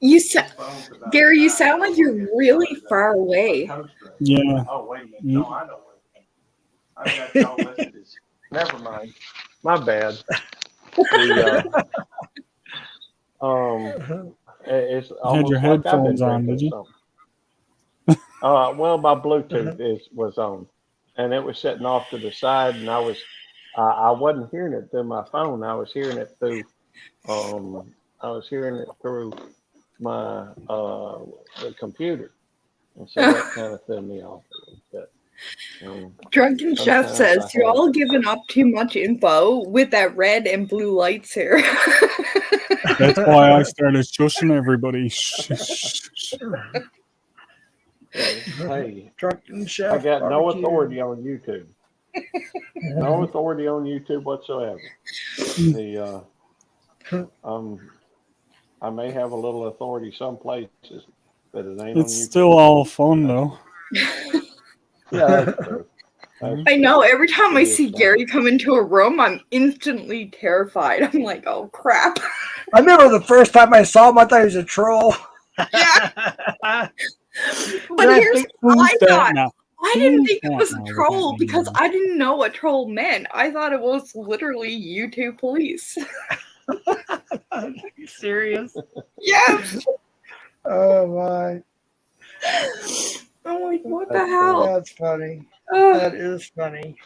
You Gary, you sound like you're really far away. Yeah. Never mind. My bad. The, it's You had your almost like I've been headphones on, did drinking you? something. Well, my Bluetooth was on, and it was sitting off to the side, and I wasn't hearing it through my phone. Um, I was hearing it through my the computer, and so that kind of threw me off a little bit. Drunken Chef Sometimes I says you're have. all giving up too much info with that red and blue lights here. That's why I started shushing everybody. Hey, Drunken I Chef got no barbecue. authority on YouTube. No authority on YouTube whatsoever. The I may have a little authority some places, but it ain't on It's YouTube. still all fun though. Yeah, that's true. That's I true. know, every time I It is see fun. Gary come into a room, I'm instantly terrified. I'm like, oh crap. I remember the first time I saw him, I thought he was a troll. Yeah. But Then I here's think, what Who's I that thought. now? I didn't Who's think it that was a now with that troll because name? I didn't know what troll meant. I thought it was literally YouTube police. are you serious? Yes. Oh my, I'm like, what the That's hell? that's funny. Ugh. That is funny.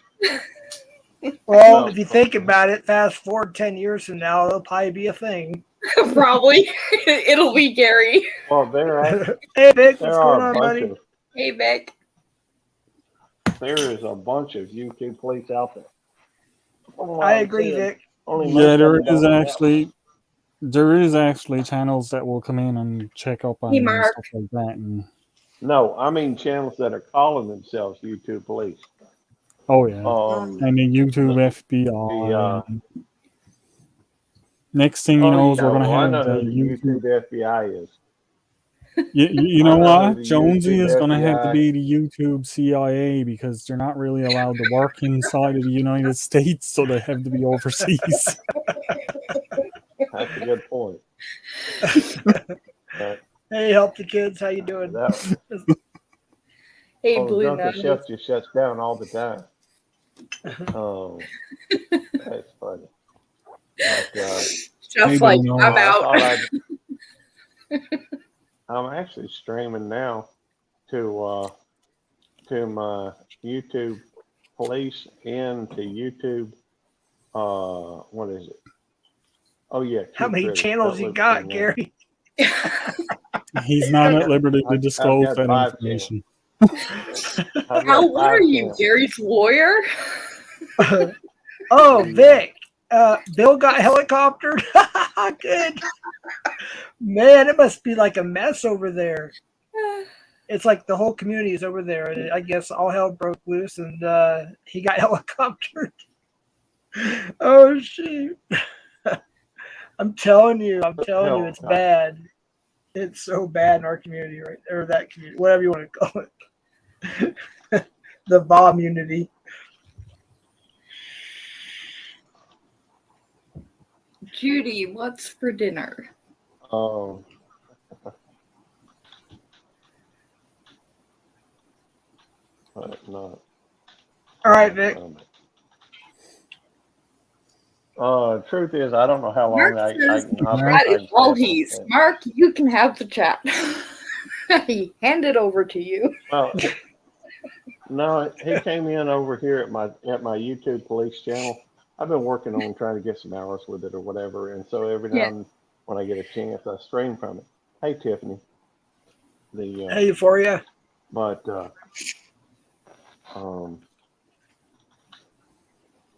Well, No, if you think about it, fast forward 10 years from now, it'll probably be a thing. Probably. It'll be Gary. well, Hey, Vic, what's there going are a on, bunch buddy? of Hey, Vic. there is a bunch of YouTube police out there. From what I I'm agree, seeing, Vic. only Yeah, most of them don't have. there is actually channels that will come in and check up on Hey, you and Mark. stuff like that. And No, I mean channels that are calling themselves YouTube police. oh yeah, Um, and the YouTube the FBI. And next thing you oh know, is yeah, we're gonna well I have know the who the YouTube. YouTube FBI is. You I know know who what? the Jonesy YouTube is gonna have to FBI. be the YouTube CIA because they're not really allowed to work inside of the United States, so they have to be overseas. That's a good point. But Hey, help the kids. How you doing? that Hey, oh, Blue Drunken Nose. Chef just shuts down all the time. Oh, that's funny. But Hey, Just like, Blue I'm Nose. I out. thought I'm actually streaming now to my YouTube police and to YouTube. What is it? Oh yeah, How Q many Critters. channels That you Liberty got, Now. Gary? He's not I've at got liberty to I've disclose got that 5 channels. information. I've How got old are 5 you? channels. Gary's lawyer? Oh, The Vic. Bill got helicoptered. Good. Man, it must be like a mess over there. It's like the whole community is over there. And I guess all hell broke loose and he got helicoptered. Oh, shoot. I'm telling you, it's helicopter. bad. It's so bad in our community, right? Or that community, whatever you want to call it. The bomb unity. Judy, what's for dinner? Um, but not. All right, Vic. Truth is, I don't know how Mark long I says can the hop. Mark? chat I is can stay all up on he's. that. Mark, you can have the chat. He hand it over to you. Well, no, he came in over here at my YouTube police channel. I've been working on trying to get some hours with it or whatever, and so every now Yeah. and when I get a chance, I stream from it. Hey, Tiffany. The Hey, Euphoria. but um,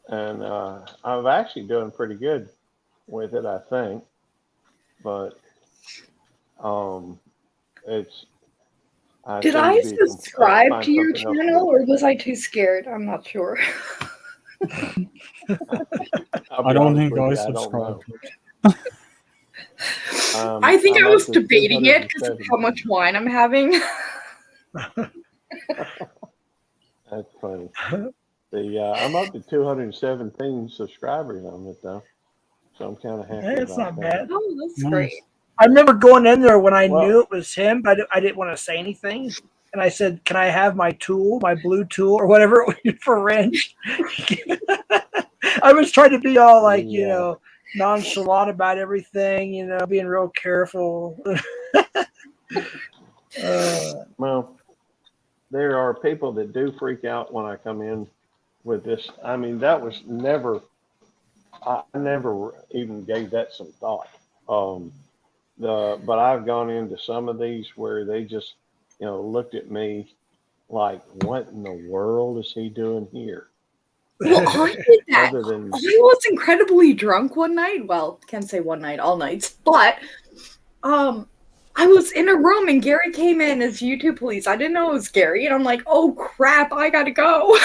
and I'm actually doing pretty good with it, I think. But um, it's I Did seem I to be subscribe find to your something else to channel do. or was I too scared? I'm not sure. I'll I be don't honest think with I you, I don't subscribe know. to it. I think I'm I up was to debating it because of how 217. much wine I'm having. That's funny. I'm up to 217 subscribers on it though. So I'm kind of happy. Hey, it's about not that. bad. Oh, that's Nice. great. I remember going in there when I Well- knew it was him, but I didn't want to say anything. And I said, "Can I have my tool, my blue tool, or whatever it was for wrench?" I was trying to be all like, Yeah. nonchalant about everything, being real careful. Well, there are people that do freak out when I come in with this. I mean, that was never. I never even gave that some thought. But I've gone into some of these where they just, looked at me like, "What in the world is he doing here?" Well, I did that. Other than I was incredibly drunk one night. Well, can't say one night, all nights. But I was in a room and Gary came in as YouTube police. I didn't know it was Gary, and I'm like, "Oh crap, I gotta go."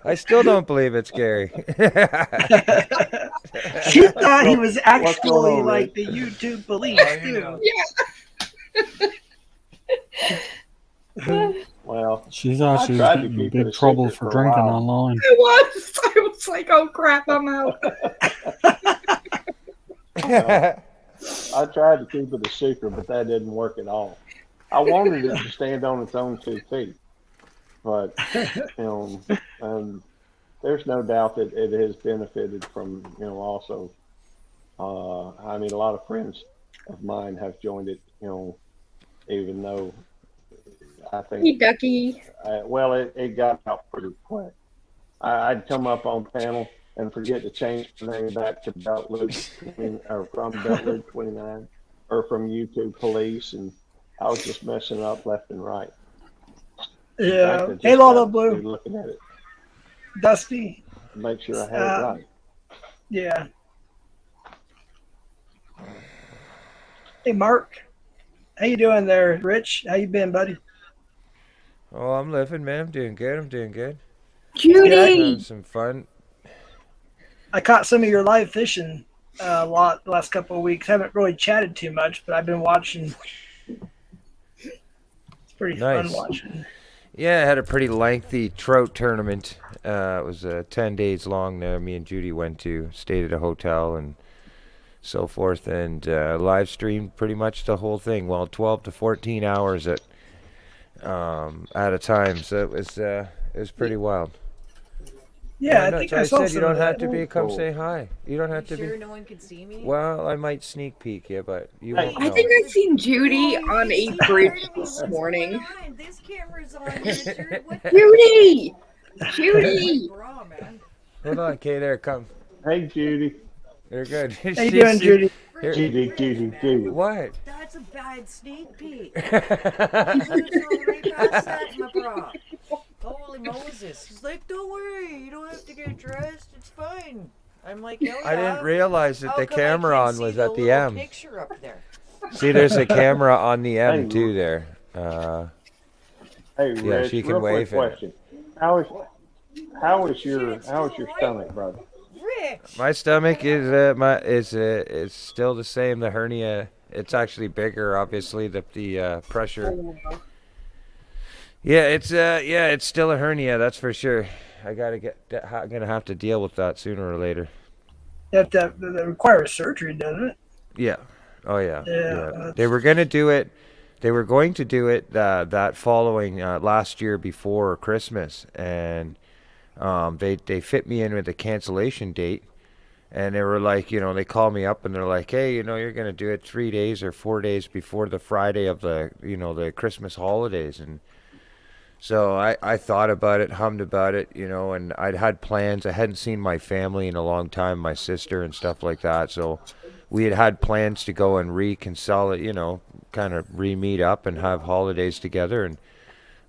I still don't believe it's Gary. She thought he was What's actually going on, like Rick? the YouTube police too. well, She's actually tried to getting in keep it a big trouble secret for for a drinking while. online. I was like, "Oh crap, I'm out." I tried to keep it a secret, but that didn't work at all. I wanted it to stand on its own 2 feet, but there's no doubt that it has benefited from, also. I mean, a lot of friends of mine have joined it, even though I Hey, think, Ducky. it got out pretty quick. I'd come up on panel and forget to change the name back to Beltlude, or from Beltlude 29, or from YouTube Police, and I was just messing up left and right. In fact, I Yeah. just Hey, Lolo got to Blue, be looking at it, Dusty. make sure I had it right. Yeah. Hey, Mark. How you doing there, Rich? How you been, buddy? Oh, I'm living, man. I'm doing good. Yeah. Judy. Having some fun. I caught some of your live fishing a lot the last couple of weeks. Haven't really chatted too much, but I've been watching. It's pretty fun Nice. watching. Yeah, I had a pretty lengthy trout tournament. It was 10 days long there. Me and Judy went to, stayed at a hotel and so forth, and live streamed pretty much the whole thing. Well, 12 to 14 hours at a time. So it was pretty wild. Yeah, I no, think so I saw said some you don't of have that. to be. Come Cool. say hi. You don't have to Sure be. no one could see me? Well, I might sneak peek you, but you Hey. won't I know. think I seen Judy Oh, on you a see bridge part of me. this What's morning. going on? This camera's on, Richard. What the Judy! Judy! bra, man? Hold on, Kay. There, come. Hey, Judy. You're good. How you doing, Judy? Here. Judy. What? That's a bad sneak peek. You saw right past that in my bra. Holy Moses. He's like, don't worry. You don't have to get dressed. It's fine. I'm like, no, I didn't yeah. realize that How the come I camera can't on see was the at the little M. picture up there? See, there's a camera on the Hey, M too there. Hey, Yeah, Rich, she can real quick wave it. question. How is your stomach, brother? Rich! My stomach is it's still the same. The hernia, it's actually bigger. Obviously, the pressure. Yeah, it's still a hernia. That's for sure. I'm gonna have to deal with that sooner or later. That requires surgery, doesn't it? Yeah. Oh yeah. Yeah, that's- They were gonna do it. They were going to do it that following last year before Christmas, and they fit me in with a cancellation date, and they were like, they called me up and they're like, hey, you're gonna do it 3 days or 4 days before the Friday of the Christmas holidays, and so I thought about it, hummed about it, and I'd had plans. I hadn't seen my family in a long time, my sister and stuff like that, so we had plans to go and reconsolidate, kind of re-meet up and have holidays together. And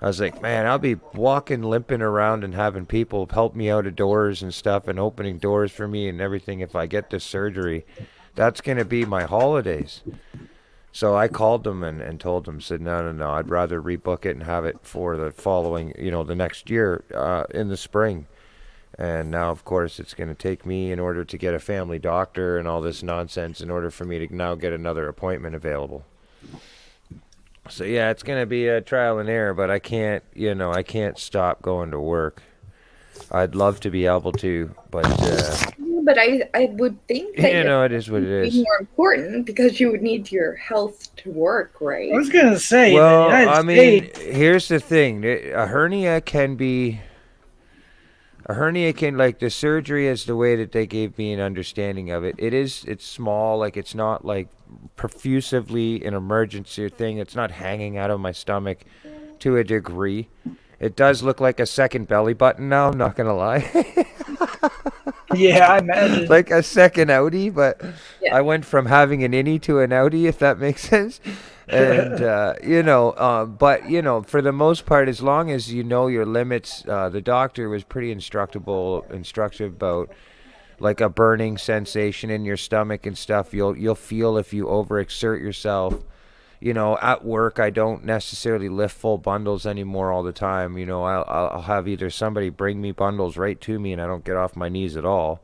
I was like, man, I'll be walking, limping around and having people help me out of doors and stuff and opening doors for me and everything if I get this surgery. That's going to be my holidays. So I called them and told them, said, no, I'd rather rebook it and have it for the following, the next year in the spring. And now, of course, it's going to take me in order to get a family doctor and all this nonsense in order for me to now get another appointment available. So, yeah, it's going to be a trial and error, but I can't stop going to work. I'd love to be able to, but But I would think that you know, it is what it would be is. more important because you would need your health to work, I right? was gonna say Well, the United I mean, States. here's the thing: a hernia can be. A hernia can, like, the surgery is the way that they gave me an understanding of it. It's small, like it's not like profusively an emergency thing. It's not hanging out of my stomach to a degree. It does look like a second belly button now, I'm not gonna lie. Yeah, I imagine. Like a second outie, but Yeah. I went from having an innie to an outie, if that makes sense. And but for the most part, as long as you know your limits, the doctor was pretty instructive about like a burning sensation in your stomach and stuff. You'll feel if you overexert yourself. At work, I don't necessarily lift full bundles anymore all the time. I'll have either somebody bring me bundles right to me and I don't get off my knees at all,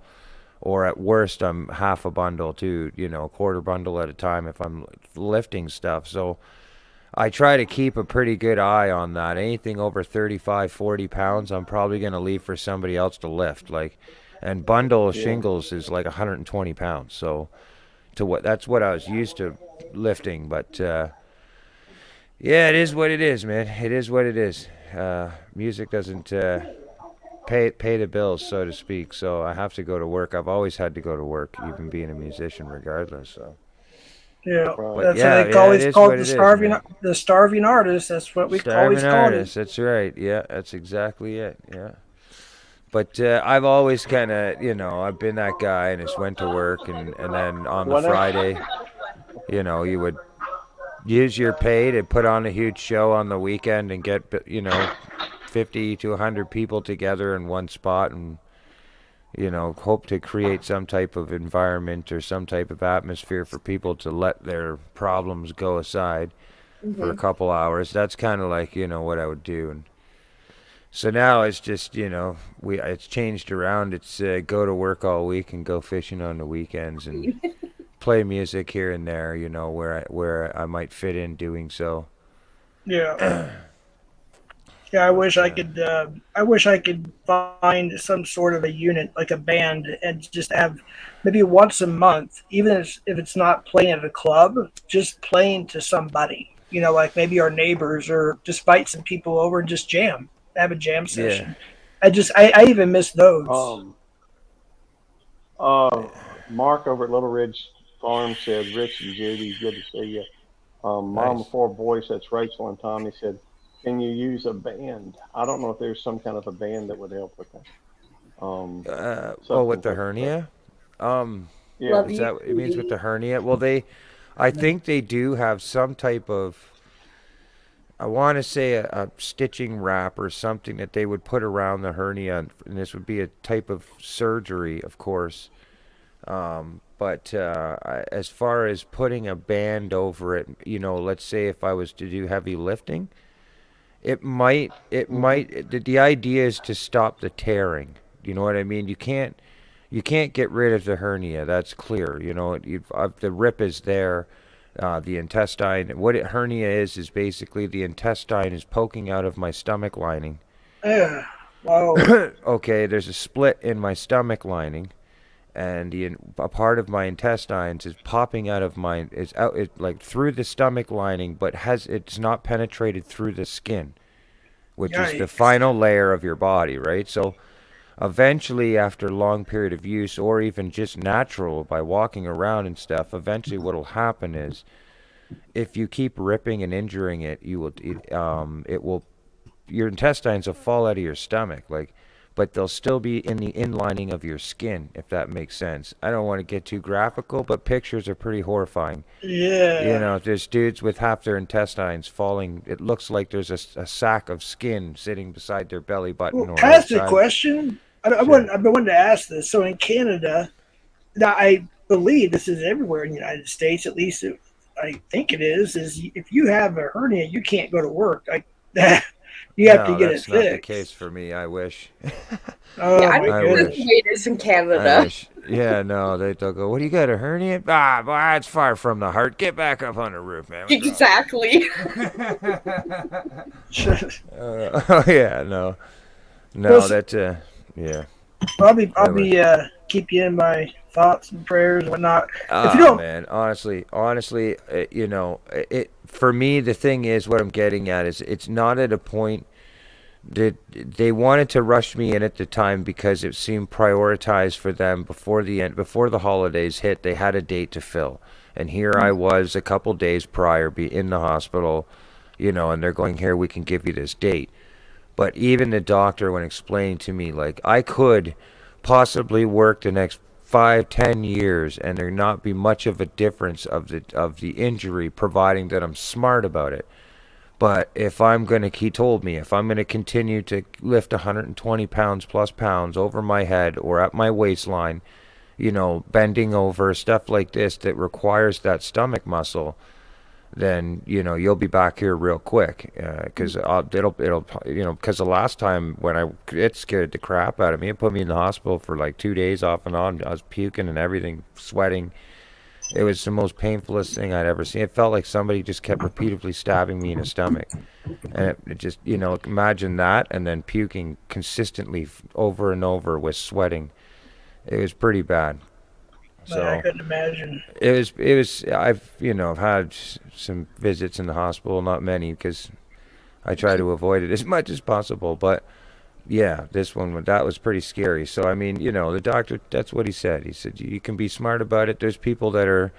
or at worst, I'm half a bundle to, a quarter bundle at a time if I'm lifting stuff. So I try to keep a pretty good eye on that. Anything over 35, 40 pounds, I'm probably going to leave for somebody else to lift. And bundle shingles is like 120 pounds. So that's what I was used to lifting, but yeah, it is what it is, man. It is what it is. Music doesn't pay the bills, so to speak. So I have to go to work. I've always had to go to work, even being a musician, regardless. So Yeah, Right. that's yeah, what they yeah, always it is called what the it is, starving man. the starving artist. That's what we always starving called artist. it. That's right. Yeah, that's exactly it. Yeah. But I've always kind of, I've been that guy and just went to work, and then on the Whatever. Friday, you would use your pay to put on a huge show on the weekend and get 50 to 100 people together in one spot, and hope to create some type of environment or some type of atmosphere for people to let their problems go aside for a couple hours. That's kind of like what I would do. And so now it's just it's changed around. It's go to work all week and go fishing on the weekends and play music here and there, where I might fit in doing so. Yeah. Yeah, I wish I could. I wish I could find some sort of a unit, like a band, and just have maybe once a month, even if it's not playing at a club, just playing to somebody. Like maybe our neighbors, or just invite some people over and just jam, have a jam session. I even miss those. Mark over at Little Ridge Farm said, "Rich and Judy, good to see you." Mom Nice. of four boys, that's Rachel and Tommy, said, "Can you use a band?" I don't know if there's some kind of a band that would help with that. With the Something like hernia? Yeah. Love Is you, that what it means with Judy. the hernia? Well, I think they do have some type of, I want to say a stitching wrap or something that they would put around the hernia, and this would be a type of surgery, of course. But as far as putting a band over it, let's say if I was to do heavy lifting, the idea is to stop the tearing. You know what I mean? You can't get rid of the hernia. That's clear. The rip is there. The intestine. What hernia is basically the intestine is poking out of my stomach lining. Yeah. Wow. Okay, there's a split in my stomach lining, and a part of my intestines is popping out of like through the stomach lining, but it's not penetrated through the skin, which is the Yikes. final layer of your body, right? So eventually, after a long period of use, or even just natural by walking around and stuff, eventually what'll happen is, if you keep ripping and injuring it, your intestines will fall out of your stomach, but they'll still be in the inlining of your skin, if that makes sense. I don't want to get too graphical, but pictures are pretty horrifying. Yeah. There's dudes with half their intestines falling. It looks like there's a sack of skin sitting beside their belly button Well, or can I ask a outside. question? Sure. I've been wanting to ask this. So in Canada, now I believe this is everywhere in the United States, at least I think it is if you have a hernia, you can't go to work. You have to No, get it that's not the fixed. case for me. I wish. Oh Yeah, I my don't I know goodness. the way it is in I Canada. wish. Yeah, no, they'll go, what do you got, a hernia? Ah, boy, it's far from the heart. Get back up on the roof, man. What's wrong?" Exactly. Oh, yeah, no. No, Well, that, Yeah. I'll be Really. keep you in my thoughts and prayers and whatnot. If you Oh don't, man, honestly, you know, it for me the thing is what I'm getting at is it's not at a point that they wanted to rush me in at the time because it seemed prioritized for them before the holidays hit. They had a date to fill, and here I was a couple days prior, be in the hospital, you know, and they're going, here we can give you this date. But even the doctor, when explaining to me, like I could possibly work the next 5, 10 years, and there not be much of a difference of the injury, providing that I'm smart about it. But if I'm gonna, he told me, if I'm gonna continue to lift 120 pounds plus pounds over my head or at my waistline, you know, bending over stuff like this that requires that stomach muscle, then you know you'll be back here real quick because it'll you know because the last time when it scared the crap out of me. It put me in the hospital for like 2 days off and on. I was puking and everything, sweating. It was the most painfulest thing I'd ever seen. It felt like somebody just kept repeatedly stabbing me in the stomach, and it just, you know, imagine that and then puking consistently over and over with sweating. It was pretty bad. man, I So couldn't imagine. it was I've had some visits in the hospital, not many because I try to avoid it as much as possible, but yeah, that was pretty scary. So I mean, you know, the doctor, that's what he said. He said you can be smart about it. There's people that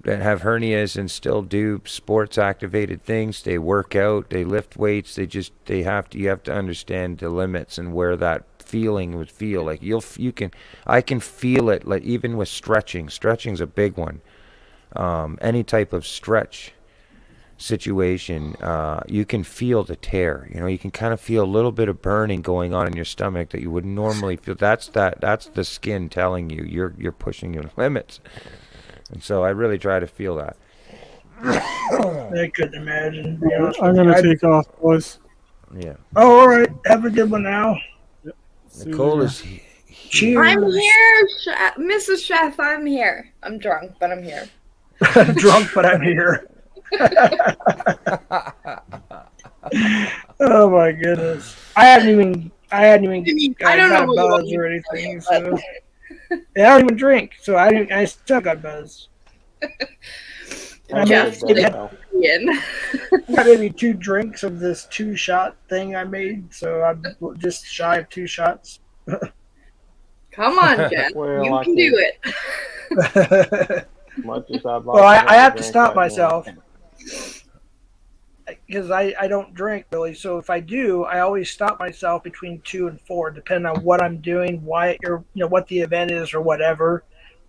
have hernias and still do sports activated things. They work out, they lift weights. You have to understand the limits and where that feeling would feel like I can feel it, like even with stretching's a big one. Any type of stretch situation, you can feel the tear. You know, you can kind of feel a little bit of burning going on in your stomach that you would normally feel. That's the skin telling you you're pushing your limits. And so I really try to feel that. I couldn't imagine. To be honest I'm with you. gonna take off, boys. Yeah. Oh, all right. Have a good one now. See you Nicole later. is Cheers. I'm here, Mrs. Chef. I'm here. I'm drunk, but I'm here. I'm drunk, but I'm here. Oh my goodness! I hadn't even I mean, I don't got know a what buzz you or want me anything. to say, So yeah, I don't even drink, so I still got buzzed. I Yeah. maybe had Ian. maybe 2 drinks of this 2-shot thing I made, so I'm just shy of 2 shots. Come on, Jen. Well, you I can do it. As much as I'd like Well, I have to drink stop right now. myself because I don't drink really. So if I do, I always stop myself between 2 and 4, depending on what I'm doing, why or what the event is or whatever.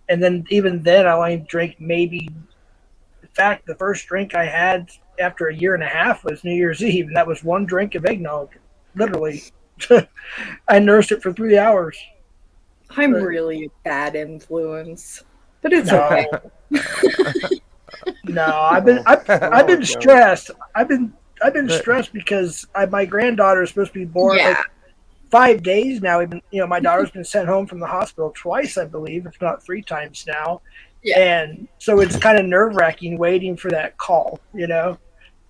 And then even then, I only drink maybe. In fact, the first drink I had after a year and a half was New Year's Eve, and that was 1 drink of eggnog. Literally, I nursed it for 3 hours. I'm really a bad influence, but it's No. okay. No, I've been stressed. I've been stressed because my granddaughter is supposed to be born Yeah. like 5 days now. Even my daughter's been sent home from the hospital twice, I believe, if not 3 times now. Yeah. And so it's kind of nerve-wracking waiting for that call, Yeah.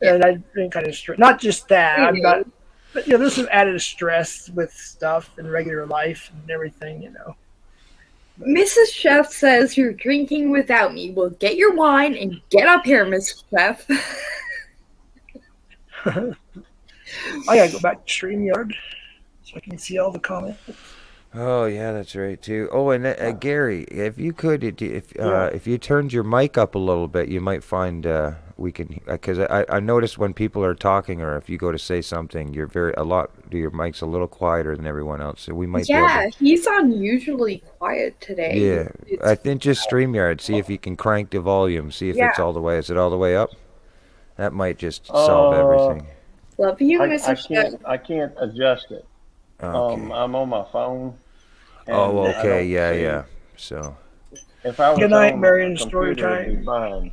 And I've been kind of stressed. Not just that, I'm Mhm. not, but there's some added stress with stuff in regular life and everything. Mrs. Chef says you're drinking without me. Well, get your wine and get up here, Mrs. Chef. I gotta go back to StreamYard so I can see all the comments. Oh yeah, that's right too. Oh, and Gary, if you could, Yeah. if you turned your mic up a little bit, you might find we can, because I noticed when people are talking or if you go to say something, your mic's a little quieter than everyone else. So we might be able Yeah, he's unusually quiet today. Yeah, It's- I think just StreamYard. See if you can crank the volume. See if it's Yeah. all the way. Is it all the way up? That might just solve everything. Love you, I Mrs. Chef. can't adjust it. Okay. I'm on my phone. and Oh, I okay. don't Yeah, see- yeah. So If I was Good night, on Marion, my story computer, it'd be time. fine.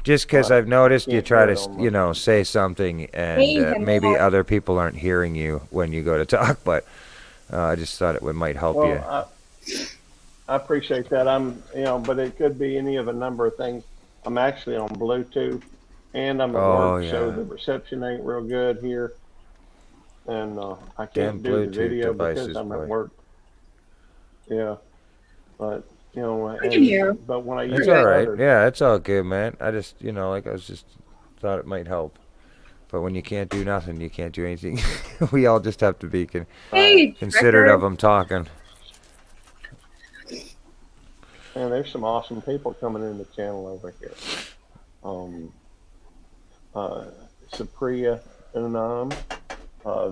just because Well, I've noticed you can't try do to, it on my- say something, and Hey, Henry. maybe other people aren't hearing you when you go to talk, but I just thought might help you. Well, I appreciate that. But it could be any of a number of things. I'm actually on Bluetooth, and I'm at Oh, work, so yeah. the reception ain't real good here, and I Damn can't do the Bluetooth video because devices, I'm boy. at work. Yeah, but you know, I can hear. but when I It's use all right. other, Yeah, it's all good, man. I just, like I was just thought it might help. But when you can't do nothing, you can't do anything. We all just have to be Hey, considerate Trekker. of them talking. and there's some awesome people coming in the channel over here. Um, uh, Supriya Unam,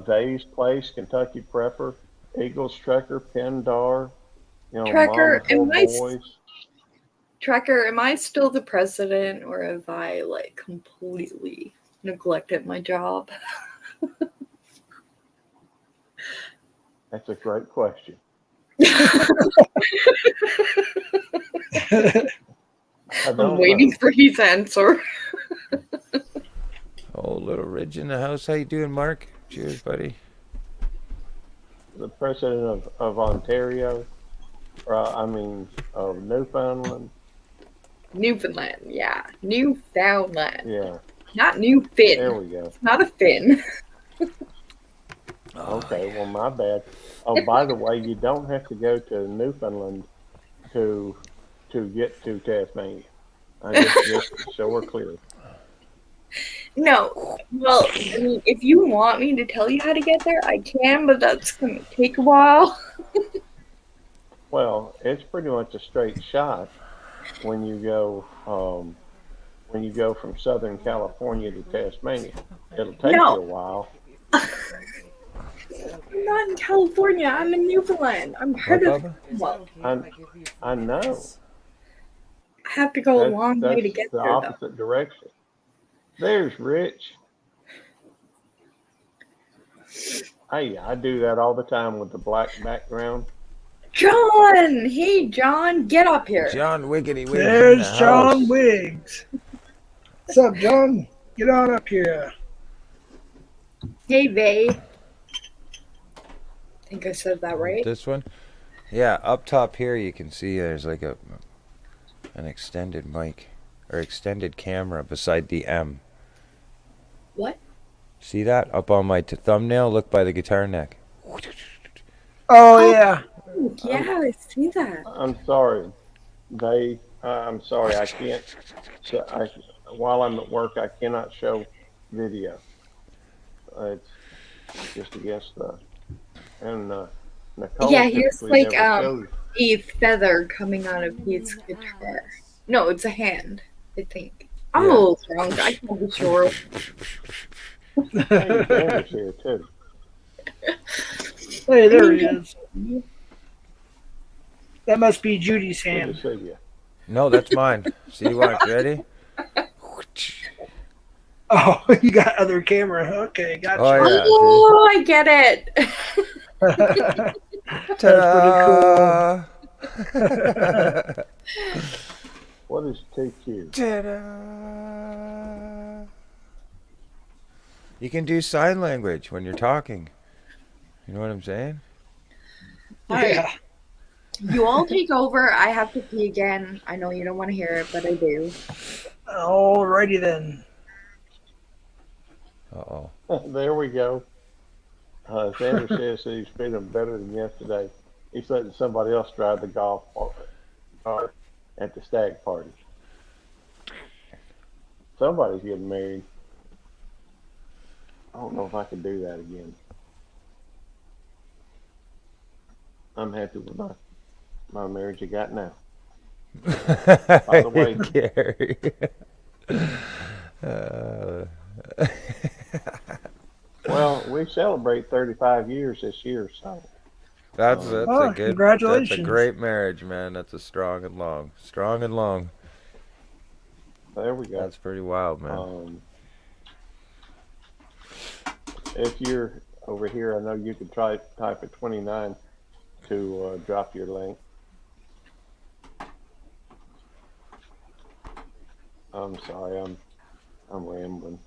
Vay's Place, Kentucky Prepper, Eagles Trekker, Pendar, Mom Trekker, and Four Boys. Trekker, am I still the president, or have I like completely neglected my job? That's a great question. I'm waiting for his answer. Oh, little Ridge in the house. How you doing, Mark? Cheers, buddy. The president of Ontario, of Newfoundland. Newfoundland, yeah. Newfoundland. Yeah, Not New Finn. there we go. It's not a Finn. Okay, well, my bad. Oh, by the way, you don't have to go to Newfoundland to get to Tasmania. Just so we're clear. No. Well, I mean, if you want me to tell you how to get there, I can, but that's going to take a while. Well, it's pretty much a straight shot when you go from Southern California to Tasmania. It'll take No. you a while. I'm not in California. I'm in Newfoundland. I'm heard of. Well, I know. I have to go a long way to That's get the there, though. opposite direction. There's Rich. Hey, I do that all the time with the black background. John! Hey, John, get up here. John Wiggity Wiggs. in There's the John house. Wiggs. What's up, John? Get on up here. Hey, Vay. I think I said that right. This one? Yeah, up top here you can see there's like an extended mic or extended camera beside the M. What? See that? Up on my thumbnail, look by the guitar neck. Oh, yeah. Oh, yeah, I see that. I'm sorry. I'm sorry. I can't. While I'm at work, I cannot show video. It's just against the. And Nicole. Yeah, here's typically like never shows. a feather coming out of his guitar. No, it's a hand, I think. I'm a little drunk. I can't be sure. Hey, Dan's here too. Hey, there he is. That must be Judy's Good hand. to see you. No, that's mine. See what? Ready? Oh, you got other camera. Okay, gotcha. Oh, yeah. Oh, I get it. Ta-da! What is TQ? Ta-da! You can do sign language when you're talking. You know what I'm saying? Yeah. You all take over. I have to pee again. I know you don't want to hear it, but I do. Alrighty then. Uh-oh. There we go. Xander says that he's feeling better than yesterday. He's letting somebody else drive the golf cart at the stag party. Somebody's getting married. I don't know if I could do that again. I'm happy with my marriage I got now. By the way, Gary. well, we celebrate 35 years this year, so That's Oh, a good. That's a congratulations. great marriage, man. That's a strong and long. Strong and long. there we go. That's pretty wild, man. If you're over here, I know you could try type at 29 to drop your link. I'm sorry, I'm rambling.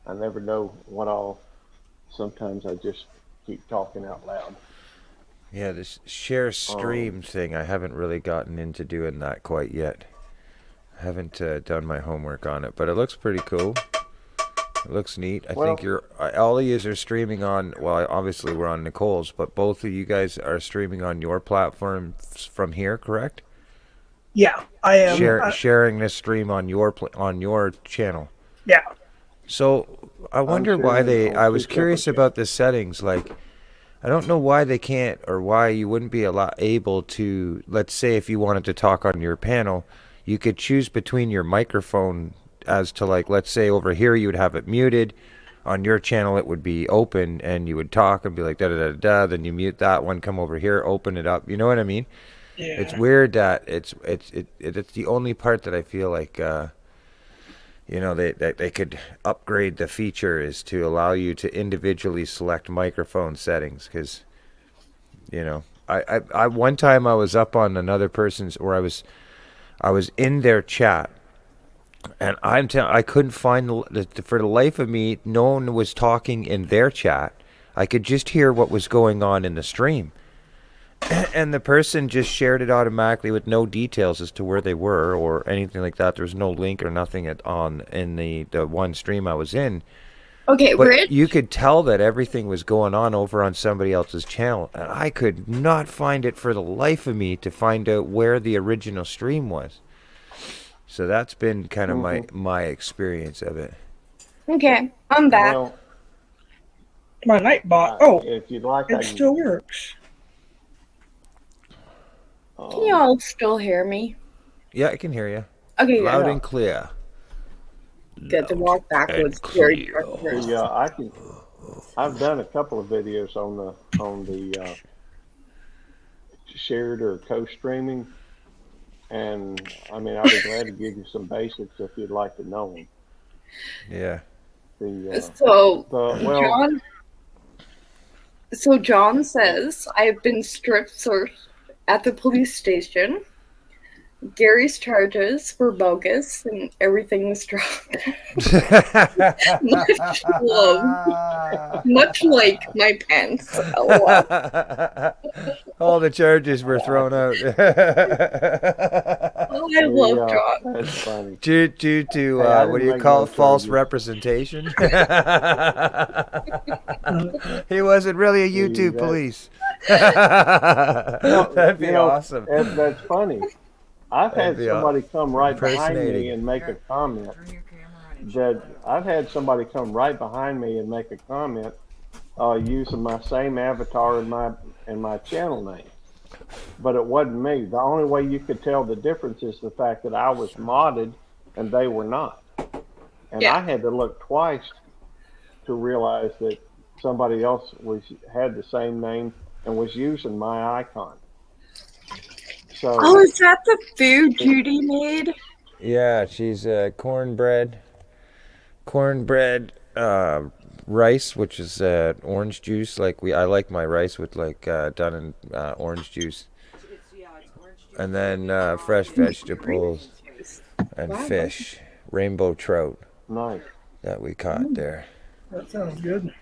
I never know what all. Sometimes I just keep talking out loud. Yeah, this share stream thing, I haven't really gotten into doing that quite yet. Haven't done my homework on it, but it looks pretty cool. It looks neat. I Well- think you're all of yous are streaming on. Well, obviously we're on Nicole's, but both of you guys are streaming on your platform from here, correct? Yeah, I am. Sharing this stream on your channel. Yeah. So I wonder why sharing they. on I was two curious separate about the settings. Like, I don't know why they can't, or why you wouldn't be able to. Let's say if you wanted to talk on your panel, you could choose between your microphone as to, like, let's say over here you would have it muted. On your channel it would be open, and you would talk and be like da da da da. Then you mute that one, come over here, open it up. You know what I mean? Yeah. It's weird that it's the only part that I feel like they could upgrade the feature is to allow you to individually select microphone settings, because I one time I was up on another person's, or I was in their chat, and I couldn't find for the life of me, no one was talking in their chat. I could just hear what was going on in the stream. And the person just shared it automatically with no details as to where they were or anything like that. There was no link or nothing in the one stream I was in. Okay, But Rich. you could tell that everything was going on over on somebody else's channel. And I could not find it for the life of me to find out where the original stream was. So that's been kind of my experience of it. Okay, I'm back. Well, My Nightbot. Oh, if you'd like, I it can, still works. Can you all still hear me? Yeah, I can hear you. Okay, Loud yeah. and clear. Good to walk backwards. Very treacherous. I've done a couple of videos on the shared or co-streaming, and I mean, I'd be glad to give you some basics if you'd like to know them. Yeah. John says, I've been strip searched at the police station. Gary's charges were bogus and everything was dropped. Much like my pants. LOL. All the charges were thrown out. Oh, I love John. That's funny. Due to I what do didn't you make call no it? False charges. representation. He wasn't really a YouTube that- police. That'd be awesome. That's funny. I've had That'd be somebody come right behind me impersonating. and make a comment. Turn your camera on and That I've had somebody come right behind me and make a comment using my same avatar and my channel name, but it wasn't me. The only way you could tell the difference is the fact that I was modded and they were not, and Yeah. I had to look twice to realize that somebody else had the same name and was using my icon. So Oh, is that the food Judy made? Yeah, she's cornbread rice, which is orange juice. I like my rice with done in orange juice, it's orange juice. and then fresh vegetables and Wow. fish, rainbow trout nice. that we caught there. That sounds good.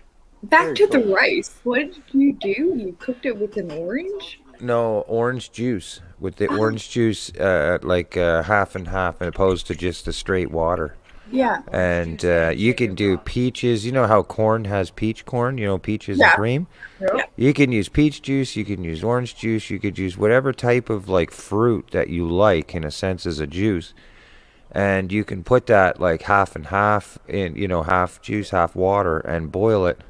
Back Very to the cool. rice. What did you do? You cooked it with an orange? No, orange juice with the orange juice, half and half, as opposed to just the straight water. Yeah. And you can do peaches. You know how corn has peach corn? You know, peaches Yeah. and cream? Yeah. You can use peach juice. You can use orange juice. You could use whatever type of fruit that you like, in a sense, as a juice. And you can put that half and half in, half juice, half water, and boil it.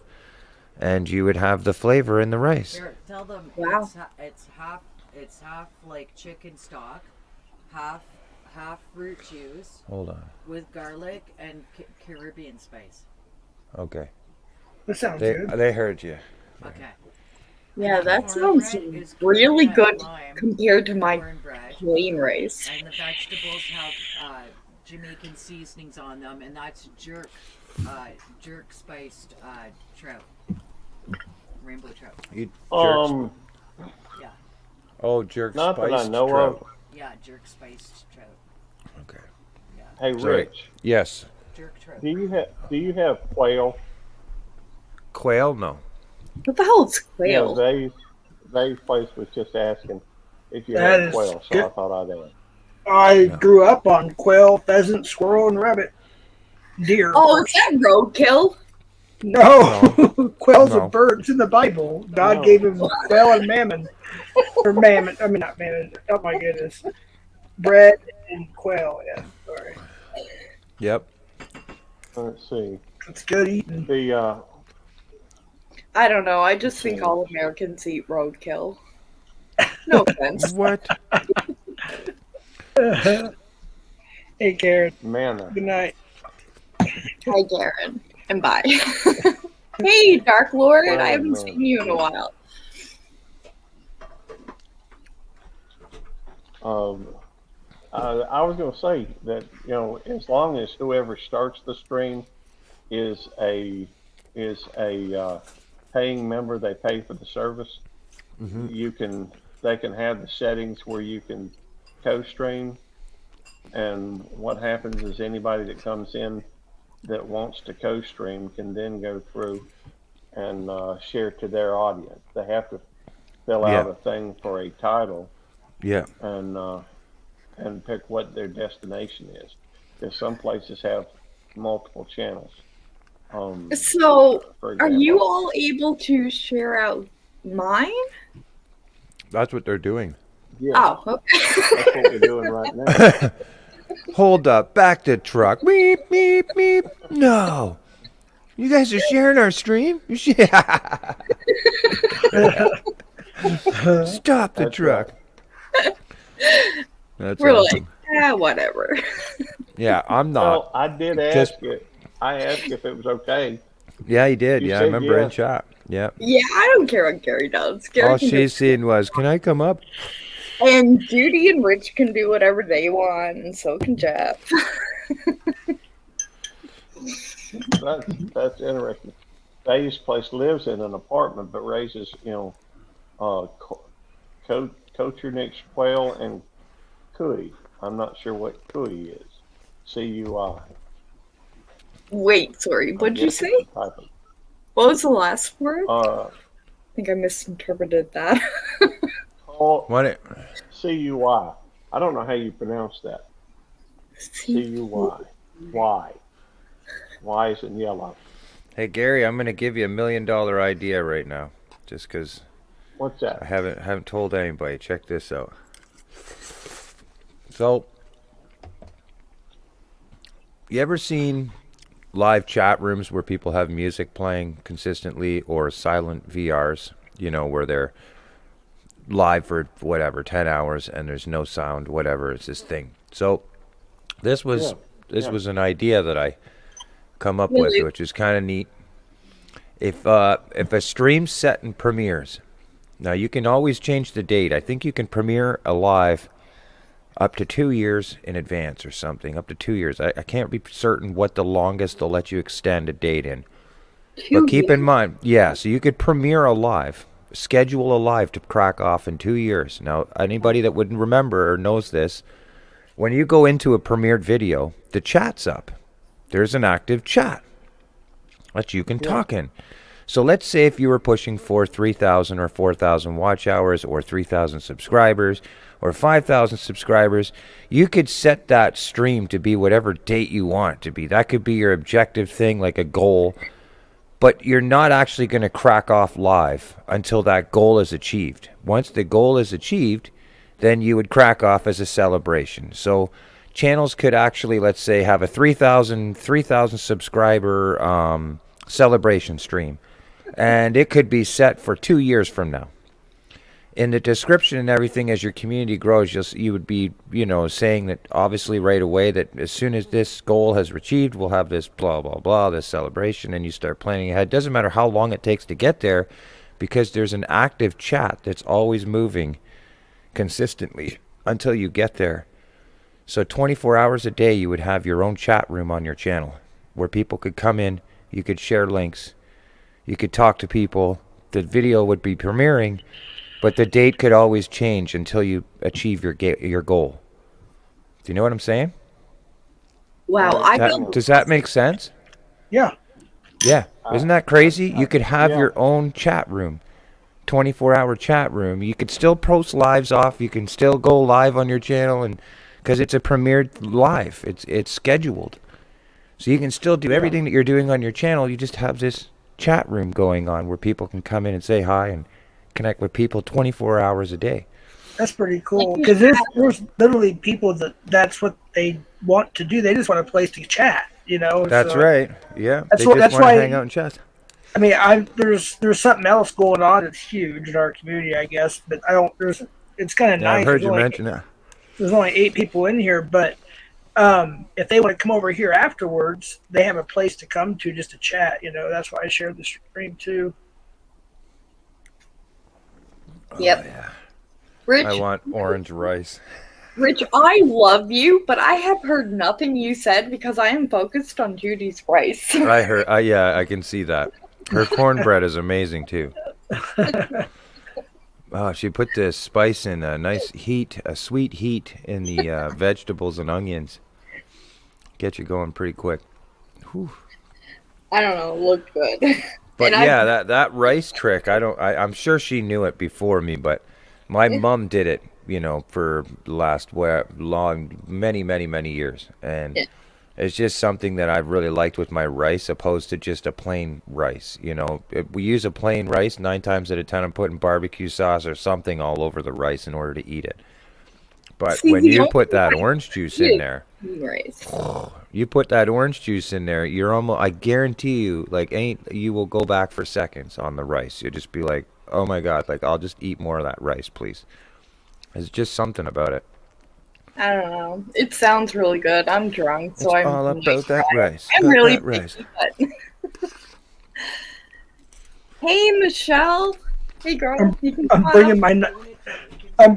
And you would have the flavor in the rice. Here, tell them Wow. it's half like chicken stock, half fruit juice Hold on. with garlic and Caribbean spice. Okay. That sounds They good. they heard you. Okay. Yeah, that Cornbread sounds is really coconut good lime, compared to my cornbread, plain rice. and the vegetables have Jamaican seasonings on them, and that's jerk spiced trout, rainbow trout. You Um, jerk not that I spiced know trout. of. Yeah, jerk spiced trout. Okay. Hey, Sorry. Rich, Yes. Jerk trout. do you have quail? Quail? No. What the hell is Yeah, quail? Dave's place was just asking if you That had is quail, so good. I thought I'd ask. I grew up on quail, pheasant, squirrel, and rabbit. Deer. Oh, is that roadkill? No, quail's No. a bird. It's in the Bible. God No. gave him quail and mammon. Or mammon. I mean, not mammon. Oh, my goodness. Bread and quail. Yeah, sorry. Yep. Let's see. It's good eating. The I don't know. I just think all Americans eat roadkill. No offense. What? Hey, Karen. manna. Good night. Hi, Garen. And bye. Hey, Dark Lord. I haven't Well, seen you in a while. I was going to say that as long as whoever starts the stream is a paying member, they pay for the service. They can have the settings where you can co-stream, and what happens is anybody that comes in that wants to co-stream can then go through and share to their audience. They have to fill out Yeah. a thing for a title Yeah. and pick what their destination is. Because some places have multiple channels. So, For are you example. all able to share out mine? That's what they're doing. Yeah, Oh, okay. that's what we're doing right now. Hold up. Back to truck. Beep, beep, beep. No. You guys are sharing our stream? Stop the That's truck. That's We're awesome. like, whatever. Yeah, I'm not. Well, I did Just- ask it. I asked if it was okay. Yeah, he did. You Yeah, I said remember in yes. chat. Yeah. Yeah, I don't care what Gary does. Gary All can she's seen was, can I come up? and Judy and Rich can do whatever they want, and so can Jeff. That's interesting. Dave's place lives in an apartment, but raises Cochernix quail and cuy. I'm not sure what cuy is. CUI. Wait, sorry, what'd you say? What was the last word? I think I misinterpreted that. What? CUI. I don't know how you pronounce that. CUY. Y. Y is in yellow. Hey, Gary, I'm going to give you $1 million idea right now. Just because What's I that? haven't told anybody. Check this out. So, you ever seen live chat rooms where people have music playing consistently, or silent VRs, where they're live for whatever 10 hours and there's no sound, whatever, it's this thing. So this was an idea that I come up with, Really? which is kind of neat. If a stream's set in premieres, now you can always change the date. I think you can premiere a live up to 2 years in advance or something, up to 2 years. I can't be certain what the longest they'll let you extend a date in. But keep in mind, so you could premiere a live, schedule a live to crack off in 2 years. Now, anybody that wouldn't remember or knows this, when you go into a premiered video, the chat's up. There's an active chat that you can talk in. So let's say if you were pushing for 3,000 or 4,000 watch hours, or 3,000 subscribers, or 5,000 subscribers, you could set that stream to be whatever date you want it to be. That could be your objective thing, like a goal. But you're not actually going to crack off live until that goal is achieved. Once the goal is achieved, then you would crack off as a celebration. So channels could actually, let's say, have a 3,000 subscriber celebration stream. And it could be set for 2 years from now. In the description and everything, as your community grows, you would be, saying that obviously right away that as soon as this goal has achieved, we'll have this blah, blah, blah, this celebration, and you start planning ahead. It doesn't matter how long it takes to get there, because there's an active chat that's always moving consistently until you get there. So 24 hours a day, you would have your own chat room on your channel where people could come in, you could share links, you could talk to people, the video would be premiering, but the date could always change until you achieve your goal. Do you know what I'm saying? Wow, Does that make sense? Yeah. Yeah. Isn't that crazy? You could have yeah. your own chat room, 24-hour chat room. You could still post lives off. You can still go live on your channel and because it's a premiered live. It's scheduled, so you can still do everything that you're doing on your channel. You just have this chat room going on where people can come in and say hi and connect with people 24 hours a day. That's pretty cool because there's literally people that's what they want to do. They just want a place to chat, you know. That's so, right. Yeah, That's they what- just that's want to why- hang out and chat. I mean, there's something else going on that's huge in our community, I guess. But I don't. It's kind of Yeah, nice. I've heard There's you only- mention that. There's only 8 people in here, but if they want to come over here afterwards, they have a place to come to just to chat. You know, that's why I shared the stream too. Yep. Oh, yeah. Rich, I want orange rice. Rich, I love you, but I have heard nothing you said because I am focused on Judy's rice. I heard. Yeah, I can see that. Her cornbread is amazing too. Oh, she put the spice in a nice heat, a sweet heat in the vegetables and onions. Get you going pretty quick. Whew. I don't know, it looked good. But And yeah, that rice trick, I'm sure she knew it before me, but my mom did it, you know, for the last many years. And Yeah. it's just something that I've really liked with my rice, opposed to just a plain rice. You know, if we use a plain rice, 9 times out of 10 I'm putting barbecue sauce or something all over the rice in order to eat it. But See, when the you only put that rice orange juice is- in there, Rice. you put that orange juice in there, you're almost, I guarantee you, like, you will go back for seconds on the rice. You'll just be like, oh my God, like, I'll just eat more of that rice, please. There's just something about it. I don't know. It sounds really good. I'm drunk, so It's I'm all really about that trying. rice. I'm about really that rice. picky, but... Hey, Michelle. Hey, girl. You can I'm come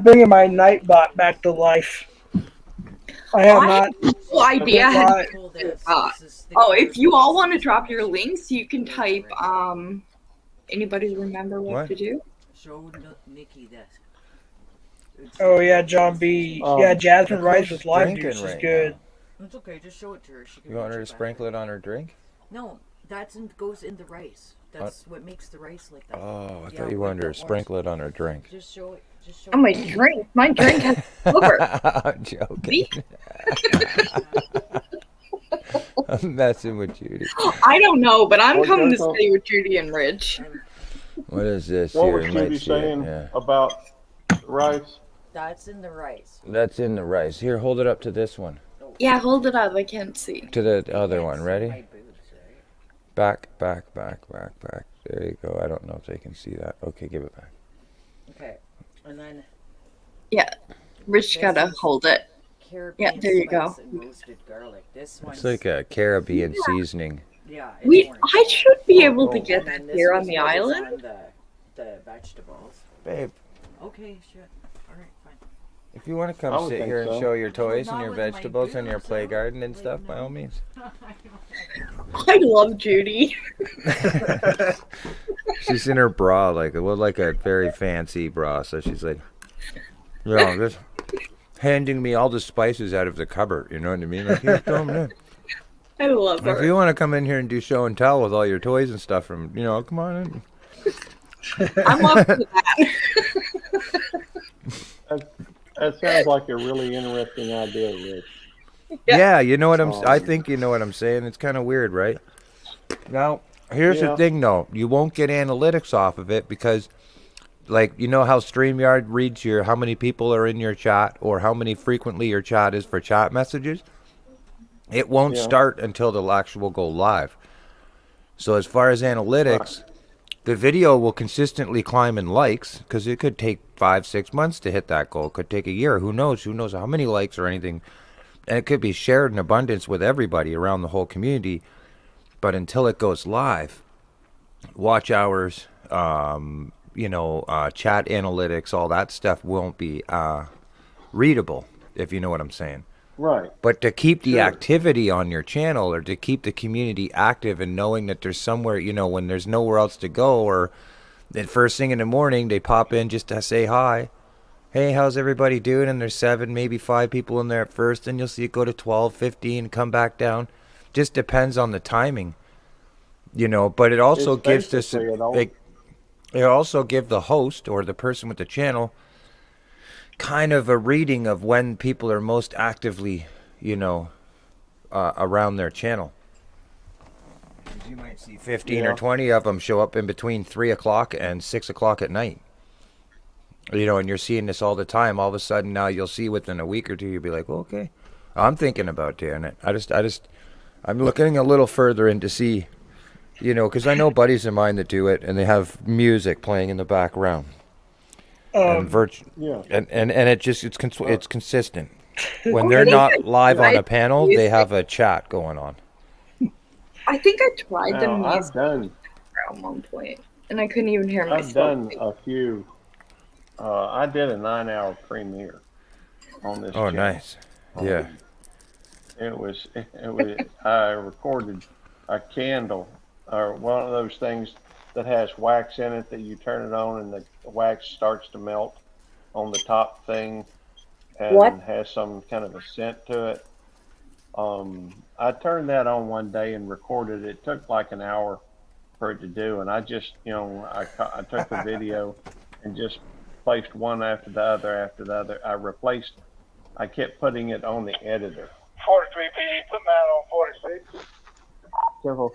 bringing my Nightbot back to life. I have I not. have no idea how to Pull this. This is the Oh, if you all first- want to drop your links, you can type anybody remember what to do? Show Nikki this. It's- Oh yeah, John B. Yeah, Jasmine Rice with lime drinking juice is right good. It's okay, just show it to her. She can You want watch her to it back. sprinkle it on her drink? No, goes in the rice. That's what makes the rice like that. Oh, I Yeah, thought you with wanted her the to orange. sprinkle it on her drink. Just show it. Just show Oh, my it. drink. My drink has sugar. I'm joking. I'm messing with Judy. I don't know, but I'm What coming to drink? stay with Judy and Rich. What is this What here? was You might Judy see it, saying yeah. about rice? That's in the rice. That's in the rice. Here, hold it up to this one. Yeah, hold it up. I can't see. To the other one. My Ready? boobs, right? Back. There you go. I don't know if they can see that. Okay, give it back. Okay, and then Rich gotta hold it. Caribbean there you go. spice and roasted garlic. This one's It's like a Caribbean seasoning. yeah. It's orange. I should be able to And get then that this here on was the what was island. on the vegetables. Babe, Okay, shit. All right, fine. if you want to I come would sit think here and so. show your toys and not your with my vegetables and your boobs, play though. garden and Like, stuff, by no. all means. I love Judy. She's in her bra, like a very fancy bra. So she's like, you know, just handing me all the spices out of the cupboard. You know what I mean? Like, here, throw 'em in. I love If her. you want to come in here and do show and tell with all your toys and stuff, from come on in. I'm up for that. That sounds like a really interesting idea, Rich. Yeah, you know what I Um, think you know what I'm saying. It's kind of weird, right? Now, here's the Yeah. thing, though. You won't get analytics off of it because, like, you know how StreamYard reads how many people are in your chat or how many frequently your chat is for chat messages? It won't Yeah. start until the actual go live. So as far as analytics, the video will consistently climb in likes because it could take 5-6 months to hit that goal. It could take a year. Who knows? Who knows how many likes or anything. And it could be shared in abundance with everybody around the whole community. But until it goes live, watch hours, chat analytics, all that stuff won't be readable, if you know what I'm saying. Right. But to keep the Sure. activity on your channel or to keep the community active and knowing that there's somewhere, when there's nowhere else to go, or the first thing in the morning they pop in just to say hi. Hey, how's everybody doing? And there's 7, maybe 5 people in there at first, and you'll see it go to 12, 15, come back down. Just depends on the timing, but it also It's gives this, basically it all- it also give the host or the person with the channel, kind of a reading of when people are most actively, around their channel. You might see 15 or Yeah. 20 of them show up in between 3 o'clock and 6 o'clock at night. And you're seeing this all the time. All of a sudden now you'll see within a week or two, you'll be like, well, okay, I'm thinking about doing it. I'm looking a little further in to see, because I know buddies of mine that do it and they have music playing in the background. And Yeah. and it's consistent. When Oh, they're I think not live on tried a panel, they have a chat going on. I think I tried the Now, music at one point, and I couldn't even hear I've myself. done a few. I did a 9-hour premiere on this. Oh, channel. nice. Yeah. It was. I recorded a candle, or one of those things that has wax in it that you turn it on and the wax starts to melt on the top thing, and What? has some kind of a scent to it. I turned that on one day and recorded it. It took like an hour for it to do, and I just, I took the video and just placed one after the other. I kept putting it on the editor. 43P, put Matt on 46. Careful.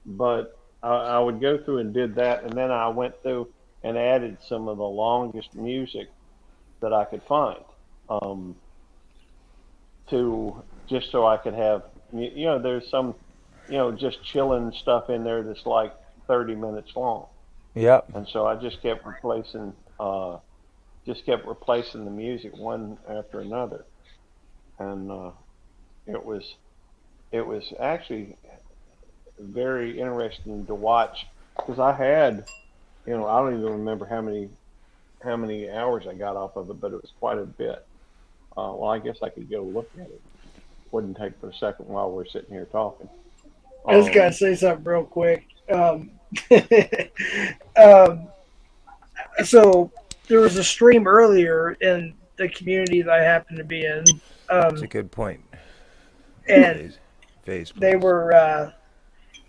But I would go through and did that, and then I went through and added some of the longest music that I could find, to just so I could have, there's some, just chilling stuff in there that's like 30 minutes long. Yep. And so I just kept replacing the music one after another, and it was actually very interesting to watch, because I had, I don't even remember how many hours I got off of it, but it was quite a bit. Well, I guess I could go look at it. Wouldn't take but a second while we're sitting here talking. I just gotta say something real quick. So there was a stream earlier in the community that I happen to be in, That's a good point. and Phase, they please. were.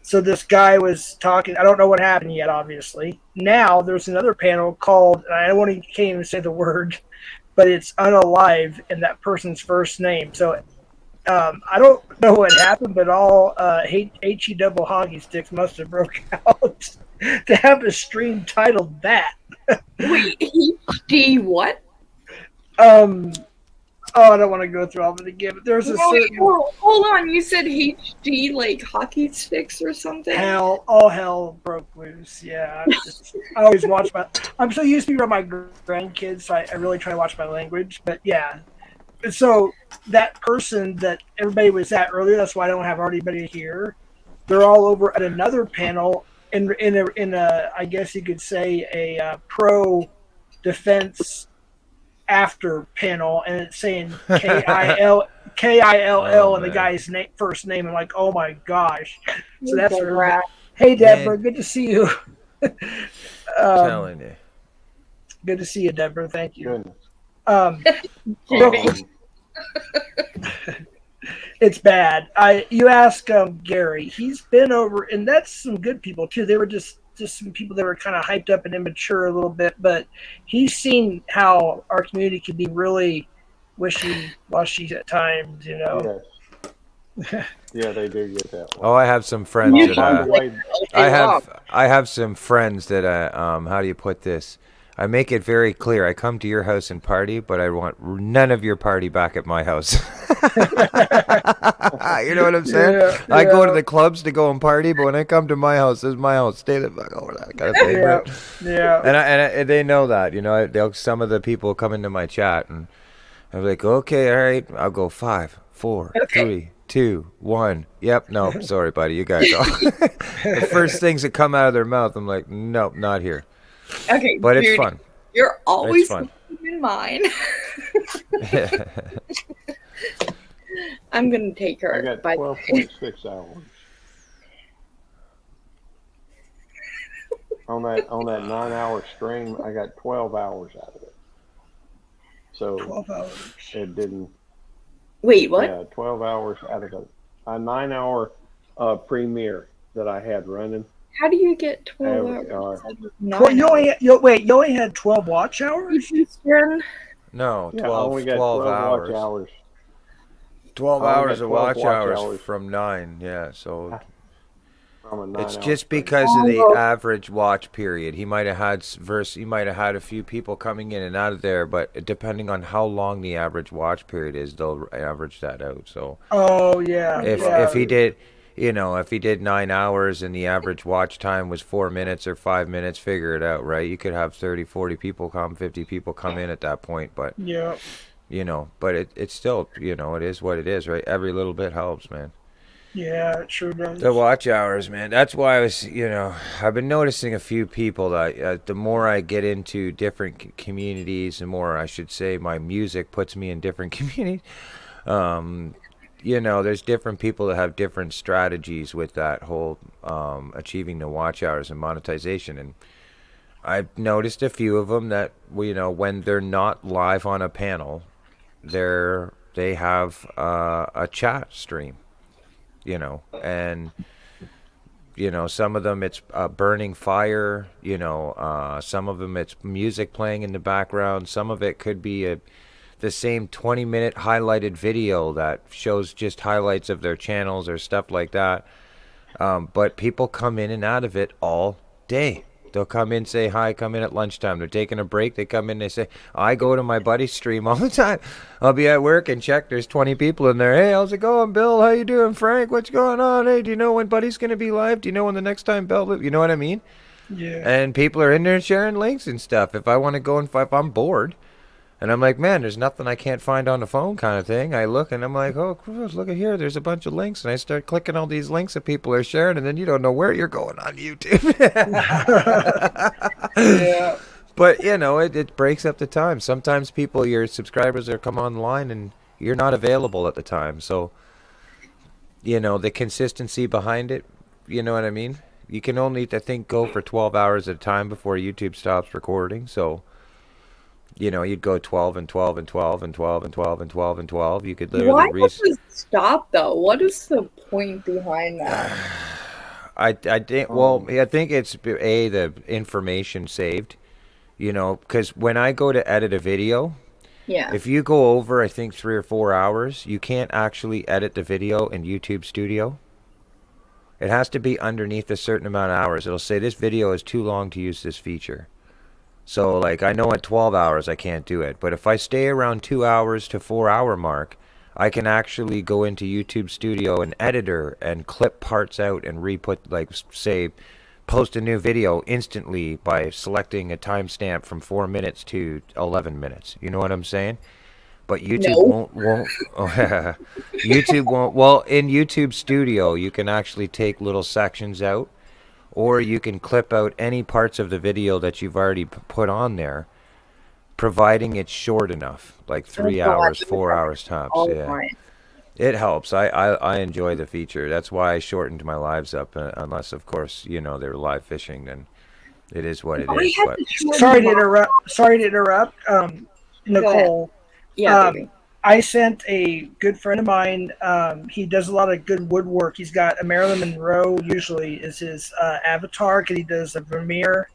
So this guy was talking. I don't know what happened yet, obviously. Now there's another panel called, and I don't want to can't even say the word, but it's unalive in that person's first name. So I don't know what happened, but all HE double honky sticks must have broke out to have a stream titled that. Wait, HD what? Oh, I don't want to go through all of it again, but there's a certain Hold on, you said HD like hockey sticks or something? all hell broke loose. Yeah, I always watch I'm so used to be around my grandkids, so I really try to watch my language. But yeah, so that person that everybody was at earlier, that's why I don't have anybody here. They're all over at another panel in a I guess you could say a pro defense after panel, and it's saying KILL and the guy's first name. I'm like, oh my gosh. So that's hey Deborah, good to see you. Telling you. Good to see you, Deborah. Thank you. Goodness. It's bad. You ask Gary, he's been over, and that's some good people too. They were just some people that were kind of hyped up and immature a little bit, but he's seen how our community can be really wishy-washy at times, Yes. Yeah, they do get that one. Oh, I have some friends By that the way, I have some friends that how do you put this? I make it very clear. I come to your house and party, but I want none of your party back at my house. You know what I'm saying? Yeah, I go to the clubs to go and party, but when I come to my house, this is my house. Stay the fuck over that kind of thing. Yeah, Right? yeah. And they know that. Some of the people come into my chat and I'm like, okay, all right, I'll go 5, 4, 3, 2, 1. Yep, no, sorry, buddy, you guys go. The first things that come out of their mouth, I'm like, nope, not here. Okay, But dude, it's fun. You're always fun. keeping in mind. I'm gonna take her. I got by 12.6 hours on that 9-hour stream. I got 12 hours out of it. So 12 hours. it didn't. Wait, what? Yeah, 12 hours out of a 9-hour premiere that I had running. How do you get 12 There we hours? are. I did Well, 9 you hours. only you only had 12 watch hours. Eastern. No, Yeah, I 12, only got 12 12 hours. watch hours. 12 I only hours got of 12 watch watch hours hours. from 9, yeah, so From a it's 9-hour just stream. because of the Oh. average watch period. He might have had he might have had a few people coming in and out of there, but depending on how long the average watch period is, they'll average that out. So Oh yeah, if he did, if he did 9 hours and the average watch time was 4 minutes or 5 minutes, figure it out, right? You could have 30, 40 people come, 50 people come in at that point, but yeah. but it's still, it is what it is, right? Every little bit helps, man. Yeah, it sure does. The watch hours, man. That's why I was, I've been noticing a few people that the more I get into different communities, the more I should say my music puts me in different communities. There's different people that have different strategies with that whole achieving the watch hours and monetization. And I've noticed a few of them that, when they're not live on a panel, they have a chat stream. And some of them it's burning fire, some of them it's music playing in the background, some of it could be the same 20-minute highlighted video that shows just highlights of their channels or stuff like that, but people come in and out of it all day. They'll come in, say hi, come in at lunchtime. They're taking a break. They come in, they say, I go to my buddy's stream all the time. I'll be at work and check. There's 20 people in there. Hey, how's it going, Bill? How you doing, Frank? What's going on? Hey, do you know when Buddy's going to be live? Do you know when the next time Bill? You know what I mean? Yeah. And people are in there sharing links and stuff. If I want to go and if I'm bored, and I'm like, man, there's nothing I can't find on the phone kind of thing. I look and I'm like, oh, look at here. There's a bunch of links. And I start clicking all these links that people are sharing. And then you don't know where you're going on YouTube. Yeah. But, it breaks up the time. Sometimes your subscribers are come online and you're not available at the time. So, the consistency behind it, you know what I mean? You can only, I think, go for 12 hours at a time before YouTube stops recording. So, you'd go 12 and 12 and 12 and 12 and 12 and 12 and 12. You could Why literally does it stop though? What is the point behind that? I think it's the information saved, because when I go to edit a video, Yeah. if you go over, I think 3 or 4 hours, you can't actually edit the video in YouTube Studio. It has to be underneath a certain amount of hours. It'll say this video is too long to use this feature. So, like, I know at 12 hours I can't do it. But if I stay around 2 hours to 4 hour mark, I can actually go into YouTube Studio and Editor and clip parts out and post a new video instantly by selecting a timestamp from 4 minutes to 11 minutes. You know what I'm saying? But YouTube won't. YouTube won't. Well, in YouTube Studio, you can actually take little sections out. Or you can clip out any parts of the video that you've already put on there, providing it's short enough, like 3 hours, 4 hours tops. Yeah, it helps. I enjoy the feature. That's why I shortened my lives up. Unless, of course, they're live fishing, then it is what it is. But Sorry to interrupt. Nicole. Yeah, baby. I sent a good friend of mine. He does a lot of good woodwork. He's got a Marilyn Monroe usually is his avatar because he does a veneer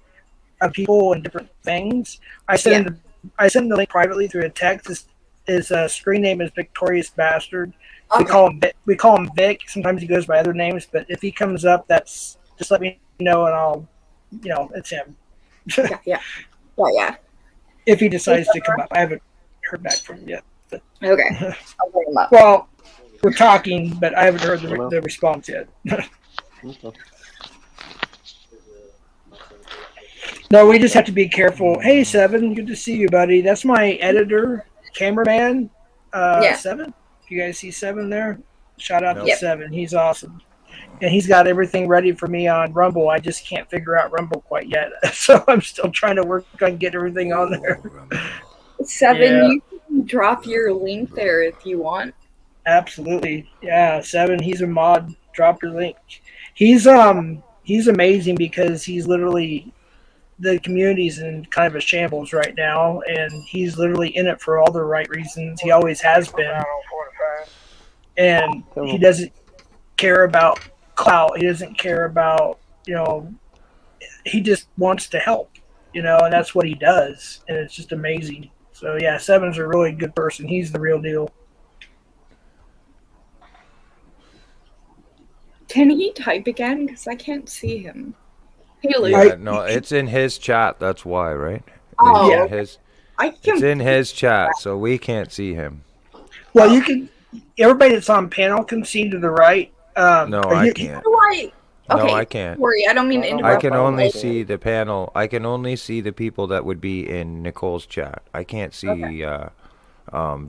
of people and different things. I sent him the link privately through a text. His screen name is Victorious Bastard. Okay. We call him Vic. Sometimes he goes by other names, but if he comes up, just let me know and I'll, it's him. Yeah. If he decides to come up, I haven't heard back from him yet. But, Okay. I'll bring him up. well, we're talking, but I haven't heard the response yet. Okay. No, we just have to be careful. Hey, Seven, good to see you, buddy. That's my editor, cameraman. Seven. You guys see Seven there? Shout out to Seven. He's awesome. And he's got everything ready for me on Rumble. I just can't figure out Rumble quite yet. So I'm still trying to work on get everything on there. Seven, you can drop your link there if you want. Absolutely. Yeah, Seven, he's a mod. Drop your link. He's amazing because he's literally the community's in kind of a shambles right now, and he's literally in it for all the right reasons. He always has been. And he doesn't care about clout. He doesn't care about you know, he just wants to help, you know, and that's what he does, and it's just amazing. So yeah, Seven's a really good person. He's the real deal. Can he type again? Because I can't see him. Haley. Yeah, no, it's in his chat. That's why, right? Oh, It's in okay. his, I it's can. in his chat, so we can't see him. Well, you can. Everybody that's on panel can see to the right. No, but I you- can't. How do I? Okay, No, I can't. sorry, I don't mean to I interrupt. I can Well, only like- see the panel. I can only see the people that would be in Nicole's chat. I can't see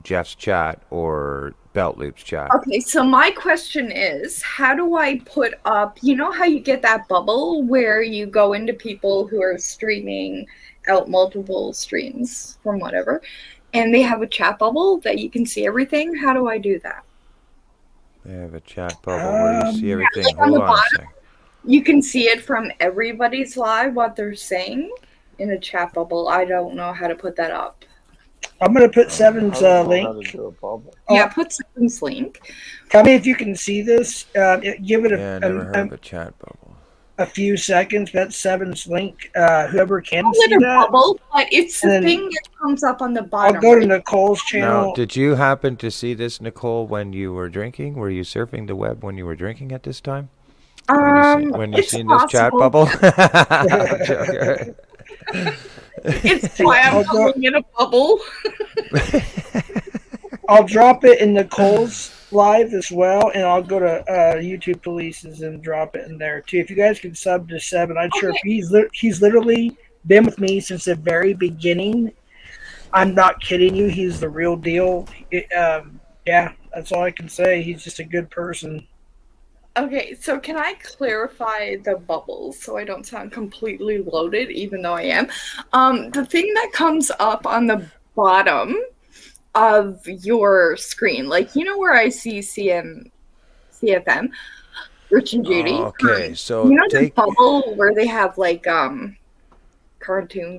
Jeff's chat or Belt Loop's chat. Okay, so my question is, how do I put up, you know how you get that bubble where you go into people who are streaming out multiple streams from whatever, and they have a chat bubble that you can see everything? How do I do that? They have a chat bubble where you see everything. like on Hold the on a bottom. second. You can see it from everybody's live, what they're saying in a chat bubble. I don't know how to put that up. I'm gonna put Seven's I don't know how to link. do a bubble. Yeah, put Seven's link. Tell me if you can see this. Give it Yeah, I never heard of a chat bubble. a few seconds. That's Seven's link. Whoever can Call see it a that, bubble, but it's the And then thing that comes up on the bottom. I'll go to right? Nicole's Now, channel. did you happen to see this, Nicole, when you were drinking? Were you surfing the web when you were drinking at this time? When you It's seen this chat possible. bubble? I'm joking. It's why I'm I'll go- calling it a bubble. I'll drop it in Nicole's live as well, and I'll go to YouTube Police's and drop it in there too. If you guys can sub to Seven, I'm sure Okay. he's literally been with me since the very beginning. I'm not kidding you. He's the real deal. Yeah, that's all I can say. He's just a good person. Okay, so can I clarify the bubbles so I don't sound completely loaded, even though I am? The thing that comes up on the bottom of your screen, like you know where I see CFM, Rich and Judy. Okay, so You know the take. bubble where they have like cartoon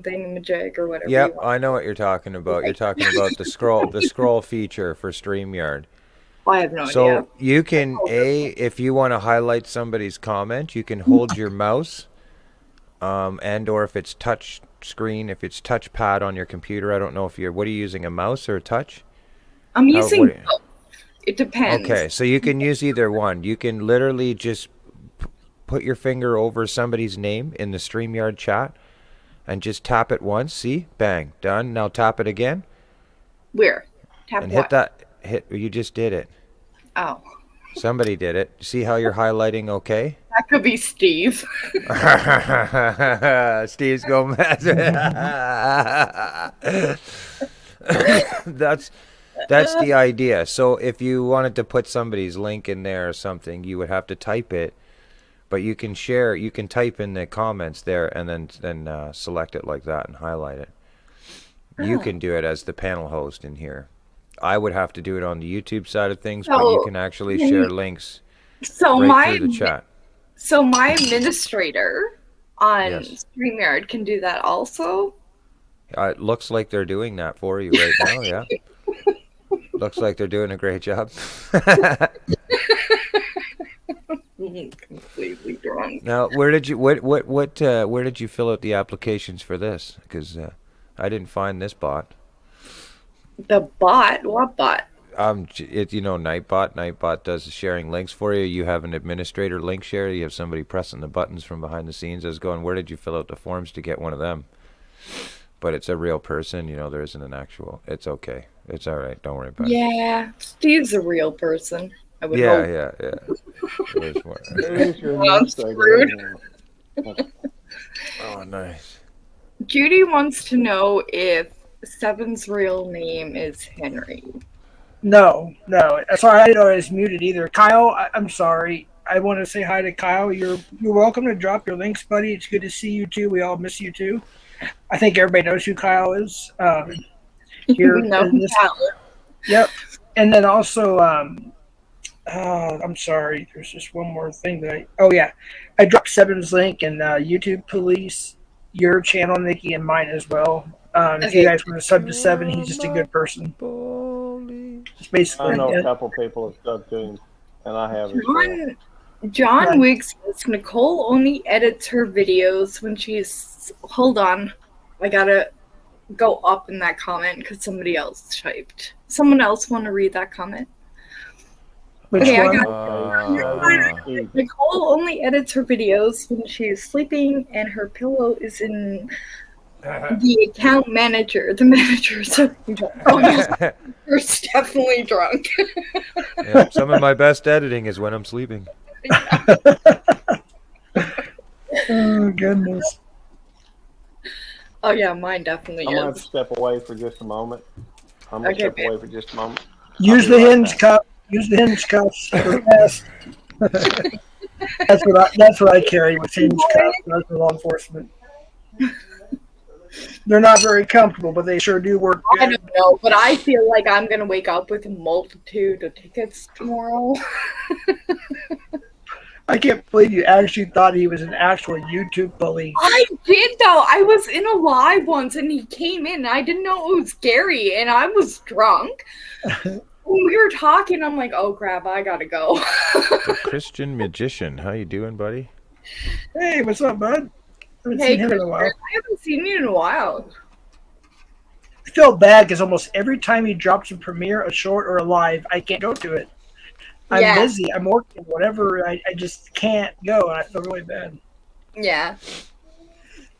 thingamajig or whatever. Yep, you want. I know what you're talking about. You're talking about the scroll feature for StreamYard. I have no So idea. you can if you want to highlight somebody's comment, you can hold your mouse, and or if it's touch screen, if it's touchpad on your computer. I don't know if you're. What are you using, a mouse or a touch? I'm using what- both. It depends. Okay, so you can use either one. You can literally just put your finger over somebody's name in the StreamYard chat, and just tap it once. See, bang, done. Now tap it again, Where? Tap and what? hit that. You just did it. Oh, Somebody did it. See how you're highlighting okay? that could be Steve. Steve's Gomez. That's the idea. So if you wanted to put somebody's link in there or something, you would have to type it. But you can share. You can type in the comments there and then select it like that and highlight it. You Oh. can do it as the panel host in here. I would have to do it on the YouTube side of things, but you So, can actually can share you- links So right through the chat. So my administrator on Yes. StreamYard can do that also. It looks like they're doing that for you right now. Yeah, looks like they're doing a great job. Completely drunk. Now, where did you where did you fill out the applications for this? Because I didn't find this bot. The bot? What bot? Nightbot. Nightbot does the sharing links for you. You have an administrator link share. You have somebody pressing the buttons from behind the scenes. I was going, where did you fill out the forms to get one of them? But it's a real person. There isn't an actual. It's okay. It's all right. Don't worry about it. Yeah, Steve's a real person. I would Yeah, hope. yeah. There's more. Who's your Well, I'm administrator? Oh, nice. Judy wants to know if Seven's real name is Henry. No. Sorry, I didn't know I was muted either. Kyle, I'm sorry. I want to say hi to Kyle. You're welcome to drop your links, buddy. It's good to see you too. We all miss you too. I think everybody knows who Kyle is. Here, No, in this- Tyler. Yep. And then also, I'm sorry. There's just one more thing that I dropped Seven's link and YouTube Police, your channel, Nikki, and mine as well. If you Okay. guys want to sub to Seven, he's just a good person. It's basically I know a it. couple people have subbed to him, and I have as well. John Right. Wick says Nicole only edits her videos when she's. Hold on. I gotta go up in that comment because somebody else typed. Someone else want to read that comment? Which Okay, I one? got Nicole only edits her videos when she is sleeping and her pillow is in the account manager. The manager is definitely drunk. Yeah, some of my best editing is when I'm sleeping. Oh goodness. Oh yeah, mine definitely I'm gonna have to is. step away for just a moment. I'm gonna Okay, step babe. away for just a moment. Use I'll the be right hinge back. cup. Use the hinge cups for best. That's what I carry with hinge cups. That's for law enforcement. They're not very comfortable, but they sure do work I good. don't know, but I feel like I'm gonna wake up with a multitude of tickets tomorrow. I can't believe you actually thought he was an actual YouTube bully. I did though. I was in a live once and he came in and I didn't know it was Gary and I was drunk. When we were talking, I'm like, oh crap, I gotta go. The Christian Magician. How you doing, buddy? Hey, what's up, bud? Haven't Hey, seen him in Chris, a while. I haven't seen you in a while. I feel bad because almost every time he drops a premiere, a short, or a live, I can't go to it. I'm Yeah. busy. I'm working. Whatever. I just can't go, and I feel really bad. Yeah.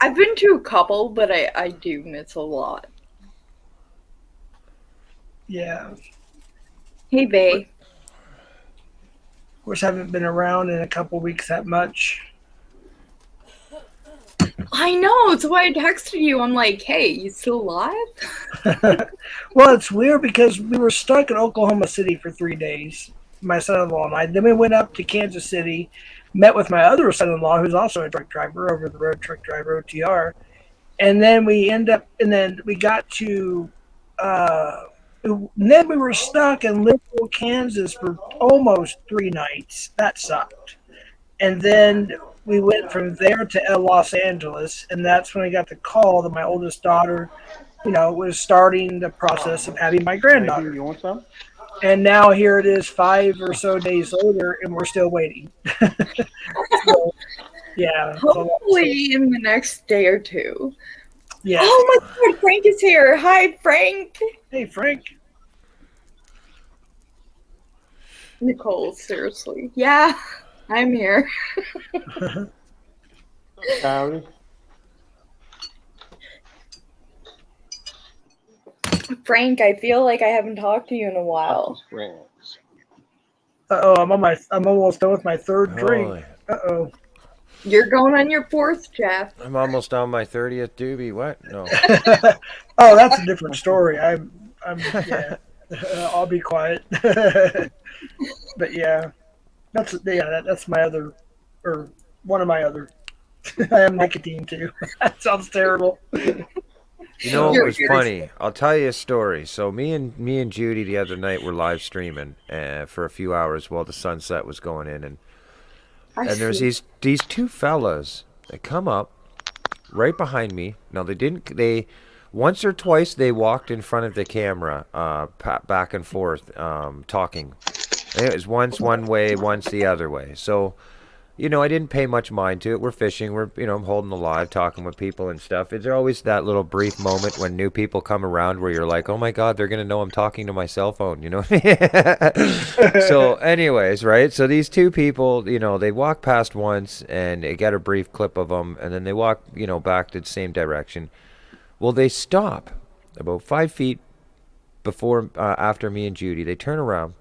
I've been to a couple, but I do miss a lot. Yeah. Hey, Bae. Of course, I haven't been around in a couple weeks that much. I know, that's why I texted you. I'm like, hey, you still alive? Well, it's weird because we were stuck in Oklahoma City for 3 days, my son-in-law and I. Then we went up to Kansas City, met with my other son-in-law, who's also a truck driver, over-the-road truck driver, OTR. And then we got to, and then we were stuck in Liberal, Kansas for almost 3 nights. That sucked. And then we went from there to Los Angeles, and that's when I got the call that my oldest daughter, was starting the process of having my Hey, granddaughter. you want some? And now here it is 5 or so days later, and we're still waiting. So, yeah. it's a lot. Hopefully in the next day or two. Yeah. Oh my god, Frank is here. Hi, Frank. Hey, Frank. Nicole, seriously. Yeah, I'm here. Howdy. Frank, I feel like I haven't talked to you in a while. Friends. Uh-oh, I'm almost done with my third drink. Holy. Uh-oh. You're going on your 4th, Jeff. I'm almost on my 30th doobie. What? No. Oh, that's a different story. Yeah. I'll be quiet. But yeah, that's my other, or one of my other. I have nicotine too. That sounds terrible. You know what You're was weird. funny? I'll tell you a story. So me and Judy the other night were live streaming for a few hours while the sunset was going in, and there's these two fellas that come up right behind me. Now they once or twice they walked in front of the camera, back and forth, talking. It was once one way, once the other way. So, I didn't pay much mind to it. We're fishing. I'm holding the live, talking with people and stuff. Is there always that little brief moment when new people come around where you're like, oh my God, they're going to know I'm talking to my cell phone, So anyways, right? So these two people, they walk past once and they get a brief clip of them and then they walk, back to the same direction. Well, they stop about 5 feet after me and Judy. They turn around.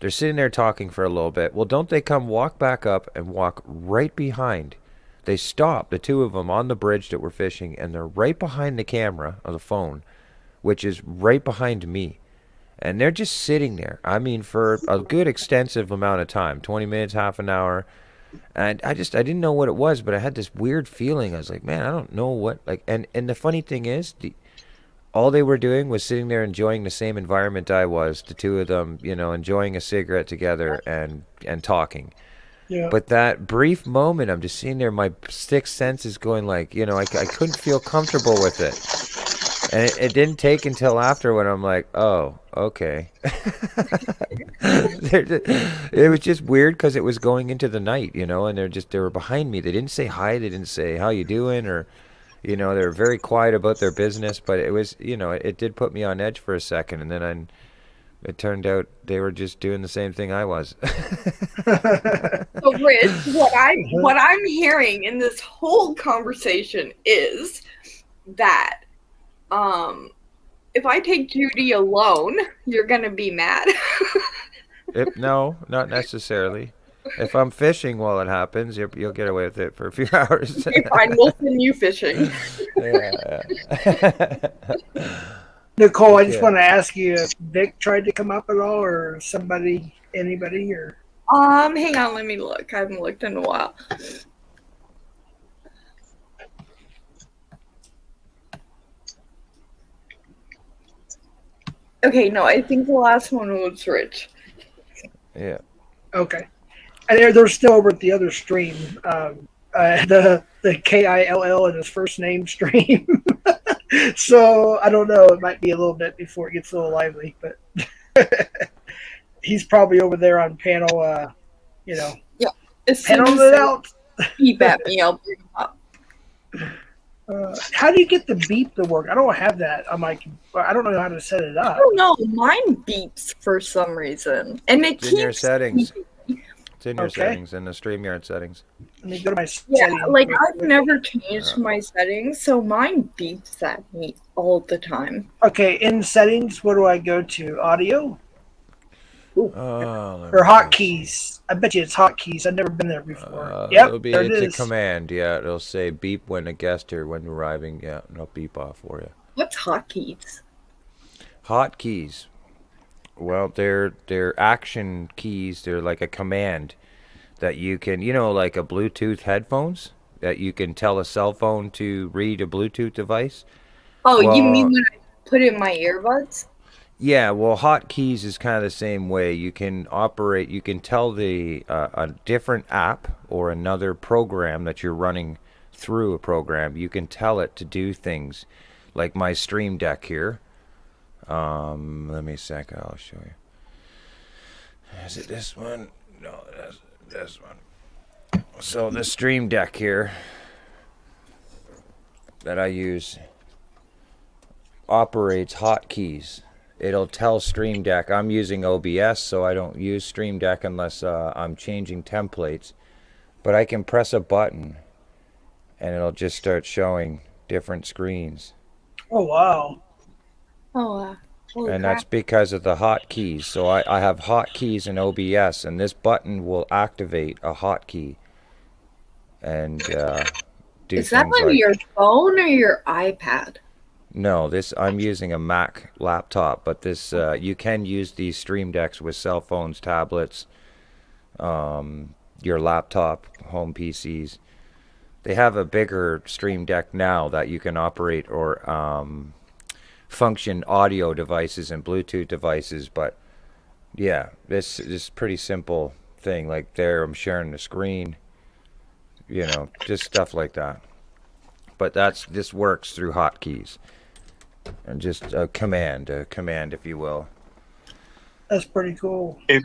They're sitting there talking for a little bit. Well, don't they come walk back up and walk right behind? They stop, the two of them, on the bridge that we're fishing, and they're right behind the camera of the phone, which is right behind me. And they're just sitting there, for a good extensive amount of time, 20 minutes, half an hour. And I didn't know what it was, but I had this weird feeling. I was like, man, I don't know what, and the funny thing is, all they were doing was sitting there enjoying the same environment I was, the two of them, enjoying a cigarette together and talking. Yeah. But that brief moment, I'm just sitting there, my sixth sense is going like, I couldn't feel comfortable with it. And it didn't take until after when I'm like, oh, okay. It was just weird because it was going into the night, and they were behind me. They didn't say hi. They didn't say how you doing, or they were very quiet about their business. But it was, it did put me on edge for a second, and then it turned out they were just doing the same thing I was. So, Rich, what I'm hearing in this whole conversation is that if I take Judy alone, you're gonna be mad. No, not necessarily. If I'm fishing while it happens, you'll get away with it for a few hours. Okay, fine, we'll send you fishing. Yeah. Nicole, I just Yeah. want to ask you if Vic tried to come up at all, or anybody, or Hang on, let me look. I haven't looked in a while. Okay, no, I think the last one was Rich. Yeah. okay. And they're still over at the other stream, the KILL in his first name stream. So I don't know. It might be a little bit before it gets a little lively, but he's probably over there on panel. As soon Panel as it they out. beep at me, I'll bring him up. How do you get the beep to work? I don't have that on my. I don't know how to set it I up. don't know. Mine beeps for some reason, and it It's in your keeps settings. beeping. It's in your Okay. settings, in the StreamYard settings. Let me go to my Yeah, settings. like I've never changed my settings, so mine beeps at me all the time. Okay, in settings, what do I go to? Audio Oh, let or me hotkeys? I bet you it's hotkeys. I've never been there before. It'll Yep, be, there it it's is. a command, yeah. It'll say beep when a guest or when arriving, yeah, and it'll beep off for you. What's hotkeys? Hotkeys. Well, they're action keys. They're like a command that you can, like a Bluetooth headphones that you can tell a cell phone to read a Bluetooth device. Oh, you Well- mean when I put in my earbuds? Yeah, well, hotkeys is kind of the same way. You can tell the a different app or another program that you're running through a program. You can tell it to do things, like my Stream Deck here. Let me a sec. I'll show you. Is it this one? No, that's this one. So the Stream Deck here that I use operates hotkeys. It'll tell Stream Deck, I'm using OBS, so I don't use Stream Deck unless I'm changing templates. But I can press a button, and it'll just start showing different screens. Oh wow! Oh, holy And crap. that's because of the hotkeys. So I have hotkeys in OBS, and this button will activate a hotkey and do Is that things on like... your phone or your iPad? No, I'm using a Mac laptop, but this you can use these Stream Decks with cell phones, tablets, your laptop, home PCs. They have a bigger Stream Deck now that you can operate or function audio devices and Bluetooth devices, but yeah, this is pretty simple thing. Like there, I'm sharing the screen, just stuff like that. But this works through hotkeys. And just a command, if you will. That's pretty cool. If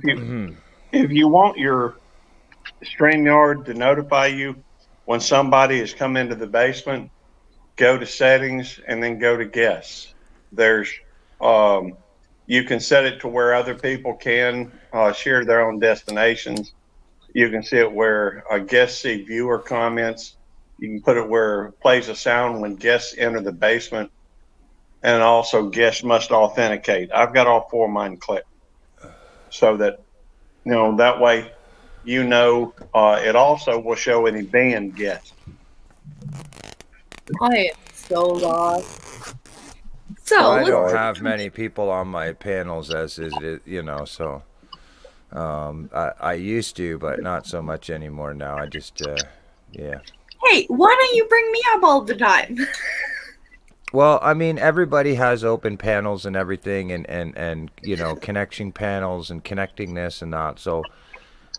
you want your StreamYard to notify you when somebody has come into the basement, go to settings and then go to guests. There's you can set it to where other people can share their own destinations. You can see it where guests see viewer comments. You can put it where it plays a sound when guests enter the basement. And also guests must authenticate. I've got all four of mine clicked so that, that way, it also will show any banned guests. I am so lost. So, I let's- don't have many people on my panels as is it, so I used to, but not so much anymore now. I just, yeah. hey, why don't you bring me up all the time? Well, I mean, everybody has open panels and everything and connection panels and connecting this and that. So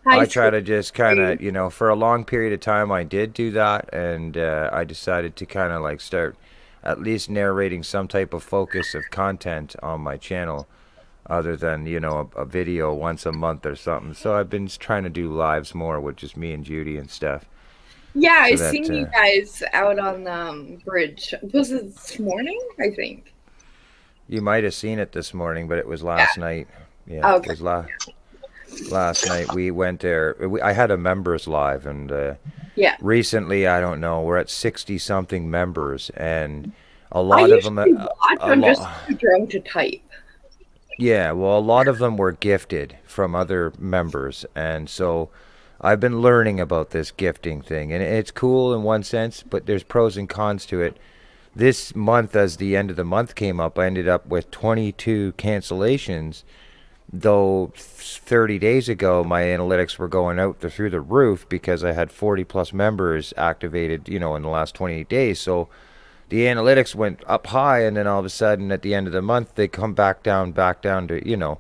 I try to just kind of, for a long period of time, I did do that. And I decided to kind of like start. at least narrating some type of focus of content on my channel, other than a video once a month or something. So I've been trying to do lives more with just me and Judy and stuff. Yeah, I So that, seen you guys out on the bridge. Was it this morning? I think. You might have seen it this morning, but it was last night. Yeah, Okay. it was last night. We went there. I had a members live, and Yeah. recently, I don't know, we're at 60 something members, and a lot I of usually them. watch. I'm just too drunk to type. Yeah, well, a lot of them were gifted from other members, and so I've been learning about this gifting thing, and it's cool in one sense, but there's pros and cons to it. This month, as the end of the month came up, I ended up with 22 cancellations, though 30 days ago my analytics were going out through the roof because I had 40 plus members activated, in the last 28 days. So the analytics went up high, and then all of a sudden at the end of the month they come back down to.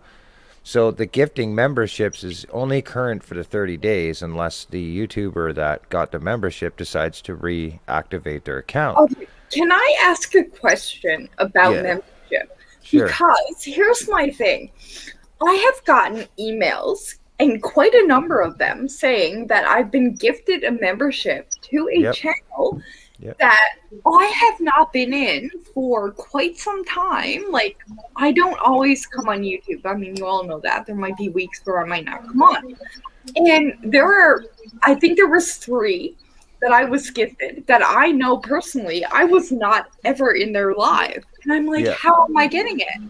So the gifting memberships is only current for the 30 days unless the YouTuber that got the membership decides to reactivate their account. Okay. Can I ask a question about Yeah. membership? Sure. Because here's my thing. I have gotten emails, and quite a number of them, saying that I've been gifted a membership to a Yep. channel Yep. that I have not been in for quite some time. Like, I don't always come on YouTube. I mean, you all know that. There might be weeks where I might not come on. And I think there was 3 that I was gifted that I know personally. I was not ever in their live. And I'm like, Yeah. how am I getting it?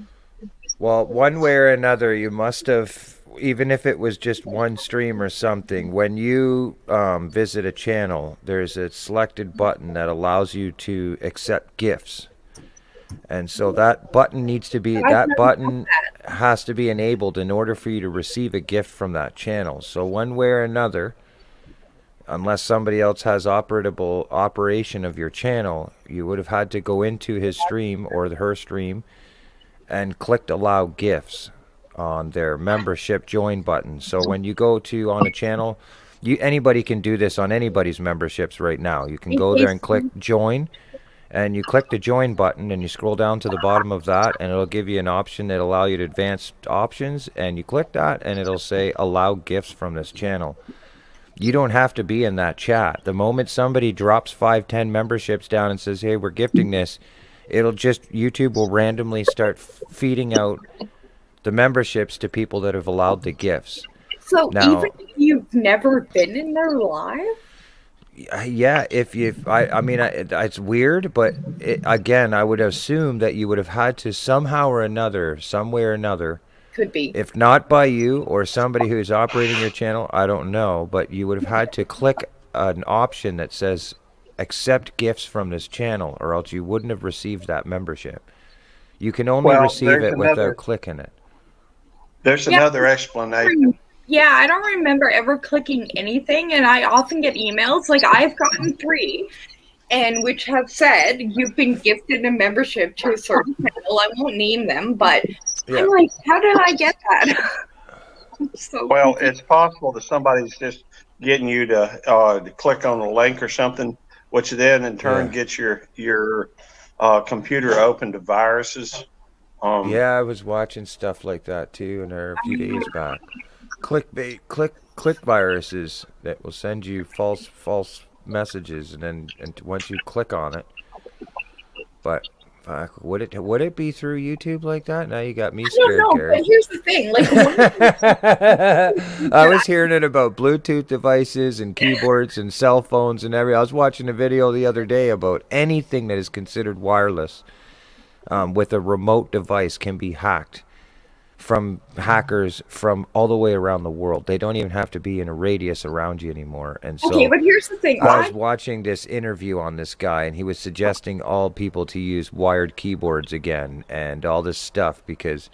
Well, one way or another, you must have, even if it was just one stream or something, when you visit a channel, there's a selected button that allows you to accept gifts. And so that button has to be enabled in order for you to receive a gift from that channel. So one way or another, unless somebody else has operation of your channel, you would have had to go into his stream or her stream and clicked allow gifts on their membership join button. So when you go to on a channel, anybody can do this on anybody's memberships right now. You can go there and click join, and you click the join button, and you scroll down to the bottom of that, and it'll give you an option that allow you to advanced options, and you click that, and it'll say allow gifts from this channel. You don't have to be in that chat. The moment somebody drops 5-10 memberships down and says, hey, we're gifting this, YouTube will randomly start feeding out the memberships to people that have allowed the gifts. So Now- even if you've never been in their live? Yeah, it's weird, but again, I would assume that you would have had to somehow or another, some way or another, Could be. if not by you or somebody who's operating your channel, I don't know, but you would have had to click an option that says accept gifts from this channel, or else you wouldn't have received that membership. You can only Well, receive there's it without another- clicking it. There's Yeah. another explanation. Yeah, I don't remember ever clicking anything, and I often get emails. Like, I've gotten 3, and which have said you've been gifted a membership to a certain channel. I won't name them, but Yeah. I'm like, how did I get that? I'm so Well, confused. it's possible that somebody's just getting you to click on a link or something, which then in turn Yeah. gets your computer open to viruses. Yeah, I was watching stuff like that too, and a few days back. Clickbait, click viruses that will send you false messages, and then once you click on it, but fuck, would it be through YouTube like that? Now you got me I don't scared, know, Gary. but here's the thing. Like, I was hearing it about Bluetooth devices and keyboards and cell phones and everything. I was watching a video the other day about anything that is considered wireless with a remote device can be hacked from hackers from all the way around the world. They don't even have to be in a radius around you anymore. And so okay, but here's the thing. I was watching this interview on this guy, and he was suggesting all people to use wired keyboards again and all this stuff because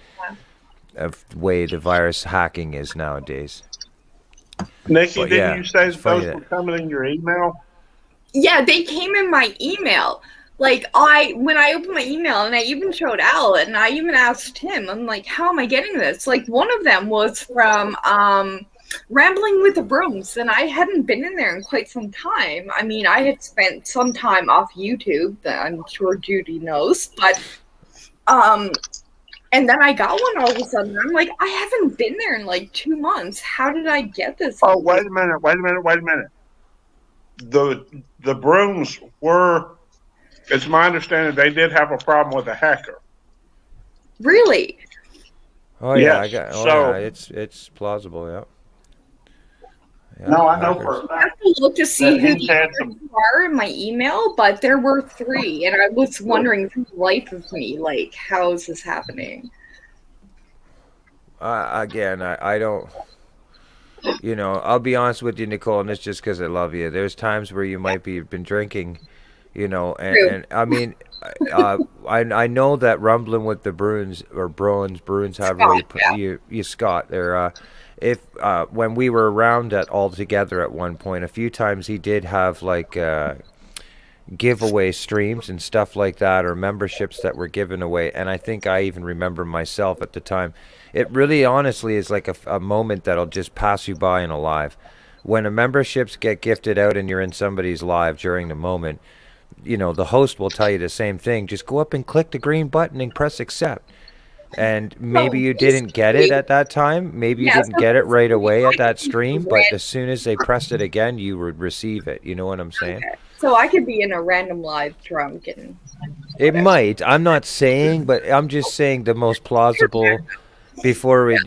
of the way the virus hacking is nowadays. Nikki, But didn't yeah, you say it's funny those that- were coming in your email? Yeah, they came in my email. Like, when I opened my email, and I even showed Al, and I even asked him, I'm like, how am I getting this? Like, one of them was from Rambling with the Brooms, and I hadn't been in there in quite some time. I mean, I had spent some time off YouTube that I'm sure Judy knows, but and then I got one all of a sudden. I'm like, I haven't been there in like 2 months. How did I get this? Oh, wait a minute. The Brooms were, it's my understanding, they did have a problem with a hacker. Really? Oh yeah, Yes, yeah, it's plausible. Yeah. Yeah, No, I know hackers. for a I fact. have to look to see that who he's the had others are in my email, but there were 3, and I was wondering through the life of me, like, how is this happening? Again, I don't. I'll be honest with you, Nicole, and it's just because I love you. There's times where you might be been drinking, True. and I mean, I know that rumbling with the Bruins or Bruins, however you put you Scott there. If when we were around all together at one point, a few times he did have like giveaway streams and stuff like that, or memberships that were given away. And I think I even remember myself at the time. It really, honestly, is like a moment that'll just pass you by in a live. When a memberships get gifted out and you're in somebody's live during the moment, the host will tell you the same thing. Just go up and click the green button and press accept. And maybe you didn't get it at that time. Maybe you didn't get it right away at that stream, but as soon as they pressed it again, you would receive it. You know what I'm saying? Okay. So I could be in a random live drunk and It might. I'm not saying, but I'm just saying the most plausible before we,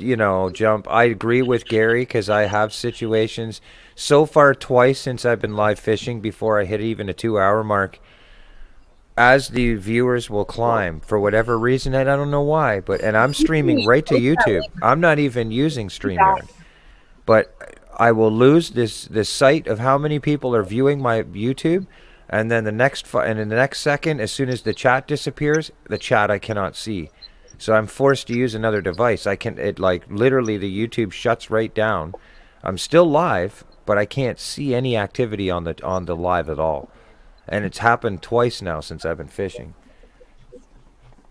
jump. I agree with Gary because I have situations so far twice since I've been live fishing before I hit even a 2-hour mark. As the viewers will climb for whatever reason, and I don't know why, and I'm streaming right to YouTube. I'm not even using StreamYard, but I will lose this sight of how many people are viewing my YouTube, and then in the next second, as soon as the chat disappears, the chat I cannot see. So I'm forced to use another device. Literally the YouTube shuts right down. I'm still live, but I can't see any activity on the live at all. And it's happened twice now since I've been fishing.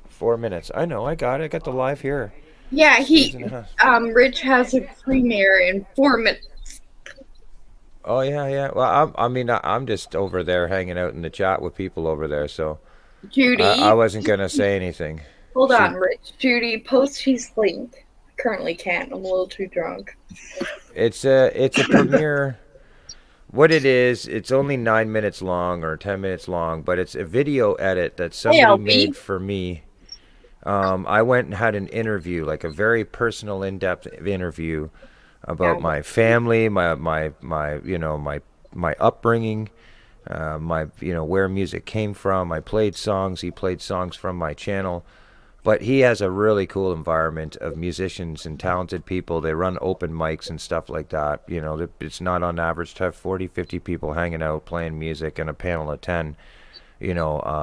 4 minutes. I know, I got it. I got the live here. yeah, Rich has a premiere in 4 minutes. Oh yeah. Well, I'm just over there hanging out in the chat with people over there, so Judy, I wasn't gonna say anything. hold on, Rich. Judy, post his link. Currently can't. I'm a little too drunk. It's a premiere. What it is, it's only 9 minutes long or 10 minutes long, but it's a video edit that somebody made for me. I went and had an interview, like a very personal, in-depth interview about my family, my upbringing, where music came from. I played songs. He played songs from my channel. But he has a really cool environment of musicians and talented people. They run open mics and stuff like that. It's not on average to have 40, 50 people hanging out playing music and a panel of 10,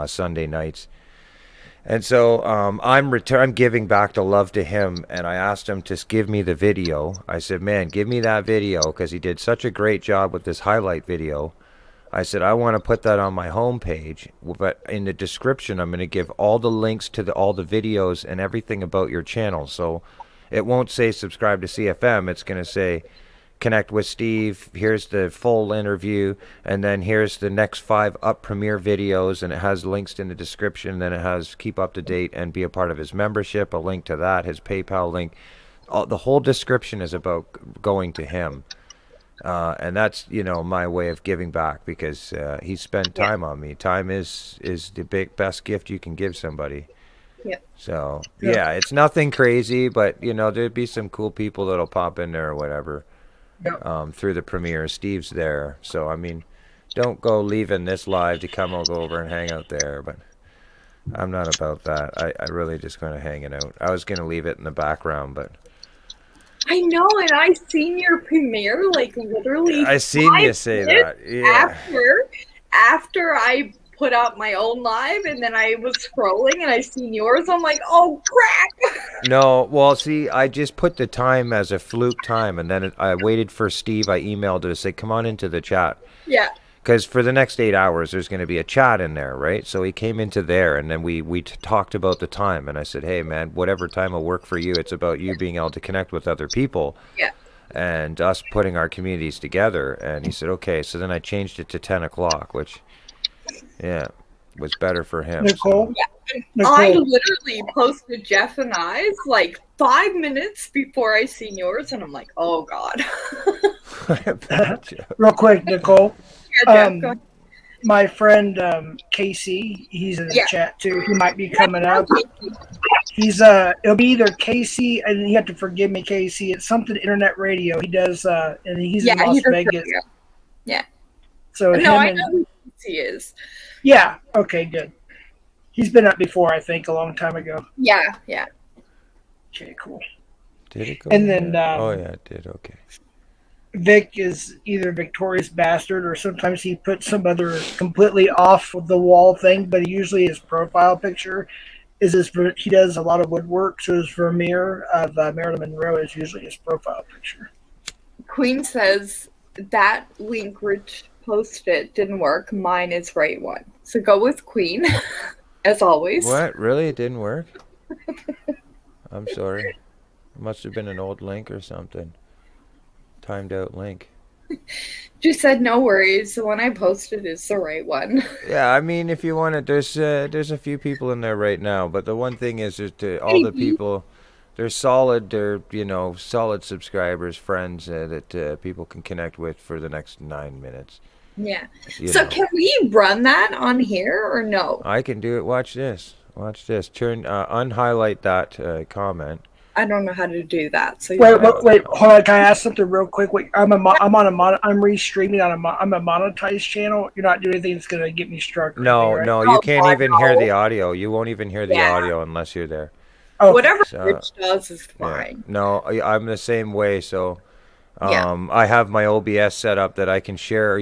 Sunday nights. And so I'm giving back the love to him, and I asked him to give me the video. I said, man, give me that video, because he did such a great job with this highlight video. I said, I want to put that on my homepage, but in the description, I'm going to give all the links to all the videos and everything about your channel. So it won't say subscribe to CFM. It's going to say connect with Steve. Here's the full interview. And then here's the next 5 up premiere videos. And it has links in the description. Then it has keep up to date and be a part of his membership, a link to that, his PayPal link. The whole description is about going to him. And that's, my way of giving back, because he spent time on me. Time is the best gift you can give somebody. Yeah. So, yeah, it's nothing crazy, but, there'd be some cool people that'll pop in there or whatever through the premiere. Steve's there. So, I mean, don't go leaving this live to come over and hang out there, but I'm not about that. I really just going to hang it out. I was going to leave it in the background, but... I know, and I seen your premiere, like, literally I seen you say that. Yeah. After I put out my own live, and then I was scrolling, and I seen yours. I'm like, oh, crap! No, well, see, I just put the time as a fluke time, and then I waited for Steve. I emailed her to say, come on into the chat. Yeah. Because for the next 8 hours, there's going to be a chat in there, right? So he came into there, and then we talked about the time. And I said, hey, man, whatever time will work for you. It's about you being able to connect with other people. Yeah. and us putting our communities together. And he said, okay. So then I changed it to 10 o'clock, which, yeah, was better for him. Nicole? I Nicole, literally posted Jeff and I's like 5 minutes before I seen yours, and I'm like, oh god. real quick, Nicole. Yeah, Jeff, go ahead. My friend Casey, he's in the Yeah. chat too. He might be coming up. He's it'll be either Casey, and you have to forgive me, Casey. It's something internet radio. He does, and he's in Las he does Vegas. radio. Yeah. So No, him I and know who he is. yeah, okay, good. He's been up before, I think, a long time ago. Yeah. Okay, cool. Did it go? And then, oh yeah, it did. Okay. Vic is either Victorious Bastard or sometimes he puts some other completely off the wall thing, but usually his profile picture is he does a lot of woodwork, so his Vermeer of Marilyn Monroe is usually his profile picture. Queen says that link Rich posted didn't work. Mine is right one. So go with Queen, as always. What? Really? It didn't work? I'm sorry. It must have been an old link or something. Timed out link. Just said no worries. The one I posted is the right one. Yeah, I mean, if you want it, there's a few people in there right now, but the one thing is, all the people, they're solid. They're solid subscribers, friends that people can connect with for the next 9 minutes. Yeah. You So know. can we run that on here or no? I can do it. Watch this. Watch this. Turn unhighlight that comment. I don't know how to do that. So Wait, hold on. Can I ask something real quick? Wait, I'm restreaming on I'm a monetized channel. You're not doing anything that's gonna get me struck. or No, anything, right? no, you Oh, can't God, even hear no. the audio. You won't even hear the Yeah. audio unless you're there. Oh, whatever So, Rich does is Yeah. fine. No, I'm the same way. So, Yeah. I have my OBS set up that I can share I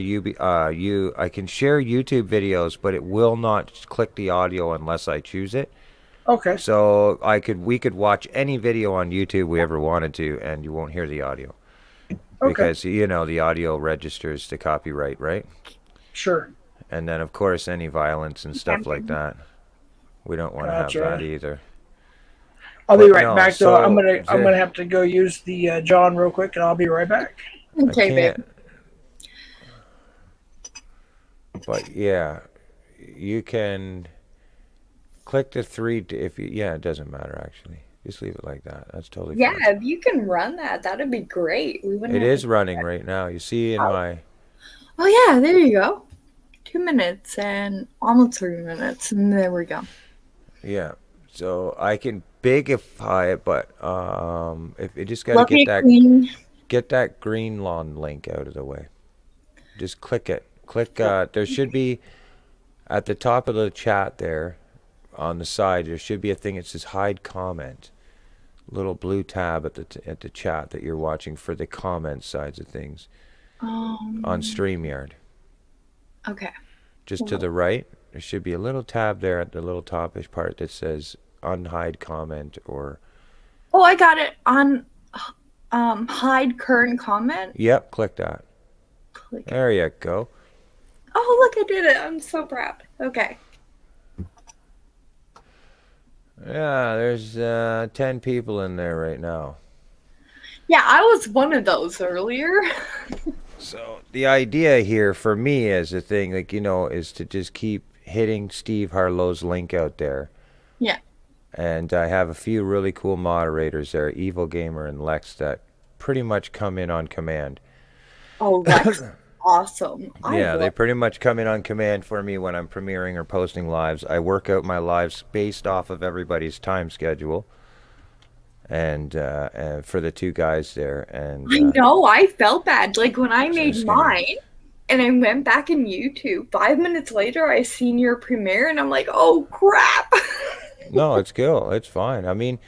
can share YouTube videos, but it will not click the audio unless I choose it. Okay. So we could watch any video on YouTube we ever wanted to, and you won't hear the audio because the audio registers to copyright, right? Sure. And then of course any violence and stuff like that, we don't want to Gotcha. have that either. I'll be But right no, back though. so I'm there- gonna have to go use the John real quick, and I'll be right back. Okay, I babe. can't. But yeah, you can click the three. It doesn't matter actually. Just leave it like that. That's totally Yeah, fine. if you can run that, that'd be great. We wouldn't It have is to- running right now. You see in my. Oh yeah, there you go. 2 minutes and almost 3 minutes, and there we go. Yeah. So I can bigify it, but if you just gotta Lucky get that Queen. green lawn link out of the way. Just click it. Click. There should be at the top of the chat there, on the side. There should be a thing that says hide comment. Little blue tab at the chat that you're watching for the comment sides of things on StreamYard. Okay. Just to the right, there should be a little tab there at the little topish part that says unhide comment or. Oh, I got it on hide current comment. Yep, click that. Click. There you go. Oh, look, I did it. I'm so proud. Okay. Yeah, there's 10 people in there right now. Yeah, I was one of those earlier. So the idea here for me as a thing, is to just keep hitting Steve Harlow's link out there. Yeah. And I have a few really cool moderators there, Evil Gamer and Lex, that pretty much come in on command. Oh, that's awesome. Yeah, they pretty much come in on command for me when I'm premiering or posting lives. I work out my lives based off of everybody's time schedule. And for the two guys there, and I know, I felt bad. Like when I made just gonna- mine and I went back in YouTube, 5 minutes later I seen your premiere and I'm like, oh crap. No, it's cool. It's fine. I mean,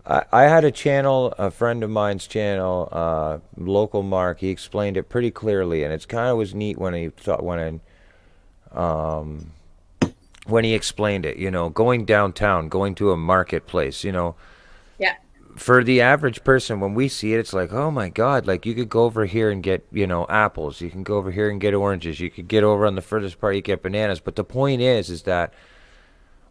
I had a channel, a friend of mine's channel, local Mark. He explained it pretty clearly, and it's kind of was neat when he when he explained it. Going downtown, going to a marketplace. Yeah. For the average person, when we see it, it's like, oh my God! Like you could go over here and get apples. You can go over here and get oranges. You could get over on the furthest part, you get bananas. But the point is that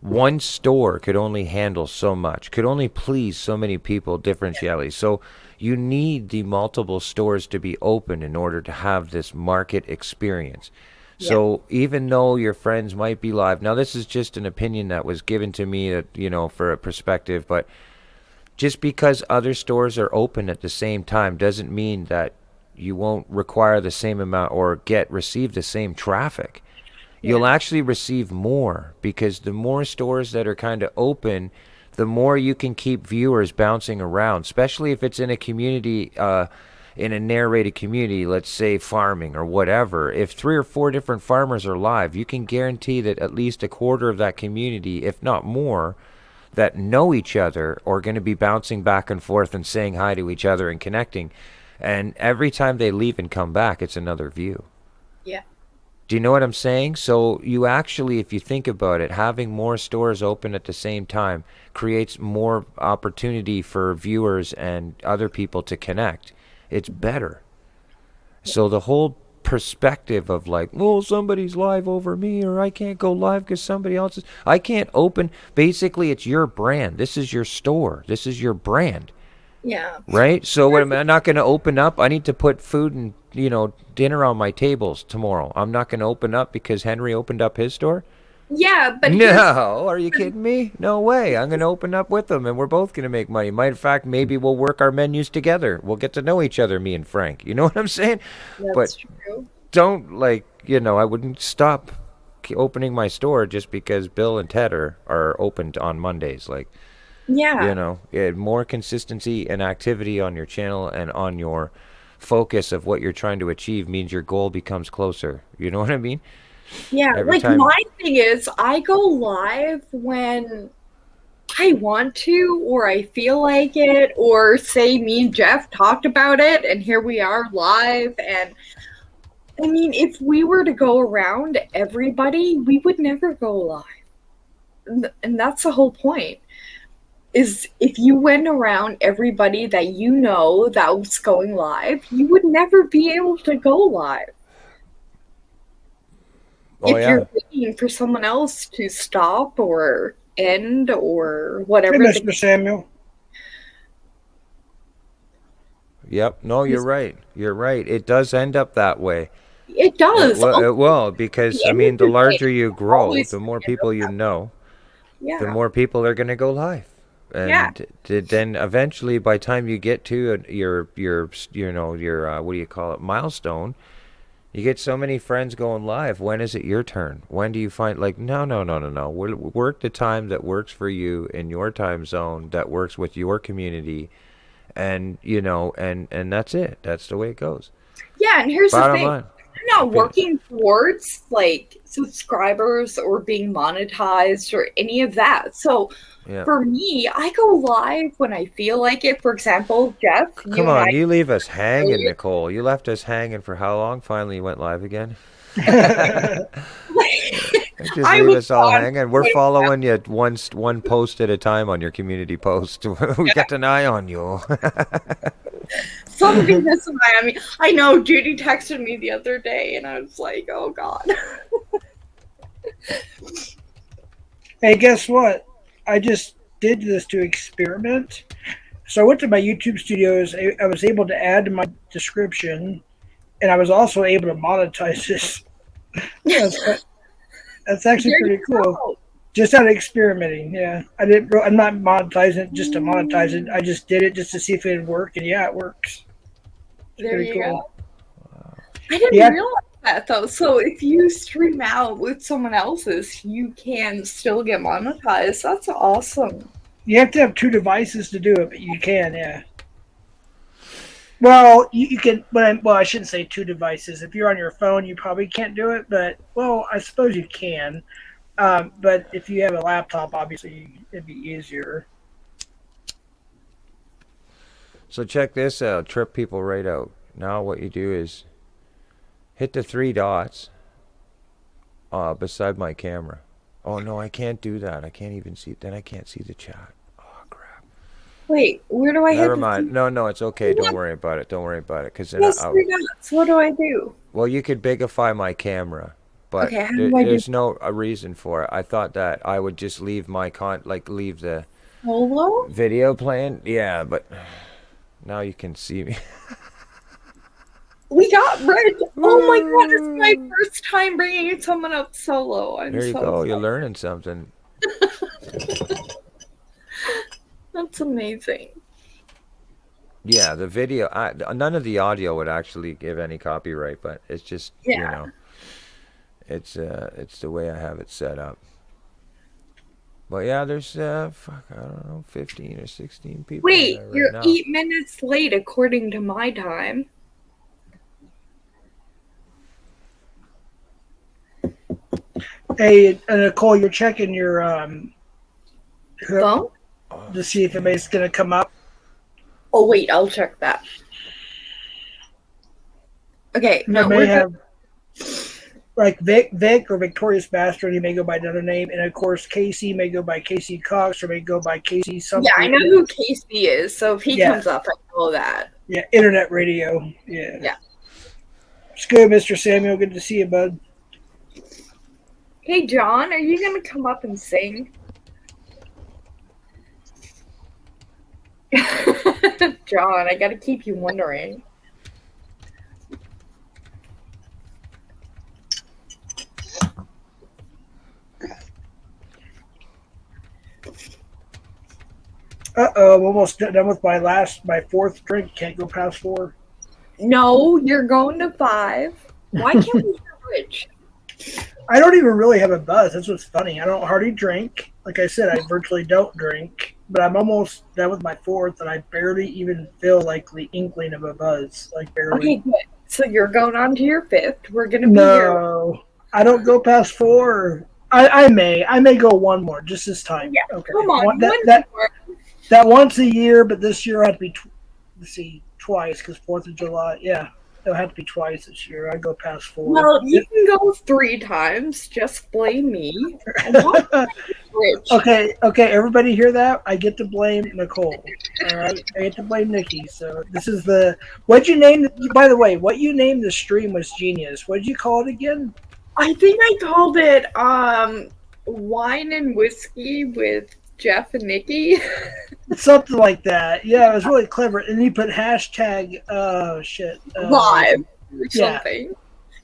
one store could only handle so much, could only please so many people differentially. So you need the multiple stores to be open in order to have this market experience. So even though your friends might be live, now this is just an opinion that was given to me, for a perspective, but just because other stores are open at the same time doesn't mean that you won't require the same amount or receive the same traffic. You'll actually receive more, because the more stores that are kind of open, the more you can keep viewers bouncing around, especially if it's in a community, in a narrated community, let's say farming or whatever. If 3 or 4 different farmers are live, you can guarantee that at least a quarter of that community, if not more, that know each other are going to be bouncing back and forth and saying hi to each other and connecting. And every time they leave and come back, it's another view. Yeah. Do you know what I'm saying? So you actually, if you think about it, having more stores open at the same time creates more opportunity for viewers and other people to connect. It's better. So the whole perspective of like, well, somebody's live over me, or I can't go live because somebody else is, I can't open. Basically, it's your brand. This is your store. This is your brand. Yeah. Right? So what, am I not going to open up? I need to put food and, dinner on my tables tomorrow. I'm not going to open up because Henry opened up his store? Yeah, but No, are you kidding me? No way. I'm going to open up with them, and we're both going to make money. In fact, maybe we'll work our menus together. We'll get to know each other, me and Frank. You know what I'm saying? that's true. Don't, I wouldn't stop opening my store just because Bill and Ted are opened on Mondays. Yeah. More consistency and activity on your channel and on your focus of what you're trying to achieve means your goal becomes closer. You know what I mean? Yeah, Every time. my thing is I go live when I want to, or I feel like it, or say me and Jeff talked about it and here we are live. And I mean, if we were to go around everybody, we would never go live. And that's the whole point. Is if you went around everybody that that was going live, you would never be able to go live. Oh, If you're waiting for someone else to stop or end or whatever. Hey, Mr. Samuel. Yep. No, you're right. You're right. It does end up that way. It does. It will, because, the larger you grow, Always the more people you know, Yeah. the more people are going to go live. And then eventually, by the time you get to your what do you call it, milestone, you get so many friends going live. When is it your turn? When do you find, no. Work the time that works for you in your time zone, that works with your community, and and that's it. That's the way it goes. Yeah, and here's Bottom the thing. line. I'm not working towards subscribers or being monetized or any of that. So for me, I go live when I feel like it. For example, Jeff, Come on, you leave us hanging, Nicole. You left us hanging for how long? Finally, you went live again. Just leave us all hanging. We're following you one post at a time on your community post. We got an eye on you. Somebody has an eye on me. I know. Judy texted me the other day, and I was like, "Oh God." Hey, guess what? I just did this to experiment. So I went to my YouTube studios. I was able to add to my description, and I was also able to monetize this. That's actually pretty cool. Just out of experimenting, yeah. I'm not monetizing it just to monetize it. I just did it just to see if it would work, and yeah, it works. It's There pretty you cool. go. I didn't realize that though. So if you stream out with someone else's, you can still get monetized. That's awesome. You have to have 2 devices to do it, but you can, yeah. Well, you can. Well, I shouldn't say 2 devices. If you're on your phone, you probably can't do it. But I suppose you can. But if you have a laptop, obviously it'd be easier. So check this out. Trip people right out. Now what you do is hit the 3 dots beside my camera. Oh no, I can't do that. I can't even see. Then I can't see the chat. Oh crap. Wait, where do I hit? Never mind. No, it's okay. Don't worry about it. Don't worry about it. Because then Yes, 3 dots. What do I do? well, you could bigify my camera. but Okay, how do I do there's no a reason for it. I thought that I would just leave my leave the solo? video playing. Yeah, but now you can see me. We got Rich. Oh my god, it's my first time bringing someone up solo. I'm There you so go. You're excited. learning something. That's amazing. Yeah, the video. None of the audio would actually give any copyright, but it's just you Yeah. know, it's the way I have it set up. But yeah, there's fuck, I don't know, 15 or 16 people Wait, there right you're now. 8 minutes late according to my time. Hey, Nicole, you're checking your Phone? to see if anybody's gonna come up. Oh wait, I'll check that. Okay, no, I may we're have like Vic or Victorious Bastard. He may go by another name, and of course Casey may go by Casey Cox or may go by Casey something. Yeah, I know who Casey is, so if he Yeah. comes up, I know that. Yeah, internet radio. Yeah. Yeah. It's good, Mr. Samuel. Good to see you, bud. Hey, John, are you gonna come up and sing? John, I gotta keep you wondering. I'm almost done with my fourth drink. Can't go past 4. No, you're going to 5. Why can't we hear Rich? I don't even really have a buzz. That's what's funny. I don't hardly drink. Like I said, I virtually don't drink. But I'm almost done with my 4th, and I barely even feel like the inkling of a buzz. Like barely. Okay, good. So you're going on to your 5th. We're gonna be here. No, I don't go past 4. I may go one more just this time. Yeah, Okay. come on, That once a year, but this year I have to be. Let's see, twice because 4th of July. Yeah, it'll have to be twice this year. I go past 4. Well, you can go 3 times. Just blame me. And don't blame Rich. Okay. Everybody hear that? I get to blame Nicole. All right, I get to blame Nikki. So this is the what'd you name? By the way, what you named the stream was genius. What'd you call it again? I think I called it Wine and Whiskey with Jeff and Nikki. Something like that. Yeah, it was really clever. And you put hashtag Live or yeah. something.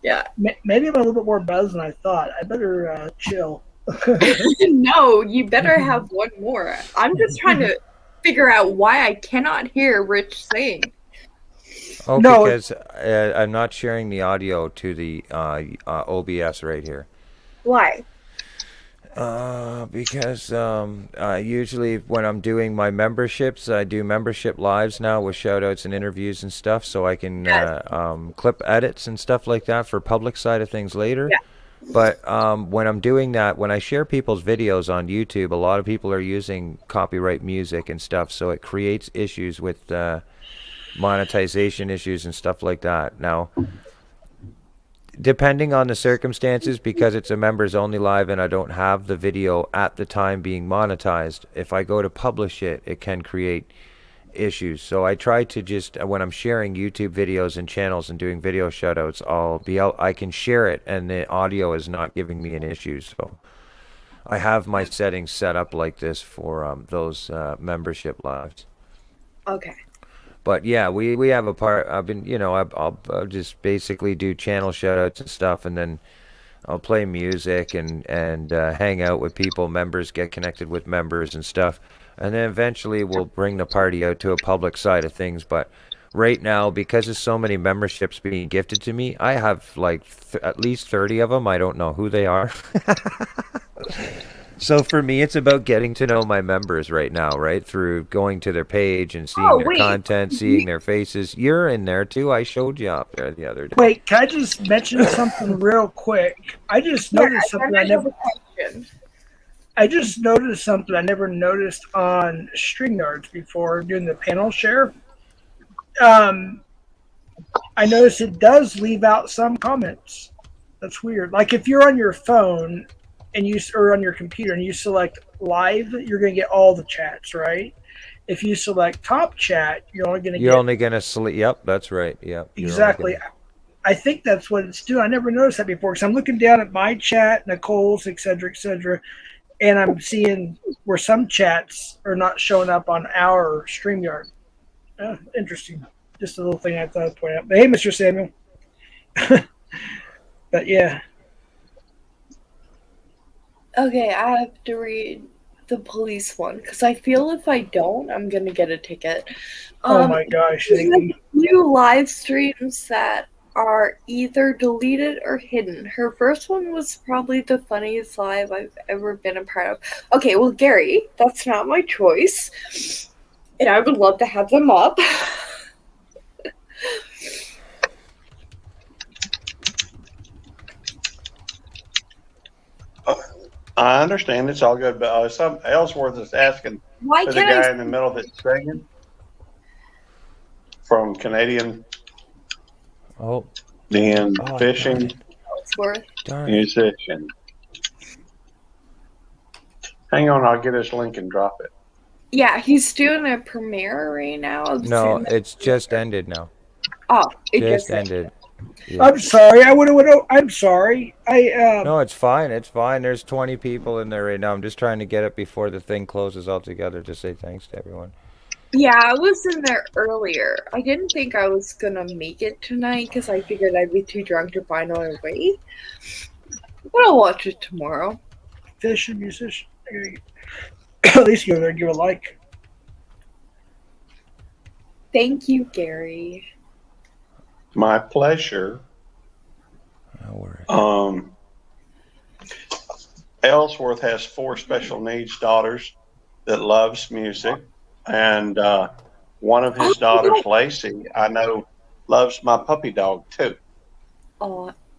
Yeah. Maybe I'm a little bit more buzzed than I thought. I better chill. No, you better have one more. I'm just trying to figure out why I cannot hear Rich sing. Oh, No. because I'm not sharing the audio to the OBS right here. Why? Because usually when I'm doing my memberships, I do membership lives now with shout-outs and interviews and stuff, so I can clip edits and stuff like that for public side of things later. Yeah. But when I'm doing that, when I share people's videos on YouTube, a lot of people are using copyright music and stuff, so it creates issues with monetization issues and stuff like that. Now, depending on the circumstances, because it's a members only live and I don't have the video at the time being monetized, if I go to publish it, it can create issues. So I try to just, when I'm sharing YouTube videos and channels and doing video shoutouts, I can share it and the audio is not giving me an issue. So I have my settings set up like this for those membership lives. Okay. But yeah, we have a part. I've been, I'll just basically do channel shoutouts and stuff, and then I'll play music and hang out with people. Members get connected with members and stuff, and then eventually we'll bring the party out to a public side of things. But right now, because there's so many memberships being gifted to me, I have like at least 30 of them. I don't know who they are. So for me, it's about getting to know my members right now, right? Through going to their page and seeing their content, seeing their faces. You're in there too. I showed you up there the other day. Wait, can I just mention something real quick? I just noticed something I never noticed on StreamYards before doing the panel share. I noticed it does leave out some comments. That's weird. Like if you're on your phone and or on your computer and you select live, you're going to get all the chats, right? If you select top chat, you're only going to Yep, that's right. Yep. Exactly. I think that's what it's doing. I never noticed that before because I'm looking down at my chat, Nicole's, et cetera, and I'm seeing where some chats are not showing up on our StreamYard. Interesting. Just a little thing I thought I'd point out. But hey, Mr. Samuel. But yeah. Okay, I have to read the police one because I feel if I don't, I'm gonna get a ticket. Oh my gosh. There's a few live streams that are either deleted or hidden. Her first one was probably the funniest live I've ever been a part of. Okay, well, Gary, that's not my choice, and I would love to have them up. I understand it's all good, but some Ellsworth is asking Why for the can't guy I? in the middle that's singing from Canadian Oh, Dan oh, Fishing Ellsworth? darn it. musician. Hang on, I'll get his link and drop it. Yeah, he's doing a premiere right now. of No, Zoom. it's just ended now. Oh, it Just just ended. Yeah. I'm sorry. I'm sorry. No, it's fine. It's fine. There's 20 people in there right now. I'm just trying to get it before the thing closes altogether to say thanks to everyone. Yeah, I was in there earlier. I didn't think I was gonna make it tonight because I figured I'd be too drunk to find my way. But I'll watch it tomorrow. Fish and musician. At least go there and give a like. Thank you, Gary. My pleasure. No worries. Ellsworth has 4 special needs daughters that loves music, and one of his daughters, Lacey, I know loves my puppy dog too.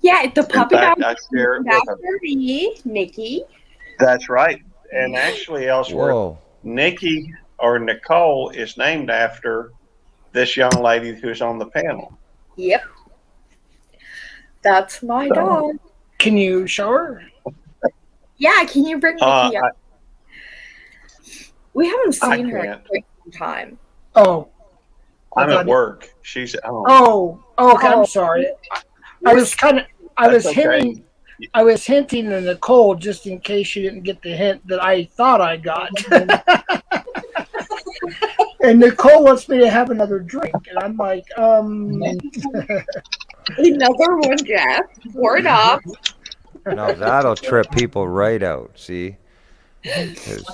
Yeah, the In puppy fact, dog I share it with her. after me, Nikki. That's right. And actually, Ellsworth, Whoa. Nikki or Nicole is named after this young lady who's on the panel. Yep. That's my dog. Can you show her? Yeah, can you bring Nikki up? We haven't I seen her in can't. quite some time. Oh. I'm I at thought- work. She's at home. Oh. Okay. Oh. I'm sorry. I was That's okay. hinting. I was hinting to Nicole just in case she didn't get the hint that I thought I got. And Nicole wants me to have another drink, and I'm like, Another one, Jeff. Word up. Now that'll trip people right out, see? 'Cause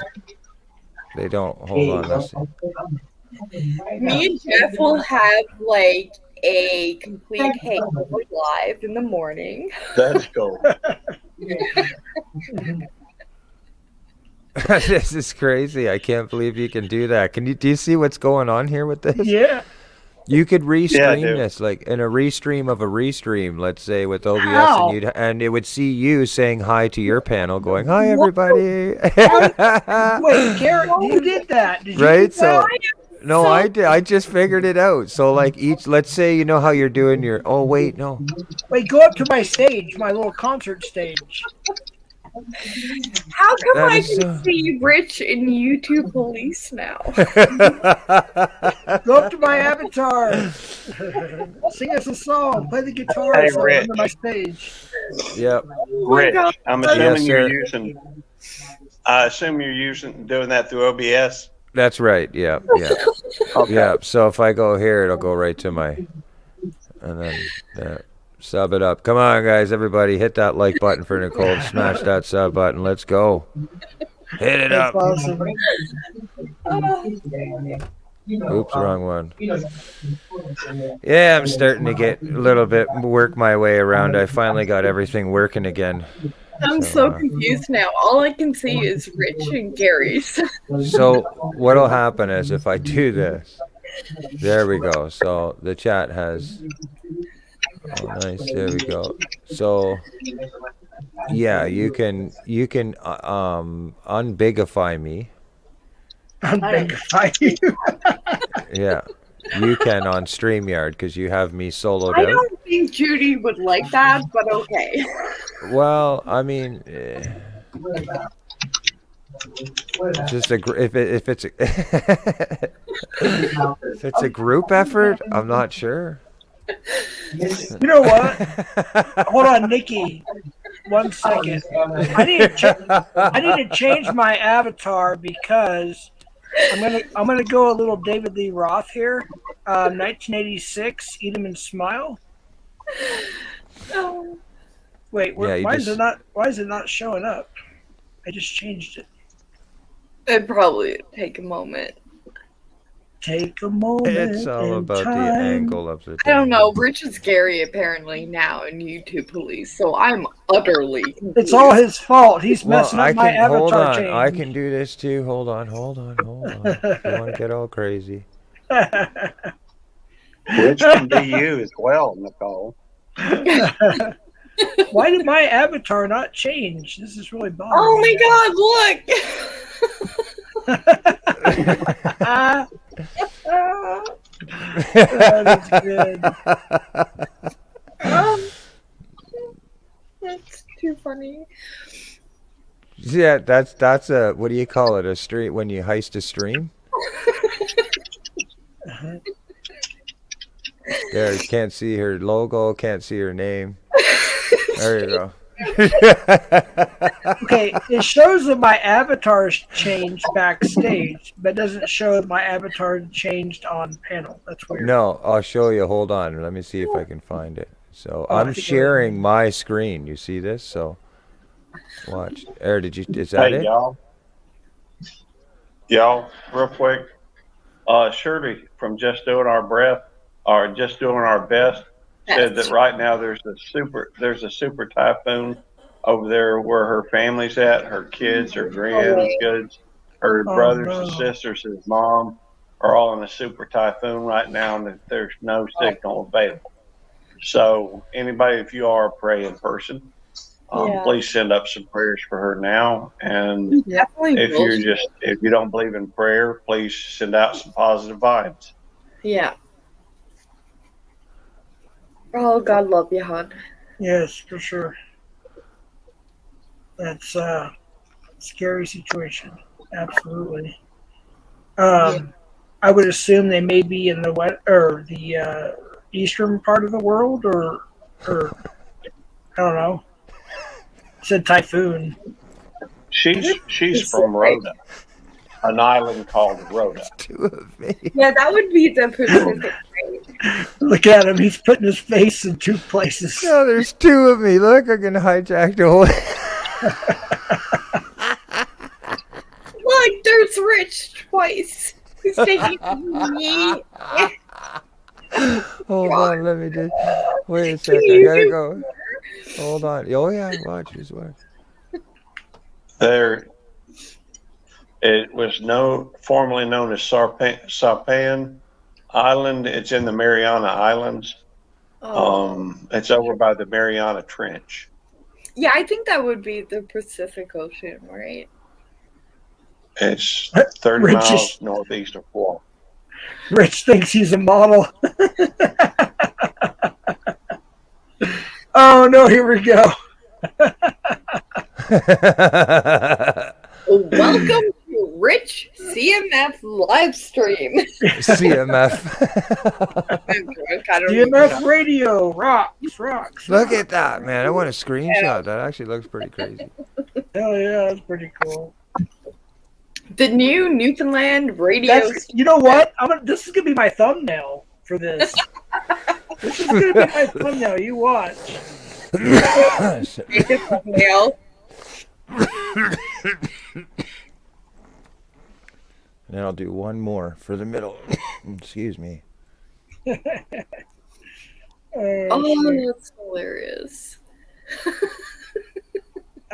they don't. Hold on. Let's see. Me and Jeff will have like a complete hangover live in the morning. That's cool. This is crazy. I can't believe you can do that. Do you see what's going on here with this? yeah. You could Yeah, I restream do. this, like in a restream of a restream, let's say with OBS, How? and it would see you saying hi to your panel, going, "Hi, everybody." Wait, Garrett, you did that? Did you Right? do that? No, I did. I just figured it out. So, like let's say you know how you're doing your. Oh wait, no. Wait, go up to my stage, my little concert stage. How come That I is can see Rich in YouTube Police now? Go up to my avatar. Sing us a song. Play the guitar Hey, song Rich. under my stage. Yep. Oh my Rich, God. I'm Yes, assuming sir. I assume you're doing that through OBS. That's right. Yeah. Yeah. Okay. Yeah. So if I go here, it'll go right to my, and then sub it up. Come on, guys, everybody, hit that like button for Nicole. Smash that sub button. Let's go. Hit it That's up. awesome. Oops, wrong one. Yeah, I'm starting to get a little bit work my way around. I finally got everything working again. I'm so confused now. All I can see is Rich and Gary's. So what'll happen is if I do this, there we go. So the chat has. Oh, nice. There we go. So, yeah, you can unbigify me. Unbigify you. Yeah, you can on StreamYard because you have me soloed I out. don't think Judy would like that, but okay. Well, I mean, just if it's if it's a group effort, I'm not sure. You know what? Hold on, Nikki. 1 second. I need to change my avatar because I'm gonna go a little David Lee Roth here. 1986, Eat 'em and Smile. Oh, Wait, Yeah, you why just- is it not showing up? I just changed it. it'd probably take a moment. Take a moment. It's all in about the time. angle of the I don't thing. know. Rich is Gary apparently now in YouTube Police, so I'm utterly confused. It's all his fault. He's Well, messing up my hold avatar on. change. I can do this too. Hold on. If you want to get all crazy. Which can be you as well, Nicole. Why did my avatar not change? This is really bothering Oh me. my God! Look. That is good. That's too funny. Yeah, that's a, what do you call it? A stream, when you heist a stream? There, you can't see her logo, can't see her name. There you go. Okay, it shows that my avatar's changed backstage, but doesn't show that my avatar changed on panel. That's weird. No, I'll show you. Hold on. Let me see if I can find it. So Oh, I I'm think I sharing my screen. You see this? So watch. Is that Hey, it? y'all, real quick. Shirley from Just Doing Our Best said that right now there's a super typhoon over there where her family's at, her kids, her grandkids, her Oh, brothers no. and sisters, his mom are all in a super typhoon right now, and that there's no signal available. So anybody, if you are a praying person, Yeah. please send up some prayers for her now. And Definitely. if you don't believe in prayer, please send out some positive vibes. Yeah. Oh, God love you, hon. Yes, for sure. That's a scary situation. Absolutely. I would assume they may be in the the eastern part of the world, or I don't know. It said typhoon. She's from Rhoda, an island called Rhoda. Two of me. Yeah, that would be the Pacific. Look at him. He's putting his face in two places. No, there's two of me. Look, I can hijack the whole. Look, there's Rich twice. He's taking me. Hold on, let me just wait a second. I gotta go. Hold on. Oh yeah, watch this one. It was formerly known as Saipan Island. It's in the Mariana Islands. It's over by the Mariana Trench. Yeah, I think that would be the Pacific Ocean, right? It's 30 Rich miles is- northeast of Guam. Rich thinks he's a model. Oh no, here we go. Welcome to Rich CMF live stream. CMF. DMF radio rocks. Look at that, man. I want a screenshot. That actually looks pretty crazy. Hell yeah, that's pretty cool. The new Newfoundland radio. You know what? This is gonna be my thumbnail for this. This is gonna be my thumbnail. You watch. Mail. And I'll do one more for the middle. Excuse me. Oh, that's hilarious.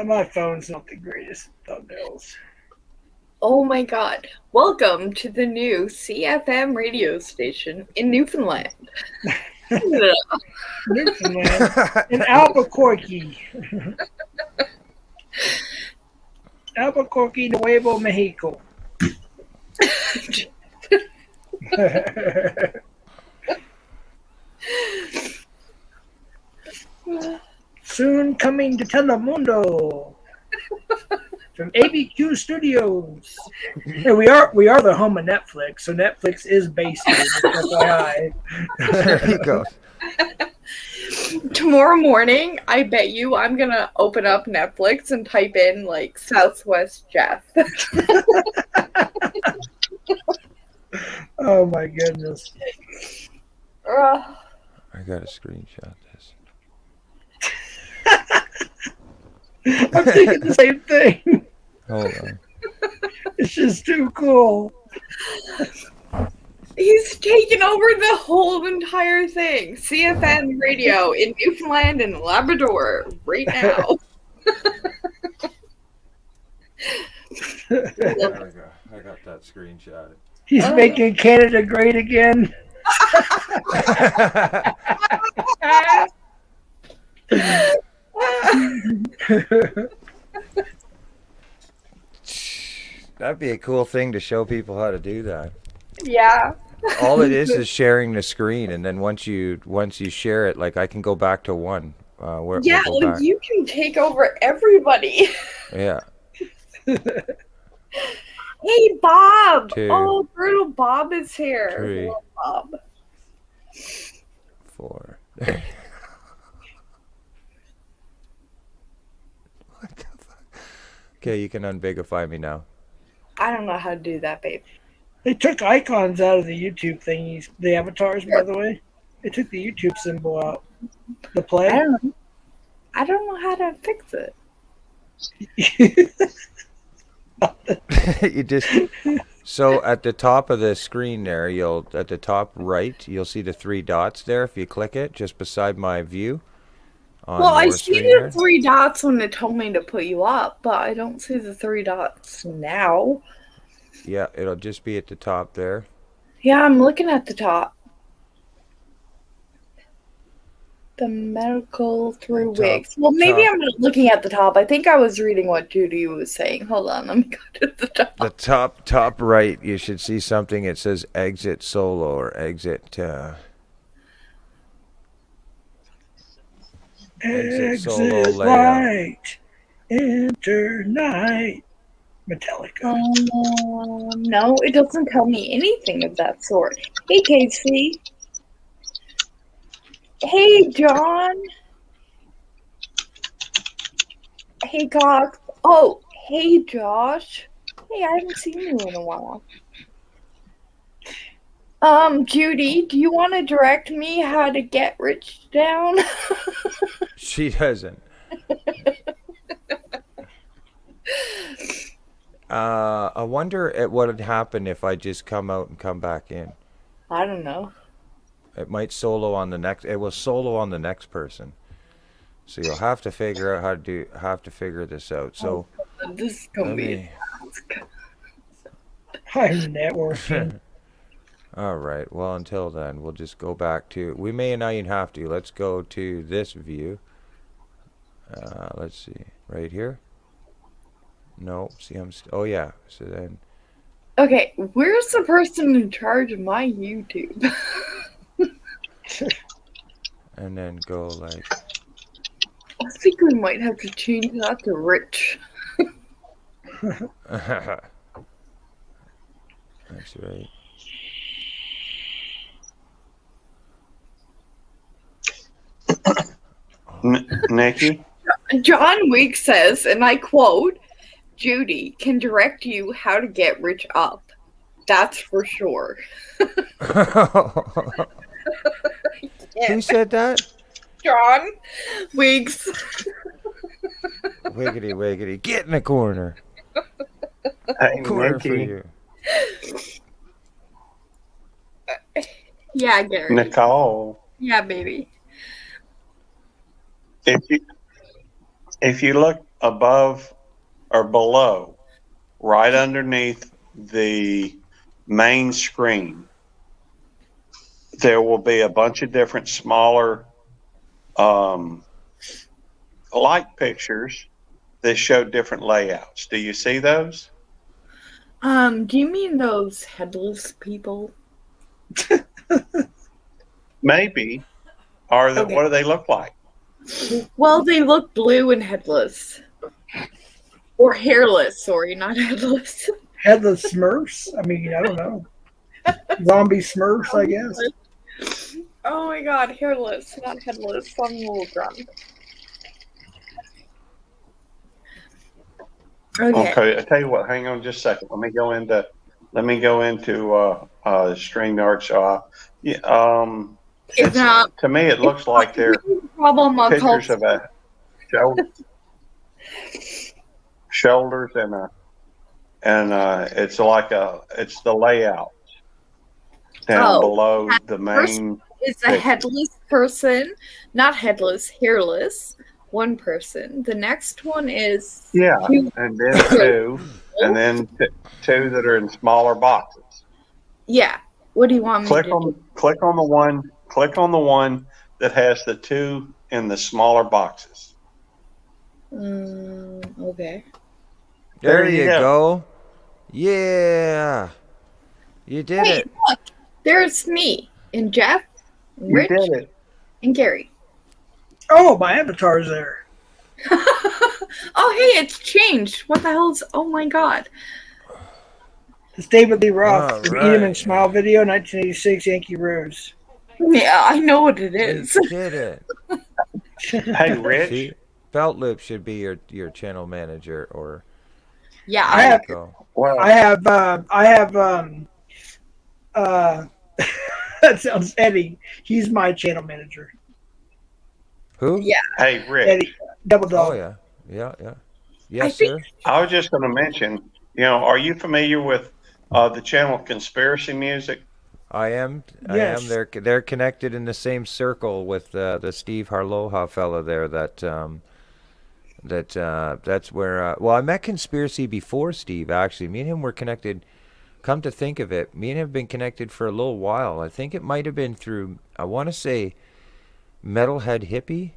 My phone's not the greatest thumbnails. Oh my God. Welcome to the new CFM radio station in Newfoundland. Newfoundland in Albuquerque. Albuquerque, Nuevo Mexico. Soon coming to Telemundo from ABQ Studios. And we are the home of Netflix, so Netflix is based here. FYI. There you go. Tomorrow morning, I bet you I'm gonna open up Netflix and type in like Southwest Jeff. Oh my goodness. Ugh. I gotta screenshot this. I'm thinking the same thing. Hold on. It's just too cool. He's taken over the whole entire thing. CFN radio in Newfoundland and Labrador right now. There we go. I got that screenshot. He's making Canada great again. That'd be a cool thing to show people how to do that. Yeah. All it is sharing the screen, and then once you share it, like I can go back to one. We'll Yeah, go like back. you can take over everybody. Yeah. Hey, Bob! 2, Oh, Brutal Bob is here. 3, Hello, Bob. 4. What the fuck? Okay, you can unbigify me now. I don't know how to do that, babe. They took icons out of the YouTube thingies, the avatars, by the way. They took the YouTube symbol out. The play. I don't know how to fix it. You just so at the top of the screen there, at the top right, you'll see the 3 dots there. If you click it, just beside my view. On Well, I your see screen the there. 3 dots when it told me to put you up, but I don't see the 3 dots now. Yeah, it'll just be at the top there. Yeah, I'm looking at the top. The medical through Top- wigs. Well, maybe top. I'm not looking at the top. I think I was reading what Judy was saying. Hold on, let me go to the top. The top right, you should see something. It says exit solo or exit. Exit solo Exit layout. light. Enter night. Metallica. No, it doesn't tell me anything of that sort. Hey, Casey. Hey, John. Hey, Cox. Oh, hey, Josh. Hey, I haven't seen you in a while. Judy, do you want to direct me how to get Rich down? She doesn't. I wonder what would happen if I just come out and come back in. I don't know. It might solo on the next. It will solo on the next person. So you'll have to figure out have to figure this out. So This is gonna let be. me. I'm networking. All right. Well, until then, we'll just go back to. We may not even have to. Let's go to this view. Let's see. Right here. No. See, oh yeah. So then. Okay, where's the person in charge of my YouTube? And then go like. I think we might have to change that to Rich. That's right. Nikki? John Week says, and I quote, Judy can direct you how to get Rich up. That's for sure. Who said that? John Weeks. Wiggity wiggity. Get in the corner. Hey, Corner for Nikki, you. Yeah, Gary. Nicole, Yeah, baby. if you look above or below, right underneath the main screen, there will be a bunch of different smaller light pictures that show different layouts. Do you see those? Do you mean those headless people? Maybe. Or Okay. what do they look like? Well, they look blue and headless. Or hairless, sorry, not headless. Headless Smurfs? I mean, I don't know. Zombie Smurfs, I guess. Oh my god, hairless, not headless. I'm a little drunk. Okay. Okay, I tell you what. Hang on just a second. Let me go into StreamYard. So, If not, to me, it looks like they're problem I'll call pictures of a shoulder, shoulders and it's it's the layout down below the main. It's a headless person, not headless, hairless. One person. The next one is And then two, and then two that are in smaller boxes. Yeah. What do you want me to do? Click on the one that has the two in the smaller boxes. Okay. There you go. Yeah. You did Wait, it. look. There's me and Jeff, and You Rich, did it. and Gary. Oh, my avatar's there. Oh, hey, it's changed. What the hell's... Oh, my God. It's David Lee Roth. All The right. Eat 'em and Smile video, 1986 Yankee Rose. Yeah, I know what it is. You did it. Hey, Rich. See, Belt Loop should be your channel manager, or Yeah, I have- go. Well, I have that sounds Eddie. He's my channel manager. Who? Yeah. hey, Rich. Eddie, Double Dog. Oh yeah. Yes, think- sir. I was just going to mention. Are you familiar with the channel Conspiracy Music? I am. Yes. They're connected in the same circle with the Steve Harloha fella there. That's where. Well, I met Conspiracy before Steve. Actually, me and him were connected. Come to think of it, me and him have been connected for a little while. I think it might have been through. I want to say, Metalhead Hippie.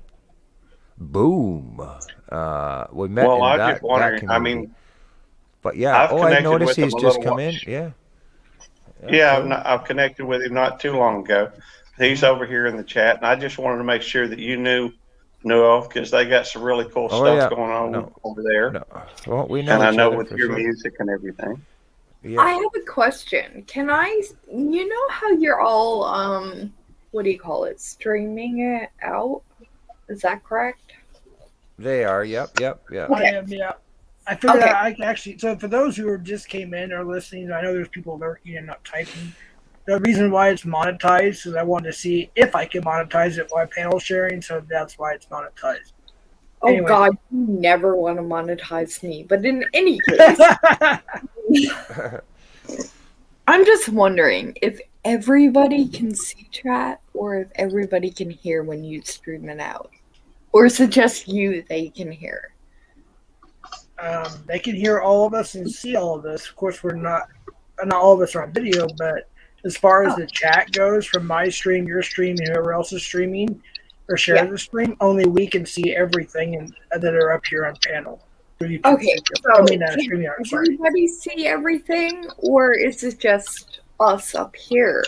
Boom. We met. Well, in I was that, just wondering. that I community. mean, But yeah. I've I connected noticed with he's him a just little come while. in. Yeah. Yeah, cool. I've connected with him not too long ago. He's over here in the chat, and I just wanted to make sure that you knew of, because they got some really cool Oh, stuff yeah. going on No. over there. No. Well, we know. And I each know other with for your sure. music and everything. Yeah. I have a question. Can I... You know how you're all, what do you call it? Streaming it out? Is that correct? They are. Yep. Okay. I am, yeah. I figured Okay. out I can actually. So for those who just came in or listening, I know there's people lurking and not typing. The reason why it's monetized is I wanted to see if I can monetize it while panel sharing, so that's why it's monetized. Oh, Anyway. God. You never want to monetize me. But in any case... I'm just wondering if everybody can see chat or if everybody can hear when you stream it out. Or is it just you they can hear? They can hear all of us and see all of us. Of course, we're not all of us are on video, but as far as the chat goes, from my stream, your stream, and whoever else is streaming or sharing the stream, only we can see everything that are up here on panel. Okay, so I mean, can StreamYard, sorry. everybody see everything or is it just us up here?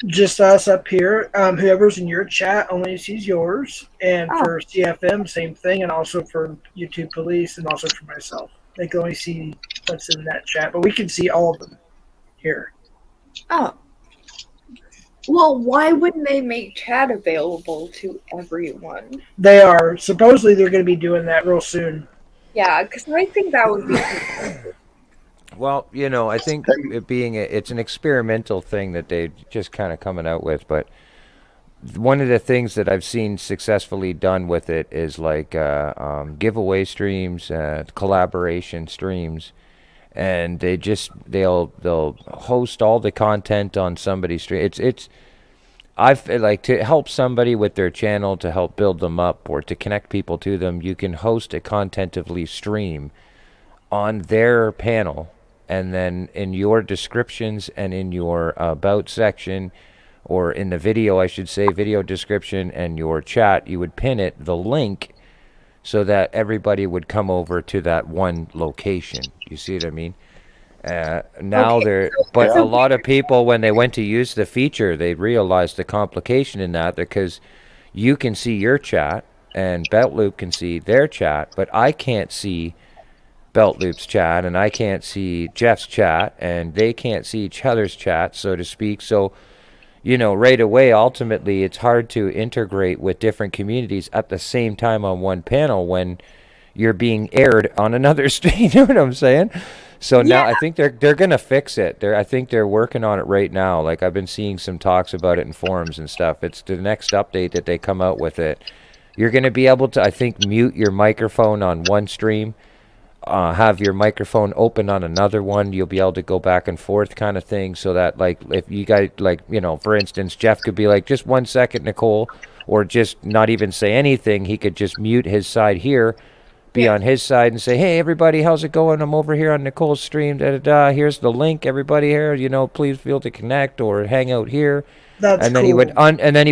Just us up here. Whoever's in your chat only sees yours, and Oh. for CFM, same thing, and also for YouTube Police, and also for myself. They can only see what's in that chat, but we can see all of them here. Oh. Well, why wouldn't they make chat available to everyone? They are supposedly they're going to be doing that real soon. Yeah, because I think that would be... Well, I think it being it's an experimental thing that they just kind of coming out with, but one of the things that I've seen successfully done with it is like giveaway streams, collaboration streams, and they'll host all the content on somebody's stream. I've like to help somebody with their channel to help build them up or to connect people to them. You can host a contentively stream on their panel, and then in your descriptions and in your about section, or in the video, I should say, video description and your chat, you would pin it, the link, so that everybody would come over to that one location. You see what I mean? Now Okay, but so a lot of people, when they went to use the feature, they realized the complication in that, because you can see your chat and Beltloop can see their chat, but I can't see Beltloop's chat and I can't see Jeff's chat and they can't see each other's chat, so to speak. So, right away, ultimately, it's hard to integrate with different communities at the same time on one panel when you're being aired on another stream. You know what I'm saying? So now Yeah. I think they're gonna fix it. I think they're working on it right now. Like I've been seeing some talks about it in forums and stuff. It's the next update that they come out with it. You're gonna be able to, I think, mute your microphone on one stream, have your microphone open on another one. You'll be able to go back and forth kind of thing, so that like if you guys like, for instance, Jeff could be like, just 1 second, Nicole, or just not even say anything. He could just mute his side here, be on his side and say, hey, everybody, how's it going? I'm over here on Nicole's stream. Da, da, da. Here's the link. Everybody here, please feel to connect or hang out here. That's And then cool. he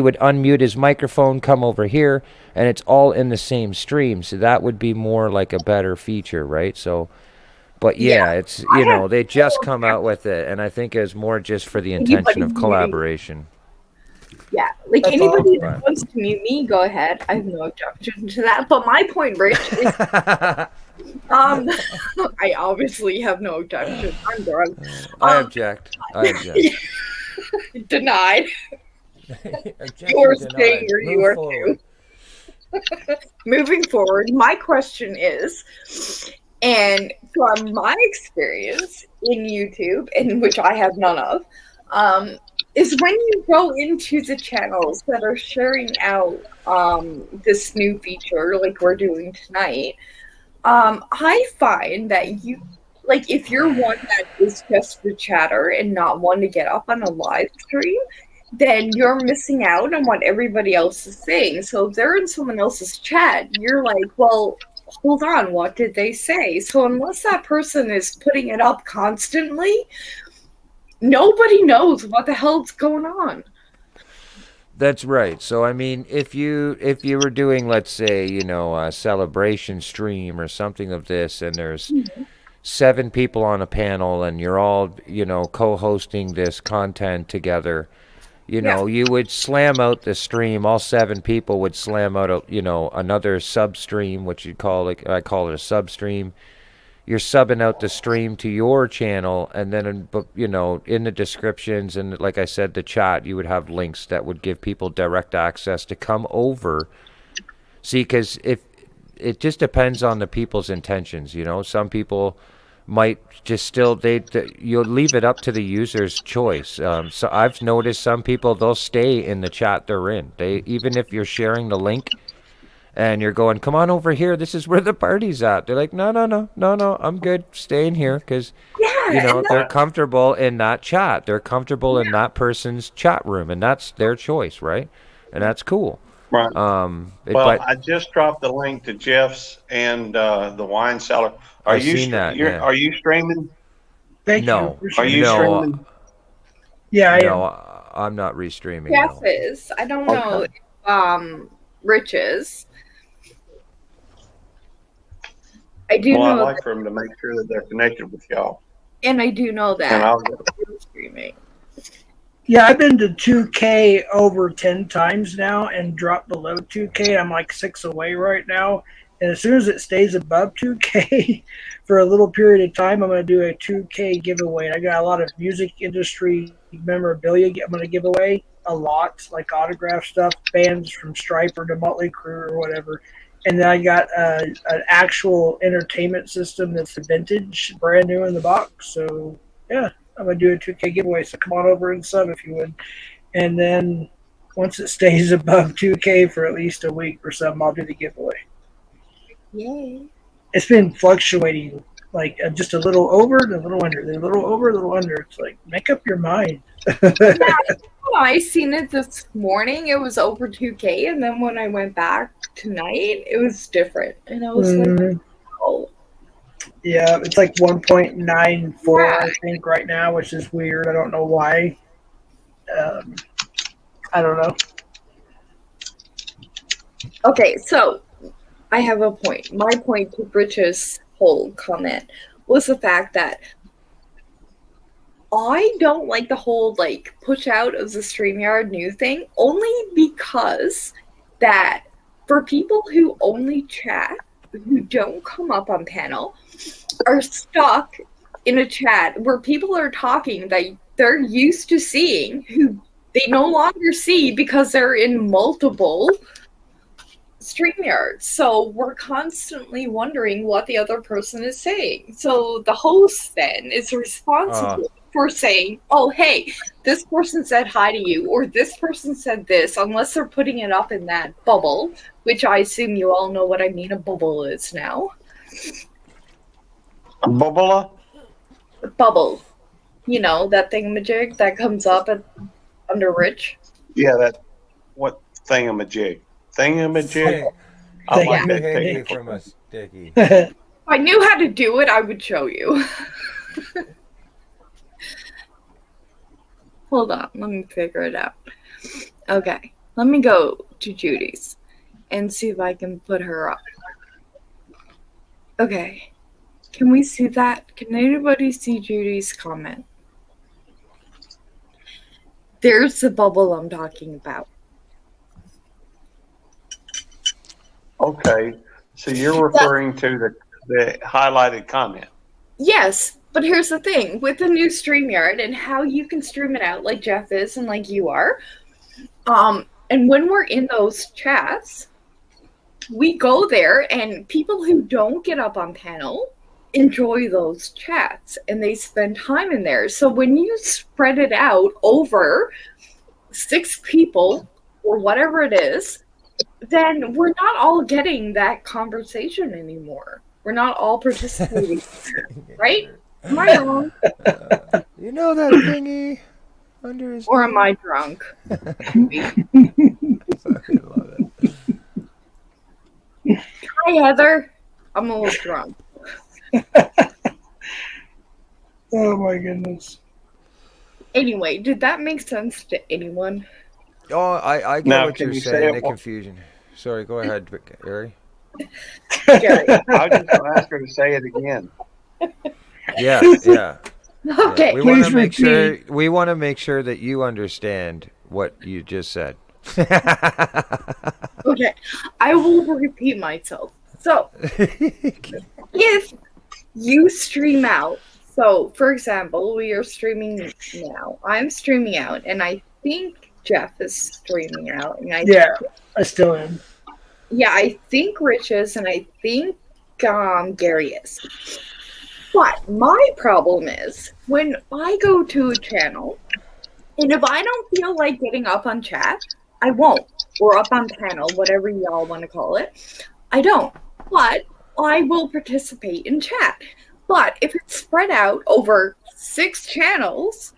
would unmute his microphone, come over here, and it's all in the same stream. So that would be more like a better feature, right? So, but yeah, it's they just come out with it, and I think it's more just for the intention of collaboration. Yeah, like That's anybody awesome. that wants to mute me, go ahead. I have no objection to that. But my point, Rich, is I obviously have no objection. I'm drunk. I object. Denied. You're staying where you are too. Moving forward, my question is, and from my experience in YouTube, in which I have none of, is when you go into the channels that are sharing out this new feature like we're doing tonight, I find that you, like, if you're one that is just the chatter and not one to get up on a live stream, then you're missing out on what everybody else is saying. So if they're in someone else's chat, you're like, well, hold on, what did they say? So unless that person is putting it up constantly, nobody knows what the hell's going on. That's right. So I mean, if you were doing, let's say, a celebration stream or something of this, and there's 7 people on a panel, and you're all co-hosting this content together, you would slam out the stream. All 7 people would slam out another sub stream, which I call it a sub stream. You're subbing out the stream to your channel, and then in the descriptions and, like I said, the chat, you would have links that would give people direct access to come over. See, because if it just depends on the people's intentions, some people might just still you'll leave it up to the user's choice. So I've noticed some people, they'll stay in the chat they're in. Even if you're sharing the link and you're going, come on over here, this is where the party's at. They're like, no, I'm good staying here, because they're comfortable in that chat. They're comfortable in that person's chat room, and that's their choice, right? And that's cool. Right. Well, I just dropped the link to Jeff's and the wine cellar. Are you streaming? Thank No. you. Are you streaming? Yeah, I am. No, I'm not restreaming. Jeff No. is. I don't know if Rich is. I do Well, I'd know, like for them to make sure that they're connected with y'all. and I do know And that I'll you're streaming. Yeah, I've been to 2K over 10 times now and dropped below 2K. I'm like 6 away right now. And as soon as it stays above 2K for a little period of time, I'm going to do a 2K giveaway. I got a lot of music industry memorabilia I'm going to give away, a lot, like autograph stuff, bands from Striper to Motley Crue or whatever. And then I got an actual entertainment system that's vintage, brand new in the box. So, yeah, I'm going to do a 2K giveaway. So come on over and sub if you would. And then once it stays above 2K for at least a week or something, I'll do the giveaway. Yay. It's been fluctuating, like just a little over, then a little under, then a little over, a little under. It's like, make up your mind. I seen it this morning. It was over 2K, and then when I went back tonight, it was different. And I was like, oh. Yeah, it's like 1.94, I think, right now, which is weird. I don't know why. I don't know. Okay, so I have a point. My point to Rich's whole comment was the fact that I don't like the whole push out of the StreamYard new thing, only because that for people who only chat, who don't come up on panel, are stuck in a chat where people are talking that they're used to seeing, who they no longer see because they're in multiple StreamYards. So we're constantly wondering what the other person is saying. So the host then is responsible for saying, oh, hey, this person said hi to you, or this person said this, unless they're putting it up in that bubble, which I assume you all know what I mean a bubble is now. A bubble? Bubble. You know, that thingamajig that comes up under Rich. Yeah, that, what thingamajig? Thingamajig? I like that Hey, technique. from us, Dickie. If I knew how to do it, I would show you. Hold on, let me figure it out. Okay, let me go to Judy's and see if I can put her up. Okay, can we see that? Can anybody see Judy's comment? There's the bubble I'm talking about. Okay, so you're referring to the highlighted comment. Yes, but here's the thing. With the new StreamYard and how you can stream it out like Jeff is and like you are, and when we're in those chats, we go there and people who don't get up on panel enjoy those chats and they spend time in there. So when you spread it out over 6 people or whatever it is, then we're not all getting that conversation anymore. We're not all participating, right? Am I wrong? You know that thingy under his. Or am I drunk? I fucking love it. Hi, Heather. I'm a little drunk. Oh my goodness. Anyway, did that make sense to anyone? Oh, I get Now, what can you're you say saying. it The one- confusion. Sorry, go ahead, Gary. Gary. I was just going to ask her to say it again. Yeah, yeah. Okay. We want to Please make sure. repeat. We want to make sure that you understand what you just said. Okay. I will repeat myself. So, if you stream out, so for example, we are streaming now. I'm streaming out, and I think Jeff is streaming out, and Yeah, I still am. yeah, I think Rich is, and I think Gary is. But my problem is when I go to a channel, and if I don't feel like getting up on chat, I won't, or up on panel, whatever y'all want to call it. I don't. But I will participate in chat. But if it's spread out over 6 channels,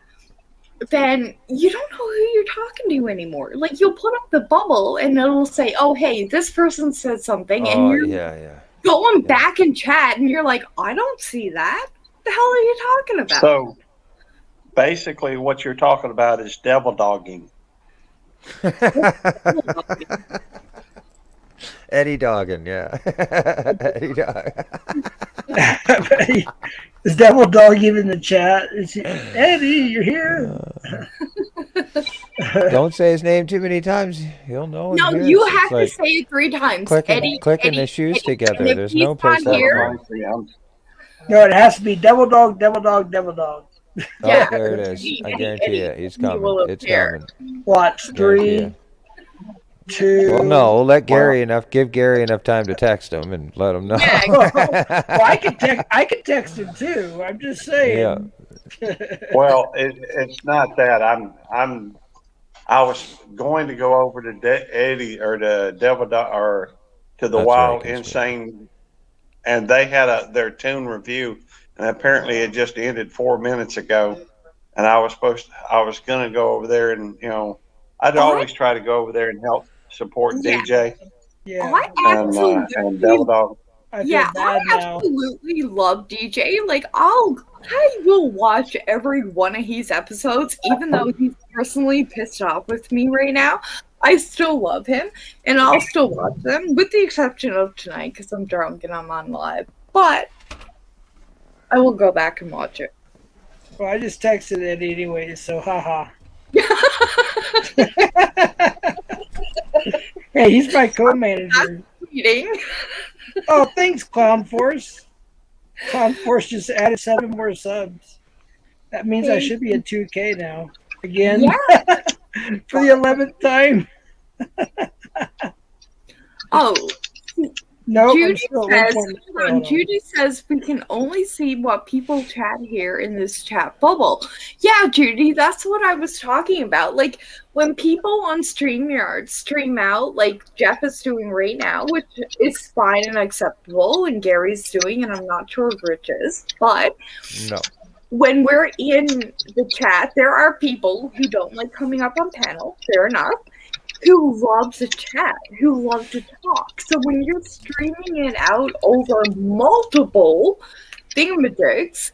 then you don't know who you're talking to anymore. Like, you'll put up the bubble and it'll say, oh, hey, this person said something, and Oh you're yeah. going back in chat and you're like, I don't see that. What the hell are you talking about? So basically, what you're talking about is devil dogging. Eddie Doggin, yeah. Eddie Dog. Is Devil Dog even in the chat? Eddie, you're here. Don't say his name too many times. He'll know. No, and hear you it. have It's like to say it 3 times. clicking, Eddie, clicking Eddie, the shoes Eddie. together. And if There's he's no place not like here- it. No, it has to be Devil Dog, Devil Dog, Devil Dog. Oh, Yeah. there it is. I guarantee Eddie, you, he's he will coming. It's appear. coming. Watch. Guarantee 3, you. 2. Well, no, we'll let Gary give Gary enough time to text him and let him know. Yeah, Well, I could text him too. I'm just saying. Well, it's not that. I was going to go over to Eddie or to Devil or to the That's Wild right, Insane, and they had their tune review, and apparently it just ended 4 minutes ago. And I was going to go over there, and I'd always try to go over there and help support Yeah. DJ Yeah. I and absolutely, Devil Dog. I feel yeah, I bad now. absolutely love DJ. Like, I will watch every one of his episodes, even though he's personally pissed off with me right now. I still love him, and I'll still watch them, with the exception of tonight, because I'm drunk and I'm on live. But I will go back and watch it. Well, I just texted Eddie anyway, so haha. Hey, he's my co-manager. Eating. Oh, thanks, Clown Force. Clown Force just added 7 more subs. That means I should be at 2K now. Again. Yeah. For the 11th time. Oh, No, I'm Judy still at says, 1 hold on, Judy says we can only see what people chat here in this chat bubble. Yeah, Judy, that's what I was talking about. Like when people on StreamYard stream out, like Jeff is doing right now, which is fine and acceptable, and Gary's doing, and I'm not sure if Rich is, but No. when we're in the chat, there are people who don't like coming up on panel, fair enough, who loves to chat, who love to talk. So when you're streaming it out over multiple thingamajigs,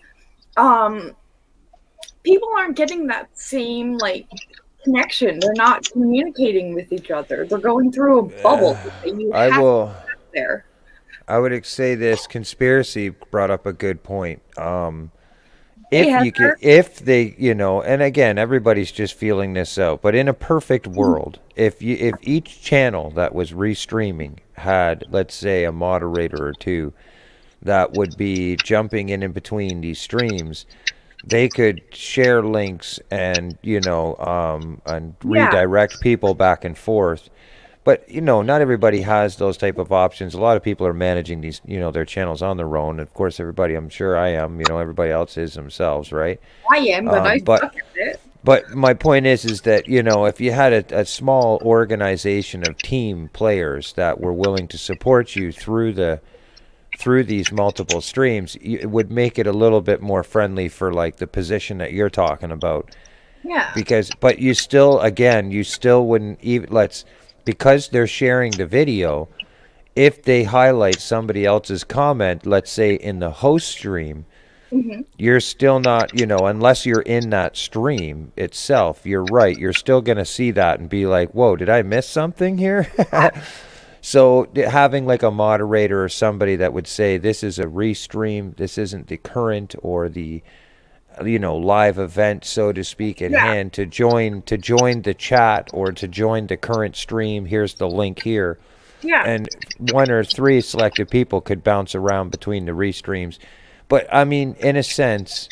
people aren't getting that same like connection. They're not communicating with each other. They're going through a bubble. There. I would say this. Conspiracy brought up a good point. Heather. If they, and again, everybody's just feeling this out. But in a perfect world, if each channel that was restreaming had, let's say, a moderator or two that would be jumping in between these streams, they could share links and redirect people back and forth. But not everybody has those type of options. A lot of people are managing these, their channels on their own. Of course, everybody, I'm sure I am. Everybody else is themselves, right? I am, but I suck at it. But my point is that if you had a small organization of team players that were willing to support you through these multiple streams, it would make it a little bit more friendly for like the position that you're talking about. Yeah. But you still wouldn't even because they're sharing the video, if they highlight somebody else's comment, let's say in the host stream, you're still not, unless you're in that stream itself, you're right. You're still going to see that and be like, whoa, did I miss something here? So having like a moderator or somebody that would say, this is a restream, this isn't the current or the live event, so to speak, at hand, to join the chat or to join the current stream, here's the link here. Yeah. And 1 or 3 selected people could bounce around between the restreams. But I mean, in a sense,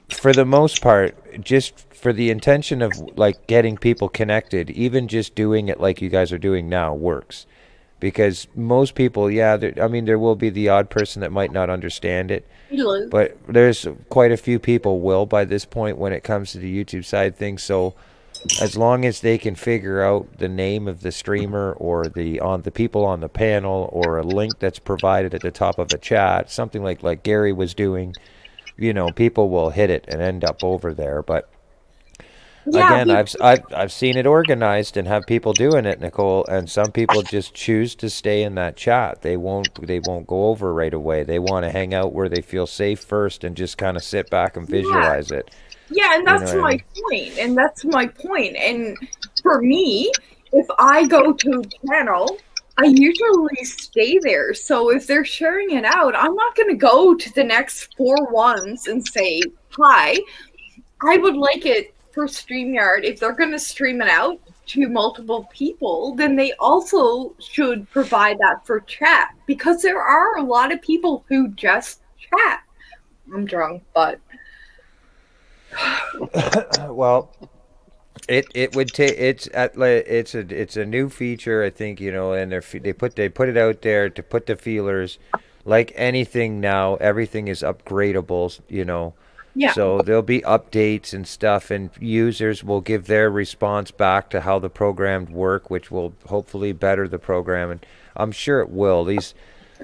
for the most part, just for the intention of like getting people connected, even just doing it like you guys are doing now works. Because most people, there will be the odd person that might not understand it. But there's quite a few people will by this point when it comes to the YouTube side things. So as long as they can figure out the name of the streamer or the people on the panel or a link that's provided at the top of a chat, something like Gary was doing, people will hit it and end up over there. But again, I've seen it organized and have people doing it, Nicole, and some people just choose to stay in that chat. They won't go over right away. They want to hang out where they feel safe first and just kind of sit back and visualize it. Yeah, and that's my point. And that's my point. And for me, if I go to a channel, I usually stay there. So if they're sharing it out, I'm not going to go to the next 4 ones and say hi. I would like it for StreamYard, if they're going to stream it out to multiple people, then they also should provide that for chat, because there are a lot of people who just chat. I'm drunk, but well, it would take it's a new feature, I think, and they put it out there to put the feelers. Like anything now, everything is upgradable, Yeah. So there'll be updates and stuff, and users will give their response back to how the program work, which will hopefully better the program. And I'm sure it will.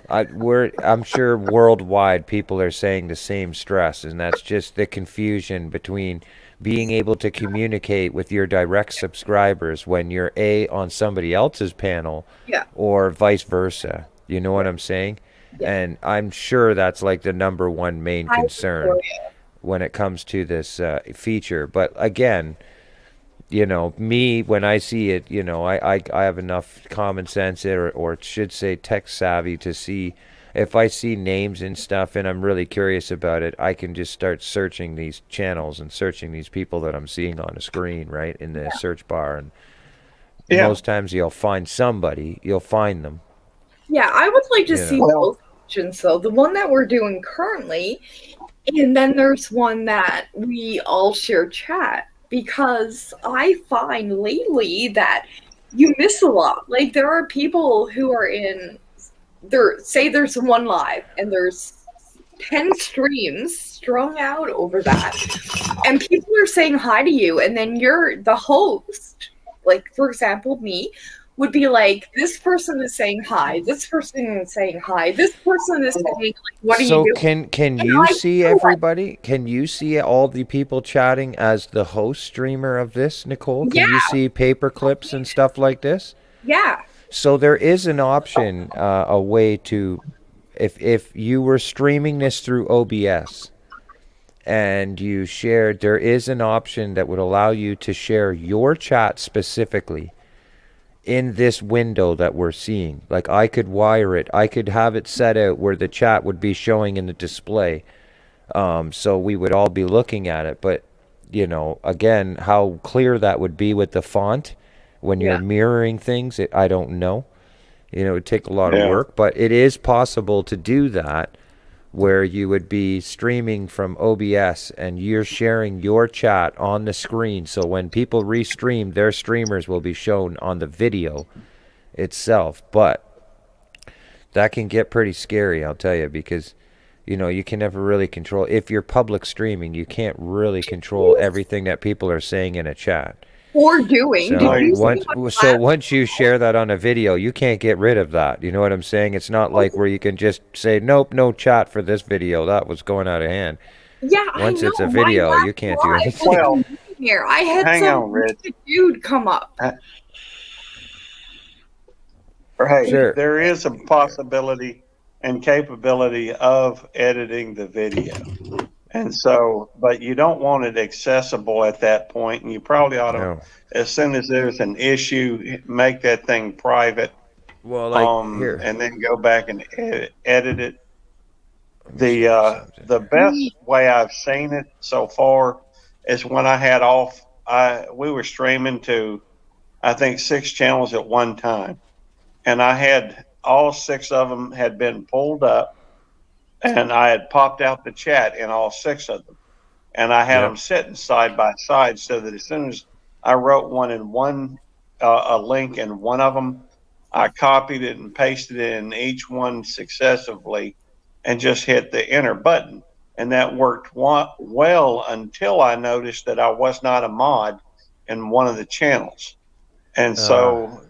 I'm sure worldwide people are saying the same stress, and that's just the confusion between being able to communicate with your direct subscribers when you're on somebody else's panel, or vice versa. You know what I'm saying? Yeah. And I'm sure that's like the number one main concern when it comes to this feature. But again, me, when I see it, I have enough common sense or should say tech savvy to see if I see names and stuff and I'm really curious about it, I can just start searching these channels and searching these people that I'm seeing on the screen, right, in the search bar. And most times you'll find somebody, you'll find them. Yeah, I would like to see both options, though. The one that we're doing currently, and then there's one that we all share chat. because I find lately that you miss a lot. Like there are people who are say there's one live and there's 10 streams strung out over that, and people are saying hi to you, and then you're the host, like for example me, would be like, this person is saying hi, this person is saying hi, this person is saying like, what are So you doing? can And you I see feel like- everybody? Can you see all the people chatting as the host streamer of this, Nicole? Can you Yeah. see paper clips and stuff like this? Yeah. So there is an option, a way to, if you were streaming this through OBS and you shared, there is an option that would allow you to share your chat specifically in this window that we're seeing. Like I could wire it, I could have it set out where the chat would be showing in the display, so we would all be looking at it. But you know, again, how clear that would be with the font when you're Yeah. mirroring things, I don't know. You know, it would take a lot of Yeah. work, but it is possible to do that, where you would be streaming from OBS and you're sharing your chat on the screen. So when people restream, their streamers will be shown on the video itself. But that can get pretty scary, I'll tell you, because you know, you can never really control. If you're public streaming, you can't really control everything that people are saying in a chat. Or doing. So Did you see once, what so last- once you share that on a video, you can't get rid of that. You know what I'm saying? It's not like where you can just say, nope, no chat for this video. That was going out of hand. Yeah, Once I know. it's a my video, last you can't do live anything. was Well, here. I had hang some on, Rich. dude come up. Hey, Sure. there is a possibility and capability of editing the video. And so, but you don't want it accessible at that point, and you probably ought to, No. as soon as there's an issue, make that thing private, Well, like here. and then go back and edit it. The best way I've seen it so far is when I had we were streaming to, I think, 6 channels at one time, and I had all 6 of them had been pulled up, and I had popped out the chat in all 6 of them, and I had Yep. them sitting side by side, so that as soon as I wrote a link in one of them, I copied it and pasted it in each one successively, and just hit the enter button, and that worked well until I noticed that I was not a mod in one of the channels, and so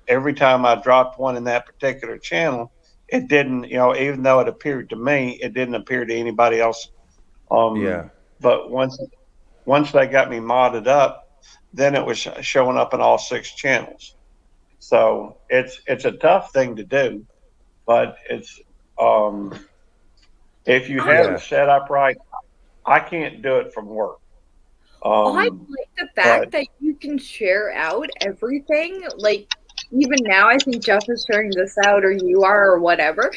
every time I dropped one in that particular channel, it didn't, even though it appeared to me, it didn't appear to anybody else. Yeah. But once they got me modded up, then it was showing up in all 6 channels. So it's a tough thing to do, but it's if you have it set up right, I can't do it from work. I like the fact that you can share out everything. Like, even now, I think Jeff is sharing this out, or you are, or whatever.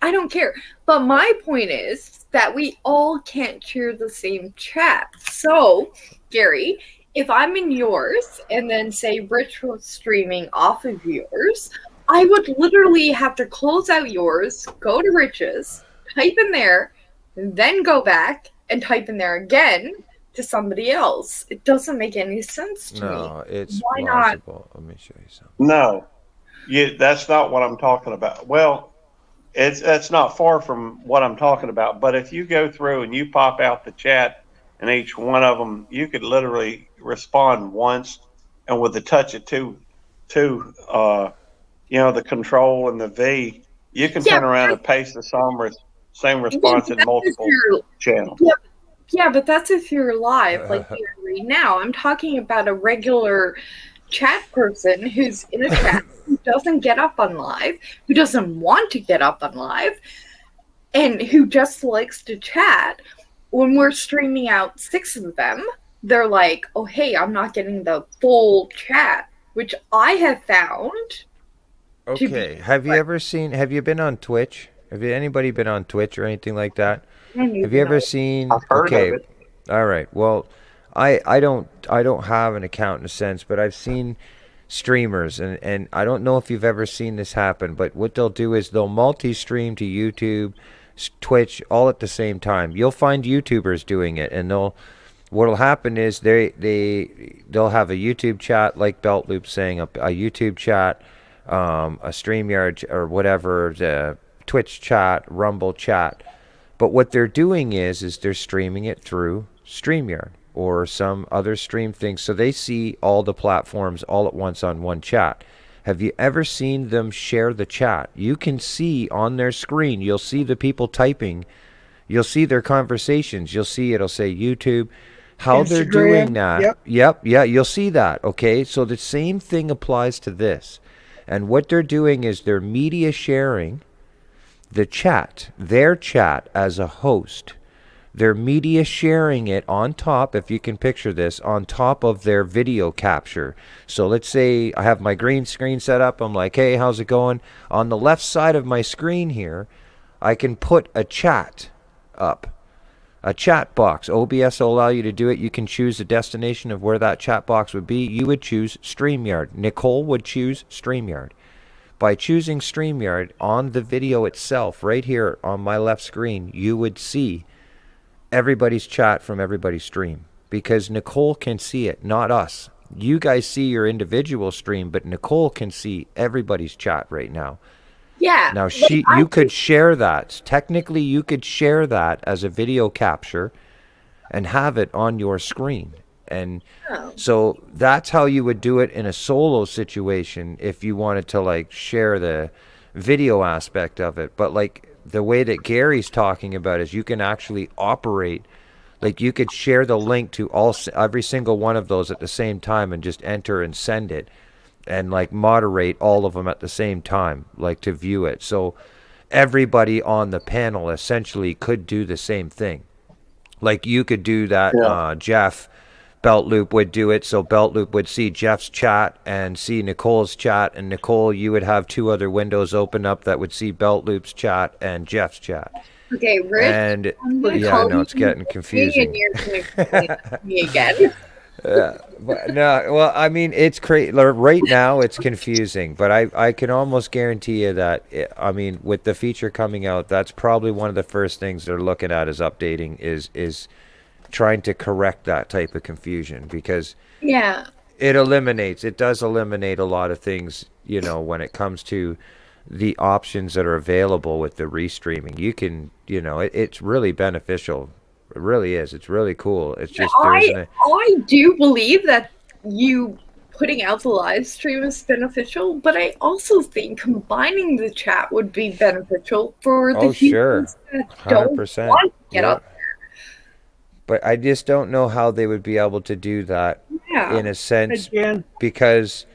I don't care. But my point is that we all can't share the same chat. So, Gary, if I'm in yours and then say Rich was streaming off of yours, I would literally have to close out yours, go to Rich's, type in there, and then go back and type in there again to somebody else. It doesn't make any sense to me. No, it's Why not? plausible. Let me show you something. No, that's not what I'm talking about. Well, that's not far from what I'm talking about. But if you go through and you pop out the chat in each one of them, you could literally respond once, and with the touch of two, the control and the V, you can Yeah, turn around and paste the same response in multiple channels. Yeah, but that's if you're live, like you're right now. I'm talking about a regular chat person who's in a chat, who doesn't get up on live, who doesn't want to get up on live, and who just likes to chat. When we're streaming out 6 of them, they're like, oh, hey, I'm not getting the full chat, which I have found. Okay. Have you been on Twitch? Anybody been on Twitch or anything like that? Have you ever seen? I've heard of it. All right. Well, I don't have an account in a sense, but I've seen streamers, and I don't know if you've ever seen this happen, but what they'll do is they'll multi-stream to YouTube, Twitch, all at the same time. You'll find YouTubers doing it, and what'll happen is they'll have a YouTube chat, like Belt Loop saying, a YouTube chat, a StreamYard or whatever, the Twitch chat, Rumble chat. But what they're doing is they're streaming it through StreamYard or some other stream thing, so they see all the platforms all at once on one chat. Have you ever seen them share the chat? You can see on their screen, you'll see the people typing, you'll see their conversations, you'll see it'll say YouTube, how they're doing that. Yep. Yeah, you'll see that. Okay, so the same thing applies to this. And what they're doing is they're media sharing the chat, their chat as a host. They're media sharing it on top, if you can picture this, on top of their video capture. So let's say I have my green screen set up. I'm like, hey, how's it going? On the left side of my screen here, I can put a chat up, a chat box. OBS will allow you to do it. You can choose the destination of where that chat box would be. You would choose StreamYard. Nicole would choose StreamYard. By choosing StreamYard on the video itself, right here on my left screen, you would see everybody's chat from everybody's stream, because Nicole can see it, not us. You guys see your individual stream, but Nicole can see everybody's chat right now. Yeah. Now you could share that. Technically, you could share that as a video capture and have it on your screen. And so that's how you would do it in a solo situation if you wanted to like share the video aspect of it. But like the way that Gary's talking about is you can actually operate, like you could share the link to every single one of those at the same time and just enter and send it and like moderate all of them at the same time, like to view it. So everybody on the panel essentially could do the same thing. Like you could do that, Jeff Belt Loop would do it, so Belt Loop would see Jeff's chat and see Nicole's chat, and Nicole, you would have two other windows open up that would see Belt Loop's chat and Jeff's chat. Okay, Rich. And yeah, I know it's getting confusing. And you're going to me again. But no, well, I mean, it's crazy. Right now, it's confusing, but I can almost guarantee you that, I mean, with the feature coming out, that's probably one of the first things they're looking at is updating, is trying to correct that type of confusion, because it does eliminate a lot of things, you know, when it comes to the options that are available with the restreaming. You can, you know, it's really beneficial. It really is. It's really cool. It's just I do believe that you putting out the live stream is beneficial, but I also think combining the chat would be beneficial for the humans that don't 100%. want to get up. But I just don't know how they would be able to do that in a sense, because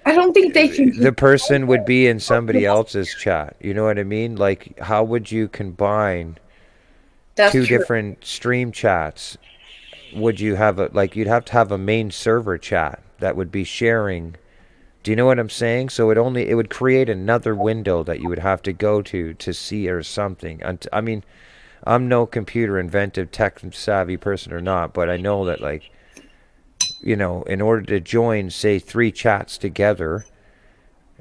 I don't think they can. The person would be in somebody else's chat. You know what I mean? Like, how would you combine two different stream chats? Would you have you'd have to have a main server chat that would be sharing. Do you know what I'm saying? So it would create another window that you would have to go to see or something. And I mean, I'm no computer inventive, tech savvy person or not, but I know that, like, you know, in order to join, say, 3 chats together,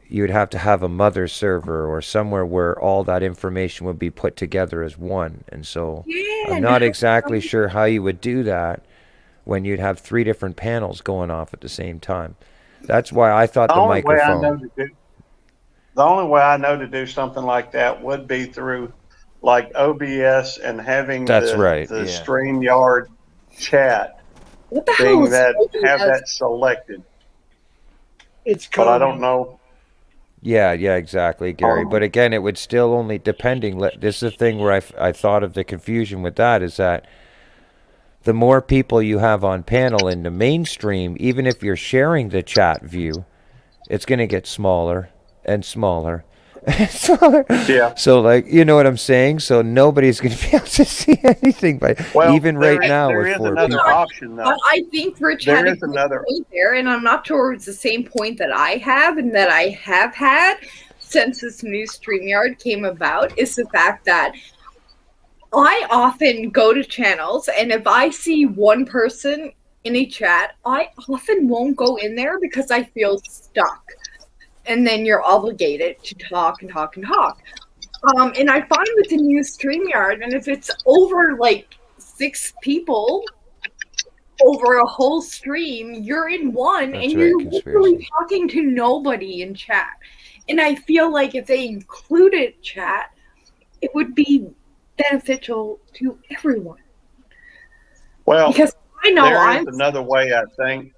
you would have to have a mother server or somewhere where all that information would be put together as one. And so I'm not exactly sure how you would do that when you'd have 3 different panels going off at the same time. That's why I thought the microphone. The only way I know to do something like that would be through like OBS and having the StreamYard chat being that that selected. It's but I don't know. Yeah, exactly, Gary. But again, it would still only depending. This is the thing where I thought of the confusion with that is that the more people you have on panel in the mainstream, even if you're sharing the chat view, it's going to get smaller and smaller. Yeah. So, like, you know what I'm saying? So nobody's going to be able to see anything. But even right now, there with is 4 another people. option, though. I think Rich had a good point there, and I'm not sure it's the same point that I have and that I have had since this new StreamYard came about, is the fact that I often go to channels, and if I see one person in a chat, I often won't go in there because I feel stuck. And then you're obligated to talk and talk and talk. And I find with the new StreamYard, and if it's over like 6 people, over a whole stream, you're in one That's and right, you're literally conspiracy. talking to nobody in chat. And I feel like if they included chat, it would be beneficial to everyone. Well, Because I know there is I'm another way, I think.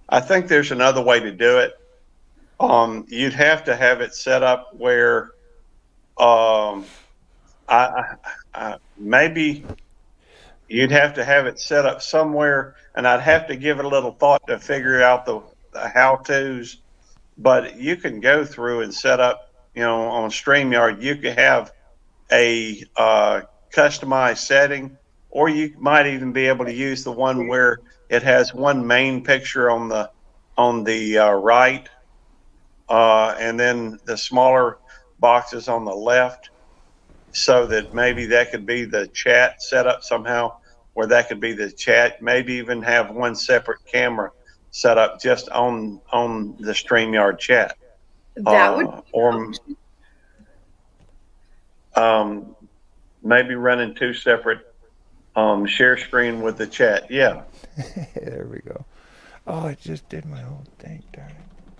I think there's another way to do it. You'd have to have it set up where, maybe you'd have to have it set up somewhere, and I'd have to give it a little thought to figure out the how-tos. But you can go through and set up, on StreamYard, you could have a customized setting, or you might even be able to use the one where it has one main picture on the right, and then the smaller boxes on the left, so that maybe that could be the chat set up somehow, where that could be the chat. Maybe even have one separate camera set up just on the StreamYard chat. that would Or maybe running two separate share screen with the chat. Yeah, There we go. Oh, it just did my whole thing. Darn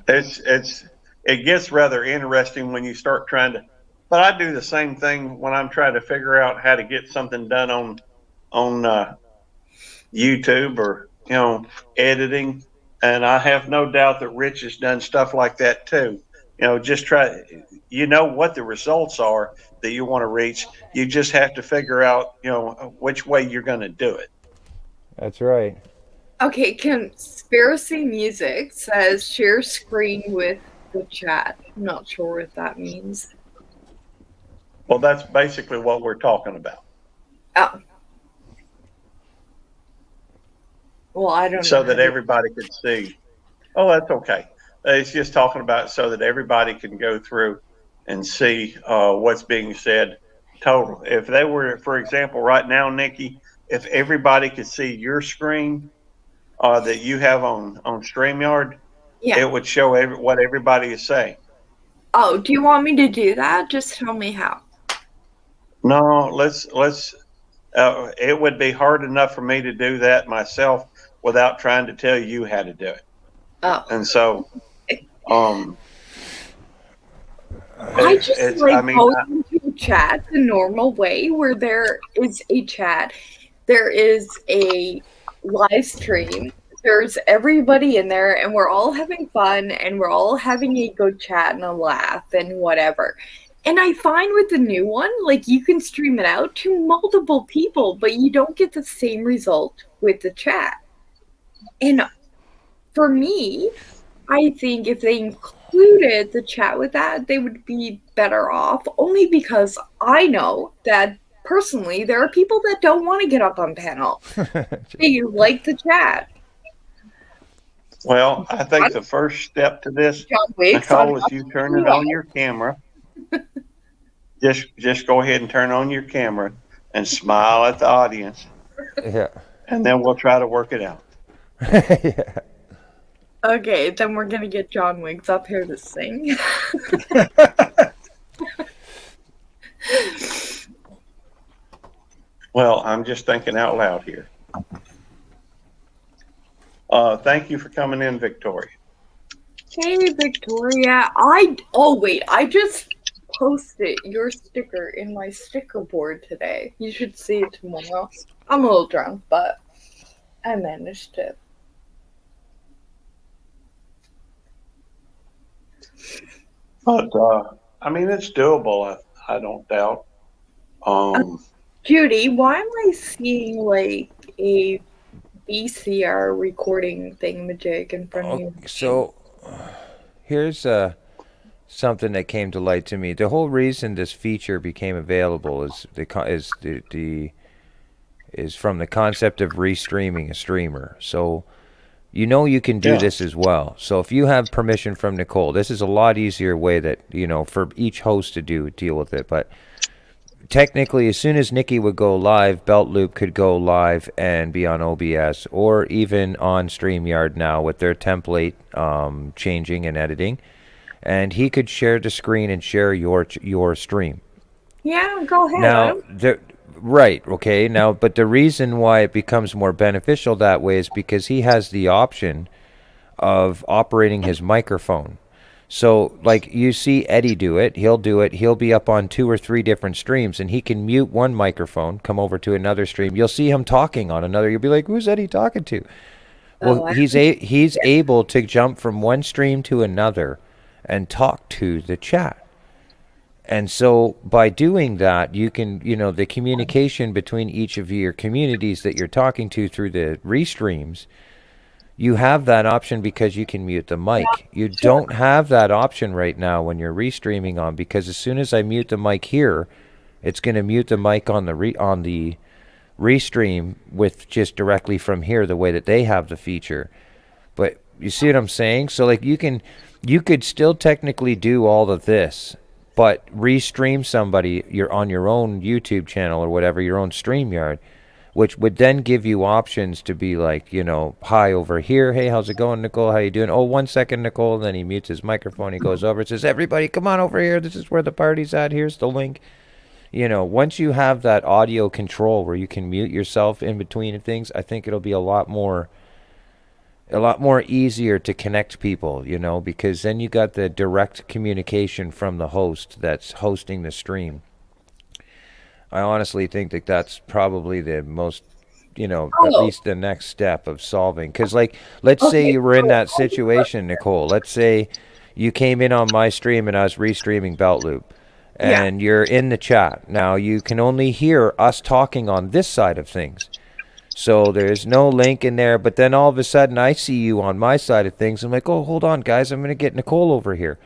it. it gets rather interesting when you start trying to. But I do the same thing when I'm trying to figure out how to get something done on YouTube or editing, and I have no doubt that Rich has done stuff like that too. Just try. What the results are that you want to reach. You just have to figure out which way you're going to do it. That's right. Okay, Conspiracy Music says share screen with the chat. I'm not sure what that means. Well, that's basically what we're talking about. Oh. Well, I don't know. So that everybody can see. Oh, that's okay. It's just talking about so that everybody can go through and see what's being said total. If they were, for example, right now, Nikki, if everybody could see your screen that you have on StreamYard, Yeah. it would show what everybody is saying. Oh, do you want me to do that? Just tell me how. No, let's. It would be hard enough for me to do that myself without trying to tell you how to do it. Oh. And so, I just go into a chat the normal way where there is a chat, there is a live stream, there's everybody in there, and we're all having fun, and we're all having a good chat and a laugh and whatever. And I find with the new one, you can stream it out to multiple people, but you don't get the same result with the chat. And for me, I think if they included the chat with that, they would be better off, only because I know that personally there are people that don't want to get up on panel. They like the chat. Well, I think the first step to this, Nicole, is you turn it on your camera. Just go ahead and turn on your camera and smile at the audience. Yeah. And then we'll try to work it out. Yeah. Okay, then we're gonna get John Wiggs up here to sing. Well, I'm just thinking out loud here. Thank you for coming in, Victoria. Hey, Victoria. I just posted your sticker in my sticker board today. You should see it tomorrow. I'm a little drunk, but I managed to. But, it's doable, I don't doubt. Judy, why am I seeing a VCR recording thingamajig in front of you? So here's something that came to light to me. The whole reason this feature became available is from the concept of restreaming a streamer. So you can do this as well. So if you have permission from Nicole, this is a lot easier way that for each host to deal with it. But technically, as soon as Nikki would go live, Belt Loop could go live and be on OBS or even on StreamYard now with their template changing and editing. And he could share the screen and share your stream. Yeah, go ahead. Now, Right. Okay. Now, but the reason why it becomes more beneficial that way is because he has the option of operating his microphone. So, like you see Eddie do it, he'll do it. He'll be up on 2 or 3 different streams, and he can mute one microphone, come over to another stream. You'll see him talking on another. You'll be like, "Who's Eddie talking to?" Well, he's able to jump from one stream to another and talk to the chat. And so by doing that, you can, the communication between each of your communities that you're talking to through the restreams, you have that option because you can mute the mic. You don't have that option right now when you're restreaming on, because as soon as I mute the mic here, it's going to mute the mic on the restream with just directly from here, the way that they have the feature. But you see what I'm saying? So like you could still technically do all of this, but restream somebody you're on your own YouTube channel or whatever, your own StreamYard, which would then give you options to be like, hi over here. Hey, how's it going, Nicole? How you doing? Oh, 1 second, Nicole. And then he mutes his microphone. He goes over and says, everybody, come on over here. This is where the party's at. Here's the link. Once you have that audio control where you can mute yourself in between things, I think it'll be a lot more easier to connect people, because then you got the direct communication from the host that's hosting the stream. I honestly think that that's probably the most, at least the next step of solving. Because, like, let's say you were in that situation, Nicole. Let's say you came in on my stream and I was restreaming Belt Loop. And you're in the chat. Now, you can only hear us talking on this side of things. So there's no link in there. But then all of a sudden, I see you on my side of things. I'm like, oh, hold on, guys. I'm going to get Nicole over here.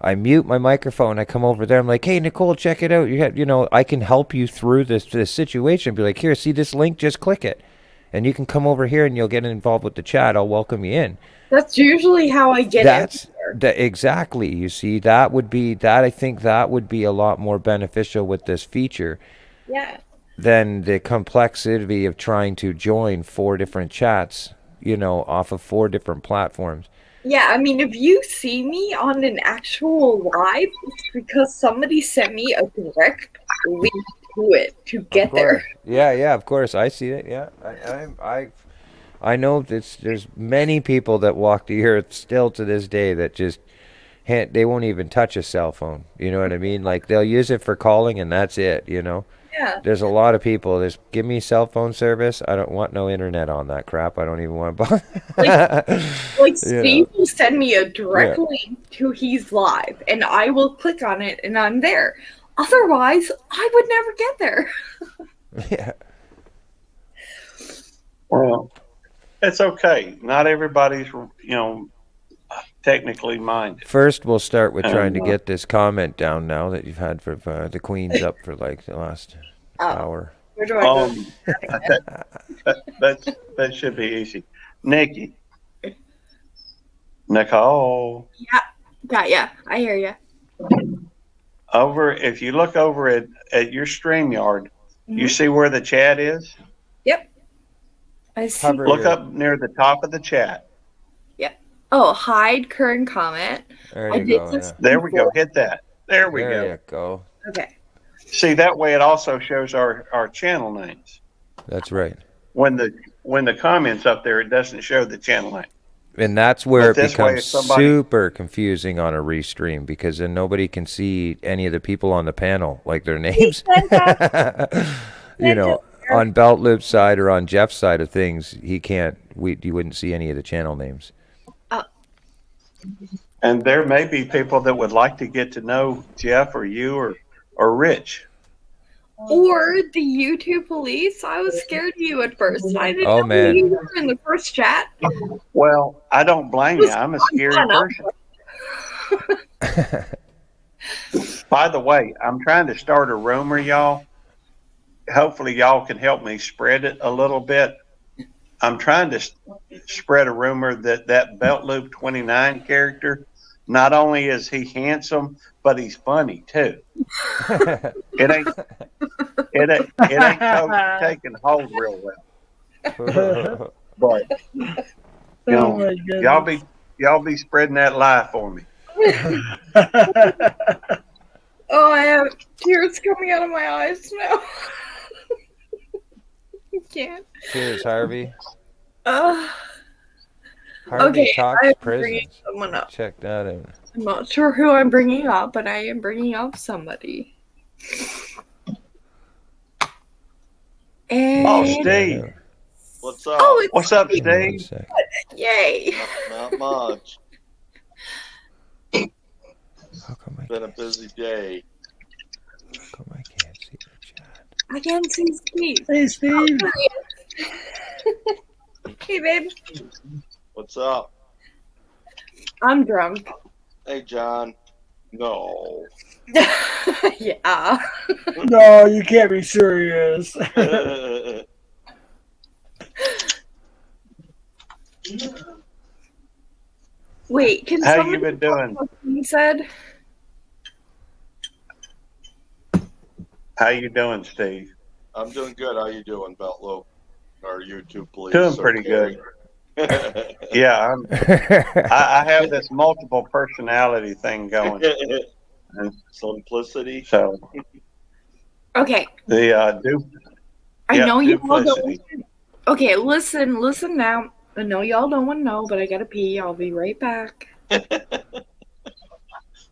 I mute my microphone. I come over there. I'm like, hey, Nicole, check it out. I can help you through this situation. Be like, here, see this link? Just click it. And you can come over here and you'll get involved with the chat. I'll welcome you in. That's usually how I get Exactly. You see, I think that would be a lot more beneficial with this feature. Yeah. Than the complexity of trying to join 4 different chats, off of 4 different platforms. Yeah, I mean, if you see me on an actual live, it's because somebody sent me a direct link to it to get there. Yeah, of course. I see it. Yeah, I know there's many people that walk to here still to this day that just they won't even touch a cell phone. You know what I mean? Like they'll use it for calling and that's it. Yeah. There's a lot of people. Give me cell phone service. I don't want no internet on that crap. I don't even want to buy. Like Steve will send me a direct link to he's live, and I will click on it, and I'm there. Otherwise, I would never get there. Yeah. Well, it's okay. Not everybody's, technically minded. First, we'll start with trying to get this comment down now that you've had for the Queen's up for like the last hour. Where do I go? That should be easy. Nikki. Nicole. Yeah. Got ya. I hear ya. If you look over at your StreamYard, you see where the chat is? Yep. I see. Look up near the top of the chat. Yep. Oh, hide current comment. There you go. Yeah. There we go. Hit that. There we go. There you go. Okay. See, that way it also shows our channel names. That's right. When the comments up there, it doesn't show the channel name. And that's where it This way, becomes if somebody- super confusing on a restream, because then nobody can see any of the people on the panel, like their names. On Belt Loop's side or on Jeff's side of things, you wouldn't see any of the channel names. And there may be people that would like to get to know Jeff or you or Rich. Or the YouTube police. I was scared of you at first. I didn't know man. you were in the first chat. Well, I don't blame you. I'm a scary person. By the way, I'm trying to start a rumor, y'all. Hopefully, y'all can help me spread it a little bit. I'm trying to spread a rumor that Belt Loop 29 character, not only is he handsome, but he's funny too. It ain't taking hold real well. But y'all be spreading that lie for me. Oh, I have tears coming out of my eyes now. can't. Cheers, Harvey. Uh, Harvey okay, talks I'm bringing prisons. someone up. Check that out. I'm not sure who I'm bringing up, but I am bringing up somebody. And Oh, Steve. What's up? Oh, it's What's up, Steve. Hold on a Steve? sec. Yay! Not much. How come I Been a busy day. can't see the chat? I can't see Steve. Hey, Steve. Hey, babe. What's up? I'm drunk. Hey, John. No. Yeah. No, you can't be serious. Wait, can How somebody you been doing? what he said? How you doing, Steve? I'm doing good. How you doing, Beltloop? Our YouTube police. Doing pretty good. Yeah, I have this multiple personality thing going. Simplicity. So Okay, the I yeah, know you all don't. duplicity. Okay, listen now. I know y'all don't want to know, but I gotta pee. I'll be right back.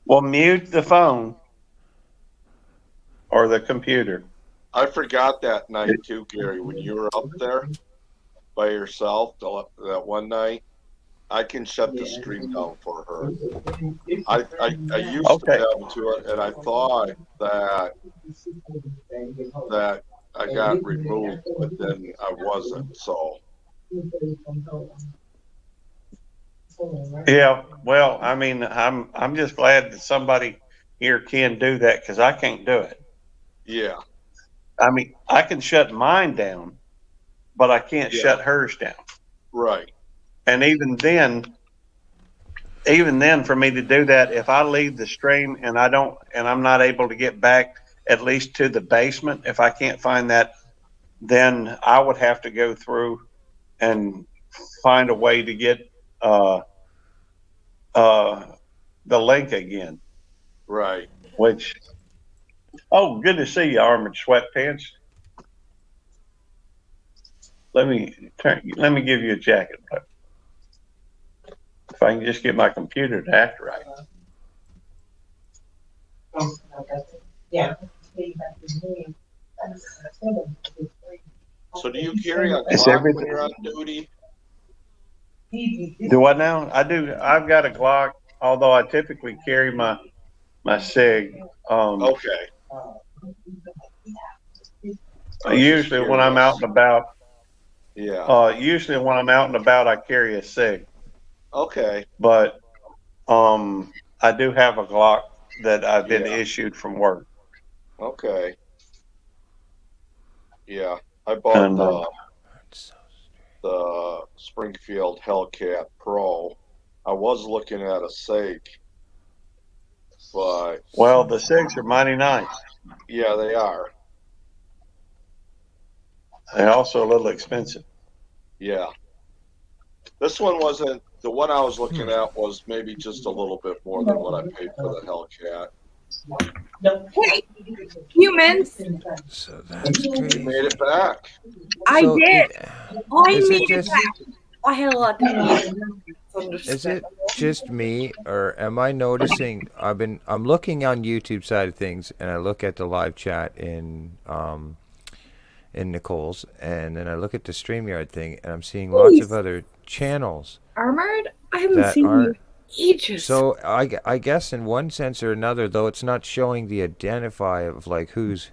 Well, mute the phone or the computer. I forgot that night too, Gary, when you were up there by yourself that one night. I can shut the stream down for her. I used to be Okay. able to it, and I thought that I got removed, but then I wasn't. So Yeah, well, I mean, I'm just glad that somebody here can do that because I can't do it. yeah, I mean, I can shut mine down, but I can't Yeah. shut hers down. right. And even then, for me to do that, if I leave the stream and I'm not able to get back at least to the basement, if I can't find that, then I would have to go through and find a way to get the link again. Right. Which, oh, good to see you, Armored Sweatpants. Let me give you a jacket. If I can just get my computer to act right. So do you carry a It's Glock when everything. you're on duty? Do I now? I do. I've got a Glock, although I typically carry my SIG. Okay. Usually when I'm out and about, Yeah. I carry a SIG. Okay. But I do have a Glock that I've been Yeah. issued from work. Okay. Yeah. I bought And, the Springfield Hellcat Pro. I was looking at a SIG, but Well, the SIGs are mighty nice. yeah, they are. They're also a little expensive. Yeah. This one wasn't, the one I was looking at was maybe just a little bit more than what I paid for the Hellcat. Hey, humans! So that's You crazy. made it back. I So did. I is made it it just back. I had a lot to eat. is it just me, or am I noticing? I'm looking on YouTube side of things, and I look at the live chat in Nicole's, and then I look at the StreamYard thing, and I'm seeing lots of other channels Armored? I haven't that seen you aren't. in ages. So I guess in one sense or another, though it's not showing the identify of like whose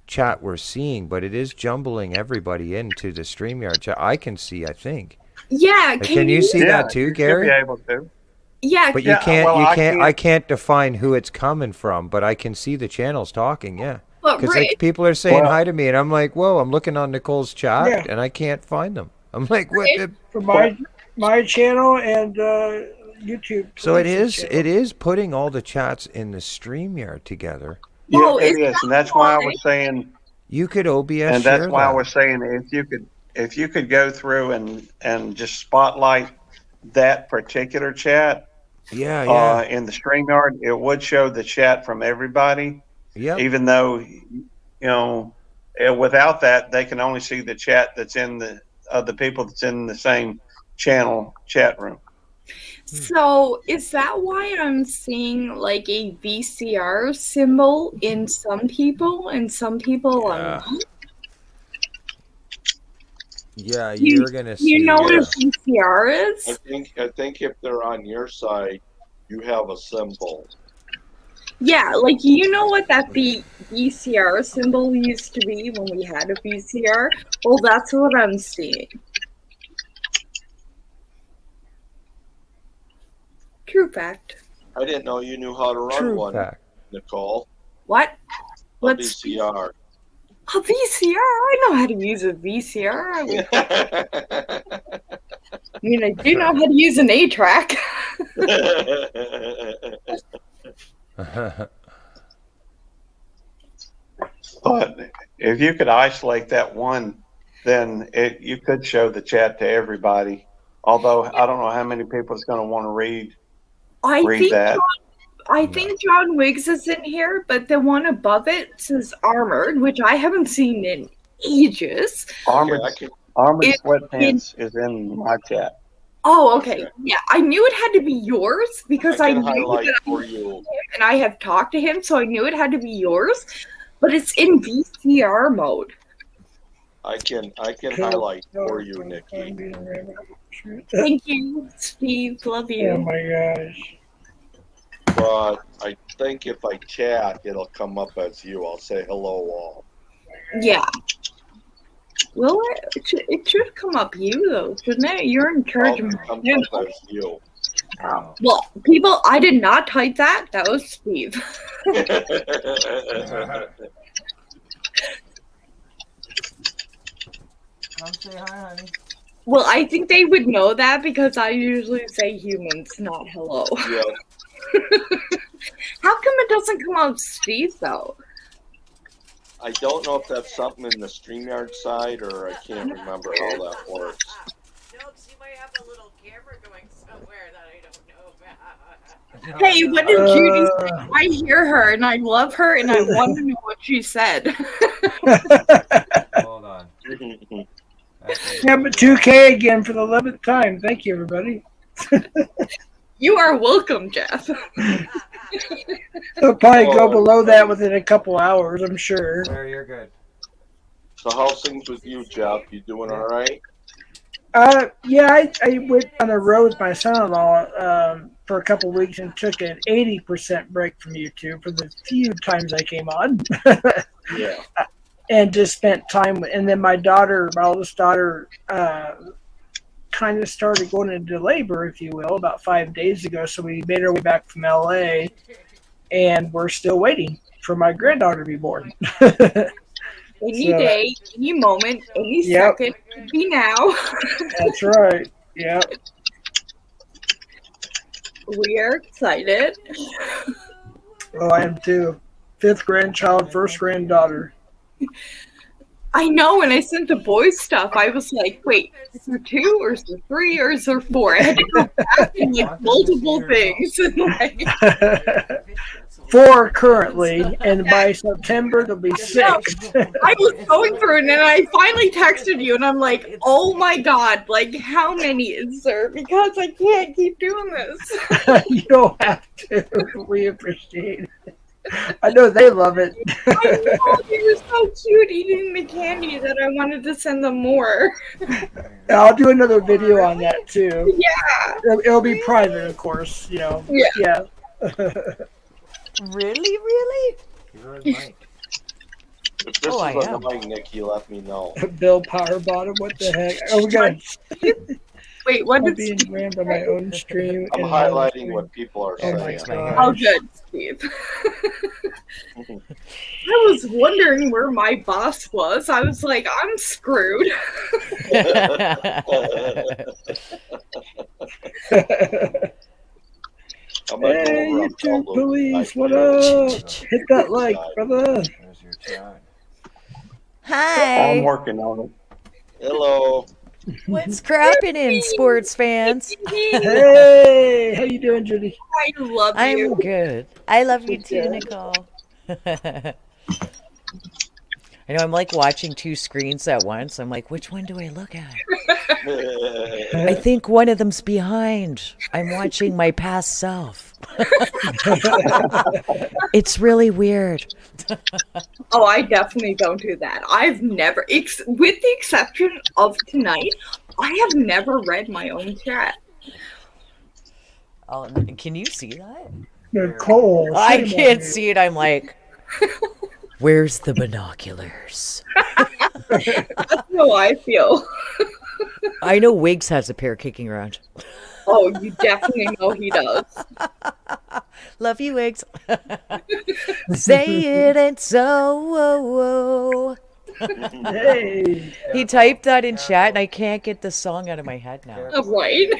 chat we're seeing, but it is jumbling everybody into the StreamYard chat. I can see, I think. yeah, Like, can you see that too, you Gary? should be able to. Yeah, But you Yeah, can't, well, I can't define who it's coming from, but I can see the channels talking, yeah. but Because Ray, like people are saying Well- hi to me, and I'm like, whoa, I'm looking on Nicole's chat, Yeah. and I can't find them. I'm like, what? For my channel and YouTube. So it Police's is, channel. it is putting all the chats in the StreamYard together. Oh, Yeah, it is is, and that's why I was saying, You could OBS and share that's why I that. was saying if you could go through and just spotlight that particular chat Yeah, yeah, in the StreamYard, it would show the chat from everybody, yep. even though you know without that, they can only see the chat that's in the people that's in the same channel chat room. So is that why I'm seeing like a VCR symbol in some people and some people I'm Yeah. not? Yeah, you're gonna see. You know what Yeah. a VCR is? I think if they're on your side, you have a symbol. Yeah, like you know what that VCR symbol used to be when we had a VCR? Well, that's what I'm seeing. True fact. I didn't know you knew how to run True one, fact. Nicole. What? A What's VCR. a VCR? I know how to use a VCR. I mean, I do know how to use an 8-track. But if you could isolate that one, then you could show the chat to everybody. Although I don't know how many people is going to want to read I think that. I think John Wiggs is in here, but the one above it says Armored, which I haven't seen in ages. Armored Yeah, Sweatpants is in my chat. Oh, okay. Yeah, I knew it had to be yours because I can knew highlight that for you. and I have talked to him, so I knew it had to be yours. But it's in VCR mode. I can highlight for you, Nikki. Thank you, Steve. Love Oh you. my gosh. But I think if I chat, it'll come up as you. I'll say hello all. Yeah. Will it? It should come up you though, shouldn't it? You're in charge of It my comes channel. up as you. Well, people, I did not type that. That was Steve. Come say hi, honey. Well, I think they would know that because I usually say humans, not hello. Yeah. How come it doesn't come out Steve though? I don't know if that's something in the StreamYard side or I can't remember how that works. No, because you might have a little camera going somewhere that I don't know about. Hey, what did Judy say? I hear her and I love her and I want to know what she said. Hold on. Yeah, but 2K again for the 11th time. Thank you, everybody. You are welcome, Jeff. They'll probably go below that within a couple hours, I'm sure. There, you're good. So how's things with you, Jeff? You doing all right? Yeah, I went on the road with my son-in-law for a couple weeks and took an 80% break from YouTube for the few times I came on. Yeah. And just spent time with, and then my oldest daughter, kind of started going into labor, if you will, about 5 days ago. So we made our way back from LA, and we're still waiting for my granddaughter to be born. Any day, any moment, any second, could be now. That's right. Yep. We are excited. Oh, I am too. 5th grandchild, 1st granddaughter. I know, when I sent the boys stuff, I was like, wait, is there 2 or is there 3 or is there 4? I had to go back and like multiple things. And, like, 4 currently, and by September there'll be 6. I was going through it and then I finally texted you and I'm like, oh my god, like how many is there? Because I can't keep doing this. You don't have to. We appreciate it. I know they love it. I know, they were so cute eating the candy that I wanted to send them more. I'll do another video on that too. Yeah. It'll be private, of course, you know. Yeah. Really? If this is annoying, Nikki, let me know. Bill Powerbottom, what the heck? Oh, we got Wait, what I'm did being Steve ran by my own stream. I'm and highlighting what people are Oh my saying. God. Oh, good, Steve. I was wondering where my boss was. I was like, I'm screwed. Hey, YouTube police, what up? Hit that like, brother. There's your chat. Hi. I'm working on it. Hello. What's crapping in, sports fans? Hey, how you doing, Judy? I love I'm you. good. I love you Good too, job. Nicole. I know I'm like watching two screens at once. I'm like, which one do I look at? I think one of them's behind. I'm watching my past self. It's really weird. Oh, I definitely don't do that. I've never, with the exception of tonight, I have never read my own chat. Oh, can you see that? Nicole. I shame on can't you. see it. I'm like, where's the binoculars? That's how I feel. I know Wiggs has a pair kicking around. Oh, you definitely know he does. Love you, Wiggs. Say it ain't so. Hey. He typed that in chat, and I can't get the song out of my head now. Right?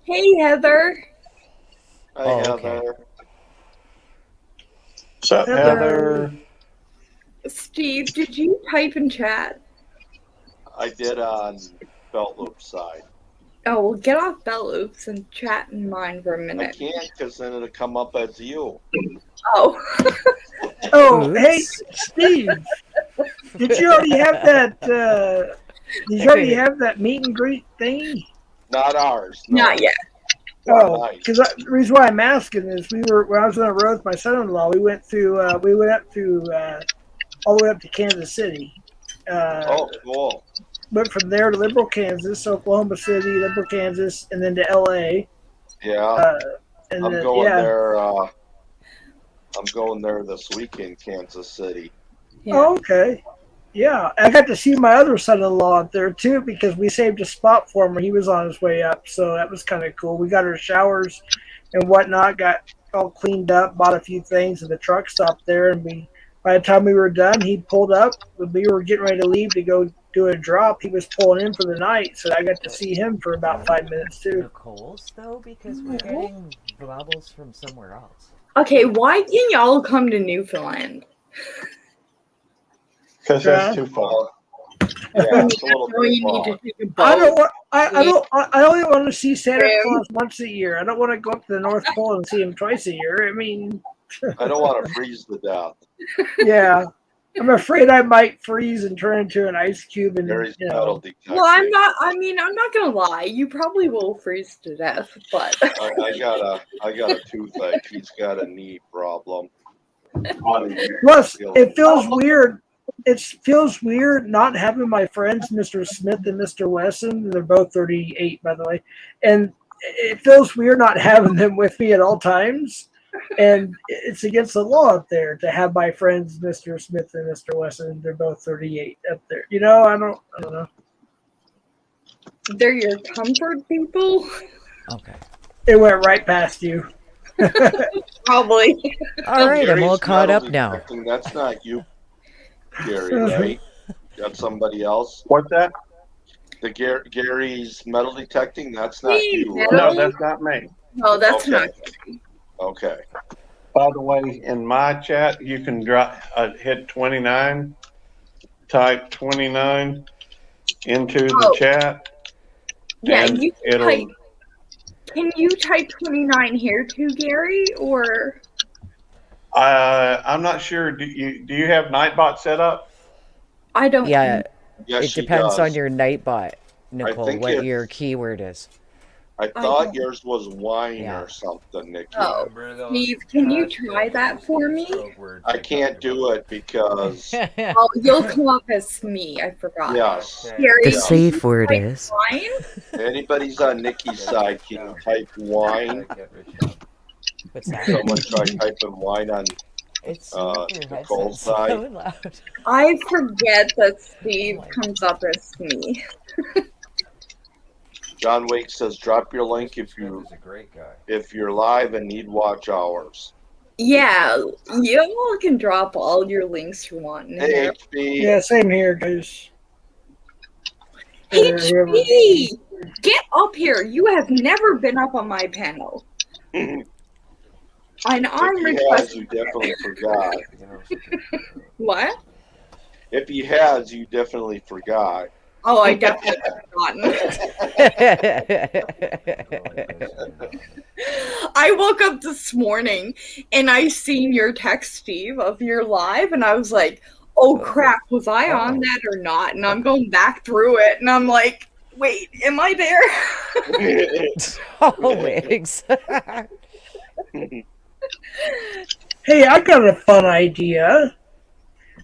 Hey, Heather. Hi, Oh, okay. Heather. What's up, Heather? Steve, did you type in chat? I did on Belt Loop side. Oh, well, get off Bell Oops and chat in mine for a I minute. can't because then it'll come up as you. Oh. Oh, Oops. hey, Steve. Did you already have that? Did you already have that meet and greet thingy? Not ours. No. Not yet. Oh, Nice. because the reason why I'm asking is when I was on the road with my son-in-law, we went up to all the way up to Kansas City. Oh, cool. Went from there to Liberal, Kansas, Oklahoma City, Liberal, Kansas, and then to L.A. Yeah. And I'm then, going yeah. there. I'm going there this week in Kansas City. Yeah. Oh, okay. Yeah, I got to see my other son-in-law up there too because we saved a spot for him when he was on his way up. So that was kind of cool. We got our showers and whatnot, got all cleaned up, bought a few things, and the truck stopped there. And by the time we were done, he pulled up. We were getting ready to leave to go do a drop. He was pulling in for the night, so I got to see him for about 5 minutes too. Nicole's, though, because we're getting bubbles from somewhere else. Okay, why can y'all come to Newfoundland? Because that's too far. Yeah, it's a little No, you too need far. to take a I boat. don't want. I only want to see Santa Graham. Claus once a year. I don't want to go up to the North Pole and see him twice a year. I mean, I don't want to freeze to death. yeah. I'm afraid I might freeze and turn into an ice cube, and Gary's you metal know. detecting. Well, I'm not gonna lie. You probably will freeze to death, but I got a toothache. He's got a knee problem. Plus, it feels weird. It feels weird not having my friends, Mr. Smith and Mr. Wesson. They're both 38, by the way, and it feels weird not having them with me at all times. And it's against the law up there to have my friends, Mr. Smith and Mr. Wesson. They're both 38 up there. You know, I don't know. they're your comfort people. Okay. It went right past you. Probably. All right, I'm all Gary's caught metal up now. detecting, that's not you, Gary, right? That's somebody else. What's that? The Gary's metal detecting, that's not you, Metal? right? No, that's not me. No, that's Okay. not. Okay. By the way, in my chat, you can hit 29, type 29 into the Oh. chat. Yeah, and you can it'll. type. Can you type 29 here too, Gary? Or I'm not sure. Do you have Nightbot set up? I don't. Yeah, Yes, it she depends does. on your Nightbot, Nicole, think what it's- your keyword is. I I thought don't- yours was wine Yeah. or something, Nikki. Oh, Steve, can you try that for me? I can't do it because, Oh, you'll come up as me. I forgot. yes, Gary, The Yeah. safe word type is. wine? anybody's on Nikki's side, can you type wine? What's that? Someone try typing wine on, It's Nicole's so side. loud. I forget that Steve comes up as me. John Wake says, drop your link if you're live and need watch hours. Yeah, you all can drop all your links you want in Hey, here. HB. Yeah, same here, guys. HB! Get up here. You have never been up on my panel. And I'm If he has, requesting. you definitely forgot. What? If he has, you definitely forgot. Oh, I definitely I woke up this morning and I seen your text, Steve, of your live, and I was like, oh crap, was I on that or not? And I'm going back through it, and I'm like, wait, am I there? Always. Hey, I got a fun idea.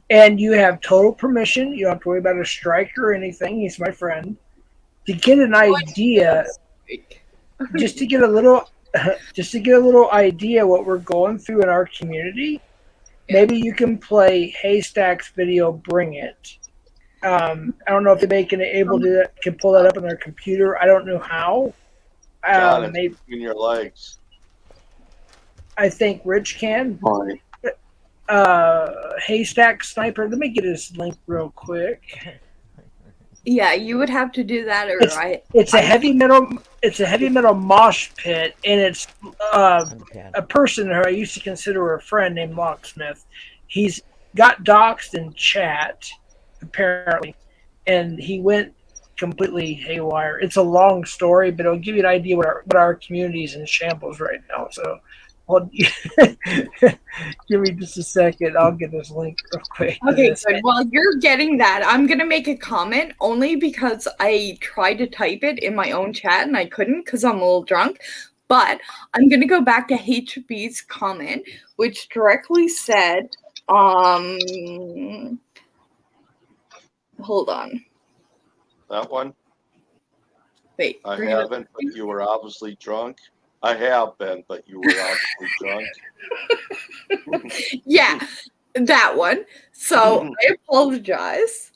And you have total permission. You don't have to worry about a strike or anything. He's my friend. To get an idea, just to get a little idea what we're going through in our community, maybe you can play Haystack's video "Bring It." I don't know if they can pull that up on their computer. I don't know how. Got it Maybe, between your legs. I think Rich can. Fine. Haystack Sniper. Let me get his link real quick. Yeah, you would have to do that, or It's a heavy metal mosh pit, and it's a person who I used to consider a friend named Locksmith. He's got doxxed in chat, apparently, and he went completely haywire. It's a long story, but it'll give you an idea what our community is in shambles right now. So, well, give me just a second. I'll get this link real quick. Okay, good. While you're getting that, I'm going to make a comment only because I tried to type it in my own chat and I couldn't because I'm a little drunk. But I'm going to go back to HB's comment, which directly said, hold on. That one? Wait. I haven't, but you were obviously drunk. I have been, but you were obviously drunk. Yeah, that one. So I apologize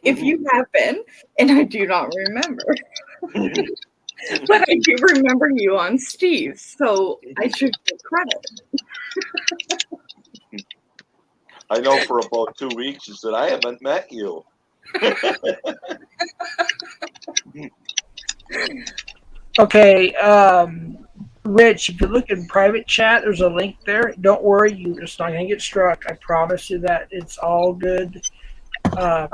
if you have been, and I do not remember. But I do remember you on Steve, so I should get credit. I know for about 2 weeks is that I haven't met you. Okay, Rich, if you look in private chat, there's a link there. Don't worry, you're just not going to get struck. I promise you that. It's all good. I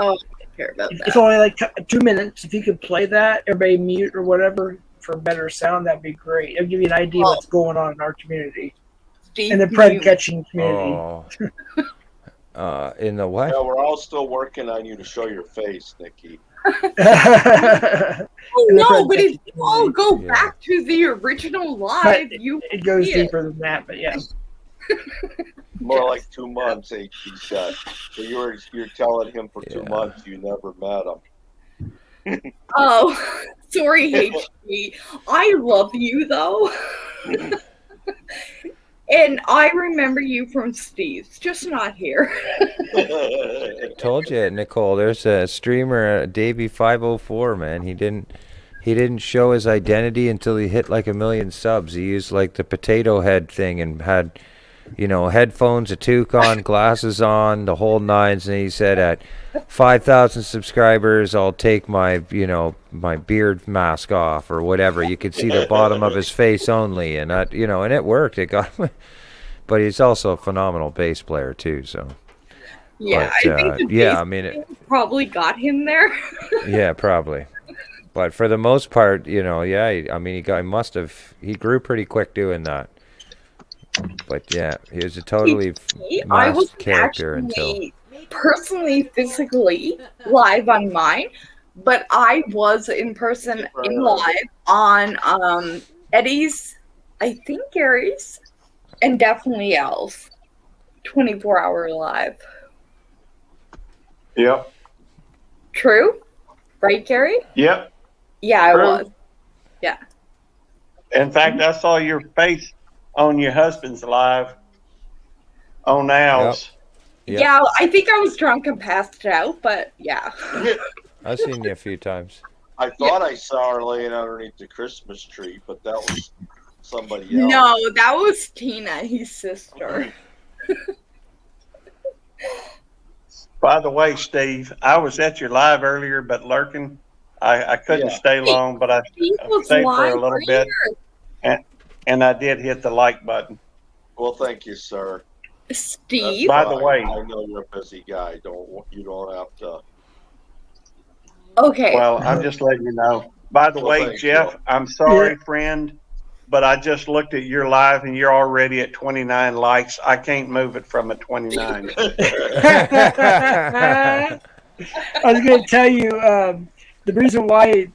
care about that. It's only like 2 minutes. If you could play that, everybody mute or whatever for better sound, that'd be great. It'll give you an idea what's going on in our community. Steve, in the pred catching community. In the what? Yeah, we're all still working on you to show your face, Nikki. Oh no, but if you all go back to the original live, it goes deeper than that, but yeah. More like 2 months, HB said. So you're telling him for 2 months you never met him. Oh, sorry, HB. I love you though. And I remember you from Steve's, just not here. Told you, Nicole. There's a streamer, Davey504, man. He didn't show his identity until he hit like 1 million subs. He used like the potato head thing and had, headphones, a toque on, glasses on, the whole nines. And he said, at 5,000 subscribers, I'll take my, my beard mask off or whatever. You could see the bottom of his face only, and that, and it worked. It got, but he's also a phenomenal bass player too. So. Yeah, but, I think it probably got him there. Yeah, probably. But for the most part, he grew pretty quick doing that. But yeah, he was a totally masked character until personally, physically live on mine, but I was in person in live on Eddie's, I think Gary's, and definitely Al's 24-hour live. Yep. True? Right, Gary? Yep. Yeah, True. I was. Yeah. In fact, I saw your face on your husband's live on Al's. Yep. Yeah, I think I was drunk and passed out, but yeah. I've seen you a few times. I thought I saw her laying underneath the Christmas tree, but that was somebody else. No, that was Tina, his sister. By the way, Steve, I was at your live earlier, but lurking. I couldn't stay long, but I stayed for a little bit, and I did hit the like button. Well, thank you, sir. Steve? By the way, I know you're a busy guy. You don't have to. Okay. Well, I'm just letting you know. By the Well, way, thanks, Jeff, Joe. I'm sorry, friend, but I just looked at your live and you're already at 29 likes. I can't move it from a 29. I was going to tell you the reason why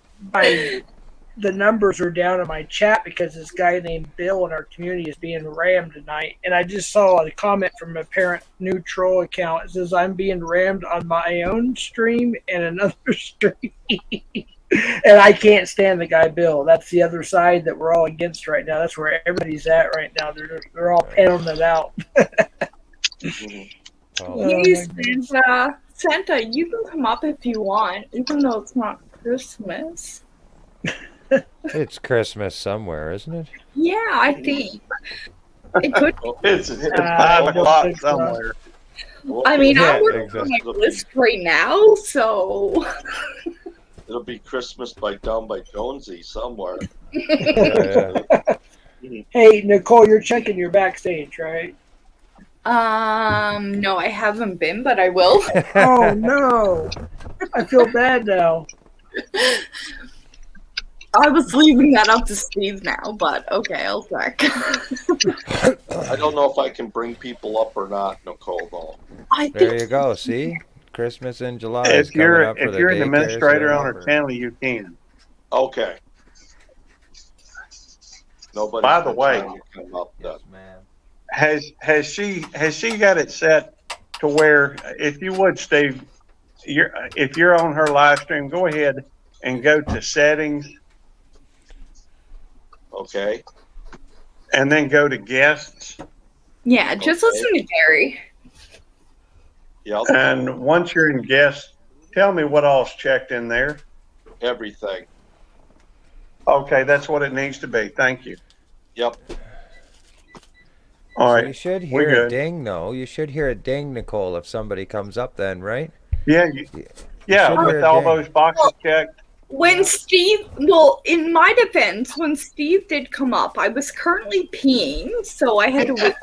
the numbers are down in my chat because this guy named Bill in our community is being rammed tonight. And I just saw a comment from a parent new troll account. It says, I'm being rammed on my own stream and another stream. And I can't stand the guy Bill. That's the other side that we're all against right now. That's where everybody's at right now. They're all panning it out. Hey, Santa, you can come up if you want, even though it's not Christmas. It's Christmas somewhere, isn't it? Yeah, I think. It could. It's I 5 don't o'clock think so. somewhere. I mean, Yeah, I'm working exactly. on my list right now, so. It'll be Christmas down by Jonesy somewhere. Yeah. Hey, Nicole, you're checking your backstage, right? No, I haven't been, but I will. Oh, no. I feel bad now. I was leaving that up to Steve now, but okay, I'll check. I don't know if I can bring people up or not, Nicole, though. I There think you go. See, Christmas in July is If coming you're up for if the you're an daycares administrator that on are our channel, you can. Okay. Nobody. By the way- come up then. Yes, ma'am. Has she got it set to where, if you would, Steve, if you're on her live stream, go ahead and go to settings Okay. and then go to guests. yeah, just Okay. listen to Gary. Yep. And once you're in guests, tell me what all's checked in there. Everything. Okay, that's what it needs to be. Thank you. Yep. All So right. you should we're hear a good. ding, though. You should hear a ding, Nicole, if somebody comes up then, right? Yeah, should yeah, hear with a all ding. those boxes checked. When Steve, well, in my defense, when Steve did come up, I was currently peeing, so I had to wait.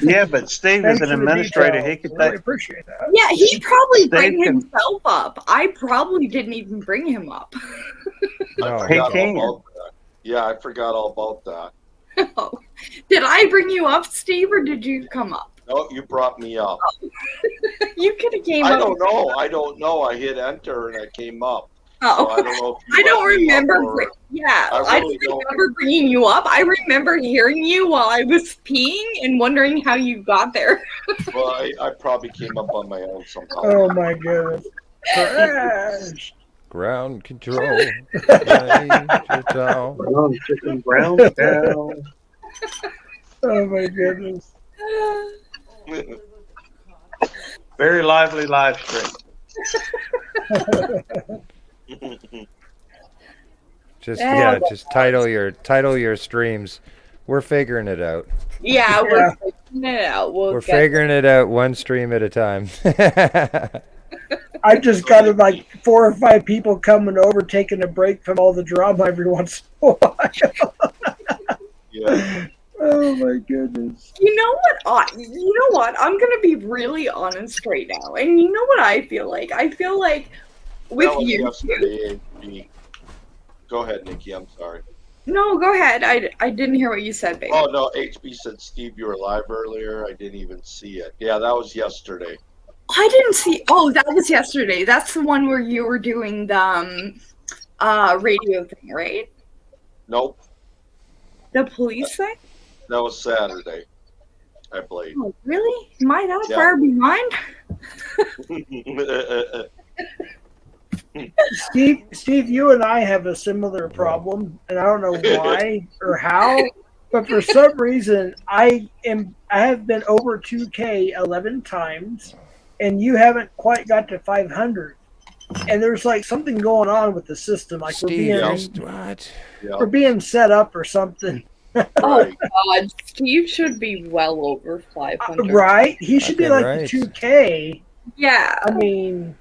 Yeah, but Steve is Thanks an for the administrator. He details. could Really take. appreciate that. Yeah, he probably bring Steve can- himself up. I probably didn't even bring him up. No. He Forgot all can. about that. Yeah, I forgot all about that. Oh. Did I bring you up, Steve, or did you come up? No, you brought me up. You could have came I up. don't know. I don't know. I hit enter and I came up. So Oh. I don't know if you I don't let me up remember. or- Yeah, I I really don't don't. remember bringing you up. I remember hearing you while I was peeing and wondering how you got there. Well, I probably came up on my own somehow. Oh, my goodness. Trash. Ground control. Major Tom. Brown cow. Oh, my goodness. Very lively live stream. Just Yeah. just title your streams. We're figuring it out. Yeah, we're figuring it out. We're get figuring it out one stream at a time. I just got like 4 or 5 people coming over, taking a break from all the drama every once in a while. Yeah. Oh my goodness. You know what? I'm gonna be really honest right now. And you know what I feel like? I feel like with That was you. yesterday, HB. Go ahead, Nikki. I'm sorry. No, go ahead. I didn't hear what you said, baby. Oh no, HB said Steve, you were live earlier. I didn't even see it. Yeah, that was yesterday. I didn't see. Oh, that was yesterday. That's the one where you were doing the radio thing, right? Nope, The police thing. that was Saturday, I believe. Oh, really? Am I that Yeah. far behind? Steve, you and I have a similar problem, and I don't know why or how, but for some reason I have been over 2K 11 times, and you haven't quite got to 500. And there's like something going on with the system, like Steve, we're what? Yeah, being set up or something, Oh right. God, Steve should be well over 500. right? He should be Okay, like right. 2K. Yeah. I mean,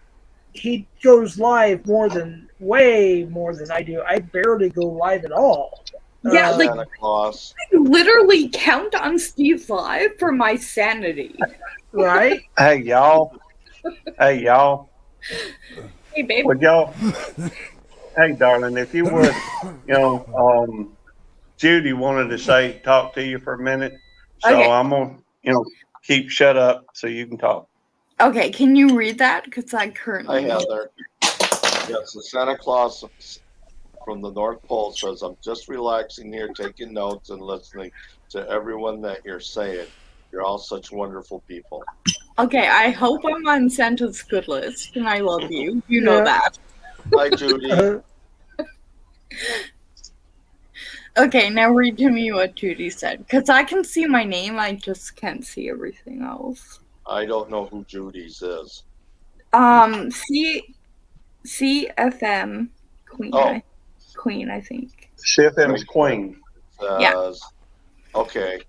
he goes live way more than I do. I barely go live at all. Yeah, like Santa Claus. I literally count on Steve's live for my sanity. Right? Hey, y'all. Hey, y'all. Hey, babe. Would y'all? Hey, darling, if you would, Judy wanted to talk to you for a minute. So Okay. I'm going to, keep shut up so you can talk. Okay, can you read that? Because I Hi, currently. Heather. Yes, the Santa Claus from the North Pole says, I'm just relaxing here, taking notes and listening to everyone that you're saying. You're all such wonderful people. Okay, I hope I'm on Santa's good list, and I love you. You know Yeah. that. Hi, Judy. Okay, now read to me what Judy said. Because I can see my name, I just can't see everything else. I don't know who Judy's is. CFM Queen. Oh. Queen, I think. CFM's Queen. Yeah. Okay.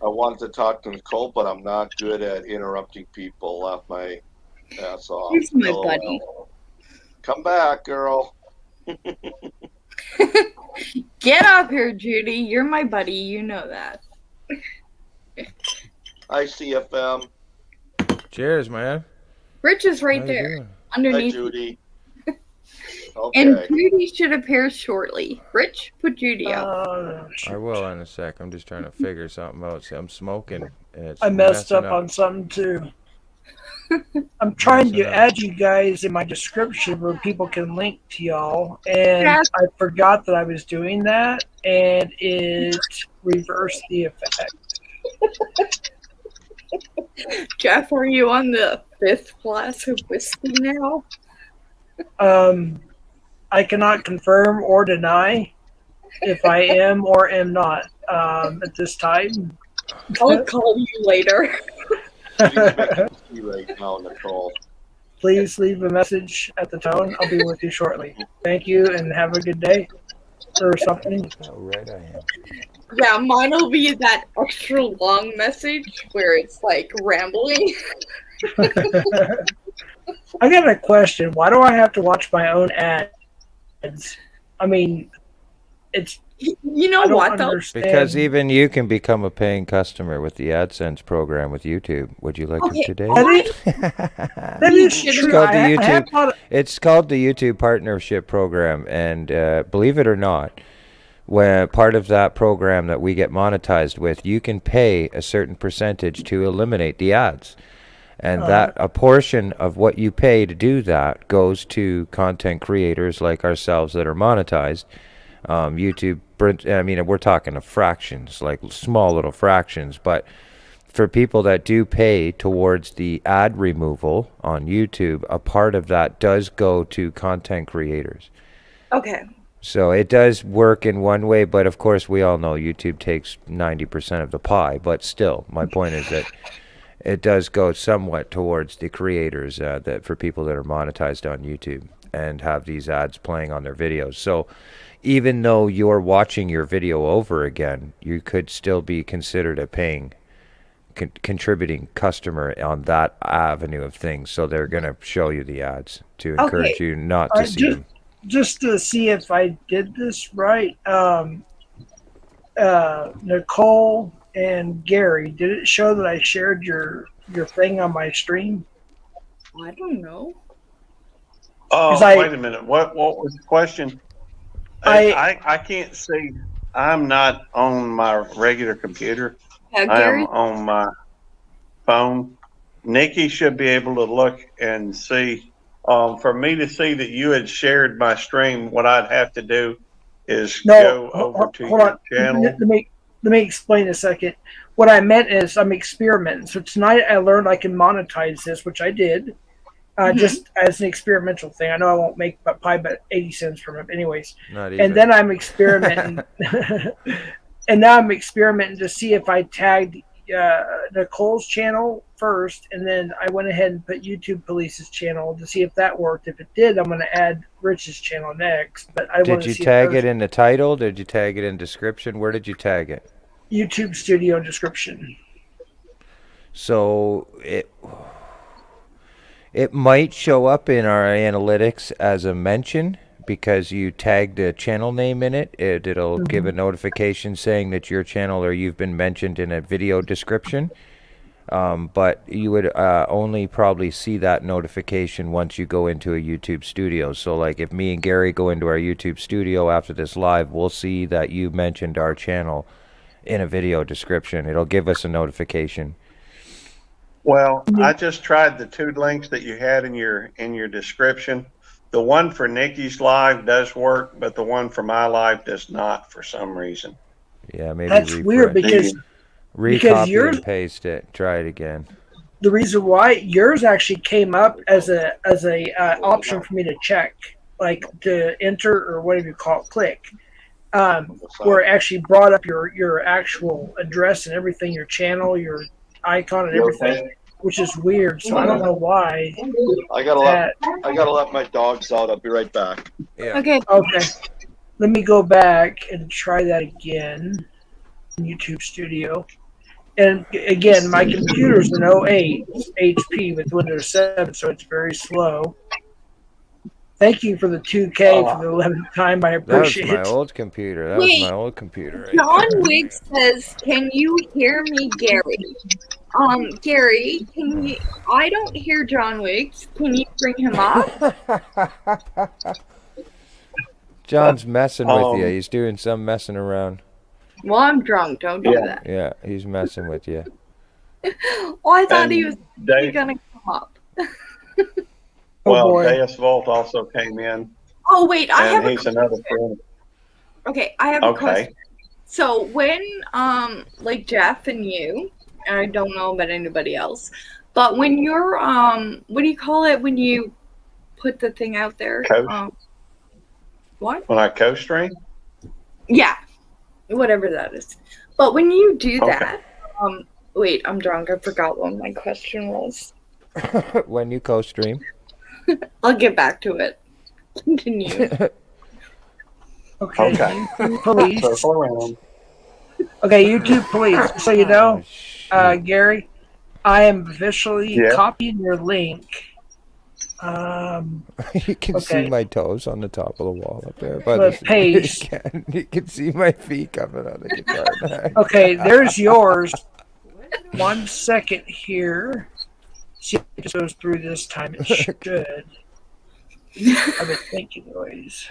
I wanted to talk to Nicole, but I'm not good at interrupting people. Laugh my ass off. He's my LOL. buddy. Come back, girl. Get up here, Judy. You're my buddy. You know that. Hi, CFM. Cheers, man. Rich is right How you there, doing? Hi, underneath. Judy. And Okay. Judy should appear shortly. Rich, put Judy up. I will in a sec. I'm just trying to figure something out. See, I'm smoking. And it's I messed messing up on something too. I'm trying to Messing up. add you guys in my description where people can link to y'all, and Yes. I forgot that I was doing that, and it reversed the effect. Jeff, are you on the 5th glass of whiskey now? I cannot confirm or deny if I am or am not at this time. I'll call you later. Judy's making tea right now, Nicole. Please leave a message at the tone. I'll be with you shortly. Thank you and have a good day or something. How red I am. Yeah, mine will be that extra long message where it's like rambling. I got a question. Why do I have to watch my own ads? I mean, it's You know I don't what though? understand. Because even you can become a paying customer with the AdSense program with YouTube. Would you like Okay, it today? That is It's true. called the I have YouTube. thought- It's called the YouTube Partnership Program, and believe it or not, when part of that program that we get monetized with, you can pay a certain percentage to eliminate the ads, and that a portion of what you pay to do that goes to content creators like ourselves that are monetized. YouTube, I mean, we're talking of fractions, like small little fractions, but for people that do pay towards the ad removal on YouTube, a part of that does go to content creators. Okay. So it does work in one way, but of course we all know YouTube takes 90% of the pie, but still, my point is that it does go somewhat towards the creators, that for people that are monetized on YouTube and have these ads playing on their videos. So even though you're watching your video over again, you could still be considered a paying contributing customer on that avenue of things. So they're going to show you the ads to encourage you not to see them. Just to see if I did this right, Nicole and Gary, did it show that I shared your thing on my stream? I don't know. Oh, 'Cause wait a minute. What was the question? I can't see. I'm not on my regular computer. Yeah, I Gary. am on my phone. Nikki should be able to look and see. For me to see that you had shared my stream, what I'd have to do is go over to hold your on. channel. Let me explain a second. What I meant is I'm experimenting. So tonight I learned I can monetize this, which I did, just as an experimental thing. I know I won't make probably about 80 cents from it, anyways. Not even. And then I'm experimenting, and now I'm experimenting to see if I tagged Nicole's channel first, and then I went ahead and put YouTube Police's channel to see if that worked. If it did, I'm going to add Rich's channel next. But I Did you tag it in the title? Did you tag it in description? Where did you tag it? YouTube Studio description. So it might show up in our analytics as a mention because you tagged a channel name in it. It'll give a notification saying that your channel or you've been mentioned in a video description. But you would only probably see that notification once you go into a YouTube studio. So like if me and Gary go into our YouTube studio after this live, we'll see that you mentioned our channel in a video description. It'll give us a notification. Well, I just tried the 2 links that you had in your description. The one for Nikki's live does work, but the one for my live does not for some reason. Yeah, maybe That's weird because recopy yours- and paste it. Try it again. the reason why yours actually came up as a option for me to check, like to enter or whatever you call it, click, where it actually brought up your actual address and everything, your channel, your icon and everything, which is weird. So I don't know why. I gotta let my dogs out. I'll be right back. Yeah. Okay. Okay, let me go back and try that again in YouTube Studio. And again, my computer's an 08 HP with Windows 7, so it's very slow. Thank you for the 2K for the 11th time. I That was appreciate my it. old computer. That Wait. was my old computer. Right John there. Wiggs says, "Can you hear me, Gary?" Gary, can you? I don't hear John Wiggs. Can you bring him up? John's messing with you. He's doing some messing around. Well, I'm drunk. Don't do that. Yeah, he's messing with you. Oh, I thought And he was Dave, gonna come up. Oh well, boy. Deus Volt also came in, Oh wait, I have and a he's another friend. okay. I have a Okay. question. So when like Jeff and you, and I don't know about anybody else, but when you're what do you call it when you put the thing out there? Coach. What? When I co-stream, Yeah, whatever that is. But when you do Okay. that, wait, I'm drunk. I forgot what my question was. When you co-stream. I'll get back to it. Continue. Okay, Okay. YouTube Police. circle around. Okay, YouTube Police. So you know, Oh, shoot. Gary, I am officially Yeah. copying your link. You can okay. see my toes on the top of the wall up there. But But paste. you can see my feet coming out of the guitar. Okay, there's yours. 1 second here. See if it just goes through this time. It should. I've been thinking anyways.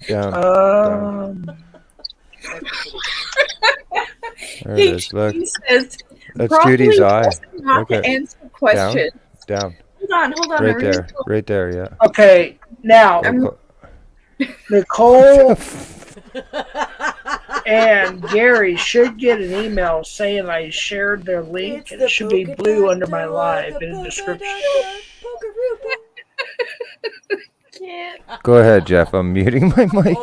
Down. There it is. Look. He says, That's probably Judy's eye. doesn't have Okay. to answer questions. Down. Hold on. Right there. Right there, yeah. Okay, now Go- Nicole and Gary should get an email saying I shared their link, and it should be blue under my live in the description. Can't. Go ahead, Jeff. I'm muting my mic.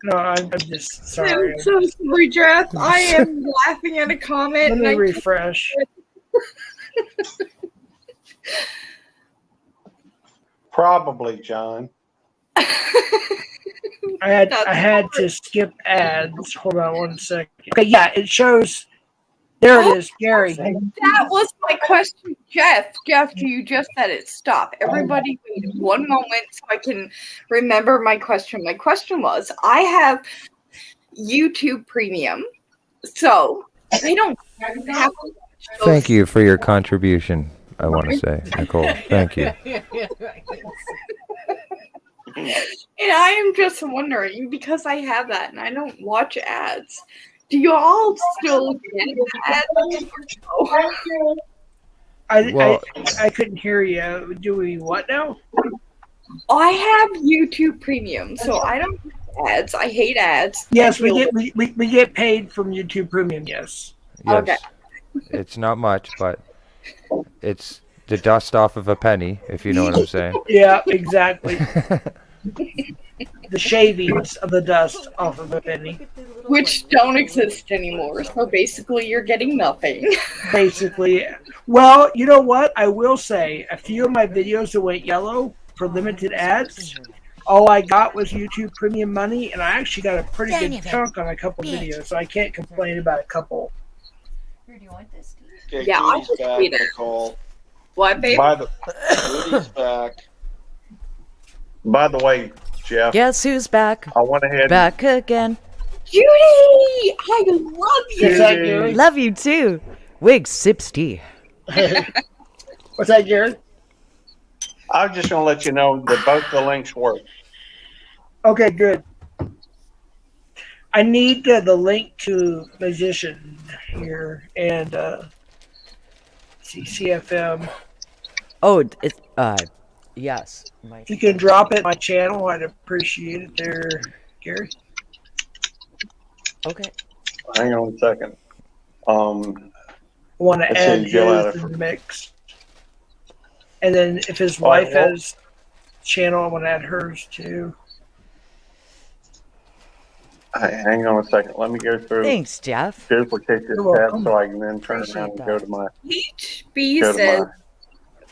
No, I'm just sorry. I'm so sorry, Jeff. I am laughing at a comment. Let and me I refresh. Probably, John. I had to skip ads. Hold on 1 second. Okay, yeah, it shows. There it is, Gary. That was my question, Jeff. Jeff, you just said it. Stop. Everybody wait 1 moment so I can remember my question. My question was, I have YouTube Premium, so I don't have to watch those- Thank you for your contribution, I want to say, Nicole. Thank you. And I am just wondering, because I have that and I don't watch ads, do you all still get ads? I couldn't hear you. Do we what now? I have YouTube Premium, so I don't get ads. I hate ads. Yes, I we feel- get we get paid from YouTube Premium. Yes. Yes. Okay. It's not much, but it's the dust off of a penny, if you know what I'm saying. Yeah, exactly. The shavings of the dust off of a penny. Which don't exist anymore. So basically, you're getting nothing. Basically. Well, you know what? I will say a few of my videos that went yellow for limited ads, all I got was YouTube Premium money, and I actually got a pretty good chunk on a couple videos, so I can't complain about a couple. Here, do you want this? Okay, Yeah, I'll Judy's just back, read it. Nicole. What, babe? Judy's back. By the way, Jeff, Guess who's back? I went ahead. Back again. Judy! I love Is that you! good? Love you too. Wig sips tea. What's that, Garrett? I was just going to let you know that both the links work. Okay, good. I need the link to Magician here and CFM. Oh, it's yes. If you can drop it in my channel, I'd appreciate it there, Gary. Okay. Hang on a second. I want to Let's add see, Jill, his to the mix. And then if his wife has channel, I want to add hers too. Hang on a second. Let me go through. Thanks, Jeff. Duplicate this You're tab welcome. so I can then turn Appreciate around and that. go to my. HB Go to says, my.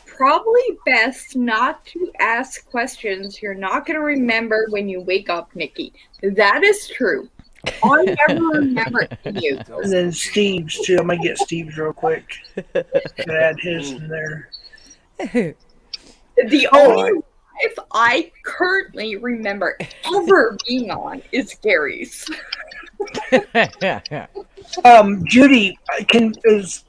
probably best not to ask questions you're not going to remember when you wake up, Nikki. That is true. I never remember you. And then Steve's too. I'm gonna get Steve's real quick. Gonna add his in there. The only life I currently remember ever being on is Gary's. Judy,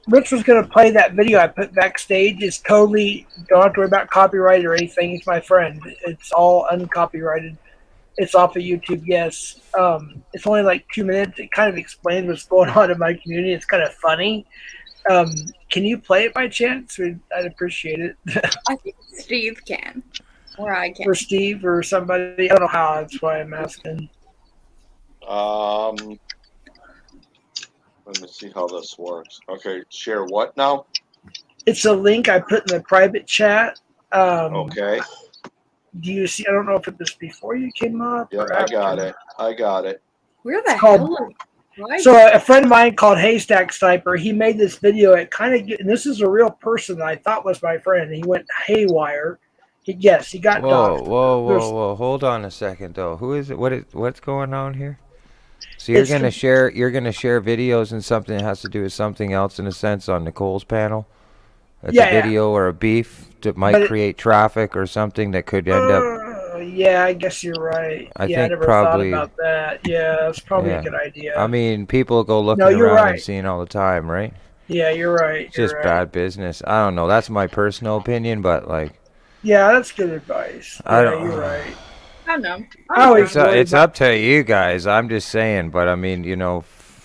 Rich was gonna play that video I put backstage. It's totally don't have to worry about copyright or anything. He's my friend. It's all uncopyrighted. It's off of YouTube, yes. It's only like 2 minutes. It kind of explains what's going on in my community. It's kind of funny. Can you play it by chance? I'd appreciate it. I think Steve can. Or I can. For Steve or somebody. I don't know how. That's why I'm asking. Let me see how this works. Okay, share what now? It's a link I put in the private chat. Okay. Do you see? I don't know if it was before you came up. Yeah, or I after. got it. I got it. Where the called- hell are So a friend of mine called Haystack Sniper, he made this video. It kind of, and this is a real person that I thought was my friend. He went haywire. He got Whoa, doxxed. whoa, There's- whoa, whoa! Hold on a second, though. Who is it? What's going on here? So you're It's gonna the- share videos and something that has to do with something else in a sense on Nicole's panel. It's Yeah, a yeah. video or a beef that might But it- create traffic or something that could end up. Yeah, I guess you're right. I I think never probably- thought about that. Yeah, that's probably Yeah. a good idea. I mean, people go looking No, you're around and right. seeing all the time, right? Yeah, you're right. It's you're just right. bad business. I don't know. That's my personal opinion, but like, Yeah, that's good advice. I Yeah, don't- you're right. I don't know. I always it's worry it's about- up to you guys. I'm just saying, but I mean,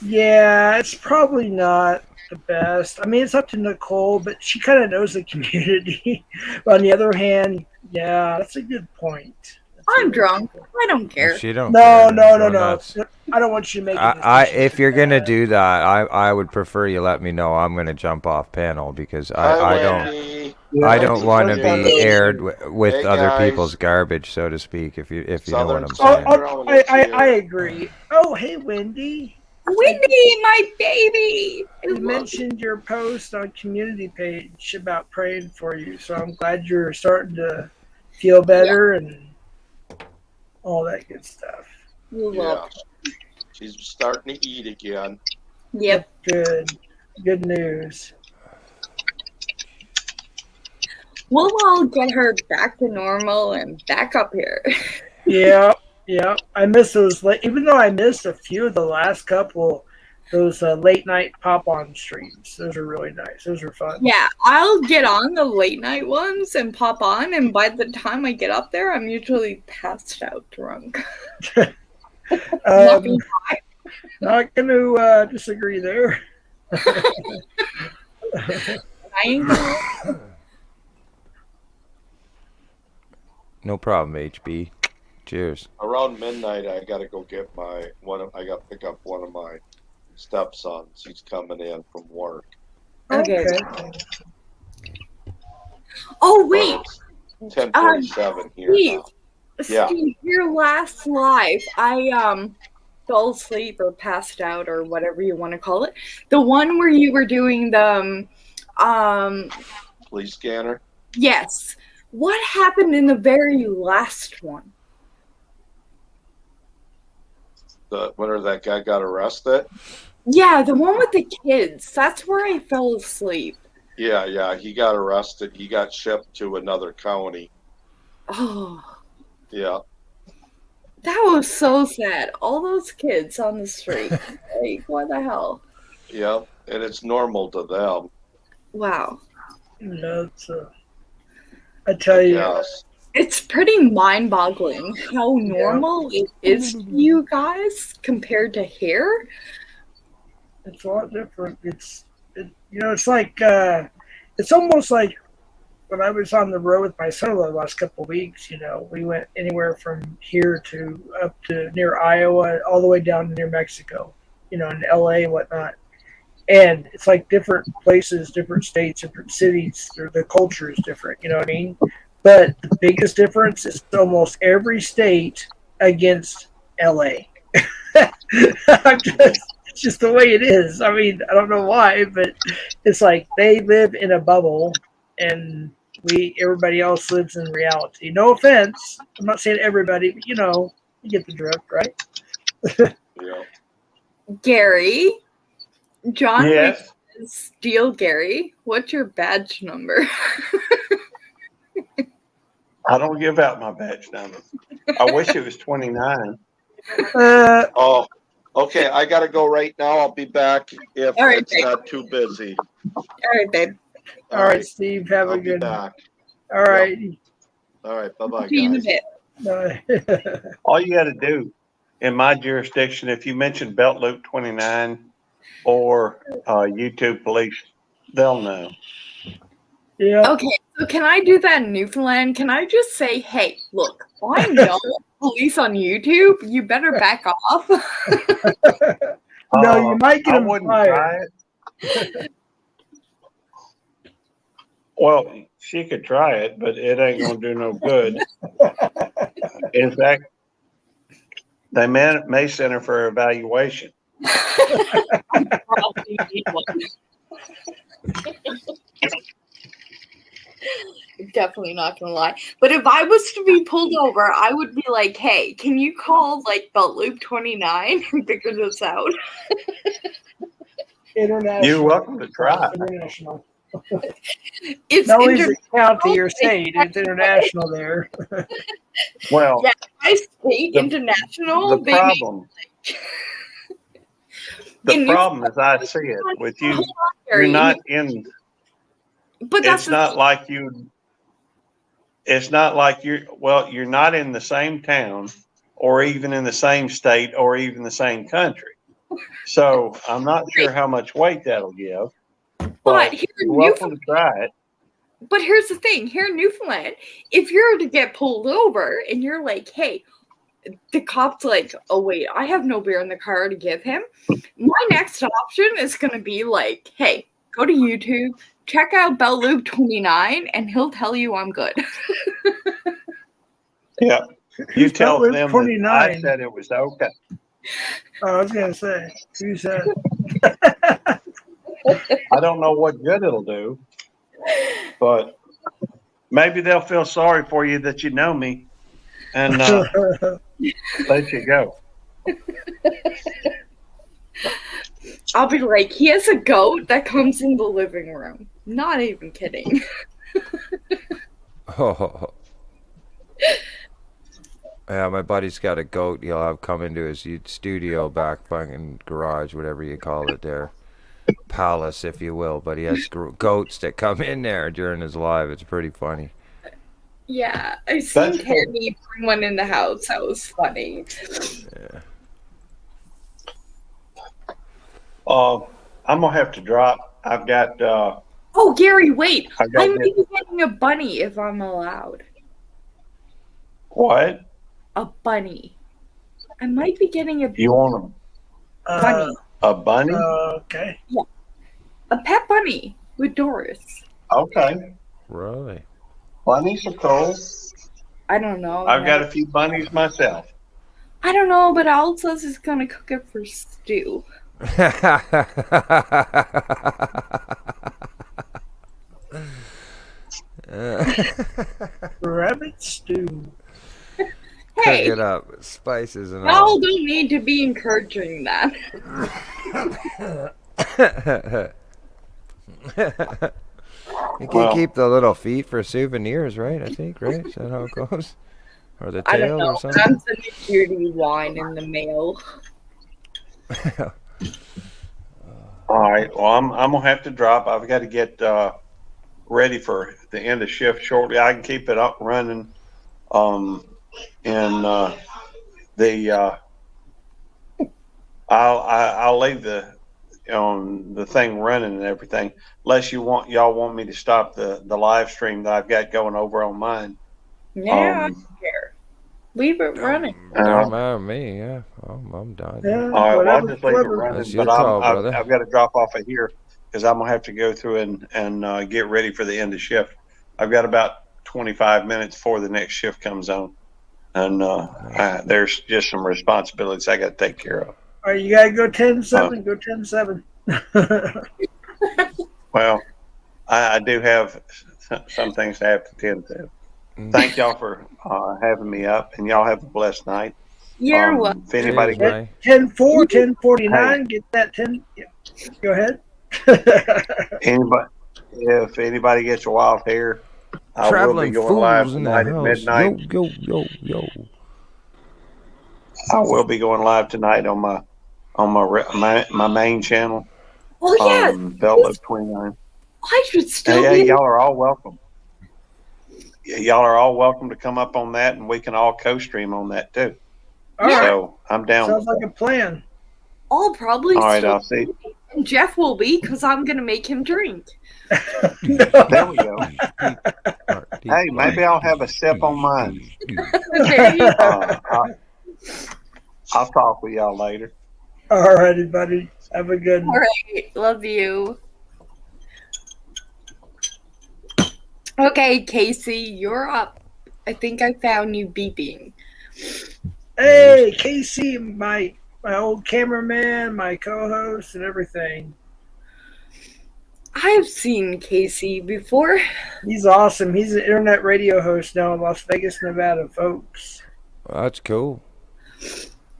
Yeah, it's probably not the best. I mean, it's up to Nicole, but she kind of knows the community. But on the other hand, yeah, that's a good point. I'm drunk. I don't care. she don't. No, care. no, Go no, no. nuts. I don't want you to make. If you're gonna do that, I would prefer you let me know. I'm gonna jump off panel because I don't want to be aired with Hey, other guys. people's garbage, so to speak. If you know what I'm Southern saying. Soil. I agree. Oh, hey, Wendy. Wendy, my baby. You mentioned your post on community page about praying for you, so I'm glad you're starting to feel better and all that good stuff. Yeah. She's starting to eat again. Yep. Good news. We'll all get her back to normal and back up here. Yeah. I miss those even though I missed a few of the last couple, those late night pop on streams. Those are really nice. Those are fun. Yeah, I'll get on the late night ones and pop on, and by the time I get up there, I'm usually passed out drunk. Not going to disagree there. I ain't gonna- No problem, HB. Cheers. Around midnight, I got to go get I got to pick up one of my stepsons. He's coming in from work. Okay. Oh wait, 10:47 here. Steve. now. Yeah. Steve, your last live, I fell asleep or passed out or whatever you want to call it. The one where you were doing the Police scanner. yes. What happened in the very last one? Whenever that guy got arrested. Yeah, the one with the kids. That's where I fell asleep. Yeah, he got arrested. He got shipped to another county. Oh, Yeah. that was so sad. All those kids on the street. Like, what the hell? Yep. and it's normal to them. Wow. That's, I tell you, Yes. It's pretty mind-boggling how normal it is to you guys compared to here. it's a lot different. It's like it's almost like when I was on the road with my son-in-law the last couple of weeks. We went anywhere from here to up to near Iowa, all the way down to near Mexico. In LA and whatnot. And it's like different places, different states, different cities. The culture is different. You know what I mean? But the biggest difference is almost every state against LA. It's just the way it is. I mean, I don't know why, but it's like they live in a bubble, and everybody else lives in reality. No offense. I'm not saying everybody, but you get the drift, right? Yeah. Gary, John Yes. says, Steal Gary. What's your badge number? I don't give out my badge number. I wish it was 29. Oh, okay. I gotta go right now. I'll be back if All right, it's babe. not too busy. All right, babe. All right, Steve. Have I'll a be good. back. All right. All right. Bye bye, See you in a guys. bit. Bye. All you got to do in my jurisdiction, if you mention Belt Loop 29 or YouTube police, they'll know. Yeah. Okay, so can I do that in Newfoundland? Can I just say, hey, look, I know police on YouTube. You better back off. No, you might get I them wouldn't fired. try it. Well, she could try it, but it ain't gonna do no good. In fact, they may send her for evaluation. Probably need one. Definitely not gonna lie. But if I was to be pulled over, I would be like, hey, can you call like Belt Loop 29 and figure this out? International. You're welcome to try. International. It's Not only is it international. county or state, it's international there. Well, Yeah, I state The- international. the They make problem, In the problem as I see it with you, Hold on, you're Gary. not in. But that's It's not like you. It's not like you're not in the same town, or even in the same state, or even the same country. So I'm not sure how much weight that'll give. But here in You're welcome to try it. But here's the thing, here in Newfoundland, if you're to get pulled over and you're like, hey, the cop's like, oh wait, I have no beer in the car to give him. My next option is gonna be like, hey, go to YouTube, check out Belt Loop 29, and he'll tell you I'm good. Yeah. You Who's tell Belt Loop them that 29? I said it was okay. I was gonna say, who said? I don't know what good it'll do, but maybe they'll feel sorry for you that you know me and let you go. I'll be like, he has a goat that comes in the living room. Not even kidding. Oh. Yeah, my buddy's got a goat. He'll have come into his studio, back fucking garage, whatever you call it there. Palace, if you will. But he has goats that come in there during his live. It's pretty funny. Yeah, I seen That's Kenny bring one in the house. That was funny. Yeah. I'm gonna have to drop. I've got. Oh, Gary, wait. I got I it. may be getting a bunny if I'm allowed. What? A bunny. I might be getting a You want bunny. a bunny? Okay. A pet bunny with Doris. Okay. Really? Bunnies are cool. I don't know. I've got a few bunnies myself. I don't know, but Al says he's gonna cook it for stew. Rabbit stew. Hey, Cook it up with spices and y'all all. don't need to be encouraging that. You can Well- keep the little feet for souvenirs, right? I think, right? Is that how it goes? Or the I don't tail know. or something? I'm sending Cutie wine in the mail. All right. Well, I'm gonna have to drop. I've got to get ready for the end of shift shortly. I can keep it up running. And the I'll leave the thing running and everything, unless y'all want me to stop the live stream that I've got going over on mine. Yeah, I don't care. Leave it running. Don't matter to me. Yeah, I'm done. Yeah, All right, well, I'll just leave it whatever. running, That's your but call, brother. I've got to drop off of here because I'm gonna have to go through and get ready for the end of shift. I've got about 25 minutes before the next shift comes on, and there's just some responsibilities I got to take care of. All right, you gotta go 10-7. Go 10-7. Well, I do have some things to have to tend to. Thank y'all for having me up, and y'all have a blessed night. You're welcome. If anybody Cheers, gets 10-4, 10-49. Get that 10. Yeah. Go ahead. if anybody gets a wild hair, I will be Traveling going live fools in the tonight at house. midnight. Yo. I will be going live tonight on my main channel. Oh yeah, Beltloop 29. I should still Hey, be. y'all are all welcome. Y'all are all welcome to come up on that, and we can all co-stream on that too. All right. So I'm down. Sounds like a plan. I'll probably. All right, still I'll see. And Jeff will be because I'm gonna make him drink. There we go. Hey, maybe I'll have a sip on mine. There you go. I'll talk with y'all later. All righty, buddy. Have a good All one. right, love you. Okay, Casey, you're up. I think I found you beeping. Hey, Casey, my old cameraman, my co-host, and everything. I've seen Casey before. He's awesome. He's an internet radio host now in Las Vegas, Nevada, folks. Well, that's cool.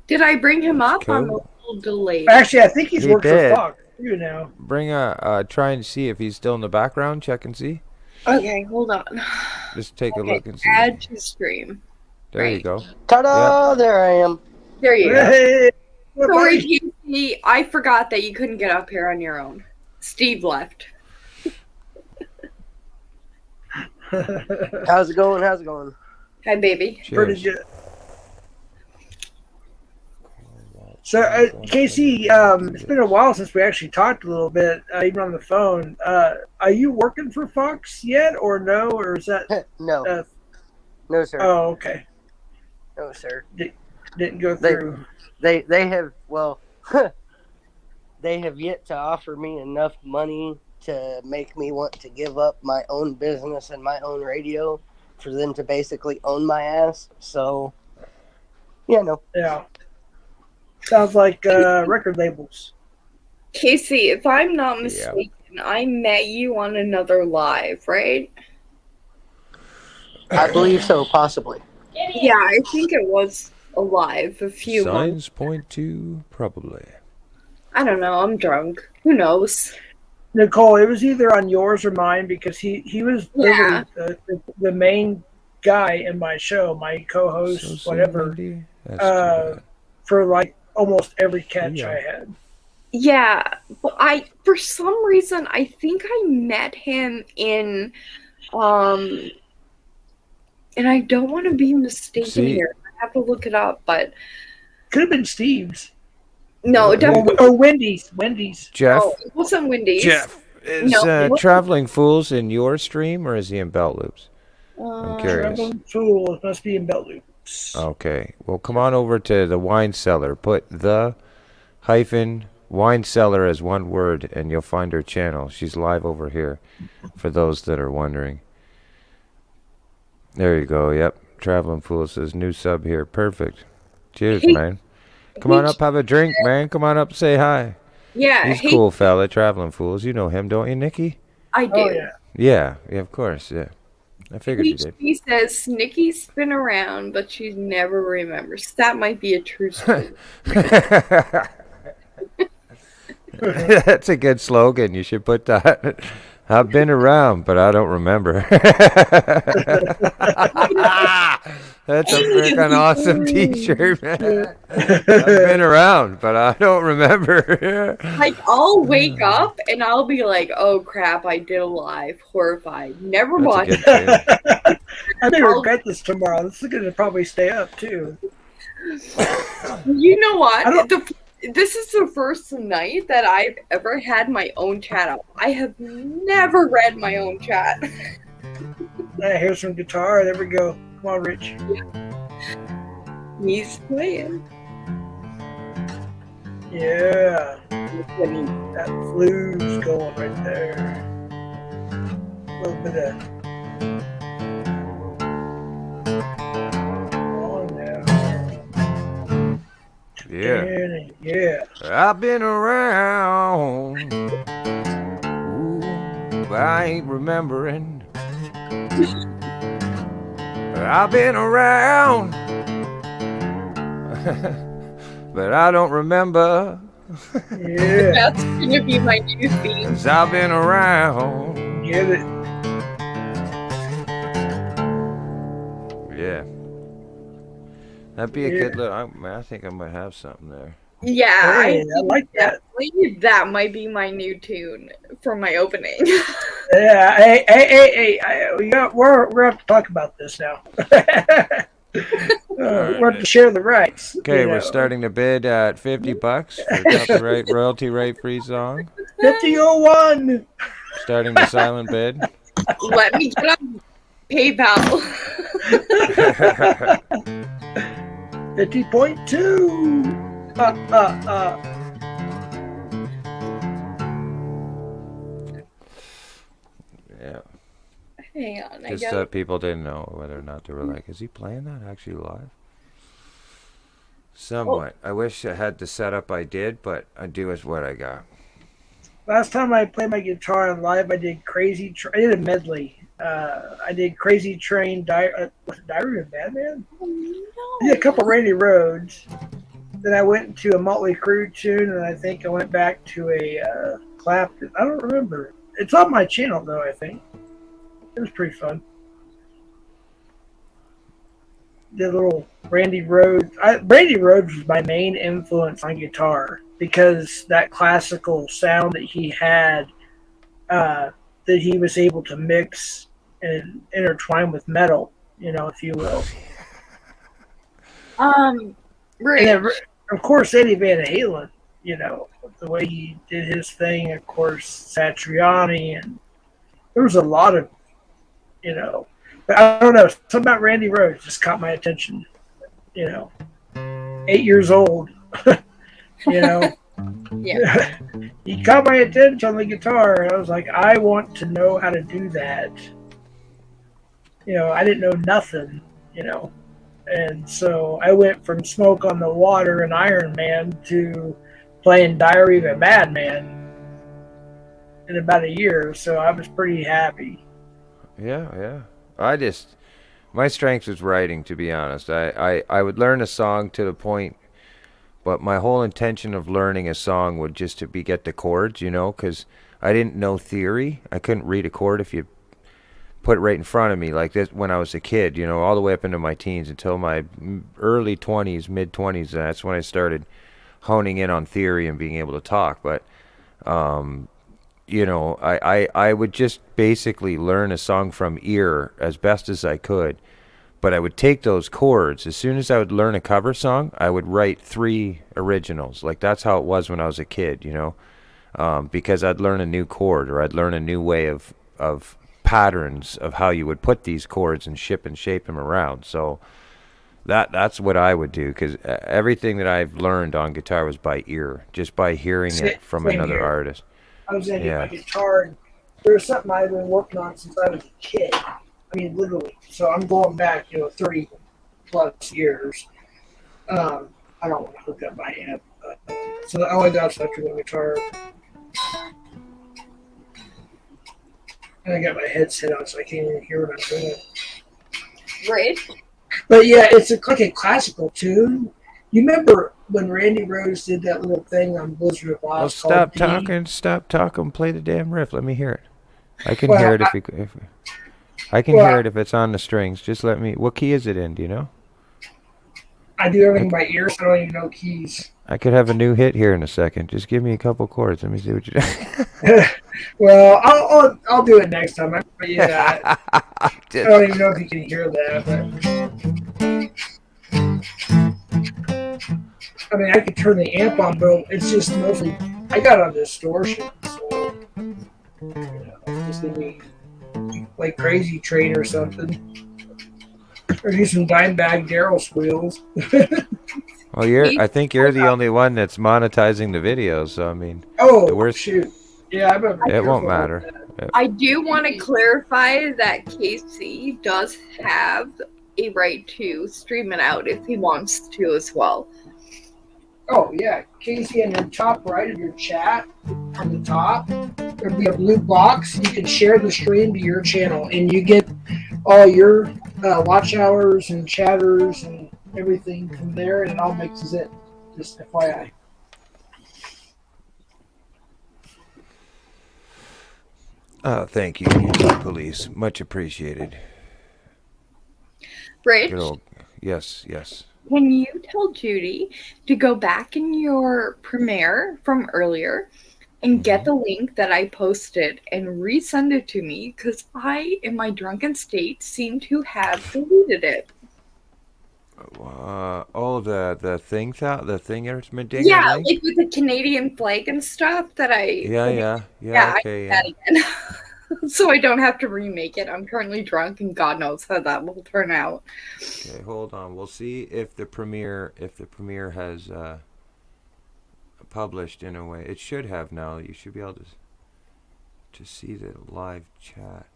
Did I bring him up? Cool. I'm a little delayed. Actually, I think he's He worked did. for Fox too now. Bring try and see if he's still in the background. Check and see. Okay, hold on. Just take a Okay, look and see. add to stream. There you right. go. Ta-da! There I am. There you go. Hey, Sorry, Casey. I forgot that you couldn't get up here on your own. Steve left. How's it going? How's it going? Hi, baby. pretty Cheers. good. So, Casey, it's been a while since we actually talked a little bit, even on the phone. Are you working for Fox yet, or no, or is that? No. No, sir. Oh, okay. No, sir. Didn't go They- through. They have, well, they have yet to offer me enough money to make me want to give up my own business and my own radio for them to basically own my ass. So, yeah, no. Yeah. Sounds like record labels. Casey, if I'm not mistaken, I met you on another live, right? I believe so, possibly. Yeah, I think it was a live a few months. Signs point to probably. I don't know. I'm drunk. Who knows? Nicole, it was either on yours or mine because he was Yeah. literally the main guy in my show, my co-host, So whatever, Cindy, that's too bad. for like almost every catch Yeah. I had. Yeah, but for some reason, I think I met him in, and I don't want to be mistaken See- here. I have to look it up, but Could have been Steve's. no, it definitely. Or Wendy's. Jeff. Oh, it wasn't Wendy's. Jeff, is No, it wasn't. Traveling Fools in your stream, or is he in Belt Loops? I'm curious. Traveling Fools must be in Belt Loops. Okay. Well, come on over to the Wine Cellar. Put the hyphen Wine Cellar as one word, and you'll find her channel. She's live over here, for those that are wondering. There you go. Yep. Traveling Fool says new sub here. Perfect. Cheers, Hey- man. Come on up, have a drink, man. Come on up, say hi. Yeah, He's hey, cool fella, Traveling Fools. You know him, don't you, Nikki? I do. Oh yeah. Yeah, of course, yeah. I figured you did. He says Nikki's been around, but she never remembers. That might be a true story. That's a good slogan. You should put that. I've been around, but I don't remember. That's a freaking awesome T-shirt, man. I've been around, but I don't remember. Like, I'll wake up and I'll be like, oh crap, I did a live. Horrified. Never That's a watched good it. tune. I may regret this tomorrow. This is gonna probably stay up too. You know I what? don't- This is the first night that I've ever had my own chat up. I have never read my own chat. Here's some guitar. There we go. Come on, Rich. He's playing. Yeah. That flute's going right there. A little bit of. Oh, now. Yeah. Yeah. I've been around. Ooh, I ain't remembering. I've been around. But I don't remember. Yeah. That's gonna be my new theme. 'Cause I've been around. Give it. Yeah. That'd be a Yeah. good little. I think I might have something there. Yeah, Hey, I like that. definitely that might be my new tune for my opening. Yeah. Hey. We're going to talk about this now. We're going to share the rights. Okay, you know. we're starting to bid at $50 for copyright royalty rate free song. 5001. Starting the silent bid. Let me get on PayPal. 50.2. Yeah. Hang on, I Just got that people didn't know whether or not they were like, is he playing that actually live? Somewhat. I wish I had the setup I did, but I do is what I got. Last time I played my guitar on live, I did I did a medley. I did Crazy Train, was it Diary of a Madman? I did a couple Randy Rhoads. Then I went to a Motley Crue tune, and I think I went back to a Clapton. I don't remember. It's on my channel, though, I think. It was pretty fun. Did a little Randy Rhoads. Randy Rhoads was my main influence on guitar because that classical sound that he had, that he was able to mix and intertwine with metal, if you will. Right. And then, of course, Eddie Van Halen, the way he did his thing, of course, Satriani, and there was a lot of, but I don't know, something about Randy Rhoads just caught my attention, 8 years old, Yeah. He caught my attention on the guitar, and I was like, I want to know how to do that. I didn't know nothing, and so I went from Smoke on the Water and Iron Man to playing Diary of a Madman in about a year, so I was pretty happy. Yeah. My strength was writing, to be honest. I would learn a song to the point, but my whole intention of learning a song would just to get the chords, because I didn't know theory. I couldn't read a chord if you put it right in front of me like this when I was a kid, all the way up into my teens until my early 20s, mid-20s. That's when I started honing in on theory and being able to talk. But, I would just basically learn a song from ear as best as I could. But I would take those chords. As soon as I would learn a cover song, I would write 3 originals. Like, that's how it was when I was a kid, because I'd learn a new chord, or I'd learn a new way of patterns of how you would put these chords and shape them around. So that's what I would do, because everything that I've learned on guitar was by ear, just by hearing it from another artist. I was into my guitar, and there was something I've been working on since I was a kid. I mean, literally. So I'm going back, 30 plus years. I don't want to hook up my amp. So the only downside to the guitar. And I got my headset on, so I can't even hear what I'm doing. Right. But yeah, it's like a classical tune. You remember when Randy Rhoads did that little thing on Blizzard of Oz? Well, stop talking, play the damn riff. Let me hear it. I can Well, hear it if I can Well, hear it if it's on the strings. Just let me. What key is it in? Do you know? I do everything by ear, so I don't even know keys. I could have a new hit here in a second. Just give me a couple chords. Let me see what you do. Well, I'll do it next time. Yeah, I don't even know if you can hear that. But, I mean, I could turn the amp on, but it's just mostly I got on distortion, so it's just gonna be like Crazy Train or something, or do some Dimebag Daryl squeals. Well, I think you're the only one that's monetizing the videos. So I mean, Oh shoot! Yeah, I better be it won't careful matter. about that. I do want to clarify that Casey does have a right to stream it out if he wants to as well. Oh yeah, Casey, in the top right of your chat, on the top, there'll be a blue box. You can share the stream to your channel, and you get all your watch hours and chatters and everything from there, and it all mixes it. Just FYI. Oh, thank you, YouTube Police. Much appreciated. Rich, Good old, yes. can you tell Judy to go back in your Premiere from earlier and get the link that I posted and resend it to me? Because I, in my drunken state, seem to have deleted it. The thing Yeah, like with the Canadian flag and stuff that I. Yeah. I Okay. did that again. So I don't have to remake it. I'm currently drunk, and God knows how that will turn out. Okay, hold on. We'll see if the premiere has published in a way. It should have now. You should be able to see the live chat.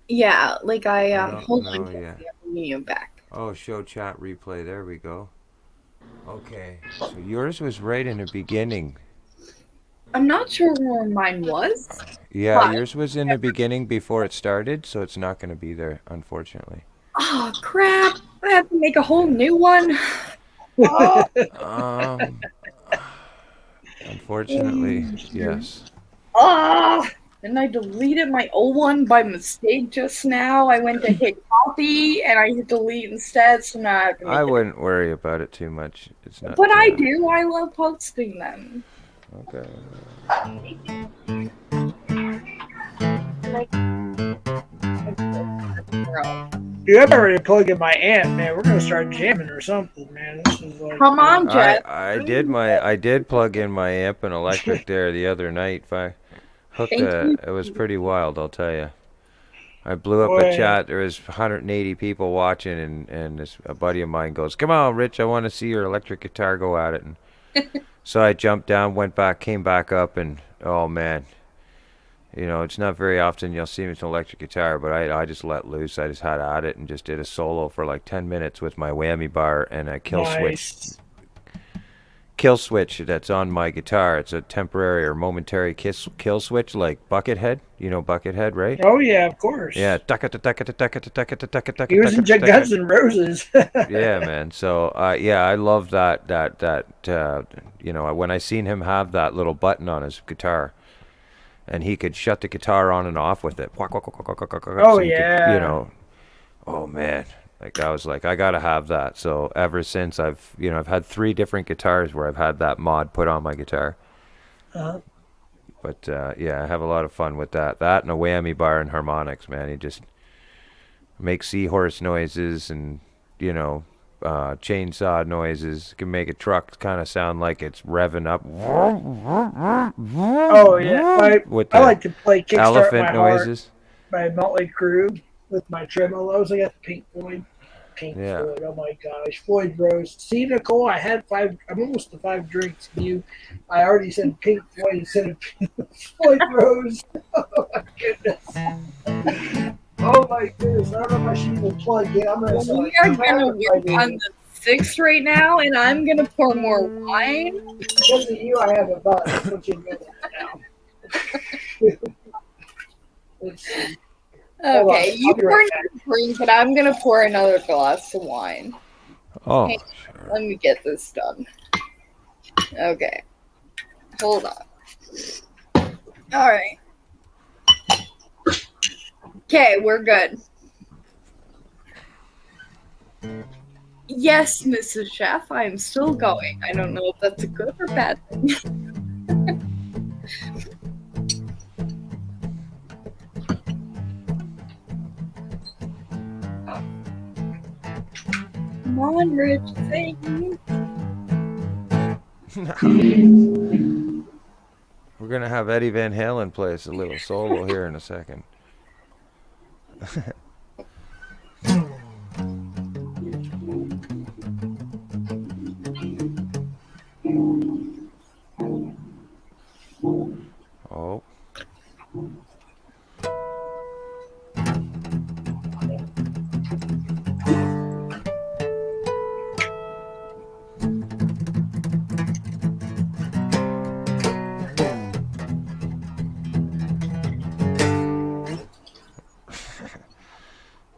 Yeah, like I hold no, on. yeah. I'm bringing you back. Oh, show chat replay. There we go. Okay, so yours was right in the beginning. I'm not sure where mine was. Yeah, but- yours was in the beginning before it started, so it's not going to be there, unfortunately. Oh crap! I have to make a whole new one. Unfortunately, yes. And I deleted my old one by mistake just now. I went to hit copy and I hit delete instead, so now I have to make I it. wouldn't worry about it too much. It's not. But I do. I love posting them. Okay. Dude, I'm ready to plug in my amp, man. We're gonna start jamming or something, man. This is like, Come on, Jeff. I did plug in my amp and electric there the other night. If I hooked it was pretty wild, I'll tell you. I blew up a chat. There was 180 people watching, and a buddy of mine goes, "Come on, Rich, I want to see your electric guitar go at it." And so I jumped down, went back, came back up, and oh man, it's not very often you'll see me with an electric guitar, but I just let loose. I just had at it and just did a solo for like 10 minutes with my whammy bar and a kill switch that's on my guitar. It's a temporary or momentary kill switch, like Buckethead. You know Buckethead, right? Oh yeah, of course. Yeah. He was in Guns N' Roses. Yeah, man. So I love that. When I seen him have that little button on his guitar, and he could shut the guitar on and off with it. Oh yeah. Oh man. Like I was like, I gotta have that. So ever since I've had 3 different guitars where I've had that mod put on my guitar. But I have a lot of fun with that. That and a whammy bar and harmonics, man. He just makes seahorse noises and chainsaw noises. Can make a truck kind of sound like it's revving up. Oh yeah. I like to play Kickstart elephant My noises. Heart by Motley Crue. With my tremolos, I got the Pink Floyd. Floyd, oh my gosh, Floyd Rose. See, Nicole, I'm almost to 5 drinks. I already said Pink Floyd instead of Floyd Rose. Oh my goodness. Oh my goodness. I don't know if I should even plug in. We are gonna work on the 6 right now, and I'm gonna pour more wine. Because of you, I have a button. That's what you know now. Let's see. Okay, you pour another drink, but I'm gonna pour another glass of wine. Oh, Hey, let me get this done. Okay, hold on. All right. Okay, we're good. Yes, Mrs. Chef, I am still going. I don't know if that's a good or bad thing. Come on, Rich, sing. We're gonna have Eddie Van Halen play us a little solo here in a second. Oh.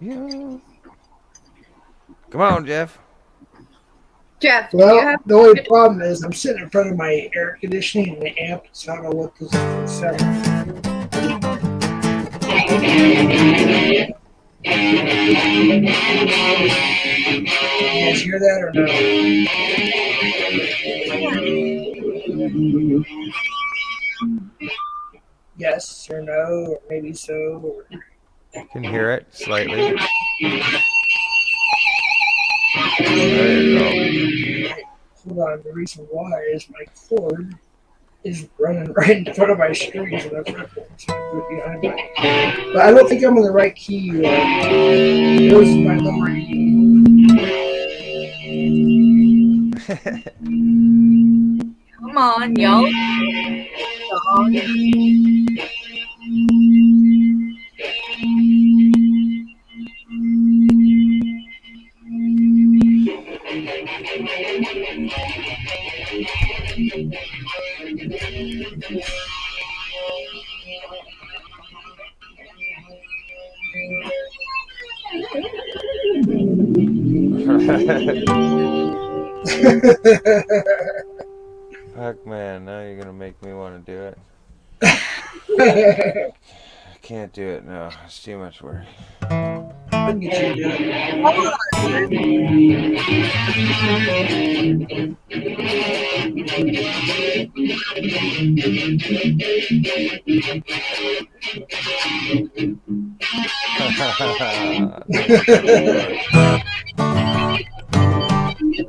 Yeah. Come on, Jeff. Jeff, Well, you have the only problem is I'm sitting in front of my air conditioning and the amp, so I don't know what this is setting. You guys hear that or no? Yes or no, or maybe so. Or... I can hear it slightly. There you go. Hold on, the reason why is my cord is running right in front of my strings and that's behind my. But I don't think I'm in the right key. This is my lower Come on, y'all. Fuck, man, now you're gonna make me want to do it. I can't do it now. It's too much work. I can get you to do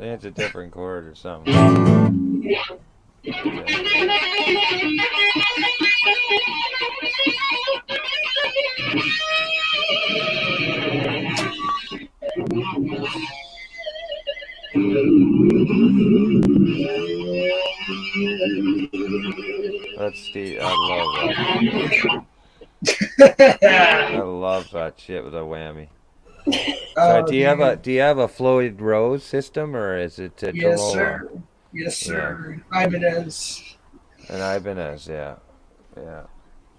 It's a different chord or something. That's the I love that. I love that shit with a whammy. So do you have a Floyd Rose system or is it a Yes, Tolola? sir. Yes, sir. Yeah. Ibanez. An Ibanez, yeah.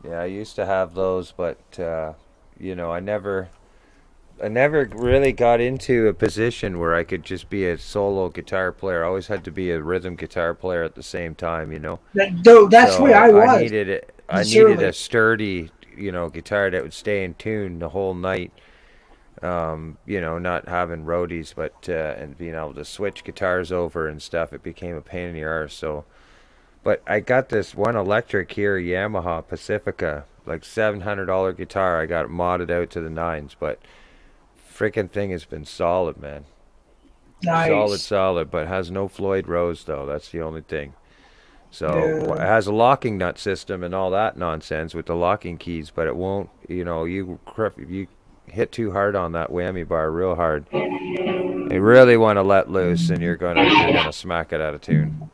I used to have those, but you know, I never really got into a position where I could just be a solo guitar player. I always had to be a rhythm guitar player at the same time, you know. That's where I was. I needed a sturdy, you know, guitar that would stay in tune the whole night. You know, not having roadies, but and being able to switch guitars over and stuff. It became a pain in the arse. So, but I got this one electric here, Yamaha Pacifica, like $700 guitar. I got it modded out to the nines, but freaking thing has been solid, man. Nice. Solid, but has no Floyd Rose though. That's the only thing. So it has a locking nut system and all that nonsense with the locking keys, but it won't. You know, you hit too hard on that whammy bar, real hard. You really want to let loose, and you're gonna smack it out of tune.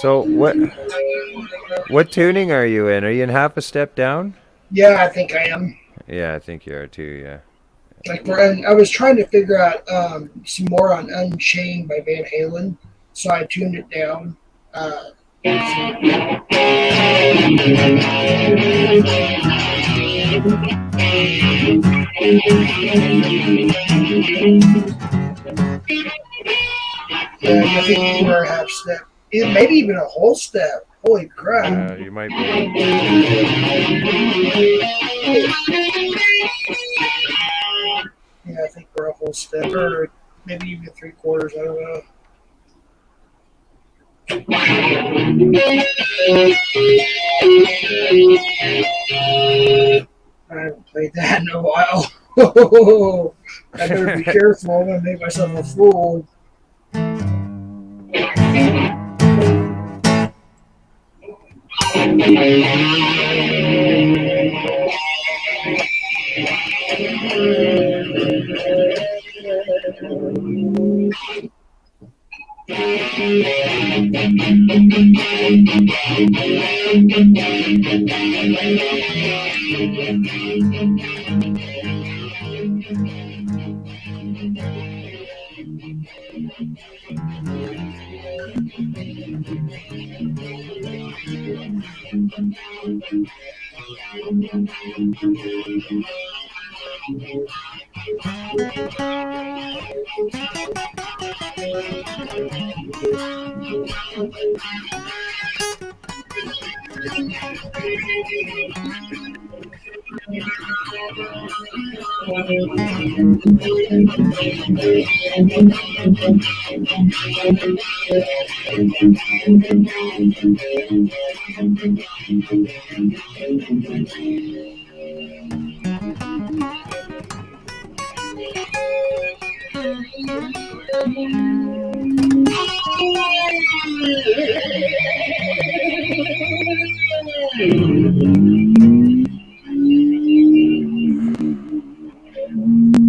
So what tuning are you in? Are you in half a step down? Yeah, I think I am. Yeah, I think you are too. Yeah. And I was trying to figure out some more on Unchained by Van Halen, so I tuned it down. And I think you were a half step, maybe even a whole step. Holy crap! You might be. Yeah, I think we're a whole step, or maybe even 3/4. I don't know. I haven't played that in a while. I better be careful. I'm gonna make myself a fool.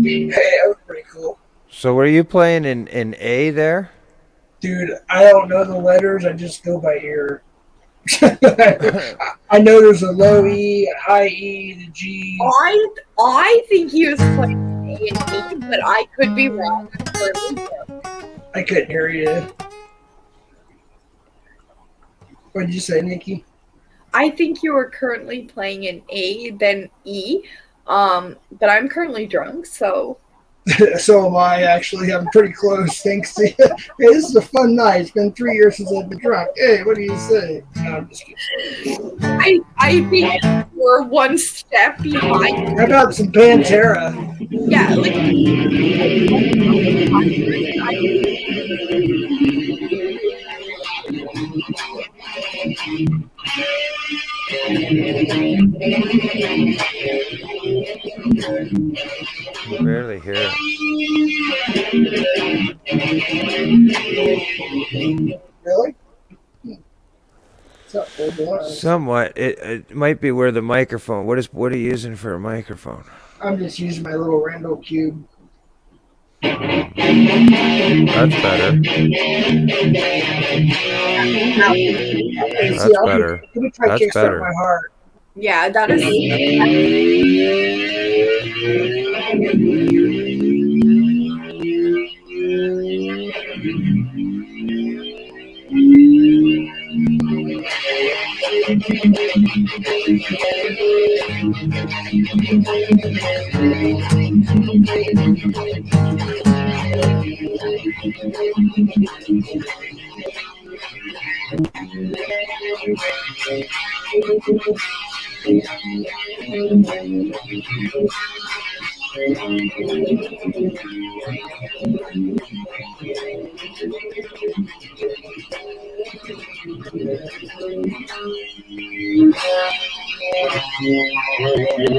Hey, that was pretty cool. So were you playing in A there? Dude, I don't know the letters. I just go by ear. I know there's a low E, a high E, the G. I think he was playing A and E, but I could be wrong. I couldn't hear you. What did you say, Nikki? I think you were currently playing an A, then E. But I'm currently drunk, so. So am I, actually. I'm pretty close, thanks to you. Hey, this is a fun night. It's been 3 years since I've been drunk. Hey, what do you say? No, I'm just kidding. I think we're one step behind. How about some Pantera? Yeah, like. Barely hear it. Really? What's up, old boy? Somewhat. It might be where the microphone. What are you using for a microphone? I'm just using my little Randall Cube. That's better. That's better. Let me try That's Kickstart better. My Heart. Yeah, that is.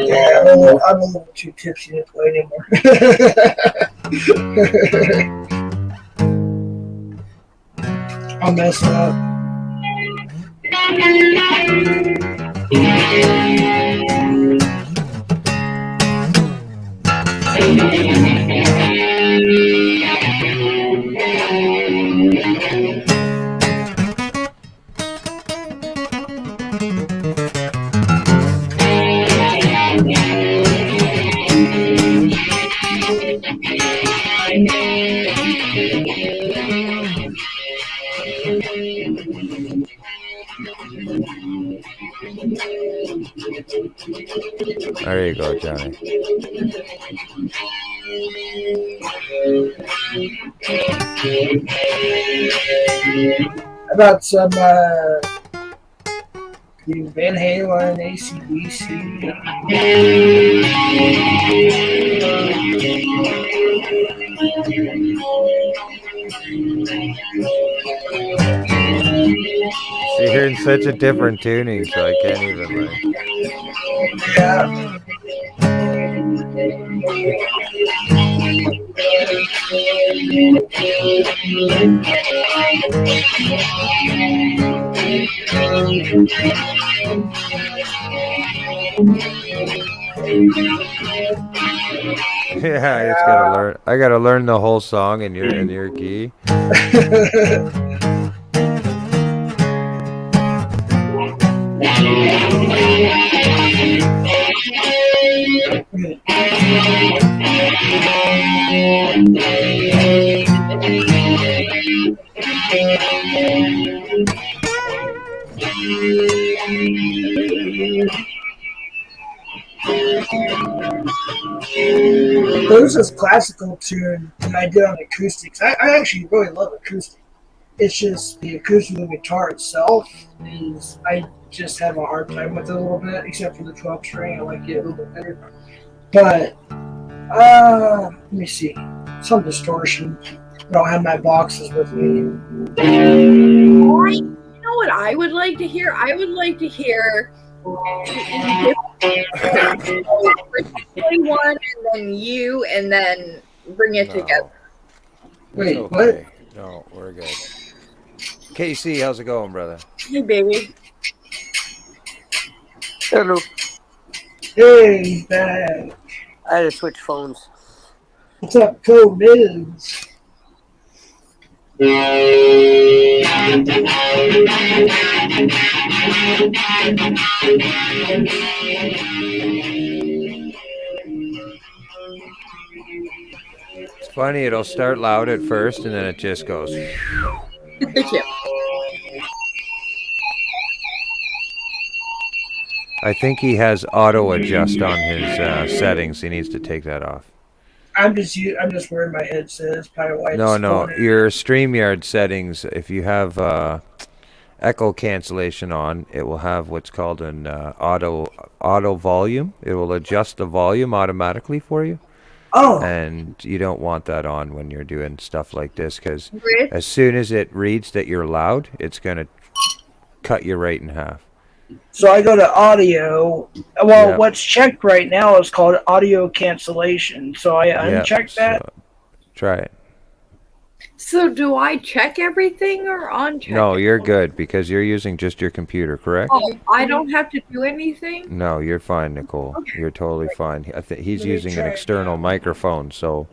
Yeah, I'm a little too tipsy to play anymore. I'll mess up. There you go, Johnny. How about some Van Halen, AC/DC? See, you're in such a different tuning, so I can't even like. Yeah. Yeah, I just gotta learn. I gotta learn the whole song in your key. There's this classical tune that I did on acoustics. I actually really love acoustic. It's just the acoustic of the guitar itself is I just have a hard time with it a little bit, except for the 12 string. I like it a little bit better. But let me see. Some distortion. I don't have my boxes with me. You know what I would like to hear? I would like to hear play one and then you and then bring it together. Wait, It's what? okay. No, we're good. KC, how's it going, brother? Hey, baby. Hello. Hey, he's back. I had to switch phones. What's up, Cole Miz? It's funny, it'll start loud at first and then it just goes. Yeah. I think he has auto adjust on his settings. He needs to take that off. I'm just wearing my headset. That's probably why. No, it's no. going. Your StreamYard settings, if you have echo cancellation on, it will have what's called an auto volume. It will adjust the volume automatically for you. Oh. And you don't want that on when you're doing stuff like this, because Rich? as soon as it reads that you're loud, it's going to cut you right in half. So I go to audio. Well, Yeah. what's checked right now is called audio cancellation. So I Yeah, uncheck that. so try it. So do I check everything or uncheck? No, it? you're good because you're using just your computer, correct? Oh, I don't have to do anything? No, you're fine, Nicole. You're totally fine. I think he's Let me using an try it external now. microphone, so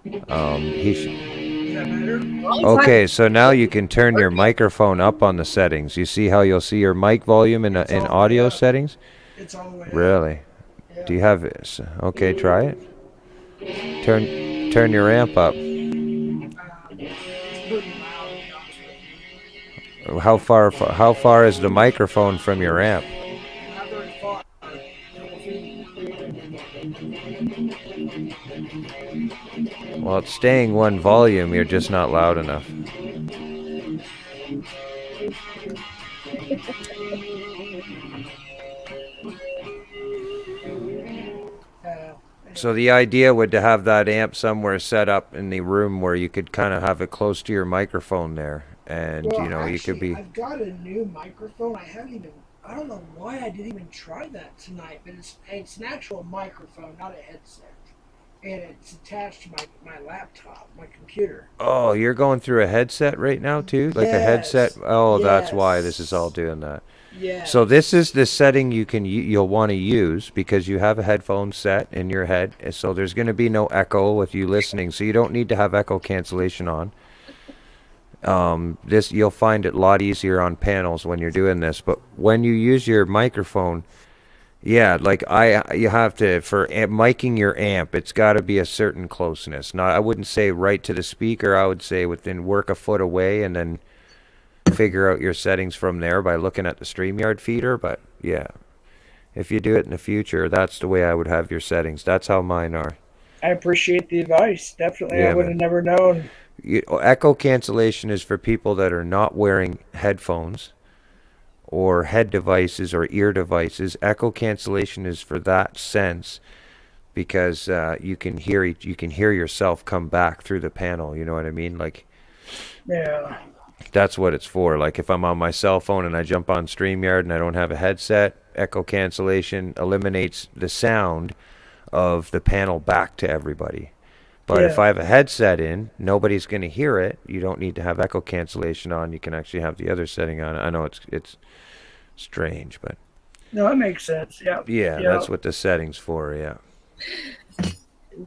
he should. Is that better? Okay, so now you can turn your microphone up on the settings. You see how you'll see your mic volume in audio settings? It's all the way up. Really? Yeah. Do you have it? Okay, try it. Turn your amp up. It's pretty loud, to be honest with you. How far is the microphone from your amp? Not very far. Well, it's staying one volume. You're just not loud enough. So the idea would to have that amp somewhere set up in the room where you could kind of have it close to your microphone there, and Well, you know you could actually, be. I've got a new microphone. I don't know why I didn't even try that tonight, but it's an actual microphone, not a headset. And it's attached to my laptop, my computer. Oh, you're going through a headset right now too, like a headset. Yes, Oh, that's why this is all yes. doing that. Yeah. So this is the setting you'll want to use because you have a headphone set in your head, and so there's going to be no echo with you listening. So you don't need to have echo cancellation on. This you'll find it a lot easier on panels when you're doing this, but when you use your microphone, Yeah, like you have to for miking your amp. It's got to be a certain closeness. Not, I wouldn't say right to the speaker. I would say within work a foot away, and then figure out your settings from there by looking at the StreamYard feeder. But yeah, if you do it in the future, that's the way I would have your settings. That's how mine are. I appreciate the advice. Definitely, Yeah, I would have man. never known. Echo cancellation is for people that are not wearing headphones or head devices or ear devices. Echo cancellation is for that sense because you can hear yourself come back through the panel. You know what I mean? Like Yeah. that's what it's for. Like if I'm on my cell phone and I jump on StreamYard and I don't have a headset, echo cancellation eliminates the sound of the panel back to everybody. But if Yeah. I have a headset in, nobody's going to hear it. You don't need to have echo cancellation on. You can actually have the other setting on. I know it's strange, but No, it makes sense. Yeah. yeah, that's what the setting's for. Yeah.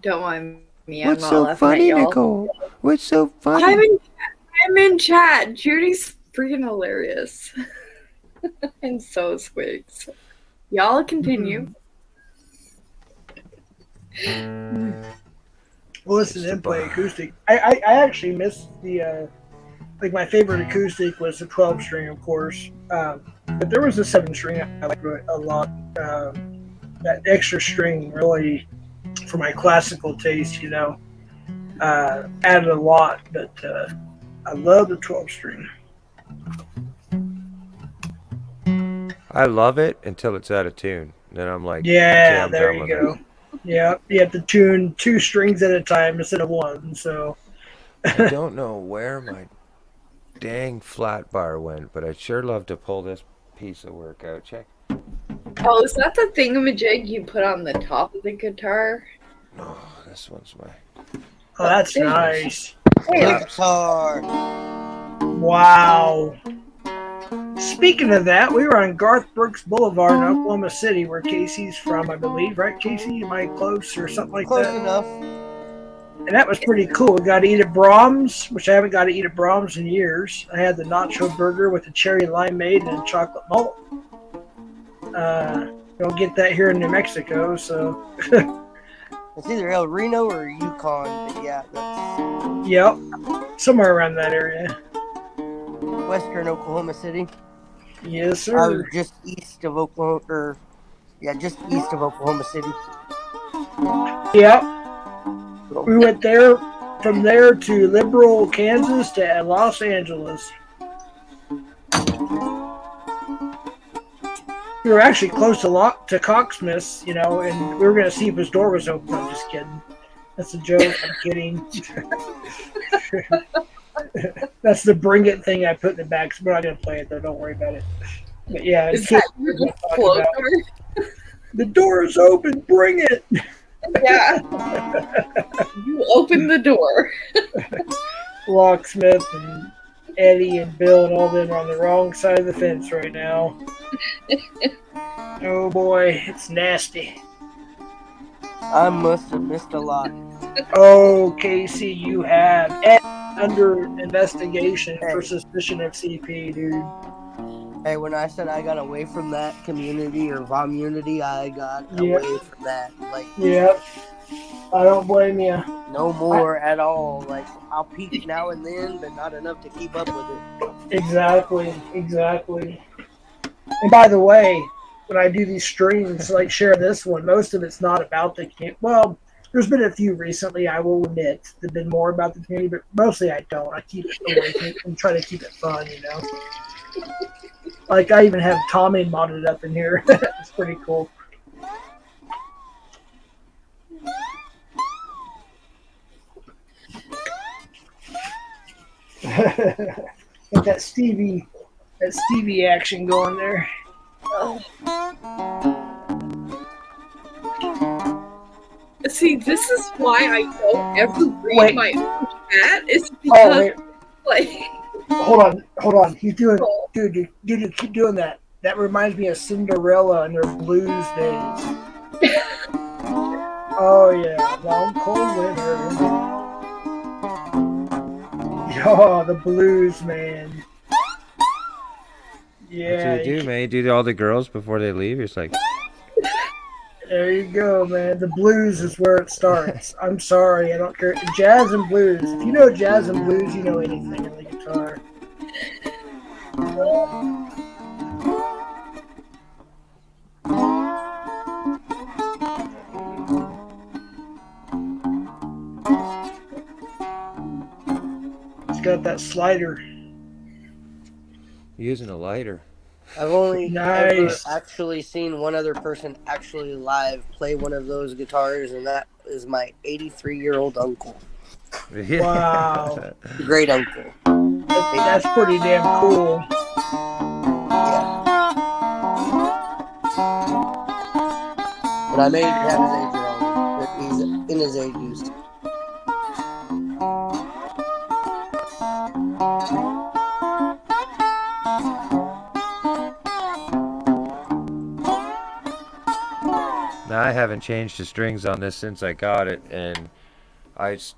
Don't mind me. What's I'm so not laughing funny, at y'all. Nicole? What's so funny? I'm in chat. Judy's freaking hilarious. And so is Squigs. Y'all continue. Well, listen, then play acoustic. I actually missed the like my favorite acoustic was the 12 string, of course. But there was a 7 string I liked a lot. That extra string really, for my classical taste, added a lot. But I love the 12 string. I love it until it's out of tune. Then I'm like, Yeah, okay, I'm there done you with go. it. Yeah, you have to tune 2 strings at a time instead of 1. So I don't know where my dang flat bar went, but I'd sure love to pull this piece of work out. Check. Oh, is that the thingamajig you put on the top of the guitar? Oh, this one's my. Oh, that's nice. Guitar. Wow. Speaking of that, we were on Garth Brooks Boulevard in Oklahoma City, where Casey's from, I believe. Right, Casey? Am I close or something like Close that? enough. And that was pretty cool. We got to eat at Brahms, which I haven't got to eat at Brahms in years. I had the nacho burger with the cherry limeade and chocolate malt. Don't get that here in New Mexico, so. It's either El Reno or Yukon, but yeah, that's Yep. Somewhere around that area. western Oklahoma City. Yes, Or sir. just east of Oklahoma, just east of Oklahoma City. Yep. We went there, from there to Liberal, Kansas to Los Angeles. We were actually close to Cocksmith's, and we were going to see if his door was open. I'm just kidding. That's a joke. I'm kidding. That's the bring it thing I put in the back. So we're not going to play it, though. Don't worry about it. But yeah, Is that your float door? the door is open. Bring it. Yeah. You open the door. Locksmith and Eddie and Bill and all them are on the wrong side of the fence right now. Oh boy, it's nasty. I must have missed a lot. Oh, Casey, you have Ed under investigation for suspicion of CP, dude. Hey, when I said I got away from that community or Vomunity, I got Yeah. away from that. Like, Yep. I don't blame you. no more at all. Like, I'll peek now and then, but not enough to keep up with it. Exactly. And by the way, when I do these streams, like share this one, most of it's not about the camp. Well, there's been a few recently, I will admit, that have been more about the community, but mostly I don't. I keep it away and try to keep it fun, Like, I even have Tommy modded up in here. It's pretty cool. Got that Stevie action going there. See, this is why I don't ever read Wait. my own chat. Is Oh, because, wait. like, Hold on. He's doing, dude, keep doing that. That reminds me of Cinderella and their blues days. Oh yeah, long cold winter. Oh, the blues, man. Yeah. What do you do, man? You do all the girls before they leave? You're just like, There you go, man. The blues is where it starts. I'm sorry, I don't care. Jazz and blues. If you know jazz and blues, you know anything on the guitar. It's got that slider. Using a lighter. I've only ever Nice. actually seen one other person actually live play one of those guitars, and that is my 83-year-old uncle, Yeah. Wow. great uncle. That's pretty damn cool. Yeah. But I made him have his age wrong. But he's in his 80s. Now, I haven't changed the strings on this since I got it, and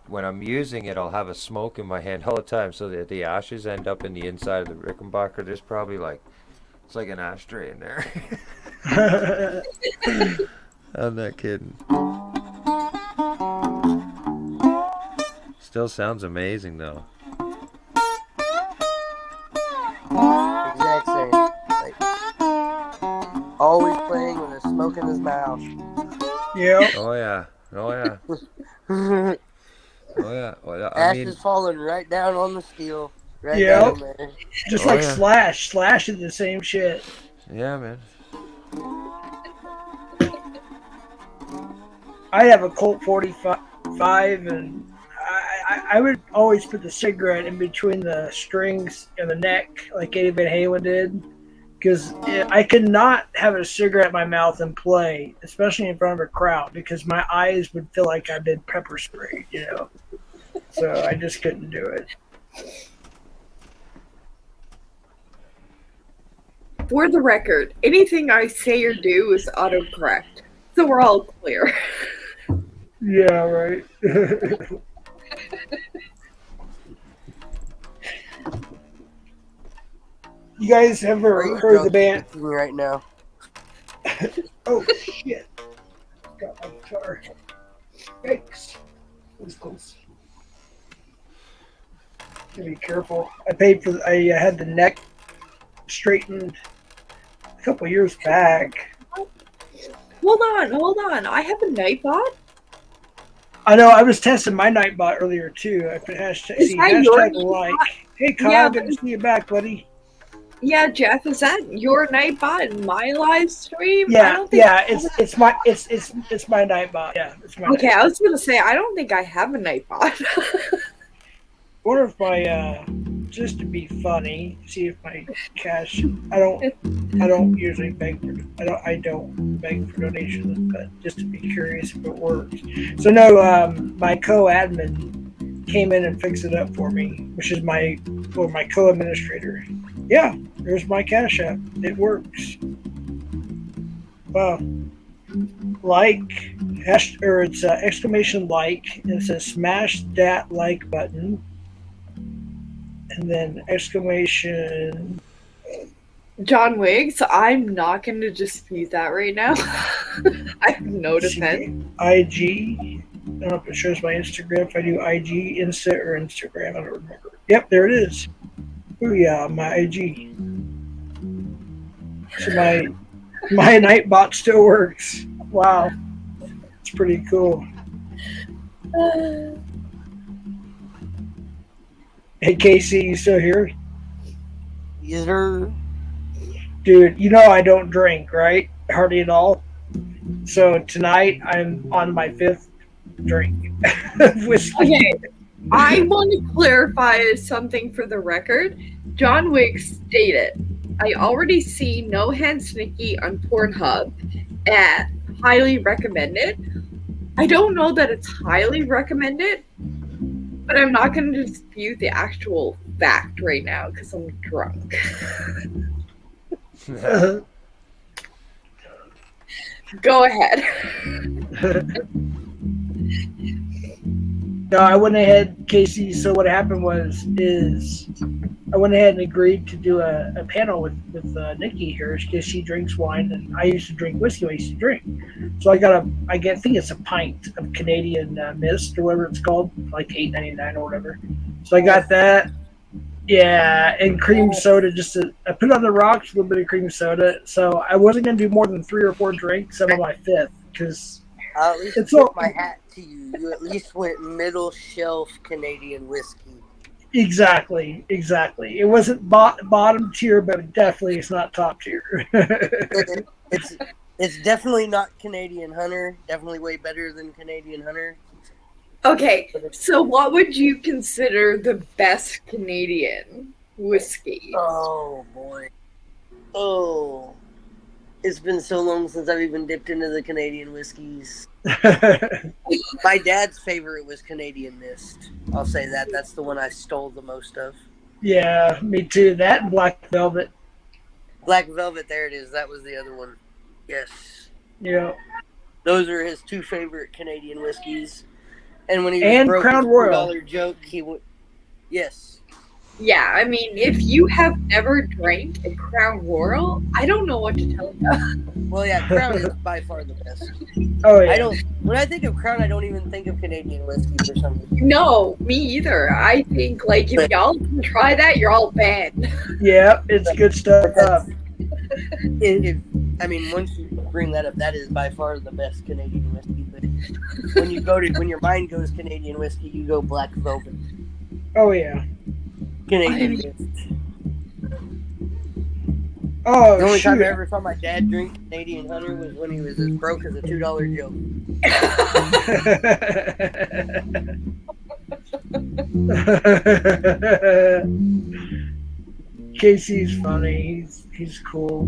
when I'm using it, I'll have a smoke in my hand all the time, so that the ashes end up in the inside of the Rickenbacker. There's probably it's like an ashtray in there. I'm not kidding. Still sounds amazing though. Exact same. Like, always playing with a smoke in his mouth. Yeah. Oh yeah. Oh yeah. Oh yeah. Well, I Ashes mean, falling right down on the steel. Right Yep. down there. Just Oh, like yeah. Slash. Slash is the same shit. yeah, man. I have a Colt 45, and I would always put the cigarette in between the strings and the neck, like Eddie Van Halen did, because I could not have a cigarette in my mouth and play, especially in front of a crowd, because my eyes would feel like I've been pepper sprayed, you know. So I just couldn't do it. For the record, anything I say or do is autocorrect, so we're all clear. Yeah, right. You guys Are ever you heard the drunk band? speaking right now? Oh shit! Got my guitar. Thanks. That was close. Gotta be careful. I had the neck straightened a couple years back. Hold on. I have a Nightbot. I know. I was testing my Nightbot earlier too. I put hashtag, Is see, that your hashtag Nightbot? like. Hey Kyle, Yeah, good to see you back, buddy. Yeah, Jeff, is that your Nightbot in my live stream? I Yeah, don't think yeah. It's my Nightbot. Yeah, it's my. Okay, Nightbot. I was gonna say I don't think I have a Nightbot. One of my just to be funny, see if my cash. I don't usually beg for. I don't beg for donations, but just to be curious if it works. So no, my co-admin came in and fixed it up for me, which is my co-administrator. Yeah, there's my Cash App. It works. Wow. It's exclamation like, and it says smash that like button, and then exclamation. John Wiggs, I'm not gonna dispute that right now. I have no defense. IG. I don't know if it shows my Instagram. If I do IG, Insta, or Instagram, I don't remember. Yep, there it is. Oh yeah, my IG. So my Nightbot still works. Wow, it's pretty cool. Hey Casey, you still here? Yes, sir. Dude, you know I don't drink, right? Hardly at all. So tonight I'm on my 5th drink of whiskey. Okay, I want to clarify something for the record. John Wiggs stated, I already see No Hands Nikki on Pornhub at highly recommended. I don't know that it's highly recommended, but I'm not going to dispute the actual fact right now because I'm drunk. Go ahead. No, I went ahead, Casey. So what happened is I went ahead and agreed to do a panel with Nikki here because she drinks wine and I used to drink whiskey. I used to drink, so I think it's a pint of Canadian Mist or whatever it's called, like $8.99 or whatever. So I got that, yeah, and cream soda. I put it on the rocks, a little bit of cream soda. So I wasn't gonna do more than 3 or 4 drinks. I'm on my 5th because I'll at least it's tip all my hat to you. You at least went middle shelf Canadian whiskey. exactly. It wasn't bottom tier, but definitely it's not top tier. It's definitely not Canadian Hunter. Definitely way better than Canadian Hunter. Okay, so what would you consider the best Canadian whiskey? Oh boy. Oh. It's been so long since I've even dipped into the Canadian whiskeys. My dad's favorite was Canadian Mist. I'll say that. That's the one I stole the most of. Yeah, me too. That and Black Velvet. Black Velvet, there it is. That was the other one. Yes. Yeah. Those are his 2 favorite Canadian whiskeys. And when he was And broke Crown his Royal. $4 joke, he would. Yes. Yeah, I mean, if you have never drank a Crown Royal, I don't know what to tell you. Well, yeah, Crown is by far the best. Oh yeah. When I think of Crown, I don't even think of Canadian whiskey for some reason. No, me either. I think, like, if y'all can try that, you're all banned. Yeah, it's good stuff. Once you bring that up, that is by far the best Canadian whiskey. But when your mind goes Canadian whiskey, you go Black Velvet. Oh yeah. Canadian Mist. Oh, The only time I shoot. ever saw my dad drink Canadian Hunter was when he was as broke as a $2 joke. Casey's funny. He's cool.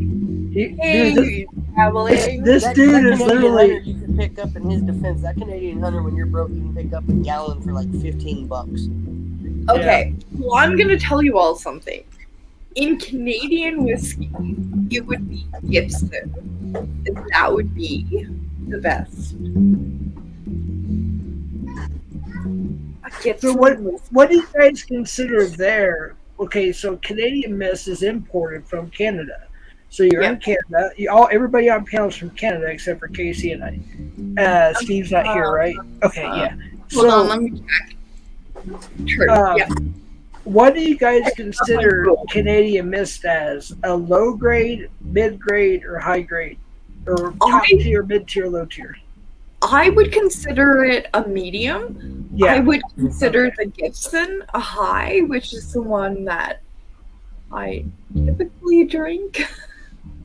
Hey, traveling. This That dude is Canadian Hunter literally. you can pick up in his defense. That Canadian Hunter, when you're broke, you can pick up a gallon for like $15. Okay, well, I'm gonna tell you all something. In Canadian whiskey, it would be Gibson. That would be the best. A Gibson So what whiskey. do you guys consider there? Okay, so Canadian Mist is imported from Canada. So you're in Canada. Everybody on panel is from Canada except for Casey and I. Steve's not here, right? Okay, yeah. Hold on, let me check. True. Yeah. What do you guys consider Canadian Mist as? A low grade, mid grade, or high grade? Or top tier, mid tier, low tier? I would consider it a medium. Yeah. I would consider the Gibson a high, which is the one that I typically drink.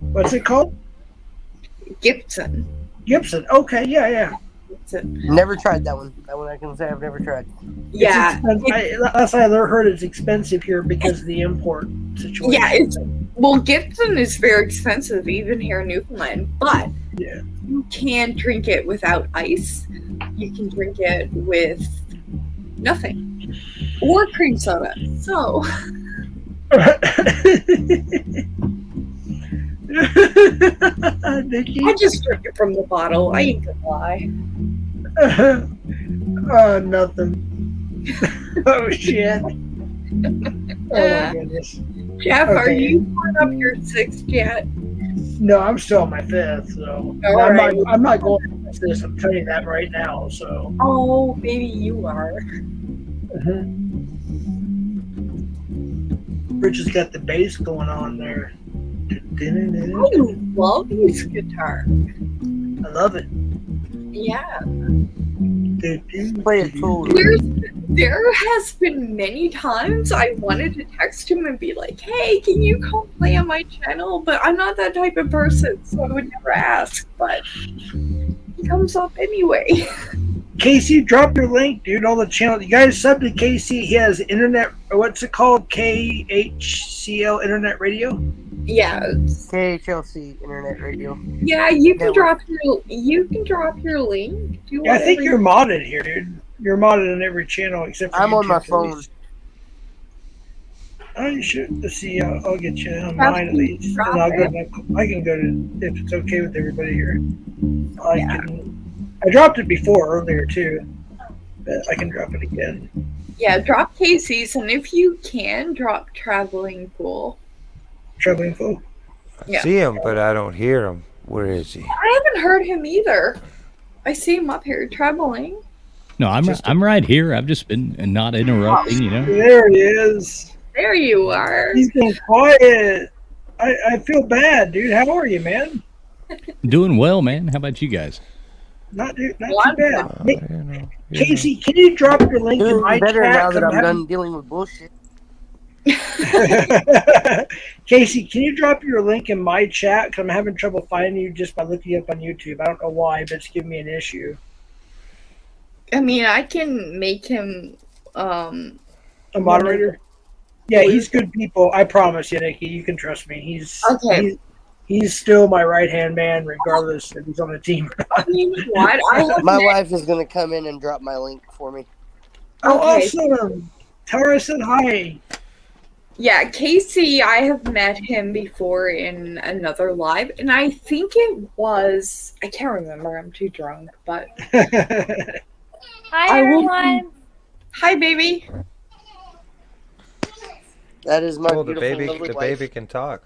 What's it called? Gibson. Gibson. Okay, yeah. Gibson. Never tried that one. That one I can say I've never tried. Yeah. Last I heard it's expensive here because of the import situation. Yeah, Gibson is very expensive even here in Newfoundland, but yeah, you can drink it without ice. You can drink it with nothing. Or cream soda. So Nikki? I just drink it from the bottle. I ain't gonna lie. Nothing. Oh shit. Oh my goodness. Jeff, are Okay. you going up your 6th yet? No, I'm still on my 5th, so All I'm, right. I'm not going to this. I'm telling you that right now. So Oh, maybe you are. Rich has got the bass going on there. I love his guitar. I love it. Yeah. Play it cool. There has been many times I wanted to text him and be like, hey, can you come play on my channel? But I'm not that type of person, so I would never ask. But he comes up anyway. Casey, drop your link, dude. All the channel. You guys sub to Casey. He has internet. What's it called? KHCL Internet Radio. Yeah. KHLC Internet Radio. Yeah, you can Network. drop your link. Do Yeah, I think whatever you're modded here, dude. You're modded on every channel except for I'm on YouTube, my at phone. least. Oh, you should. Let's see. I'll get you on mine at least, Drop and I'll go. it. I can go to if it's okay with everybody here. I dropped it before earlier too. it, I can drop it again. Yeah, drop Casey's, and if you can, drop Traveling Pool. Traveling Pool. Yeah. See him, but I don't hear him. Where is he? I haven't heard him either. I see him up here traveling. No, I'm right here. I've just been not interrupting, you know. There he is. There you are. He's been quiet. I feel bad, dude. How are you, man? Doing well, man. How about you guys? Not too Well, bad. Hey, You know, Casey, can you drop your link in Doing my better chat? now that I'm having- done dealing with bullshit. Casey, can you drop your link in my chat? Because I'm having trouble finding you just by looking you up on YouTube. I don't know why, but it's giving me an issue. I mean, I can make him A moderator? Yeah, he's good people. I promise you, Nikki. You can trust me. He's Okay. He's still my right-hand man, regardless if he's on the team or not. You know what? I have My met- wife is gonna come in and drop my link for me. Oh, Okay. awesome! Tell her I said hi. Yeah, Casey, I have met him before in another live, and I think it was, I can't remember, I'm too drunk, but Hi, I will- everyone. hi, baby. That is my Oh, the beautiful baby, lovely the wife. baby can talk.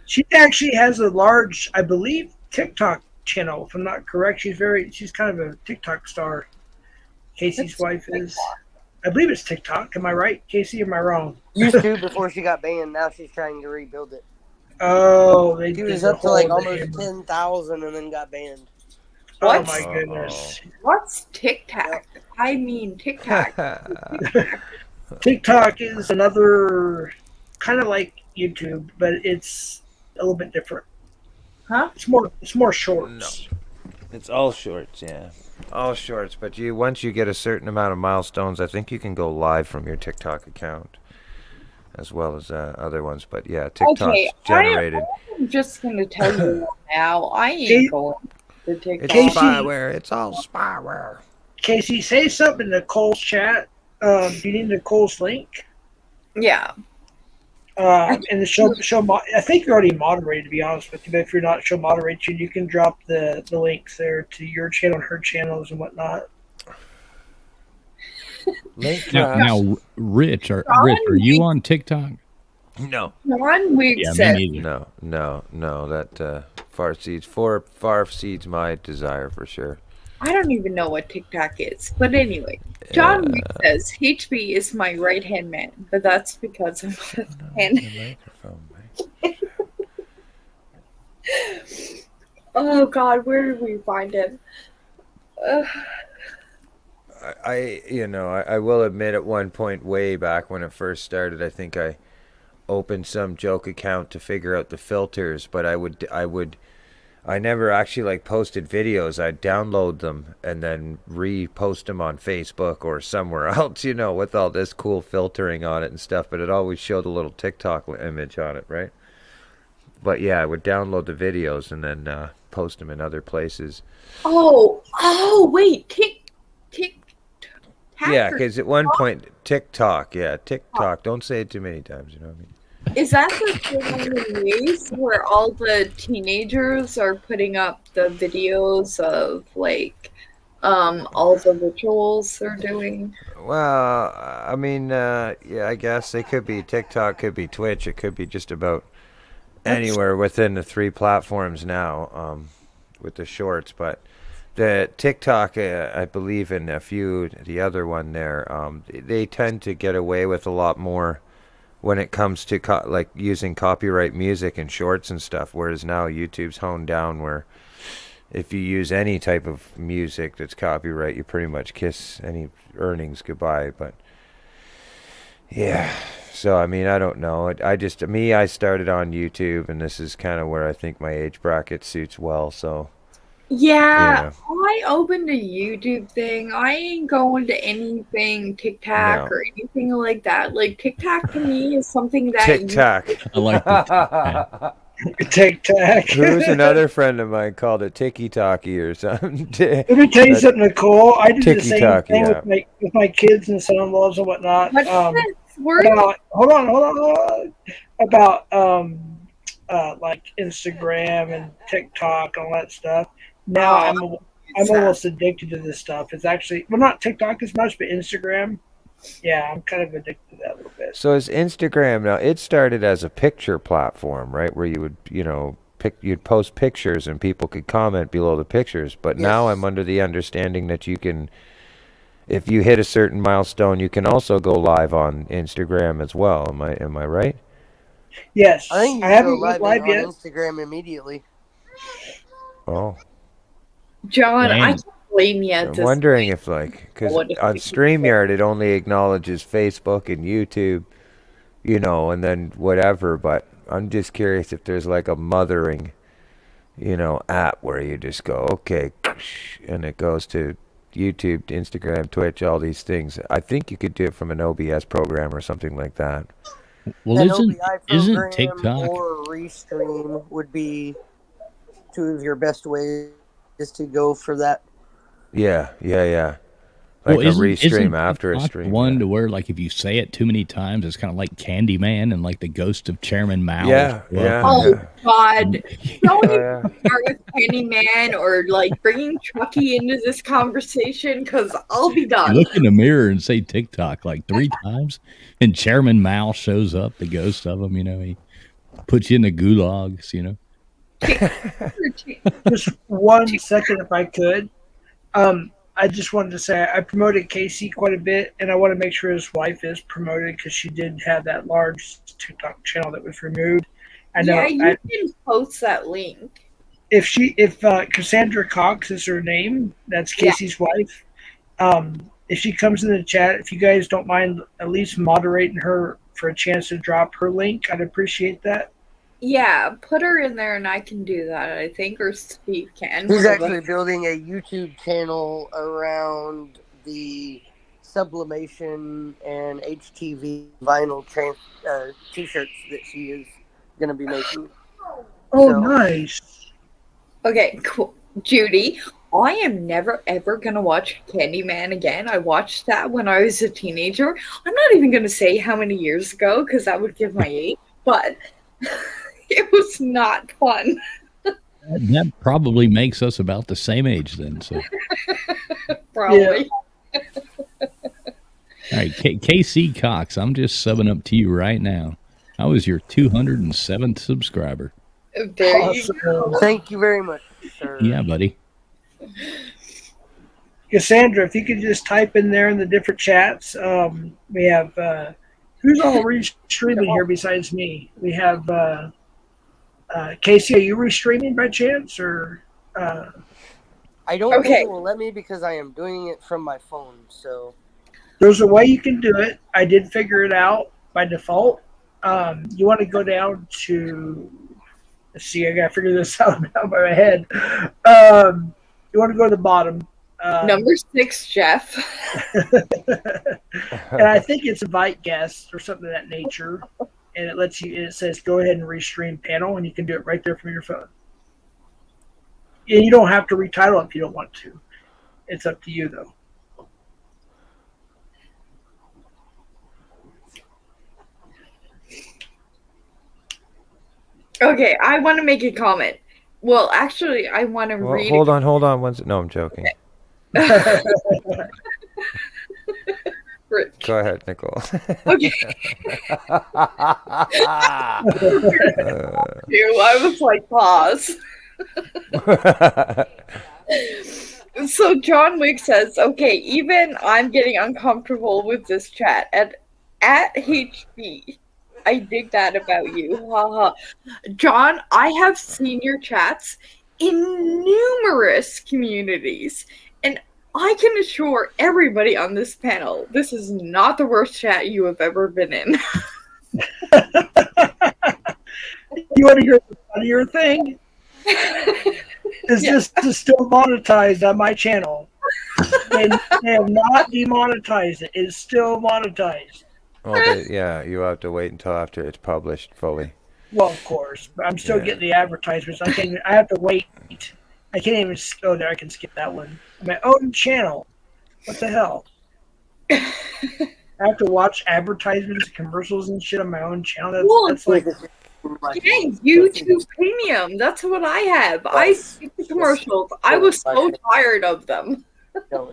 She actually has a large, I believe, TikTok channel. If I'm not correct, she's kind of a TikTok star. Casey's wife is. I believe it's TikTok. Am I right, Casey? Or am I wrong? Used to before she got banned. Now she's trying to rebuild it. Oh, they She did was the up to like whole almost name. 10,000 and then got banned. Oh What? my goodness. What's TikTok? I mean, TikTok. TikTok is another kind of like YouTube, but it's a little bit different. Huh? It's more shorts. It's all shorts, yeah. All shorts, but once you get a certain amount of milestones, I think you can go live from your TikTok account, as well as other ones. But yeah, TikTok's Okay, generated. I'm just going to tell you now, I Casey- ain't going to TikTok. It's Casey- spyware. It's all spyware. Casey, say something to Nicole's chat. Do you need Nicole's link? Yeah. And the show. I think you're already moderated, to be honest with you. But if you're not, she'll moderate you. You can drop the links there to your channel and her channels and whatnot. Link Now, Rich, are you on TikTok? No. One week Yeah, said, me neither. No. That far seeds my desire for sure. I don't even know what TikTok is. But anyway, John Wick says, HB is my right-hand man, but that's because I'm left-handed. The microphone, Mike. Oh, God, where did we find him? I will admit at one point way back when it first started, I think I opened some joke account to figure out the filters, but I never actually posted videos. I'd download them and then repost them on Facebook or somewhere else, with all this cool filtering on it and stuff, but it always showed a little TikTok image on it, right? But yeah, I would download the videos and then post them in other places. Oh, wait, TikTok. Yeah, because at one point, TikTok. Don't say it too many times, you know what I mean? Is that the thing on the news where all the teenagers are putting up the videos of all the rituals they're doing? Well, I mean, yeah, I guess it could be TikTok, could be Twitch, it could be just about anywhere within the three platforms now, with the shorts. But the TikTok, I believe, and the other one there, they tend to get away with a lot more when it comes to using copyright music and shorts and stuff, whereas now YouTube's honed down where if you use any type of music that's copyright, you pretty much kiss any earnings goodbye. But yeah, so I mean, I don't know. I started on YouTube, and this is kind of where I think my age bracket suits well. So Yeah, I opened a YouTube thing. I ain't going to anything TikTok No. or anything like that. Like, TikTok to me is something that TikTok. I like the TikTok. Who's another friend of mine called it Tiki Talkie or something? Let me tell you something, Nicole. I did the same Tiki-Taki, thing yeah. with my kids and son-in-laws and whatnot. What's this word? Hold on. About like Instagram and TikTok and all that stuff. Now Oh, I'm sad. almost addicted to this stuff. It's actually not TikTok as much, but Instagram. Yeah, I'm kind of addicted to that a little bit. So is Instagram now? It started as a picture platform, right? Where you would, you'd post pictures and people could comment below the pictures. But now I'm under the understanding that you can, if you hit a certain milestone, you can also go live on Instagram as well. Am I right? Yes, I think you I can go haven't live went live on yet. Instagram immediately. Oh, John, I Dang. can't blame you. I'm wondering if because what if on we could StreamYard it only acknowledges Facebook and YouTube, and then whatever. But I'm just curious if there's like a mothering, app where you just go, okay, and it goes to YouTube, Instagram, Twitch, all these things. I think you could do it from an OBS program or something like that. Well, An isn't program TikTok? or Restream would be two of your best ways to go for that. Yeah. Well, Like a isn't restream after a TikTok stream. one yeah. to where like if you say it too many times, it's kind of like Candyman and like the ghost of Chairman Mao. Yeah, will show up yeah. Oh and- God! Don't Oh, even yeah. start with Candyman or like bringing Chucky into this conversation because I'll be You done. look in the mirror and say TikTok like 3 times, and Chairman Mao shows up, the ghost of him. He puts you in the gulags. Just 1 second, if I could. I just wanted to say I promoted Casey quite a bit, and I want to make sure his wife is promoted because she did have that large TikTok channel that was removed. I know. Yeah, you can post that link. If Cassandra Cox is her name, that's Casey's wife. If she comes in the chat, if you guys don't mind at least moderating her for a chance to drop her link, I'd appreciate that. Yeah, put her in there and I can do that, I think, or Steve can. He's one of actually us. building a YouTube channel around the sublimation and HTV vinyl t-shirts that she is going to be making. Oh, So- nice. Okay, cool. Judy, I am never ever gonna watch Candyman again. I watched that when I was a teenager. I'm not even gonna say how many years ago because that would give my age, but it was not fun. That probably makes us about the same age then. So, Probably. all right, KC Cox, I'm just subbing up to you right now. I was your 207th subscriber. There you go. Thank you very much, sir. Yeah, buddy. Cassandra, if you could just type in there in the different chats, we have who's all streaming here besides me? We have Casey. Are you restreaming by chance, or? I don't Okay. think it will let me because I am doing it from my phone. So There's a way you can do it. I did figure it out by default. You want to go down to. Let's see, I gotta figure this out now by my head. You want to go to the bottom. Number 6, Jeff. And I think it's invite guests or something of that nature. And it lets you. It says go ahead and restream panel, and you can do it right there from your phone. And you don't have to retitle if you don't want to. It's up to you, though. Okay, I want to make a comment. Well, actually, I want to Well, read. hold on. No, I'm joking. Rich. Go ahead, Nicole. Okay. I was like, pause. So John Wick says, okay, even I'm getting uncomfortable with this chat. At HB, I dig that about you. Haha. John, I have seen your chats in numerous communities, and I can assure everybody on this panel, this is not the worst chat you have ever been in. You want to hear the funnier thing? This is still monetized on my channel. They have not demonetized it. It's still monetized. Yeah, you have to wait until after it's published fully. Well, of course, but I'm still getting the advertisements. I have to wait. I can't even go there. I can skip that one. My own channel. What the hell? I have to watch advertisements, commercials, and shit on my own channel. That's like Yeah, YouTube Premium. That's what I have. I skip the commercials. I was so tired of them.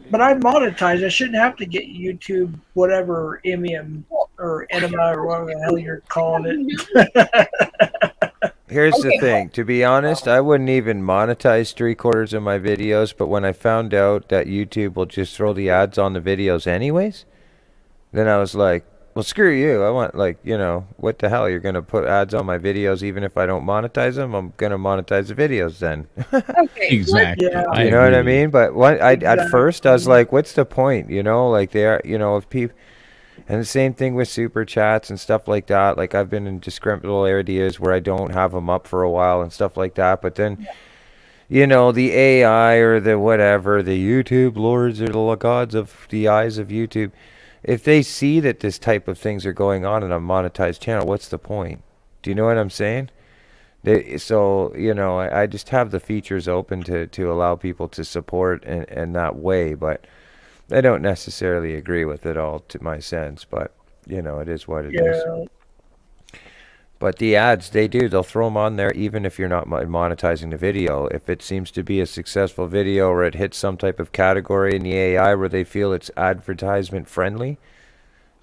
But I monetize. I shouldn't have to get YouTube, whatever, Emium or Enema or whatever the hell you're calling it. Here's the thing. To be honest, I wouldn't even monetize 3/4 of my videos, but when I found out that YouTube will just throw the ads on the videos anyways, then I was like, well, screw you. I want, like, you know, what the hell? You're going to put ads on my videos even if I don't monetize them? I'm going to monetize the videos then. Okay. Exactly. Yeah. I You know what I agree. mean? But at first I was like, what's the point? You know, like they are, you know, if people, and the same thing with super chats and stuff like that. Like I've been in disgruntled areas where I don't have them up for a while and stuff like that. But then, you know, the AI or the whatever, the YouTube lords or the gods of the eyes of YouTube, if they see that this type of things are going on in a monetized channel, what's the point? Do you know what I'm saying? So, you know, I just have the features open to allow people to support in that way, but I don't necessarily agree with it all to my sense, but, you know, it is what it is. Yeah. But the ads, they'll throw them on there even if you're not monetizing the video. If it seems to be a successful video or it hits some type of category in the AI where they feel it's advertisement friendly,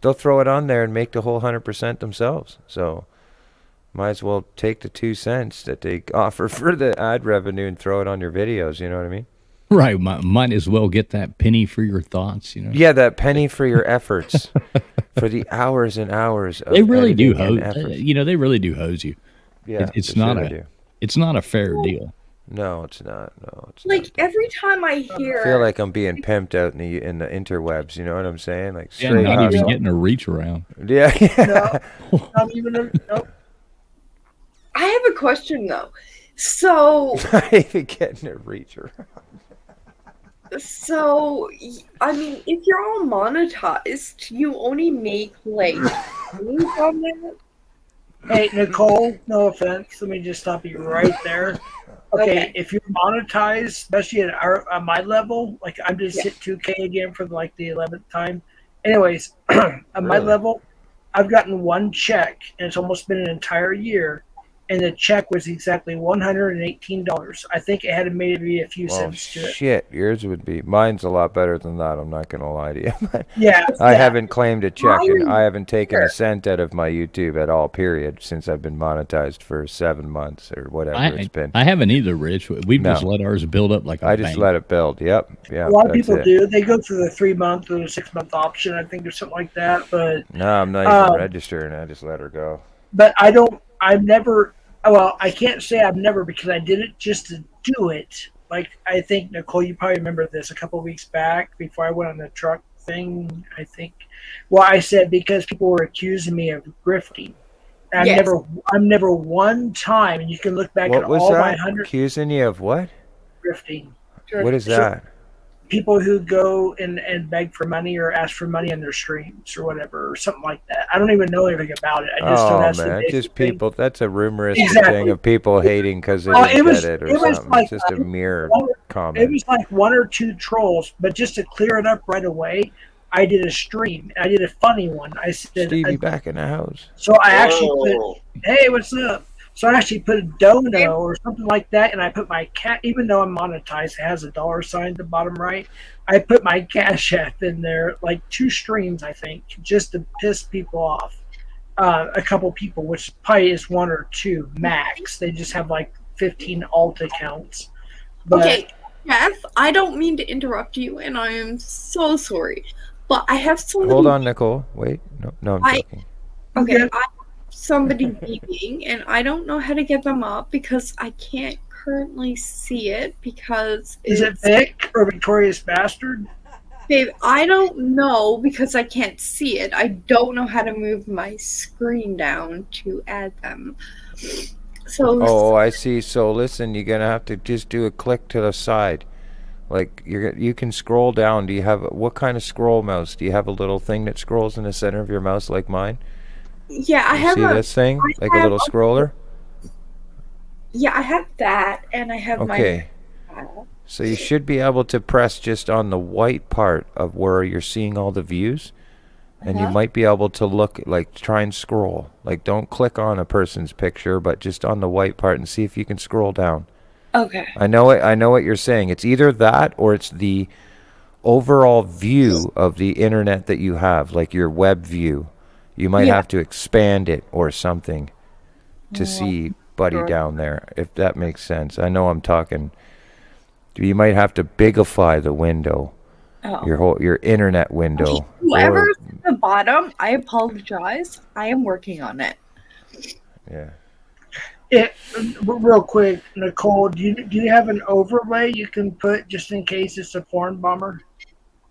they'll throw it on there and make the whole 100% themselves. So might as well take the 2 cents that they offer for the ad revenue and throw it on your videos, you know what I mean? Right. Might as well get that penny for your thoughts, you know? Yeah, that penny for your efforts, for the hours and hours of They really do editing and hose. efforts. You know, they really do hose you. Yeah, It's they not sure a. do. It's not a fair deal. No, it's not. No, it's Like every time I I hear, feel like I'm being pimped out in the interwebs. You know what I'm saying? Like Yeah, straight not even hustle. getting a reach around. Yeah. No, not even nope. I have a question though. So, Not even getting a reach around. I mean, if you're all monetized, you only make like pennies on that. Hey, Nicole, no offense. Let me just stop you right there. Okay, if you're monetized, especially at my level, like I'm just hit 2K again for like the 11th time. Anyways, at my Really? level, I've gotten one check, and it's almost been an entire year, and the check was exactly $118. I think it had maybe a few Well, cents to it. shit, yours would be. Mine's a lot better than that. I'm not gonna lie to you. Yeah, I yeah. haven't claimed a check, and Mine- I haven't taken Sure. a cent out of my YouTube at all. Period. Since I've been monetized for 7 months or whatever it's been. I haven't either, Rich. We've just No. let ours build up like a I just bank. let it build. Yep. Yeah. A lot of that's people it. do. They go through the 3-month or the 6-month option, I think, or something like that. But No, I'm not even registering. I just let her go. but I've never, well, I can't say I've never because I did it just to do it. Like, I think, Nicole, you probably remember this a couple of weeks back before I went on the truck thing, I think. Well, I said because people were accusing me of grifting. And Yes. I've never one time, and you can look back What at was all my that? 100 Accusing you of what? grifting. What is So- that? People who go and beg for money or ask for money on their streams or whatever, or something like that. I don't even know anything about it. I just know Oh that's the man, basic just thing. people. That's a rumorous Exactly. thing of people hating because they Oh, didn't it was- get it or it was something. like, It's just a mere It comment. was like 1 or 2 trolls, but just to clear it up right away, I did a stream. I did a funny one. I said, Stevie back in the house. so I actually put, Whoa. hey, what's up? So I actually put a dono or something like that, and I put my cat, even though I'm monetized, it has a dollar sign at the bottom right. I put my Cash App in there, like 2 streams, I think, just to piss people off. A couple people, which probably is 1 or 2 max. They just have like 15 alt accounts. But Okay, Jeff, I don't mean to interrupt you, and I am so sorry, but I have somebody. Hold on, Nicole. Wait. No, I'm I- joking. Okay, Okay. I have somebody beeping, and I don't know how to get them up because I can't currently see it because is it it's Vic or Victorious Bastard? Babe, I don't know because I can't see it. I don't know how to move my screen down to add them. So Oh, I see. So listen, you're gonna have to just do a click to the side. Like you can scroll down. Do you have what kind of scroll mouse? Do you have a little thing that scrolls in the center of your mouse like mine? yeah, I You have see this thing? I Like a have little scroller? Yeah, I have that, and I have Okay. So you should be able to press just on the white part of where you're seeing all the views. and you might be able to look, like, try and scroll. Like, don't click on a person's picture, but just on the white part and see if you can scroll down. Okay. I know what you're saying. It's either that or it's the overall view of the internet that you have, like your web view. You might have to expand it or something to see Buddy down there, if that makes sense. I know I'm talking. You might have to bigify the window, your internet window. Whoever's at the bottom, I apologize. I am working on it. Yeah. Real quick, Nicole, do you have an overlay you can put just in case it's a porn bomber?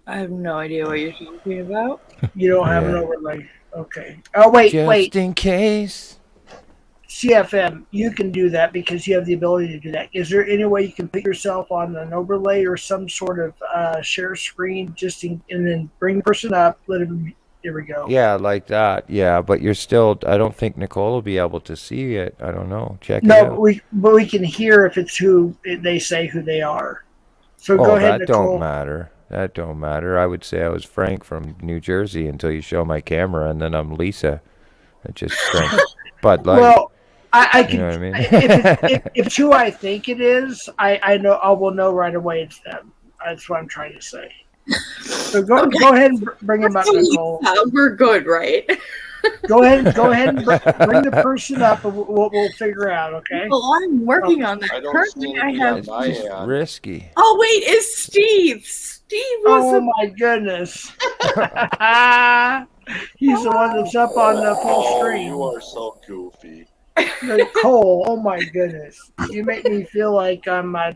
I have no idea what you're talking about. You don't have an overlay. Okay. Oh, wait. Just in case. CFM, you can do that because you have the ability to do that. Is there any way you can put yourself on an overlay or some sort of share screen and then bring the person up, let him... Here we go. Yeah, like that. Yeah, but you're still... I don't think Nicole will be able to see it. I don't know. Check it out. But we can hear if it's who they say who they are. So go ahead, Nicole. That don't matter. I would say I was Frank from New Jersey until you show my camera, and then I'm Lisa. I just Frank. But like... Well, I can... You know what I mean? if it's who I think it is, I will know right away it's them. That's what I'm trying to say. So go ahead and bring him up, Nicole. We're good, right? Go ahead and bring the person up, and we'll figure out. Okay. Well, I'm working on that. Currently, I have risky. Oh wait, it's Steve. Steve was. Oh my goodness. He's the one that's up on the full screen. You are so goofy. Nicole, oh my goodness. You make me feel like I'm a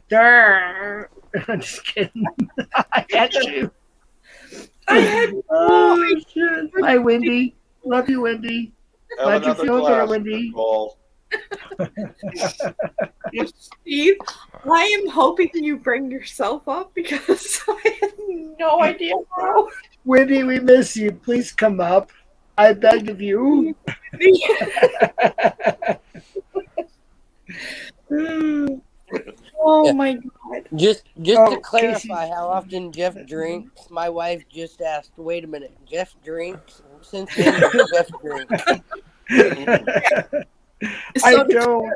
I'm just kidding. I had you. Oh, shit. Hi, Wendy. Love you, Wendy. Glad you're feeling better, Wendy. Steve, I am hoping you bring yourself up because I have no idea how. Wendy, we miss you. Please come up. I beg of you. Oh my god. Just to clarify how often Jeff drinks, my wife just asked, wait a minute, Jeff drinks? Since when does Jeff drink? I don't.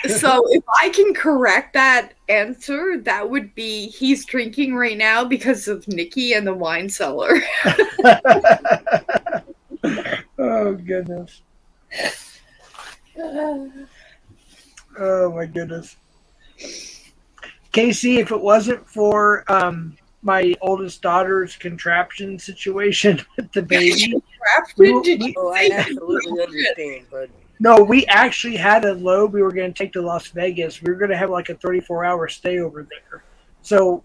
So if I can correct that answer, that would be he's drinking right now because of Nikki and the wine cellar. Oh, goodness. Oh, my goodness. Casey, if it wasn't for my oldest daughter's contraption situation with the baby... I absolutely understand, but... No, we actually had a load we were going to take to Las Vegas. We were going to have like a 34-hour stay over there. So,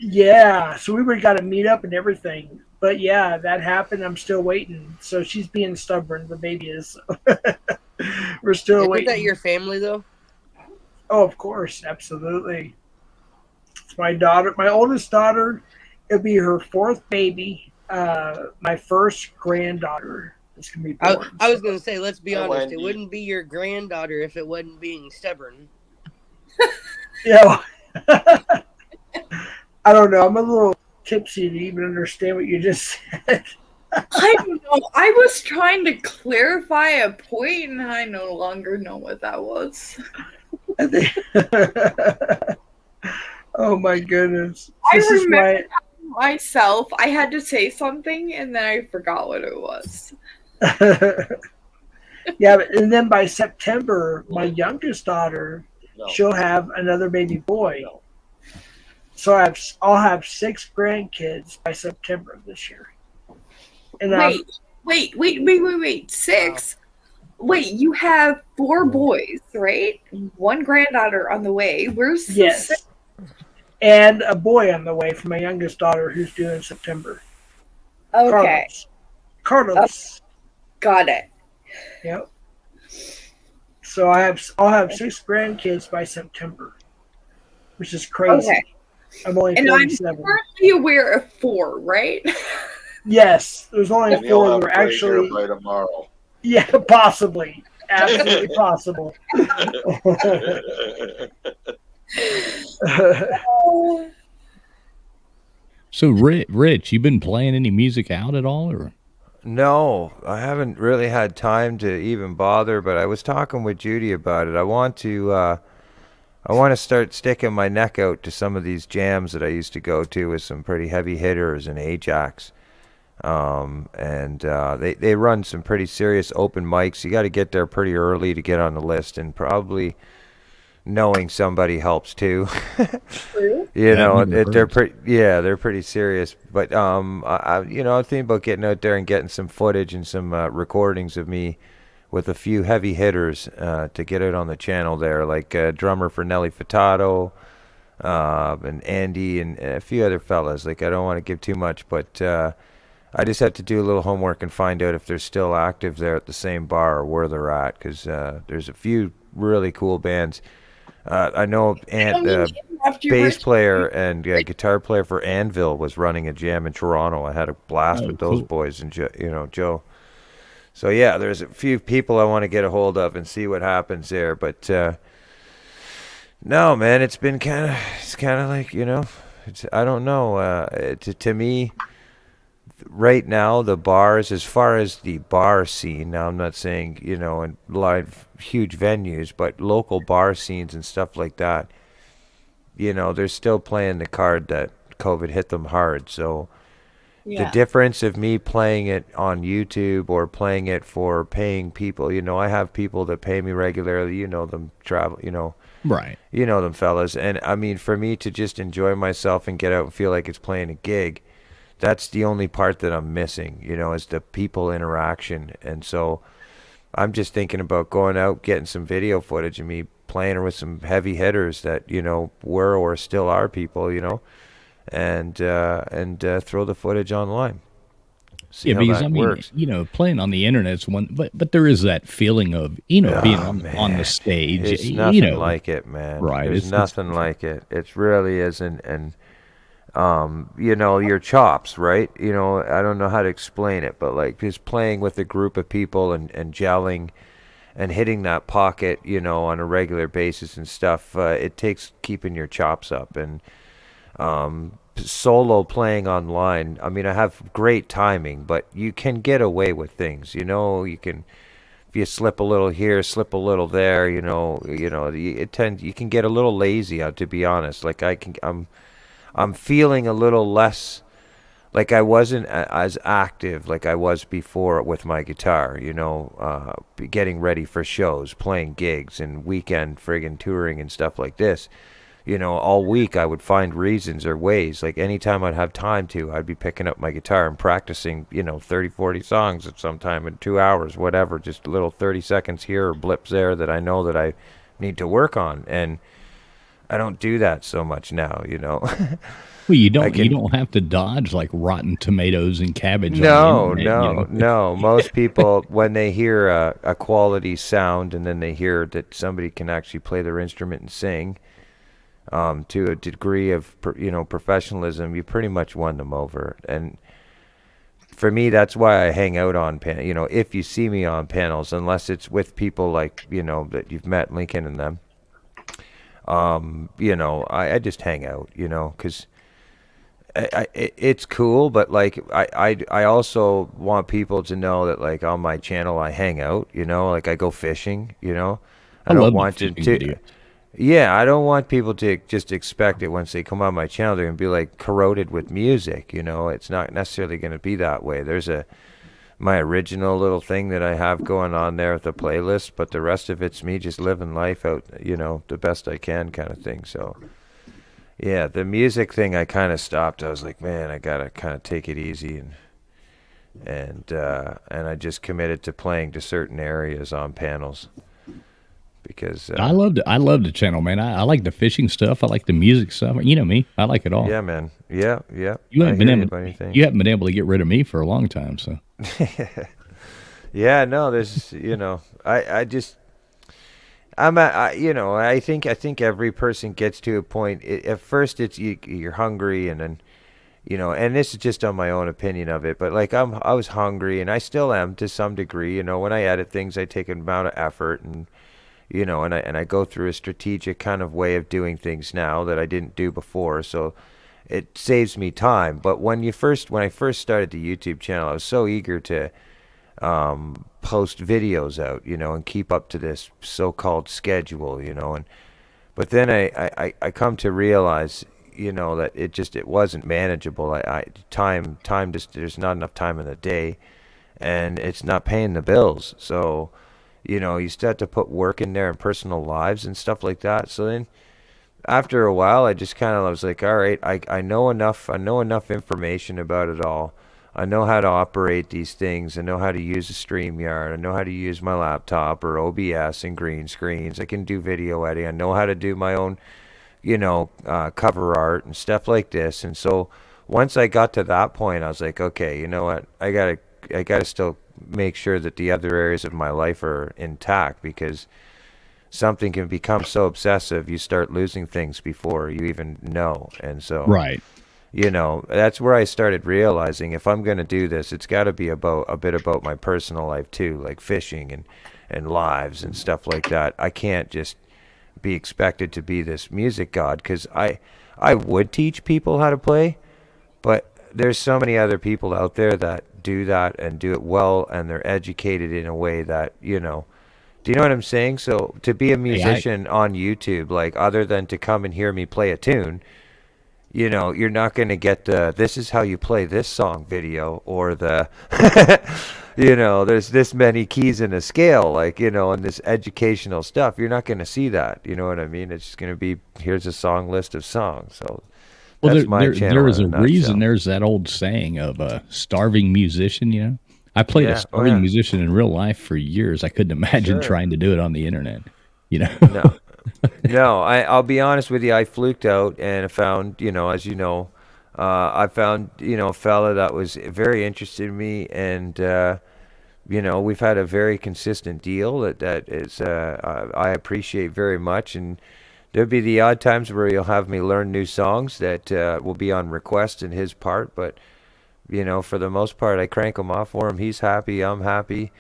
yeah, so we would have got to meet up and everything. But yeah, that happened. I'm still waiting. So she's being stubborn. The baby is. We're still waiting. Isn't that your family, though? Oh, of course. Absolutely. It's my daughter, my oldest daughter. It'll be her fourth baby. My first granddaughter. I was going to say, let's be honest, it wouldn't be your granddaughter if it wasn't being stubborn. Yeah. I don't know. I'm a little tipsy to even understand what you just said. I don't know. I was trying to clarify a point, and I no longer know what that was. Oh, my goodness. I remember myself. I had to say something, and then I forgot what it was. Yeah, and then by September, my youngest daughter, she'll have another baby boy. So I'll have 6 grandkids by September of this year. And wait, 6? Wait, you have 4 boys, right? 1 granddaughter on the way. Where's the 6? And a boy on the way for my youngest daughter who's due in September. Okay. Carlos. Got it. Yep. So I'll have 6 grandkids by September, which is crazy. Okay. I'm only 47. I'm currently aware of 4, right? Yes, there's only 4 that were actually by tomorrow. Yeah, possibly, absolutely possible. So, Rich, you been playing any music out at all, or? No, I haven't really had time to even bother, but I was talking with Judy about it. I want to start sticking my neck out to some of these jams that I used to go to with some pretty heavy hitters and Ajax. They run some pretty serious open mics. You got to get there pretty early to get on the list, and probably knowing somebody helps too. You know, they're pretty serious. But I'm thinking about getting out there and getting some footage and some recordings of me with a few heavy hitters to get it on the channel there, like drummer for Nelly Furtado, and Andy and a few other fellas. Like, I don't want to give too much, but I just have to do a little homework and find out if they're still active there at the same bar or where they're at, because there's a few really cool bands. I know bass player and guitar player for Anvil was running a jam in Toronto. I had a blast with those boys and Joe. So yeah, there's a few people I want to get a hold of and see what happens there. But no, man, it's kind of like, I don't know. To me, right now, the bars, as far as the bar scene, now I'm not saying, in live huge venues, but local bar scenes and stuff like that, they're still playing the card that COVID hit them hard. So the difference of me playing it on YouTube or playing it for paying people, I have people that pay me regularly, them travel, right. Them fellas. And I mean, for me to just enjoy myself and get out and feel like it's playing a gig, that's the only part that I'm missing, is the people interaction. And so I'm just thinking about going out, getting some video footage of me playing with some heavy hitters that, were or still are people, and throw the footage online. See how because that works. playing on the internet's one, but there is that feeling of, being on the stage. It's nothing like it, man. Right. There's nothing like it. It really isn't. And your chops, right? I don't know how to explain it, but like just playing with a group of people and gelling and hitting that pocket, on a regular basis and stuff, it takes keeping your chops up. And solo playing online, I mean, I have great timing, but you can get away with things, you can, if you slip a little here, slip a little there, you can get a little lazy, to be honest. Like I'm feeling a little less like I wasn't as active like I was before with my guitar, getting ready for shows, playing gigs and weekend friggin' touring and stuff like this. All week I would find reasons or ways, like anytime I'd have time to, I'd be picking up my guitar and practicing, 30, 40 songs at some time in 2 hours, whatever, just little 30 seconds here or blips there that I know that I need to work on. And I don't do that so much now, Well, you don't have to dodge like rotten tomatoes and cabbage. No. Most people, when they hear a quality sound and then they hear that somebody can actually play their instrument and sing, to a degree of professionalism, you pretty much won them over. And for me, that's why I hang out on if you see me on panels, unless it's with people like that you've met, Lincoln and them. I just hang out, because it's cool, but like I also want people to know that like on my channel I hang out, like I go fishing, I don't want to I don't want people to just expect it once they come on my channel they're gonna be like corroded with music, it's not necessarily gonna be that way. There's my original little thing that I have going on there with the playlist, but the rest of it's me just living life out, the best I can kind of thing. So yeah, the music thing I kind of stopped. I was like, man, I gotta kind of take it easy, and I just committed to playing to certain areas on panels because I love the channel, man. I like the fishing stuff. I like the music stuff. You know me, I like it all. Yeah, man. Yeah. You haven't been able to get rid of me for a long time, so. Yeah, no, there's I think every person gets to a point. At first, it's you're hungry, and then, and this is just on my own opinion of it. But like I was hungry, and I still am to some degree. When I edit things, I take an amount of effort, and and I go through a strategic kind of way of doing things now that I didn't do before. So it saves me time. But when I first started the YouTube channel, I was so eager to post videos out, and keep up to this so-called schedule, but then I come to realize, that it wasn't manageable. Time just, there's not enough time in the day, and it's not paying the bills. So, you start to put work in there and personal lives and stuff like that. So then after a while, I just kind of was like, all right, I know enough information about it all. I know how to operate these things. I know how to use a StreamYard. I know how to use my laptop or OBS and green screens. I can do video editing. I know how to do my own, cover art and stuff like this. And so once I got to that point, I was like, okay, you know what? I gotta still make sure that the other areas of my life are intact, because something can become so obsessive, you start losing things before you even know. And so, Right. That's where I started realizing, if I'm going to do this, it's got to be a bit about my personal life too, like fishing and lives and stuff like that. I can't just be expected to be this music god, because I would teach people how to play, but there's so many other people out there that do that and do it well, and they're educated in a way that, do you know what I'm saying? So to be a musician on YouTube, like, other than to come and hear me play a tune, you're not going to get the "this is how you play this song" video, or the there's this many keys in a scale, like, and this educational stuff. You're not going to see that. You know what I mean? It's just going to be, here's a song list of songs. So that's my channel. There is a in nutshell. reason. There's that old saying of a starving musician. I played a starving musician in real life for years. I couldn't imagine trying to do it on the internet. No, I'll be honest with you. I fluked out and I found, as you know, I found, a fella that was very interested in me, and we've had a very consistent deal that is I appreciate very much. And there'll be the odd times where you'll have me learn new songs that will be on request in his part, but for the most part, I crank them off for him. He's happy, I'm happy.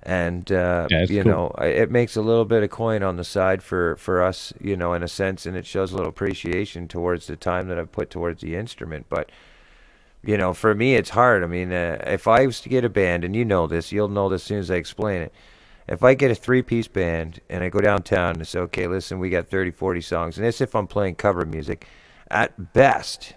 And cool. It makes a little bit of coin on the side for us, in a sense, and it shows a little appreciation towards the time that I've put towards the instrument. But for me, it's hard. I mean, if I was to get a band, and you'll know this as soon as I explain it. If I get a 3-piece band and I go downtown and say, okay, listen, we got 30, 40 songs, and this if I'm playing cover music, at best,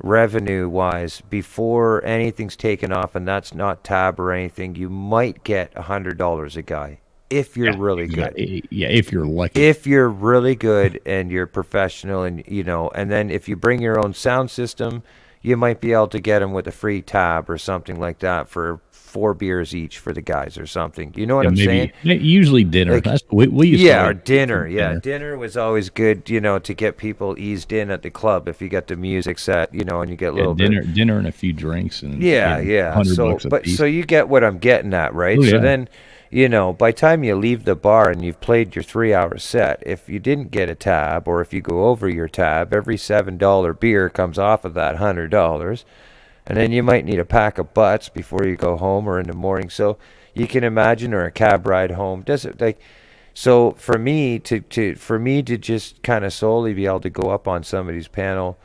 revenue-wise, before anything's taken off, and that's not tab or anything, you might get $100 a guy if you're really good. Yeah, if you're lucky. If you're really good and you're professional, and and then if you bring your own sound system, you might be able to get them with a free tab or something like that for 4 beers each for the guys or something. You know what I'm saying? Usually dinner. Like, that's we used to or dinner. Yeah, dinner was always good. To get people eased in at the club if you got the music set. And you get a little dinner and a few drinks and $100 so you get what I'm getting at, right? Oh, so yeah. then. By the time you leave the bar and you've played your 3-hour set, if you didn't get a tab, or if you go over your tab, every $7 beer comes off of that $100, and then you might need a pack of butts before you go home or in the morning. So you can imagine, or a cab ride home. So for me to just kind of solely be able to go up on somebody's panel,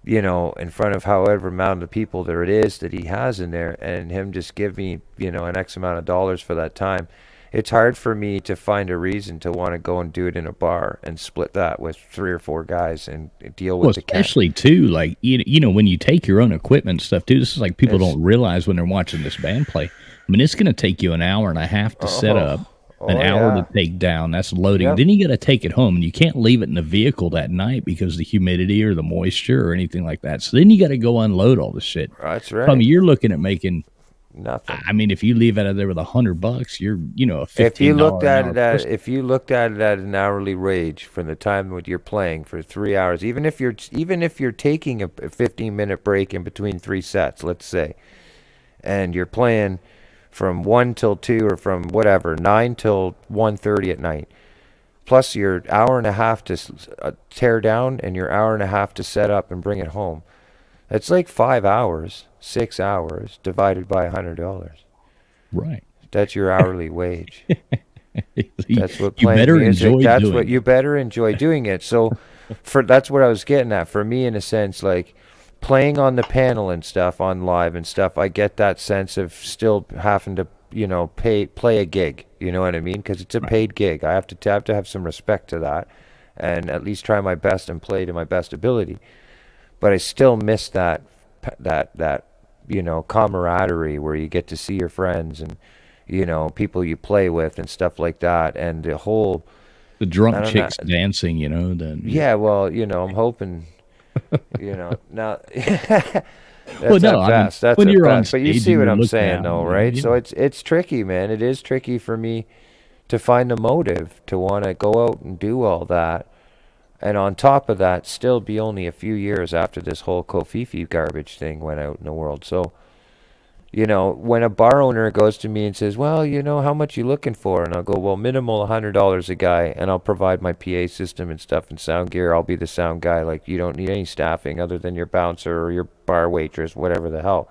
in front of however amount of people there it is that he has in there, and him just give me, an X amount of dollars for that time, it's hard for me to find a reason to want to go and do it in a bar and split that with 3 or 4 guys and deal with especially too, like, when you take your own equipment and stuff too, this is like people don't realize when they're watching this band play. I mean, it's going to take you an hour and a half to set up, an hour to take down. That's loading. Yep. Then you got to take it home, and you can't leave it in the vehicle that night because of the humidity or the moisture or anything like that. So then you got to go unload all the shit. That's right. I mean, you're looking at making nothing. I mean, if you leave out of there with $100, you're a $15. If you looked at it at an hourly wage from the time when you're playing for 3 hours, even if you're taking a 15-minute break in between 3 sets, let's say, and you're playing from 1 till 2 or from 9 till 1:30 at night, plus your hour and a half to tear down and your hour and a half to set up and bring it home. That's like 5 hours, 6 hours divided by $100. Right. That's your hourly wage. That's what you playing better music. Enjoy That's doing what you better enjoy doing it. So that's what I was getting at. For me, in a sense, like playing on the panel and stuff on live and stuff, I get that sense of still having to, play a gig. You know what I mean? Because it's a paid gig. I have to have some respect to that, and at least try my best and play to my best ability. But I still miss that camaraderie where you get to see your friends and people you play with and stuff like that, and the drunk chicks dancing, then yeah, well, I'm hoping now Well, no, best. That's when you're on best. But you stage see and what you're I'm looked saying at, though, right? yeah. So it's tricky, man. It is tricky for me to find a motive to want to go out and do all that. And on top of that, still be only a few years after this whole Kofifi garbage thing went out in the world. So, when a bar owner goes to me and says, well, how much you looking for? And I'll go, well, minimal $100 a guy, and I'll provide my PA system and stuff and sound gear. I'll be the sound guy. Like, you don't need any staffing other than your bouncer or your bar waitress, whatever the hell.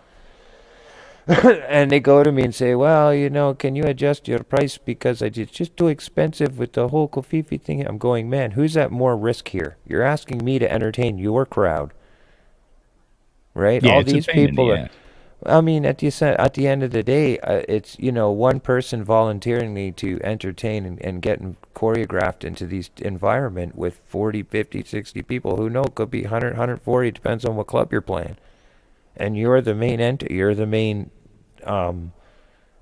And they go to me and say, well, can you adjust your price because it's just too expensive with the whole Kofifi thing? I'm going, man, who's at more risk here? You're asking me to entertain your crowd, right? Yeah, All it's a these pain in people the are. ass. I mean, at the end of the day, it's one person volunteering to entertain and getting choreographed into these environment with 40, 50, 60 people. Who know, it could be 100, 140, depends on what club you're playing. And you're the main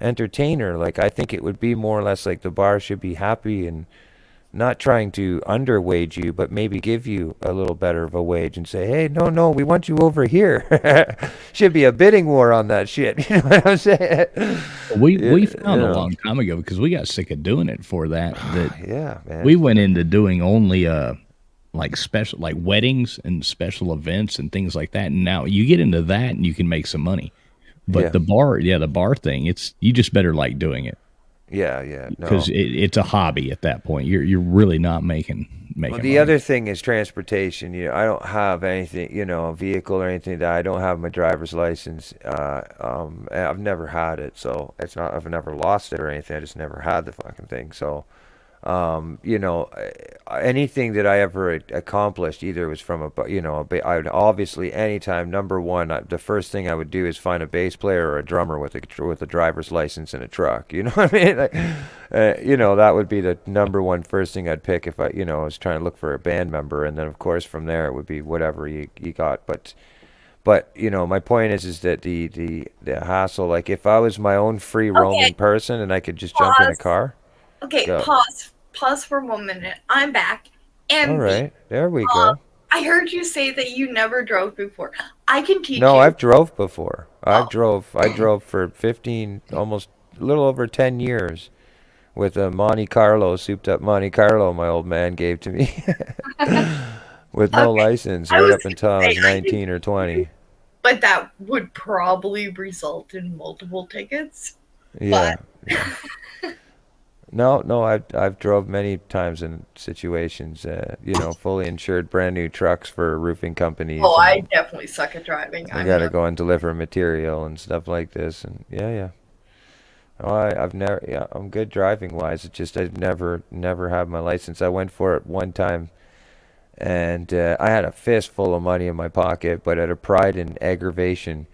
entertainer. Like, I think it would be more or less like the bar should be happy and not trying to underwage you, but maybe give you a little better of a wage and say, hey, no, we want you over here. Should be a bidding war on that shit. You know what I'm saying? We found a long time ago, because we got sick of doing it for that yeah, man. we went into doing only like special, like weddings and special events and things like that. And now you get into that and you can make some money. But the bar thing, you just better like doing it. Yeah, no. Because it's a hobby at that point. You're really not making Well, the money. other thing is transportation. I don't have anything, a vehicle or anything that I don't have my driver's license. I've never had it, so it's not. I've never lost it or anything. I just never had the fucking thing. So, anything that I ever accomplished, either was from I would obviously anytime number one, the first thing I would do is find a bass player or a drummer with a driver's license and a truck. You know what I mean? Like, that would be the number one first thing I'd pick if I was trying to look for a band member, and then of course from there it would be whatever you got. But my point is that the hassle, like if I was my own free roaming person and I could just jump in a car. Okay, Go. Pause for 1 minute. I'm back. And All right, there we go. I heard you say that you never drove before. I can teach you. No, I've drove before. I drove for 15, almost a little over 10 years with a Monte Carlo, souped up Monte Carlo my old man gave to me with no license right up until I was 19 or 20. But that would probably result in multiple tickets. Yeah. No, I've drove many times in situations, fully insured brand new trucks for roofing companies. Oh, I definitely suck at driving. I gotta go and deliver material and stuff like this, and yeah. Oh, I've never, I'm good driving wise. It's just I've never had my license. I went for it one time, and I had a fistful of money in my pocket, but out of pride and aggravation,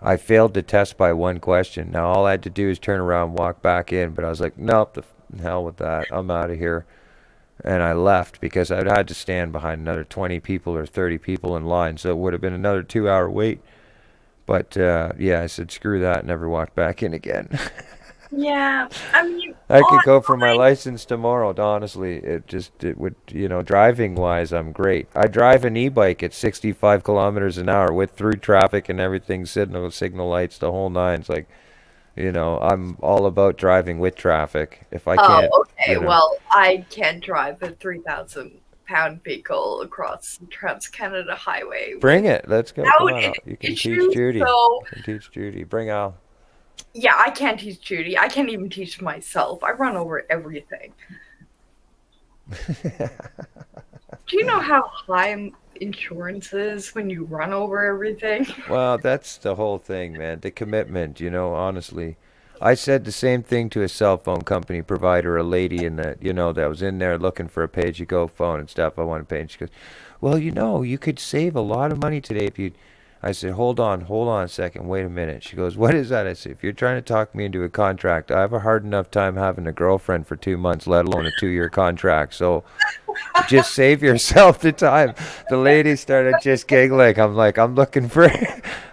I failed the test by one question. Now all I had to do is turn around and walk back in, but I was like, nope, the hell with that. I'm out of here. And I left because I'd had to stand behind another 20 people or 30 people in line, so it would have been another 2-hour wait. But I said, screw that, never walked back in again. Yeah, I mean, I could go for my license tomorrow, honestly. It would, driving wise, I'm great. I drive an e-bike at 65 kilometers an hour with through traffic and everything, signal lights, the whole nine. It's like, I'm all about driving with traffic. If I can't. Oh, okay. Well, I can't drive a 3,000-pound vehicle across the Trans-Canada Highway. Bring it. Let's go. Come on. You can teach Judy. So, you can teach Judy. Bring Al. Yeah, I can't teach Judy. I can't even teach myself. I run over everything. Do you know how high insurance is when you run over everything? Well, that's the whole thing, man. The commitment, honestly. I said the same thing to a cell phone company provider, a lady in that, that was in there looking for a pay-as-you-go phone and stuff. I want to pay. And she goes, well, you could save a lot of money today if you. I said, hold on a second, wait a minute. She goes, what is that? I said, if you're trying to talk me into a contract, I have a hard enough time having a girlfriend for 2 months, let alone a 2-year contract. So just save yourself the time. The lady started just giggling. I'm like, I'm looking for,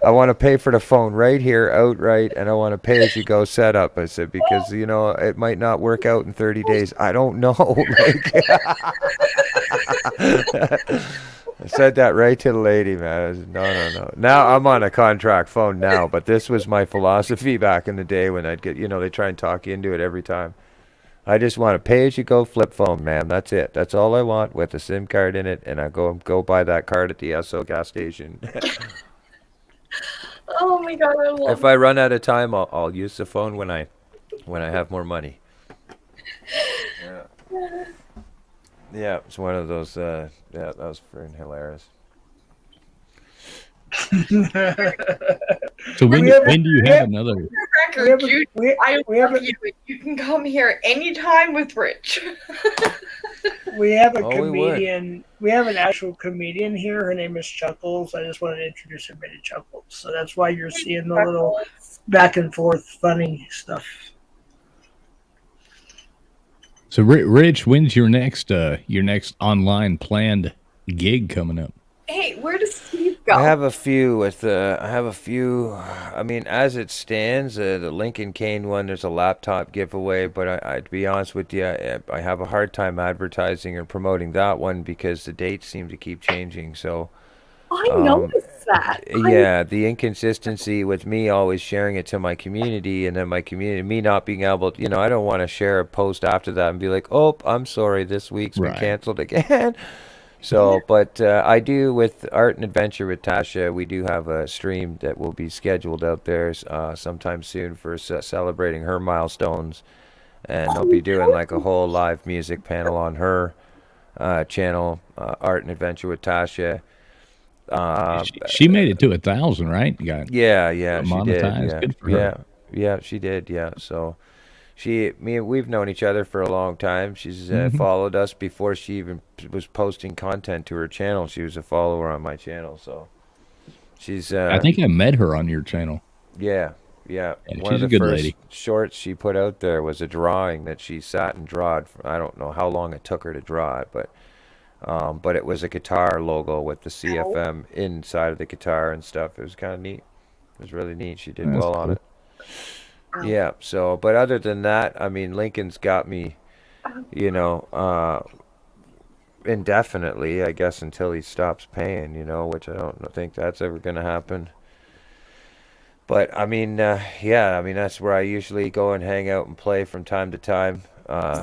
I want to pay for the phone right here, outright, and I want to pay as you go setup. I said, because, it might not work out in 30 days. I don't know. I said that right to the lady, man. I said, no. Now I'm on a contract phone now, but this was my philosophy back in the day when I'd get, they try and talk you into it every time. I just want a pay-as-you-go flip phone, man. That's it. That's all I want with a SIM card in it, and I go buy that card at the Esso gas station. Oh my god, I love If I run out of time, I'll use the phone when I have more money. Yeah, it's one of those. Yeah, that was freaking hilarious. So when do you have another? Record, Jude, I love you. You can come here anytime with Rich. We have a comedian. We have an actual comedian here. Her name is Chuckles. I just wanted to introduce her to Chuckles. So that's why you're seeing the little back and forth funny stuff. So, Rich, when's your next online planned gig coming up? Hey, where does Steve go? I have a few. I mean, as it stands, the Lincoln Kane one, there's a laptop giveaway. But I to be honest with you, I have a hard time advertising or promoting that one because the dates seem to keep changing. So. I noticed that. Yeah, the inconsistency with me always sharing it to my community, and then my community, me not being able to, I don't want to share a post after that and be like, oh, I'm sorry, this week's been canceled again. So, but I do with Art and Adventure with Tasha, we do have a stream that will be scheduled out there sometime soon for celebrating her milestones, and I'll be doing like a whole live music panel on her channel, Art and Adventure with Tasha. She made it to 1,000, right? Yeah, monetized. She did. Yeah. Good for her. Yeah, she did. Yeah, so we've known each other for a long time. She's followed us before she even was posting content to her channel. She was a follower on my channel, so she's. I think I met her on your channel. Yeah. One she's of the a good first lady. shorts she put out there was a drawing that she sat and drawed. I don't know how long it took her to draw it, but it was a guitar logo with the CFM inside of the guitar and stuff. It was kind of neat. It was really neat. She did well on it. Yeah. So, but other than that, I mean, Lincoln's got me, indefinitely, I guess, until he stops paying, which I don't think that's ever going to happen. But I mean, that's where I usually go and hang out and play from time to time.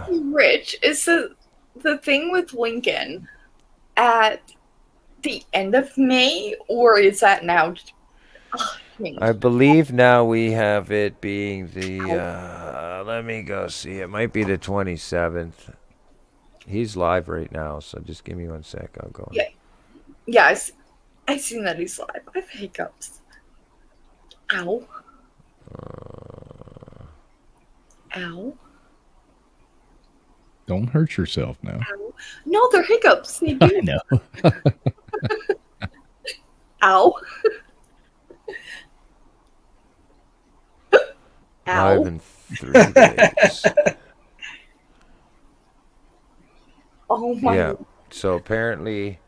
Rich, is the thing with Lincoln at the end of May, or is that now? I believe now we have it being the, let me go see, it might be the 27th. He's live right now, so just give me 1 sec, I'll go. Yeah, I seen that he's live. I have hiccups. Ow. Ow. Don't hurt yourself now. Ow. No, they're hiccups. They do. I know. Ow. Ow. Live in 3 days. Oh my. Yeah. So apparently,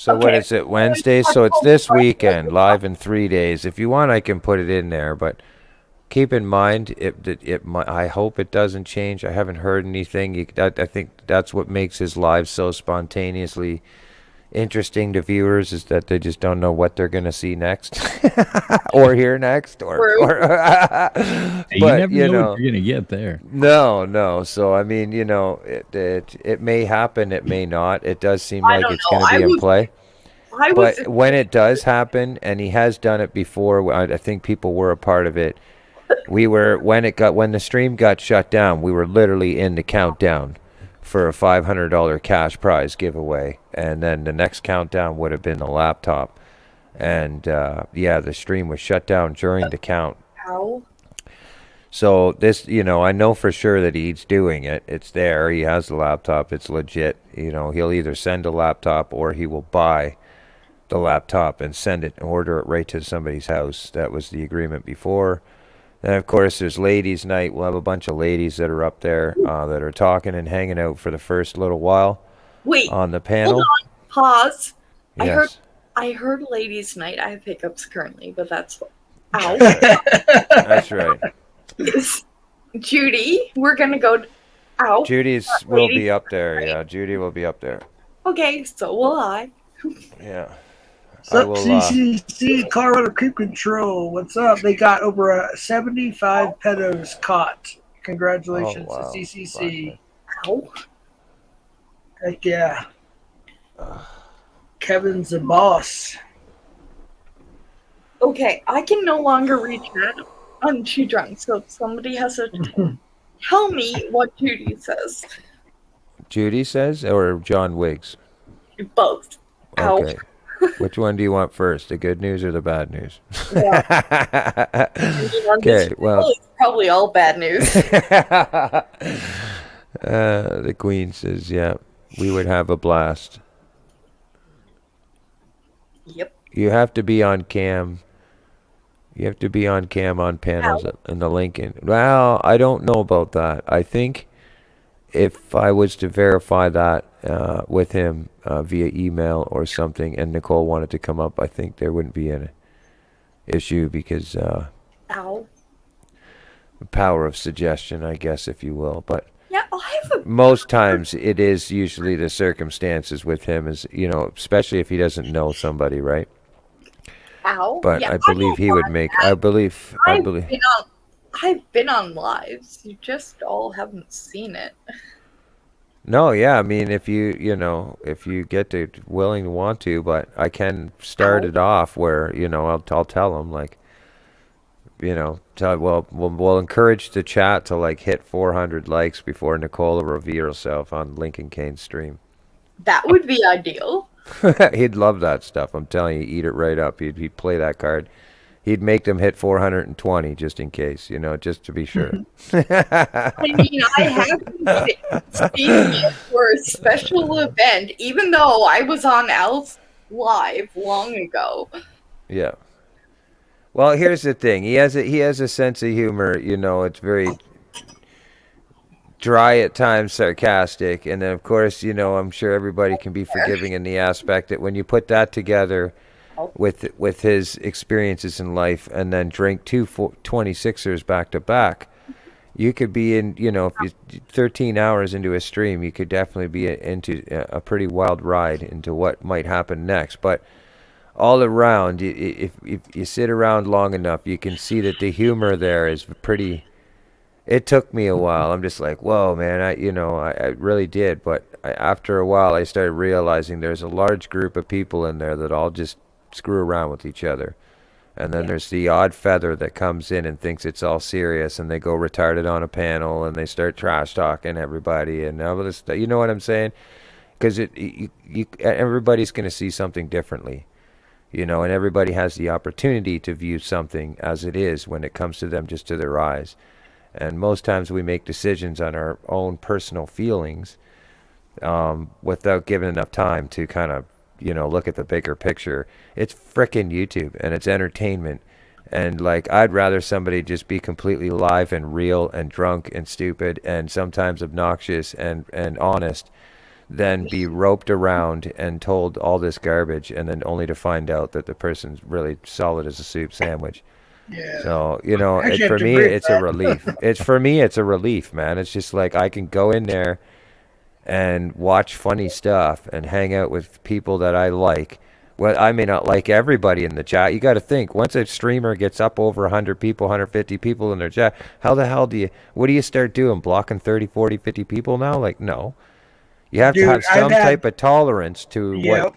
what is it? Wednesday. So it's this weekend. Live in 3 days. If you want, I can put it in there. But keep in mind, I hope it doesn't change. I haven't heard anything. I think that's what makes his live so spontaneously interesting to viewers, is that they just don't know what they're going to see next or hear next, you never know what you're going to get there. No. So I mean, it may happen, it may not. It does seem like it's going to be in play. But when it does happen, and he has done it before, I think people were a part of it. When the stream got shut down, we were literally in the countdown for a $500 cash prize giveaway, and then the next countdown would have been the laptop, and the stream was shut down during the count. How? So this, I know for sure that he's doing it. It's there. He has the laptop. It's legit. He'll either send a laptop or he will buy the laptop and send it and order it right to somebody's house. That was the agreement before. Then, of course, there's ladies' night. We'll have a bunch of ladies that are up there that are talking and hanging out for the first little while. Wait. On the panel. Hold on. Pause. Yes. I heard ladies' night. I have hiccups currently, but that's ow. That's right. Judy, we're gonna go out. Judy's will be up there. Yeah, Judy will be up there. Okay, so will I. Yeah. What's up, CCC Colorado Creep Control? What's up? They got over 75 pedos caught. Congratulations to CCC. Ow. Heck yeah. Kevin's a boss. Okay, I can no longer reach that. I'm too drunk, so if somebody has to tell me what Judy says. Judy says, or John Wiggs? Both. Ow. Okay. Which one do you want first, the good news or the bad news? Yeah. Okay, well. It's probably all bad news. The Queen says, yeah, we would have a blast. Yep. You have to be on cam. You have to be on cam on panels in the Lincoln. Well, I don't know about that. I think if I was to verify that with him via email or something, and Nicole wanted to come up, I think there wouldn't be an issue because the power of suggestion, I guess, if you will. But yeah, most times it is usually the circumstances with him, is especially if he doesn't know somebody, right? But yeah, I believe he would make. I believe. I've been on lives. You just all haven't seen it. No, yeah. I mean, if you get to willing to want to, but I can start it off where I'll tell him we'll encourage the chat to hit 400 likes before Nicole will reveal herself on Lincoln Kane's stream. That would be ideal. He'd love that stuff. I'm telling you, eat it right up. He'd play that card. He'd make them hit 420 just in case, just to be sure. I mean, I haven't seen it for a special event, even though I was on Al's live long ago. Yeah. Well, here's the thing. He has a sense of humor. It's very dry at times, sarcastic, and then of course, I'm sure everybody can be forgiving in the aspect that when you put that together with his experiences in life, and then drink 26ers back to back, you could be in, if you 13 hours into a stream, you could definitely be into a pretty wild ride into what might happen next. But all around, if you sit around long enough, you can see that the humor there is pretty. It took me a while. I'm just like, whoa, man, I really did. But after a while, I started realizing there's a large group of people in there that all just screw around with each other. And then there's the odd feather that comes in and thinks it's all serious, and they go retarded on a panel, and they start trash talking everybody. And all this, you know what I'm saying? Because everybody's going to see something differently. And everybody has the opportunity to view something as it is when it comes to them just to their eyes. And most times we make decisions on our own personal feelings without giving enough time to kind of, look at the bigger picture. It's frickin' YouTube, and it's entertainment. And I'd rather somebody just be completely live and real and drunk and stupid and sometimes obnoxious and honest than be roped around and told all this garbage and then only to find out that the person's really solid as a soup sandwich. Yeah. So, for me, it's a relief. It's a relief, man. It's just I can go in there and watch funny stuff and hang out with people that I like. Well, I may not like everybody in the chat. You got to think, once a streamer gets up over 100 people, 150 people in their chat, what do you start doing? Blocking 30, 40, 50 people now? No. You have to have some type of tolerance to what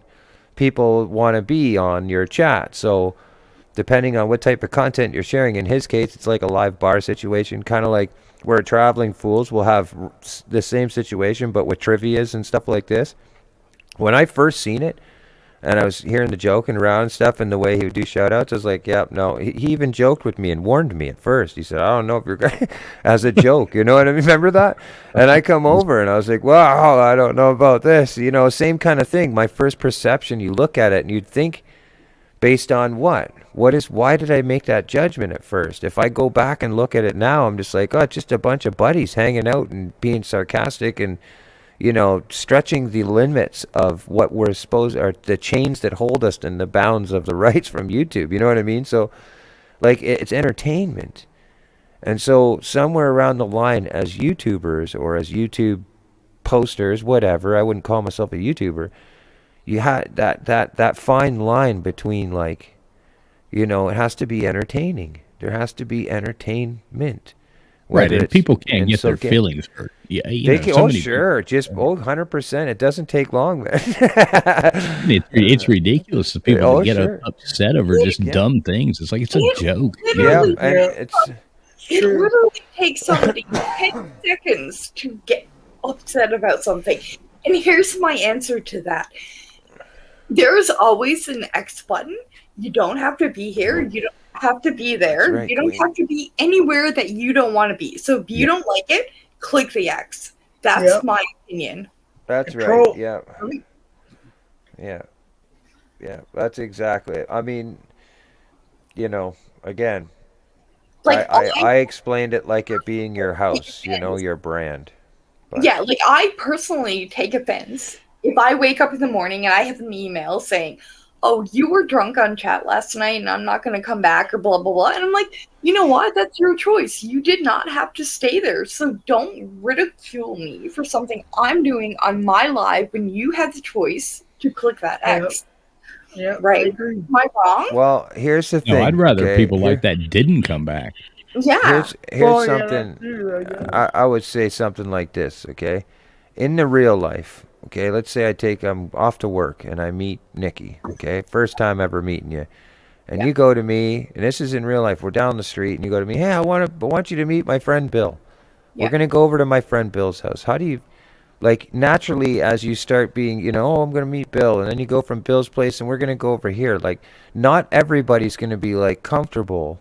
people want to be on your chat. So, depending on what type of content you're sharing, in his case, it's like a live bar situation, kind of like where Traveling Fools will have the same situation, but with trivias and stuff like this. When I first seen it, And I was hearing the joking around and stuff, and the way he would do shout outs, I was like, yeah, no. He even joked with me and warned me at first. He said, I don't know if you're going as a joke, you know what I mean? Remember that? And I come over and I was like, wow, I don't know about this. You know, same kind of thing. My first perception, you look at it and you'd think, based on what? Why did I make that judgment at first? If I go back and look at it now, I'm just like, oh, it's just a bunch of buddies hanging out and being sarcastic and, you know, stretching the limits of what we're supposed, or the chains that hold us in the bounds of the rights from YouTube. You know what I mean? So, like, it's entertainment. And so somewhere around the line, as YouTubers or as YouTube posters, whatever, I wouldn't call myself a YouTuber, you had that fine line between, like, you know, it has to be entertaining. There has to be entertainment. Right, and people can't get their feelings hurt. Yeah, they can, oh, sure, just 100%. It doesn't take long, man. It's ridiculous. The people that get upset over just dumb things. It's like it's a joke. Yeah, and it literally takes somebody 10 seconds to get upset about something. And here's my answer to that. There's always an X button. You don't have to be here. You don't have to be there. Right, you don't have to be anywhere that you don't want to be. So if you don't like it, click the X. That's my opinion. That's right. Yeah. Yeah. That's exactly it. I mean, you know, again, like I explained it like it being your house, you know, your brand. But. Yeah, like I personally take offense if I wake up in the morning and I have an email saying, oh, you were drunk on chat last night and I'm not going to come back or blah, blah, blah. And I'm like, you know what? That's your choice. You did not have to stay there. So don't ridicule me for something I'm doing on my live when you had the choice to click that X. Yeah, right? Am I wrong? Well, here's the thing. No, I'd rather people like that didn't come back. Yeah. Here's something. I would say something like this, okay? In the real life, okay, let's say I'm off to work and I meet Nikki, okay? First time ever meeting you. And you go to me, and this is in real life, we're down the street, and you go to me, hey, I want you to meet my friend Bill. We're going to go over to my friend Bill's house. How do you, like, naturally, as you start being, you know, oh, I'm going to meet Bill, and then you go from Bill's place, and we're going to go over here. Like, not everybody's going to be, like, comfortable.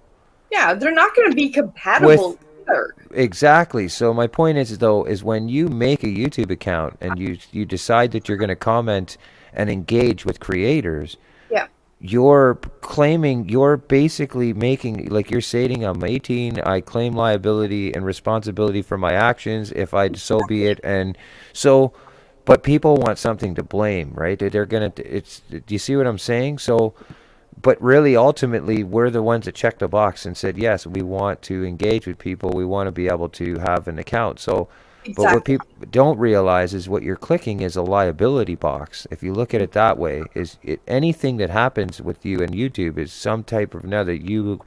Yeah, they're not going to be compatible either. Exactly. So my point is, though, is when you make a YouTube account and you decide that you're going to comment and engage with creators, you're basically making, like you're stating, I'm 18, I claim liability and responsibility for my actions if I so be it. And so, but people want something to blame, right? They're going to, do you see what I'm saying? So, but really, ultimately, we're the ones that checked the box and said, yes, we want to engage with people. We want to be able to have an account. So, but what people don't realize is what you're clicking is a liability box. If you look at it that way, anything that happens with you and YouTube is some type of another you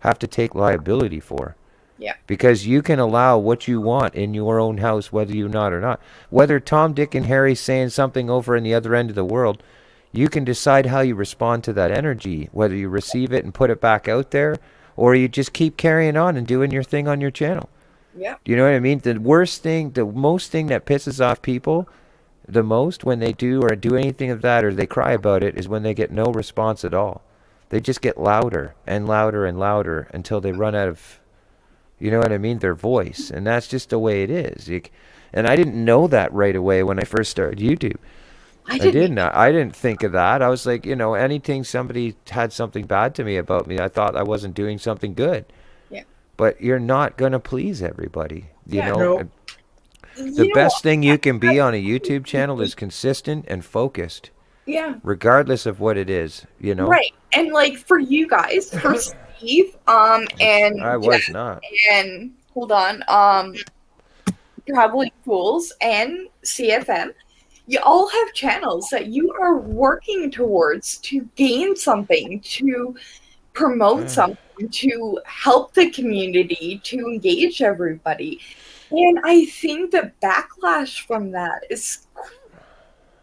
have to take liability for. Yeah. Because you can allow what you want in your own house, whether you're not or not. Whether Tom, Dick, and Harry's saying something over in the other end of the world, you can decide how you respond to that energy, whether you receive it and put it back out there, or you just keep carrying on and doing your thing on your channel. Yeah. Do you know what I mean? The most thing that pisses off people the most when they do anything of that or they cry about it is when they get no response at all. They just get louder and louder and louder until they run out of, you know what I mean, their voice. And that's just the way it is. And I didn't know that right away when I first started YouTube. I didn't think of that. I was like, you know, anything somebody had something bad to me about me, I thought I wasn't doing something good. Yeah. But you're not going to please everybody, you know. No. The best thing you can be on a YouTube channel is consistent and focused. Yeah. Regardless of what it is, you know. Right. And like for you guys, for Steve, and I was not. And hold on, Traveling Fools and CFM, you all have channels that you are working towards to gain something, to promote something, to help the community, to engage everybody. And I think the backlash from that is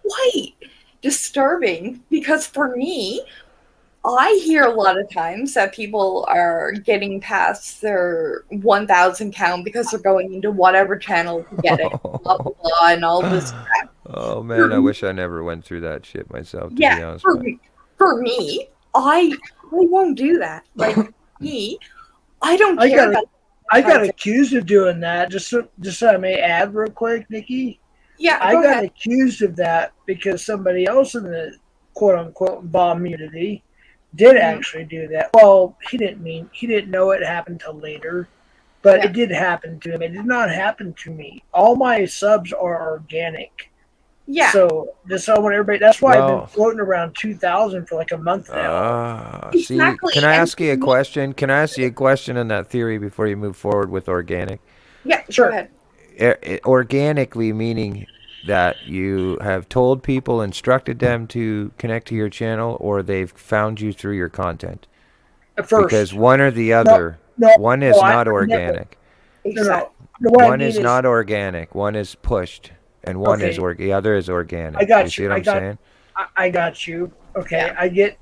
quite disturbing because for me, I hear a lot of times that people are getting past their 1,000 count because they're going into whatever channel to get it, blah, blah, blah, and all this crap. Oh man, I wish I never went through that shit myself. To be Yeah, honest, for me, I won't do that. Like me, I don't I care got about. I got accused of doing that. Just so I may add real quick, Nikki. Yeah, I go got ahead. accused of that because somebody else in the quote unquote bomb community did actually do that. Well, he didn't know it happened till later, but it did happen to him. It did not happen to me. All my subs are organic. Yeah. So just so I want everybody. That's why I've Well- been floating around 2,000 for like a month now. See, can I ask you a question? Can I ask you a question on that theory before you move forward with organic? Yeah, sure. Go ahead. Organically meaning that you have told people, instructed them to connect to your channel, or they've found you through your content? At first. Because one or the other. One is not organic. Exactly. One is not organic. One is pushed, and one is Okay. the other is organic. I got you. See you. what I'm saying? I got you. Okay, I get.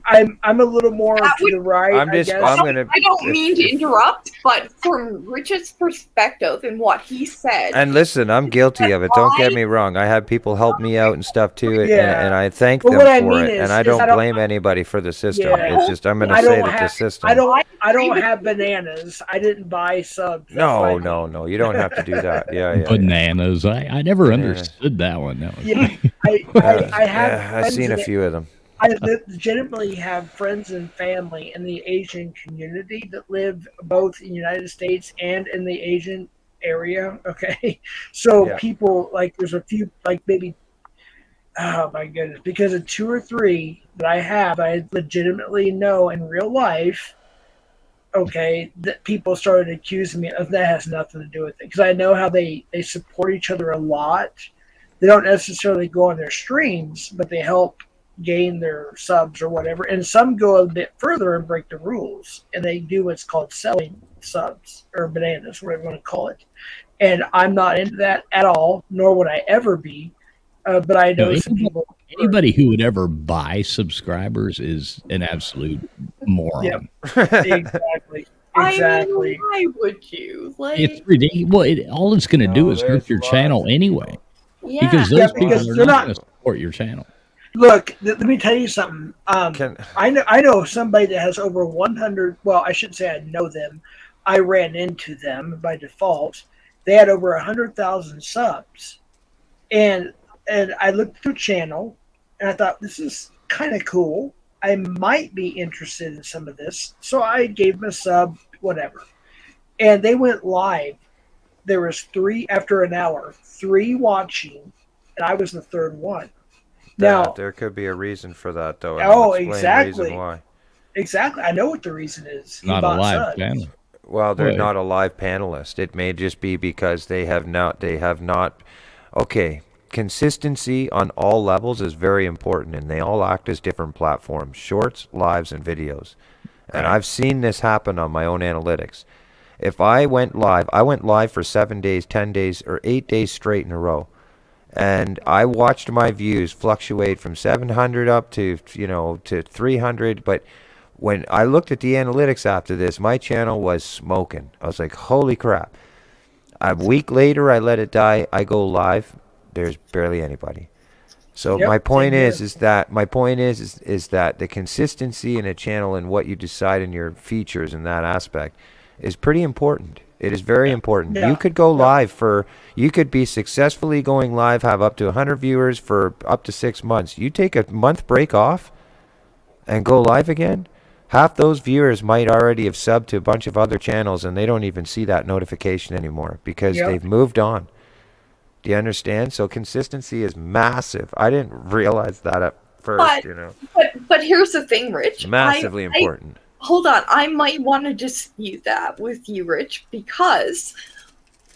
I'm a little more to the right. I'm just- I guess. I'm gonna- I don't mean to interrupt, but from Rich's perspective and what he said, And listen, I'm guilty of it. Don't get me wrong. I had people help me out and stuff too, Yeah. and I thank But them what I for mean it. is- And I is don't I don't- blame anybody for the system. Yeah. It's just I'm going to I say don't that the have- system. I don't have bananas. I didn't buy subs. That's No, why- no. You don't have to do that. Yeah. Bananas. I never understood that one. That was Yeah, I have. I've friends seen a in it. few of them. I legitimately have friends and family in the Asian community that live both in the United States and in the Asian area. Okay, so Yeah. people like there's a few like maybe. Oh my goodness! Because of 2 or 3 that I legitimately know in real life. Okay, that people started accusing me of that has nothing to do with it because I know how they support each other a lot. They don't necessarily go on their streams, but they help gain their subs or whatever. And some go a bit further and break the rules, and they do what's called selling subs or bananas, whatever you want to call it. And I'm not into that at all, nor would I ever be. But I know some people. Anybody who would ever buy subscribers is an absolute moron. Yep. Exactly. Exactly. I mean, why would you? Like, It's ridiculous. Well, all it's going to do is hurt your channel anyway. Yeah. Because those Yeah, people because are they're not not- going to support your channel. Look, let me tell you something. I know somebody that has over 100. Well, I shouldn't say I know them. I ran into them by default. They had over 100,000 subs, and I looked at their channel, and I thought this is kind of cool. I might be interested in some of this, so I gave them a sub, whatever. And they went live. There was 3 after an hour, 3 watching, and I was the 3rd one. Now, there could be a reason for that, though. and Oh, I'll explain the exactly. reason why. Exactly. I know what the reason is. He Not a bought live subs. channel. Well, they're Right. not a live panelist. It may just be because they have not. Okay, consistency on all levels is very important, and they all act as different platforms: shorts, lives, and videos. And I've seen this happen on my own analytics. If I went live for 7 days, 10 days, or 8 days straight in a row, and I watched my views fluctuate from 700 up to 300, but when I looked at the analytics after this, my channel was smoking. I was like, holy crap. A week later, I let it die. I go live. There's barely anybody. So Yep, my point same is that the consistency in a channel and what you decide in your features in that aspect is pretty important. It is very important. Yeah. You could go live you could be successfully going live, have up to 100 viewers for up to 6 months. You take a month break off and go live again, half those viewers might already have subbed to a bunch of other channels, and they don't even see that notification anymore because Yep. they've moved on. Do you understand? So consistency is massive. I didn't realize that at first, but here's the thing, Rich. Massively important. Hold on, I might want to dispute that with you, Rich, because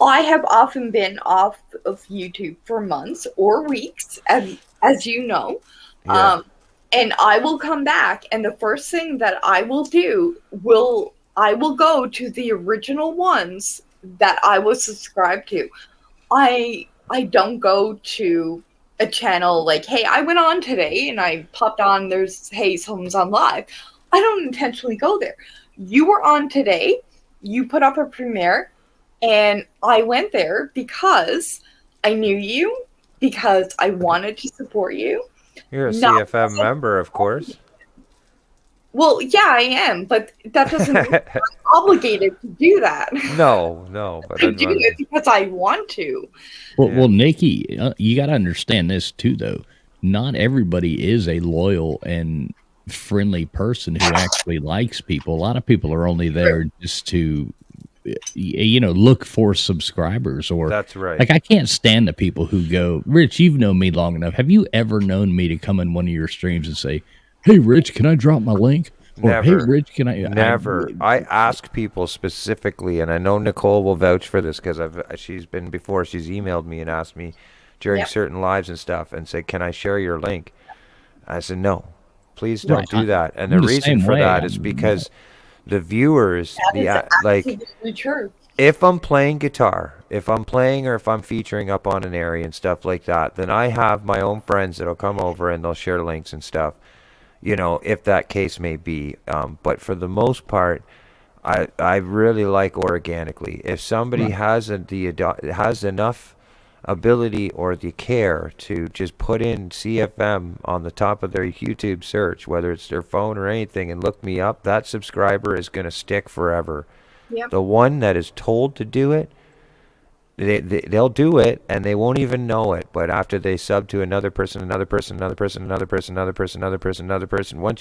I have often been off of YouTube for months or weeks, as you know. Yeah. And I will come back, and the first thing that I will do I will go to the original ones that I was subscribed to. I don't go to a channel like, hey, I went on today and I popped on, hey, someone's on live. I don't intentionally go there. You were on today, you put up a premiere, and I went there because I knew you. because I wanted to support you. You're a Not CFM member, of course. Well, yeah, I am, but that doesn't mean I'm obligated to do that. No, but I do it because I want to. Well, Nikki, you got to understand this too, though. Not everybody is a loyal and friendly person who actually likes people. A lot of people are only there just to, look for subscribers. Or that's right. Like, I can't stand the people who go, Rich, you've known me long enough. Have you ever known me to come in one of your streams and say, "Hey, Rich, can I drop my link?" Or, Never. "Hey, Rich, can I?" Never. I ask people specifically, and I know Nicole will vouch for this because she's emailed me and asked me during certain lives and stuff and said, "Can I share your link?" I said, "No, please don't do that." And the reason for that is because the viewers, Absolutely true. if I'm playing guitar, if I'm playing or if I'm featuring up on an area and stuff like that, then I have my own friends that'll come over and they'll share links and stuff. If that case may be. But for the most part, I really like organically. If somebody has enough ability or the care to just put in CFM on the top of their YouTube search, whether it's their phone or anything, and look me up, that subscriber is going to stick forever. Yep. The one that is told to do it, they'll do it and they won't even know it. But after they sub to another person, once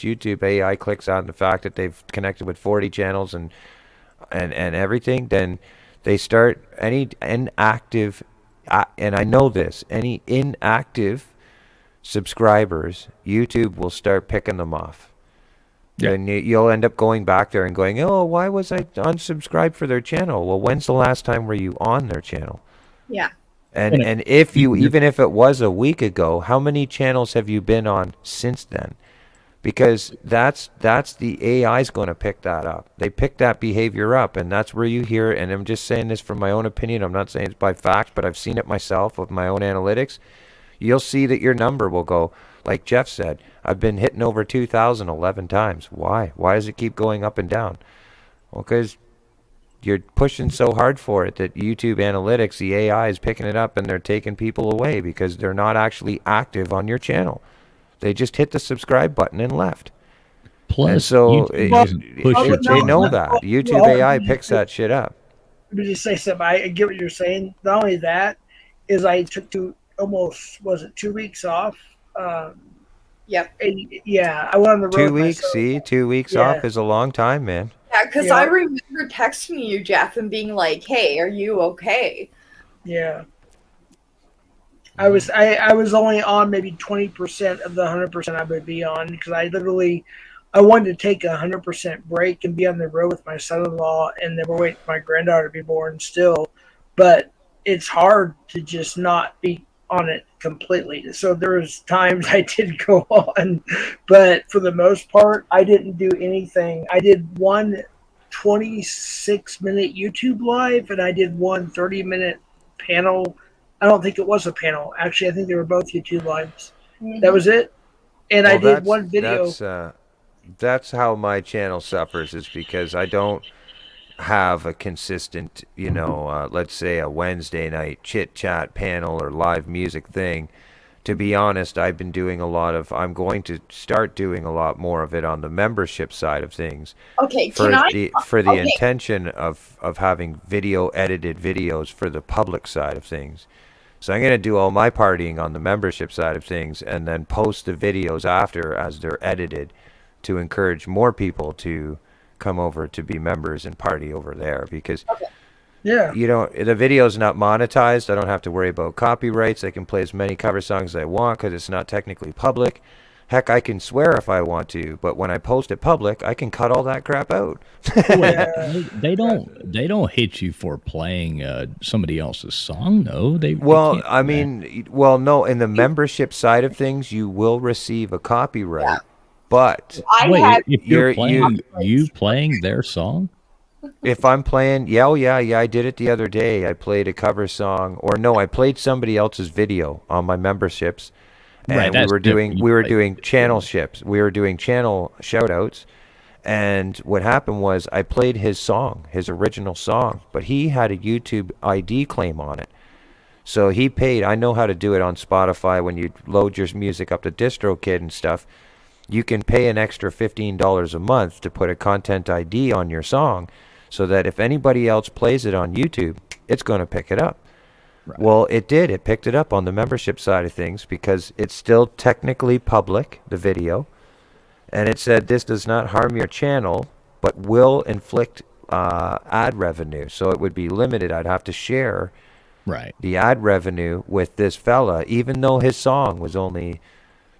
YouTube AI clicks on the fact that they've connected with 40 channels and everything, then they start any inactive, and I know this, any inactive subscribers, YouTube will start picking them off. Yeah. And you'll end up going back there and going, "Oh, why was I unsubscribed for their channel?" Well, when's the last time were you on their channel? Yeah. And if you, even if it was a week ago, how many channels have you been on since then? Because that's the AI's going to pick that up. They pick that behavior up, and that's where you hear, and I'm just saying this from my own opinion. I'm not saying it's by fact, but I've seen it myself with my own analytics. You'll see that your number will go, like Jeff said, I've been hitting over 2,000 11 times. Why? Why does it keep going up and down? Well, because you're pushing so hard for it that YouTube analytics, the AI is picking it up and they're taking people away because they're not actually active on your channel. They just hit the subscribe button and left. Plus, and so they know that. YouTube AI picks that shit up. Let me just say something. I get what you're saying. Not only that, is I took almost, was it 2 weeks off? Yep. Yeah, I went on the road. 2 weeks, see? 2 weeks off is a long time, man. Yeah, because I remember texting you, Jeff, and being like, "Hey, are you okay?" Yeah. I was only on maybe 20% of the 100% I would be on because I wanted to take a 100% break and be on the road with my son-in-law, and then we're waiting for my granddaughter to be born still. But it's hard to just not be on it completely. So there was times I did go on, but for the most part, I didn't do anything. I did one 26-minute YouTube live, and I did one 30-minute panel. I don't think it was a panel. Actually, I think they were both YouTube lives. Mm-hmm. That was it. And I did one video. That's how my channel suffers, is because I don't have a consistent, let's say a Wednesday night chit chat panel or live music thing. To be honest, I'm going to start doing a lot more of it on the membership side of things. Okay, for the intention of having edited videos for the public side of things. So I'm going to do all my partying on the membership side of things and then post the videos after as they're edited to encourage more people to come over to be members and party over there, because the video's not monetized. I don't have to worry about copyrights. I can play as many cover songs as I want because it's not technically public. Heck, I can swear if I want to, but when I post it public, I can cut all that crap out. They don't hit you for playing somebody else's song, though. No. In the membership side of things, you will receive a copyright. Yeah. But if you're playing their song. If I'm playing, I did it the other day. I played a cover song, I played somebody else's video on my memberships. And we were doing channel ships. We were doing channel shout outs. And what happened was I played his song, his original song, but he had a YouTube ID claim on it. So he paid. I know how to do it on Spotify when you load your music up to DistroKid and stuff. You can pay an extra $15 a month to put a content ID on your song so that if anybody else plays it on YouTube, it's going to pick it up. Right. Well, it did. It picked it up on the membership side of things because it's still technically public, the video. And it said this does not harm your channel, but will inflict ad revenue. So it would be limited. I'd have to share the ad revenue with this fella, even though his song was only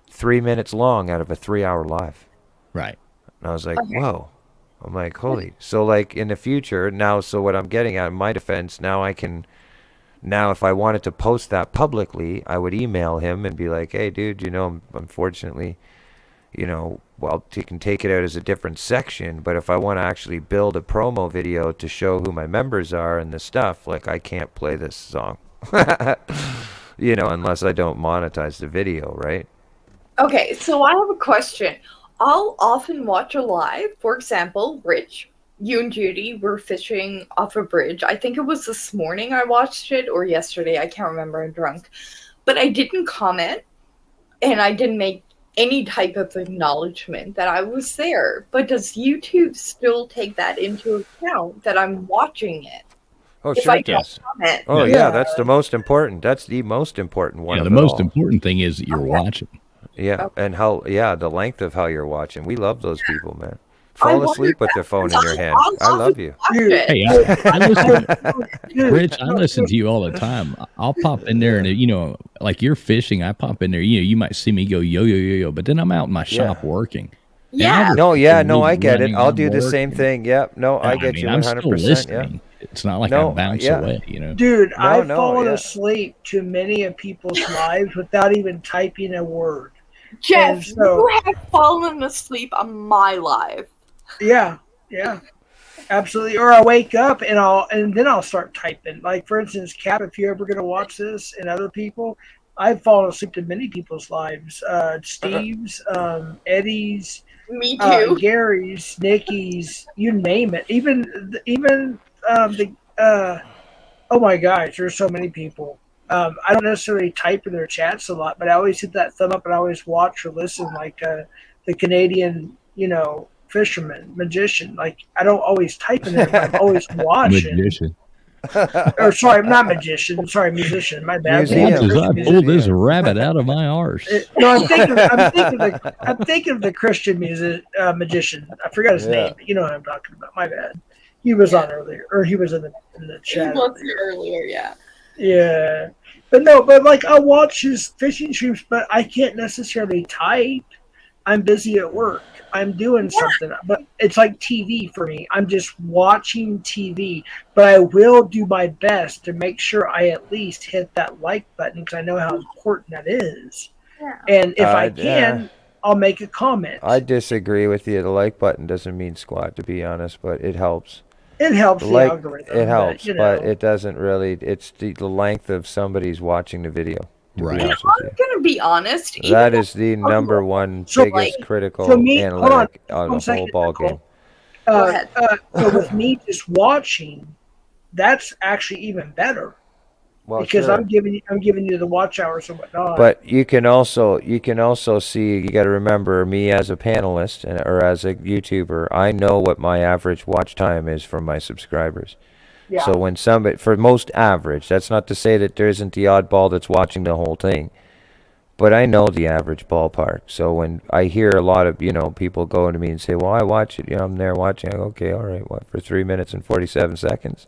3 minutes long out of a 3-hour live. Right. And I was like, whoa. I'm like, holy. So like in the future now, so what I'm getting at in my defense, now if I wanted to post that publicly, I would email him and be like, hey dude, unfortunately, well, you can take it out as a different section, but if I want to actually build a promo video to show who my members are and the stuff, like I can't play this song, unless I don't monetize the video, right? Okay, so I have a question. I'll often watch a live. For example, Rich, you and Judy were fishing off a bridge. I think it was this morning I watched it, or yesterday. I can't remember. I'm drunk. But I didn't comment, and I didn't make any type of acknowledgement that I was there. But does YouTube still take that into account that I'm watching it? Oh, if sure I it don't does. comment? Oh, yeah, that's the most important. That's the most important one. Yeah, of the it most all. important thing is that you're watching. Yeah, and the length of how you're watching. We love those people, man. Fall asleep with their phone in your hand. I love you. Hey, I listen. Rich, I listen to you all the time. I'll pop in there and like you're fishing. I pop in there. You might see me go yo yo yo yo, but then I'm out in my shop working. Yeah. No, I get it. I'll do the same thing. Yep. No, I get you 100%. Yeah. It's not like I bounce away, Dude, I've fallen asleep to many of people's lives without even typing a word. Jeff, you have fallen asleep on my live. Yeah, absolutely. Or I wake up and then I'll start typing. Like for instance, Cap, if you're ever gonna watch this, and other people, I've fallen asleep to many people's lives. Steve's, Eddie's, me too. Gary's, Nikki's, you name it. Even oh my gosh, there's so many people. I don't necessarily type in their chats a lot, but I always hit that thumb up and I always watch or listen, like the Canadian, fisherman, magician. Like I don't always type in there, but I'm always watching. Magician. Or sorry, not magician. Sorry, musician. My bad. I pulled this rabbit out of my arse. No, I'm thinking of the Christian magician. I forgot his name, but you know what I'm talking about. My bad. He was on earlier, or he was in the chat. He was earlier, yeah. Yeah, but like I watch his fishing streams, but I can't necessarily type. I'm busy at work. I'm doing something, but it's like TV for me. I'm just watching TV, but I will do my best to make sure I at least hit that like button because I know how important that is. Yeah. And if I can, I'll make a comment. I disagree with you. The like button doesn't mean squat, to be honest, but it helps. It helps the algorithm. It helps, but it doesn't really. It's the length of somebody's watching the video. Right. I'm gonna be honest. That is the number one biggest critical analytic on the whole ball game. So with me just watching, that's actually even better. Well, because sure. I'm giving you the watch hours and whatnot. But you can also see. You got to remember, me as a panelist or as a YouTuber, I know what my average watch time is for my subscribers. Yeah. So when for most average, that's not to say that there isn't the oddball that's watching the whole thing, but I know the average ballpark. So when I hear a lot of people go to me and say, "Well, I watch it. I'm there watching." I go, "Okay, all right. What for 3 minutes and 47 seconds?"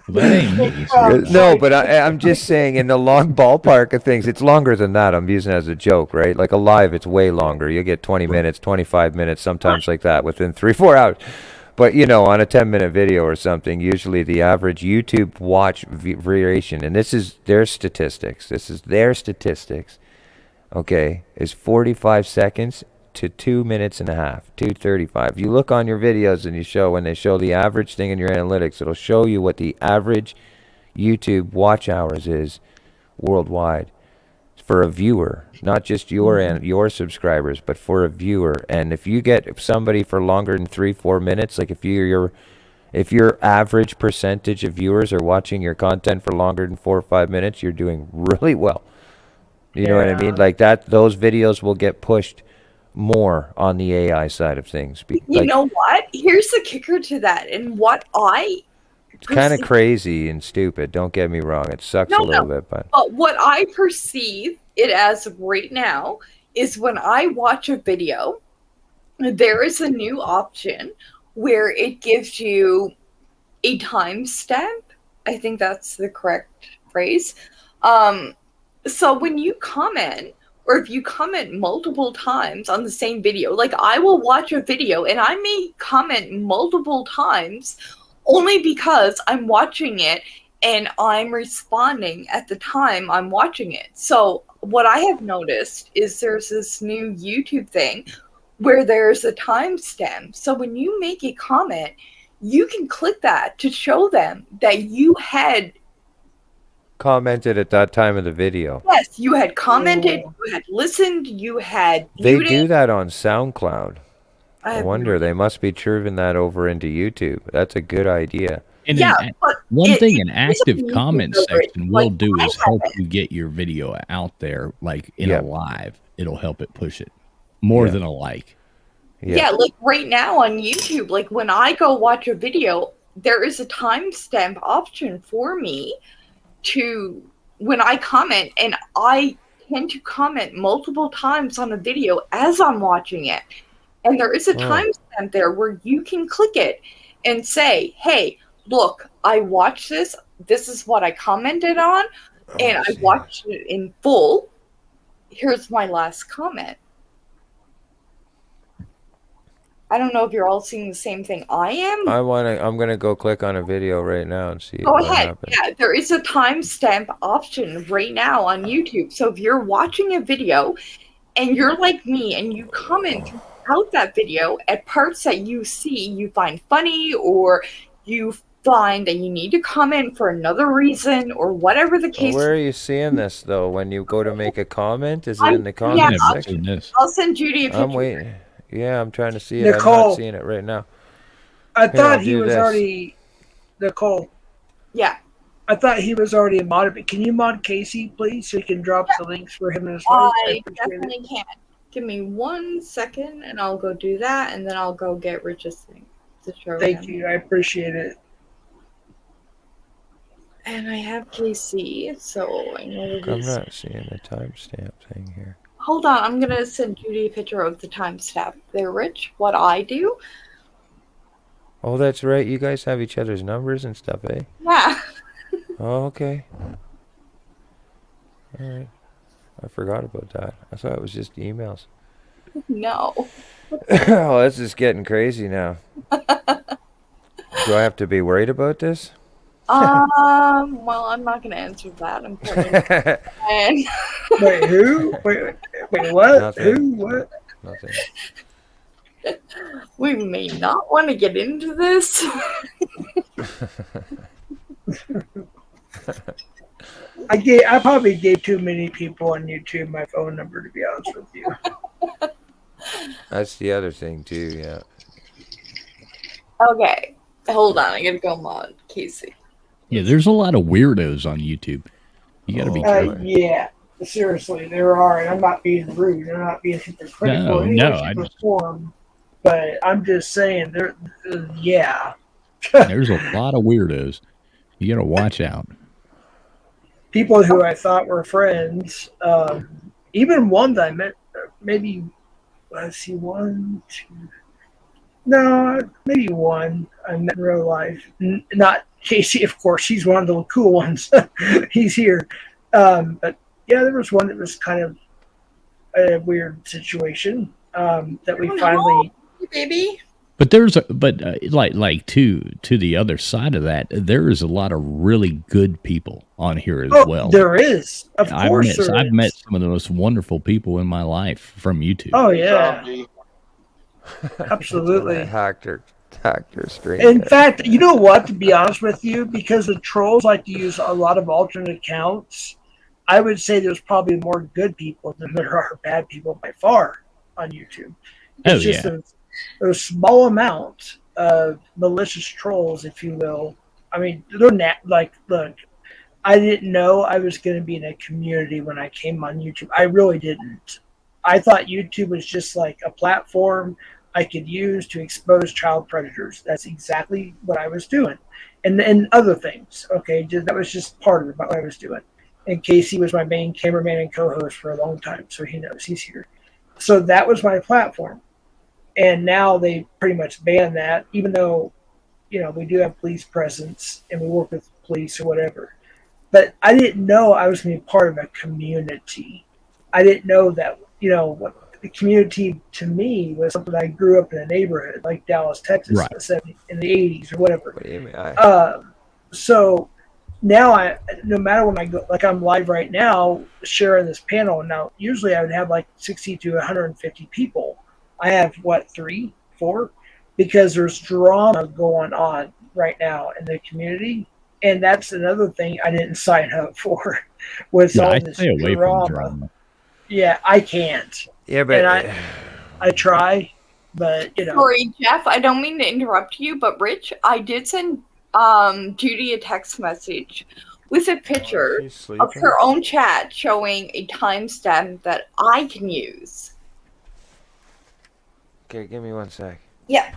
That ain't me. No, but I'm just saying in the long ballpark of things, it's longer than that. I'm using it as a joke, right? Like a live, it's way longer. You get 20 minutes, 25 minutes, sometimes like that within 3-4 hours. But, on a 10-minute video or something, usually the average YouTube watch variation, and this is their statistics, okay, is 45 seconds to 2 minutes and a half, 2:35. You look on your videos and when they show the average thing in your analytics, it'll show you what the average YouTube watch hours is worldwide for a viewer, not just your subscribers, but for a viewer. And if you get somebody for longer than 3-4 minutes, like if you're If your average percentage of viewers are watching your content for longer than 4 or 5 minutes, you're doing really well. You know what I mean? Like that, those videos will get pushed more on the AI side of things. You know what? Here's the kicker to that, and what it's kind of crazy and stupid. Don't get me wrong; it sucks a little bit, but what I perceive it as right now is when I watch a video, there is a new option where it gives you a timestamp. I think that's the correct phrase. So when you comment, or if you comment multiple times on the same video, like I will watch a video and I may comment multiple times only because I'm watching it and I'm responding at the time I'm watching it. So what I have noticed is there's this new YouTube thing where there's a timestamp. So when you make a comment, you can click that to show them that you had commented at that time of the video. Yes, you had commented, you had listened, you had They viewed do it. that on SoundCloud. I I have wonder, they must be moving that over into YouTube. That's a good idea. And Yeah, an, but one thing it an is active a comment YouTube over it. section will Like, do I is have help it. you get your video out there, like in Yeah. a live. It'll help it push it more Yeah. than a like. Yeah, like right now on YouTube, like when I go watch a video, there is a timestamp option for me to when I comment, and I tend to comment multiple times on a video as I'm watching it. And there is a timestamp there where you can click it and say, hey, look, I watched this. This is what I commented on, and I watched it in full. Here's my last comment. I don't know if you're all seeing the same thing I am. I'm gonna go click on a video right now and see Go what ahead. happens. Yeah, there is a timestamp option right now on YouTube. So if you're watching a video and you're like me and you comment throughout that video at parts that you see you find funny, or you find that you need to comment for another reason, or whatever the Well, case. where are you seeing this though? When you go to make a comment, is it in the comment yeah, section? I'll send Judy a picture. I'm waiting. Yeah, I'm trying to see it. I'm Nicole. not seeing it right now. I Here, thought I'll he do was this. already Nicole. Yeah. I thought he was already a mod. But can you mod Casey, please, so you can drop the links for him and his wife? I appreciate it. definitely can. Give me 1 second and I'll go do that, and then I'll go get Rich's thing to show Thank him. you. I appreciate it. And I have KC, so I know that I'm he's... not seeing the timestamp thing here. Hold on, I'm gonna send Judy a picture of the timestamp there, Rich. What I do. Oh, that's right. You guys have each other's numbers and stuff, eh? Yeah. Oh, okay. All right. I forgot about that. I thought it was just emails. No. Oh, this is getting crazy now. Do I have to be worried about this? Well, I'm not gonna answer that. I'm probably... and... Wait, who? Wait, what? Nothing. Who? What? Nothing. We may not want to get into this. I probably gave too many people on YouTube my phone number, to be honest with you. That's the other thing too. Yeah. Okay. Hold on, I gotta go mod Casey. Yeah, there's a lot of weirdos on YouTube. You got to be careful. Yeah, seriously, there are, and I'm not being rude. I'm not being hypocritical. No, in any no, way, I shape, or just- form, but I'm just saying, yeah. There's a lot of weirdos. You got to watch out. People who I thought were friends, even one that I met, maybe, let's see, one, two, no, maybe one I met in real life. Not Casey, of course. He's one of the cool ones. He's here. But yeah, there was one that was kind of a weird situation that we finally. Hey, baby. But like to the other side of that, there is a lot of really good people on here as well. There is, of course. I've met some of the most wonderful people in my life from YouTube. Oh yeah, Zombie. absolutely. Hacked her straight. In fact, you know what? To be honest with you, because the trolls like to use a lot of alternate accounts, I would say there's probably more good people than there are bad people by far on YouTube. It's just a small amount of malicious trolls, if you will. I mean, they're like, look, I didn't know I was going to be in a community when I came on YouTube. I really didn't. I thought YouTube was just like a platform I could use to expose child predators. That's exactly what I was doing. And other things. Okay, that was just part of what I was doing. And Casey was my main cameraman and co-host for a long time, so he knows he's here. So that was my platform. And now they pretty much banned that, even though, we do have police presence and we work with police or whatever. But I didn't know I was going to be part of a community. I didn't know that, what the community to me was something I grew up in a neighborhood like Dallas, Texas in the 80s or whatever. What do you mean? So now no matter when I go, like I'm live right now sharing this panel. Now, usually I would have like 60 to 150 people. I have 3, 4, because there's drama going on right now in the community. And that's another thing I didn't sign up for was all this stay away drama. from drama. Yeah, I can't. Yeah, but And I try, but Sorry, Jeff, I don't mean to interrupt you, but Rich, I did send Judy a text message with a picture of her own chat showing a timestamp that I can use. Okay, give me 1 sec. Yeah.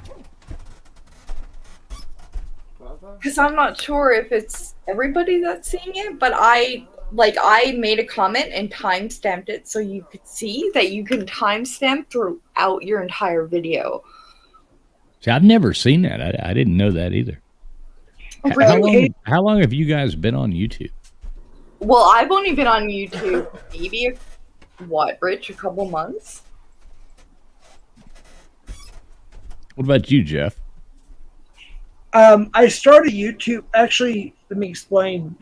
Because I'm not sure if it's everybody that's seeing it, but I made a comment and timestamped it so you could see that you can timestamp throughout your entire video. See, I've never seen that. I didn't know that either. How long have you guys been on YouTube? Well, I've only been on YouTube maybe Rich, a couple months. What about you, Jeff? I started YouTube. Actually, let me explain.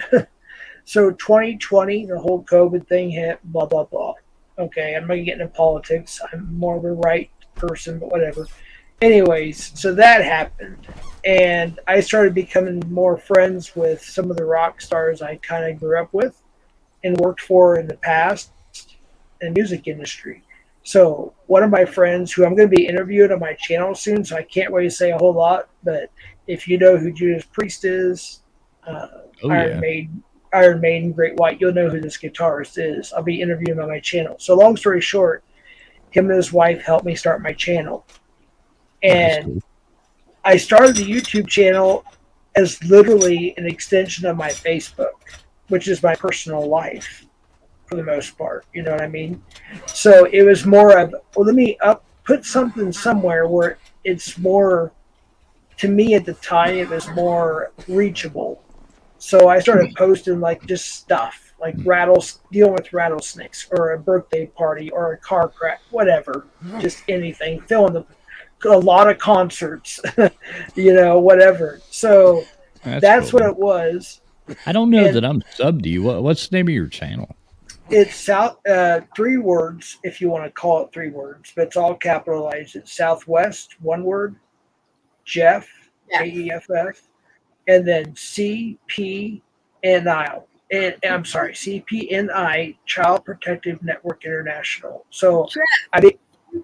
So 2020, the whole COVID thing hit, blah, blah, blah. Okay, I'm not getting into politics. I'm more of a right person, but whatever. Anyways, so that happened. And I started becoming more friends with some of the rock stars I kind of grew up with and worked for in the past in the music industry. So one of my friends who I'm going to be interviewed on my channel soon, so I can't really say a whole lot, but if you know who Judas Priest is, Iron Maiden, Great White, you'll know who this guitarist is. I'll be interviewing him on my channel. So long story short, him and his wife helped me start my channel. And I started the YouTube channel as literally an extension of my Facebook, which is my personal life for the most part. You know what I mean? So it was more of, let me put something somewhere where it's more, to me at the time, it was more reachable. So I started posting like just stuff, like dealing with rattlesnakes or a birthday party or a car crash, whatever, just anything, a lot of concerts, whatever. So that's cool. What it was. I don't know that I'm subbed to you. What's the name of your channel? It's 3 words, if you want to call it 3 words, but it's all capitalized. It's Southwest, 1 word, Jeff, AEFF, and then CPNI. CPNI, Child Protective Network International. So you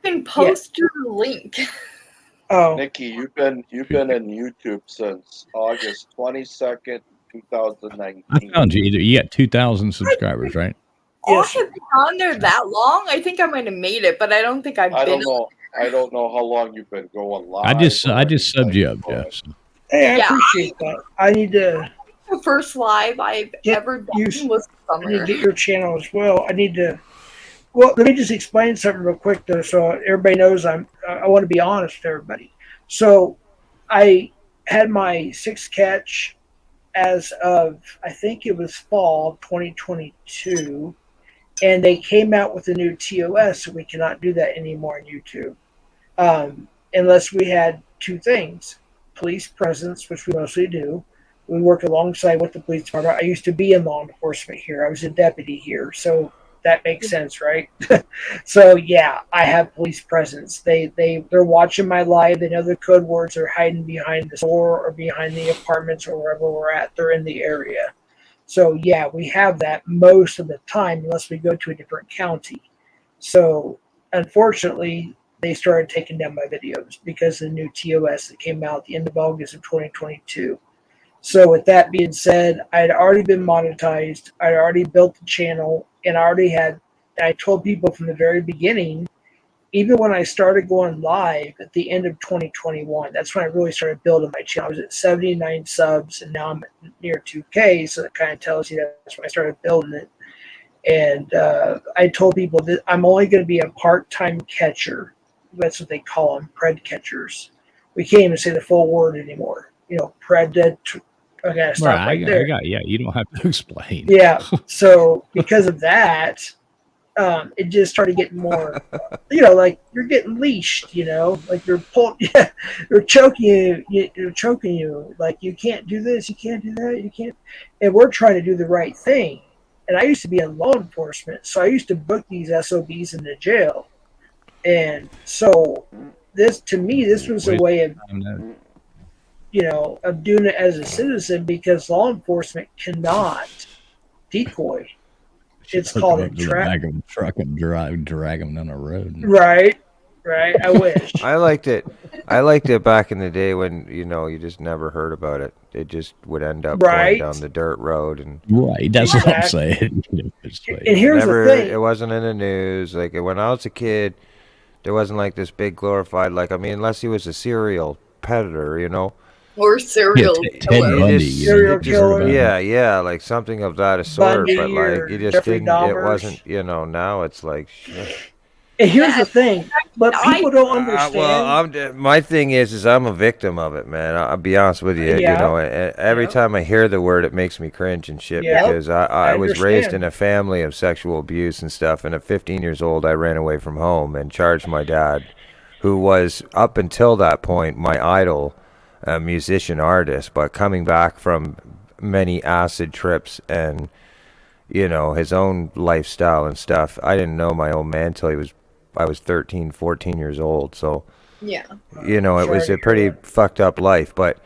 can post your link. Oh, Nikki, you've been in YouTube since August 22nd, 2019. I found you. You got 2,000 subscribers, right? Yes. I have been on there that long. I think I might have made it, but I don't think I've been. I don't know how long you've been going live. I just subbed you up, Jeff. So. Hey, I appreciate that. I need to. The first live I've ever done was summer. I need to get your channel as well. I need to. Well, let me just explain something real quick, though, so everybody knows I want to be honest with everybody. So I had my 6th catch as of, I think it was fall of 2022, and they came out with a new TOS, so we cannot do that anymore on YouTube. Unless we had 2 things. Police presence, which we mostly do. We work alongside with the police department. I used to be in law enforcement here. I was a deputy here, so that makes sense, right? So yeah, I have police presence. They're watching my live. They know the code words. Are hiding behind the store or behind the apartments or wherever we're at. They're in the area. So yeah, we have that most of the time, unless we go to a different county. So unfortunately, they started taking down my videos because of the new TOS that came out at the end of August of 2022. So with that being said, I had already been monetized. I already built the channel, and I told people from the very beginning, even when I started going live at the end of 2021, that's when I really started building my channel. I was at 79 subs, and now I'm near 2K, so that kind of tells you that's when I started building it. And I told people that I'm only going to be a part-time catcher. That's what they call them, pred catchers. We can't even say the full word anymore. Predator. I gotta stop right there. Yeah, you don't have to explain. Yeah. So because of that, it just started getting more, like you're getting leashed, like they're they're choking you, like you can't do this, you can't do that, you can't. And we're trying to do the right thing. And I used to be in law enforcement, so I used to book these SOBs into jail. And so this was a way of, of doing it as a citizen, because law enforcement cannot decoy. It's called a back of a truck and drag them down the road. Right. I wish. I liked it back in the day when you just never heard about it. It just would end up going down the dirt road, and that's what I'm saying. And here's the thing: it wasn't in the news. Like when I was a kid, there wasn't like this big glorified. Unless he was a serial predator, Or serial killer. Serial killer. Yeah, like something of that sort. Bundy, but like you just Jeffrey didn't. Dahmers. It wasn't. Now it's like. And here's the thing, but people don't understand. My thing is I'm a victim of it, man. I'll be honest with you. And every time I hear the word, it makes me cringe and shit, because I was raised in a family of sexual abuse and stuff. And at 15 years old, I ran away from home and charged my dad, who was up until that point my idol, a musician artist, but coming back from many acid trips and his own lifestyle and stuff. I didn't know my old man till I was 13, 14 years old. So, yeah, it was a pretty fucked up life. But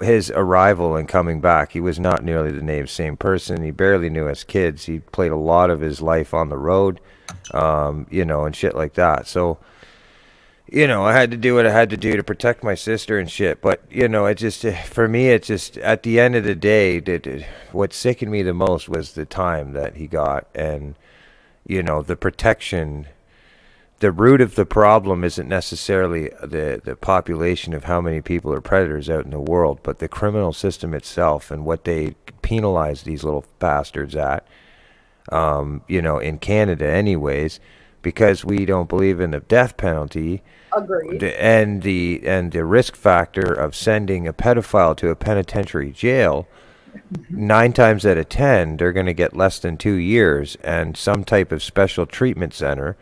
his arrival and coming back, he was not nearly the same person. He barely knew us kids. He played a lot of his life on the road, and shit like that. So, I had to do what I had to do to protect my sister and shit. But, it just, for me, it just, at the end of the day, what sickened me the most was the time that he got. And, the protection. The root of the problem isn't necessarily the population of how many people are predators out in the world, but the criminal system itself and what they penalize these little bastards at, in Canada anyways, because we don't believe in the death penalty. Agreed. And the risk factor of sending a pedophile to a penitentiary jail, 9 times out of 10, they're going to get less than 2 years and some type of special treatment center.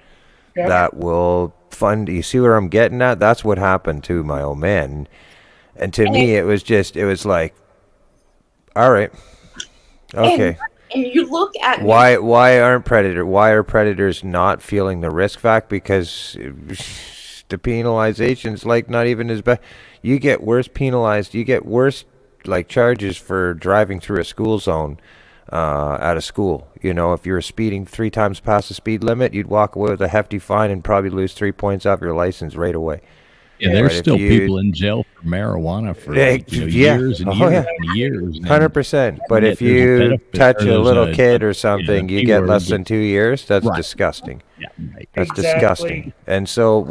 Yep. That will fund. You see where I'm getting at? That's what happened to my old man, and to me, it was like, all right, okay. And you look at why are predators not feeling the risk factor? Because the penalization's like not even as bad. You get worse penalized. You get worse like charges for driving through a school zone. At a school, if you were speeding 3 times past the speed limit, you'd walk away with a hefty fine and probably lose 3 points off your license right away. Yeah, there's still people in jail for marijuana for years and years. 100%. But if you touch a little kid or something, you get less than 2 years. That's disgusting. Yeah, right. That's disgusting. And so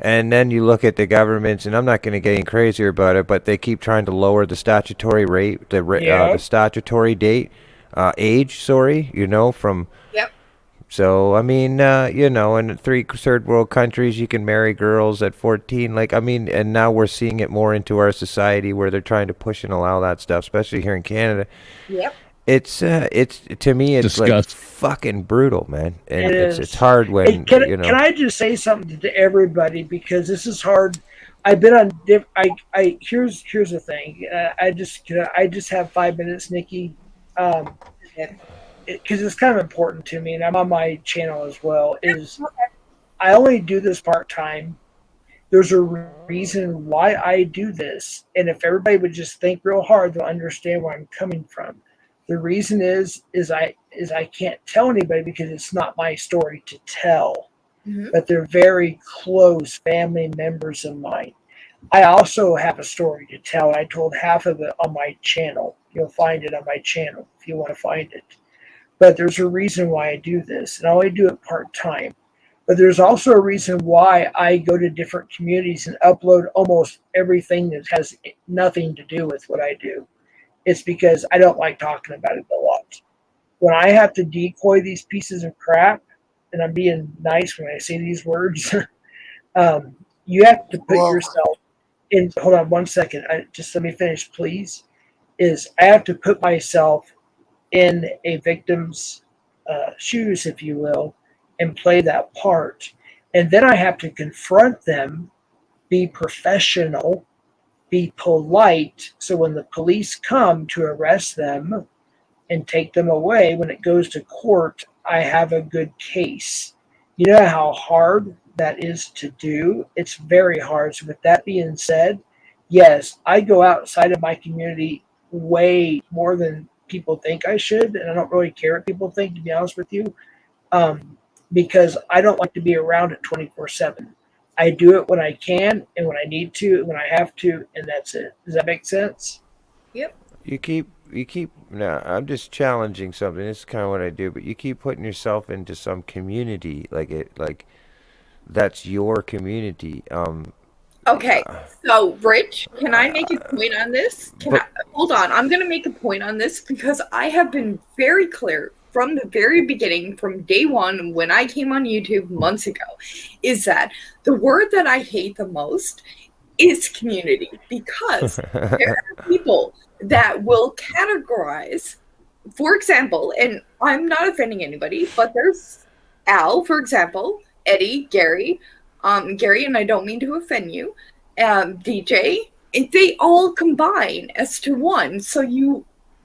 and then you look at the governments, and I'm not going to get any crazier about it, but they keep trying to lower the statutory rate, the statutory age, from. Yep. So, I mean, in 3 third world countries, you can marry girls at 14. And now we're seeing it more into our society where they're trying to push and allow that stuff, especially here in Canada. Yep. It's to me, it's like fucking brutal, man. And it's hard when, Can I just say something to everybody, because this is hard. I've been on here's the thing. I just have 5 minutes, Nikki. Because it's kind of important to me, and I'm on my channel as well, is I only do this part-time. There's a reason why I do this, and if everybody would just think real hard, they'll understand where I'm coming from. The reason is I can't tell anybody because it's not my story to tell. Mhm. but they're very close family members of mine. I also have a story to tell. I told half of it on my channel. You'll find it on my channel if you want to find it. But there's a reason why I do this, and I only do it part-time. But there's also a reason why I go to different communities and upload almost everything that has nothing to do with what I do. It's because I don't like talking about it a lot. When I have to decoy these pieces of crap, and I'm being nice when I say these words, you have to put yourself in. Hold on 1 second. Just let me finish, please. I have to put myself in a victim's shoes, if you will, and play that part. And then I have to confront them, be professional, be polite. So when the police come to arrest them and take them away, when it goes to court, I have a good case. You know how hard that is to do? It's very hard. So with that being said, yes, I go outside of my community way more than people think I should, and I don't really care what people think, to be honest with you, because I don't like to be around it 24/7. I do it when I can and when I need to and when I have to, and that's it. Does that make sense? Yep. You keep now I'm just challenging something. This is kind of what I do, but you keep putting yourself into some community like that's your community. Okay, so Rich, can I make a point on this? Hold on, I'm going to make a point on this because I have been very clear from the very beginning, from day one when I came on YouTube months ago, is that the word that I hate the most is community, because there are people that will categorize, for example, and I'm not offending anybody, but there's Al, for example, Eddie, Gary, and I don't mean to offend you, DJ, they all combine as to one. So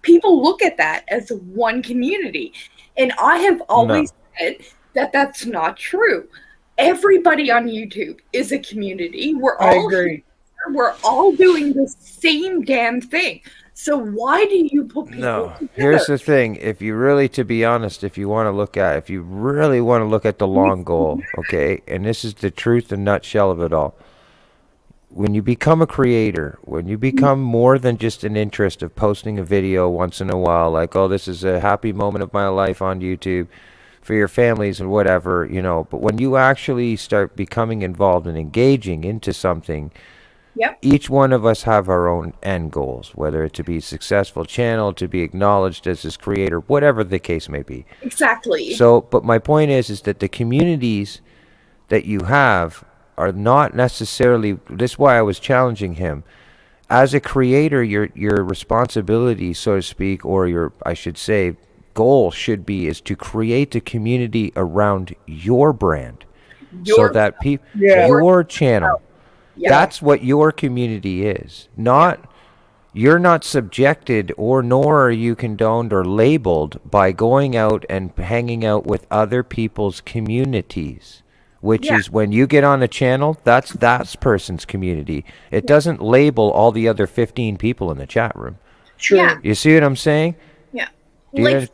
people look at that as one community. And I have always said that that's not true. Everybody on YouTube is a community. I agree. We're all doing the same damn thing. So why do you put people together? Here's the thing. If you really, to be honest, if you really want to look at the long goal, okay, and this is the truth and nutshell of it all. When you become a creator, when you become more than just an interest of posting a video once in a while, like, oh, this is a happy moment of my life on YouTube for your families and whatever, but when you actually start becoming involved and engaging into something, each one of us have our own end goals, whether it to be a successful channel, to be acknowledged as this creator, whatever the case may be. Exactly. So, but my point is that the communities that you have are not necessarily, this is why I was challenging him. As a creator, your responsibility, so to speak, or I should say, goal is to create a community around your brand. So that people, your channel, that's what your community is. You're not subjected nor are you condoned or labeled by going out and hanging out with other people's communities. Which is when you get on a channel, that's that person's community. It doesn't label all the other 15 people in the chat room. Sure. Yeah. You see what I'm saying? Yeah.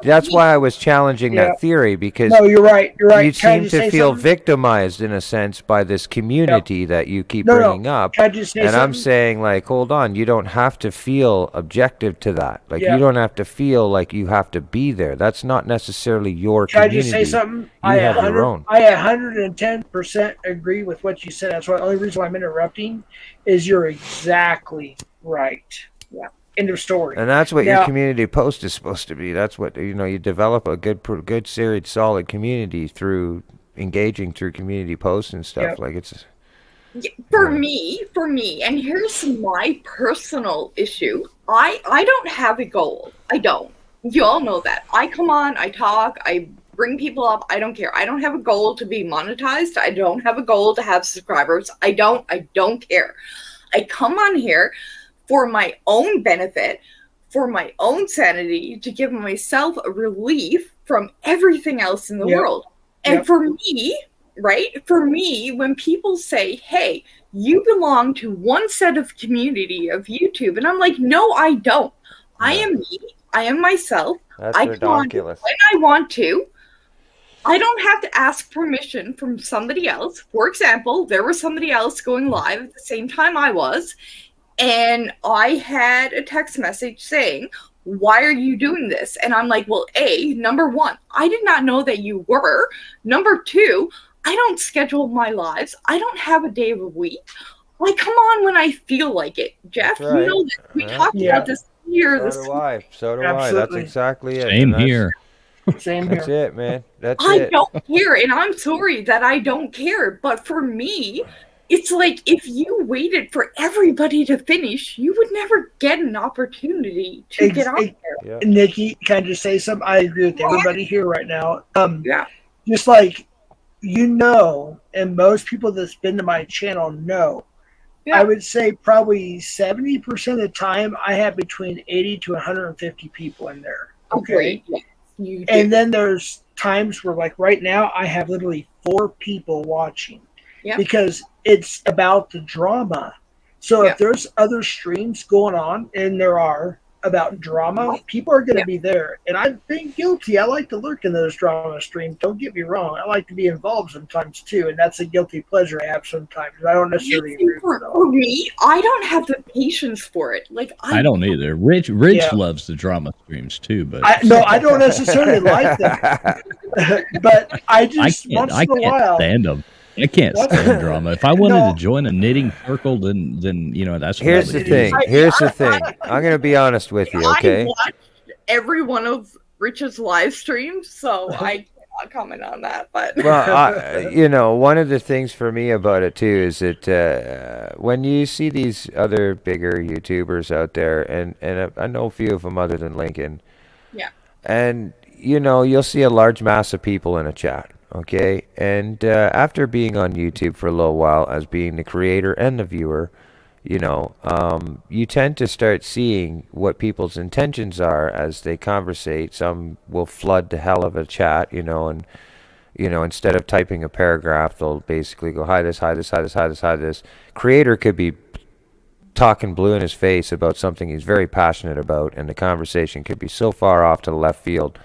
That's why I was challenging that theory, because you're right. you seem to feel victimized in a sense by this community that you keep bringing up. And I'm saying, like, hold on, you don't have to feel objective to that. Like, you don't have to feel like you have to be there. That's not necessarily your community. Can I just say something? You have your own. I 110% agree with what you said. That's why the only reason why I'm interrupting is you're exactly right. Yeah. End of story. And that's what your community post is supposed to be. That's what, you develop a good serious, solid community through engaging through community posts and stuff. Like it's for me, and here's my personal issue. I don't have a goal. I don't. You all know that. I come on, I talk, I bring people up. I don't care. I don't have a goal to be monetized. I don't have a goal to have subscribers. I don't care. I come on here for my own benefit, for my own sanity, to give myself a relief from everything else in the world. And for me, when people say, hey, you belong to one set of community of YouTube, and I'm like, no, I don't. I am me. I am myself. That's I ridiculous. When I want to. I don't have to ask permission from somebody else. For example, there was somebody else going live at the same time I was, and I had a text message saying, why are you doing this? And I'm like, well, number one, I did not know that you were. Number two, I don't schedule my lives. I don't have a day of a week. Like, come on when I feel like it. Jeff, That's right. you know that we talked about this here. So do I. So do I. That's Absolutely. exactly it. Same And that's- here. Same That's here. it, man. That's I it. don't care, and I'm sorry that I don't care. But for me, it's like if you waited for everybody to finish, you would never get an opportunity to get on there. Yeah. Nikki, can I just say something? I agree with everybody here right now. Yeah. Just like and most people that's been to my channel know, Yeah. I would say probably 70% of the time I have between 80 to 150 people in there. Okay. Yes, you do. And then there's times where, like right now, I have literally 4 people watching Yeah. because it's about the drama. So Yeah. if there's other streams going on, and there are about drama, people are going to be there. And I've been guilty. I like to lurk in those drama streams. Don't get me wrong. I like to be involved sometimes too, and that's a guilty pleasure I have sometimes. I don't necessarily agree with it. For me, I don't have the patience for it. Like I don't either. Rich Yeah. loves the drama streams too, but I don't necessarily like them, but I just once I in a can't while. stand them. I can't What? stand drama. If I wanted No. to join a knitting circle, then that's what Here's I the would thing. do. Here's the thing. I'm gonna be honest with you, okay? I watched every one of Rich's live streams, so I cannot comment on that. But Well, one of the things for me about it too is that when you see these other bigger YouTubers out there, and I know a few of them other than Lincoln, yeah, and you'll see a large mass of people in a chat, okay? And after being on YouTube for a little while, as being the creator and the viewer, you tend to start seeing what people's intentions are as they conversate. Some will flood the hell of a chat, and instead of typing a paragraph, they'll basically go, hi this, hi this, hi this, hi this, hi this. Creator could be talking blue in his face about something he's very passionate about, and the conversation could be so far off to the left field.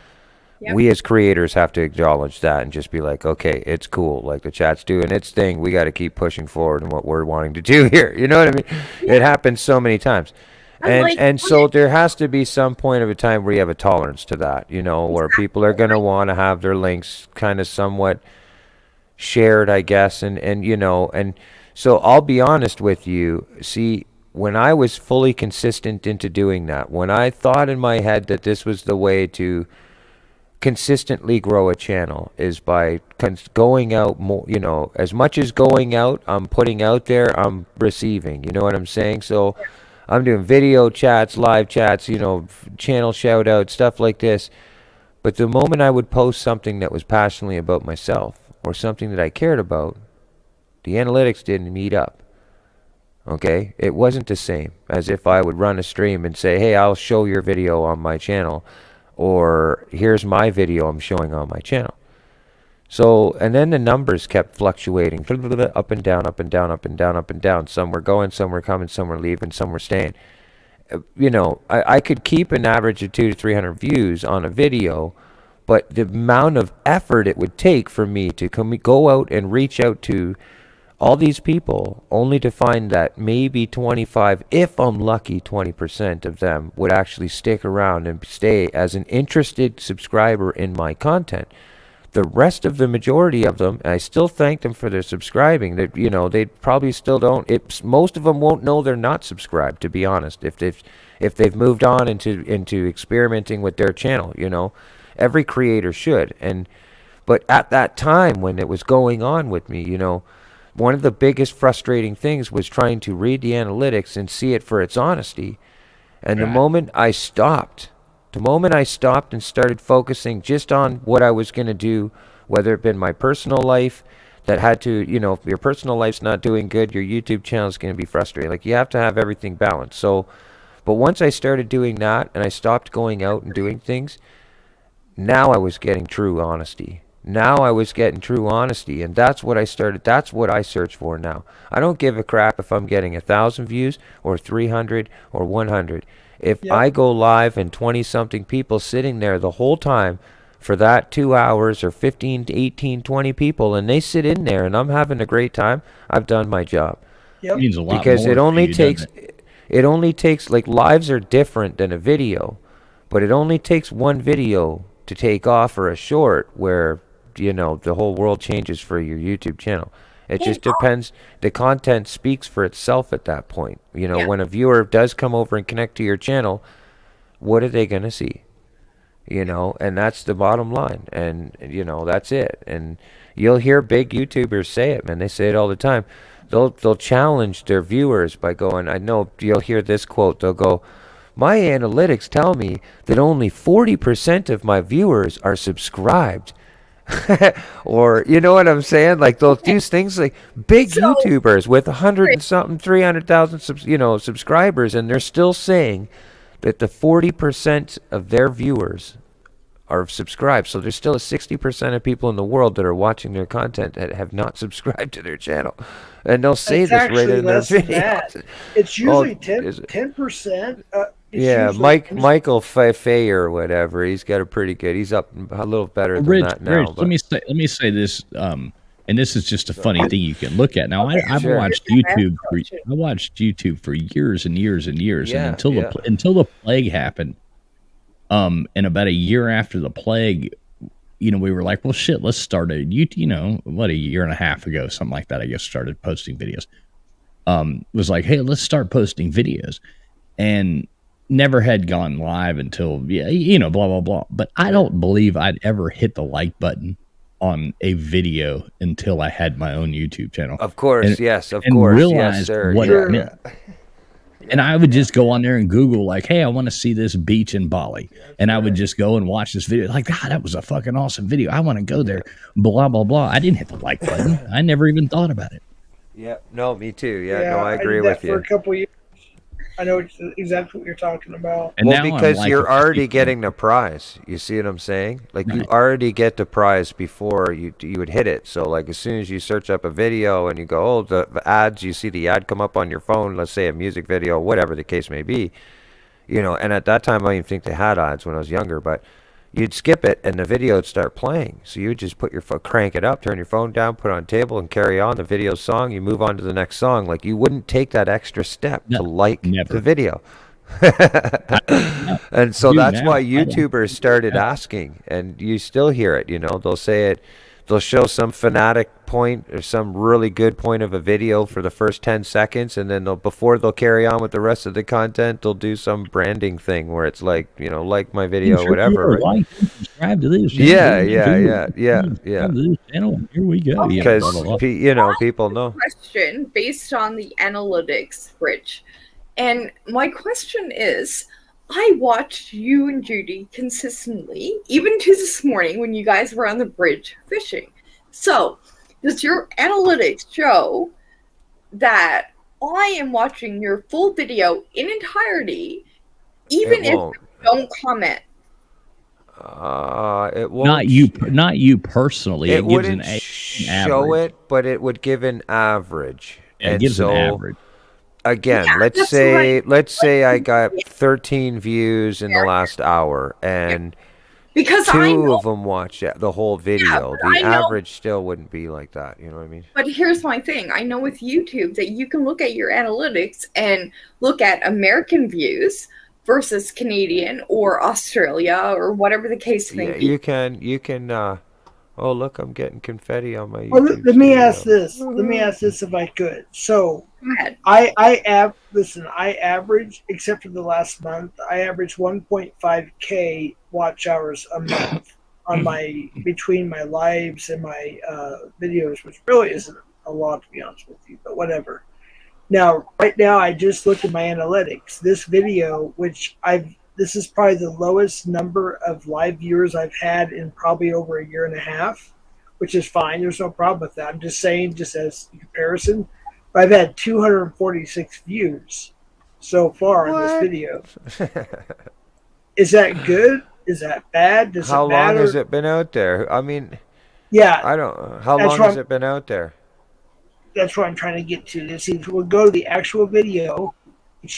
Yep. We as creators have to acknowledge that and just be like, okay, it's cool. Like, the chat's doing its thing. We got to keep pushing forward in what we're wanting to do here. You know what I mean? Yeah. It happens so many times. And so there has to be some point of a time where you have a tolerance to that, where people are going to want to have their links kind of somewhat shared, I guess. And so I'll be honest with you. See, when I was fully consistent into doing that, when I thought in my head that this was the way to consistently grow a channel, is by going out more, as much as going out, I'm putting out there, I'm receiving, you know what I'm saying? So I'm doing video chats, live chats, channel shout outs, stuff like this. But the moment I would post something that was passionately about myself or something that I cared about, the analytics didn't meet up. Okay? It wasn't the same as if I would run a stream and say, hey, I'll show your video on my channel, or here's my video I'm showing on my channel. So, and then the numbers kept fluctuating, up and down, up and down, up and down, up and down. Some were going, some were coming, some were leaving, some were staying. I could keep an average of 200 to 300 views on a video, but the amount of effort it would take for me to go out and reach out to all these people, only to find that maybe 25, if I'm lucky, 20% of them would actually stick around and stay as an interested subscriber in my content. The rest of the majority of them, and I still thank them for their subscribing, that they probably still don't. Most of them won't know they're not subscribed, to be honest. If they've moved on into experimenting with their channel, every creator should. But at that time when it was going on with me, one of the biggest frustrating things was trying to read the analytics and see it for its honesty. And the moment I stopped and started focusing just on what I was going to do, whether it been my personal life that had to, if your personal life's not doing good, your YouTube channel is going to be frustrating. Like, you have to have everything balanced. So, but once I started doing that and I stopped going out and doing things, now I was getting true honesty. And that's what I started. That's what I search for now. I don't give a crap if I'm getting 1,000 views or 300 or 100. If I go live and 20-something people sitting there the whole time for that 2 hours or 15 to 18, 20 people, and they sit in there and I'm having a great time, I've done my job. Yep. Means a lot Because more it to only you, takes doesn't it? it only takes, like, lives are different than a video, but it only takes one video to take off, or a short, where, you know, the whole world changes for your YouTube channel. It just depends. The content speaks for itself at that point. You know, Yeah. when a viewer does come over and connect to your channel, what are they going to see? You know, and that's the bottom line. And, you know, that's it. And you'll hear big YouTubers say it, man. They say it all the time. They'll challenge their viewers by going, I know you'll hear this quote. They'll go, my analytics tell me that only 40% of my viewers are subscribed. Or, you know what I'm saying? Like, they'll do things like big YouTubers with 100 and something, 300,000 subscribers, and they're still saying that the 40% of their viewers are subscribed. So there's still a 60% of people in the world that are watching their content that have not subscribed to their channel. And they'll say It's this right actually in their less than videos. that. It's usually is it? 10%. Yeah, Michael Fay or whatever. He's got a pretty good. He's up a little better than Rich, that now. Rich, let me say this, and this is just a funny thing you can look at. Now, I've Sure. watched YouTube. I watched YouTube for years and years and years, Yeah, and until the plague happened. And about a year after the plague, you know, we were like, well, shit, let's start a year and a half ago, something like that. I guess started posting videos. Was like, hey, let's start posting videos, and never had gone live until, blah, blah, blah. But I don't believe I'd ever hit the like button on a video until I had my own YouTube channel. Of course, and, yes, of and course, realized yes, sir. what Yeah. it meant. And I would just go on there and Google, like, hey, I want to see this beach in Bali. And I would just go and watch this video. Like, God, that was a fucking awesome video. I want to go there. Blah, blah, blah. I didn't hit the like button. I never even thought about it. Yeah, no, me too. Yeah, no, I agree did that with for you. a couple years. I know exactly what you're talking about. And well, now because I'm like you're a already 50. getting the prize. You see what I'm saying? Like, you Right. already get the prize before you would hit it. So, like, as soon as you search up a video and you go, oh, the ads, you see the ad come up on your phone, let's say a music video, whatever the case may be, you know, and at that time, I didn't even think they had ads when I was younger, but you'd skip it and the video would start playing. So you would just put your crank it up, turn your phone down, put it on table, and carry on the video song. You move on to the next song. Like, you wouldn't take that extra step to like never. the video. And so Do that's now. why I don't. YouTubers started asking, and you still hear it. You know, they'll say it. They'll show some fanatic point or some really good point of a video for the first 10 seconds, and then before they'll carry on with the rest of the content, they'll do some branding thing where it's like, you know, like my video, Sure, whatever. right? like, subscribe to this. Yeah. Subscribe to this channel. Here we go. Because blah, blah, blah. you know, people know. Question based on the analytics, Rich. And my question is, I watched you and Judy consistently, even to this morning when you guys were on the bridge fishing. So, does your analytics show that I am watching your full video in entirety, even if won't. you don't comment? It won't. Not you personally. It It gives wouldn't an show average. it, but it would give an average. Yeah, it And gives so, an average. again, Yeah, let's that's say right. I got 13 views in the last hour, and Because I two know, of them watched the whole video. but The I know- average still wouldn't be like that. You know what I mean? but here's my thing. I know with YouTube that you can look at your analytics and look at American views versus Canadian or Australia or whatever the case may Yeah, be. you can. Oh, look, I'm getting confetti on my Well, YouTube let me studio. ask this. Let me ask this if I could. So, Go ahead. I average, except for the last month, I average 1.5K watch hours a month on my between my lives and my videos, which really isn't a lot, to be honest with you, but whatever. Now, right now, I just looked at my analytics. This video, this is probably the lowest number of live viewers I've had in probably over a year and a half, which is fine. There's no problem with that. I'm just saying, just as a comparison. But I've had 246 views so far in this video. Is that good? Is that bad? Does How it matter? long has it been out there? I mean, Yeah, I don't. How That's long what has it been out there? that's what I'm trying to get to. See, we'll go to the actual video.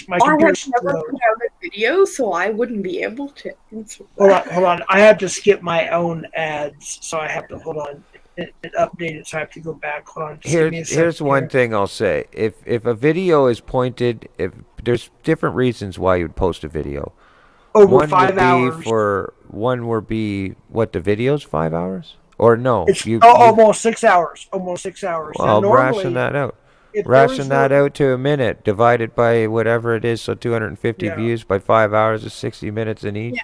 My I have computer's never slow. put out a video, so I wouldn't be able to answer Hold on. I have to skip my own ads, so I have to hold on. It updated, so I have to go back. Hold on. Just give me a Here's second one here. thing I'll say. If a video is pointed, if there's different reasons why you'd post a video. Over One 5 would be hours. one would be what, the video's 5 hours? Or no? It's almost 6 hours. Almost 6 hours. Now, Well, normally, ration that out. if there Ration was that no- out to a minute, divided by whatever it is, so 250 Yeah. views by 5 hours is 60 minutes in each.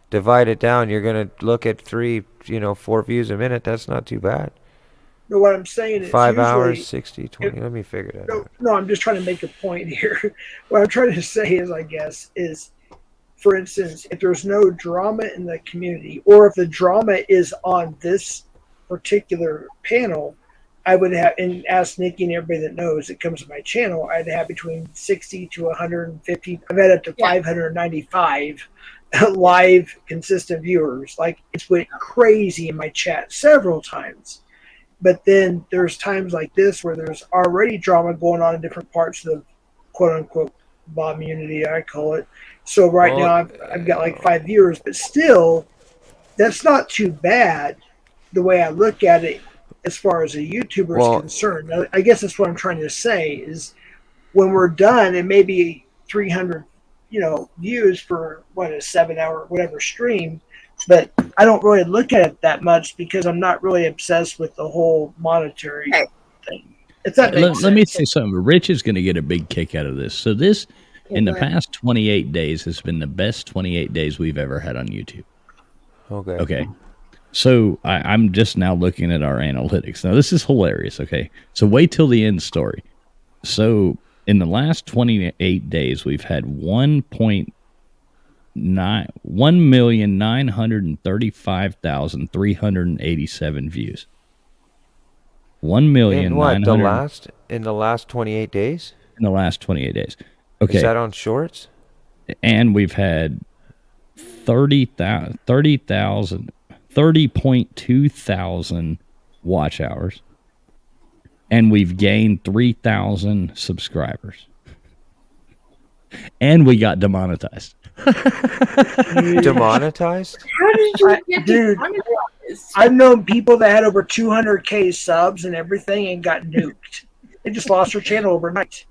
Divide it down, you're gonna look at 4 views a minute. That's not too bad. No, what I'm saying is 5 usually, hours, 60, 20. Let me figure that out. No, I'm just trying to make a point here. What I'm trying to say is, I guess, is, for instance, if there's no drama in the community, or if the drama is on this particular panel, I would have, and ask Nikki and everybody that knows that comes to my channel, I'd have between 60 to 150. I've had up to 595 live consistent viewers. Like, it's went crazy in my chat several times. But then there's times like this where there's already drama going on in different parts of the quote unquote Bob community, I call it. So now I've got like 5 viewers, but still, that's not too bad the way I look at it as far as a YouTuber is concerned. I guess that's what I'm trying to say is when we're done, it may be 300, views for a 7-hour whatever stream. But I don't really look at it that much because I'm not really obsessed with the whole monetary thing. If that makes sense. Let me say something. Rich is going to get a big kick out of this. So this, in the past 28 days, has been the best 28 days we've ever had on YouTube. Okay. So I'm just now looking at our analytics. Now, this is hilarious, okay? So wait till the end story. So in the last 28 days, we've had 1,935,387 views. 1,000,000. In what? In the last 28 days? In the last 28 days. Okay. Is that on shorts? And we've had 30.2 thousand watch hours. And we've gained 3,000 subscribers. And we got demonetized. Demonetized? How did you get Dude, demonetized? I've known people that had over 200K subs and everything and got nuked. They just lost their channel overnight.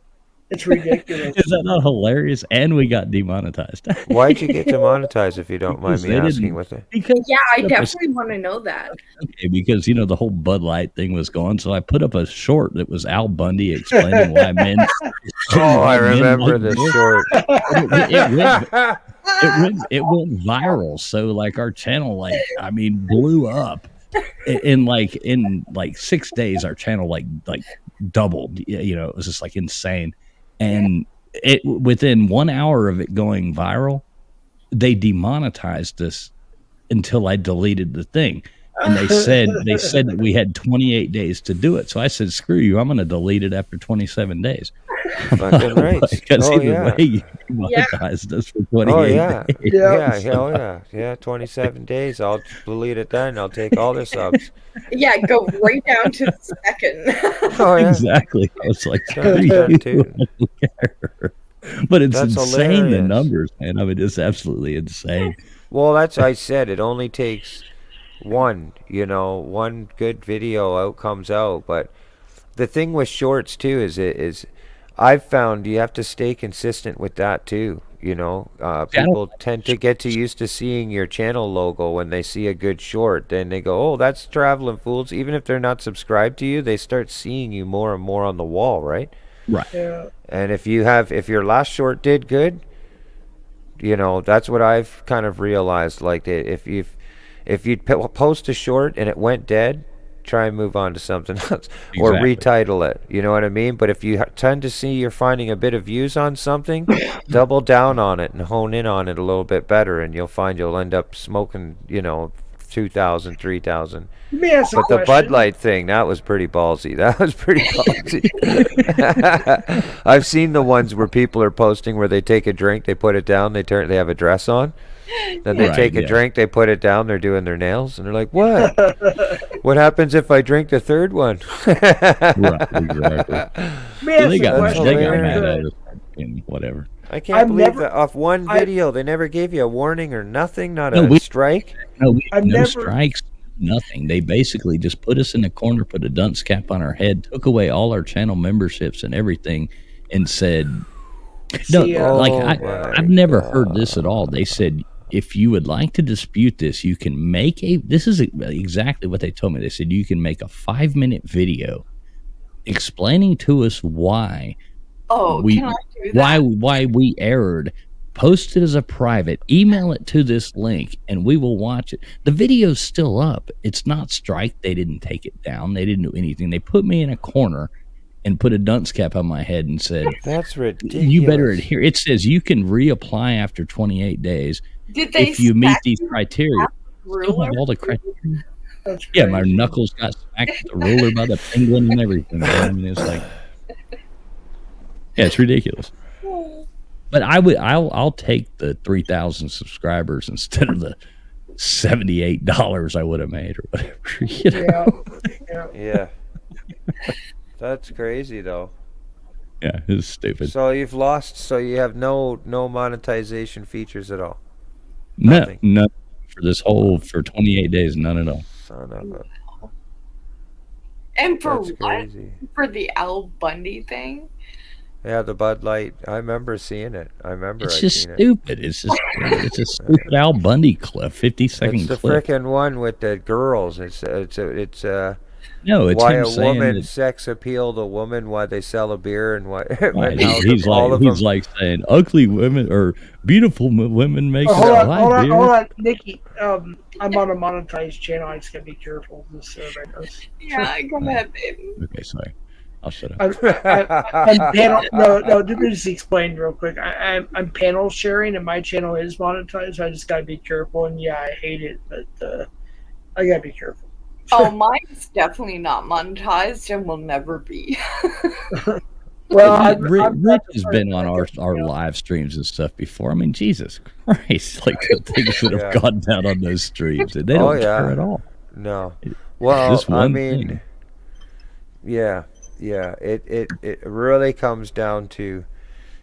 It's ridiculous. Is that not hilarious? And we got demonetized. Why'd you get demonetized, if you don't mind me asking? With it? Because I definitely want to know that. Okay, because the whole Bud Light thing was going, so I put up a short that was Al Bundy explaining why men. I remember this short. It went viral, so like our channel blew up. In 6 days, our channel like doubled. It was just like insane. And it within 1 hour of it going viral, they demonetized us until I deleted the thing. And they said that we had 28 days to do it. So I said, screw you, I'm going to delete it after 27 days. Fucking right. Because either way, you demonetized us for 28 days. Yeah, 27 days. I'll delete it then. I'll take all the subs. Yeah, go right down to the second. Oh, yeah. Exactly. I was like, That's screw that you. too. I don't care. But it's That's insane, the hilarious. numbers, man. I mean, it's absolutely insane. Well, I said it only takes one good video comes out. But the thing with shorts too is I've found you have to stay consistent with that too. People tend to get used to seeing your channel logo when they see a good short. Then they go, oh, that's Traveling Fools. Even if they're not subscribed to you, they start seeing you more and more on the wall, right? Right. Yeah. And if your last short did good, that's what I've kind of realized. Like, if you post a short and it went dead, try and move on to something else or retitle it. You know what I mean? But if you tend to see you're finding a bit of views on something, double down on it and hone in on it a little bit better, and you'll find you'll end up smoking, 2,000, 3,000. Let me ask a But the question. Bud Light thing, that was pretty ballsy. I've seen the ones where people are posting where they take a drink, they put it down, they have a dress on. Then they take a drink, they put it down, they're doing their nails, and they're like, what? What happens if I drink the third one? Right, exactly. Let me ask They a got question. mad at us. and whatever. I can't I've believe never- that off one I- video they never gave you a warning or nothing, not No, a strike. No, I've no never- strikes, nothing. They basically just put us in a corner, put a dunce cap on our head, took away all our channel memberships and everything, and said, "No, See, like my I've never heard this at all." They said, "If you would like to dispute this, you can make a." This is exactly what they told me. They said you can make a 5-minute video explaining to us why Oh, we can I do that? why we erred. Post it as a private, email it to this link, and we will watch it. The video's still up. It's not strike. They didn't take it down. They didn't do anything. They put me in a corner and put a dunce cap on my head and said, That's ridiculous. "You better adhere." It says you can reapply after 28 days Did they if you meet smack these you criteria. with a Still ruler? have all the criteria. That's Yeah, my crazy. knuckles got smacked with the ruler by the penguin and everything. I mean, it's like, yeah, it's ridiculous. But I'll take the 3,000 subscribers instead of the $78 I would have made or whatever. You know? Yeah. Yeah. That's crazy though. Yeah, it's stupid. So you've lost. So you have no monetization features at all. No, nothing. none for 28 days, none at all. Son of a. And for That's what? crazy. For the Al Bundy thing? Yeah, the Bud Light. I remember seeing it. I remember. It's I just seen it. stupid. It's a stupid Al Bundy clip, 50-second It's the clip. frickin' one with the girls. It's No, it's why him a saying woman that- sex appeal a woman, why they sell a beer, and why Right, and how he's all of he's them. like saying ugly women or beautiful women make Oh, it hold on, alive, hold on, Nikki. I'm on a monetized channel. I just gotta be careful. This knows. Yeah, go ahead, baby. Okay, sorry. I'll shut up. I'm panel. No. Let me just explain real quick. I'm panel sharing, and my channel is monetized. So I just gotta be careful. And yeah, I hate it, but I gotta be careful. Oh, mine's definitely not monetized and will never be. Well, Rich has been on our live streams and stuff before. I mean, Jesus Christ, like the things that have Yeah. gone down on those streams, they Oh, don't yeah. care at all. No. Well, This I one mean, thing. yeah. It really comes down to,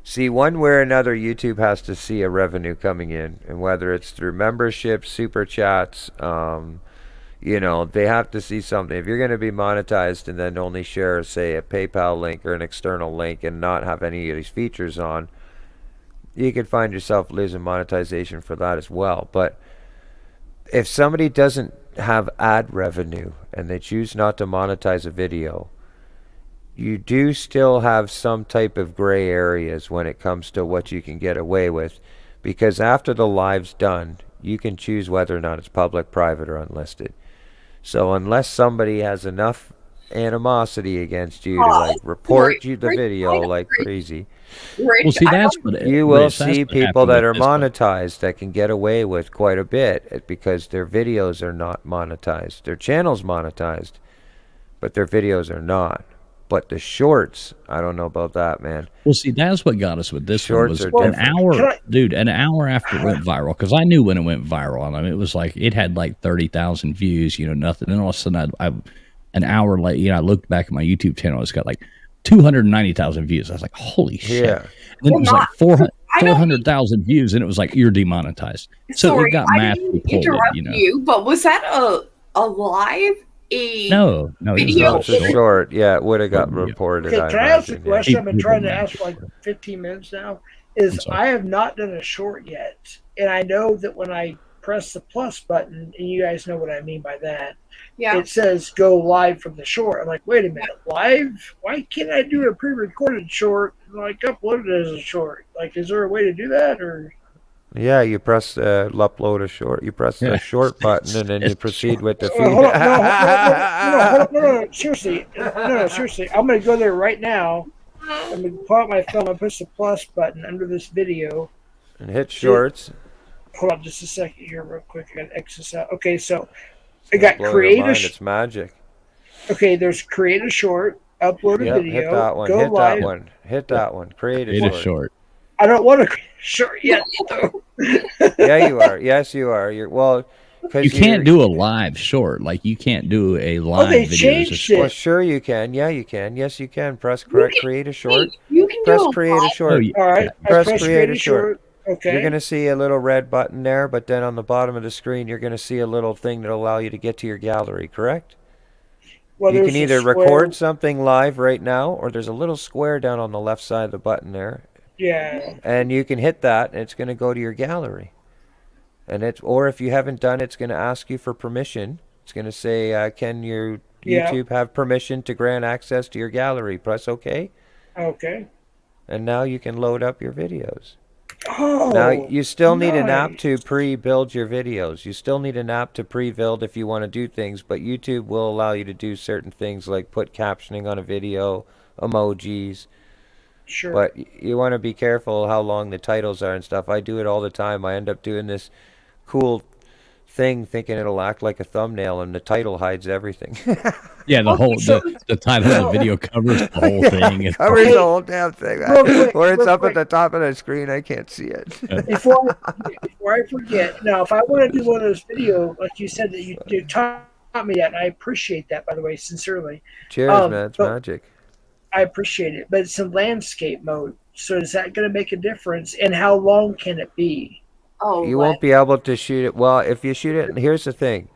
see, one way or another, YouTube has to see a revenue coming in, and whether it's through memberships, super chats, they have to see something. If you're going to be monetized and then only share, say, a PayPal link or an external link and not have any of these features on, you could find yourself losing monetization for that as well. But if somebody doesn't have ad revenue and they choose not to monetize a video, you do still have some type of gray areas when it comes to what you can get away with, because after the live's done, you can choose whether or not it's public, private, or unlisted. So unless somebody has enough animosity against you to like report you the video like crazy, Well, see, that's what you will Rich, that's see what people happened that with are this one. monetized that can get away with quite a bit because their videos are not monetized. Their channel's monetized, but their videos are not. But the shorts, I don't know about that, man. Well, see, that's what got us with this Shorts one was are an different. hour, dude. An hour after it went viral, because I knew when it went viral. I mean, it was like it had like 30,000 views, nothing. And all of a sudden, I an hour later, I looked back at my YouTube channel. It's got like 290,000 views. I was like, holy shit! Yeah. And then it was like 400,000 views, and it was like you're demonetized. So Sorry, it got I massively didn't pulled. interrupt you, but was that a live? No, it was Video? It's a short. Yeah, it would have got reported. Okay, can I ask a imagine, question? yeah. I've been trying to ask for like 15 minutes now. I have not done a short yet, and I know that when I press the plus button, and you guys know what I mean by that, Yeah. it says go live from the short. I'm like, wait a minute, live? Why can't I do a pre-recorded short and like upload it as a short? Like, is there a way to do that, or? Yeah, you press upload a short. You press the short button, and then you proceed with the feed. Hold on, no, seriously, seriously. I'm gonna go there right now. I'm gonna pull out my phone and push the plus button under this video. And hit shorts. Hold on just a second here, real quick. I gotta X this out. Okay, so I got Blow your create a. mind, it's magic. Okay, there's create a short, upload a Yep, video, hit that one. go Hit live. that one. Hit that one. Create a Create a short. short. I don't want to create a short yet, though. Yeah, you are. Yes, you are. You can't do a live short. Like you can't do a live they video. changed it. Well, sure you can. Yeah, you can. Yes, you can. Press create a short. You can Press do create a live. short. Oh, yeah. All right. I Press press create a short. Okay. You're going to see a little red button there, but then on the bottom of the screen, you're going to see a little thing that'll allow you to get to your gallery, correct? Well, You there's can a either square- record something live right now, or there's a little square down on the left side of the button there, Yeah. and you can hit that, and it's going to go to your gallery. Or if you haven't done it, it's going to ask you for permission. It's going to say, can your Yeah. YouTube have permission to grant access to your gallery? Press OK, Okay. and now you can load up your videos. Oh. Now, you still need an app nice. to pre-build your videos. You still need an app to pre-build if you want to do things, but YouTube will allow you to do certain things like put captioning on a video, emojis. Sure. But you want to be careful how long the titles are and stuff. I do it all the time. I end up doing this cool thing thinking it'll act like a thumbnail, and the title hides everything. Yeah, the title of the video covers the whole thing. It covers the whole damn thing. Real quick, Or it's real up quick. at the top of the screen. I can't see it. before I forget, now if I want to do one of those videos, like you said that you taught me that, and I appreciate that, by the way, sincerely. Cheers, man. It's but magic. I appreciate it, but it's in landscape mode. So is that going to make a difference? And how long can it be? Oh, You won't be able to shoot it. Well, if you shoot it, here's the thing.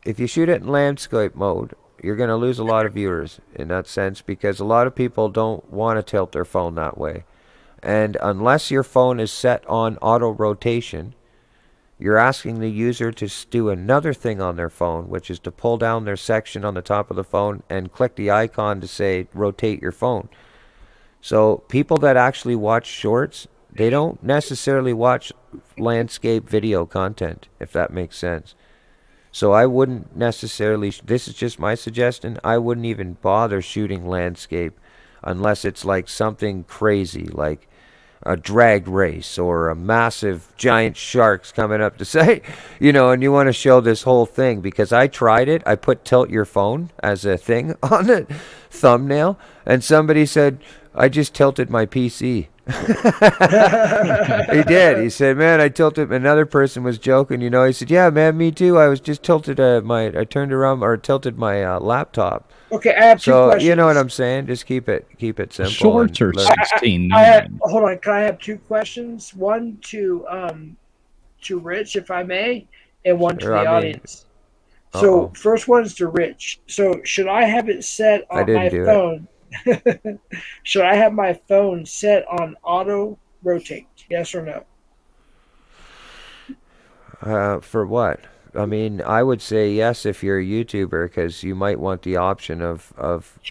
If you shoot it in landscape mode, you're going to lose a lot of viewers in that sense because a lot of people don't want to tilt their phone that way. And unless your phone is set on auto rotation, you're asking the user to do another thing on their phone, which is to pull down their section on the top of the phone and click the icon to say rotate your phone. So people that actually watch shorts, they don't necessarily watch landscape video content, if that makes sense. So I wouldn't necessarily, this is just my suggestion, I wouldn't even bother shooting landscape unless it's like something crazy, like a drag race or a massive giant sharks coming up to say, and you want to show this whole thing. Because I tried it, I put tilt your phone as a thing on the thumbnail, and somebody said, I just tilted my PC. He did. He said, man, I tilted. Another person was joking, He said, yeah, man, me too. I was just tilted I turned around or tilted my laptop. Okay, I have two questions. You know what I'm saying? Just keep it simple. Shorts are and learn. 16. Hold on. Can I have two questions? One to Rich, if I may, and one to Sure, the I mean- audience. So Uh-oh. first one is to Rich. So should I have it set I on didn't my do it. phone? Should I have my phone set on auto rotate? Yes or no? For what? I mean, I would say yes if you're a YouTuber, because you might want the option of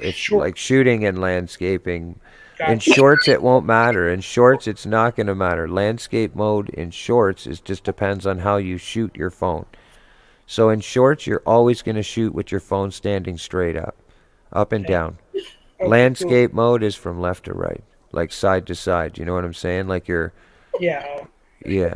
if Sure. like shooting and landscaping. In Gotcha. shorts, it won't matter. In shorts, it's not going to matter. Landscape mode in shorts just depends on how you shoot your phone. So in shorts, you're always going to shoot with your phone standing straight up and down. Okay, Landscape mode is from left to right, like side to side. You know what I'm saying? Like cool. Yeah. yeah.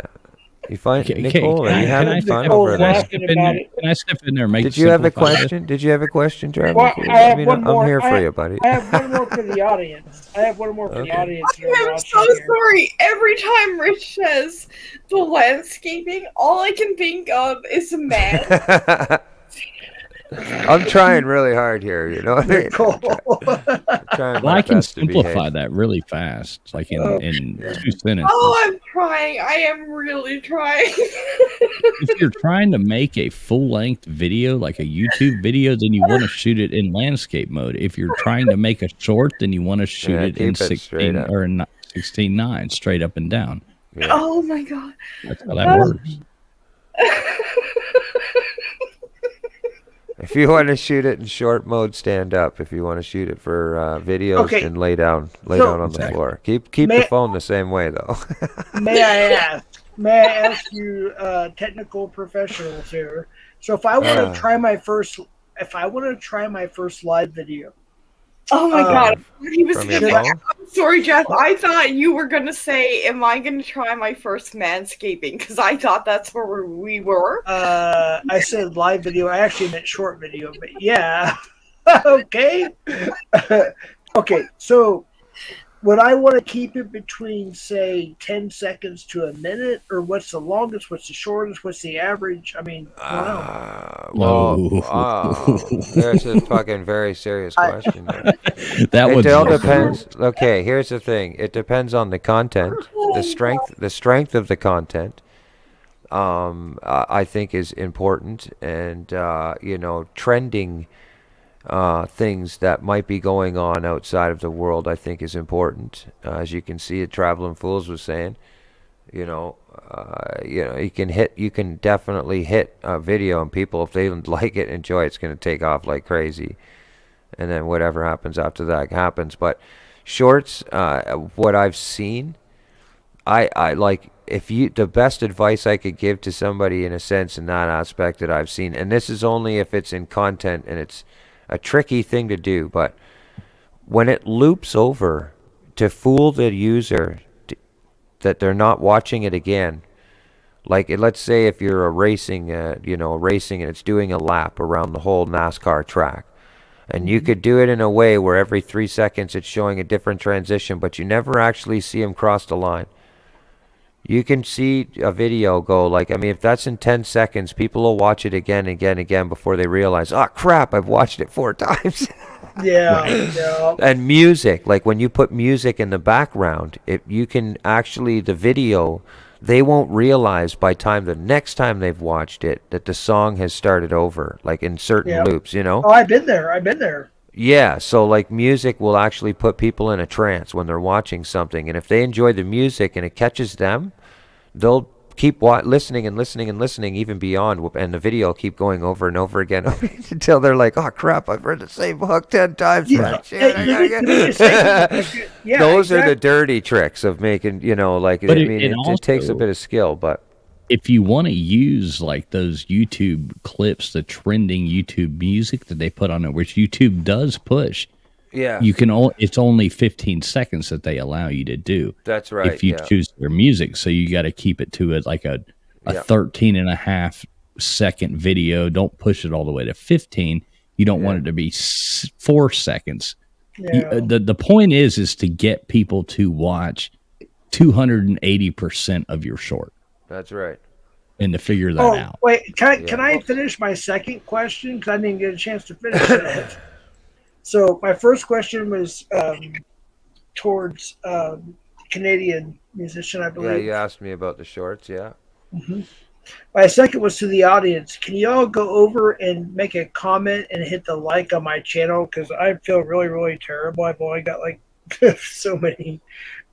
You find Okay, Nicole? Are you having fun Nicole, over Can I there? laughing step in about there? it. Can I step in there and make Did you have a simplify this? question? Did you have a question, Travis? Well, I have one I'm more. here for you, buddy. I have one more for the audience. The Okay. audience. who are I'm watching so here. sorry. Every time Rich says the landscaping, all I can think of is a man. I'm trying really hard here, you know what I mean? Nicole. I'm trying Well, my I can best to simplify behave. that really fast, like in 2 sentences. Oh, I'm trying. I am really trying. If you're trying to make a full-length video, like a YouTube video, then you want to shoot it in landscape mode. If you're trying to make a short, then you want to shoot Yeah, it in keep it straight 16 up. or in 16:9, straight up and down. Yeah. Oh my god. That's how that works. If you want to shoot it in short mode, stand up. If you want to shoot it for videos, Okay. then lay down So- on the Exactly. floor. Keep the May- phone the same way though. May I ask you, technical professionals here? So if I want to try my first live video, Oh my god. He was From your gonna, phone? I'm sorry, Jeff. I thought you were gonna say, am I gonna try my first manscaping? Because I thought that's where we were. I said live video. I actually meant short video, but yeah. Okay. Okay. So would I want to keep it between, say, 10 seconds to a minute, or what's the longest? What's the shortest? What's the average? I mean, I don't know. There's a fucking very serious question. That it one's all hard. depends. Okay, here's the thing. It depends on the content, the strength of the content. I think is important, and trending things that might be going on outside of the world, I think, is important. As you can see, Traveling Fools was saying, you can definitely hit a video, and people, if they like it, enjoy it, it's going to take off like crazy, and then whatever happens after that happens. But shorts, what I've seen, I like. The best advice I could give to somebody in a sense in that aspect that I've seen, and this is only if it's in content, and it's a tricky thing to do, but when it loops over to fool the user that they're not watching it again, like let's say if you're racing and it's doing a lap around the whole NASCAR track, and you could do it in a way where every 3 seconds it's showing a different transition, but you never actually see him cross the line. You can see a video go if that's in 10 seconds, people will watch it again and again and again before they realize, oh crap, I've watched it 4 times. Yeah. And music, like when you put music in the background, the video, they won't realize by the next time they've watched it that the song has started over, like in certain loops, Oh, I've been there. Yeah, so like music will actually put people in a trance when they're watching something, and if they enjoy the music and it catches them, they'll keep listening and listening and listening even beyond, and the video will keep going over and over again until they're like, oh crap, I've heard the same hook 10 times. Yeah. Those are the dirty tricks of making, it takes a bit of skill, but if you want to use like those YouTube clips, the trending YouTube music that they put on it, which YouTube does push, you can it's only 15 seconds that they allow you to do. That's right. If you choose their music, so you got to keep it to a 13 and a half second video. Don't push it all the way to 15. You don't want it to be 4 seconds. The point is to get people to watch 280% of your short. That's right. And to figure that out. Wait, can I finish my second question? Because I didn't get a chance to finish that. So my first question was towards Canadian musician, I believe. Yeah, you asked me about the shorts, yeah. Mm-hmm. My second was to the audience. Can you all go over and make a comment and hit the like on my channel? Because I feel really, really terrible. I've only got so many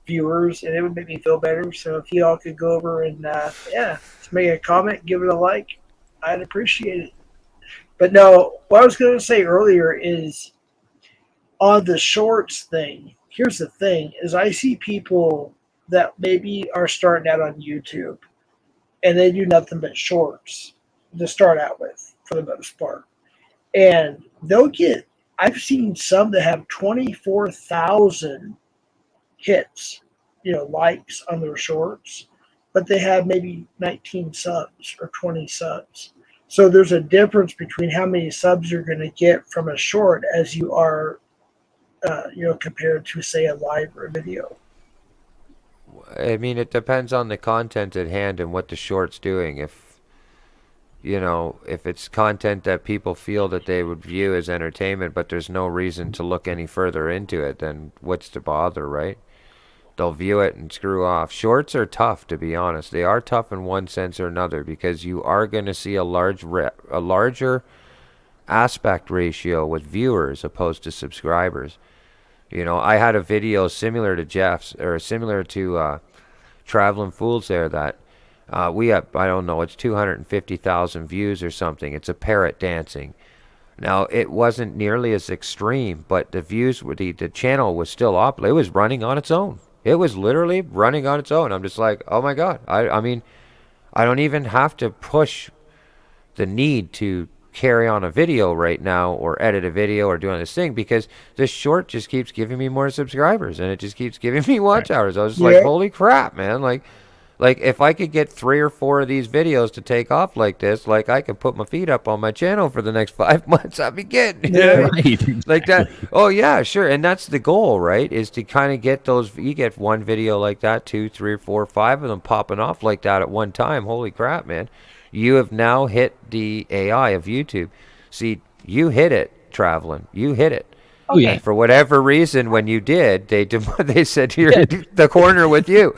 viewers, and it would make me feel better. So if you all could go over and just make a comment, give it a like, I'd appreciate it. But no, what I was going to say earlier is on the shorts thing. Here's the thing: is I see people that maybe are starting out on YouTube, and they do nothing but shorts to start out with for the most part, and they'll get. I've seen some that have 24,000 hits, likes on their shorts, but they have maybe 19 subs or 20 subs. So there's a difference between how many subs you're going to get from a short as you are, compared to, say, a live or a video. I mean, it depends on the content at hand and what the short's doing. If it's content that people feel that they would view as entertainment, but there's no reason to look any further into it, then what's to bother, right? They'll view it and screw off. Shorts are tough, to be honest. They are tough in one sense or another, because you are going to see a larger aspect ratio with viewers opposed to subscribers. I had a video similar to Jeff's, or similar to Traveling Fools there, that we have, I don't know, it's 250,000 views or something. It's a parrot dancing. Now, it wasn't nearly as extreme, but the views, the channel was still up. It was running on its own. It was literally running on its own. I'm just like, oh my God. I mean, I don't even have to push the need to carry on a video right now or edit a video or doing this thing, because this short just keeps giving me more subscribers and it just keeps giving me watch hours. I was just like, holy crap, man. Like, Like, if I could get 3 or 4 of these videos to take off like this, like, I could put my feet up on my channel for the next 5 months. I'd be getting, you know what I mean? Right. Like that. Oh yeah, sure. And that's the goal, right? Is to kind of get those. You get one video like that, 2, 3, 4, 5 of them popping off like that at one time. Holy crap, man! You have now hit the AI of YouTube. See, you hit it, traveling. You hit it. Oh yeah. And for whatever reason, when you did, they said you're in the corner with you.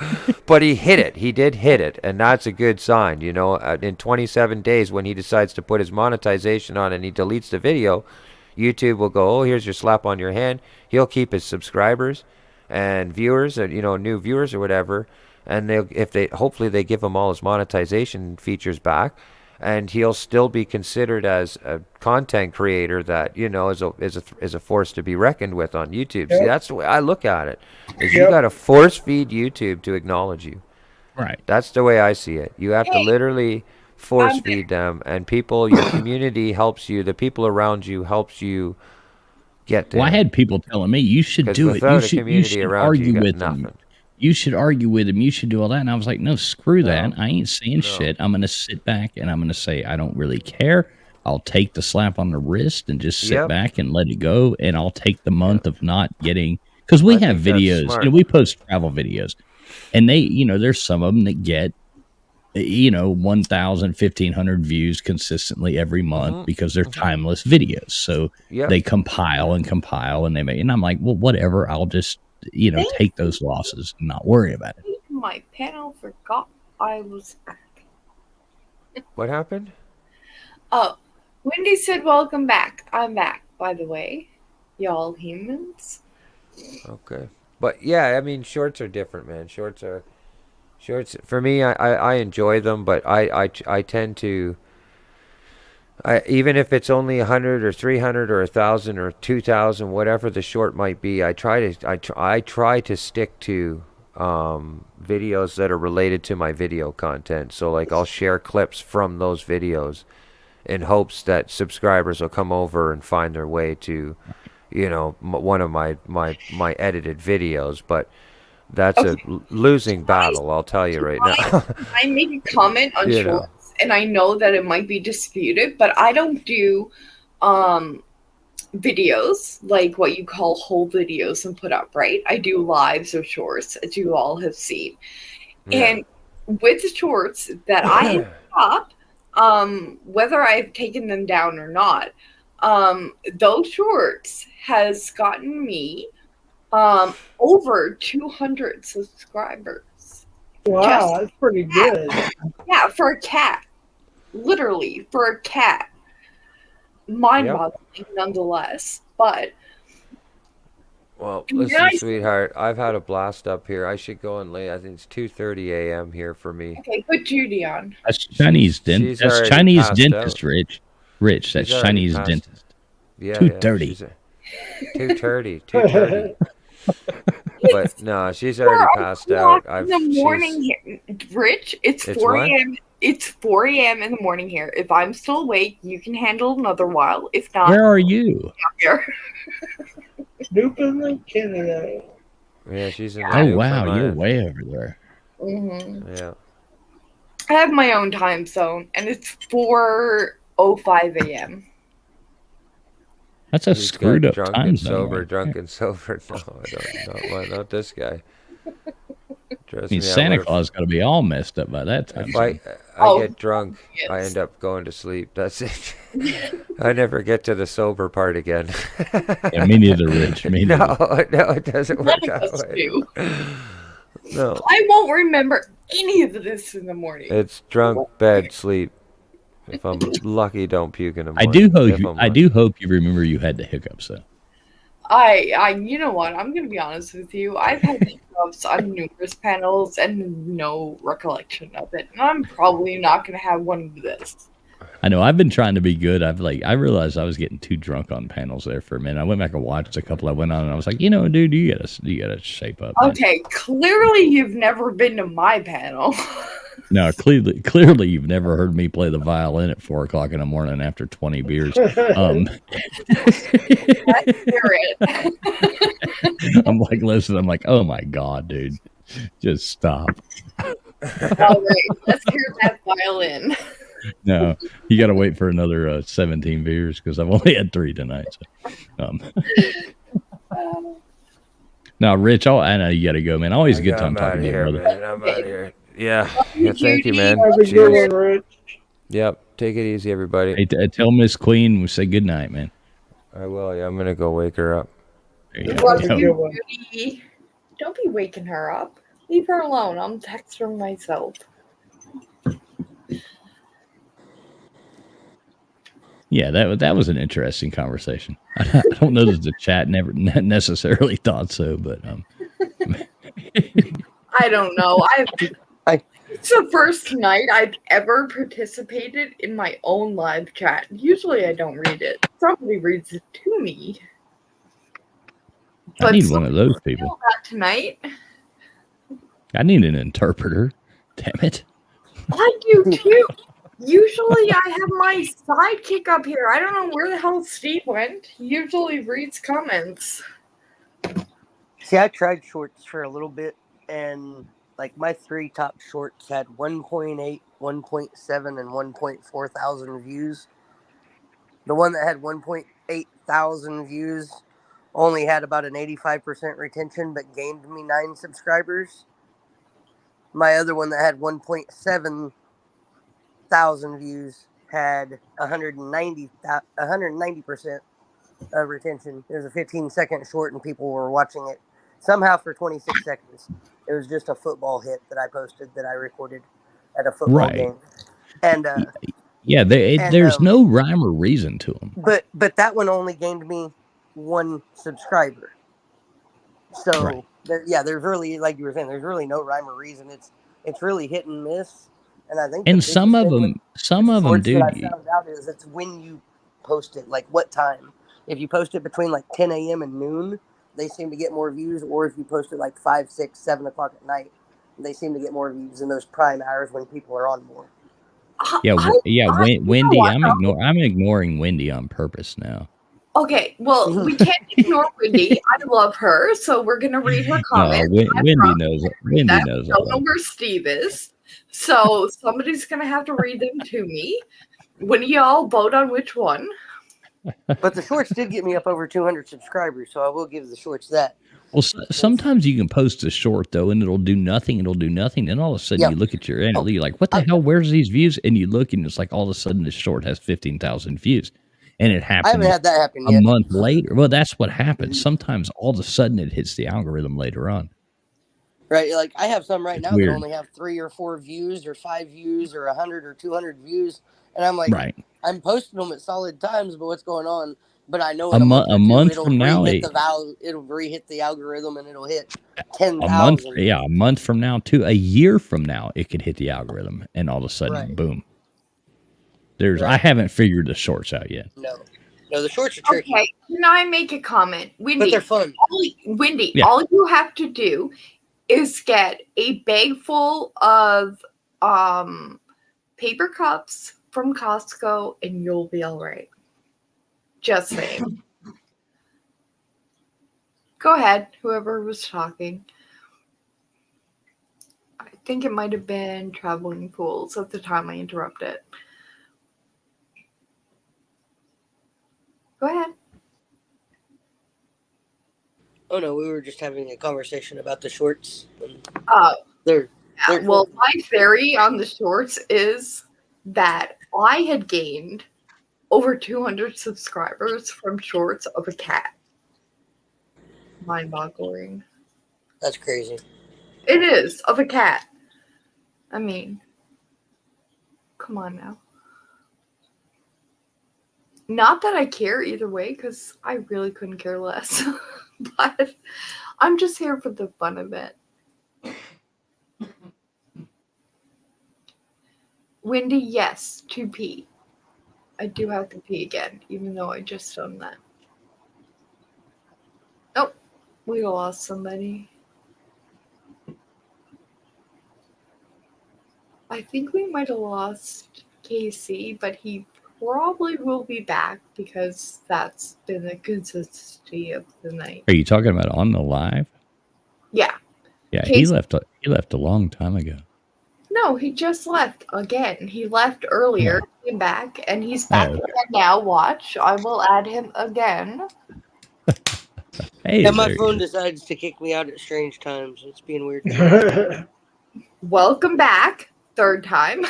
But he hit it. He did hit it, and that's a good sign. You know, in 27 days, when he decides to put his monetization on and he deletes the video, YouTube will go, oh, here's your slap on your hand. He'll keep his subscribers and viewers, or, you know, new viewers or whatever. And hopefully they give him all his monetization features back. And he'll still be considered as a content creator that, you know, is a force to be reckoned with on YouTube. See, that's the way I look at it. Is you got to force feed YouTube to acknowledge you. Right. That's the way I see it. You have to literally force feed them, and people, your community helps you. The people around you helps you get there. Well, I had people telling me you should do it. You should argue with them. You should argue with him. You should do all that. And I was like, no, screw that. I ain't saying shit. I'm going to sit back and I'm going to say, I don't really care. I'll take the slap on the wrist and just sit back and let it go. And I'll take the month of not getting, because we have videos, you know, we post travel videos, and they, you know, there's some of them that get, you know, 1,000, 1,500 views consistently every month because they're timeless videos. So they compile and they make, and I'm like, well, whatever. I'll just, you know, take those losses and not worry about it. My panel forgot I was back. What happened? Oh, Wendy said, welcome back. I'm back, by the way. Y'all humans. Okay. But yeah, I mean, shorts are different, man. Shorts for me, I enjoy them, but I tend to, even if it's only 100 or 300 or 1,000 or 2,000, whatever the short might be, I try to stick to videos that are related to my video content. So like I'll share clips from those videos in hopes that subscribers will come over and find their way to, you know, one of my edited videos. But that's a losing battle, I'll tell you right now. I make a comment on shorts, and I know that it might be disputed, but I don't do videos like what you call whole videos and put up, right? I do lives or shorts, as you all have seen. And with the shorts that I have up, whether I've taken them down or not, those shorts has gotten me over 200 subscribers. Wow, that's pretty good. Yeah, for a cat. Literally, for a cat. Mind-boggling nonetheless, but... Well, listen, sweetheart, I've had a blast up here. I should go and lay. I think it's 2:30 a.m. here for me. Okay, put Judy on. That's Chinese dentist. That's Chinese dentist, Rich. Rich, that's Chinese dentist. Yeah, 2:30. 2:30. But no, she's already passed out. In the morning here, Rich. It's 4 a.m. It's 4 a.m. in the morning here. If I'm still awake, you can handle another while. If not, where are you? Here. Newfoundland, Canada. Yeah, she's in. Oh wow, you're way over there. Mm-hmm. Yeah. I have my own time zone, and it's 4:05 a.m. That's a screwed up drunk time and zone. sober, drunk and sober. No, I don't. Not this guy. I mean, Santa Claus got to be all messed up by that time. If I get drunk, I end up going to sleep. That's it. I never get to the sober part again. Yeah, me neither, Rich. Me neither. No, it doesn't work that way. No. I won't remember any of this in the morning. It's drunk, bed, sleep. If I'm lucky, don't puke in the morning. I do hope you remember you had the hiccups though. You know what? I'm gonna be honest with you. I've had hiccups on numerous panels and no recollection of it. And I'm probably not gonna have one of this. I know. I've been trying to be good. I realized I was getting too drunk on panels there for a minute. I went back and watched a couple I went on, and I was like, you know, dude, you gotta shape up. Okay, man. Clearly you've never been to my panel. No, clearly you've never heard me play the violin at 4 o'clock in the morning after 20 beers. Let's hear it. I'm like, listen, I'm like, oh my God, dude, just stop. All right, let's hear that violin. No, you got to wait for another 17 beers because I've only had 3 tonight. So, now, Rich, I know you got to go, man. Always a good time talking to you, brother. Man. I'm out of here. Yeah. Thank you, man. Have a good one, Rich. Yep. Take it easy, everybody. Hey, tell Miss Queen we say good night, man. I will. Yeah, I'm gonna go wake her up. There you Love go. you, Judy. Don't be waking her up. Leave her alone. I'm texting myself. Yeah, that was an interesting conversation. I don't know that the chat never necessarily thought so, but I don't know. It's the first night I've ever participated in my own live chat. Usually I don't read it. Somebody reads it to me. I need one of those people. That tonight. I need an interpreter. Damn it. I do too. Usually I have my sidekick up here. I don't know where the hell Steve went. He usually reads comments. See, I tried shorts for a little bit, and like my 3 top shorts had 1.8, 1.7, and 1.4 thousand views. The one that had 1.8 thousand views only had about an 85% retention, but gained me 9 subscribers. My other one that had 1.7 thousand views had 190% retention. It was a 15-second short, and people were watching it somehow for 26 seconds. It was just a football hit that I posted that I recorded at a football game. And yeah, there's no rhyme or reason to them. But that one only gained me 1 subscriber. So there's really, like you were saying, there's really no rhyme or reason. It's really hit and miss. And I think some of them, dude. What I found out is it's when you post it, like what time. If you post it between like 10 a.m. and noon, they seem to get more views. Or if you post it like 5, 6, 7 o'clock at night, they seem to get more views in those prime hours when people are on more. Wendy. I'm ignoring Wendy on purpose now. Okay, well, we can't ignore Wendy. I love her, so we're gonna read her comments. No, Wendy knows it. Wendy knows I don't know where Steve is, so somebody's gonna have to read them to me. When y'all vote on which one. But the shorts did get me up over 200 subscribers, so I will give the shorts that. Well, sometimes you can post a short though, and it'll do nothing. Then all of a sudden, you look at your analytics, you're like, "What the hell? Where's these views?" And you look, and it's like all of a sudden, this short has 15,000 views, and it happens. I haven't had that happen a yet. month later. Well, that's what happens. Sometimes all of a sudden, it hits the algorithm later on. Right, like I have some right now weird. that only have 3 or 4 views, or 5 views, or 100 or 200 views, and I'm like, I'm posting them at solid times, but what's going on? But I know a month from now, it'll re-hit the algorithm and it'll hit 10,000. A month from now, a year from now, it could hit the algorithm, and all of a sudden, boom. I haven't figured the shorts out yet. No, the shorts are tricky. Okay, can I make a comment, Wendy? But they're fun. All you have to do is get a bag full of paper cups from Costco, and you'll be all right. Just saying. Go ahead, whoever was talking. I think it might have been Traveling Fools at the time I interrupted. Go ahead. Oh no, we were just having a conversation about the shorts. Well, my theory on the shorts is that I had gained over 200 subscribers from shorts of a cat. Mind-boggling. That's crazy. It is, of a cat. I mean, come on now. Not that I care either way, because I really couldn't care less. But I'm just here for the fun of it. Wendy, yes, to pee. I do have to pee again, even though I just done that. Oh, we lost somebody. I think we might have lost Casey, but he probably will be back because that's been the consistency of the night. Are you talking about on the live? Yeah. Yeah, Casey, he left a long time ago. No, he just left again. He left earlier, came back, and he's back Oh. again now. Watch, I will add him again. Hey, And my there phone you go. decides to kick me out at strange times. It's being weird. Welcome back, third time.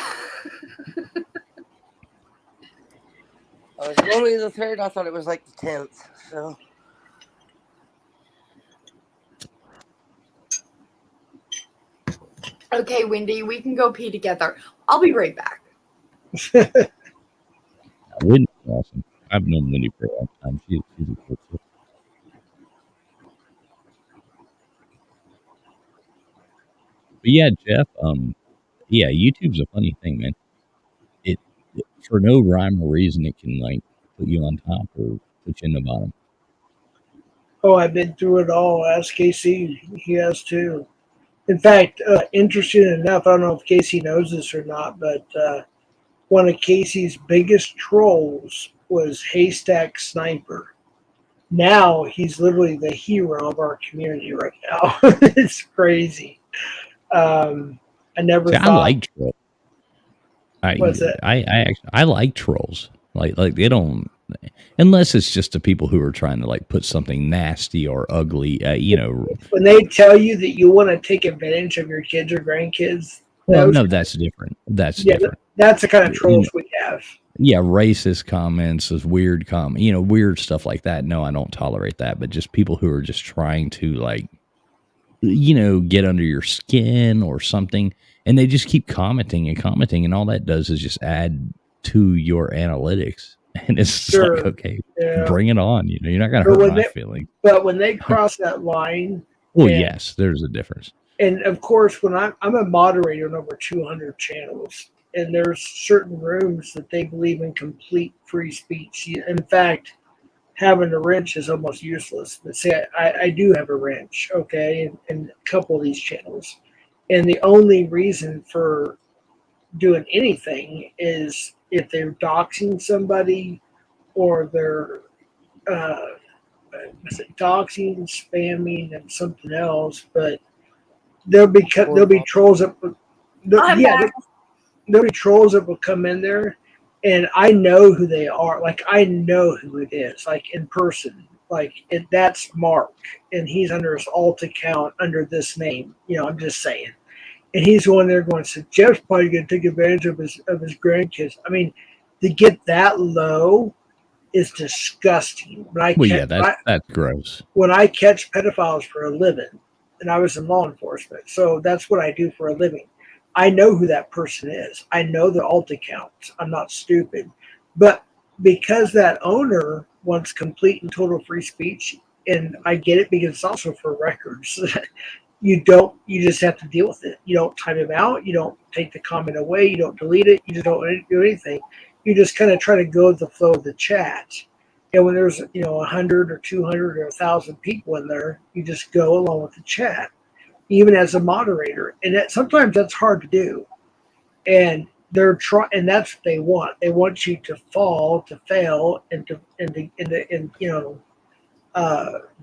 I was only the third. I thought it was like the 10th. So Okay, Wendy, we can go pee together. I'll be right back. Wendy's awesome. I've known Wendy for a long time. She's a cool chick. But yeah, Jeff, yeah, YouTube's a funny thing, man. It for no rhyme or reason it can like put you on top or put you in the bottom. Oh, I've been through it all. Ask Casey. He has too. In fact, interesting enough, I don't know if Casey knows this or not, but one of Casey's biggest trolls was Haystack Sniper. Now he's literally the hero of our community right now. It's crazy. I never See, thought. I like trolls. What's that? I like trolls. Like they don't, unless it's just the people who are trying to like put something nasty or ugly. You know, When they tell you that you want to take advantage of your kids or grandkids, well, those- no, that's different. That's yeah, different. that's the kind of trolls we have. Yeah, racist comments, those weird weird stuff like that. No, I don't tolerate that. But just people who are just trying to like, get under your skin or something, and they just keep commenting, and all that does is just add to your analytics. And it's just Sure. like, okay, Yeah. bring it on. You're not gonna But hurt when my they- feelings. But when they cross that line, Well, and- yes, there's a difference. and of course, when I'm a moderator on over 200 channels, and there's certain rooms that they believe in complete free speech. In fact, having a wrench is almost useless. But say I do have a wrench, okay, in a couple of these channels, and the only reason for doing anything is if they're doxing somebody or they're doxing, spamming, and something else. But there'll be trolls that there'll be trolls that will come in there, and I know who they are. Like I know who it is, like in person. Like that's Mark, and he's under his alt account under this name. I'm just saying. And he's going there going, so Jeff's probably going to take advantage of his grandkids. I mean, to get that low is disgusting. That's gross. When I catch pedophiles for a living, and I was in law enforcement, so that's what I do for a living. I know who that person is. I know the alt accounts. I'm not stupid. But because that owner wants complete and total free speech, and I get it because it's also for records. You just have to deal with it. You don't time him out. You don't take the comment away. You don't delete it. You just don't do anything. You just kind of try to go with the flow of the chat. And when there's 100 or 200 or 1,000 people in there, you just go along with the chat, even as a moderator. And sometimes that's hard to do. And and that's what they want. They want you to fall, to fail, and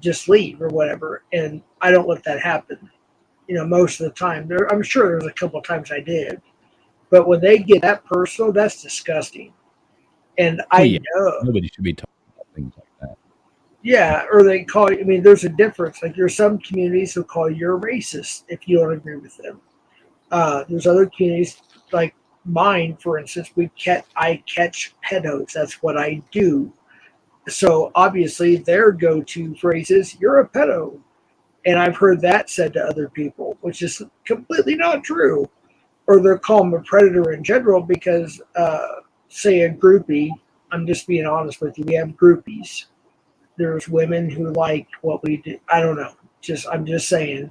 just leave or whatever. And I don't let that happen. Most of the time. I'm sure there's a couple of times I did, but when they get that personal, that's disgusting. And I know nobody should be talking about things like that. Yeah, or they call you. I mean, there's a difference. Like there's some communities who call you a racist if you don't agree with them. There's other communities like mine, for instance. I catch pedos. That's what I do. So obviously their go-to phrase is "you're a pedo," and I've heard that said to other people, which is completely not true. Or they're calling them a predator in general because, say, a groupie. I'm just being honest with you. We have groupies. There's women who like what we do. I don't know. I'm just saying.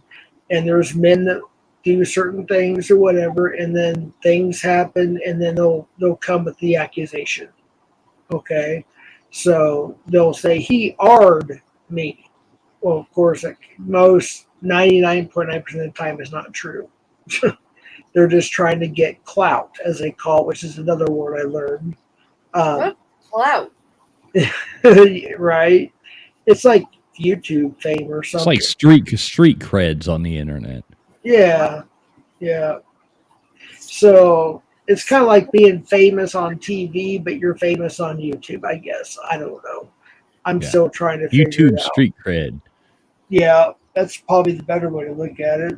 And there's men that do certain things or whatever, and then things happen, and then they'll come with the accusation. Okay. So they'll say he R'd me. Well, of course, most 99.9% of the time is not true. They're just trying to get clout, as they call it, which is another word I learned. Clout. Right? It's like YouTube fame or something. It's like street creds on the internet. Yeah. Yeah. So it's kind of like being famous on TV, but you're famous on YouTube, I guess. I don't know. I'm Yeah. still trying to figure YouTube it out. street cred. Yeah, that's probably the better way to look at it.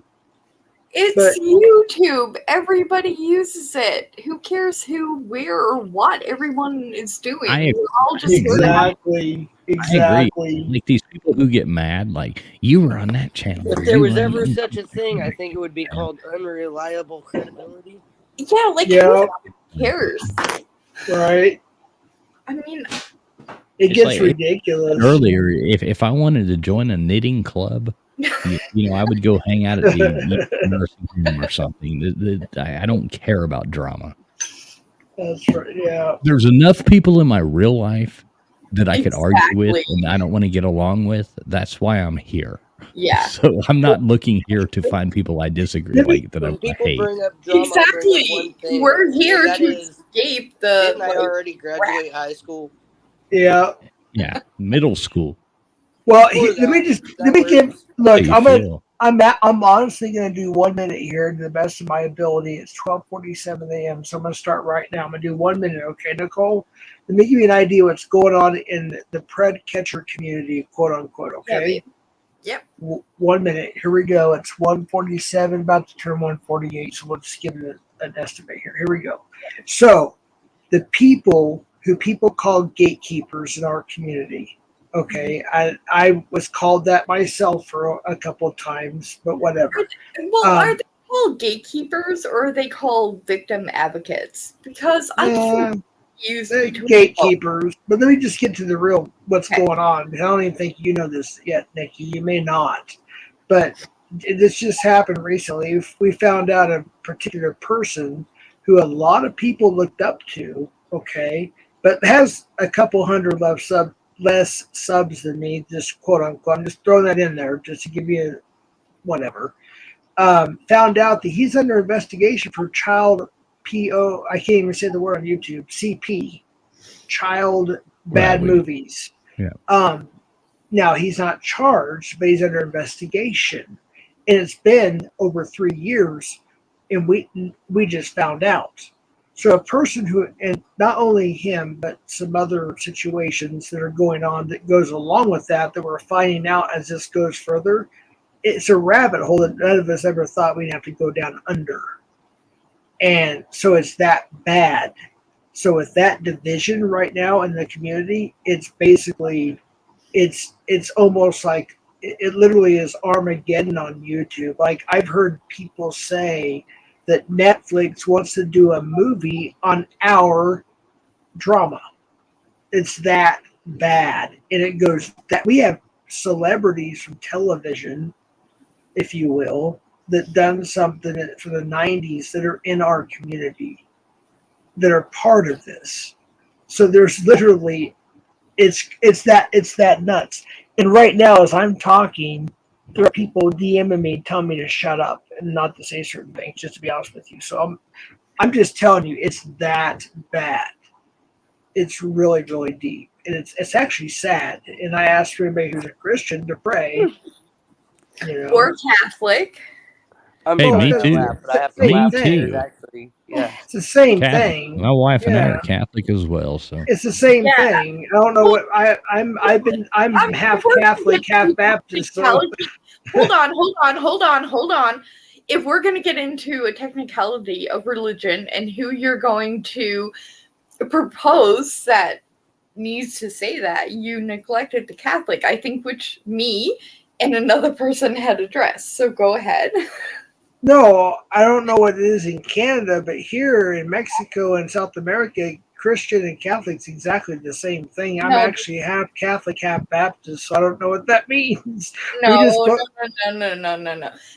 It's But- YouTube. Everybody uses it. Who cares who, where, or what everyone is doing? I We're all just Exactly. I agree. Like these people who get mad, like you were on that channel. If or there you was were on ever that-" such a thing, I think it would be called unreliable credibility. Yeah, like Yeah. who cares? Right. I mean, It It's gets like- ridiculous. Earlier, if I wanted to join a knitting club, I would go hang out at the nursing home or something. I don't care about drama. That's right. Yeah. There's enough people in my real life that I could argue with Exactly. and I don't want to get along with. That's why I'm here. yeah. So I'm not looking here to find people I disagree like that I When people hate. bring up drama, I bring up Exactly. one thing, We're here and that to is, escape the. didn't I like, already graduate high school? Yeah. Yeah, middle school. Well, Before let me that, just that let me give. works. Look, How you I'm feel. I'm honestly going to do 1 minute here to the best of my ability. It's 12:47 a.m. So I'm going to start right now. I'm going to do 1 minute. Okay, Nicole. Let me give you an idea what's going on in the pred catcher community, quote unquote. Okay. Yep. 1 minute. Here we go. It's 1:47, about to turn 1:48. So we'll just give it an estimate here. Here we go. So the people who people call gatekeepers in our community. Okay, I was called that myself for a couple of times, but whatever. Well, are they called gatekeepers or are they called victim advocates? Because I'm confused between Gatekeepers. But let me just get to the real what's Okay. going on. I don't even think you know this yet, Nikki. You may not, but this just happened recently. We found out a particular person who a lot of people looked up to. Okay, but has a couple hundred less subs than me, just quote unquote. I'm just throwing that in there just to give you whatever. Found out that he's under investigation for child PO. I can't even say the word on YouTube. CP, child bad movies. Yeah. Now he's not charged, but he's under investigation, and it's been over 3 years, and we just found out. So a person who, and not only him, but some other situations that are going on that goes along with that we're finding out as this goes further, it's a rabbit hole that none of us ever thought we'd have to go down under. And so it's that bad. So with that division right now in the community, it's basically, it's almost like, it literally is Armageddon on YouTube. Like I've heard people say that Netflix wants to do a movie on our drama. It's that bad. And it goes that we have celebrities from television, if you will, that done something for the 90s that are in our community that are part of this. So there's literally it's that nuts. And right now as I'm talking, there are people DMing me telling me to shut up and not to say certain things, just to be honest with you. So I'm just telling you, it's that bad. It's really, really deep. And it's actually sad. And I asked for anybody who's a Christian to pray. You know. Or Catholic. I'm Hey, sorry me to too. laugh, but I have to Me laugh too. because actually, yeah. It's the same Catholic. thing. My wife and I Yeah. are Catholic as well, so It's the same Yeah. thing. I don't know what I'm half Catholic, half Baptist. So Hold on. If we're going to get into a technicality of religion and who you're going to propose that needs to say that, you neglected the Catholic, I think, which me and another person had addressed. So go ahead. no, I don't know what it is in Canada, but here in Mexico and South America, Christian and Catholic's exactly the same thing. I'm No. actually half Catholic, half Baptist, so I don't know what that means. No.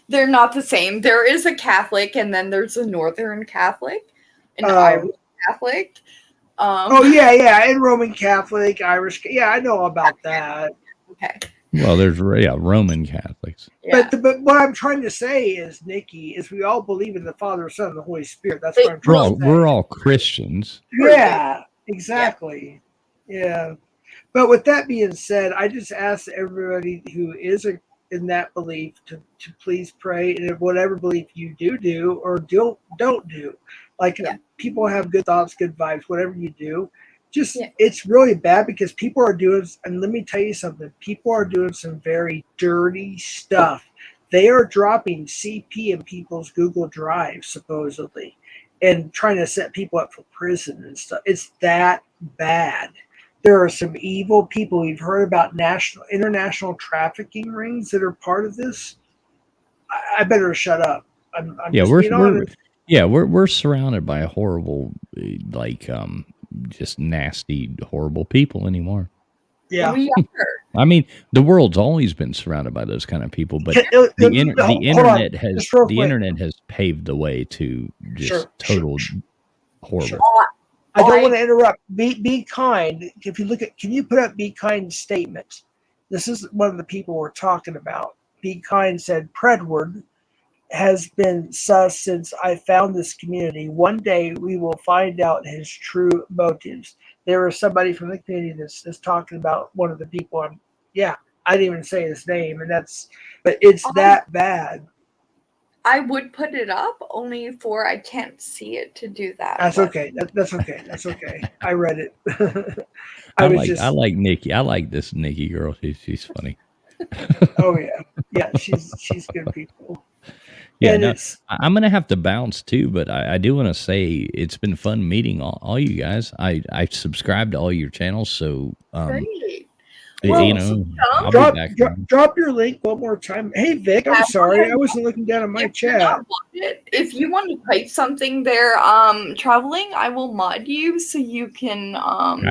They're not the same. There is a Catholic, and then there's a Northern Catholic, an Irish Catholic. Oh yeah, and Roman Catholic, Irish. Yeah, I know about that. Okay. well, there's Roman Catholics. Yeah. But what I'm trying to say is, Nikki, is we all believe in the Father, Son, and the Holy Spirit. That's what I'm trying to say. We're all Christians. Yeah, exactly. Yeah. But with that being said, I just ask everybody who is in that belief to please pray, and whatever belief you do or don't do. Like people have good thoughts, good vibes, whatever you do. Just it's really bad because people are doing, and let me tell you something, people are doing some very dirty stuff. They are dropping CP in people's Google Drive, supposedly, and trying to set people up for prison and stuff. It's that bad. There are some evil people. We've heard about international trafficking rings that are part of this. I better shut up. I'm Yeah, just being honest. we're surrounded by horrible, like just nasty, horrible people anymore. Yeah. We are. I mean, the world's always been surrounded by those kind of people, but Hold the on, internet has just real quick. internet has paved the way to just total horrible. I don't want to interrupt. Be kind. If you look at, can you put up Be Kind statement? This is one of the people we're talking about. Be Kind said, Predward has been sus since I found this community. One day we will find out his true motives. There was somebody from the community that's talking about one of the people. I didn't even say his name, but it's that bad. I would put it up only for I can't see it to do that. That's okay. That's okay. That's okay. I read it. I like Nikki. I like this Nikki girl. She's funny. Oh yeah, she's good people. Yeah, no, I'm gonna have to bounce too, but I do want to say it's been fun meeting all you guys. I subscribe to all your channels, so Great. I'll be back. Drop your link one more time. Hey Vic, I'm sorry, I wasn't looking down at my chat. If you want to type something there, traveling, I will mod you so you can.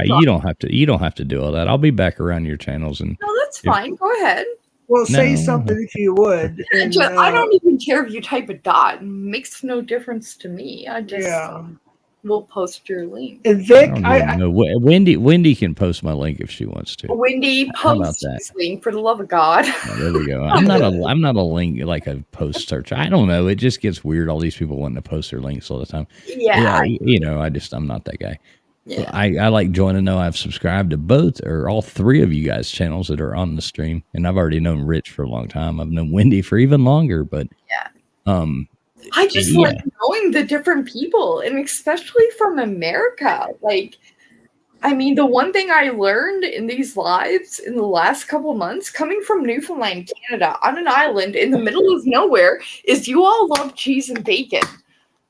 You don't have to. You don't have to do all that. I'll be back around your channels and. No, that's fine. Go ahead. Well, say something if you would. And, I don't even care if you type a dot. It makes no difference to me. I just will post your link. And Vic, Wendy can post my link if she wants to. Wendy, post his link for the love of God. Oh, there we go. I'm not a link like a post search. I don't know. It just gets weird. All these people wanting to post their links all the time. Yeah. I'm not that guy. Yeah. I like Join to know I've subscribed to both or all three of you guys' channels that are on the stream, and I've already known Rich for a long time. I've known Wendy for even longer, but I just like knowing the different people, and especially from America. Like, I mean, the one thing I learned in these lives in the last couple of months, coming from Newfoundland, Canada, on an island in the middle of nowhere, is you all love cheese and bacon.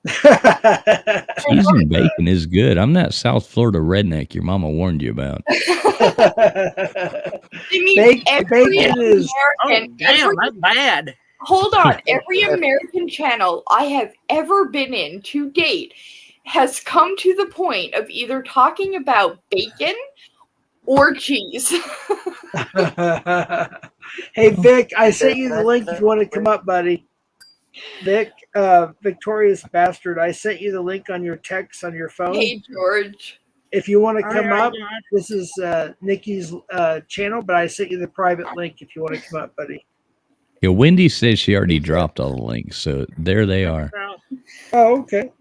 Cheese and bacon is good. I'm that South Florida redneck your mama warned you about. I mean, every American, that's bad. Hold on. Every American channel I have ever been in to date has come to the point of either talking about bacon or cheese. Hey, Vic, I sent you the link if you want to come up, buddy. Vic, Victorious Bastard, I sent you the link on your text on your phone. Hey, George. If you want to come up, this is Nikki's channel, but I sent you the private link if you want to come up, buddy. Yeah, Wendy says she already dropped all the links, so there they are. Oh, okay.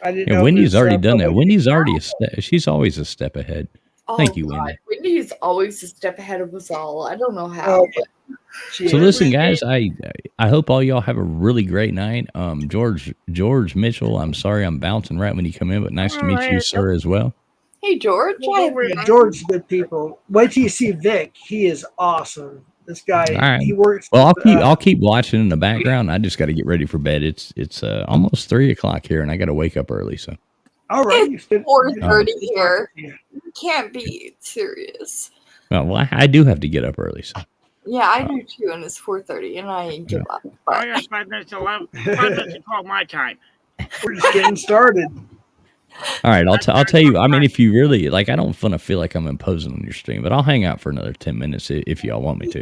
I didn't know. Wendy's already done that. Wendy's already she's always a step ahead. Thank you, Wendy. Wendy is always a step ahead of us all. I don't know how. So listen, guys, I hope all y'all have a really great night. George Mitchell, I'm sorry I'm bouncing right when you come in, but nice to meet you, sir, as well. Hey, George. Yeah, George's good people. Wait till you see Vic. He is awesome. This guy, all right. He works. Well, I'll keep watching in the background. I just got to get ready for bed. It's almost 3:00 here, and I got to wake up early. So. All right. It's 4:30 here. You can't be serious. Well, I do have to get up early. So. Yeah, I do too, and it's 4:30, and I give up. Oh, yeah, 5 minutes to 11. 5 minutes to 12 my time. We're just getting started. All right, I'll tell you. I mean, if you really like, I don't want to feel like I'm imposing on your stream, but I'll hang out for another 10 minutes if y'all want me to.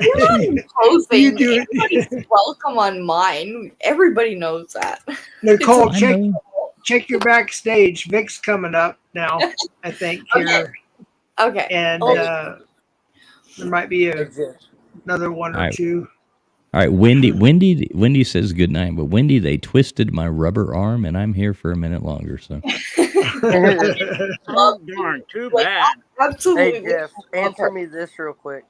You're not imposing. Everybody's welcome on mine. Everybody knows that. Nicole, check your backstage. Vic's coming up now, I think. Here. Okay. And there might be another one or two. All right, Wendy says good night, but Wendy, they twisted my rubber arm, and I'm here for a minute longer. So. Oh, darn, too bad. Absolutely. Hey Jeff, answer me this real quick.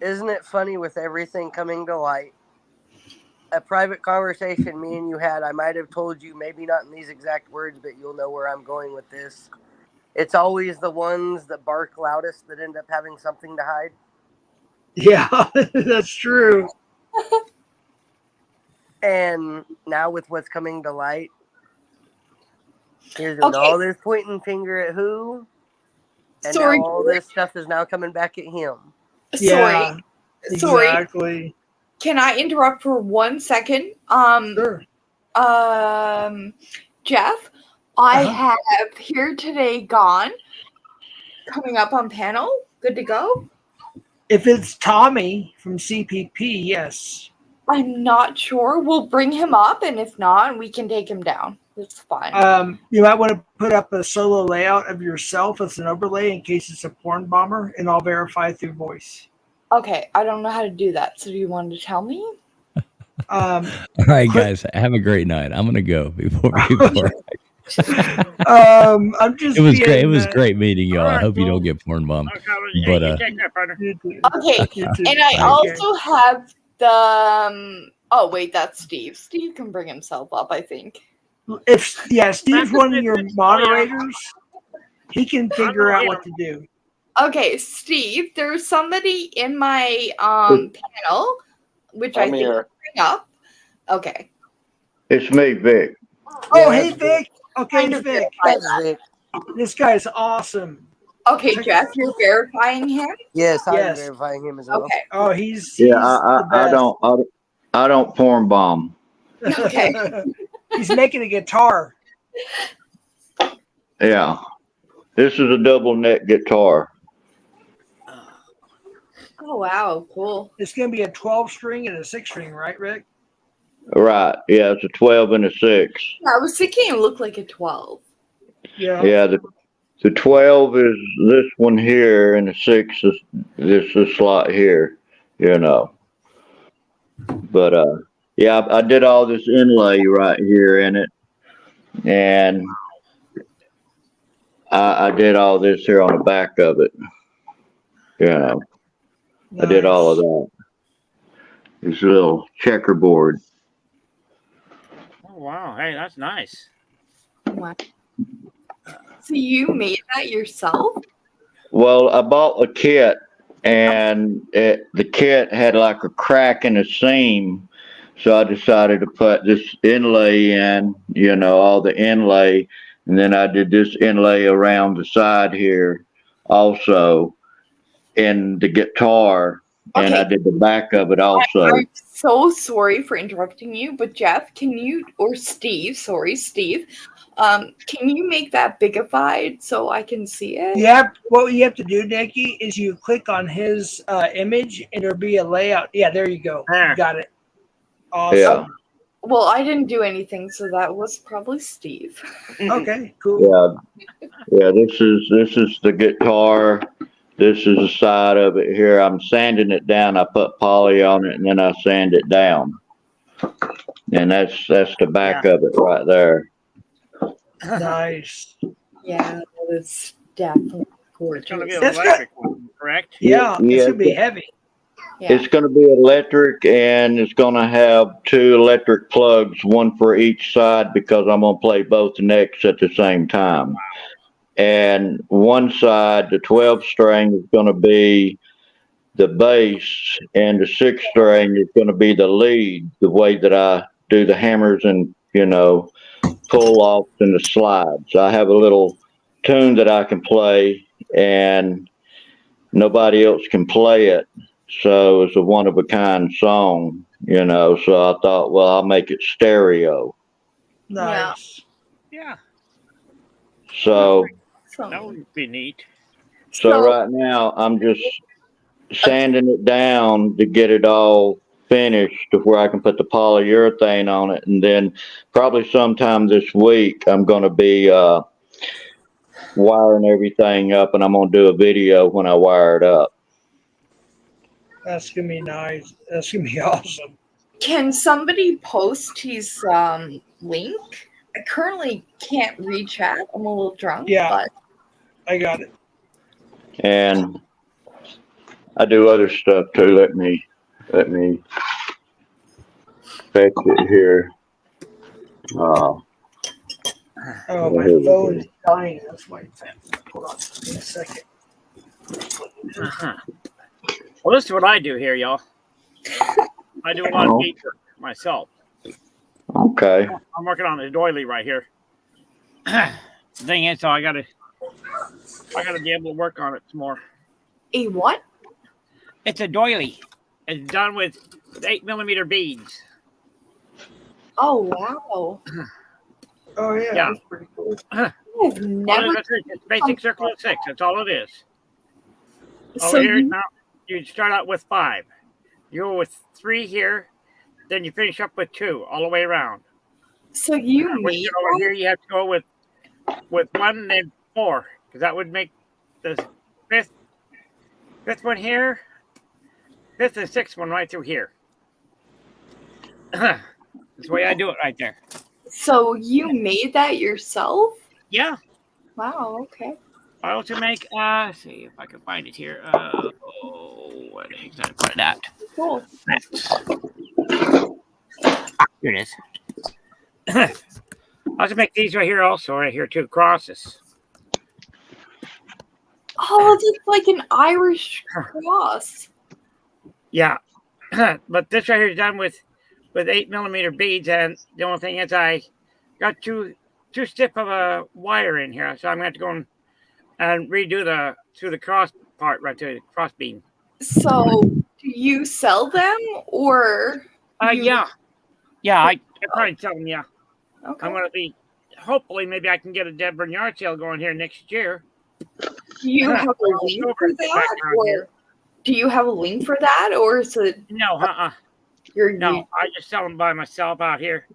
isn't it funny with everything coming to light? A private conversation me and you had, I might have told you, maybe not in these exact words, but you'll know where I'm going with this. It's always the ones that bark loudest that end up having something to hide. Yeah, that's true. And now with what's coming to light, here's all this pointing finger at who, and Sorry. now all this stuff is now coming back at him. Yeah, Sorry. exactly. Can I interrupt for 1 second? Sure. Jeff, I have Here Today Gone coming up on panel. Good to go? If it's Tommy from CPP, yes. I'm not sure. We'll bring him up, and if not, we can take him down. It's fine. You might want to put up a solo layout of yourself as an overlay in case it's a porn bomber, and I'll verify through voice. Okay, I don't know how to do that, so do you want to tell me? All right, guys, have a great night. I'm gonna go before. I'm just. It was great. It was great meeting y'all. I hope you don't get porn bombed. But Okay, and I also have the. Oh wait, that's Steve. Steve can bring himself up, I think. If Steve's one of your moderators, he can figure out what to do. Okay, Steve, there's somebody in my panel, which I think I'll bring up. Okay. It's me, Vic. Oh, hey, Vic. Okay, it's Vic. Vic. This guy's awesome. Okay, Jeff, you're verifying him? Yes, I'm verifying him as well. Okay. Oh, he's I don't porn bomb. Okay. He's making a guitar. Yeah. This is a double neck guitar. Oh, wow. Cool. It's going to be a 12-string and a 6-string, right, Rick? Right. Yeah, it's a 12 and a 6. Yeah, I was thinking it looked like a 12. Yeah. Yeah, the 12 is this one here, and the 6 is this slot here, you know. But yeah, I did all this inlay right here in it, and I did all this here on the back of it. You know, I did all of that. This little checkerboard. Oh wow! Hey, that's nice. Wow. So you made that yourself? Well, I bought a kit, and the kit had like a crack in the seam, so I decided to put this inlay in, you know, all the inlay, and then I did this inlay around the side here also in the guitar, and I did the back of it also. I'm so sorry for interrupting you, but Jeff, can you, or Steve, can you make that bigified so I can see it? Yeah, what you have to do, Nikki, is you click on his image and there'll be a layout. Yeah, there you go. You got it. Awesome. Yeah. Well, I didn't do anything, so that was probably Steve. Okay, cool. Yeah. This is the guitar. This is the side of it here. I'm sanding it down. I put poly on it, and then I sand it down. And that's the back of it right there. Nice. Yeah, that is definitely gorgeous. It's gonna be an electric one, correct? Yeah, it's gonna be heavy. It's going to be electric, and it's going to have 2 electric plugs, one for each side, because I'm going to play both necks at the same time. Wow. And one side, the 12 string, is going to be the bass, and the 6 string is going to be the lead, the way that I do the hammers and, you know, pull offs and the slides. I have a little tune that I can play, and nobody else can play it. So it's a one-of-a-kind song, you know, so I thought, well, I'll make it stereo. Nice. Yeah. So That would be neat. So right now, I'm just sanding it down to get it all finished to where I can put the polyurethane on it. And then probably sometime this week, I'm going to be wiring everything up, and I'm going to do a video when I wire it up. That's going to be nice. That's going to be awesome. Can somebody post his link? I currently can't read chat. I'm a little drunk. Yeah, but I got it. And I do other stuff too. Let me fetch it here. Oh, my here we phone is go. dying. That's why it's happening. Hold on. Give me a second. Uh-huh. Well, this is what I do here, y'all. I do a lot of gate work myself. Okay. I'm working on a doily right here. The thing is, so I gotta be able to work on it some more. A what? It's a doily. It's done with 8mm beads. Oh wow. Oh yeah, Yeah. that's pretty cool. I've Well, never. it's basic circle of 6. That's all it is. So Over here, you- now you start out with 5. You go with 3 here, then you finish up with 2 all the way around. So you When made you get over here, you have to go with 1 and then 4, because that would make the fifth one here, 5th and 6th one right through here. That's the way I do it right there. So you made that yourself? Yeah. Wow. Okay. I also make, let's see if I can find it here. What the heck's that? Put it at? Cool. Here it is. I also make these right here, also right here too, crosses. Oh, it's like an Irish cross. Yeah, but this right here is done with 8mm beads, and the only thing is I got too stiff of a wire in here, so I'm going to have to go and redo the cross part right there, the cross beam. So do you sell them or? Yeah, I probably tell them. Yeah, Okay. I'm going to be. Hopefully, maybe I can get a Dead Burn yard sale going here next year. Do you have a link for that, or do you have a link for that, or is it? No, No, I just sell them by myself out here.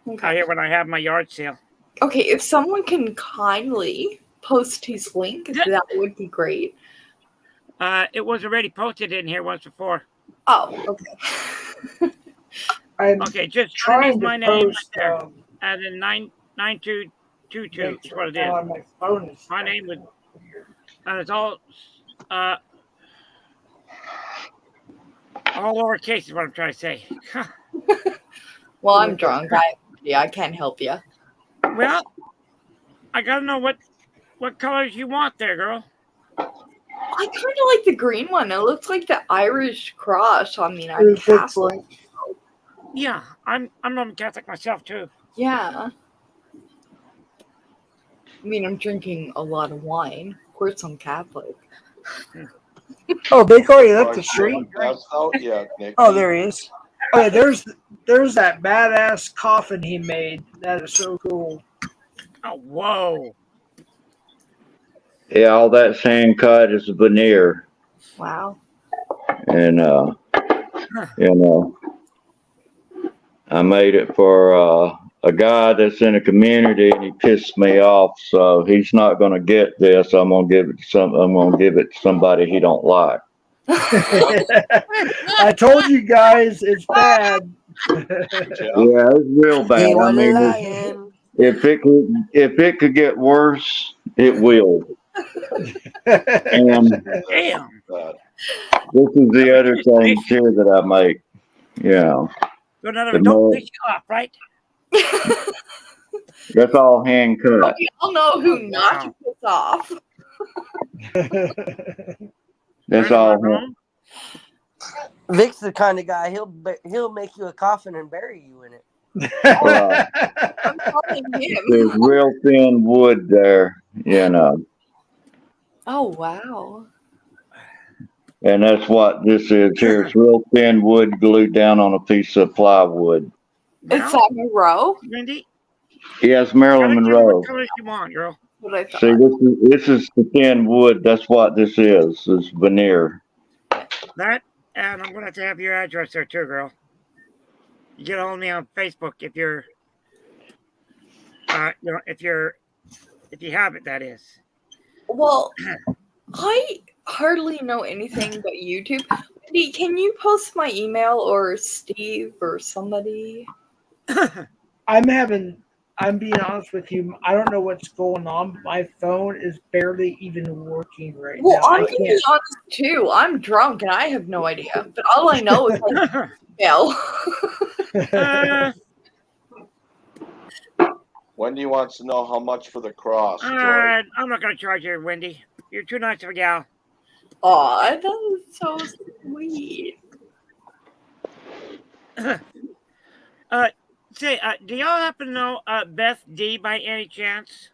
Okay. Out here when I have my yard sale. Okay, if someone can kindly post his link, that would be great. It was already posted in here once before. Oh, okay. Okay, just trying underneath to my name right post, there. And then 9222 is what it is. on my phone is My name would, and it's all lowercase is what I'm trying to say. Well, I'm drunk. I can't help you. Well, I gotta know what colors you want there, girl. I kind of like the green one. It looks like the Irish cross. I mean, I'm It looks Catholic. Yeah, I'm Roman Catholic myself too. Yeah. I mean, I'm drinking a lot of wine. Of course, I'm Catholic. Oh, Big already left the stream. That's out yet, Nick. Oh, there he is. Oh, yeah, there's that badass coffin he made. That is so cool. Oh, whoa. Yeah, all that sand cut is veneer, Wow. and I made it for a guy that's in a community, and he pissed me off. So he's not going to get this. I'm going to give it to somebody he don't like. I told you guys it's bad. Yeah, it's real bad. I mean, if it could get worse, it will. And Damn. this is the other thing too that I make. Yeah, So none of The them don't more- piss you off, right? that's all hand cut. We all know who not to piss off. That's all. Vic's the kind of guy he'll make you a coffin and bury you in it. Right. I'm calling him. There's real thin wood there, Oh, wow. and that's what this is here. It's real thin wood glued down on a piece of plywood. Is that Monroe? Mindy? Yes, Marilyn Monroe. What colors you want, girl? What I thought. See, this is the thin wood. That's what this is. It's veneer. That, and I'm going to have your address there too, girl. You get hold of me on Facebook if you're, if you have it, that is. Well, I hardly know anything but YouTube. Wendy, can you post my email or Steve or somebody? I'm having I'm being honest with you. I don't know what's going on. My phone is barely even working right Well, now. I'm I gonna be can't. honest too. I'm drunk and I have no idea. But all I know is like email. Wendy wants to know how much for the cross. All Joy. right, I'm not gonna charge you, Wendy. You're too nice of a gal. Aw, that was so sweet. Say, do y'all happen to know Beth D by any chance?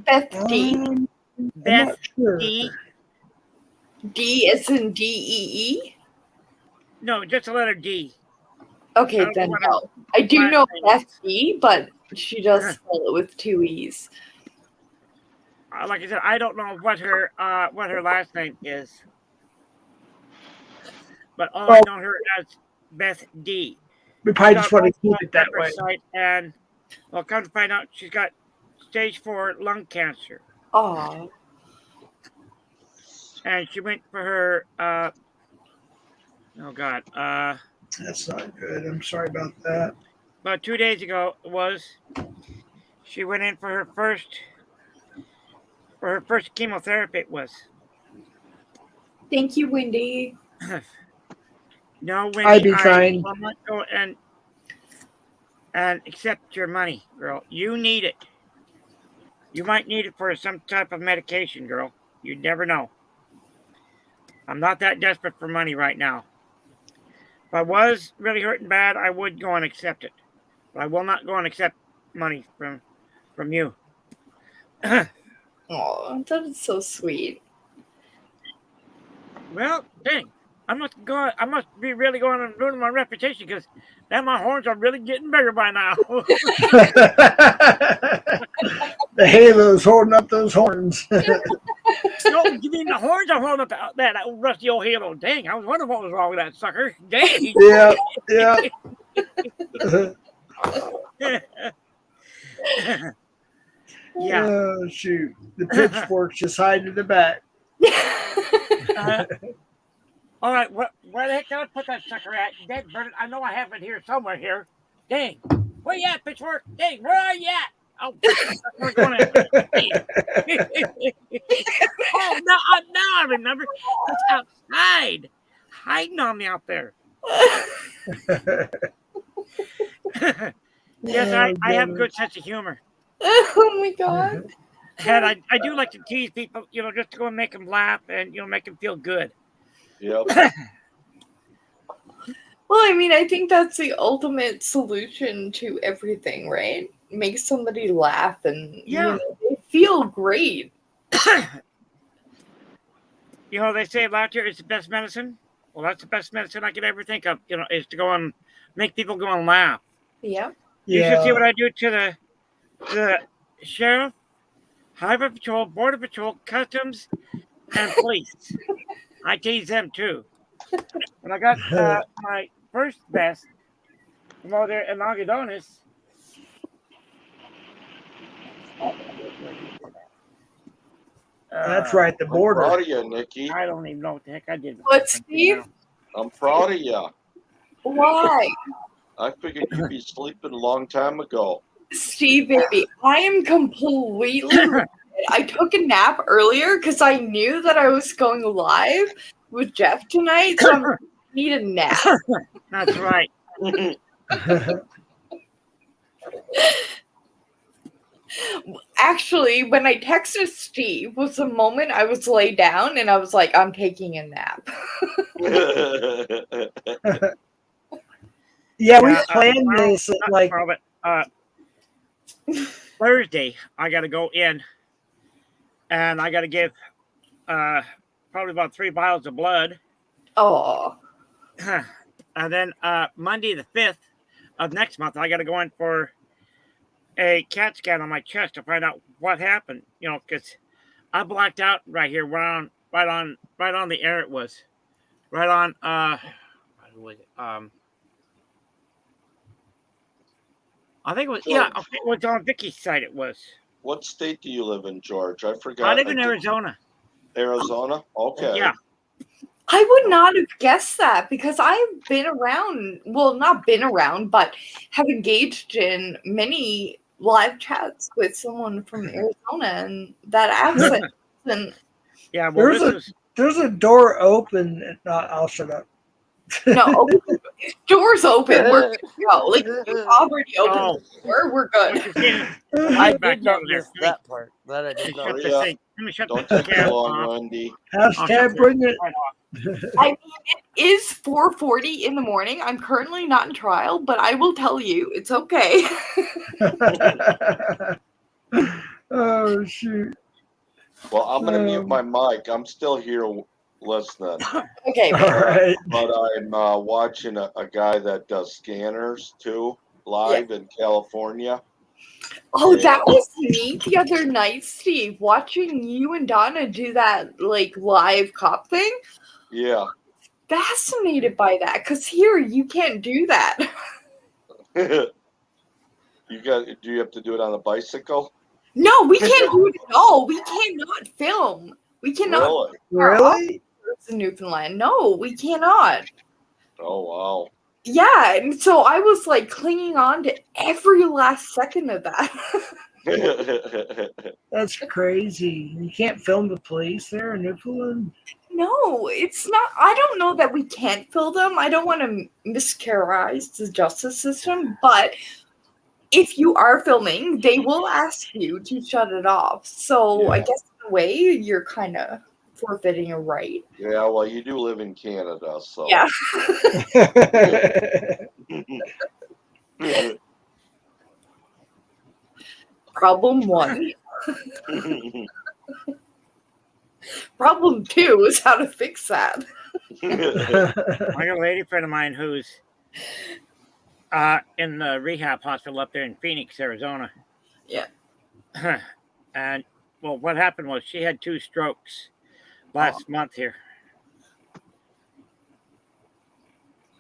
Beth D. I'm Beth not sure. D. D as in DEE? No, just the letter D. Okay, I don't then know what no. I do last know name Beth D, but she does spell it with 2 E's. Like I said, I don't know what her last name is, but all I know her as Beth D. We probably She's just got want to keep multiple it that way. site, and well, come to find out, she's got stage 4 lung cancer, Aw. and she went for her. Oh God. That's not good. I'm sorry about that. About 2 days ago, it was. She went in for her first chemotherapy. It was. Thank you, Wendy. No, Wendy, I'd be fine. will not go and accept your money, girl. You need it. You might need it for some type of medication, girl. You never know. I'm not that desperate for money right now. If I was really hurting bad, I would go and accept it. But I will not go and accept money from you. Oh, that is so sweet. Well, dang. I must be really going and ruining my reputation because now my horns are really getting bigger by now. The halo's holding up those horns. No, you mean the horns are holding up that old rusty old halo? Dang, I was wondering what was wrong with that sucker. Dang. Yeah, yeah. Oh shoot! The pitchfork's just hiding in the back. All right, where the heck did I put that sucker at? Dead bird. I know I have it here somewhere here. Dang, where you at, pitchfork? Dang, where are you at? Oh, we're going at. Oh, now I remember. It's outside, hiding on me out there. Yes, I have a good sense of humor. Oh my God. And I do like to tease people, just to go and make them laugh and, make them feel good. Yep. Well, I mean, I think that's the ultimate solution to everything, right? Make somebody laugh and they feel great. They say laughter is the best medicine. Well, that's the best medicine I could ever think of, is to go and make people go and laugh. Yeah. You should see what I do to the sheriff, highway patrol, border patrol, customs, and police. I tease them too. When I got my first vest from over there in Agadonis, That's right, the border. I'm proud of you, Nikki. I don't even know what the heck I did. What, Steve? I'm proud of you. Why? I figured you'd be sleeping a long time ago. Steve, baby, I am completely. I took a nap earlier because I knew that I was going live with Jeff tonight, so I need a nap. That's right. Actually, when I texted Steve was the moment I was laid down and I was like, I'm taking a nap. Yeah, we planned this at like Thursday. I got to go in and I got to give probably about 3 vials of blood. Oh. And then Monday the 5th of next month, I got to go in for a CAT scan on my chest to find out what happened. Because I blacked out right here, right on the air. It was right on. What was it? I think it was. George. Yeah, it was on Vicky's site. It was. What state do you live in, George? I forgot. I live in Arizona. Arizona? Okay. Yeah. I would not have guessed that because I've been around, well, not been around, but have engaged in many live chats with someone from Arizona, and that accent. And Yeah, well, there's a door open. I'll shut up. no, doors open. We're good to go. Like you already opened the door. We're good. I did not miss that part. That I did not. Hurry up. Don't take too long, Wendy. Hashtag bring it. I mean, it is 4:40 in the morning. I'm currently not in trial, but I will tell you, it's okay. Oh shoot. Well, I'm gonna mute my mic. I'm still here listening. Okay. All right. But I'm watching a guy that does scanners too, live in California. Oh, that was neat the other night, Steve. Watching you and Donna do that like live cop thing. Yeah. Fascinated by that, because here you can't do that. Do you have to do it on a bicycle? No, we can't do it at all. We cannot film. We cannot. Really? In Newfoundland. No, we cannot. Oh, wow. Yeah, and so I was like clinging on to every last second of that. That's crazy. You can't film the police there in Newfoundland? No, it's not. I don't know that we can't film them. I don't want to mischaracterize the justice system, but if you are filming, they will ask you to shut it off. So I guess in a way, you're kind of forfeiting a right. Yeah, well, you do live in Canada, so. Yeah. Problem one. Problem two is how to fix that. I got a lady friend of mine who's in the rehab hospital up there in Phoenix, Arizona. Yeah. And, well, what happened was she had 2 strokes last month here.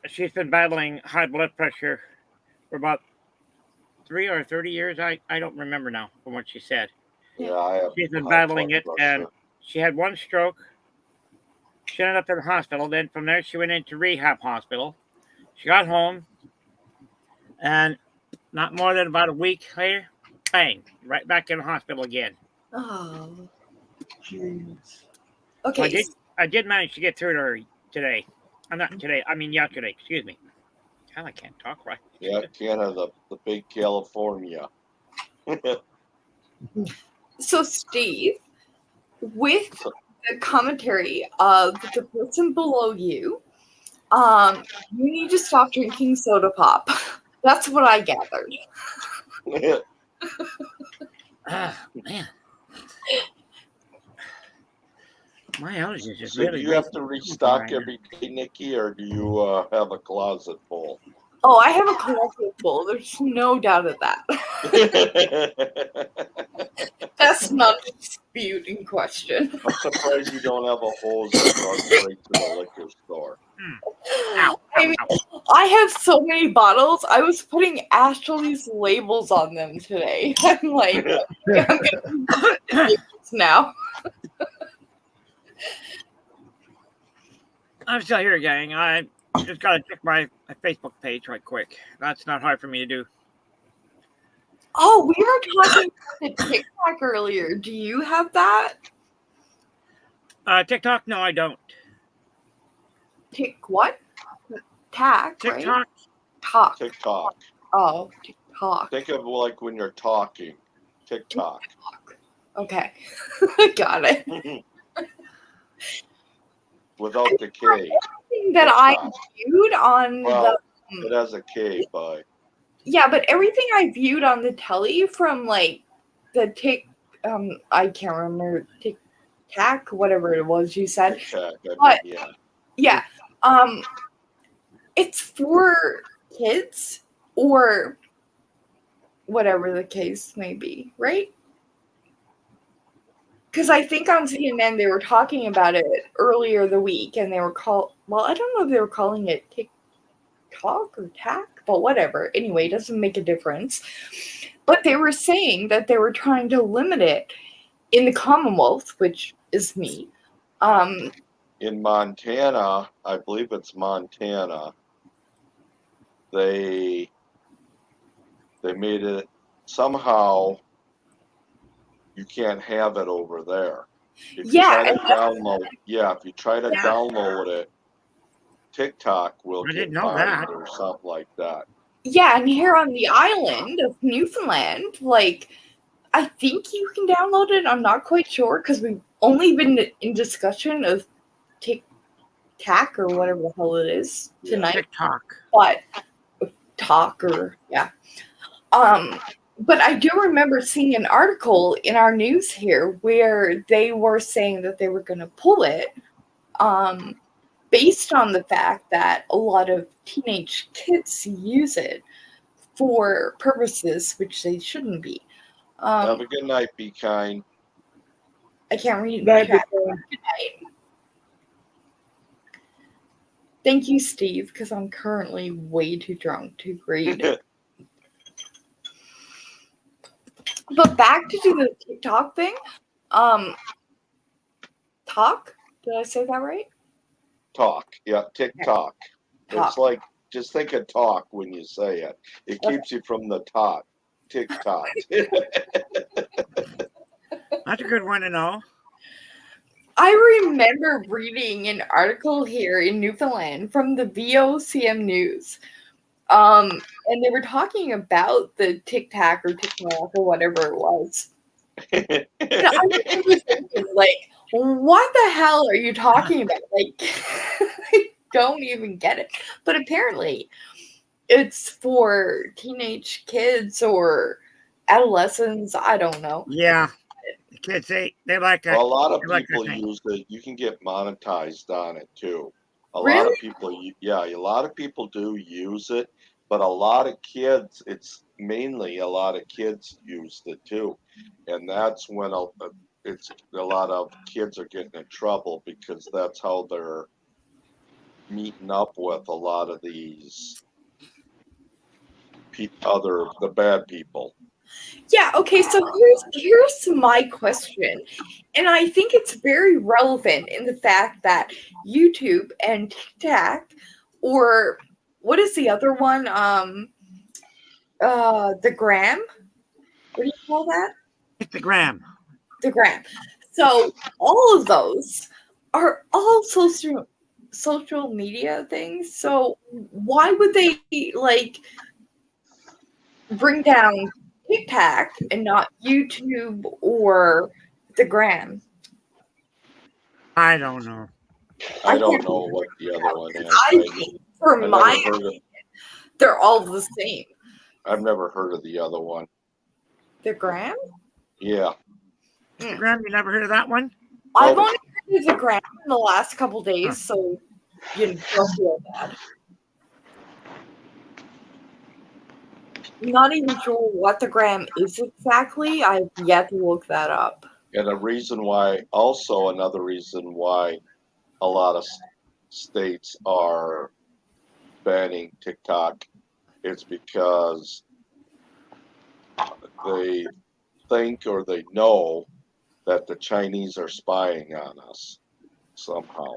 She's been battling high blood pressure for about 3 or 30 years. I don't remember now from what she said. Yeah, I have. She's been battling it, and she had 1 stroke. She ended up in the hospital. Then from there, she went into rehab hospital. She got home, and not more than about a week later, bang, right back in the hospital again. Oh. Jeez. Okay. So I did manage to get through to her today. I'm not today. I mean yesterday. Excuse me. God, I can't talk right. Yeah, Canada, the big California. So, Steve, with the commentary of the person below you, you need to stop drinking soda pop. That's what I gathered. Man. My allergies just So really. do you have to restock every day, Nikki, or do you have a closet full? Oh, I have a closet full. There's no doubt of that. That's not a dispute in question. I'm surprised you don't have a hose that runs straight to the liquor store. I mean, I have so many bottles. I was putting Ashley's labels on them today. I'm like, I'm gonna do this now. I'm still here, gang. I just gotta check my Facebook page right quick. That's not hard for me to do. Oh, we were talking about the TikTok earlier. Do you have that? TikTok? No, I don't. What? Tack, TikTok? right? Talk. TikTok. Oh, TikTok. Think of like when you're talking. TikTok. Okay. Got it. Without the K. Everything that I viewed on Well, it has a K, but yeah, but everything I viewed on the telly from like the I can't remember TikTok, whatever it was you said. TikTok, But yeah. It's for kids or whatever the case may be, right? Because I think on CNN they were talking about it earlier the week, and they were I don't know if they were calling it TikTok or TAC, but whatever. Anyway, it doesn't make a difference. But they were saying that they were trying to limit it in the Commonwealth, which is me. In Montana, I believe it's Montana, they made it somehow you can't have it over there. If you Yeah, try to and if you try to download it, TikTok will I get didn't know fined that. or something like that. yeah, and here on the island of Newfoundland, like, I think you can download it. I'm not quite sure because we've only been in discussion of TikTok or whatever the hell it is tonight. TikTok. But but I do remember seeing an article in our news here where they were saying that they were going to pull it, based on the fact that a lot of teenage kids use it for purposes which they shouldn't be. Have a good night. Be kind. I can't read Night, chat. Good night. Thank you, Steve, because I'm currently way too drunk to read. But back to do the TikTok thing. Talk? Did I say that right? Talk. Yeah, TikTok. Talk. It's like, just think of talk when you say it. It keeps you from the talk. TikTok. That's a good one to know. I remember reading an article here in Newfoundland from the VOCM News. And they were talking about the TikTok or TikTok or whatever it was. And I remember thinking, like, what the hell are you talking about? Like, I don't even get it. But apparently, it's for teenage kids or adolescents. I don't know. Yeah. Kids, they like that. Well, a lot of they like people that thing. use it. You can get monetized on it too. A lot Really? of people, a lot of people do use it, but a lot of kids, it's mainly a lot of kids used it too, and that's when it's a lot of kids are getting in trouble because that's how they're meeting up with a lot of these the bad people. Yeah, okay, so here's my question. And I think it's very relevant in the fact that YouTube and TikTok, or what is the other one? The Gram? What do you call that? Instagram. The Gram. So all of those are all social media things. So why would they like bring down TikTok and not YouTube or the Gram? I don't know. I don't know what the other one is. I think, for my opinion, they're all the same. I've never heard of the other one. The Gram? Yeah. Instagram, you never heard of that one? I've only heard of the Gram in the last couple days, so you don't feel bad. I'm not even sure what the Gram is exactly. I've yet to look that up. And another reason why a lot of states are banning TikTok is because they think or they know that the Chinese are spying on us somehow.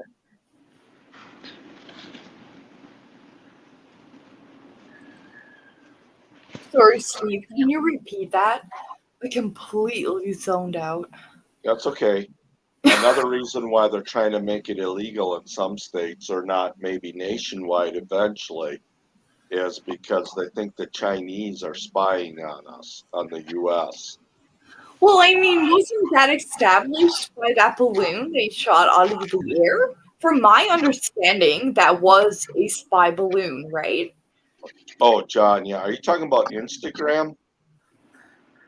Sorry, Steve, can you repeat that? I completely zoned out. That's okay. Another reason why they're trying to make it illegal in some states or not maybe nationwide eventually is because they think the Chinese are spying on us, on the U.S. Well, I mean, wasn't that established by that balloon they shot out of the air? From my understanding, that was a spy balloon, right? Oh, John, yeah. Are you talking about Instagram?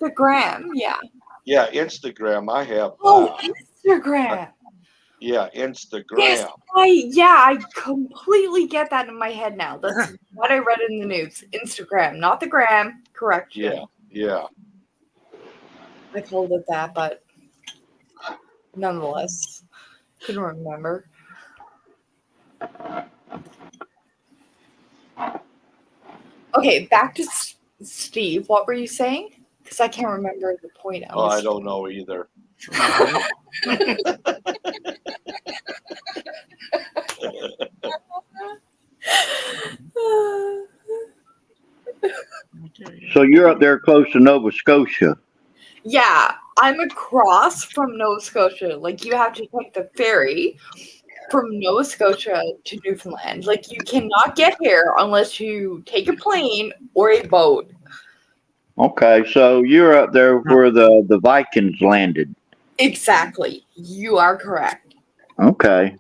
The Gram, yeah. Yeah, Instagram. I have. Oh, Instagram. Yeah, Instagram. Yes, I completely get that in my head now. That's what I read in the news. Instagram, not the Gram. Correction. Yeah. I called it that, but nonetheless, couldn't remember. Okay, back to Steve. What were you saying? Because I can't remember the point. I don't know either. So you're up there close to Nova Scotia. Yeah, I'm across from Nova Scotia. Like, you have to take the ferry from Nova Scotia to Newfoundland. Like, you cannot get here unless you take a plane or a boat. Okay, so you're up there where the Vikings landed. Exactly. You are correct. Okay.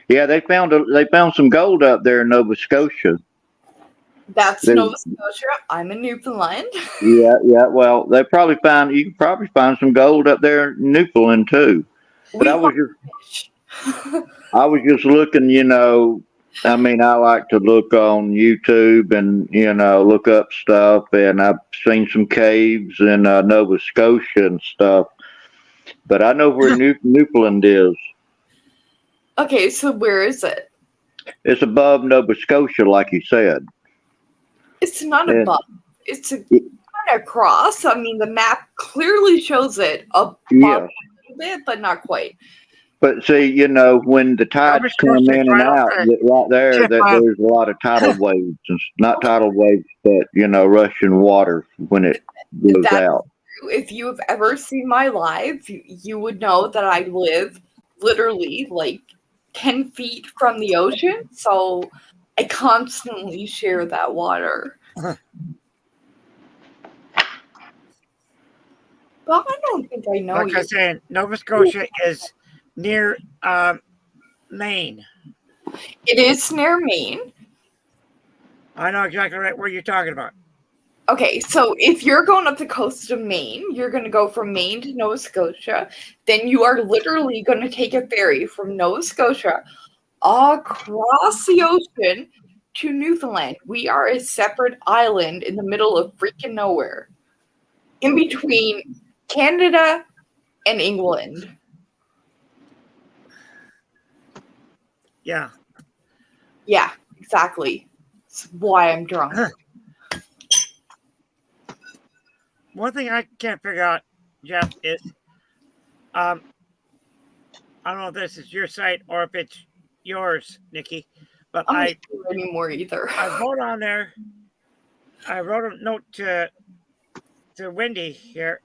Yeah, they found some gold up there in Nova Scotia. That's Nova Scotia. I'm in Newfoundland. Yeah. Well, you can probably find some gold up there in Newfoundland too. But I was just looking, I mean, I like to look on YouTube and, look up stuff, and I've seen some caves in Nova Scotia and stuff. But I know where Newfoundland is. Okay, so where is it? It's above Nova Scotia, like you said. It's not above. It's kind of across. I mean, the map clearly shows it above a little bit, but not quite. But see, when the tides come in and out, right there, there's a lot of tidal waves. Not tidal waves, but, rushing water when it goes out. If you have ever seen my live, you would know that I live literally like 10 feet from the ocean. So I constantly share that water. But I don't think I know Like I said, Nova Scotia is near Maine. It is near Maine. I know exactly right where you're talking about. Okay, so if you're going up the coast of Maine, you're going to go from Maine to Nova Scotia. Then you are literally going to take a ferry from Nova Scotia across the ocean to Newfoundland. We are a separate island in the middle of freaking nowhere, in between Canada and England. Yeah. Yeah, exactly. That's why I'm drunk. One thing I can't figure out, Jeff, is I don't know if this is your site or if it's yours, Nikki, but I'm not sure anymore either. I wrote on there. I wrote a note to Wendy here,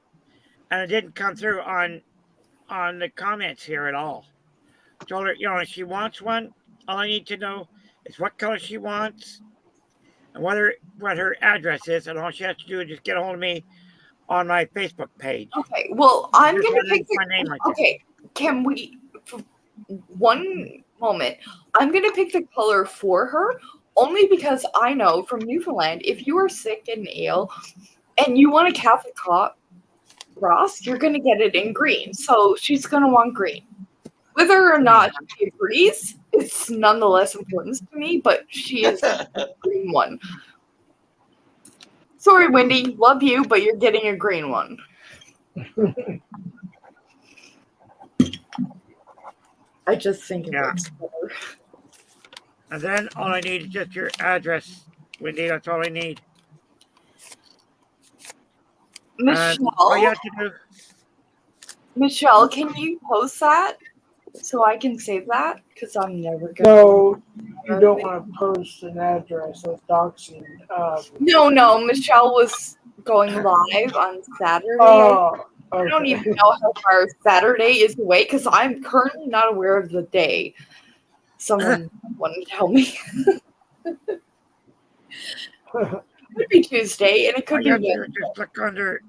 and it didn't come through on the comments here at all. Told her, if she wants one, all I need to know is what color she wants and what her address is, and all she has to do is just get a hold of me on my Facebook page. Okay, well, I'm Just going to pick my name right there. okay, can we, for one moment, I'm going to pick the color for her, only because I know from Newfoundland, if you are sick and ill and you want a Catholic cross, you're going to get it in green. So she's going to want green. Whether or not she agrees, it's nonetheless important to me, but she is a green one. Sorry, Wendy, love you, but you're getting a green one. I just think it works better. And then all I need is just your address, Wendy. That's all I need. Michelle, can you post that so I can save that? Because I'm never going to. No, you don't want to post an address of doxing. No, Michelle was going live on Saturday. Oh, I don't even know how far Saturday is away because I'm currently not aware of the day. Someone wanted to tell me. It could be Tuesday, and it could be Wednesday. Just look under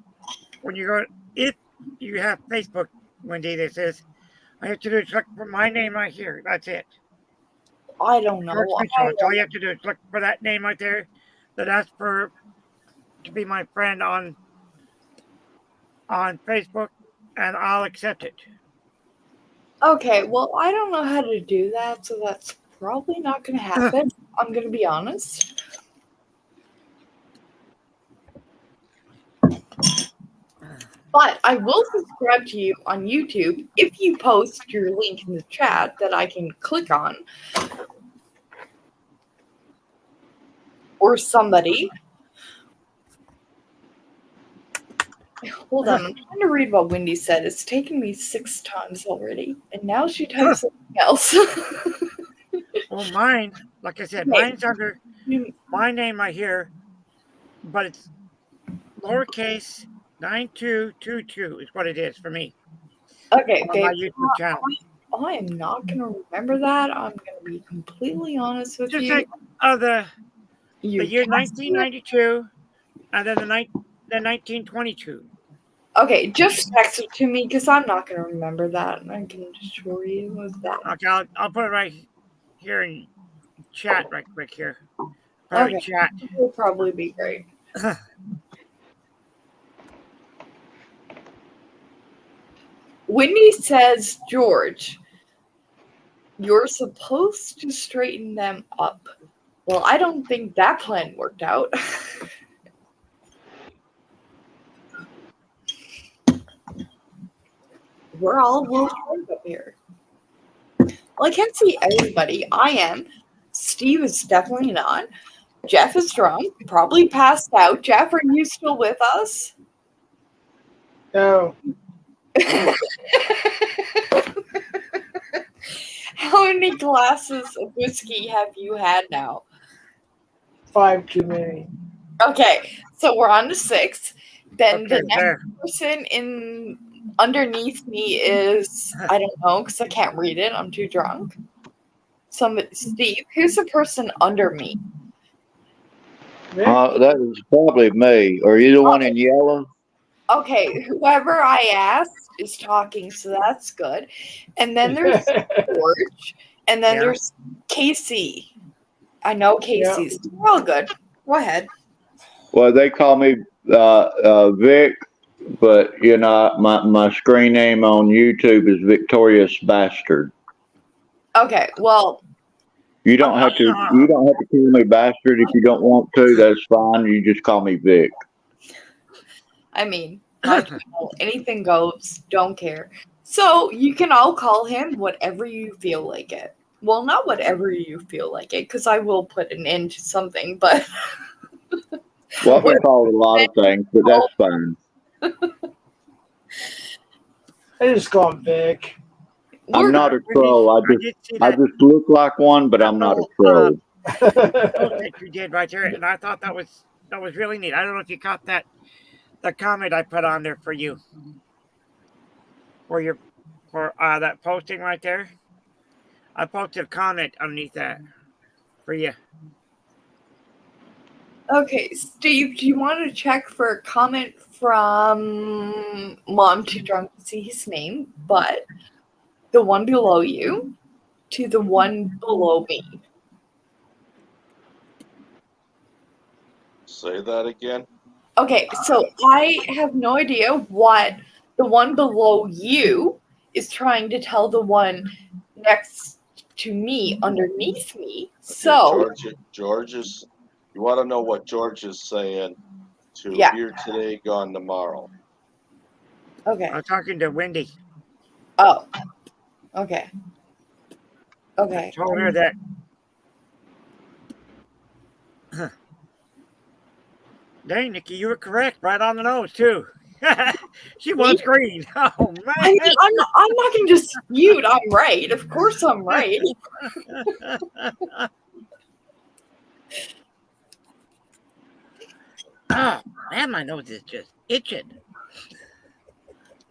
when you go. If you have Facebook, Wendy, this is. I have to do is look for my name right here. That's it. I don't know. That's all you have to do is look for that name right there. That asks for to be my friend on Facebook, and I'll accept it. Okay, well, I don't know how to do that, so that's probably not going to happen. I'm going to be honest. But I will subscribe to you on YouTube if you post your link in the chat that I can click on. Or somebody. Hold on, I'm trying to read what Wendy said. It's taken me 6 times already. And now she types something else. Well, mine, like I said, mine's under my name right here, but lowercase 9222 is what it is for me. Okay, On my babe. YouTube channel. I am not gonna remember that. I'm gonna be completely honest with Just you. like the year 1992 and then the 1922. Okay, just text it to me because I'm not gonna remember that, and I can assure you of that. Okay, I'll put it right here in chat right quick here. Private Okay, chat. that will probably be great. Wendy says, George, you're supposed to straighten them up. Well, I don't think that plan worked out. We're all little drunk up here. Well, I can't see everybody. I am. Steve is definitely not. Jeff is drunk, probably passed out. Jeff, are you still with us? No. How many glasses of whiskey have you had now? 5 too many. Okay, so we're on to 6. Then Okay, the next person in underneath me is, I don't know because I can't read it. I'm too drunk. Steve, who's the person under me? That is probably me. Are you the one in yellow? Okay, whoever I asked is talking, so that's good. And then there's George, and then there's Casey. I know Casey's. We're all good. Go ahead. Well, they call me Vic, but you know my screen name on YouTube is Victorious Bastard. Okay, well, You don't have to call me Bastard if you don't want to. That's fine. You just call me Vic. I mean, like, you know, anything goes. Don't care. So you can all call him whatever you feel like it. Well, not whatever you feel like it, because I will put an end to something, but Well, we call it a lot of things, but that's fine. I just call him Vic. I'm not a troll. I just look like one, but I'm not a troll. that you did right there, and I thought that was really neat. I don't know if you caught the comment I put on there for you, for that posting right there. I posted a comment underneath that for you. okay, Steve, do you want to check for a comment from, well, I'm too drunk to see his name, but the one below you to the one below me? Say that again. Okay, so I have no idea what the one below you is trying to tell the one next to me, underneath me. So, George is. You want to know what George is saying? To Yeah. here today, gone tomorrow. okay. I'm talking to Wendy. Oh, okay. Okay. I told her that. Dang, Nikki, you were correct. Right on the nose, too. She was green. Oh, man. I mean, I'm not going to dispute I'm right. Of course I'm right. Oh, man, my nose is just itching.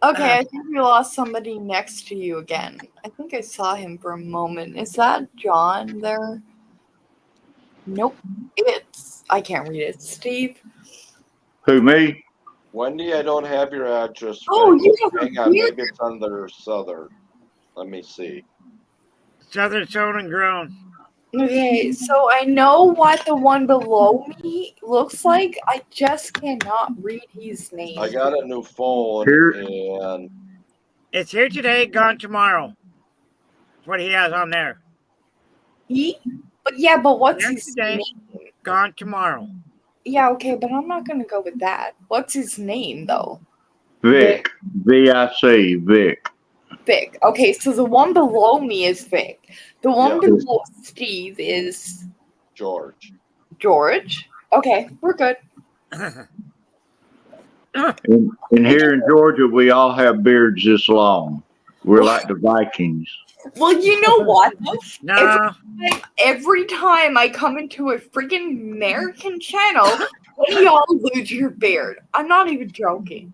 Okay, I think we lost somebody next to you again. I think I saw him for a moment. Is that John there? Nope. I can't read it. Steve? Who, me? Wendy, I don't have your address. Oh, Wendy. you have a Hang on, weird- maybe it's under Southern. Let me see. Southern Sown and Grown. Okay, so I know what the one below me looks like. I just cannot read his name. I got a new phone, Here. and It's here today, gone tomorrow. That's what he has on there. But what's Here his today, name? gone tomorrow. Yeah, okay, but I'm not gonna go with that. What's his name though? Vic. V-I-C. Vic. Vic. Okay, so the one below me is Vic. The one Yeah. below Steve is George. George. Okay, we're good. And here in Georgia, we all have beards this long. We're like the Vikings. Well, you know what? No. Every time I come into a freaking American channel, one of y'all lose your beard. I'm not even joking.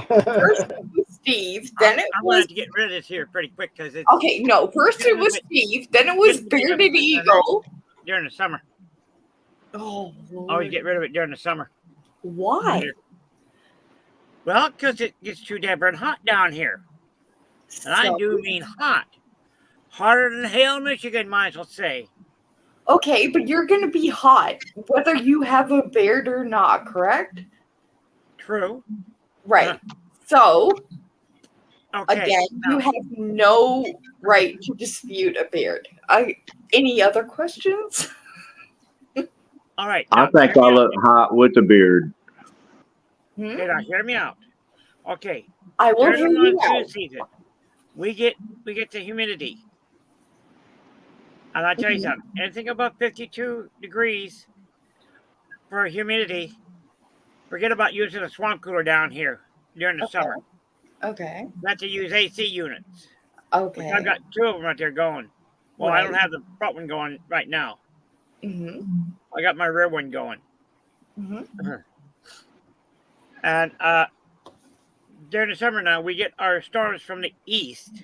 First it was Steve, then it I'm gonna was have to get rid of this here pretty quick because it's okay. No, first it was Steve, then it was Bearded Eagle. during the summer. Oh, Always Lord. get rid of it during the summer. Why? Well, because it gets too damn hot down here. And I do mean hot. Hotter than hell, Michigan, might as well say. Okay, but you're gonna be hot whether you have a beard or not, correct? True. Right. So Okay. again, you have no right to dispute a beard. Any other questions? All right. I think I look hot with the beard. Okay, now hear me out. Okay. I will During hear the you monsoon out. season, we get the humidity. And I'll tell you something. Anything above 52 degrees for humidity, forget about using a swamp cooler down here during the summer. Okay. Not to use AC units. Okay. Which I've got 2 of them out there going. Well, I don't Right. have the front one going right now. Mm-hmm. I got my rear one going. Mm-hmm. And during the summer now, we get our storms from the east.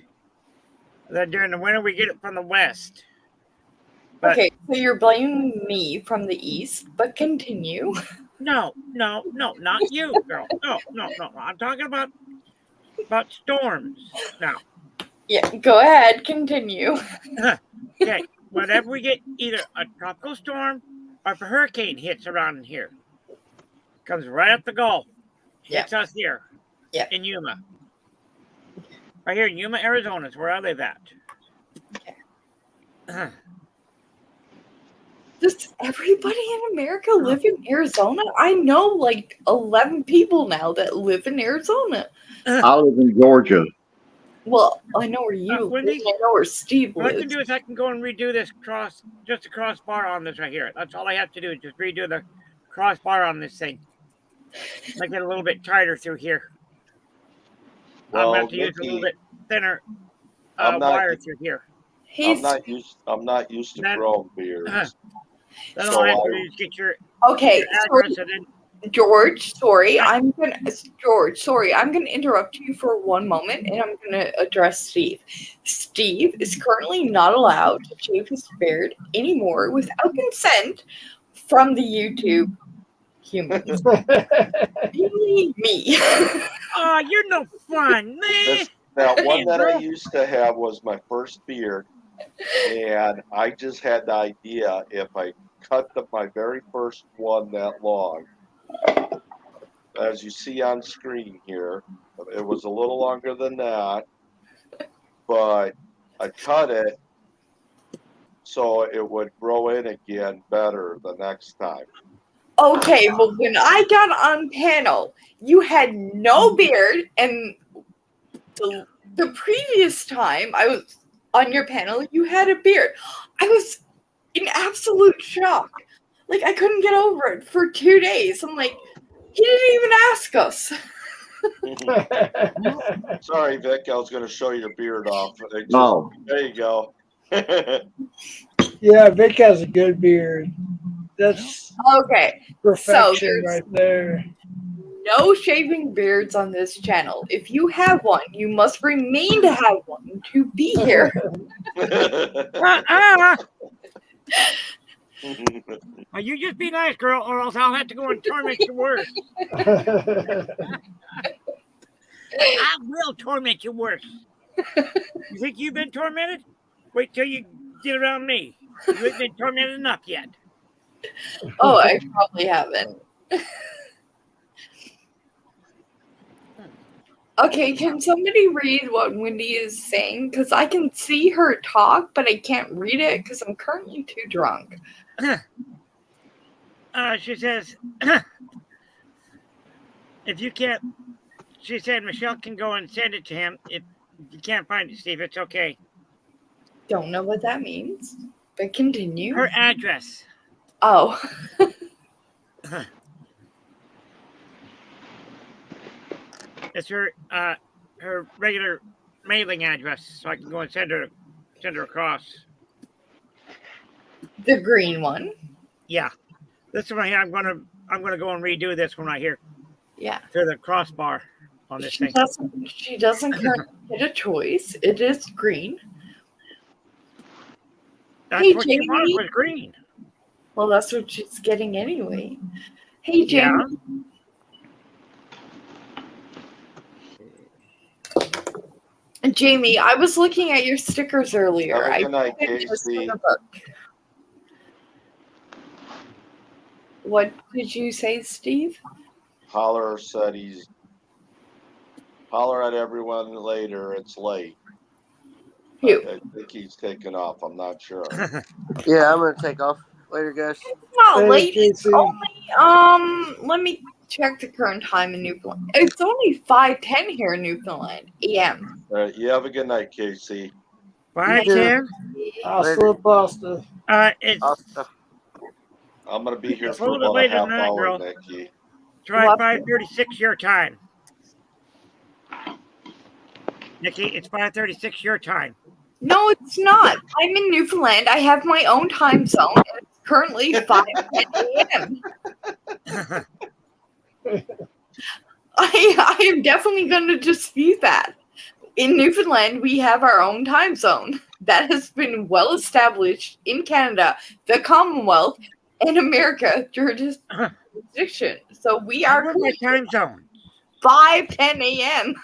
Then during the winter, we get it from the west. But Okay, so you're blaming me from the east, but continue. no, not you, girl. No. I'm talking about storms now. Yeah, go ahead, continue. Okay, whenever we get either a tropical storm or if a hurricane hits around in here, comes right up the Gulf, hits us here in Yuma. Right here in Yuma, Arizona is where I live at. Does everybody in America live in Arizona? I know like 11 people now that live in Arizona. I live in Georgia. Well, I know where you live. Wendy, I know where Steve What I can lives. do is I can go and redo this crossbar on this right here. That's all I have to do is just redo the crossbar on this thing. Make it a little bit tighter through here. I'm going to have to use a little bit thinner wire through here. I'm not used to growing beards. Then So all I have to I- do is get your Okay, address and then George, sorry, I'm gonna interrupt you for one moment, and I'm gonna address Steve. Steve is currently not allowed to shave his beard anymore without consent from the YouTube humans. Mainly me. Oh, you're no fun, man. That one that I used to have was my first beard, and I just had the idea if I cut my very first one that long, as you see on screen here, it was a little longer than that, but I cut it so it would grow in again better the next time. Okay, well, when I got on panel, you had no beard, and the previous time I was on your panel, you had a beard. I was in absolute shock. Like, I couldn't get over it for 2 days. I'm like, he didn't even ask us. Sorry, Vic, I was going to show your beard off. No. There you go. Yeah, Vic has a good beard. That's Okay, so perfection there's right there. no shaving beards on this channel. If you have one, you must remain to have one to be here. Well, you just be nice, girl, or else I'll have to go and torment you worse. I will torment you worse. You think you've been tormented? Wait till you get around me. You ain't been tormented enough yet. Oh, I probably haven't. Okay, can somebody read what Wendy is saying? Because I can see her talk, but I can't read it because I'm currently too drunk. She says, if you can't, she said Michelle can go and send it to him. If you can't find it, Steve, it's okay. Don't know what that means, but continue. Her address. Oh. It's her regular mailing address, so I can go and send her across. The green one. Yeah, this one here I'm going to I'm gonna go and redo this one right here. Yeah. To the crossbar on this thing. She doesn't currently get a choice. It is green. That's Hey, what you want Jamie. was green. Well, that's what she's getting anyway. Hey, Jamie. Yeah. Jamie, I was looking at your stickers earlier. Have a I good night, put pictures Casey. from the book. What did you say, Steve? Holler said he's holler at everyone later. It's late. I think he's taking off. I'm not sure. Yeah, I'm gonna take off. Later, guys. Not Hey, late. It's Casey. only let me check the current time in Newfoundland. It's only 5:10 here in Newfoundland AM. You have a good night, Casey. Bye, You too. Tim. Hasta pasta. It's I'm gonna be here It's a for little about a later half than that, hour, girl. Nikki. try What? 5:36 your time. Nikki, it's 5:36 your time. No, it's not. I'm in Newfoundland. I have my own time zone. And it's currently 5:10 a.m. I am definitely going to dispute that. In Newfoundland, we have our own time zone. That has been well established in Canada, the Commonwealth, and America jurisdiction. So we are What's my time zone? 5:10 a.m.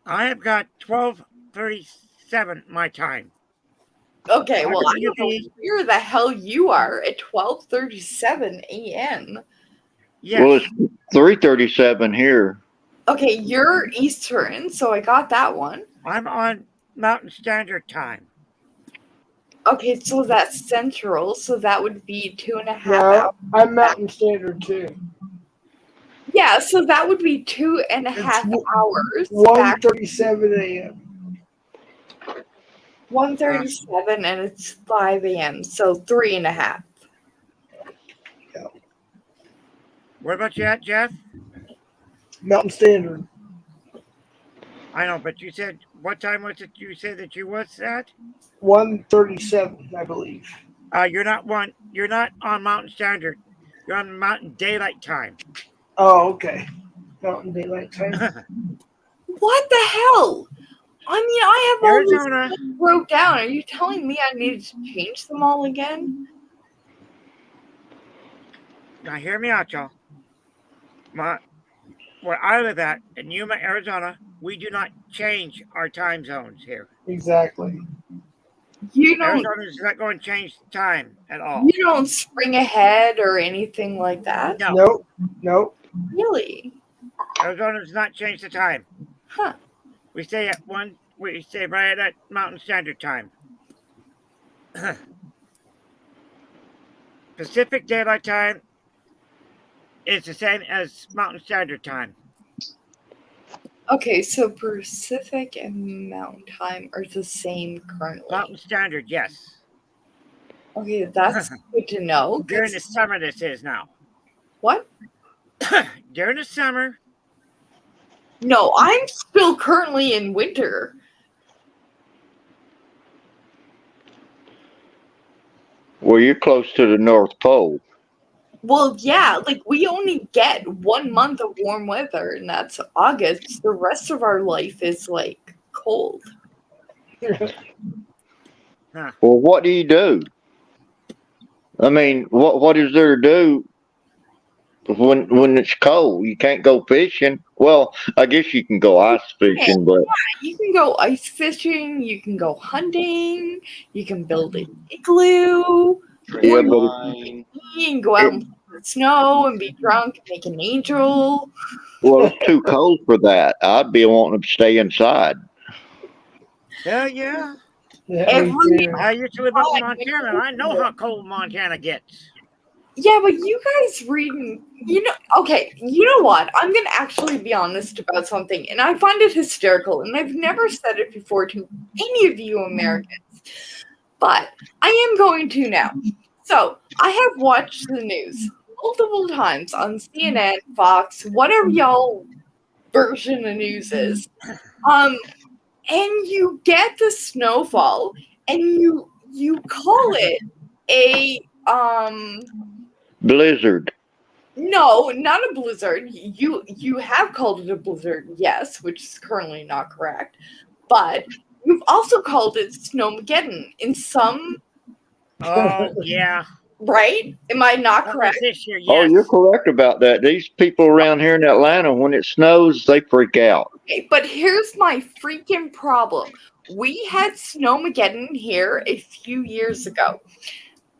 I have got 12:37 my time. Okay, well, I you don't know where the hell you are at 12:37 a.m. Yes. Well, it's 3:37 here. Okay, you're Eastern, so I got that one. I'm on Mountain Standard Time. Okay, so that's Central, so that would be 2.5 Yeah, hours. I'm Mountain Standard too. Yeah, so that would be 2.5 hours. 1:37 a.m. 1:37, and it's 5 a.m., so 3.5. What about you at, Jeff? Mountain Standard. I know, but you said, what time was it you said that you was at? 1:37, I believe. You're not on Mountain Standard. You're on Mountain Daylight Time. Oh, okay. Mountain Daylight Time. What the hell? I mean, I have all Arizona. these things wrote down. Are you telling me I needed to change them all again? Now hear me out, y'all. Where I live at, in Yuma, Arizona, we do not change our time zones here. Exactly. You don't. Arizona is not going to change time at all. You don't spring ahead or anything like that? No. Nope. Really? Arizona does not change the time. Huh. We stay right at Mountain Standard Time. Pacific Daylight Time is the same as Mountain Standard Time. Okay, so Pacific and Mountain Time are the same currently. Mountain Standard, yes. Okay, that's good to know. During the summer, this is now. What? During the summer. No, I'm still currently in winter. Well, you're close to the North Pole. Well, yeah, like we only get 1 month of warm weather, and that's August. The rest of our life is like cold. Well, what do you do? I mean, what is there to do when it's cold? You can't go fishing. Well, I guess you can go ice fishing, but Yeah, you can go ice fishing, you can go hunting, you can build an igloo, yeah, or but you can go out in the snow and be drunk and make an angel. well, it's too cold for that. I'd be wanting to stay inside. Hell yeah. I used to live up in Montana, and I know how cold Montana gets. Yeah, but you guys reading, okay, you know what? I'm going to actually be honest about something, and I find it hysterical, and I've never said it before to any of you Americans, but I am going to now. So, I have watched the news multiple times on CNN, Fox, whatever y'all version of news is, and you get the snowfall, and you call it a Blizzard. No, not a blizzard. You have called it a blizzard, yes, which is currently not correct. But you've also called it Snowmageddon in some. Oh yeah. Right? Am I not correct? This year, Oh, yes. you're correct about that. These people around here in Atlanta, when it snows, they freak out. Okay, but here's my freaking problem. We had Snowmageddon here a few years ago.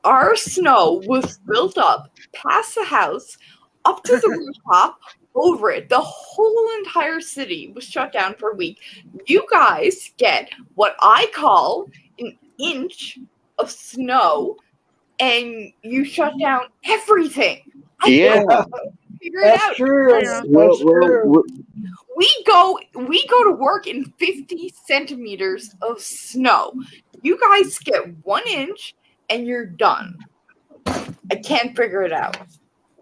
Our snow was built up past the house, up to the rooftop, over it. The whole entire city was shut down for a week. You guys get what I call an inch of snow, and you shut down everything. Yeah. Figure it out. Well, We go to work in 50 centimeters of snow. You guys get 1 inch and you're done. I can't figure it out.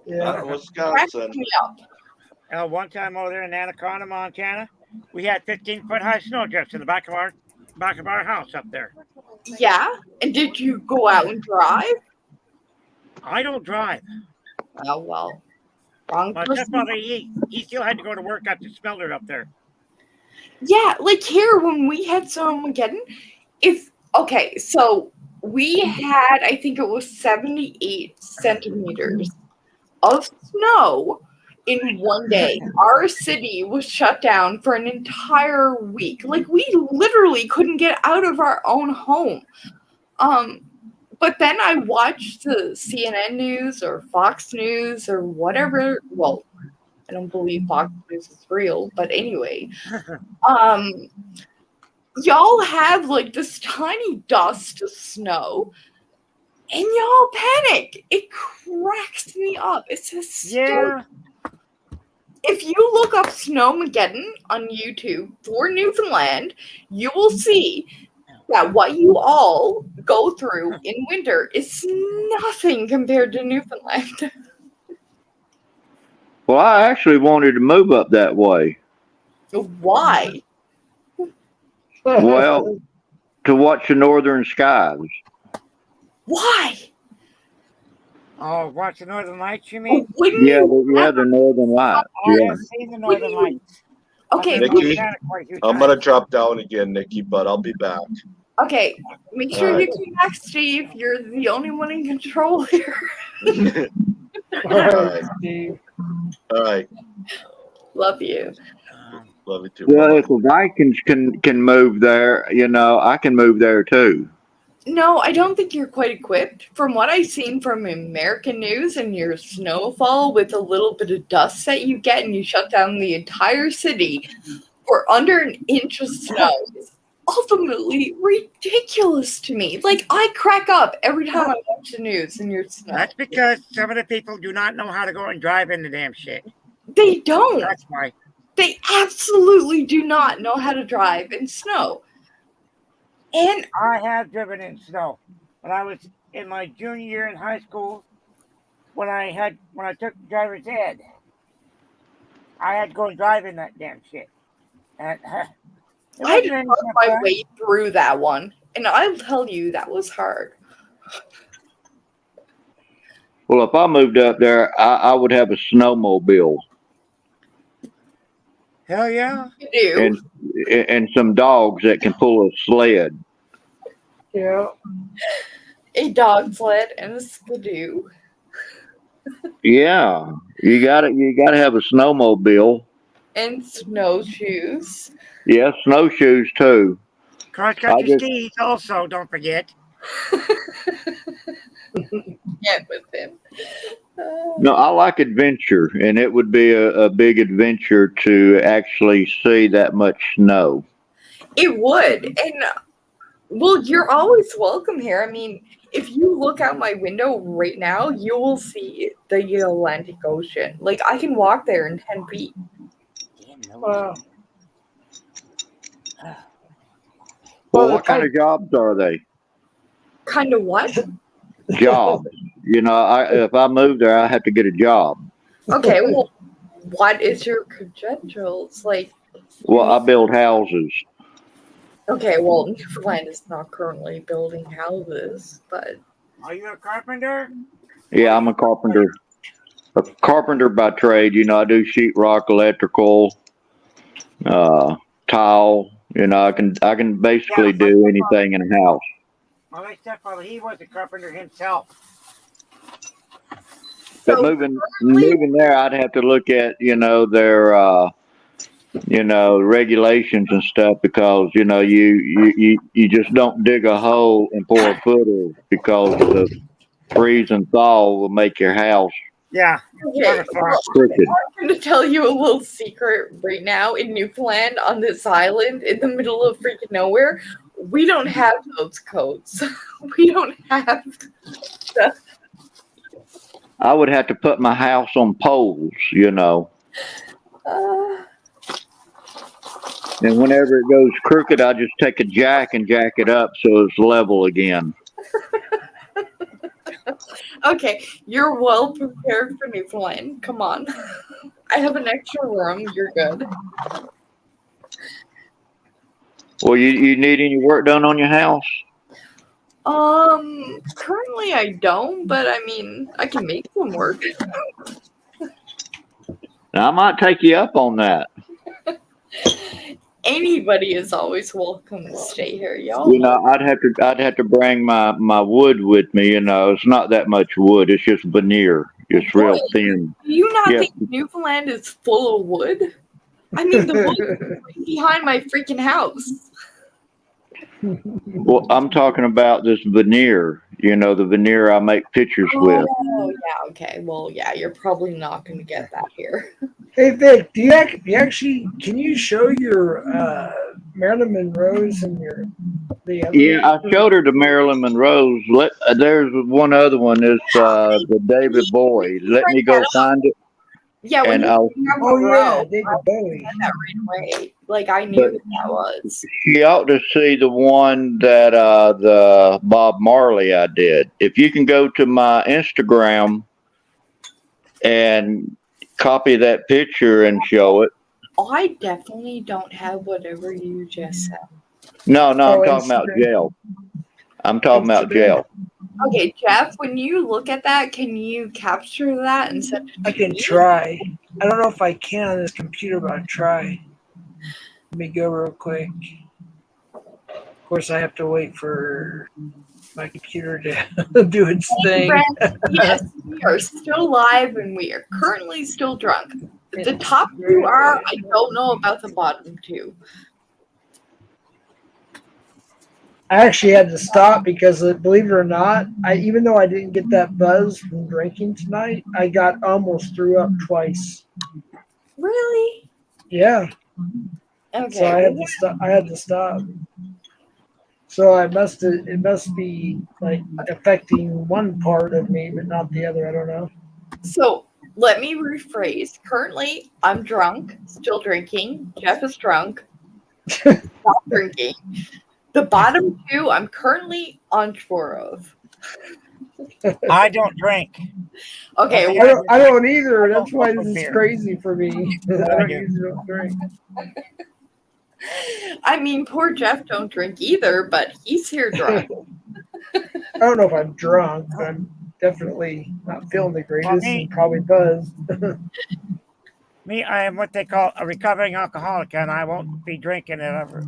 Wisconsin. Me up. One time over there in Anaconda, Montana, we had 15-foot high snowdrifts in the back of our house up there. Yeah, and did you go out and drive? I don't drive. Oh well, wrong My person. stepfather, he still had to go to work at the smelter up there. Yeah, like here when we had Snowmageddon, so we had, I think it was 78 centimeters of snow in one day. Our city was shut down for an entire week. Like we literally couldn't get out of our own home. But then I watched the CNN News or Fox News or whatever. Well, I don't believe Fox News is real, but anyway. Y'all have like this tiny dust of snow and y'all panic. It cracks me up. It's hysterical. Yeah. If you look up Snowmageddon on YouTube for Newfoundland, you will see that what you all go through in winter is nothing compared to Newfoundland. Well, I actually wanted to move up that way. Why? Well, to watch the northern skies. Why? Oh, watch the Northern Lights, you mean? Yeah, the northern lights. Oh, Yeah. I've seen the Northern Lights. Okay, Nikki, I'm gonna drop down again, Nikki, but I'll be back. Okay, make sure All you right. come back, Steve. You're the only one in control here. All right. All right. Love you. Love you too. Well, if the Vikings can move there, I can move there too. No, I don't think you're quite equipped. From what I've seen from American news and your snowfall with a little bit of dust that you get and you shut down the entire city for under an inch of snow is ultimately ridiculous to me. Like, I crack up every time I watch the news and your snow. That's because some of the people do not know how to go and drive in the damn shit. They don't. That's why. They absolutely do not know how to drive in snow. And I have driven in snow. When I was in my junior year in high school, when I took driver's ed, I had to go and drive in that damn shit. And I had to work my way through that one. And I'll tell you, that was hard. Well, if I moved up there, I would have a snowmobile Hell yeah. You do. and some dogs that can pull a sled. Yeah. A dog sled and a skidoo. Yeah, you got to have a snowmobile. And snowshoes. Yeah, snowshoes too. Cross country skis also, don't forget. Get with him. No, I like adventure, and it would be a big adventure to actually see that much snow. It would. And, well, you're always welcome here. I mean, if you look out my window right now, you will see the Atlantic Ocean. Like, I can walk there in 10 feet. Wow. Well, what kind of jobs are they? Kind of what? Jobs. If I move there, I have to get a job. Okay, well, what is your credentials? Like, Well, I build houses. okay, well, Newfoundland is not currently building houses, but Are you a carpenter? Yeah, I'm a carpenter. A carpenter by trade. You know, I do sheetrock, electrical, tile. You know, I can basically do anything in a house. My stepfather, he was a carpenter himself. But moving there, I'd have to look at, you know, their regulations and stuff, because you just don't dig a hole and pour a footer, because the freeze and thaw will make your house Yeah. Okay, crooked. I'm going to tell you a little secret right now. In Newfoundland, on this island, in the middle of freaking nowhere, we don't have those codes. We don't have the. I would have to put my house on poles, you know. And whenever it goes crooked, I just take a jack and jack it up so it's level again. Okay, you're well prepared for Newfoundland. Come on. I have an extra room. You're good. Well, you need any work done on your house? Currently I don't, but I mean, I can make some work. Now, I might take you up on that. Anybody is always welcome to stay here, y'all. You know, I'd have to bring my wood with me. You know, it's not that much wood. It's just veneer. It's real thin. Do you not Yeah. think Newfoundland is full of wood? I mean, the wood is right behind my freaking house. Well, I'm talking about this veneer. You know, the veneer I make pictures with. Oh, yeah, okay. Well, yeah, you're probably not going to get that here. Hey Vic, do you actually can you show your Marilyn Monroe's and your the other? Yeah, I showed her to Marilyn Monroe's. There's one other one. It's the David Bowie. Let me go find it. Yeah, when And you I'll- have Oh, a yeah, row, David I Bowie. said that right away. Like, I knew But- what that was. You ought to see the one that the Bob Marley I did. If you can go to my Instagram and copy that picture and show it. I definitely don't have whatever you just said. No, I'm Oh, talking about Instagram. jail. I'm talking about Instagram. jail. Okay, Jeff, when you look at that, can you capture that and send it to I can me? try. I don't know if I can on this computer, but I'll try. Let me go real quick. Of course, I have to wait for my computer to do its thing. Friends, yes, we are still live and we are currently still drunk. The top two are, I don't know about the bottom two. I actually had to stop because, believe it or not, even though I didn't get that buzz from drinking tonight, I got almost threw up twice. Really? Yeah. Okay. So I had to stop. So it must be like affecting one part of me, but not the other. I don't know. So let me rephrase. Currently, I'm drunk, still drinking. Jeff is drunk, not drinking. The bottom two, I'm currently unsure of. I don't drink. Okay, I don't either. That's why this is Beer. crazy for me. I don't usually don't drink. I mean, poor Jeff don't drink either, but he's here drunk. I don't know if I'm drunk, but I'm definitely not feeling the greatest and probably buzzed. Me, I am what they call a recovering alcoholic, and I won't be drinking it ever.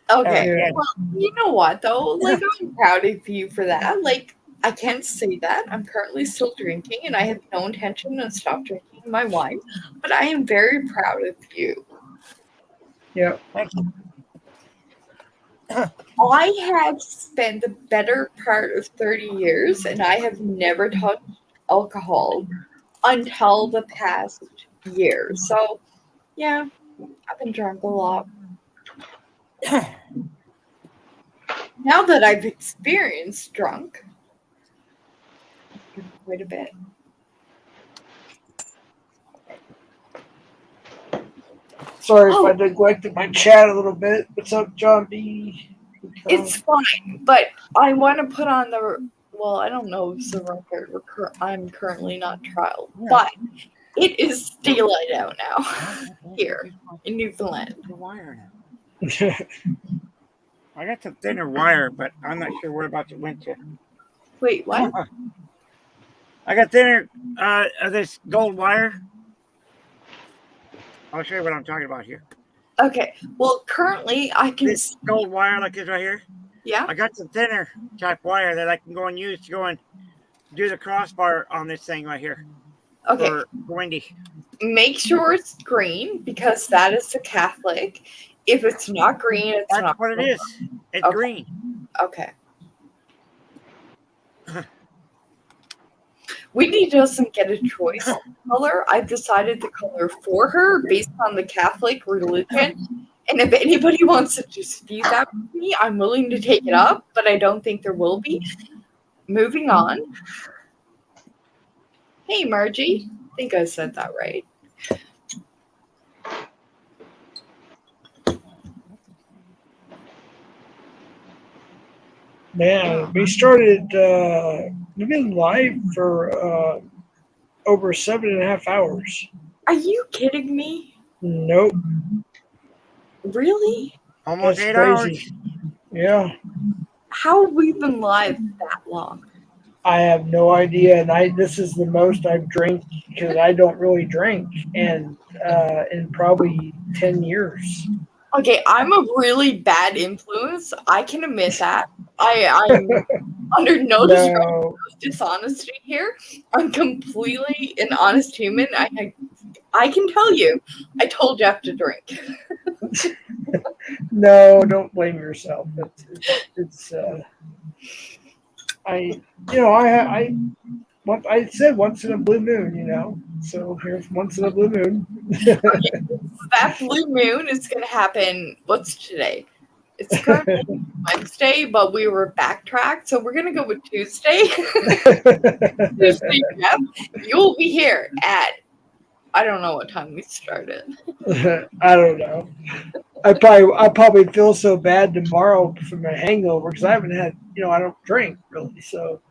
Okay, Yeah. well, you know what though? Like, I'm proud of you for that. Like, I can't say that. I'm currently still drinking, and I have no intention to stop drinking my wine, but I am very proud of you. Yeah. I have spent the better part of 30 years, and I have never touched alcohol until the past year. So, yeah, I've been drunk a lot. Now that I've experienced drunk, quite a bit. Sorry if I neglected my chat a little bit. What's up, John B? It's fine, but I want to put on the. Well, I don't know if it's the record. I'm currently not trial, but it is daylight out now here in Newfoundland. I got some thinner wire, but I'm not sure whereabouts it went to. Wait, what? I got thinner of this gold wire. I'll show you what I'm talking about here. Okay. Well, currently I can. This gold wire like this right here. Yeah. I got some thinner type wire that I can go and use to go and do the crossbar on this thing right here. Okay. For Wendy. Make sure it's green because that is the Catholic. If it's not green, it's That's not what it is. It's Okay. green. Okay. Wendy doesn't get a choice of color. I've decided the color for her based on the Catholic religion. And if anybody wants to dispute that with me, I'm willing to take it up, but I don't think there will be. Moving on. Hey, Margie. I think I said that right. Man, we started, we've been live for over 7.5 hours. Are you kidding me? Nope. Really? Almost That's 8 crazy. hours. Yeah. How have we been live that long? I have no idea, and this is the most I've drank because I don't really drink, and in probably 10 years. Okay, I'm a really bad influence. I can admit that. I'm under no dishonesty here. I'm completely an honest human. I can tell you, I told Jeff to drink. No, don't blame yourself. I said once in a blue moon, so here's once in a blue moon. That blue moon is going to happen. What's today? It's currently Wednesday, but we were backtracked, so we're going to go with Tuesday. Tuesday, Jeff, you'll be here at, I don't know what time we started. I don't know. I probably feel so bad tomorrow from my hangover because I haven't had, I don't drink really, so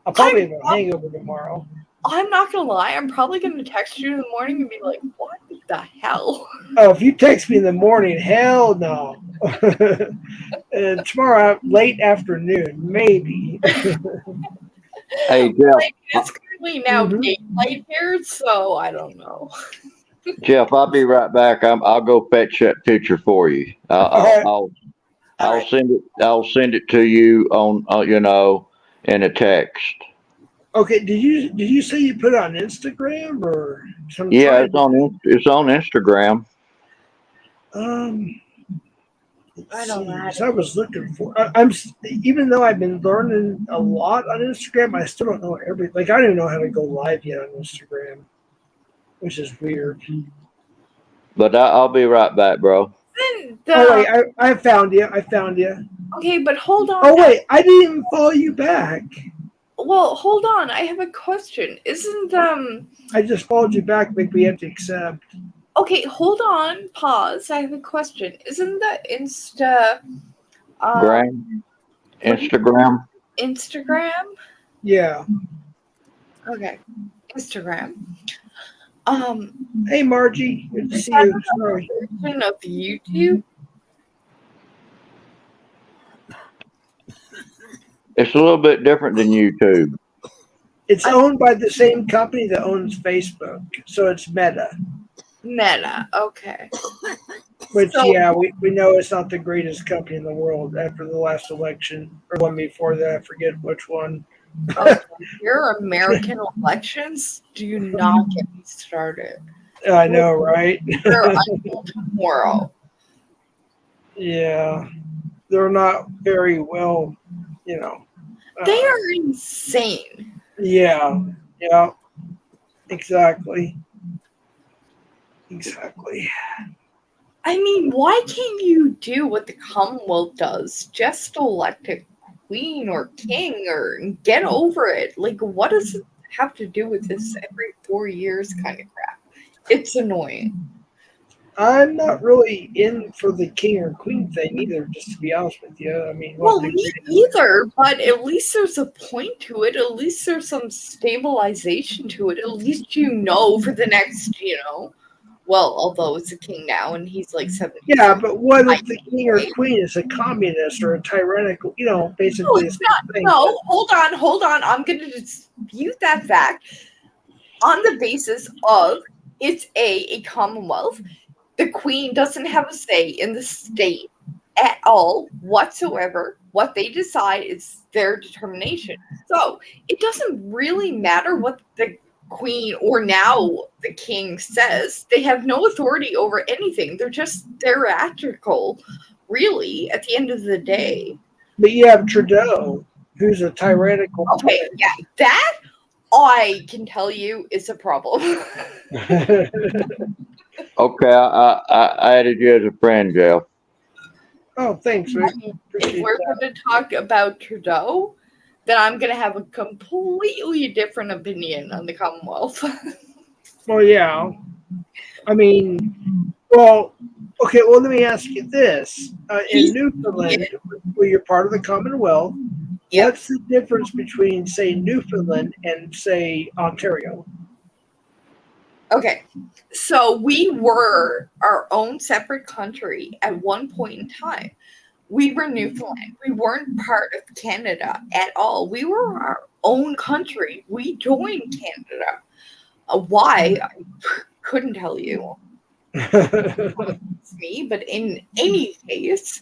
I'll probably have a hangover tomorrow. I'm not gonna lie, I'm probably gonna text you in the morning and be like, what the hell? Oh, if you text me in the morning, hell no. And tomorrow, late afternoon, maybe. Hey, Jeff. Like, it's currently now daylight here, so I don't know. Jeff, I'll be right back. I'll go fetch that picture for you. I'll send it. I'll send it to you on in a text. Okay, did you say you put it on Instagram or something? Yeah, it's on Instagram. I don't know. I was looking for. Even though I've been learning a lot on Instagram, I still don't know everything. Like I don't even know how to go live yet on Instagram, which is weird. But I'll be right back, bro. Oh wait, I found you. Okay, but hold on. Oh wait, I didn't even follow you back. Well, hold on. I have a question. Isn't I just followed you back, but we have to accept. Okay, hold on. Pause. I have a question. Isn't the Instagram? Instagram? Yeah. Okay. Instagram. Hey Margie, good to see you. Sorry. Version of YouTube. It's a little bit different than YouTube. It's owned by the same company that owns Facebook, so it's Meta. Meta, okay. Which, So- yeah, we know it's not the greatest company in the world after the last election, or one before that, I forget which one. Your American elections do not get me started. I know, right? They're until tomorrow. Yeah, they're not very well, They are insane. Yeah, exactly. I mean, why can't you do what the Commonwealth does? Just elect a queen or king or get over it. Like, what does it have to do with this every 4 years kind of crap? It's annoying. I'm not really in for the king or queen thing either, just to be honest with you. I mean, Well, me either, but at least there's a point to it. At least there's some stabilization to it. At least for the next, Well, although it's a king now, and he's like 70. Yeah, but what if the king or queen is a communist or a tyrannical? You know, No, basically. it's not. No, hold on. I'm going to dispute that fact on the basis of it's a commonwealth. The queen doesn't have a say in the state at all whatsoever. What they decide is their determination. So it doesn't really matter what the queen or now the king says. They have no authority over anything. They're just theatrical, really, at the end of the day. But you have Trudeau, who's a tyrannical. Okay, yeah, that I can tell you is a problem. Okay, I added you as a friend, Jeff. Oh, thanks, Rick. If we're going to talk about Trudeau, then I'm going to have a completely different opinion on the Commonwealth. Well, yeah. I mean, well, okay, well, let me ask you this. In Newfoundland, where you're part of the Commonwealth, what's the difference between, say, Newfoundland and, say, Ontario? Okay, so we were our own separate country at one point in time. We were Newfoundland. We weren't part of Canada at all. We were our own country. We joined Canada. Why? I couldn't tell you. It's me, but in any case,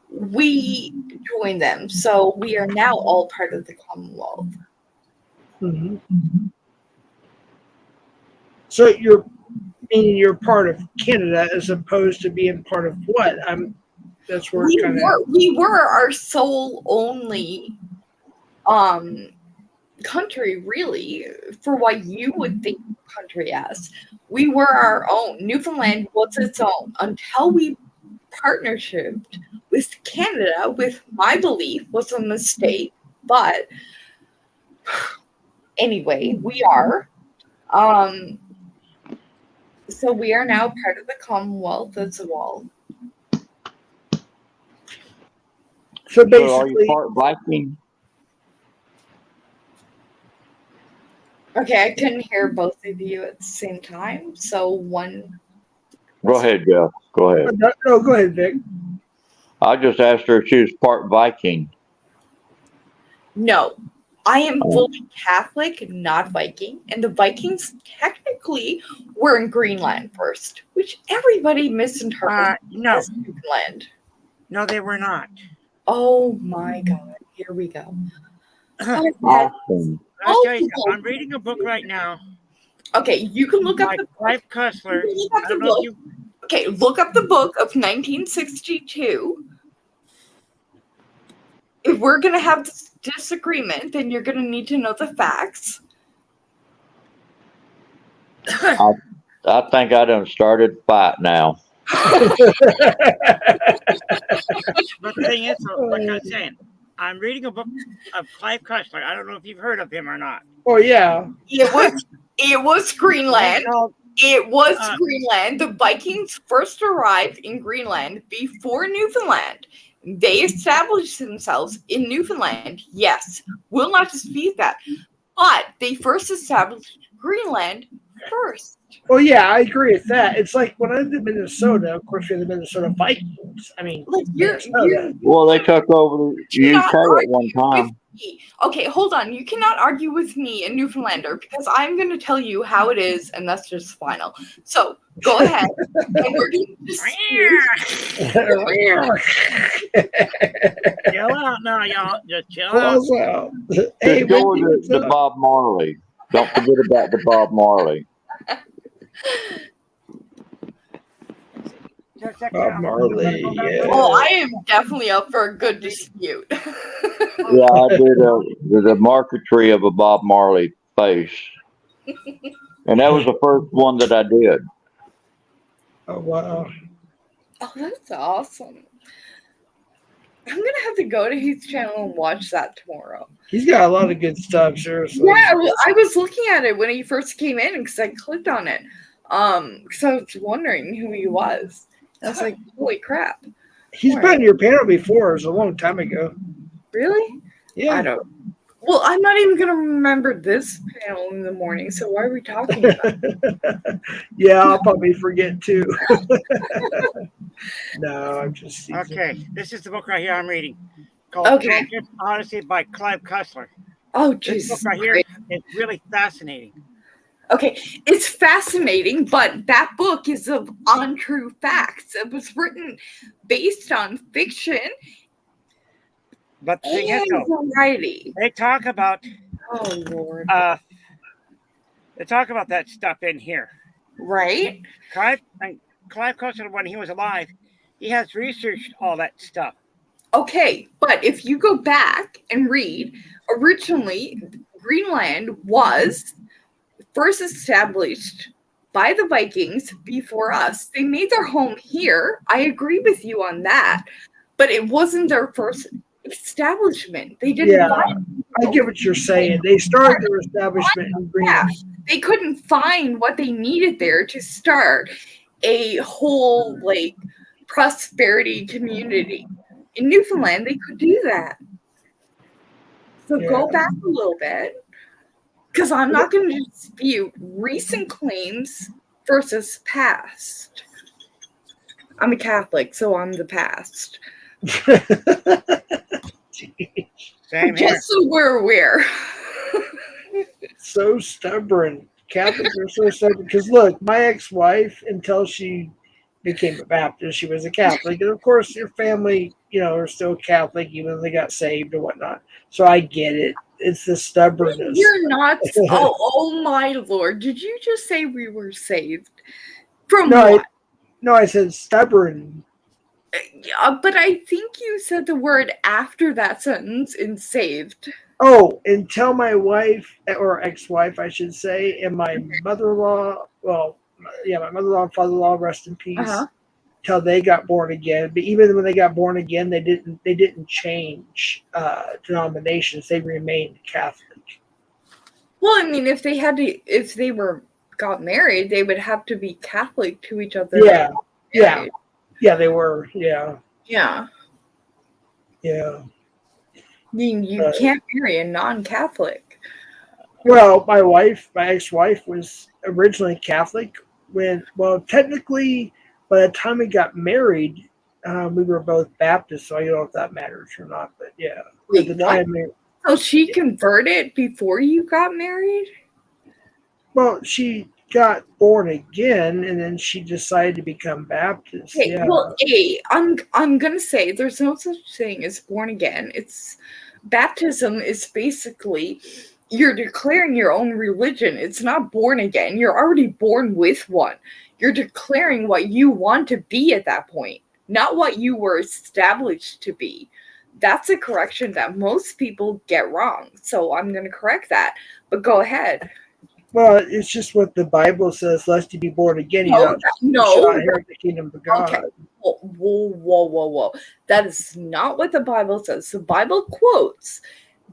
we joined them. So we are now all part of the Commonwealth. Mm-hmm. So you're meaning you're part of Canada as opposed to being part of what? That's where we were our sole only country, really, for what you would think country as. We were our own. Newfoundland was its own until we partnershiped with Canada, with my belief was a mistake. But anyway, we are. So we are now part of the Commonwealth as well. So basically, are you part Viking? Okay, I couldn't hear both of you at the same time. So one. Go ahead, Jeff. Go ahead. No, go ahead, Vic. I just asked her if she was part Viking. No, I am fully Catholic, not Viking. And the Vikings technically were in Greenland first, which everybody misinterpreted as Greenland. No, they were not. Oh my God. Here we go. Awesome. I'll tell you, I'm reading a book right now. Okay, you can look up the Clive Cussler. look up the book. Okay, look up the book of 1962. If we're going to have this disagreement, then you're going to need to know the facts. I think I done started fight now. But the thing is, like I was saying, I'm reading a book of Clive Cussler. I don't know if you've heard of him or not. Oh yeah, it was Greenland. It was Greenland. The Vikings first arrived in Greenland before Newfoundland. They established themselves in Newfoundland. Yes, will not dispute that. But they first established Greenland first. Well, yeah, I agree with that. It's like when I lived in Minnesota, of course, we had the Minnesota Vikings. I mean, like you're well, they took over the UK at one time. Okay, hold on. You cannot argue with me, a Newfoundlander, because I'm going to tell you how it is, and that's just final. So go ahead. And we're going to chill out now, y'all. Just chill out. Hey, go to the Bob Marley. Don't forget about the Bob Marley. Bob Marley, yeah. Oh, I am definitely up for a good dispute. Yeah, I did the marquetry of a Bob Marley face. And that was the first one that I did. Oh, wow. Oh, that's awesome. I'm going to have to go to his channel and watch that tomorrow. He's got a lot of good stuff, seriously. Yeah, I was looking at it when he first came in because I clicked on it. Because I was wondering who he was. I was like, holy crap. He's been on your panel before. It was a long time ago. Really? Yeah. I don't. Well, I'm not even going to remember this panel in the morning, so why are we talking about it? Yeah, I'll probably forget too. No, I'm just teasing. Okay, this is the book right here I'm reading called Okay. Focus Odyssey by Clive Cussler. Oh, This book Jesus. right here Christ. is really fascinating. Okay, it's fascinating, but that book is of untrue facts. It was written based on fiction But the thing is, and though, variety. they talk about Oh, Lord. they talk about that stuff in here. Right? Clive Cussler, when he was alive, he has researched all that stuff. Okay, but if you go back and read, originally Greenland was first established by the Vikings before us. They made their home here. I agree with you on that, but it wasn't their first establishment. They didn't Yeah, find I get what you're saying. They started their establishment in yeah, Greenland. they couldn't find what they needed there to start a whole like prosperity community. In Newfoundland, they could do that. So go back a little bit, because I'm not going to dispute recent claims versus past. I'm a Catholic, so I'm the past. Same here. Just so we're aware. So stubborn. Catholics are so stubborn. Because look, my ex-wife, until she became a Baptist, she was a Catholic. And of course, your family, are still Catholic, even though they got saved or whatnot. So I get it. It's the stubbornness. You're not. Oh my Lord. Did you just say we were saved? From what? I said stubborn. Yeah, but I think you said the word after that sentence in saved. Oh, until my wife, or ex-wife, I should say, and my mother-in-law, my mother-in-law and father-in-law, rest in peace, till they got born again. But even when they got born again, they didn't change denominations. They remained Catholic. Well, I mean, if they got married, they would have to be Catholic to each other. Yeah, they were. Yeah. Yeah. Yeah. I mean, you can't marry a non-Catholic. Well, my ex-wife was originally Catholic technically, by the time we got married, we were both Baptists, so I don't know if that matters or not, but yeah. Wait, so she converted before you got married? Well, she got born again, and then she decided to become Baptist. Okay, Yeah. well, I'm gonna say there's no such thing as born again. Baptism is basically you're declaring your own religion. It's not born again. You're already born with one. You're declaring what you want to be at that point, not what you were established to be. That's a correction that most people get wrong. So I'm going to correct that. But go ahead. Well, it's just what the Bible says, lest you be born again. No. Inherit the kingdom of God. Okay. Whoa. That is not what the Bible says. The Bible quotes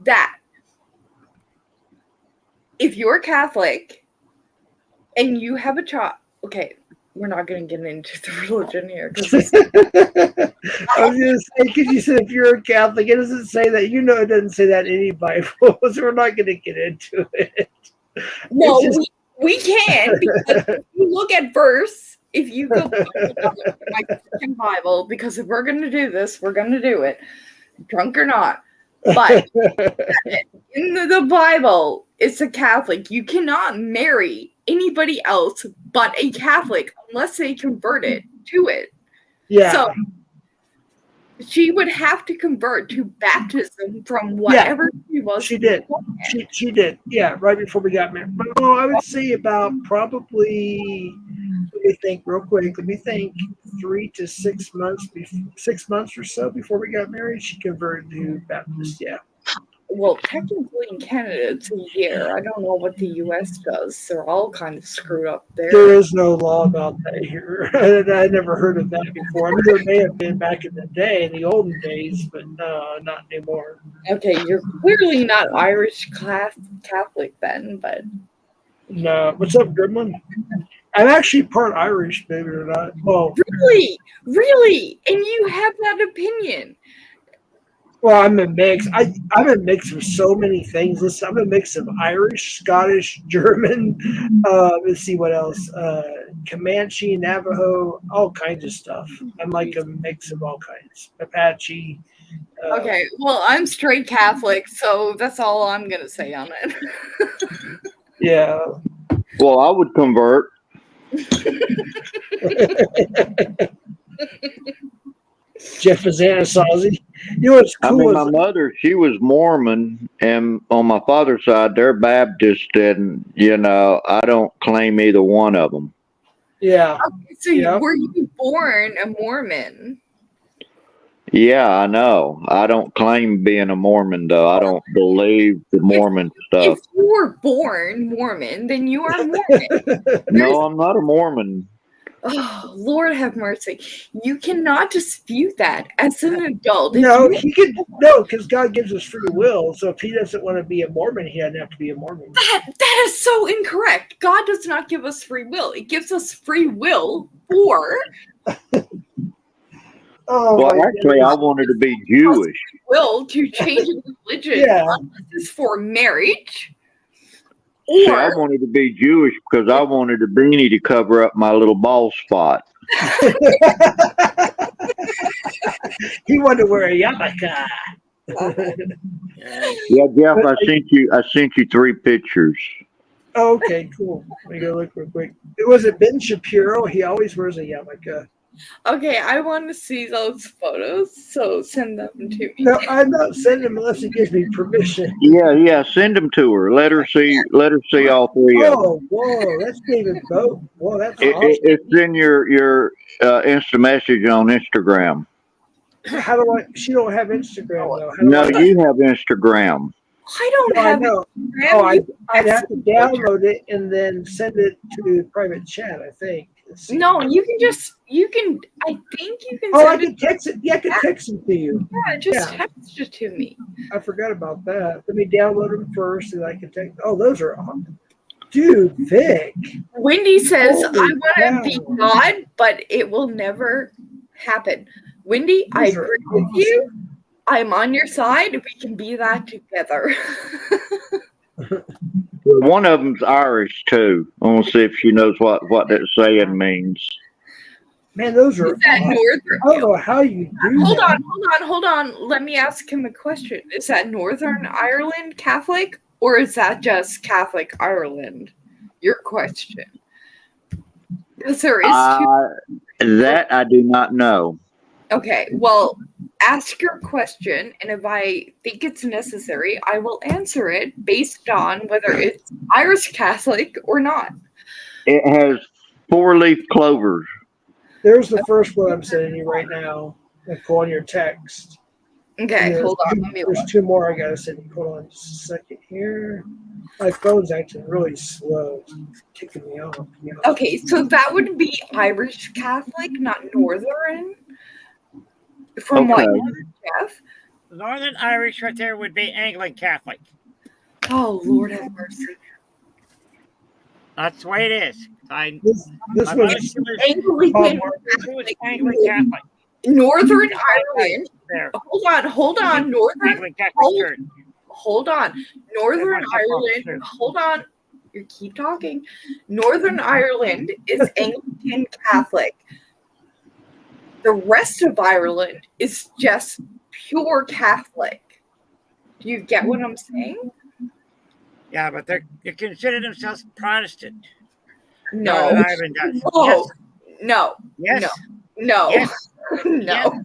that if you're Catholic and you have a child, okay, we're not going to get into the religion here. I was going to say, because you said if you're a Catholic, it doesn't say that. It doesn't say that in any Bible, so we're not going to get into it. No, we can, because if you look at verse, if you go back to my Christian Bible, because if we're going to do this, we're going to do it, drunk or not. But in the Bible, it's a Catholic. You cannot marry anybody else but a Catholic unless they converted to it. Yeah. So she would have to convert to baptism from whatever she was. She did. She did. Yeah, right before we got married. Well, I would say about probably. Let me think real quick. 3 to 6 months. 6 months or so before we got married, she converted to Baptist. Yeah. Well, technically in Canada, it's a year. I don't know what the U.S. does. They're all kind of screwed up there. There is no law about that here. I never heard of that before. I mean, there may have been back in the day, in the olden days, but no, not anymore. Okay, you're clearly not Irish Catholic then, but... No. What's up, Goodman? I'm actually part Irish, believe it or not. Well, Really? And you have that opinion? Well, I'm a mix. I'm a mix of so many things. Listen, I'm a mix of Irish, Scottish, German. Let's see what else. Comanche, Navajo, all kinds of stuff. I'm like a mix of all kinds. Apache. Okay, well, I'm straight Catholic, so that's all I'm gonna say on it. Yeah. Well, I would convert. Jeff is Anasazi. You know what's I cool mean, is my mother, she was Mormon, and on my father's side, they're Baptist, and I don't claim either one of them. yeah. Okay, so were you born a Mormon? Yeah, I know. I don't claim being a Mormon, though. I don't believe the Mormon stuff. If you were born Mormon, then you are Mormon. No, I'm not a Mormon. Oh, Lord have mercy. You cannot dispute that as an adult. No, because God gives us free will. So if he doesn't want to be a Mormon, he doesn't have to be a Mormon. That is so incorrect. God does not give us free will. It gives us free will for Well, actually, I wanted to be Jewish. will to change religion Yeah. unless it's for marriage. See, I wanted to be Jewish because I wanted a beanie to cover up my little bald spot. He wanted to wear a yarmulke. Yeah, Jeff, I sent you 3 pictures. Oh, okay, cool. Let me go look real quick. Was it Ben Shapiro? He always wears a yarmulke. Okay, I want to see those photos, so send them to me. No, I'm not sending them unless he gives me permission. Yeah, send them to her. Let her see all 3 of them. Oh, whoa, that's David Boat. Whoa, that's awesome. It's in your Insta message on Instagram. How do I? She don't have Instagram though. No, you have Instagram. I don't I have know. Instagram. Oh, I'd have to download it and then send it to private chat. I think. No, I think you can Oh, I send can it. text it. Yeah, I can text it to you. Yeah, just text it to me. I forgot about that. Let me download them first, and I can text. Oh, those are awesome. Dude, Vic. Wendy says, Holy I want cow. to be God, but it will never happen. Wendy, I Those are agree with you. I'm on your side. We can be that together. One of them's Irish too. I want to see if she knows what that saying means. Man, those are. Is that Northern? I don't know how you do Hold that. hold on. Let me ask him a question. Is that Northern Ireland Catholic, or is that just Catholic Ireland? Your question. Because there is two. That I do not know. Okay, well, ask your question, and if I think it's necessary, I will answer it based on whether it's Irish Catholic or not. It has 4-leaf clovers. There's the first one I'm sending you right now. Go on your text. Okay, And hold on. Let me There's look. 2 more I gotta send you. Hold on just a second here. My phone's acting really slow. It's kicking me off. Okay, so that would be Irish Catholic, not Northern. From what, Jeff? Northern Irish right there would be Anglican Catholic. Oh, Lord have mercy. That's the way it is. This my was mother, she was Anglican Anglican Catholic. Northern Ireland. There. Hold on. Northern. Anglican Catholic Church. Hold on. Northern That's my fault, Ireland. sure. Hold on. You keep talking. Northern Ireland is Anglican Catholic. The rest of Ireland is just pure Catholic. Do you get what I'm saying? Yeah, but they consider themselves Protestant. No. Northern Ireland does. No. No. Yes. No. Yes. No.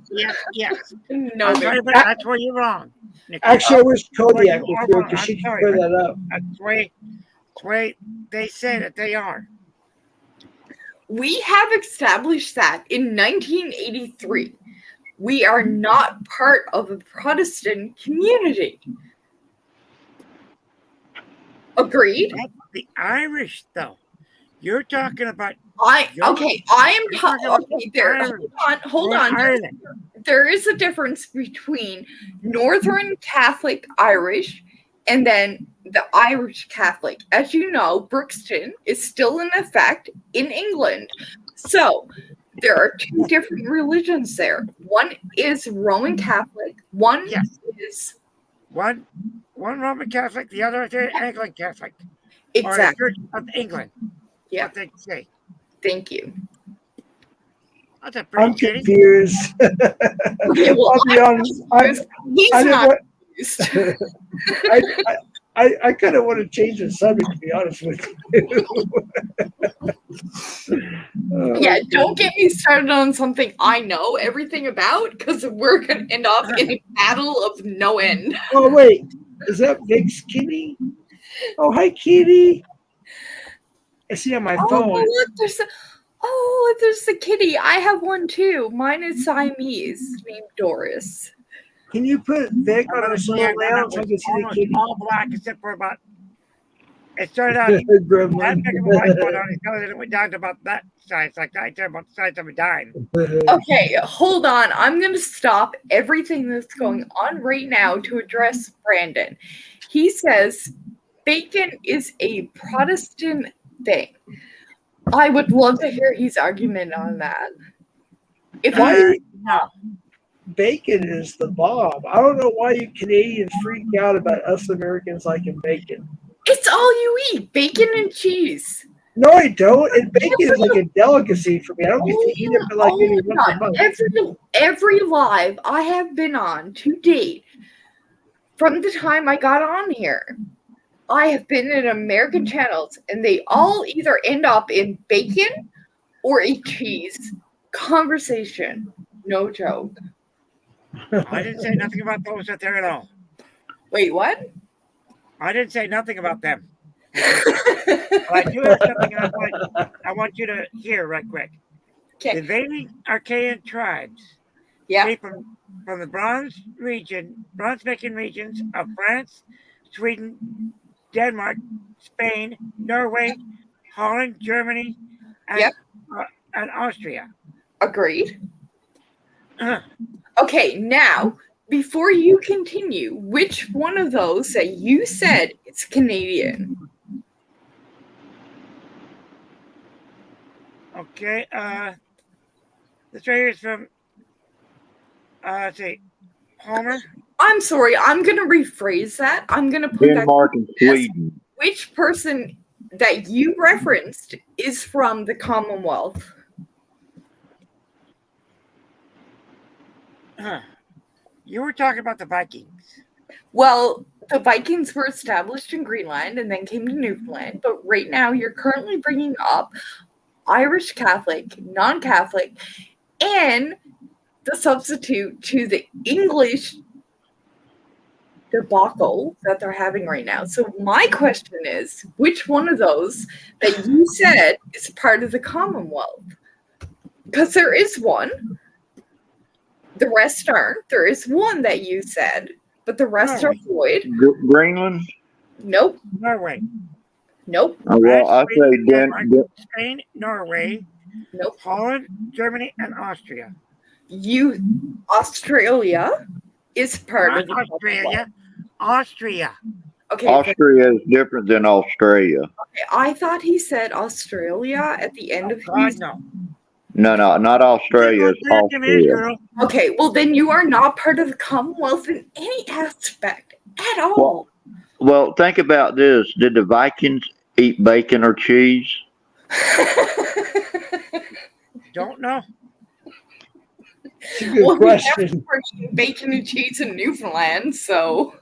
Yes. No. I'm sorry, but that's where you're wrong, Nikki. Actually, I wish Kodiak You was are here wrong. because she I'm can sorry, clear but that up. That's the way they say that they are. We have established that in 1983. We are not part of a Protestant community. Agreed? That's the Irish, though. You're talking about. I am talking okay. There. Hold on. Ireland. There is a difference between Northern Catholic Irish and then the Irish Catholic. As you know, Brixton is still in effect in England. So there are 2 different religions there. One is Roman Catholic. One is is. One Roman Catholic, the other is Anglican Catholic. Exactly. Or the Church of England. Yeah. What they say. Thank you. That's a pretty I'm shitty. confused. Okay, well, I'll be honest. He's I didn't not want- confused. I kind of want to change the subject, to be honest with you. Yeah, don't get me started on something I know everything about, because we're going to end up in a battle of no end. Oh, wait. Is that Vic's kitty? Oh, hi, kitty. I see on my phone. Look, there's the kitty. I have one too. Mine is Siamese, named Doris. Can you put Vic on Another a slow year, layout so I was can see the almost kitty? all black except for about. It started out that Gremlin. big of a white spot on his nose, and it went down to about that size, like that, about the size of a dime. Okay, hold on. I'm going to stop everything that's going on right now to address Brandon. He says bacon is a Protestant thing. I would love to hear his argument on that. Bacon is the bomb. I don't know why you Canadians freak out about us Americans liking bacon. It's all you eat, bacon and cheese. No, I don't. And bacon is like a delicacy for me. I don't get to eat it for like maybe once a month. Every live I have been on to date, from the time I got on here, I have been in American channels, and they all either end up in bacon or a cheese conversation. No joke. I didn't say nothing about those out there at all. Wait, what? I didn't say nothing about them. But I do have something I want you to hear right quick. The invading Archaean tribes came from the bronze-making regions of France, Sweden, Denmark, Spain, Norway, Holland, Germany, and Austria. Agreed. Okay, now, before you continue, which one of those that you said is Canadian? Okay, this right here is from, let's see, Homer. I'm sorry, I'm going to rephrase that. I'm going to put Denmark and Sweden. Which person that you referenced is from the Commonwealth? You were talking about the Vikings. Well, the Vikings were established in Greenland and then came to Newfoundland, but right now you're currently bringing up Irish Catholic, non-Catholic, and the substitute to the English debacle that they're having right now. So my question is, which one of those that you said is part of the Commonwealth? Because there is one. The rest aren't. There is one that you said, but the rest are void. Greenland? Nope. Norway. Nope. Oh, well, I say Spain, Norway. Nope. Holland, Germany, and Austria. Australia is part of the Australia. Austria. Okay. Austria is different than Australia. Okay, I thought he said Australia at the end of his. No, not Australia. It's Austria. Okay, well then you are not part of the Commonwealth in any aspect at all. Well, think about this. Did the Vikings eat bacon or cheese? Don't know. It's a good question. We're eating bacon and cheese in Newfoundland, so.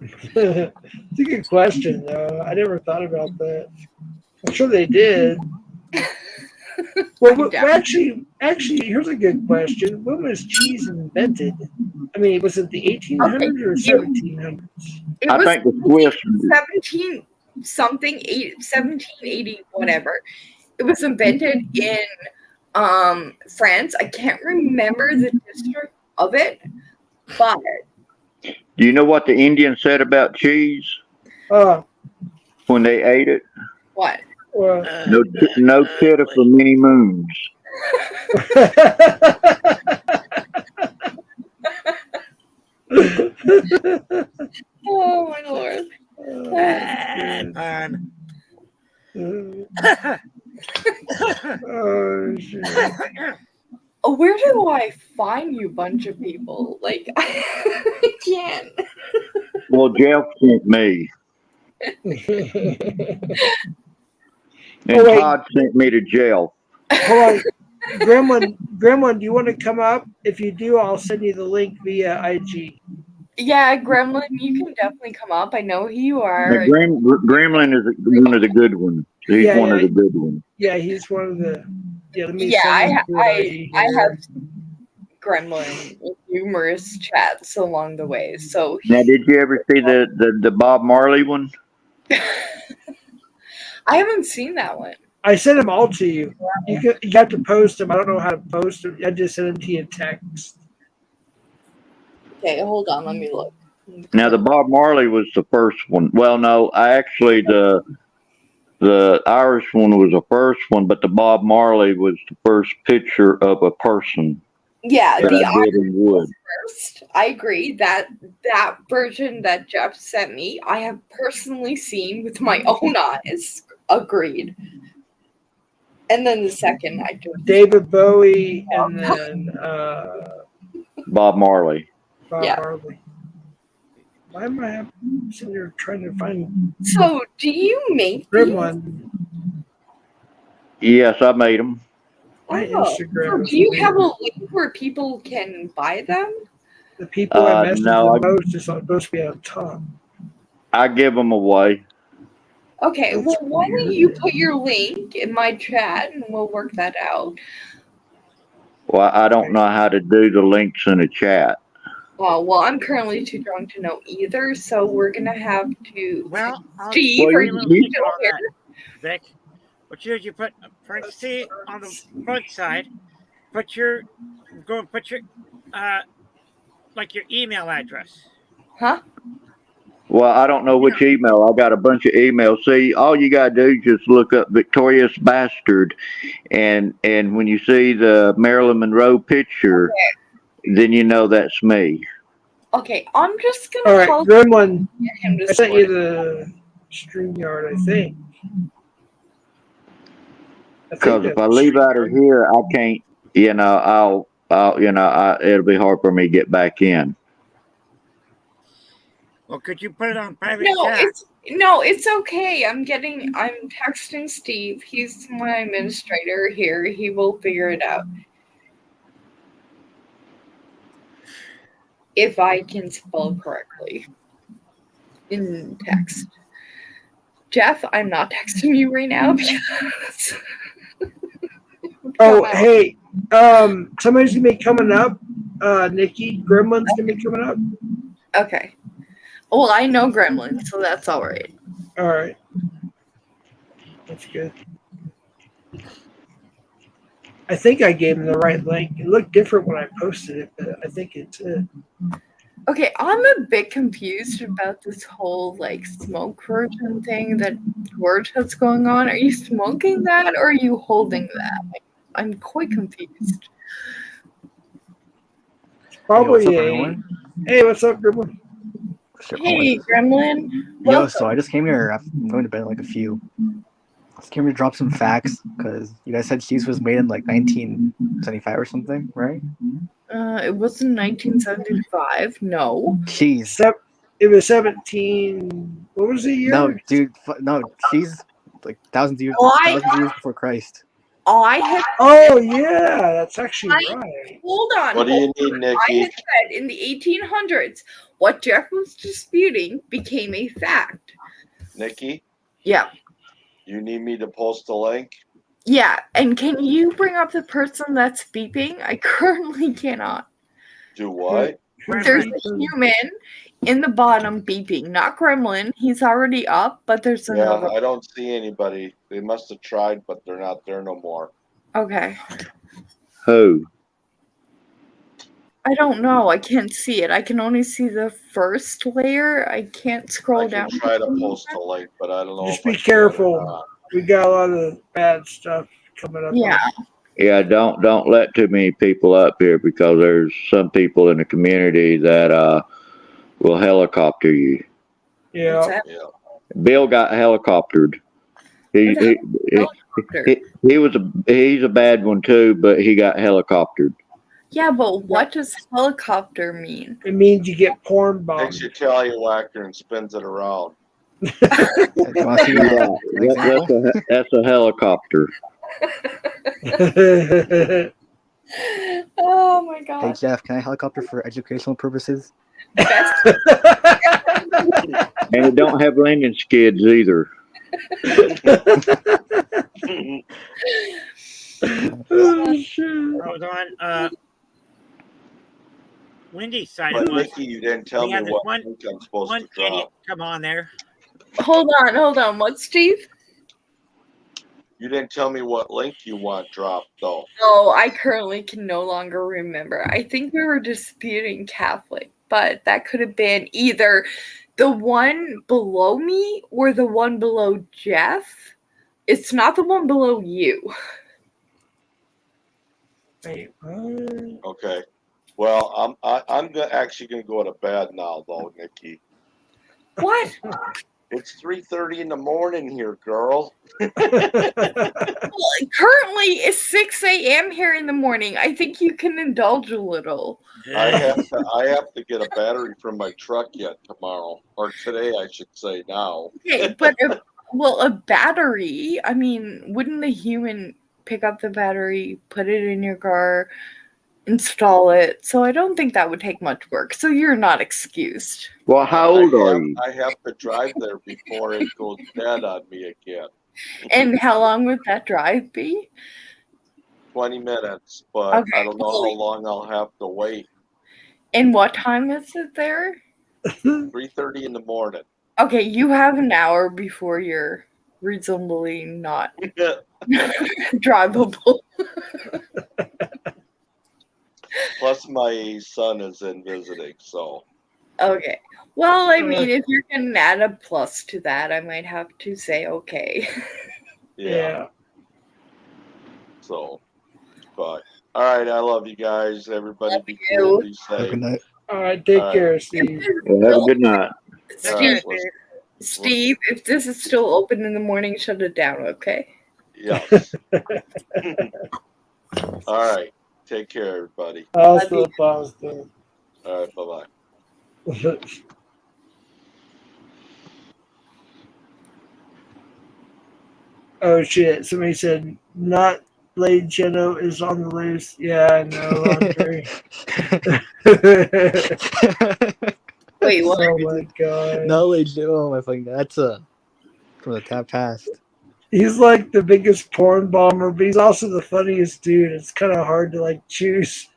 It's a good question, though. I never thought about that. I'm sure they did. Well, actually, here's a good question. When was cheese invented? I mean, was it the 1800s or 1700s? It was think the Swiss. 1780, whatever. It was invented in France. I can't remember the district of it, but. Do you know what the Indians said about cheese? When they ate it? What? No chitter for many moons. Oh my lord. Oh, shit. Where do I fine you bunch of people. Like, I can't. Well, Jeff sent me, and wait. Todd sent me to jail. Hold on. Gremlin, do you want to come up? If you do, I'll send you the link via IG. Yeah, Gremlin, you can definitely come up. I know who you Now, are. Gremlin is one of the good ones. He's Yeah, one of yeah. the good ones. Yeah, he's one of the. Yeah, let me Yeah, send you the IG I here. have Gremlin in numerous chats along the way. So Now, did you ever see the Bob Marley one? I haven't seen that one. I sent them all to you. You have to post them. I don't know how to post them. I just sent them to you in text. Okay, hold on, let me look. Now, the Bob Marley was the first one. Well, no, actually the Irish one was the first one, but the Bob Marley was the first picture of a person. Yeah, that the I did in wood. first. I agree that version that Jeff sent me, I have personally seen with my own eyes. Agreed. And then the second, I just David Bowie and then Bob Marley. Bob Yeah. Marley. Why am I sitting there trying to find So, do you make these? Gremlin? Yes, I made them. My Oh, Instagram. so is do you weird. have a link where people can buy them? The people I message no, the most is supposed to be on top. I give them away. Okay, That's well, why don't weird. you put your link in my chat and we'll work that out. Well, I don't know how to do the links in the chat. Well, I'm currently too drunk to know either, so we're gonna have to. Well, I'll Steve, Well, are you- you you- still here? Vic, what you do is you put a parenthesis on the front side, put your like your email address. Huh? Well, I don't know which email. I got a bunch of emails. See, all you gotta do is just look up Victorious Bastard, and when you see the Marilyn Monroe picture, then you know that's me. Okay, I'm just All gonna right, call Gremlin. him I to sent you sort it. the StreamYard, I think. Because if I leave out of here, I can't. You know, it'll be hard for me to get back in. Well, could you put it on private No, chat? it's okay. I'm texting Steve. He's my administrator here. He will figure it out. If I can spell correctly in text. Jeff, I'm not texting you right now because Oh, hey, somebody's gonna be coming up. Nikki Gremlin's gonna be coming up. Okay. Well, I know Gremlin, so that's all right. All right, that's good. I think I gave him the right link. It looked different when I posted it, but I think it's it. Okay, I'm a bit confused about this whole like smoke version thing that George has going on. Are you smoking that or are you holding that? I'm quite confused. Probably Hey, what's up, a. everyone? Hey, what's up, Gremlin? Hey, Gremlin. Yo, so I just came here. I'm going to bed in like a few. I just came here to drop some facts because you guys said cheese was made in like 1975 or something, right? It wasn't 1975. No. Cheese. It was 17. What was the year? No, dude. No, cheese. Like thousands of years before Christ. I had. Oh yeah, that's actually right. Hold on. What do you need, I Nikki? had said in the 1800s, what Jeff was disputing became a fact. Nikki, Yeah. you need me to post a link? Yeah, and can you bring up the person that's beeping? I currently cannot. Do what? There's a human in the bottom beeping, not Gremlin. He's already up, but there's Yeah, another. I don't see anybody. They must have tried, but they're not there no more. Okay. Who? I don't know. I can't see it. I can only see the first layer. I can't scroll I down. can try to post a link, but I don't know. Just if I be can or careful. not. We got a lot of bad stuff coming up. Yeah. Yeah, don't let too many people up here because there's some people in the community that will helicopter you. Yeah. Bill got helicoptered. He's a bad one too, but he got helicoptered. Yeah, but what does helicopter mean? It means you get porn bombed. Takes your tallywhacker and spins it around. That's a helicopter. Oh my Hey gosh. Jeff, can I helicopter for educational purposes? And it don't have landing skids either. Hold on. Wendy's side But it was. Nikki, you didn't tell We me had this what one- link I'm supposed One to drop. idiot come on there. Hold on. What, Steve? You didn't tell me what link you want dropped, though. Oh, I currently can no longer remember. I think we were disputing Catholic, but that could have been either the one below me or the one below Jeff. It's not the one below you. Wait, what? Okay. Well, I'm actually gonna go to bed now, though, Nikki. What? It's 3:30 in the morning here, girl. Currently, it's 6 a.m. here in the morning. I think you can indulge a little. I have to get a battery from my truck yet tomorrow, or today, I should say now. Okay, but a battery. I mean, wouldn't a human pick up the battery, put it in your car, install it? So I don't think that would take much work. So you're not excused. Well, how old are you? I have to drive there before it goes dead on me again. And how long would that drive be? 20 minutes, but Okay. I don't know how long I'll have to wait. And what time is it there? 3:30 in the morning. Okay, you have an hour before you're reasonably not drivable. Plus, my son is in visiting, so Okay. Well, I mean, if you're going to add a plus to that, I might have to say okay. yeah. So, but all right, I love you guys. Everybody be cool, be safe. Good night. All right, take All right. care, Steve. Well, have a good night. Steve, All right, Steve, if this is still open in the morning, shut it down, okay? yes. All right. Take care, everybody. Also positive. All right. Bye-bye. Oh shit! Somebody said not Lady Jeno is on the loose. Yeah, I know, Andre. Wait, what? Oh my god! No, legit. Oh my fucking. That's from the tap past. He's like the biggest porn bomber, but he's also the funniest dude. It's kind of hard to like choose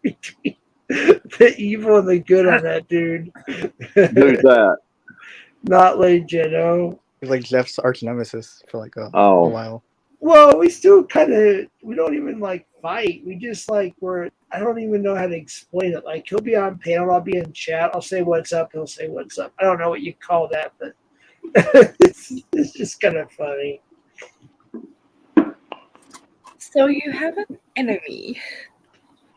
between the evil and the good on that dude. Who's that? Not Lady Jeno. He's like Jeff's arch nemesis for like a Oh. while. Well, we still we don't even like fight. We just like I don't even know how to explain it. Like he'll be on panel, I'll be in chat, I'll say what's up, he'll say what's up. I don't know what you call that, but it's just kind of funny. So you have an enemy.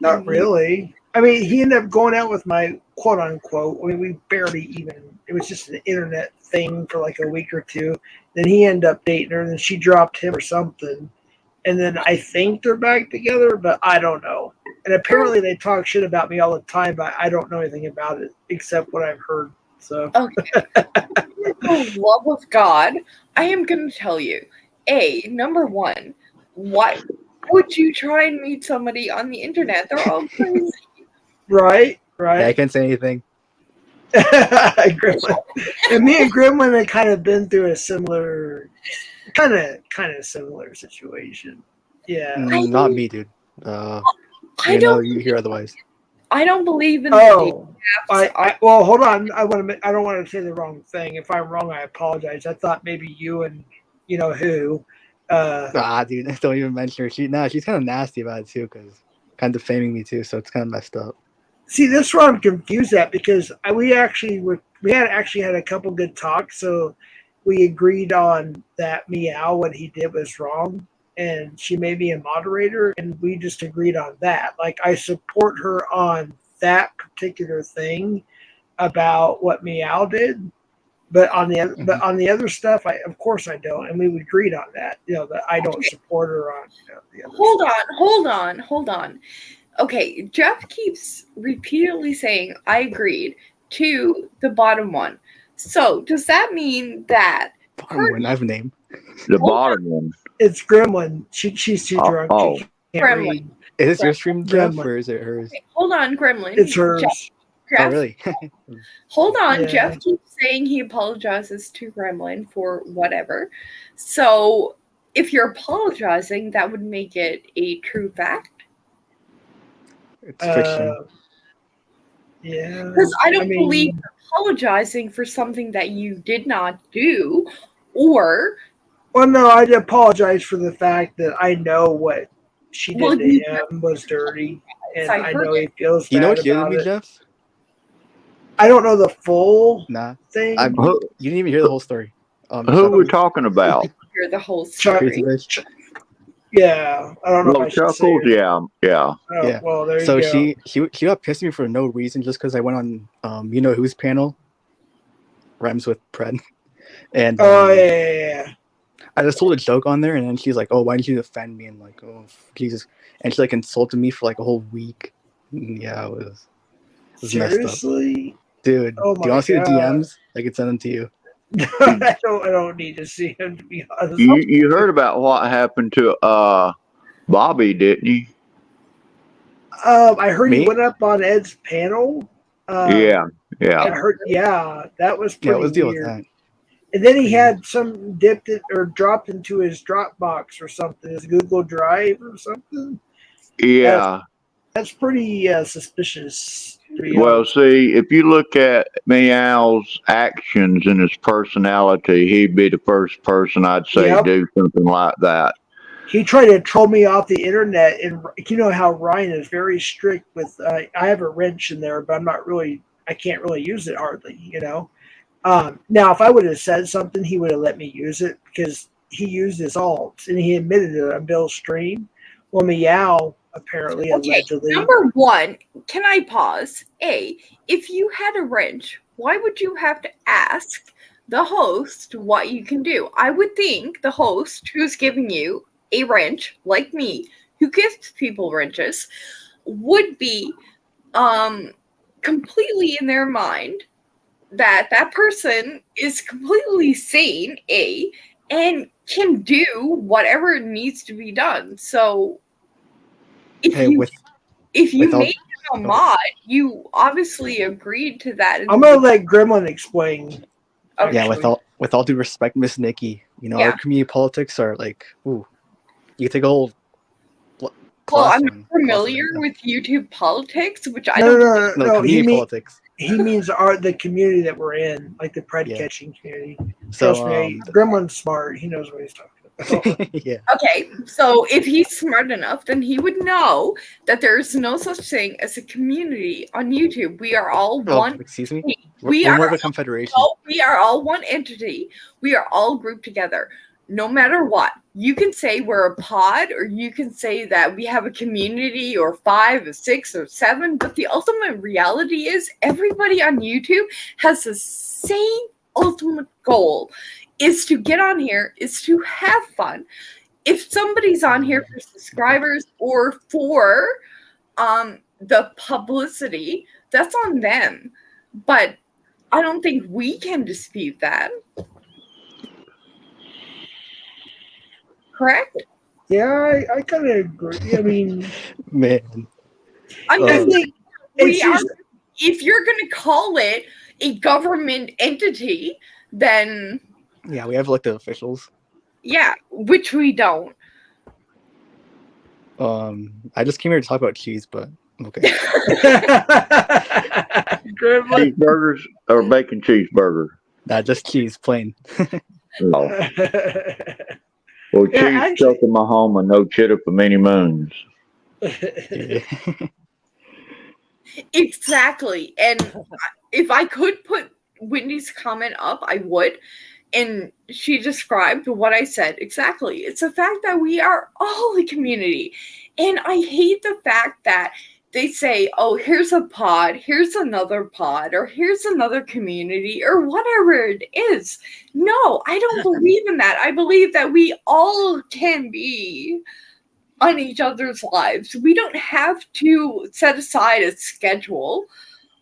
Not really. I mean, he ended up going out with my quote unquote. I mean, we barely even. It was just an internet thing for like a week or two. Then he ended up dating her, and then she dropped him or something. And then I think they're back together, but I don't know. And apparently they talk shit about me all the time, but I don't know anything about it except what I've heard. So Okay. For the love of God, I am going to tell you. Number one, why would you try and meet somebody on the internet? They're all crazy. right. Yeah, I can't say anything. Gremlin. And me and Gremlin had kind of been through a similar, kind of similar situation. Yeah. Not me, dude. I You know, don't. you hear otherwise. I don't believe in. Oh, well, hold on. I don't want to say the wrong thing. If I'm wrong, I apologize. I thought maybe you and you know who. Dude, don't even mention her. She's kind of nasty about it too, because kind of defaming me too. So it's kind of messed up. See, this is where I'm confused at because we had had a couple good talks, so we agreed on that Meow what he did was wrong, and she made me a moderator, and we just agreed on that. Like I support her on that particular thing about what Meow did, but on the other stuff, of course I don't, and we agreed on that. You know that I don't support her on the other Hold on. Okay, Jeff keeps repeatedly saying, I agreed to the bottom one. So, does that mean that Bottom one, I have a name. The bottom one. It's Gremlin. She's too drunk. Oh. She can't Gremlin. read. Is this your stream, Jeff, Gremlin. or is it hers? Hold on, Gremlin. It's hers. Jeff, Oh, really? hold on. Yeah. Jeff keeps saying he apologizes to Gremlin for whatever. So, if you're apologizing, that would make it a true fact. It's fiction. Yeah. Because I don't believe you're apologizing for something that you did not do, or Well, no, I apologize for the fact that I know what she did Well, to you- him was dirty, and I I heard know it. he feels You know bad what she did to about me, it. Jeff? I don't know the full Nah. thing. You didn't even hear the whole story. Who we talking about? hear the whole Crazy story. bitch. Yeah, I don't know Well, if I should say Chuckles, it. yeah. Oh, Yeah. well, there So you go. he got pissed at me for no reason just because I went on you know whose panel rhymes with Pred, and Oh, yeah. I just told a joke on there, and then she's like, "Oh, why did you defend me?" And like, "Oh, Jesus," and she like insulted me for like a whole week. Yeah, it was messed up, Seriously? dude. Oh do you my want to see the God. DMs? I could send them to you. I don't need to see him, to be honest. You heard about what happened to Bobby, didn't you? I heard he Me? went up on Ed's panel. Yeah. I heard, yeah, that was Yeah, pretty let's deal with weird. that. And then he had some dipped it or dropped into his Dropbox or something, his Google Drive or something. Yeah. That's pretty suspicious. To be Well, honest. see, if you look at Meow's actions and his personality, he'd be the first person I'd say Yep. do something like that. He tried to troll me off the internet, and you know how Ryan is very strict with. I have a wrench in there, but I can't really use it hardly. You know. Now, if I would have said something, he would have let me use it because he used his alts and he admitted it on Bill's stream. Well, Meow apparently allegedly. Number one, can I pause? If you had a wrench, why would you have to ask the host what you can do? I would think the host who's giving you a wrench, like me, who gives people wrenches, would be completely in their mind that that person is completely sane, and can do whatever needs to be done. So if Hey, you with all- made him a mod, you obviously agreed to that. I'm gonna let Gremlin explain. Yeah, with all due respect, Miss Nikki, you know Yeah. our community politics are like, ooh, you take a whole. Well, class I'm on- familiar with YouTube politics, which I No, don't. no. He community politics. means the community that we're in, like the Pred catching community. So, Trust me, Gremlin's smart. He knows what he's talking about. Yeah. Okay, so if he's smart enough, then he would know that there's no such thing as a community on YouTube. We are all Oh, one. excuse me. We We're more of are a confederation. we are all one entity. We are all grouped together. No matter what, you can say we're a pod, or you can say that we have a community, or 5 or 6 or 7. But the ultimate reality is everybody on YouTube has the same ultimate goal: is to get on here, is to have fun. If somebody's on here for subscribers or for the publicity, that's on them. But I don't think we can dispute that. Correct? Yeah, I kind of agree. I mean, Man. I think we it's are, just- if you're going to call it a government entity, then Yeah, we have elected officials. yeah, which we don't. I just came here to talk about cheese, but okay. Cheeseburgers or bacon cheeseburger? Nah, just cheese, plain. No. Well, Yeah, cheese actually- stuck in my home and no cheddar for many moons. Exactly. And if I could put Wendy's comment up, I would. And she described what I said exactly. It's the fact that we are all a community. And I hate the fact that they say, oh, here's a pod, here's another pod, or here's another community, or whatever it is. No, I don't believe in that. I believe that we all can be on each other's lives. We don't have to set aside a schedule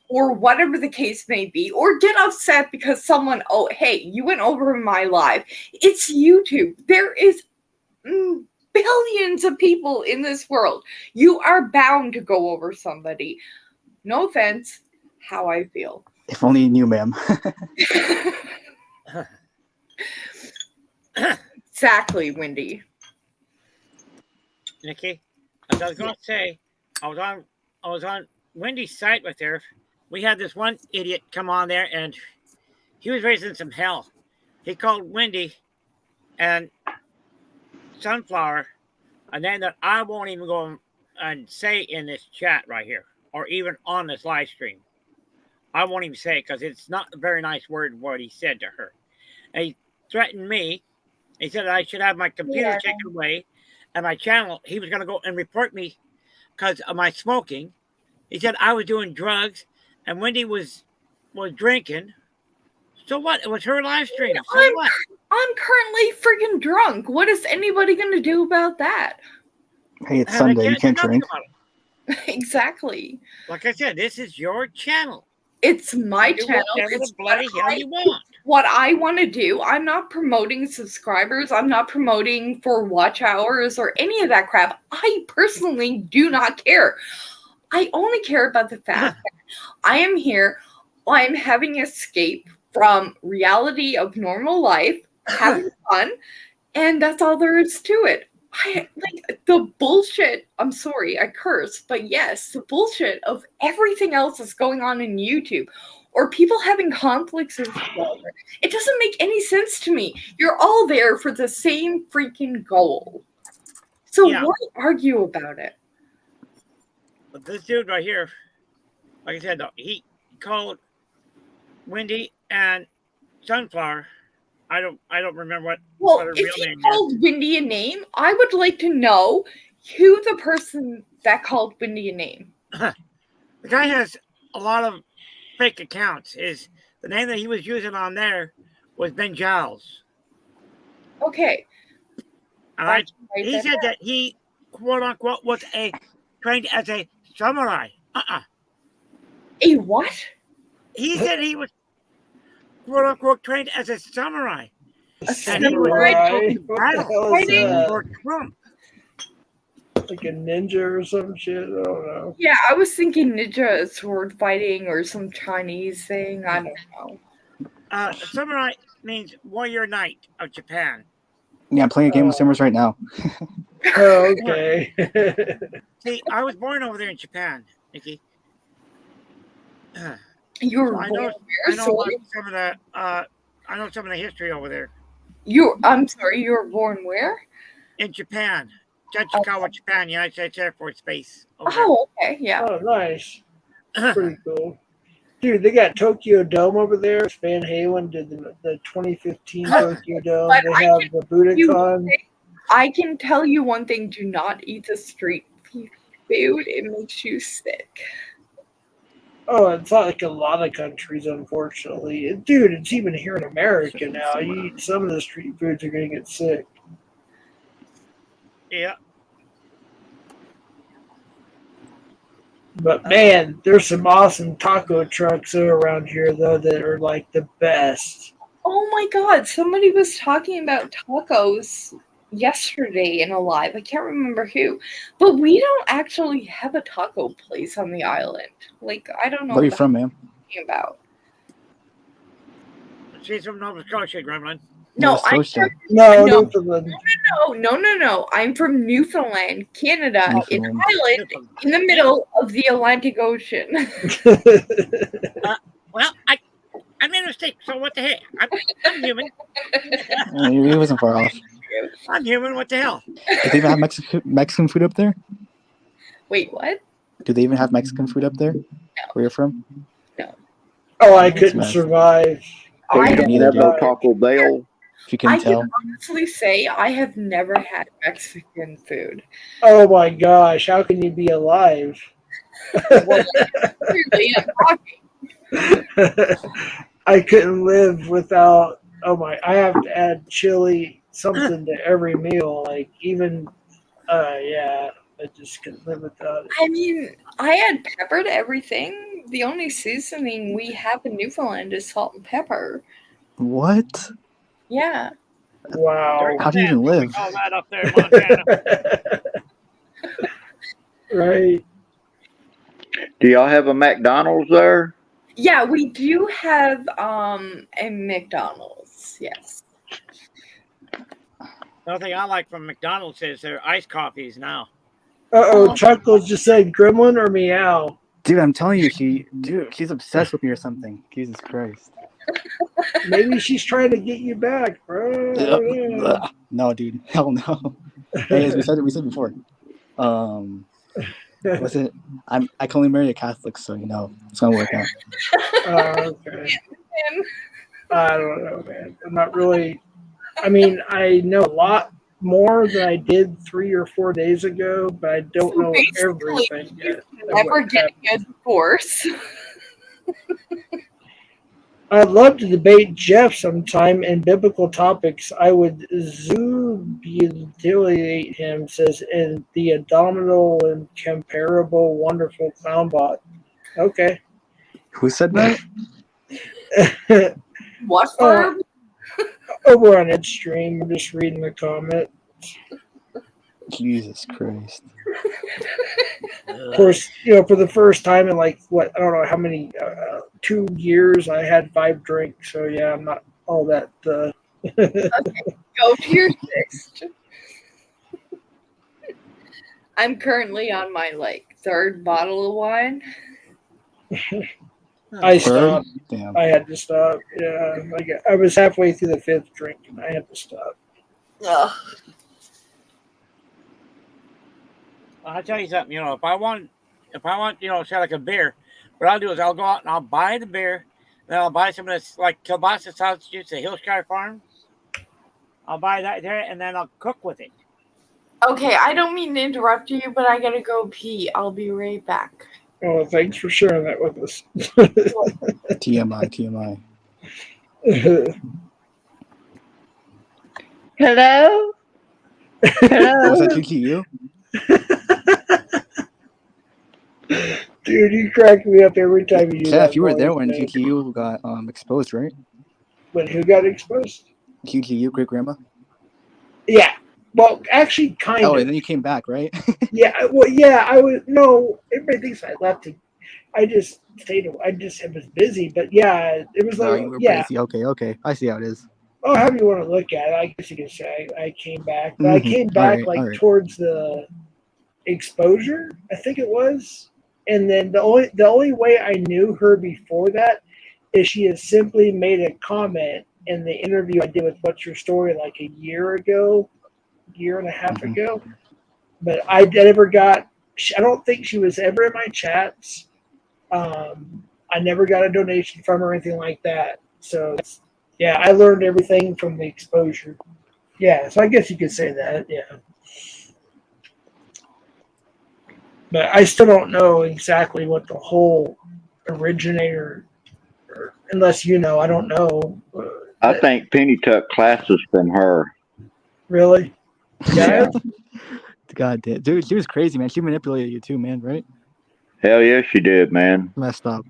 or whatever the case may be, or get upset because someone, oh, hey, you went over my live. It's YouTube. There is billions of people in this world. You are bound to go over somebody. No offense, how I feel. If only you knew, ma'am. Exactly, Wendy. Nikki, as I was going to say, I was on Wendy's site with her. We had this one idiot come on there, and he was raising some hell. He called Wendy and Sunflower a name that I won't even go and say in this chat right here, or even on this live stream. I won't even say it because it's not a very nice word what he said to her. And he threatened me. He said I should have my computer taken away and my channel. He was going to go and report me because of my smoking. He said I was doing drugs and Wendy was drinking. So what? It was her live stream. So what? I'm currently freaking drunk. What is anybody going to do about that? Hey, it's Sunday. You can't drink. Exactly. Like I said, this is your channel. It's my Do channel. whatever It's the bloody hell you want. What I want to do. I'm not promoting subscribers. I'm not promoting for watch hours or any of that crap. I personally do not care. I only care about the fact that I am here. I'm having escape from reality of normal life, having fun, and that's all there is to it. I like the bullshit. I'm sorry, I curse, but yes, the bullshit of everything else that's going on in YouTube or people having conflicts with each other. It doesn't make any sense to me. You're all there for the same freaking goal. So why argue about it? But this dude right here, like I said, though, he called Wendy and Sunflower. I don't remember what her real if he name is. called Wendy a name, I would like to know who the person that called Wendy a name. The guy has a lot of fake accounts. The name that he was using on there was Ben Giles. Okay. And he said that he, quote unquote, was trained as a samurai. A what? He said he was, quote unquote, trained as a samurai. And he was Samurai? fighting for Trump. Like a ninja or some shit. I don't know. Yeah, I was thinking ninja sword fighting or some Chinese thing. I don't know. Samurai means warrior knight of Japan. Yeah, I'm playing a game with Simmers right now. Oh, okay. See, I was born over there in Japan, Nikki. You were I born know where, about sorry? some of the I know some of the history over there. I'm sorry, you were born where? In Japan. Jachikawa, Japan, United States Air Force Base. Oh, okay, yeah. Oh, nice. Pretty cool. Dude, they got Tokyo Dome over there. Van Halen did the 2015 Tokyo Dome. But They have the Budokan. I can tell you one thing: do not eat the street food. It makes you sick. Oh, it's like a lot of countries, unfortunately. Dude, it's even here in America now. You eat some of the street foods, you're going to get sick. Yeah. But man, there's some awesome taco trucks around here, though, that are like the best. Oh my god, somebody was talking about tacos yesterday in a live. I can't remember who. But we don't actually have a taco place on the island. Like, I don't know Where are you what from, ma'am? you're talking about. She's from Nova Scotia, Gremlin. No, I'm from, No, no, Newfoundland. no. I'm from Newfoundland, Canada, Newfoundland. an island in the middle of the Atlantic Ocean. Well, I made a mistake, so what the heck? I'm human. He wasn't far off. I'm human, what the hell? Do they even have Mexican food up there? Wait, what? Do they even have Mexican food up there? Where you're from? Oh, I couldn't survive. I You don't neither have no do. Taco Bell. If you can I tell. can honestly say I have never had Mexican food. Oh my gosh, how can you be alive? Clearly, I'm talking. I couldn't live without. Oh my! I have to add chili, something to every meal. Like even Yeah, I just couldn't live without it. I mean, I add pepper to everything. The only seasoning we have in Newfoundland is salt and pepper. What? Yeah. Wow. How do you even live? All that up there in Montana. Right. Do y'all have a McDonald's there? Yeah, we do have a McDonald's. Yes. The only thing I like from McDonald's is their iced coffees now. Chuckles just said gremlin or meow. Dude, I'm telling you, she's obsessed with me or something. Jesus Christ. Maybe she's trying to get you back, bro. No, dude. Hell no. Hey, as we said before. Was it? I can only marry a Catholic, so it's gonna work out. Okay. I don't know, man. I'm not really. I mean, I know a lot more than I did 3 or 4 days ago, but I don't know everything yet. Never getting a divorce. I'd love to debate Jeff sometime in biblical topics. I would zubulate him, says, in the abominable, incomparable, wonderful clownbot. Okay. Who said that? What for? Over on its stream, I'm just reading the comment. Jesus Christ. Of course, for the first time in I don't know how many, 2 years, I had 5 drinks. So yeah, I'm not all that. Okay, go to your 6th. I'm currently on my 3rd bottle of wine. I stopped. Damn. I had to stop. Yeah, I was halfway through the 5th drink and I had to stop. Ugh. I'll tell you something. If I want, say like a beer, what I'll do is I'll go out and I'll buy the beer, then I'll buy some of this kielbasa sausages at Hillshire Farms. I'll buy that there, and then I'll cook with it. Okay, I don't mean to interrupt you, but I gotta go pee. I'll be right back. Oh, thanks for sharing that with us. TMI. Hello? Hello? Was that TTU? Dude, you crack me up every time you do that. Jeff, you were there when TTU got exposed, right? When who got exposed? TTU, great grandma. Yeah. Well, actually, kind of. Oh, and then you came back, right? Yeah. Well, yeah. I was. No, everybody thinks I left. I just stayed. I was busy, but yeah, it was you were busy. Okay. I see how it is. Oh, however you want to look at it, I guess you could say I came back, but I came back all right. towards the exposure, I think it was. And then the only way I knew her before that is she had simply made a comment in the interview I did with What's Your Story a year and a half ago. But I never got. I don't think she was ever in my chats. I never got a donation from her or anything like that. So yeah, I learned everything from the exposure. Yeah, so I guess you could say that. Yeah. But I still don't know exactly what the whole originator, unless I don't know. I think Penny took classes from her. Really? Yeah. God damn. Dude, she was crazy, man. She manipulated you too, man, right? Hell yeah, she did, man. Messed up.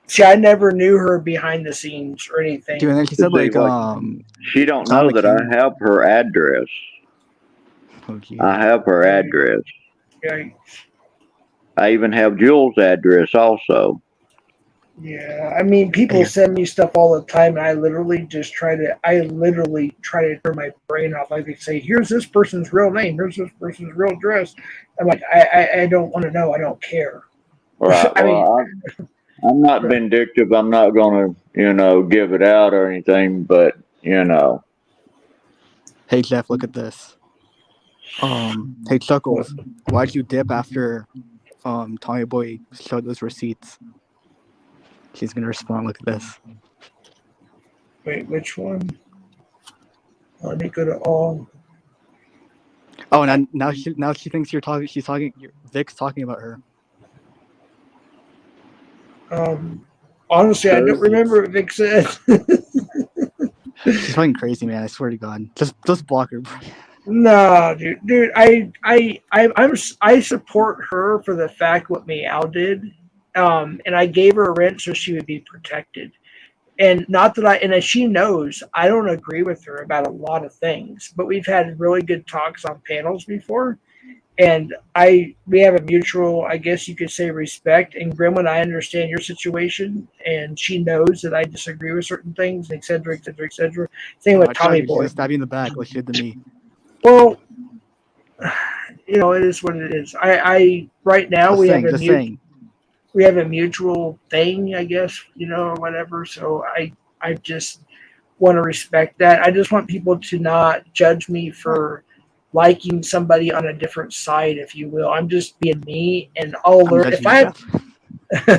See, I never knew her behind the scenes or anything. Dude, and then she said she don't know that I have her address. I have her address. Yeah. I even have Jules' address also. Yeah, I mean, people send me stuff all the time, and I literally try to turn my brain off. Like they say, here's this person's real name, here's this person's real address. I'm like, I don't want to know. I don't care. Right. I'm not vindictive. I'm not going to, give it out or anything, but, Hey, Jeff, look at this. Hey, Chuckles, why'd you dip after Tommy Boy showed those receipts? She's going to respond. Look at this. Wait, which one? Let me go to all. Oh, and now she thinks Vic's talking about her. Honestly, I don't remember what Vic said. She's fucking crazy, man. I swear to God. Just block her. No, dude, I support her for the fact what Meow did, and I gave her a wrench so she would be protected. And not that and she knows I don't agree with her about a lot of things, but we've had really good talks on panels before, and we have a mutual, I guess you could say, respect. And Gremlin, I understand your situation, and she knows that I disagree with certain things, et cetera, et cetera, et cetera. Same with I Tommy tried. She's Boy. gonna stab you in the back like she did to me. Well, it is what it is. I right now Just we saying, have just saying. we have a mutual thing, I guess, or whatever. So I just want to respect that. I just want people to not judge me for liking somebody on a different side, if you will. I'm just being me, and I'll I'm learn judging if I you, have,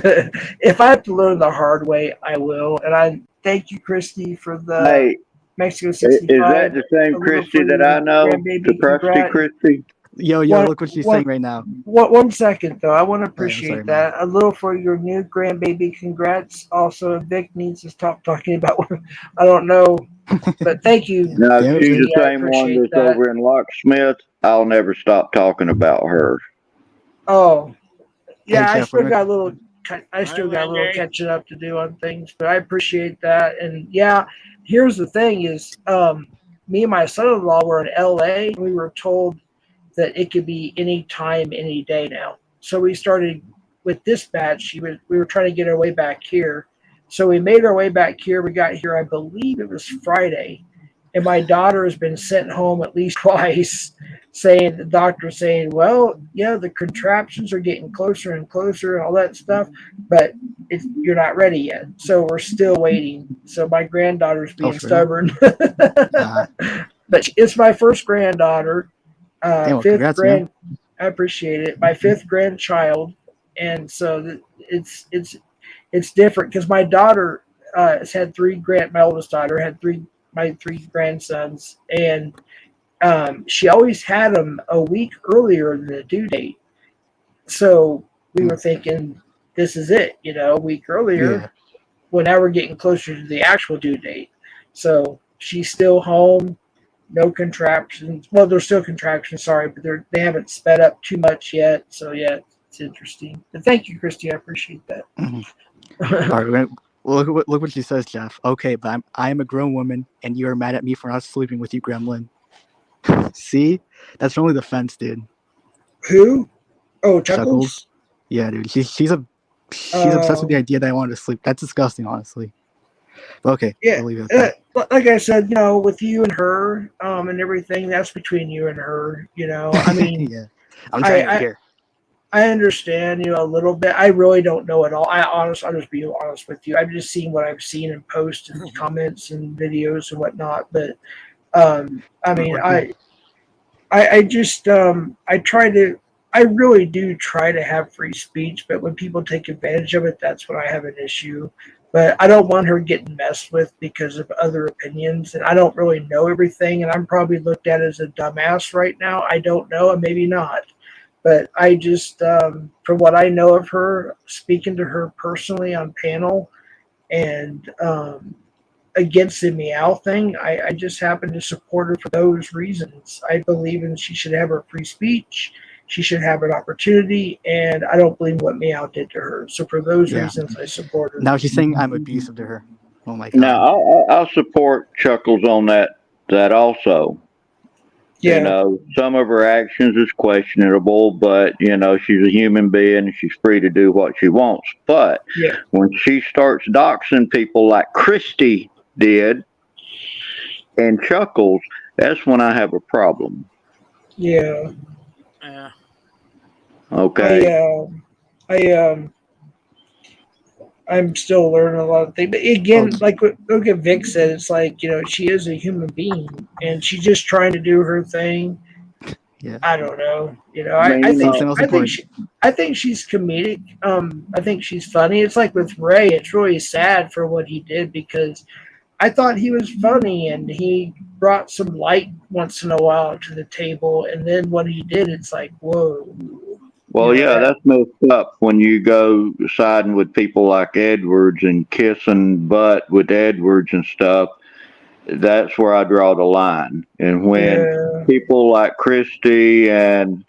Jeff. if I have to learn the hard way, I will. And I thank you, Christy, for the Hey, Mexico is 65. that the same a little Christy for that your I know? The grandbaby. crusty Congrats. Christy? Yo, One- look what she's one- saying right now. 1 second, though. I want to I'm appreciate sorry, that. A little for your new grandbaby. Congrats. Also, Vic needs to stop talking about. I don't know, but thank you. No, Damn it, she's Vic. the I same one appreciate that's that. over in Locksmith. I'll never stop talking about her. Oh, yeah. Hey, I Jeff, still we're got a little. I still got a little catching up to do on things, but I appreciate that. And yeah, here's the thing: is me and my son-in-law were in L.A. And we were told that it could be any time, any day now. So we started with dispatch. We were trying to get our way back here. So we made our way back here. We got here, I believe it was Friday. And my daughter has been sent home at least twice, saying the doctor saying, well, yeah, the contraptions are getting closer and closer and all that stuff, but you're not ready yet. So we're still waiting. So my granddaughter's being for real? stubborn. Ah, But it's my first granddaughter. damn, well, Fifth congrats, man. I appreciate it. My fifth grandchild, and so it's different because my daughter has had my oldest daughter had my three grandsons, and she always had them a week earlier than the due date. So we were thinking, this is it, a week earlier. Yeah. Well, now we're getting closer to the actual due date. So she's still home. No contractions. Well, there's still contractions, sorry, but they haven't sped up too much yet. So yeah, it's interesting. But thank you, Christy. I appreciate that. Mhm. All right, look what she says, Jeff. Okay, but I am a grown woman, and you are mad at me for not sleeping with you, Gremlin. See, that's only the fence, dude. Who? Oh, Chuckles. Yeah, dude. She's obsessed with the idea that I wanted to sleep. That's disgusting, honestly. But okay, Yeah, I'll leave it at that. like I said, with you and her, and everything, that's between you and her. I mean, Yeah, I'm trying to hear. I understand, a little bit. I really don't know at all. I'll just be honest with you. I've just seen what I've seen in posts and comments and videos and whatnot. But I mean, I really do try to have free speech. But when people take advantage of it, that's when I have an issue. But I don't want her getting messed with because of other opinions, and I don't really know everything. And I'm probably looked at as a dumbass right now. I don't know, and maybe not. But I just, from what I know of her, speaking to her personally on panel and against the Meow thing, I just happen to support her for those reasons. I believe she should have her free speech. She should have an opportunity, and I don't believe what Meow did to her. So for those reasons, I support her. Now she's saying I'm abusive to her. Oh my god. Now I'll support Chuckles on that also. Yeah. Some of her actions is questionable, but she's a human being and she's free to do what she wants. But when she starts doxing people like Christy did and Chuckles, that's when I have a problem. Yeah. Okay. I'm still learning a lot of things. But again, like what Vic said, it's like, she is a human being and she's just trying to do her thing. Yeah. I don't know. I think she's comedic. I think she's funny. It's like with Ray, it's really sad for what he did because I thought he was funny and he brought some light once in a while to the table. And then what he did, it's like, whoa. Well, yeah, that's messed up when you go siding with people like Edwards and kissing butt with Edwards and stuff. That's where I draw the line. And when Yeah. people like Christy and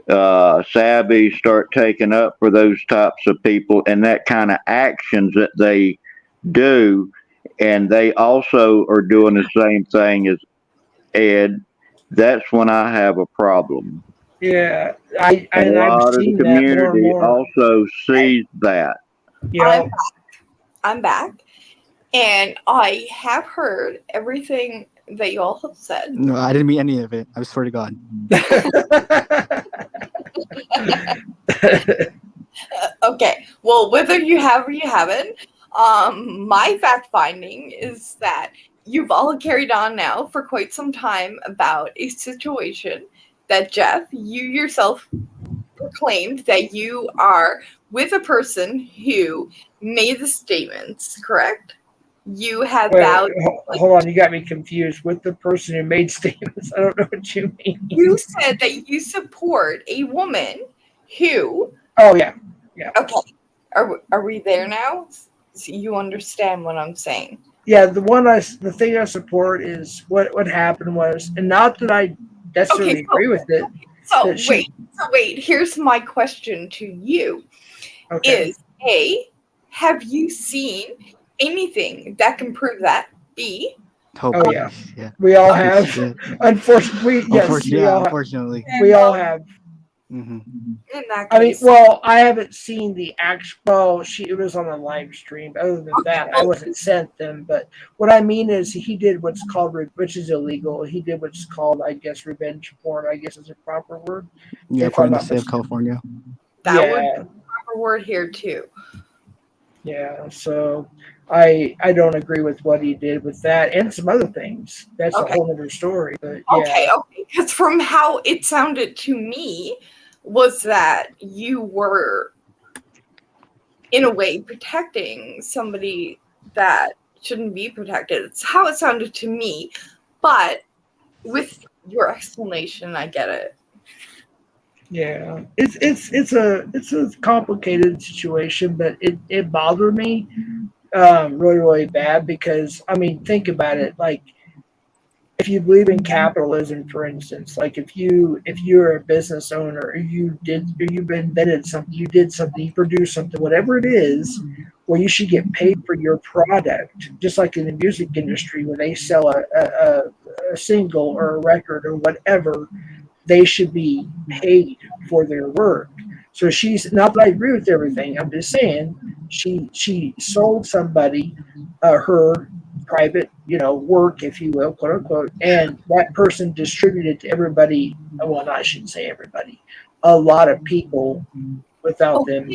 Savvy start taking up for those types of people and that kind of actions that they do, and they also are doing the same thing as Ed, that's when I have a problem. Yeah, And a and I've lot of the seen that more and community more. also sees that. Yeah. I'm back. And I have heard everything that you all have said. No, I didn't mean any of it. I swear to God. Okay. Well, whether you have or you haven't, my fact finding is that you've all carried on now for quite some time about a situation that Jeff, you yourself proclaimed that you are with a person who made the statements, correct? You have Wait, vowed. hold on, you got me confused with the person who made statements. I don't know what you mean. You said that you support a woman who. Oh yeah, yeah. Okay, are we there now? So you understand what I'm saying? Yeah, the thing I support is what happened was, and not that I necessarily agree with it. So that she- wait. Here's my question to you: Okay. Is A, have you seen anything that can prove that? B, Oh yeah. yeah. We all Good have. shit. Unfortunately, yes. Unfortunately, we yeah, all have. unfortunately. We all have. Hmm. in that I mean, case, well, I haven't seen the actual. Well, it was on a live stream. Other than that, I wasn't sent them. But what I mean is, he did what's called, which is illegal. He did what's called, I guess, revenge porn. I guess is a proper word. Yeah, If according I'm to not State of mistaken. California. that Yeah. would be the proper word here too. Yeah, so I don't agree with what he did with that and some other things. That's Okay. a whole other story. But yeah, Okay, because from how it sounded to me, was that you were, in a way, protecting somebody that shouldn't be protected. It's how it sounded to me, but with your explanation, I get it. yeah, it's a complicated situation, but it bothered me really bad because I mean, think about it. Like, if you believe in capitalism, for instance, like if you're a business owner, or you've invented something, you did something, you produced something, whatever it is, well, you should get paid for your product, just like in the music industry when they sell a single or a record or whatever, they should be paid for their work. So she's not that I agree with everything. I'm just saying she sold somebody her private, work, if you will, quote unquote, and that person distributed to everybody. Well, I shouldn't say everybody, a lot of people without them.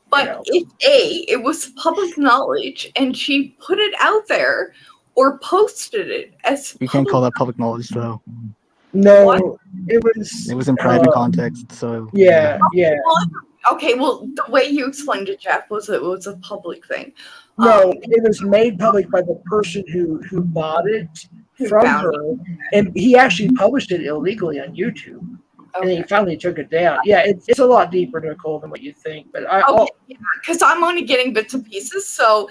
But if A, it was public knowledge and she put it out there or posted it as You can't call that public knowledge, though. No, it was. It was in private context, so. Yeah. Okay, well, the way you explained it, Jeff, was it was a public thing. No, it was made public by the person who bought it from found her, and he actually published it illegally on YouTube, and he finally took it down. Yeah, it's a lot deeper, Nicole, than what you think. But Because I'm only getting bits and pieces. So,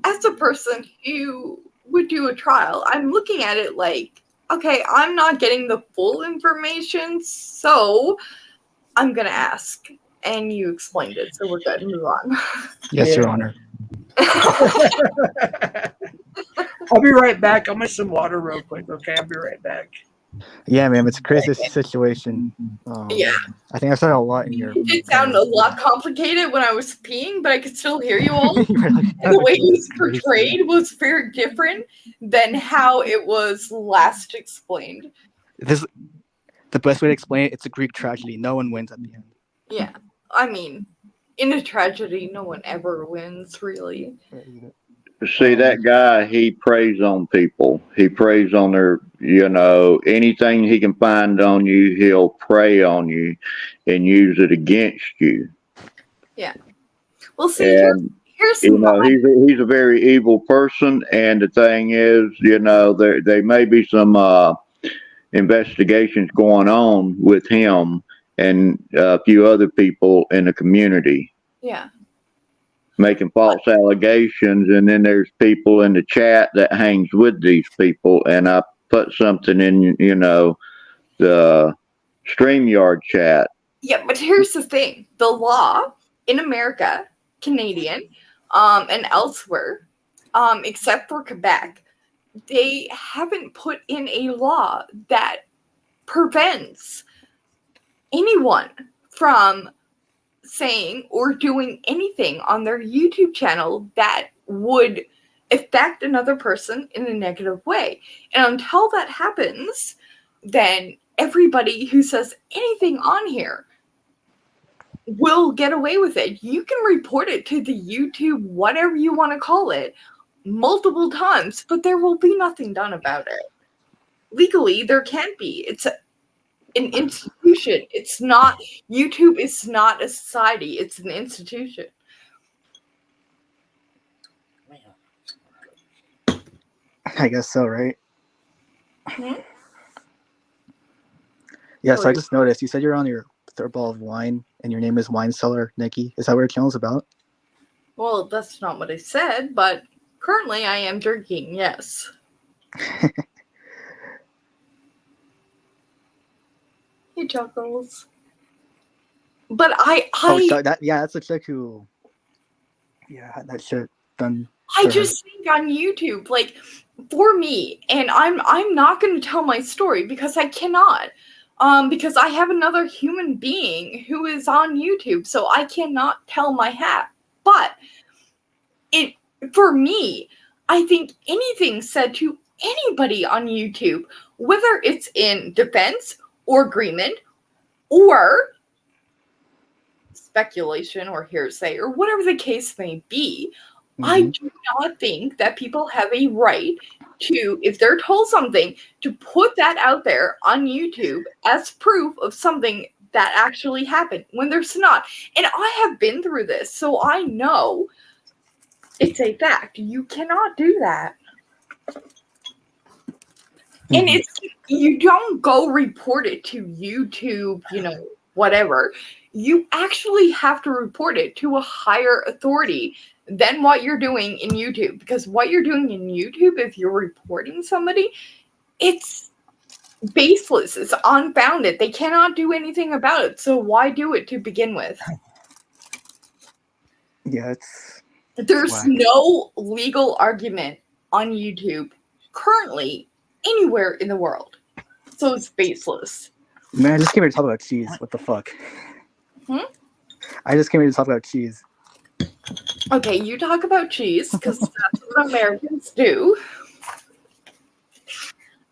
as a person who would do a trial, I'm looking at it like, okay, I'm not getting the full information, so I'm gonna ask. And you explained it, so we're good. Move on. Yes, Your Honor. I'll be right back. I'll make some water real quick. Okay, I'll be right back. Yeah, man, it's a crazy situation. Yeah. I think I said a lot in your. It did sound a lot complicated when I was peeing, but I could still hear you all. And the way it was portrayed was very different than how it was last explained. The best way to explain it, it's a Greek tragedy. No one wins at the end. Yeah. I mean, in a tragedy, no one ever wins, really. See, that guy, he preys on people. He preys on their, anything he can find on you, he'll prey on you and use it against you. Yeah. Well, see, And, here's he's a very evil person. And the thing is, there may be some investigations going on with him and a few other people in the community. Yeah. making false allegations, and then there's people in the chat that hangs with these people, and I put something in, the StreamYard chat. Yeah, but here's the thing. The law in America, Canadian, and elsewhere, except for Quebec, they haven't put in a law that prevents anyone from saying or doing anything on their YouTube channel that would affect another person in a negative way. And until that happens, then everybody who says anything on here will get away with it. You can report it to the YouTube, whatever you want to call it, multiple times, but there will be nothing done about it. Legally, there can't be. It's an institution. It's not, YouTube is not a society. It's an institution. I guess so, right? Hmm? Yeah, so I just noticed you said you're on your third bottle of wine and your name is Wine Cellar Nikki. Is that what your channel's about? Well, that's not what I said, but currently I am drinking, yes. Hey, Chuckles. But that's a chick who, that shit done. I just think on YouTube, like, for me, and I'm not going to tell my story because I cannot, because I have another human being who is on YouTube, so I cannot tell my hat. But for me, I think anything said to anybody on YouTube, whether it's in defense or agreement or speculation or hearsay or whatever the case may be, I do not think that people have a right to, if they're told something, to put that out there on YouTube as proof of something that actually happened when there's not. And I have been through this, so I know it's a fact. You cannot do that. And you don't go report it to YouTube, whatever. You actually have to report it to a higher authority than what you're doing in YouTube. Because what you're doing in YouTube, if you're reporting somebody, it's baseless. It's unfounded. They cannot do anything about it. So why do it to begin with? Yeah, There's no legal argument on YouTube currently anywhere in the world. So it's baseless. Man, I just came here to talk about cheese. What the fuck? I just came here to talk about cheese. Okay, you talk about cheese because that's what Americans do.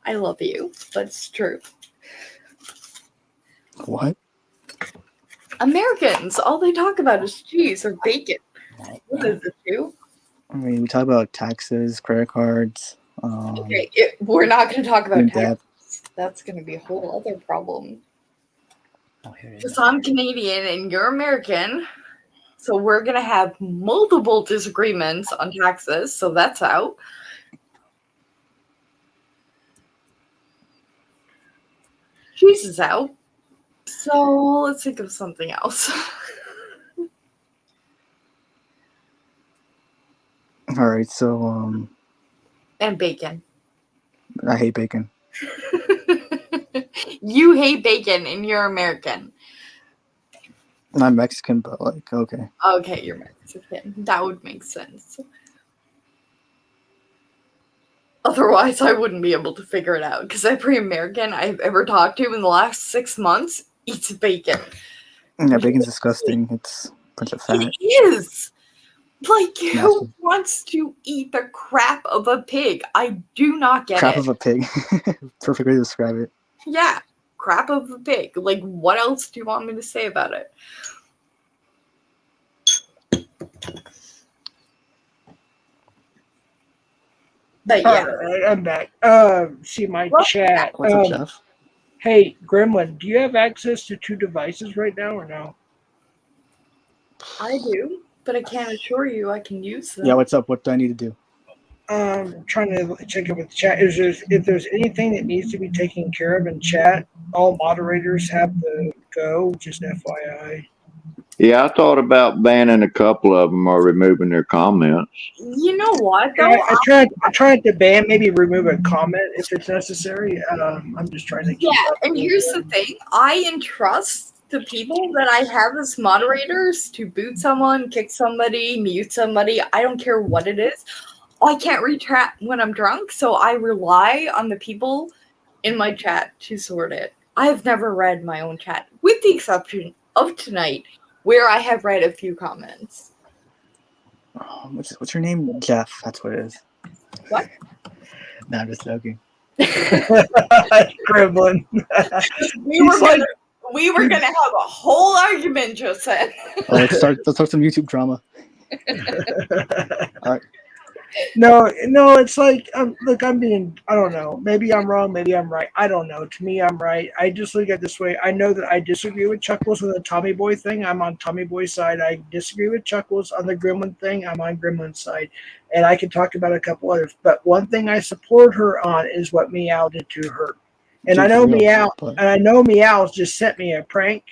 I love you, but it's true. What? Americans, all they talk about is cheese or bacon. What is it, too? I mean, we talk about taxes, credit cards. Okay, we're not going to talk about debt. taxes. That's going to be a whole other problem. Because I'm Canadian and you're American, so we're going to have multiple disagreements on taxes, so that's out. Cheese is out. So let's think of something else. All right, so And bacon. I hate bacon. You hate bacon and you're American. I'm Mexican, but okay. Okay, you're Mexican. That would make sense. Otherwise, I wouldn't be able to figure it out because every American I've ever talked to in the last 6 months eats bacon. Yeah, bacon's disgusting. It's a bunch of fat. It is. Like, who wants to eat the crap of a pig? I do not get Crap it. of a pig. Perfect way to describe it. Yeah, crap of a pig. Like, what else do you want me to say about it? But yeah. Alright, I'm back. See my chat. What's up, Jeff? Hey, Gremlin, do you have access to 2 devices right now or no? I do, but I can't assure you I can use them. Yeah, what's up? What do I need to do? I'm trying to check in with the chat. If there's anything that needs to be taken care of in chat, all moderators have to go, just FYI. Yeah, I thought about banning a couple of them or removing their comments. You know what though? I tried to ban, maybe remove a comment if it's necessary. I'm just trying to keep Yeah, up and with here's it. the thing. I entrust the people that I have as moderators to boot someone, kick somebody, mute somebody. I don't care what it is. I can't read chat when I'm drunk, so I rely on the people in my chat to sort it. I have never read my own chat, with the exception of tonight, where I have read a few comments. What's your name? Jeff. That's what it is. What? No, I'm just joking. Gremlin. We were gonna have a whole argument just then. Oh, let's start some YouTube drama. All right. No, it's like, look, I don't know. Maybe I'm wrong. Maybe I'm right. I don't know. To me, I'm right. I just look at it this way. I know that I disagree with Chuckles on the Tommy Boy thing. I'm on Tommy Boy's side. I disagree with Chuckles on the Gremlin thing. I'm on Gremlin's side. And I can talk about a couple others. But one thing I support her on is what Meow did to her. And I know Meow's just sent me a prank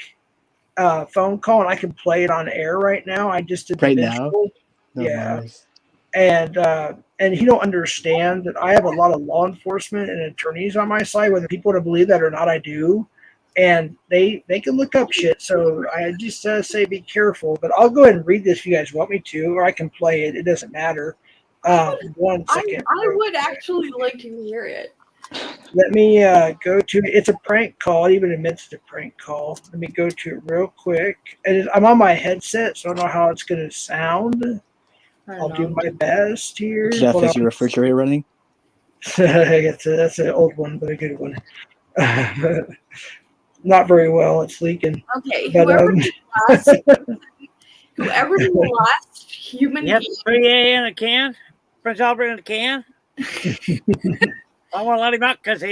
phone call, and I can play it on air right now. I just did the Right now? visual. No Yeah. worries. And he don't understand that I have a lot of law enforcement and attorneys on my side. Whether people want to believe that or not, I do. And they can look up shit. So I just say be careful. But I'll go ahead and read this if you guys want me to, or I can play it. It doesn't matter. 1 second. I would actually like to hear it. Let me go to it. It's a prank call. It even admits it's a prank call. Let me go to it real quick. And I'm on my headset, so I don't know how it's going to sound. I'll do my best here. Jeff, Hold is on. your refrigerator running? That's an old one, but a good one. Not very well. It's leaking. Okay, But, whoever the last human Yep, being. 3A in a can. Prince Albert in a can. I want to let him out because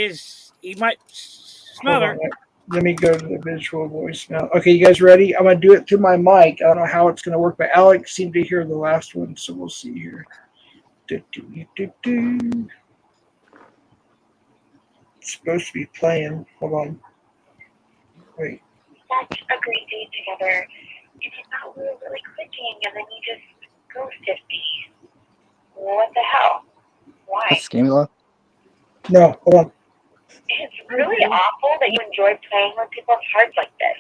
he might smother. Let me go to the visual voicemail. Okay, you guys ready? I'm going to do it through my mic. I don't know how it's going to work, but Alex seemed to hear the last one, so we'll see here. It's supposed to be playing. Hold on. Wait. Such a great day together. And it thought we were really clicking, and then you just ghosted me. What the hell? Why? That's Scamula. No, hold on. It's really awful that you enjoy playing with people's hearts like this.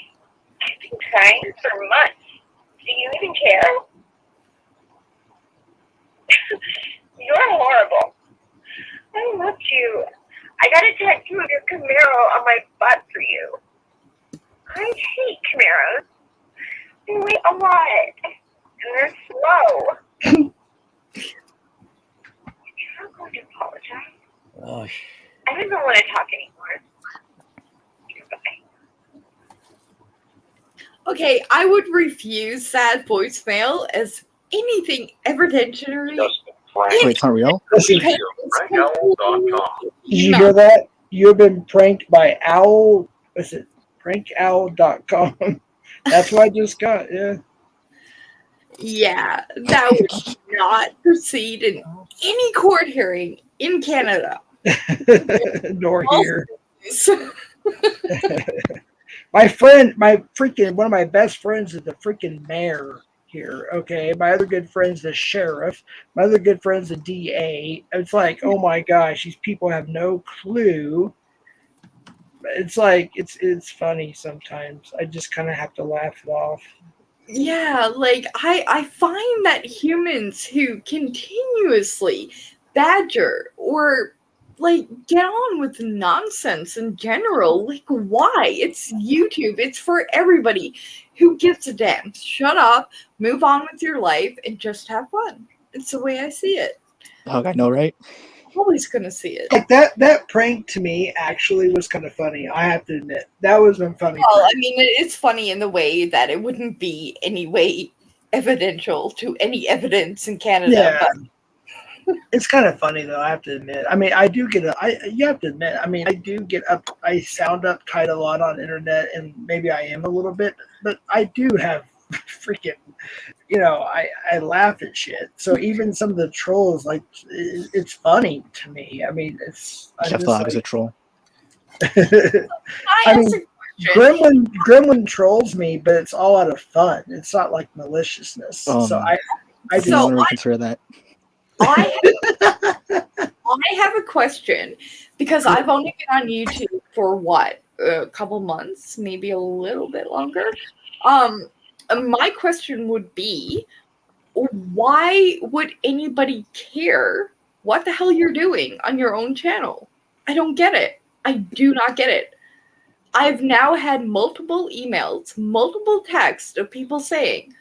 I've been trying for months. Do you even care? You're horrible. I loved you. I got a tattoo of your Camaro on my butt for you. I hate Camaros. They weigh a lot. And they're slow. You're not going to apologize. Oh, I don't want to talk anymore. Okay, I would refuse that voicemail as anything evidentiary. Wait, it's not real? Listen, did you hear that? You have been pranked by Owl. What's it? Prankowl.com. That's what I just got. Yeah. Yeah, that would not proceed in any court hearing in Canada. Nor here. One of my best friends is the freaking mayor here. Okay, my other good friend's the sheriff. My other good friend's the DA. It's like, oh my gosh, these people have no clue. It's like it's funny sometimes. I just kind of have to laugh it off. Yeah, like I find that humans who continuously badger or like get on with nonsense in general, like why? It's YouTube. It's for everybody. Who gives a damn? Shut up, move on with your life, and just have fun. It's the way I see it. Oh, I know, right? Always gonna see it. Like that prank to me actually was kind of funny. I have to admit that was a funny. Well, prank. I mean, it's funny in the way that it wouldn't be any way evidential to any evidence in Canada. Yeah. But It's kind of funny though. I have to admit. I mean, I do get you have to admit. I mean, I do get up. I sound uptight a lot on internet, and maybe I am a little bit, but I do have freaking. I laugh at shit. So even some of the trolls, like, it's funny to me. I mean, it's. Jeff Lab is a troll. I I mean, asked a Gremlin trolls me, but it's all out of fun. It's not like maliciousness. So I do not want to reconsider that. I have a question because I've only been on YouTube for what, a couple months, maybe a little bit longer. My question would be, why would anybody care what the hell you're doing on your own channel? I don't get it. I do not get it. I've now had multiple emails, multiple texts of people saying,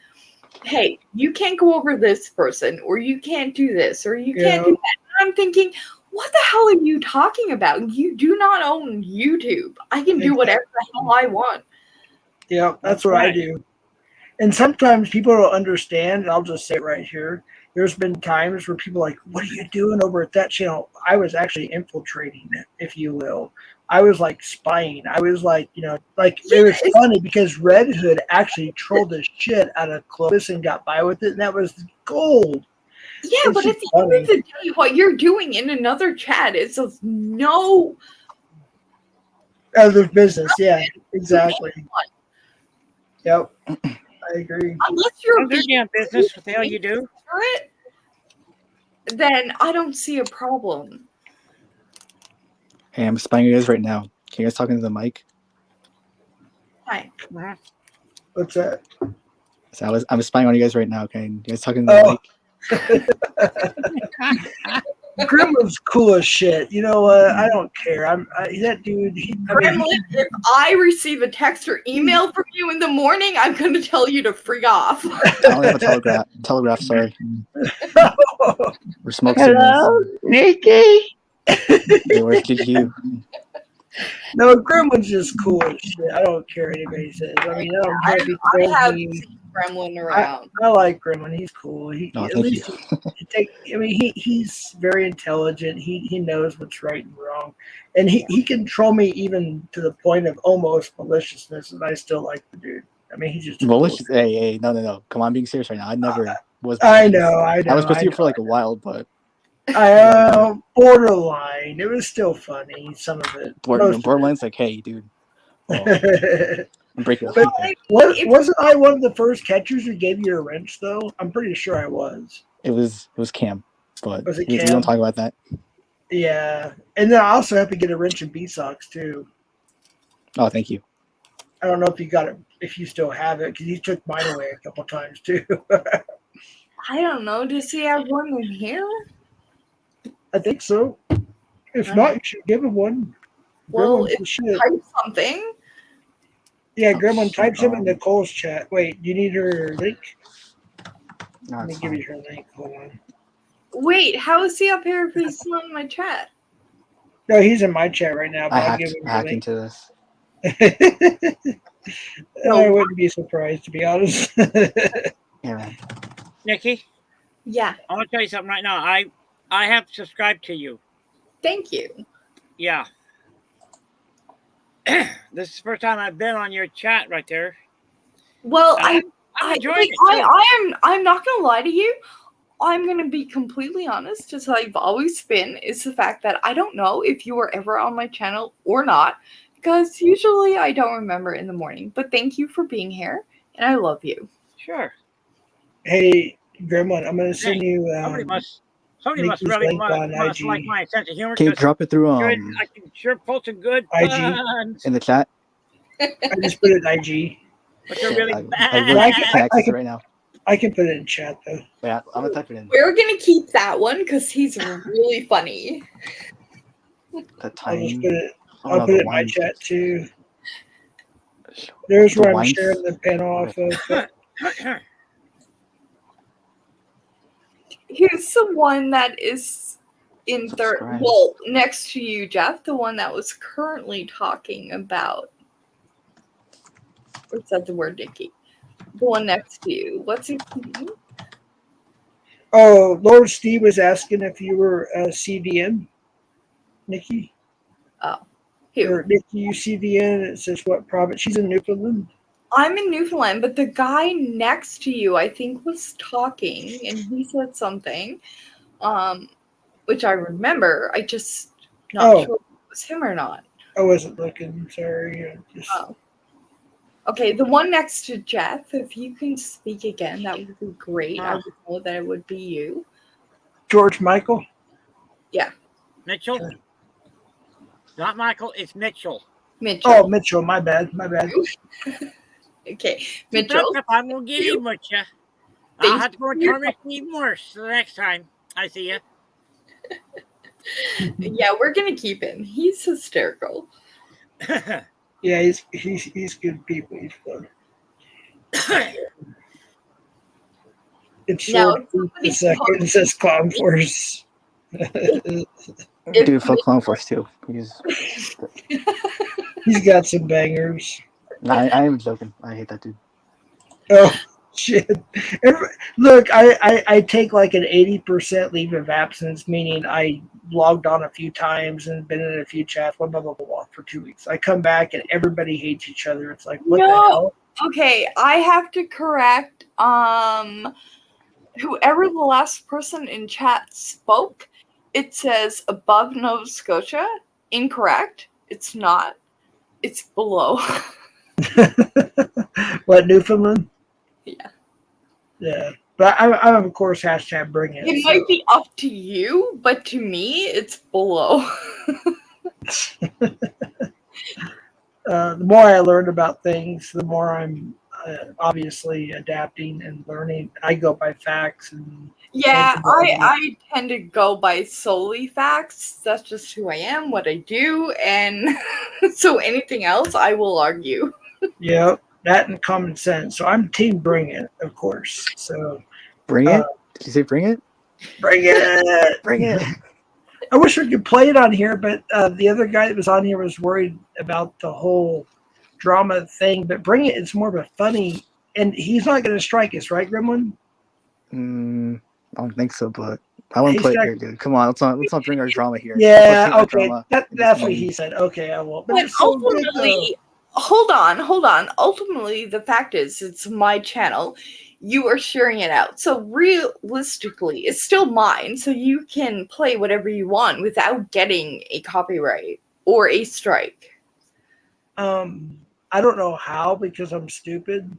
hey, you can't go over this person, or you can't do this, or you can't do that. And I'm thinking, what the hell are you talking about? You do not own YouTube. I can do whatever the hell I want. Yeah, that's what I do. And sometimes people don't understand, and I'll just say it right here. There's been times where people are like, what are you doing over at that channel? I was actually infiltrating it, if you will. I was like spying. I was like, it was funny because Red Hood actually trolled the shit out of Clovis and got by with it, and that was gold. Yeah, but at the end of the day, what you're doing in another chat is of no other business. Yeah, exactly. Yep, I agree. Unless you're doing business, what the hell you do? Then I don't see a problem. Hey, I'm spying you guys right now. Can you guys talk into the mic? Hi. What's that? So I'm spying on you guys right now. Okay, you guys talking to the mic? Gremlin's cool as shit. You know what? I don't care. That dude. Gremlin, if I receive a text or email from you in the morning, I'm going to tell you to freak off. I only have a telegraph. Sorry. We're smoke Hello, signals. Nikki. Hey, where's GQ? No, Gremlin's just cool as shit. I don't care what anybody says. I mean, I have seen Gremlin around. I like Gremlin. He's cool. Thank you. He's very intelligent. He knows what's right and wrong, and he can troll me even to the point of almost maliciousness, and I still like the dude. I mean, he's just Malicious. Hey, no. Come on, I'm being serious right now. I never was. I know. I was supposed to be for like a while, but borderline. It was still funny. Some of it. Borderline's like, hey, dude. I'm breaking up. But wasn't I one of the first catchers who gave you a wrench, though? I'm pretty sure I was. It was Cam, but Was it we Cam? don't talk about that. Yeah, and then I also have to get a wrench in B-Sox too. Oh, thank you. I don't know if you got it, if you still have it, because he took mine away a couple times too. I don't know. Does he have one in here? I think so. If not, you should give him one. Well, Gremlin's if the you shit. type something. Yeah, Gremlin types him in Nicole's chat. Wait, you need her link? No, Let me it's give fine. you her link. Hold on. Wait, how is he up here if he's not in my chat? No, he's in my chat right now. But I I'll give him her hacked link. into this. I wouldn't be surprised, to be honest. Yeah, man. Nikki, Yeah. I want to tell you something right now. I have subscribed to you. Thank you. Yeah. This is the first time I've been on your chat right there. Well, I'm enjoying it. Too. I'm not gonna lie to you. I'm gonna be completely honest, as I've always been, is the fact that I don't know if you were ever on my channel or not, because usually I don't remember in the morning. But thank you for being here, and I love you. Sure. Hey, Gremlin, I'm going to send you Somebody must Nikki's really must like my sense of humor. Can you drop it through I can sure pull some good IG puns. in the chat? I just put it in IG. But you're really I bad. can't access it right now. I can put it in chat though. Yeah, I'm gonna type it in. We're gonna keep that one because he's really funny. The I'll just time. put it. Oh, I'll no, put the it in my wine. chat too. There's The where I'm wine- sharing the panel off of. Here's the one that is in third. Subscribe. Well, next to you, Jeff. The one that was currently talking about. Or said the word Nikki. The one next to you. What's his name? Oh, Lord Steve was asking if you were CVN, Nikki. Oh, who? Or Nikki, you CVN. It says what province? She's in Newfoundland. I'm in Newfoundland, but the guy next to you, I think, was talking, and he said something, which I remember. I just not sure if it was him or not. I wasn't looking. Sorry. Oh, Okay, the one next to Jeff, if you can speak again, that would be great. I would know that it would be you. George Michael? Yeah. Mitchell? Not Michael, it's Mitchell. Mitchell. Oh, Mitchell, my bad. Okay, Mitchell. I won't get in with you. I'll have to go and turn my Steve Morse the next time I see you. Yeah, we're gonna keep him. He's hysterical. Yeah, he's good people. He's fun. It's Now, short. The second it says Clown Force. Dude, fuck Clown Force too. He's got some bangers. Nah, I am joking. I hate that dude. Oh shit! Look, I take like an 80% leave of absence, meaning I logged on a few times and been in a few chats, blah blah blah blah, blah for 2 weeks. I come back and everybody hates each other. It's like, what the hell? Okay, I have to correct whoever the last person in chat spoke. It says above Nova Scotia. Incorrect. It's not. It's below. What, Newfoundland? Yeah. Yeah, but I'm of course hashtag bring it. It might be up to you, but to me, it's below. The more I learn about things, the more I'm obviously adapting and learning. I go by facts and Yeah, I tend to go by solely facts. That's just who I am, what I do, and so anything else I will argue. yeah, that and common sense. So I'm team bring it, of course. So Bring it? Did you say bring it? Bring it, Bring it. I wish we could play it on here, but the other guy that was on here was worried about the whole drama thing. But bring it, it's more of a funny, and he's not going to strike us, right, Gremlin? I don't think so, but I want to play it here, dude. Come on, let's not bring our drama here. Yeah, Let's not okay, drama. that's what he said. Okay, I will. But But it's so good, ultimately, hold on. Ultimately, the fact is, it's my channel. You are sharing it out. So realistically, it's still mine. So you can play whatever you want without getting a copyright or a strike. I don't know how because I'm stupid.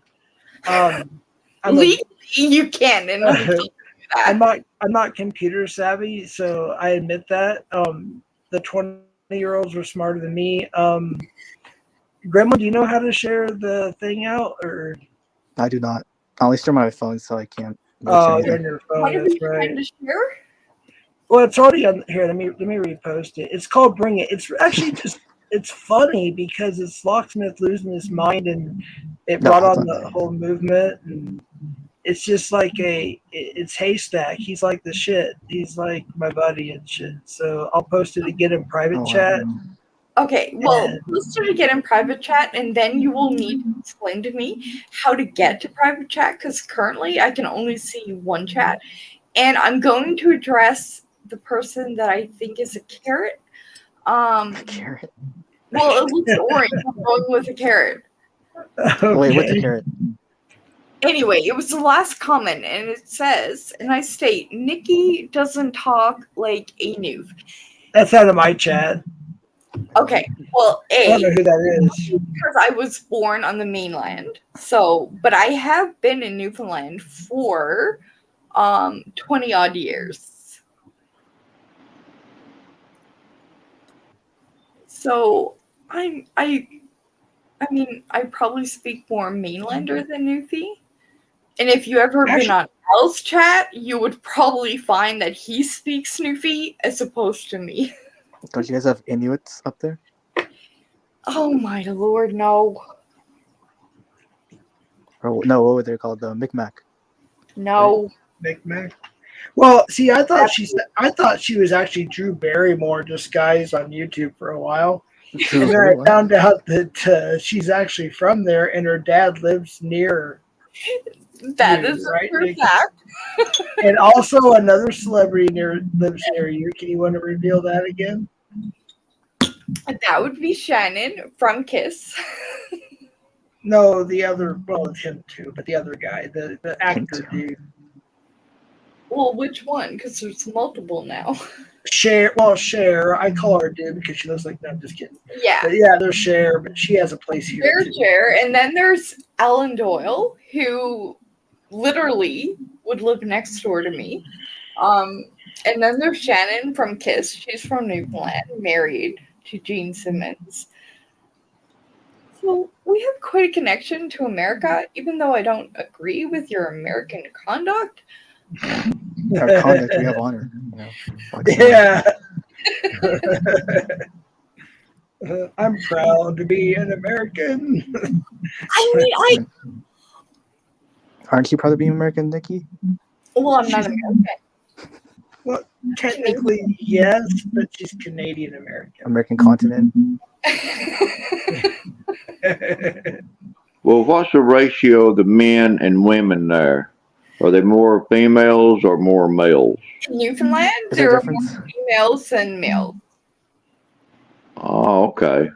Legally, you can, and we can do that. I'm not computer savvy, so I admit that. The 20-year-olds were smarter than me. Gremlin, do you know how to share the thing out, or? I do not. I only store my phone, so I can't. Oh, you're on your phone. What are That's we right. trying to share? Well, it's already on here. Let me repost it. It's called Bring It. It's actually just it's funny because it's Locksmith losing his mind, and it brought on the whole movement. And it's just like it's Haystack. He's like the shit. He's like my buddy and shit. So I'll post it again in private chat. Okay, well, post it again in private chat, and then you will need to explain to me how to get to private chat, because currently I can only see one chat, and I'm going to address the person that I think is a carrot. Carrot? Well, it looks orange. I'm going with a carrot. Wait, what's a carrot? Anyway, it was the last comment, and it says, and I state, Nikki doesn't talk like a noob. That's out of my chat. Okay, well, I don't know who that is. because I was born on the mainland. So, but I have been in Newfoundland for 20 odd years. So, I mean, I probably speak more mainlander than Newfie. And if you ever been on Al's chat, you would probably find that he speaks Newfie as opposed to me. Don't you guys have Inuits up there? Oh my lord, no. Or no, what were they called? The Micmac. No. Micmac. Well, see, I thought she was actually Drew Barrymore disguised on YouTube for a while. Drew And then Barrymore? I found out that she's actually from there, and her dad lives near. That you, is right, a true Nikki? fact. And also another celebrity lives near you. Can you want to reveal that again? That would be Shannon from Kiss. No, the other. Well, it's him too, but the other guy, the actor dude. Well, which one? Because there's multiple now. Cher. I call her dude because she looks like. No, I'm just kidding. Yeah. But yeah, there's Cher, but she has a place here. There's too. Cher, and then there's Ellen Doyle, who literally would live next door to me. And then there's Shannon from Kiss. She's from Newfoundland, married to Gene Simmons. So we have quite a connection to America, even though I don't agree with your American conduct. Our conduct, we have honor. You know, Yeah. I'm proud to be an American. Aren't you proud to be American, Nikki? Well, I'm not American. Well, technically, yes, but she's Canadian American. American continent. Well, what's the ratio of the men and women there? Are they more females or more males? In Newfoundland, Is there there a are more difference? females than males. Oh, okay.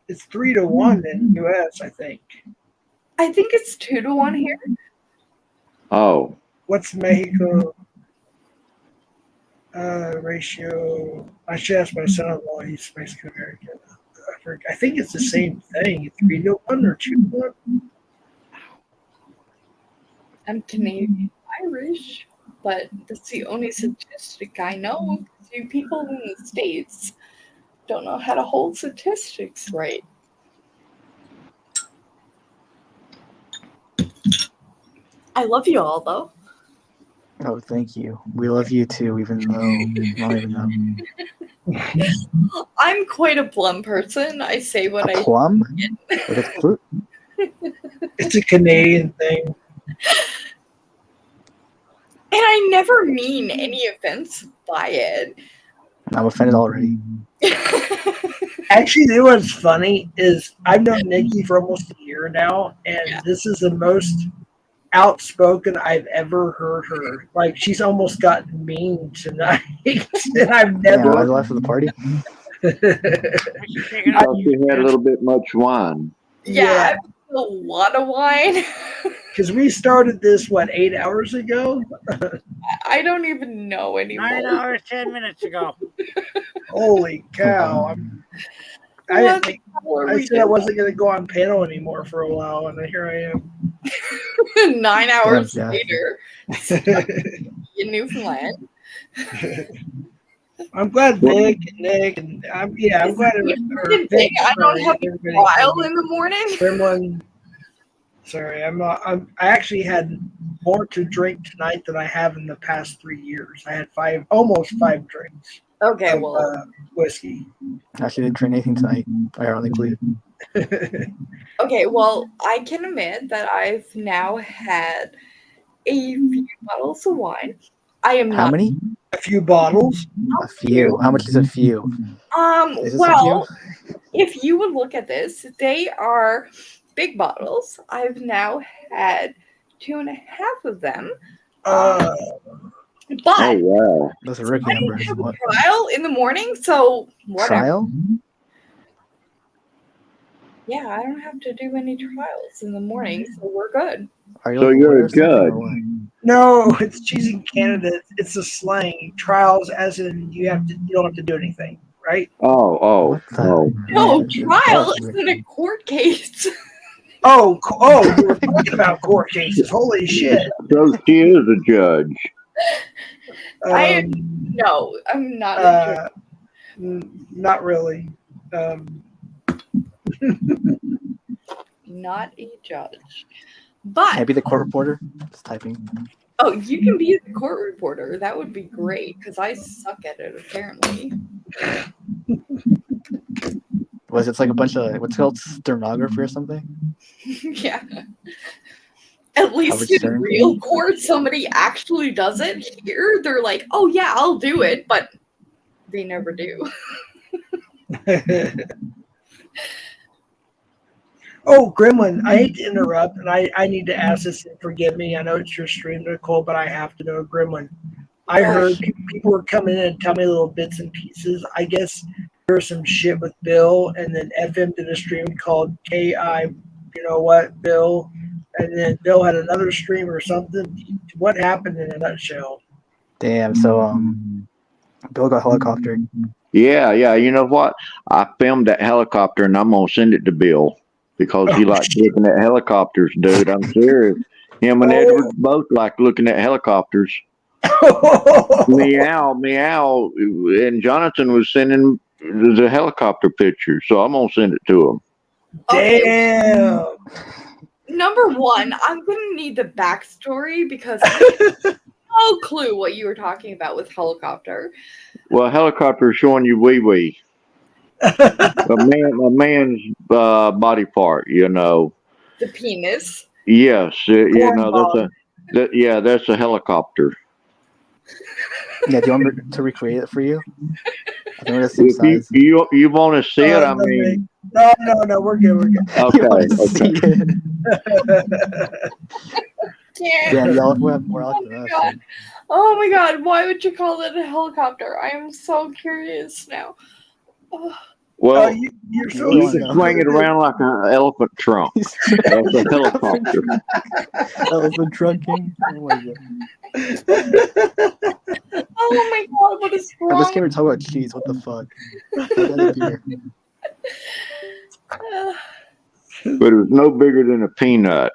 It's 3-1 in the U.S., I think. I think it's 2-1 here. Oh, What's Mexico ratio? I should ask my son-in-law. He's Mexican American. I think it's the same thing. 3-1 or 2-1. I'm Canadian Irish, but that's the only statistic I know. You people in the States don't know how to hold statistics right. I love you all, though. Oh, thank you. We love you too, even though I don't even know. I'm quite a plum person. I say what I Plum? Like it's fruit? It's a Canadian thing. And I never mean any offense by it. I'm offended already. Actually, you know what's funny is I've known Nikki for almost a year now, and this is the most outspoken I've ever heard her. Like, she's almost gotten mean tonight, and I've never. Yeah, I left for the party. I thought you had a little bit much wine. Yeah, a lot of wine. Because we started this, 8 hours ago? I don't even know anymore. 9 hours, 10 minutes ago. Holy cow. I didn't think, I said I wasn't going to go on panel anymore for a while, and here I am. 9 hours Yeah. later in Newfoundland. I'm glad Vic and Nick and I'm glad Thing, I don't have a trial in the morning. Everyone, sorry, I actually had more to drink tonight than I have in the past 3 years. I had almost five drinks. Okay, of, well, whiskey. I actually didn't drink anything tonight, ironically. Okay, well, I can admit that I've now had a few bottles of wine. I am How not many? A few bottles. A few. How much is a few? Is this a Well, if you would look at this, they are big bottles. I've now had 2.5 of them. But Oh, wow. That's a rookie I number. didn't have a trial in the morning, so whatever. Trial? Yeah, I don't have to do any trials in the morning, so we're good. Are you So like you're lawyer a or something, judge. or what? No, she's in Canada. It's a slang. Trials, as in you don't have to do anything, right? Oh. No, trial isn't a court case. Oh, you were talking about court cases. Holy shit. So she is a judge. No, I'm not a judge. Not really. Not a judge. But Maybe the court reporter? Just typing. oh, you can be the court reporter. That would be great because I suck at it apparently. Was it like a bunch of, what's it called, stenography or something? Yeah. At least Howard in Stern. real court, somebody actually does it. Here, they're like, "Oh yeah, I'll do it," but they never do. Oh, Gremlin, I hate to interrupt, and I need to ask this and forgive me. I know it's your stream, Nicole, but I have to know, Gremlin. I heard people were coming in and telling me little bits and pieces. I guess there was some shit with Bill, and then FM did a stream called KI, you know what, Bill? And then Bill had another stream or something. What happened in a nutshell? Damn, so Bill got helicopter. Yeah. You know what? I filmed that helicopter, and I'm gonna send it to Bill because he likes looking at helicopters, dude. I'm serious. Him and Edward both like looking at helicopters. Meow, and Jonathan was sending the helicopter picture, so I'm gonna send it to him. Damn. Number one, I'm gonna need the backstory because I have no clue what you were talking about with helicopter. Well, helicopter is showing you wee wee. a man's body part, you know. The penis. Yes, you know that's a helicopter. Yeah, do you want me to recreate it for you? I think we're the same If size. you want to see it, I mean. No, we're good. Okay. Yeah, y'all have more out than us. Oh my god, why would you call it a helicopter? I am so curious now. Oh. Well, you're so you can swing it around like an elephant trunk. That's a helicopter. Elephant trunking. Oh my god. Oh my god, what is I wrong? just came to talk about cheese. What the fuck? But it was no bigger than a peanut.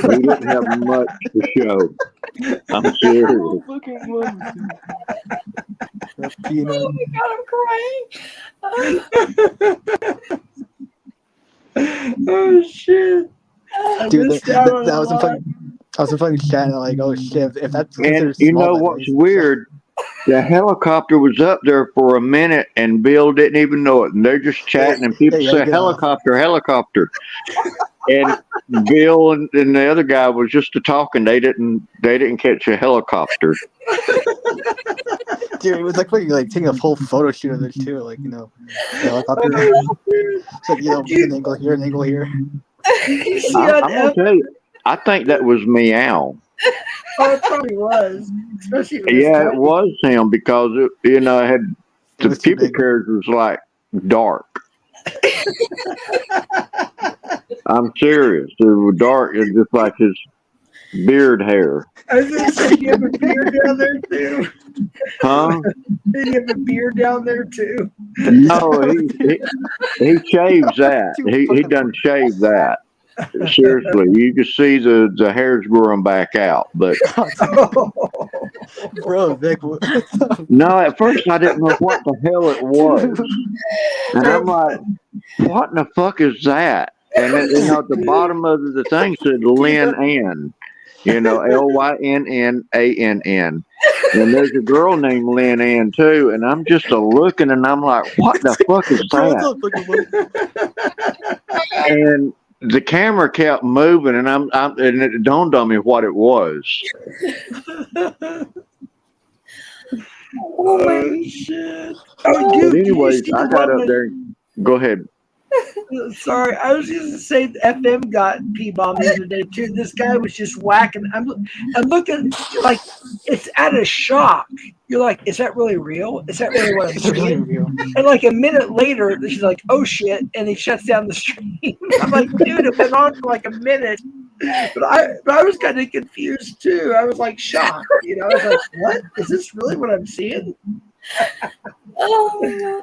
We didn't have much to show. I'm serious. Oh my god, I'm crying. Oh shit. Dude, that was a funny chat. Like, oh shit, if that's And you know what's weird? The helicopter was up there for a minute, and Bill didn't even know it. And they're just chatting, and people say helicopter. And Bill and the other guy was just talking. They didn't catch a helicopter. Dude, it was like taking a full photo shoot of it too. Like, you know, the helicopter. It's like, you know, an angle here, an angle here. I'm gonna tell you, I think that was Meow. Oh, it probably was. Especially It was him because it had the pubic hairs was like dark. I'm serious. It was dark. It's just like his beard hair. I was gonna say, you have a beard down there too. Huh? Did you have a beard down there too? No, he shaves that. He done shaved that. Seriously, you can see the hairs growing back out, but bro, Vic. no. At first, I didn't know what the hell it was, and I'm like, "What in the fuck is that?" And then, at the bottom of the thing said Lynn Ann, Lynnann, and there's a girl named Lynn Ann too, and I'm just looking, and I'm like, "What the fuck is that?" And the camera kept moving, and and it dawned on me what it was. Oh shit! But anyways, I got up there. Go ahead. Sorry, I was just to say the FM got P-bombed the other day too. This guy was just whacking. I'm looking like it's at a shock. You're like, is that really real? Is that really what I'm seeing? And like a minute later, she's like, oh shit, and he shuts down the stream. I'm like, dude, it went on for like a minute. But I was kind of confused too. I was like shocked. I was like, what? Is this really what I'm seeing? Oh my god.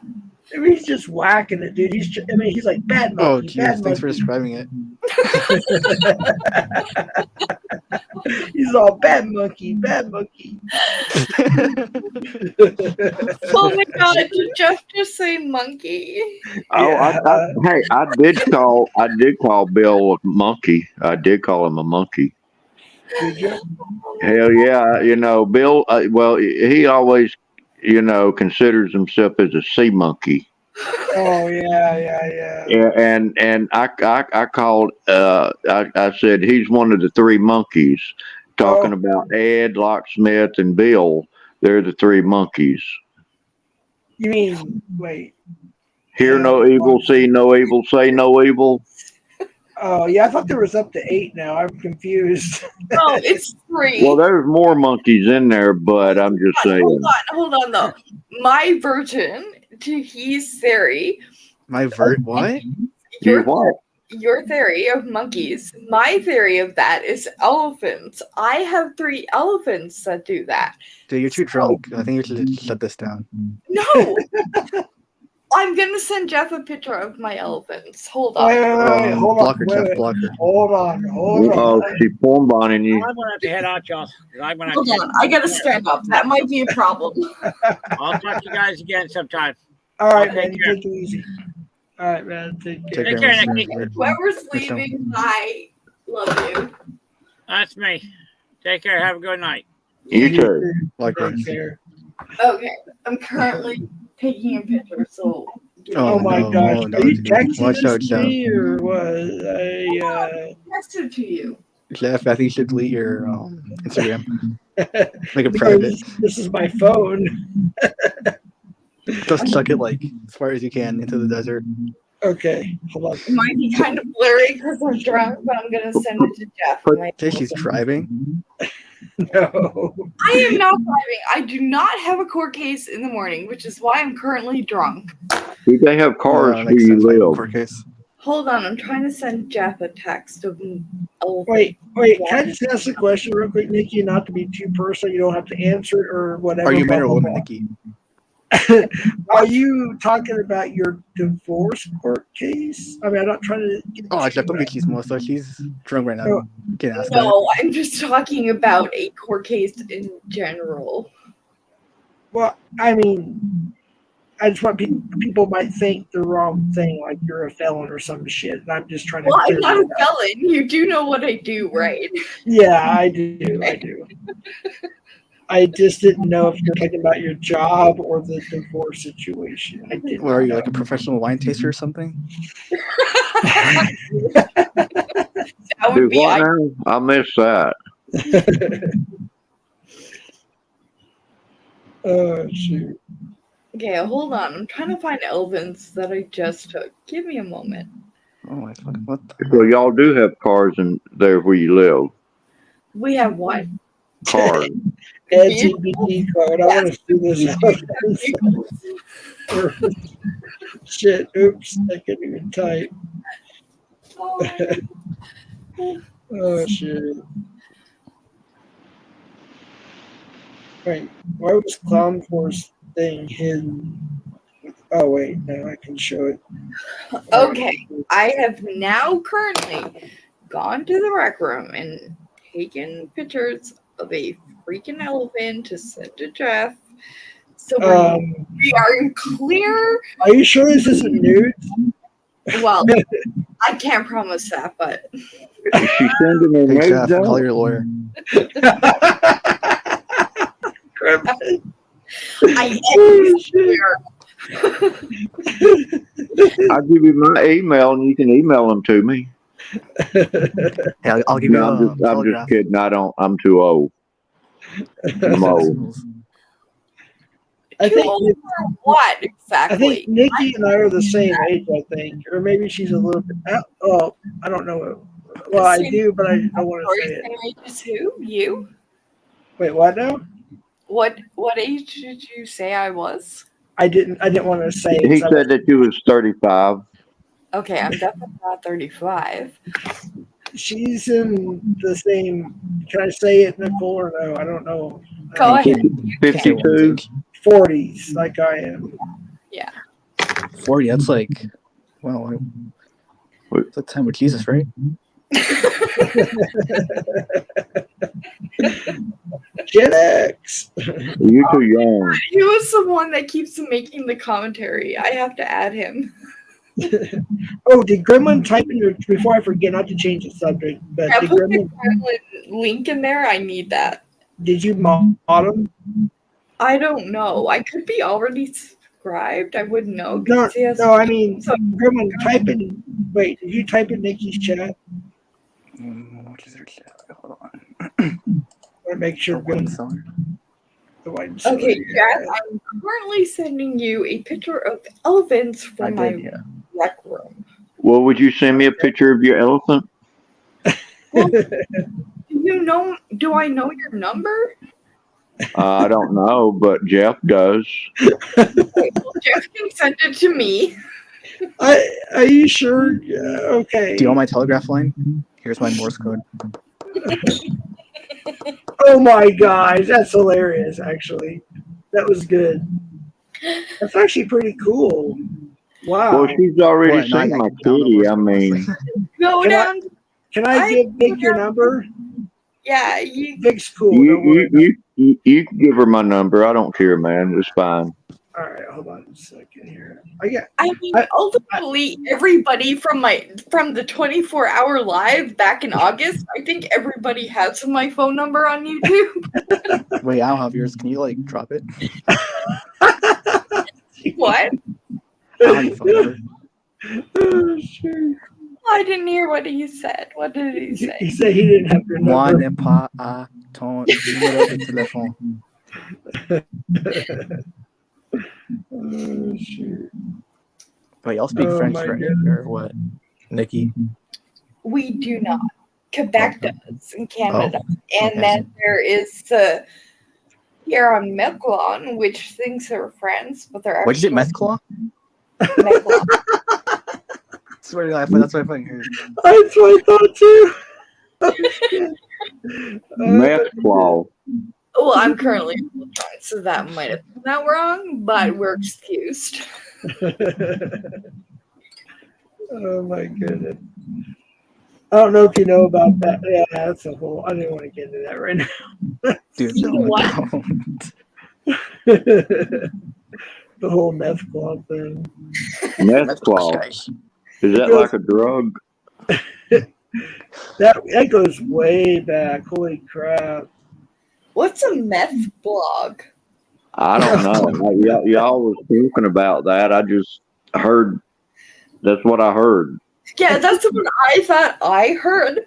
I mean, he's just whacking it, dude. He's like bad monkey. Oh, jeez, thanks for describing it. He's all bad monkey. Oh my god, did Jeff just say monkey? Oh, I did call Bill a monkey. I did call him a monkey. Did you? Hell yeah, Bill. Well, he always, considers himself as a sea monkey. Oh yeah. And I called. I said he's one of the three monkeys. Talking about Ed, Locksmith, and Bill. They're the three monkeys. You mean wait? Hear no evil, see no evil, say no evil. Oh yeah, I thought there was up to 8 now. I'm confused. No, it's 3. Well, there's more monkeys in there, but I'm just saying. Hold on though. My version to he's Sari. What? Your what? your theory of monkeys. My theory of that is elephants. I have 3 elephants that do that. Dude, you're too drunk. I think you should shut this down. No! I'm gonna send Jeff a picture of my elephants. Hold on. Wait, hold block on. her, Wait, Jeff, wait. block her. Hold on. Oh, she's form bonding you. I'm gonna have to head out, y'all. I'm gonna Hold on. I gotta stand up. That might be a problem. I'll talk to you guys again sometime. All right, Okay, man. Take it easy. All right, man. Take care. Take care, Nicky. Whoever's leaving, I love you. That's me. Take care. Have a good night. You too. Likewise. Take care. Okay. I'm currently taking a picture, so. Oh, my no, gosh. no, Are you dude. texting Watch out, this Jeff. to me or what? Texted to you. Jeff, I think you should delete your Instagram. Make it Because private. this is my phone. Just chuck it like as far as you can into the desert. Okay, hold on. It might be kind of blurry because I'm drunk, but I'm gonna send it to Jeff. Okay, she's driving. No. I am not driving. I do not have a court case in the morning, which is why I'm currently drunk. Do they have cars where makes you sense, live? court case. Hold on, I'm trying to send Jeff a text of Wait, can I just ask a question real quick, Nikki? Not to be too personal, you don't have to answer it or whatever. Are you man blah, or blah, woman, blah. Nikki? Are you talking about your divorce court case? I mean, I'm not trying to. Oh, Jeff, don't be chismoso. So she's drunk right now. No. You can't ask No, I'm just talking about a court case in general. Well, I mean, I just want people might think the wrong thing, like you're a felon or some shit. And I'm just trying to. Well, I'm clear not a that up. felon. You do know what I do, right? Yeah, I do. I just didn't know if you're talking about your job or the divorce situation. I that. didn't. What are you, like a professional wine taster or something? That Do would be what now? I missed that. Oh shoot. Okay, hold on. I'm trying to find elephants that I just took. Give me a moment. Oh my fuck! What? So y'all do have cars in there where you live? We have what? Cars. LGBT card. I want to see this. Shit. Oops. I couldn't even type. Oh shit. Wait, why was Clown Force thing hidden? Oh wait, no, I can show it. Okay, I have now currently gone to the rec room and taken pictures of a freaking elephant to send to Jeff. So we are clear. Are you sure this isn't nude? Well, I can't promise that, but Is she sending her Hey, nudes Jeff, out? call your lawyer. I am clear. I'll give you my email and you can email them to me. Yeah, I'll give you No, a I'm just telegraph. kidding. I'm too old. I'm old. I think What I exactly? think Nikki and I are the same age. I think, or maybe she's a little bit. Oh, I don't know. Well, I do, but I don't want to say it. Same age as who? You? Wait, what now? What age did you say I was? I didn't want to say it. He so said that you was 35. Okay, I'm definitely not 35. she's in the same. Can I say it, Nicole, or no? I don't know. Go ahead. 52. 40s, like I am. Yeah. 40. That's like, well, it's the time with Jesus, right? Gen X. You're too young. He was the one that keeps making the commentary. I have to add him. Oh, did Gremlin type in your, before I forget, not to change the subject, but Yeah, did put the Gremlin, Gremlin link in there. I need that. did you mod him? I don't know. I could be already subscribed. I wouldn't know. No, 'cause he has- no, I mean, Gremlin, type in, wait, did you type in Nikki's chat? What is her chat? Hold on. I want to make sure Gremlin, the white and Okay, silver. Jack, I'm currently sending you a picture of elephants from I my did, yeah. rec room. Well, would you send me a picture of your elephant? Do I know your number? I don't know, but Jeff does. Okay, well, Jeff can send it to me. Are you sure? Okay. Do you want my telegraph line? Here's my Morse code. Oh my gosh, that's hilarious. Actually, that was good. That's actually pretty cool. Wow. Well, she's already What? No, I seen my don't know kitty. Morse I code, mean, Go Can I- down. Can I give Vic your number? Yeah, you. Vic's cool. Don't worry. you can give her my number. I don't care, man. It's fine. All right, hold on a second here. I mean, ultimately, everybody from the 24-hour live back in August, I think everybody has my phone number on YouTube. Wait, I don't have yours. Can you like drop it? What? I don't have your phone number. Oh, sure. I didn't hear what he said. What did he say? He said he didn't have your Moi number. n'ai pas à ton numéro de téléphone. Oh, shoot. Wait, y'all speak Oh, French, my right? goodness. Or what? Nikki? We do not. Quebec does in Canada. And okay. then there is here on Mequon, which thinks they're friends, but they're What'd you say, actually meth claw? Mequon. Swear to God, that's what I fucking heard. That's what I thought too. Meth claw. Well, I'm currently apologizing, so that might have been that wrong, but we're excused. Oh my goodness. I don't know if you know about that. Yeah, that's a whole. I didn't want to get into that right now. Dude, You no, what? don't. The whole meth club thing. Meth claw. Is that like a drug? That goes way back. Holy crap! What's a meth blog? I don't know. Y'all was talking about that. I just heard. That's what I heard. Yeah, that's what I thought I heard.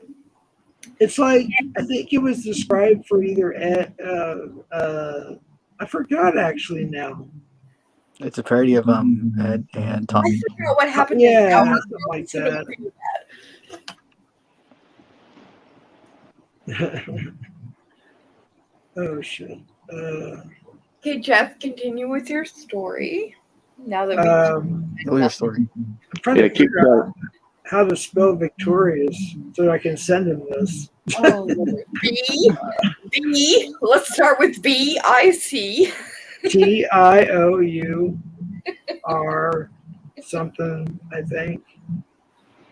It's like I think it was described for either. I forgot actually now. It's a parody of Ed and I Tommy. forgot what happened. Yeah, in something like that. Oh shit. Okay, Jeff, continue with your story. Now that we Tell your story. I'm trying to figure out how to spell victorious so I can send him this. Oh, B. Let's start with B-I-C. TIOUR something, I think.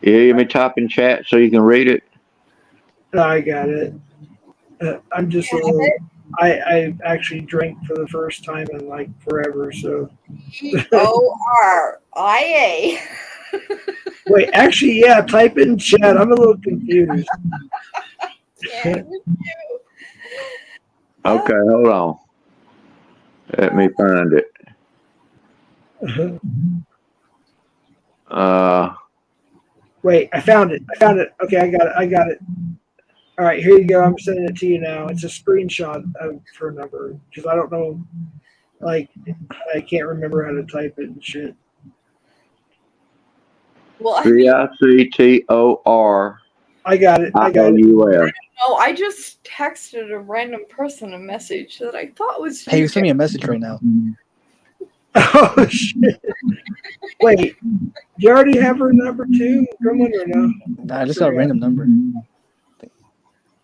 Yeah, let me type in chat so you can read it. I got it. I'm just a little. I actually drank for the first time in like forever. So. O-R-I-A. Wait, actually, yeah. Type in chat. I'm a little confused. Yeah, Okay, hold on. Let me find it. Wait, I found it. Okay, I got it. All right, here you go. I'm sending it to you now. It's a screenshot of her number because I don't know. Like, I can't remember how to type it and shit. Well, VICTOR. I got it. IOUS. No, I just texted a random person a message that I thought was. Hey, you send me a message right now. Oh shit! Wait, you already have her number too, Gremlin, or no? Nah, I just got a random number.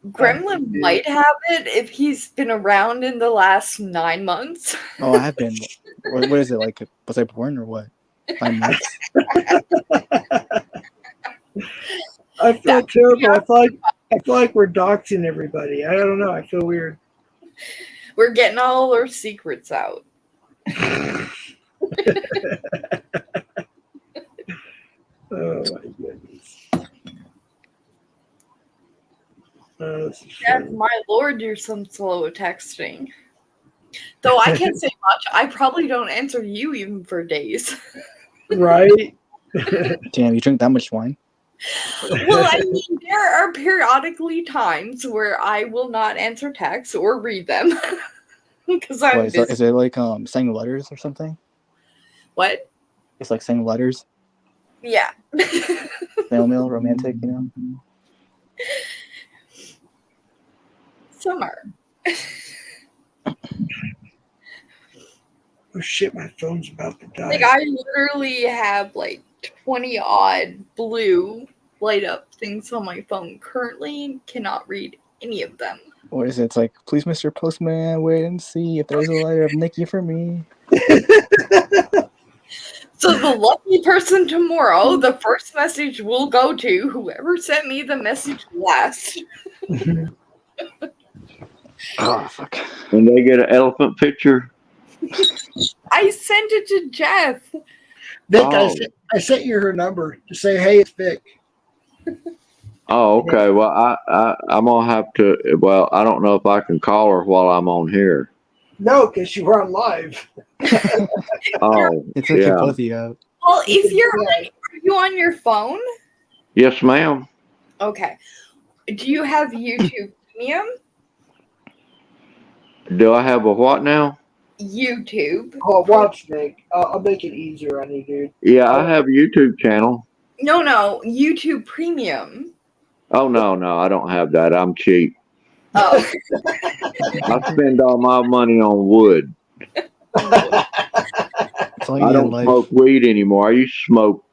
Gremlin might have it if he's been around in the last 9 months. Oh, I have been. What is it like? Was I born or what? 5 months. I feel terrible. I feel like we're doxing everybody. I don't know. I feel weird. We're getting all our secrets out. Oh my goodness. Yes, my lord, you're some slow texting. Though I can't say much, I probably don't answer you even for days. Right? Damn, you drink that much wine? Well, I mean, there are periodically times where I will not answer texts or read them because I'm What, busy. is it like saying letters or something? What? It's like saying letters, Yeah. snail mail, romantic, you know? Summer. Oh shit! My phone's about to die. Like I literally have like 20 odd blue light up things on my phone currently. Cannot read any of them. What is it? It's like, please, Mr. Postman, wait and see if there's a letter of Nikki for me. So the lucky person tomorrow, the first message will go to whoever sent me the message last. Oh, fuck. And they get an elephant picture. I sent it to Jeff. Vic, Oh. I sent you her number to say, hey, it's Vic. Oh, okay. Well, I'm gonna have to. Well, I don't know if I can call her while I'm on here. No, because you were on live. Oh, It's like yeah. both of you out. Well, if you're on, are you on your phone? Yes, ma'am. Okay. Do you have YouTube Premium? Do I have a what now? YouTube. Oh, watch, Vic. I'll make it easier on you, dude. Yeah, I have a YouTube channel. No, YouTube Premium. Oh no, I don't have that. I'm cheap. Oh. I spend all my money on wood. That's all you I need in don't life. smoke weed anymore. I used to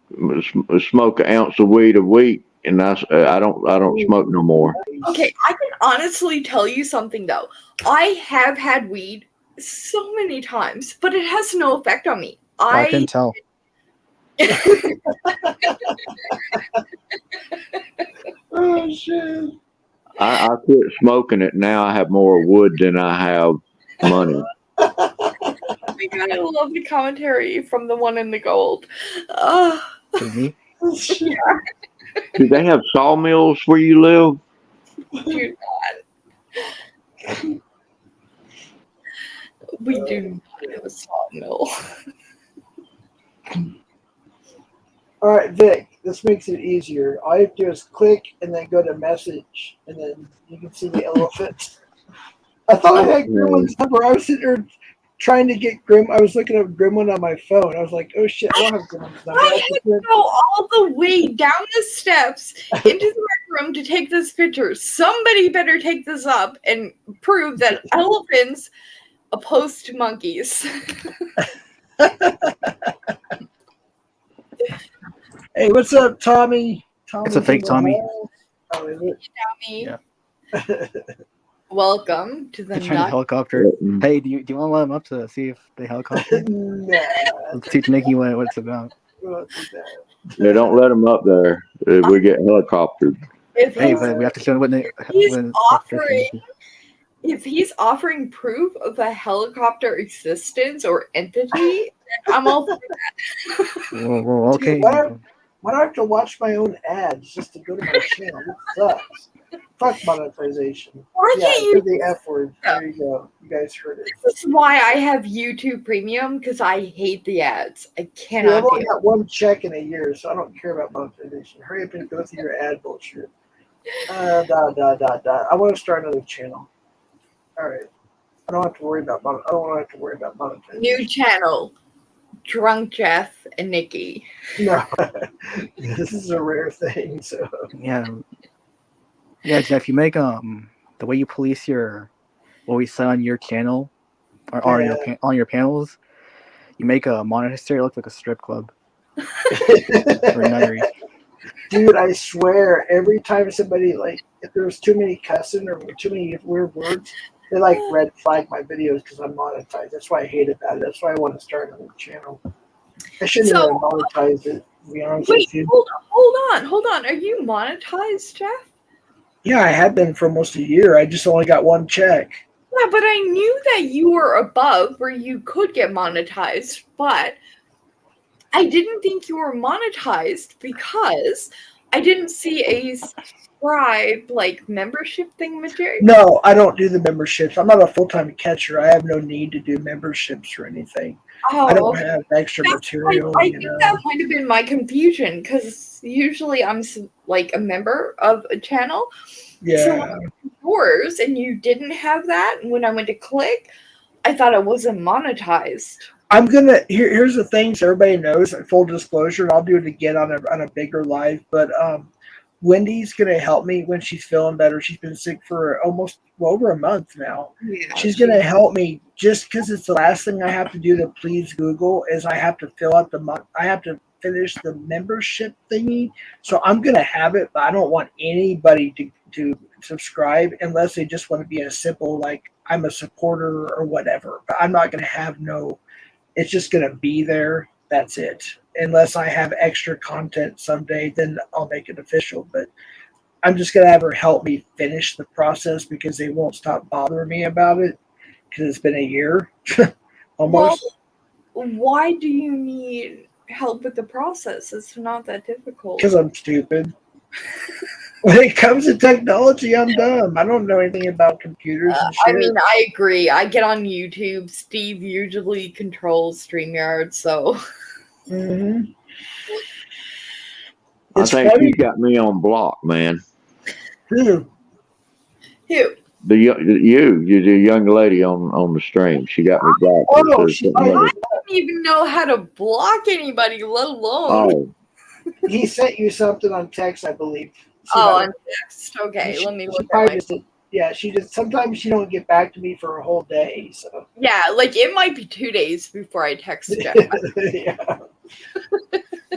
smoke an ounce of weed a week, and I don't smoke no more. Okay, I can honestly tell you something though. I have had weed so many times, but it has no effect on me. I can tell. Oh, shit. I quit smoking it. Now I have more wood than I have money. Oh my God, I love the commentary from the one in the gold. To me? Yeah, Do they have sawmills where you live? do not. We do not have a sawmill. All right, Vic, this makes it easier. All you have to do is click and then go to message, and then you can see the elephant. I thought I had Gremlin's number. I was sitting there trying to get Grim. I was looking up Gremlin on my phone. I was like, oh shit, I don't have Gremlin's number. I had to go all the way down the steps into the room to take this picture. Somebody better take this up and prove that elephants opposed to monkeys. Hey, what's up, Tommy? It's a fake Tommy. Oh, is it? Tommy, Yeah. welcome to the They're trying to nut. helicopter. Hey, do you want to let them up to see if they helicopter? Nah. Let's teach Nikki what it's about. They don't let them up there. We get helicoptered. If Hey, he's, but we have to show them when they. he's when offering, if he's offering proof of a helicopter existence or entity, then I'm all for that. Well, okay. Why do I have to watch my own ads just to go to my channel? It sucks. Fuck monetization. Why Yeah, can't you- do the F word. There you go. You guys heard it. This is why I have YouTube Premium, because I hate the ads. I Dude, I've cannot only do got one check in a year, so I don't care about monetization. Hurry up and go through your ad bullshit. I want to start another channel. All right. I don't have to worry about monetization. New channel. Drunk Jeff and Nikki. No, this is a rare thing. So Yeah. Yeah, Jeff, you make the way you police what we say on your channel or on your panels, you make a monastery look like a strip club or a nunnery. dude, I swear, every time somebody if there's too many cussing or too many weird words, they red flag my videos because I'm monetized. That's why I hate about it. That's why I want to start another channel. I shouldn't So- even monetize it. To be honest Wait, with you. hold on. Are you monetized, Jeff? Yeah, I have been for almost a year. I just only got one check. Yeah, but I knew that you were above where you could get monetized, but I didn't think you were monetized because I didn't see a subscribe membership thing material. No, I don't do the memberships. I'm not a full-time catcher. I have no need to do memberships or anything. Oh, I don't okay. have extra material. I think that might have been my confusion because usually I'm a member of a channel. Yeah. So when I went to yours and you didn't have that, and when I went to click, I thought it wasn't monetized. I'm gonna here's the thing so everybody knows, full disclosure, and I'll do it again on a bigger live, but Wendy's gonna help me when she's feeling better. She's been sick for almost over a month now. Yeah, she's gonna help me just because it's the last thing I have to do to please Google is I have to fill finish the membership thingy. So I'm gonna have it, but I don't want anybody to subscribe unless they just want to be a simple like I'm a supporter or whatever. But I'm not gonna have no. It's just gonna be there. That's it. Unless I have extra content someday, then I'll make it official. But I'm just gonna have her help me finish the process because they won't stop bothering me about it because it's been a year almost. Well, why do you need help with the process? It's not that difficult. Because I'm stupid. When it comes to technology, I'm dumb. I don't know anything about computers and I shit. mean, I agree. I get on YouTube. Steve usually controls StreamYard, so. Mm-hmm. I think you got me on block, man. Who? Who? The young lady on the stream. She got me blocked. Oh, There's something I other- don't even know how to block anybody, let alone. Oh, He sent you something on text, I believe. On text. Okay, let me look at probably my. just did- yeah, she just sometimes she don't get back to me for a whole day. So Yeah, like it might be 2 days before I text Jeff. yeah.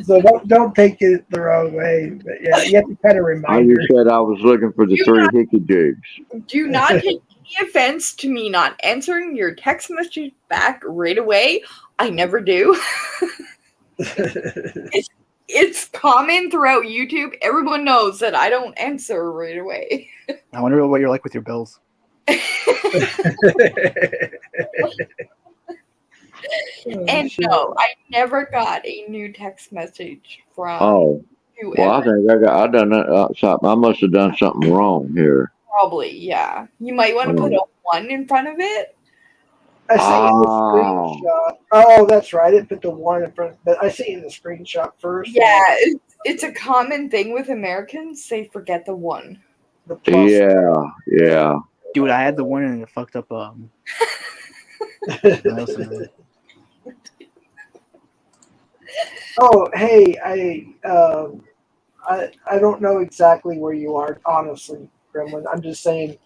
So don't take it the wrong way. But yeah, you have to kind of I remind her. just said I was looking for the three hickey jigs. Do not take any offense to me not answering your text message back right away. I never do. It's common throughout YouTube. Everyone knows that I don't answer right away. I wonder what you're like with your bills. And no, I never got a new text message from Oh, whoever. well, I think I done that. Something. I must have done something wrong here. Probably, yeah. You might want to put a 1 in front of it. I see in the Oh. screenshot. Oh, that's right. I didn't put the one in front, but I see in the screenshot first. Yeah, it's a common thing with Americans. They forget the 1. Yeah. Dude, I had the one and it fucked up. Oh, hey, I don't know exactly where you are, honestly, Gremlin. I'm just saying,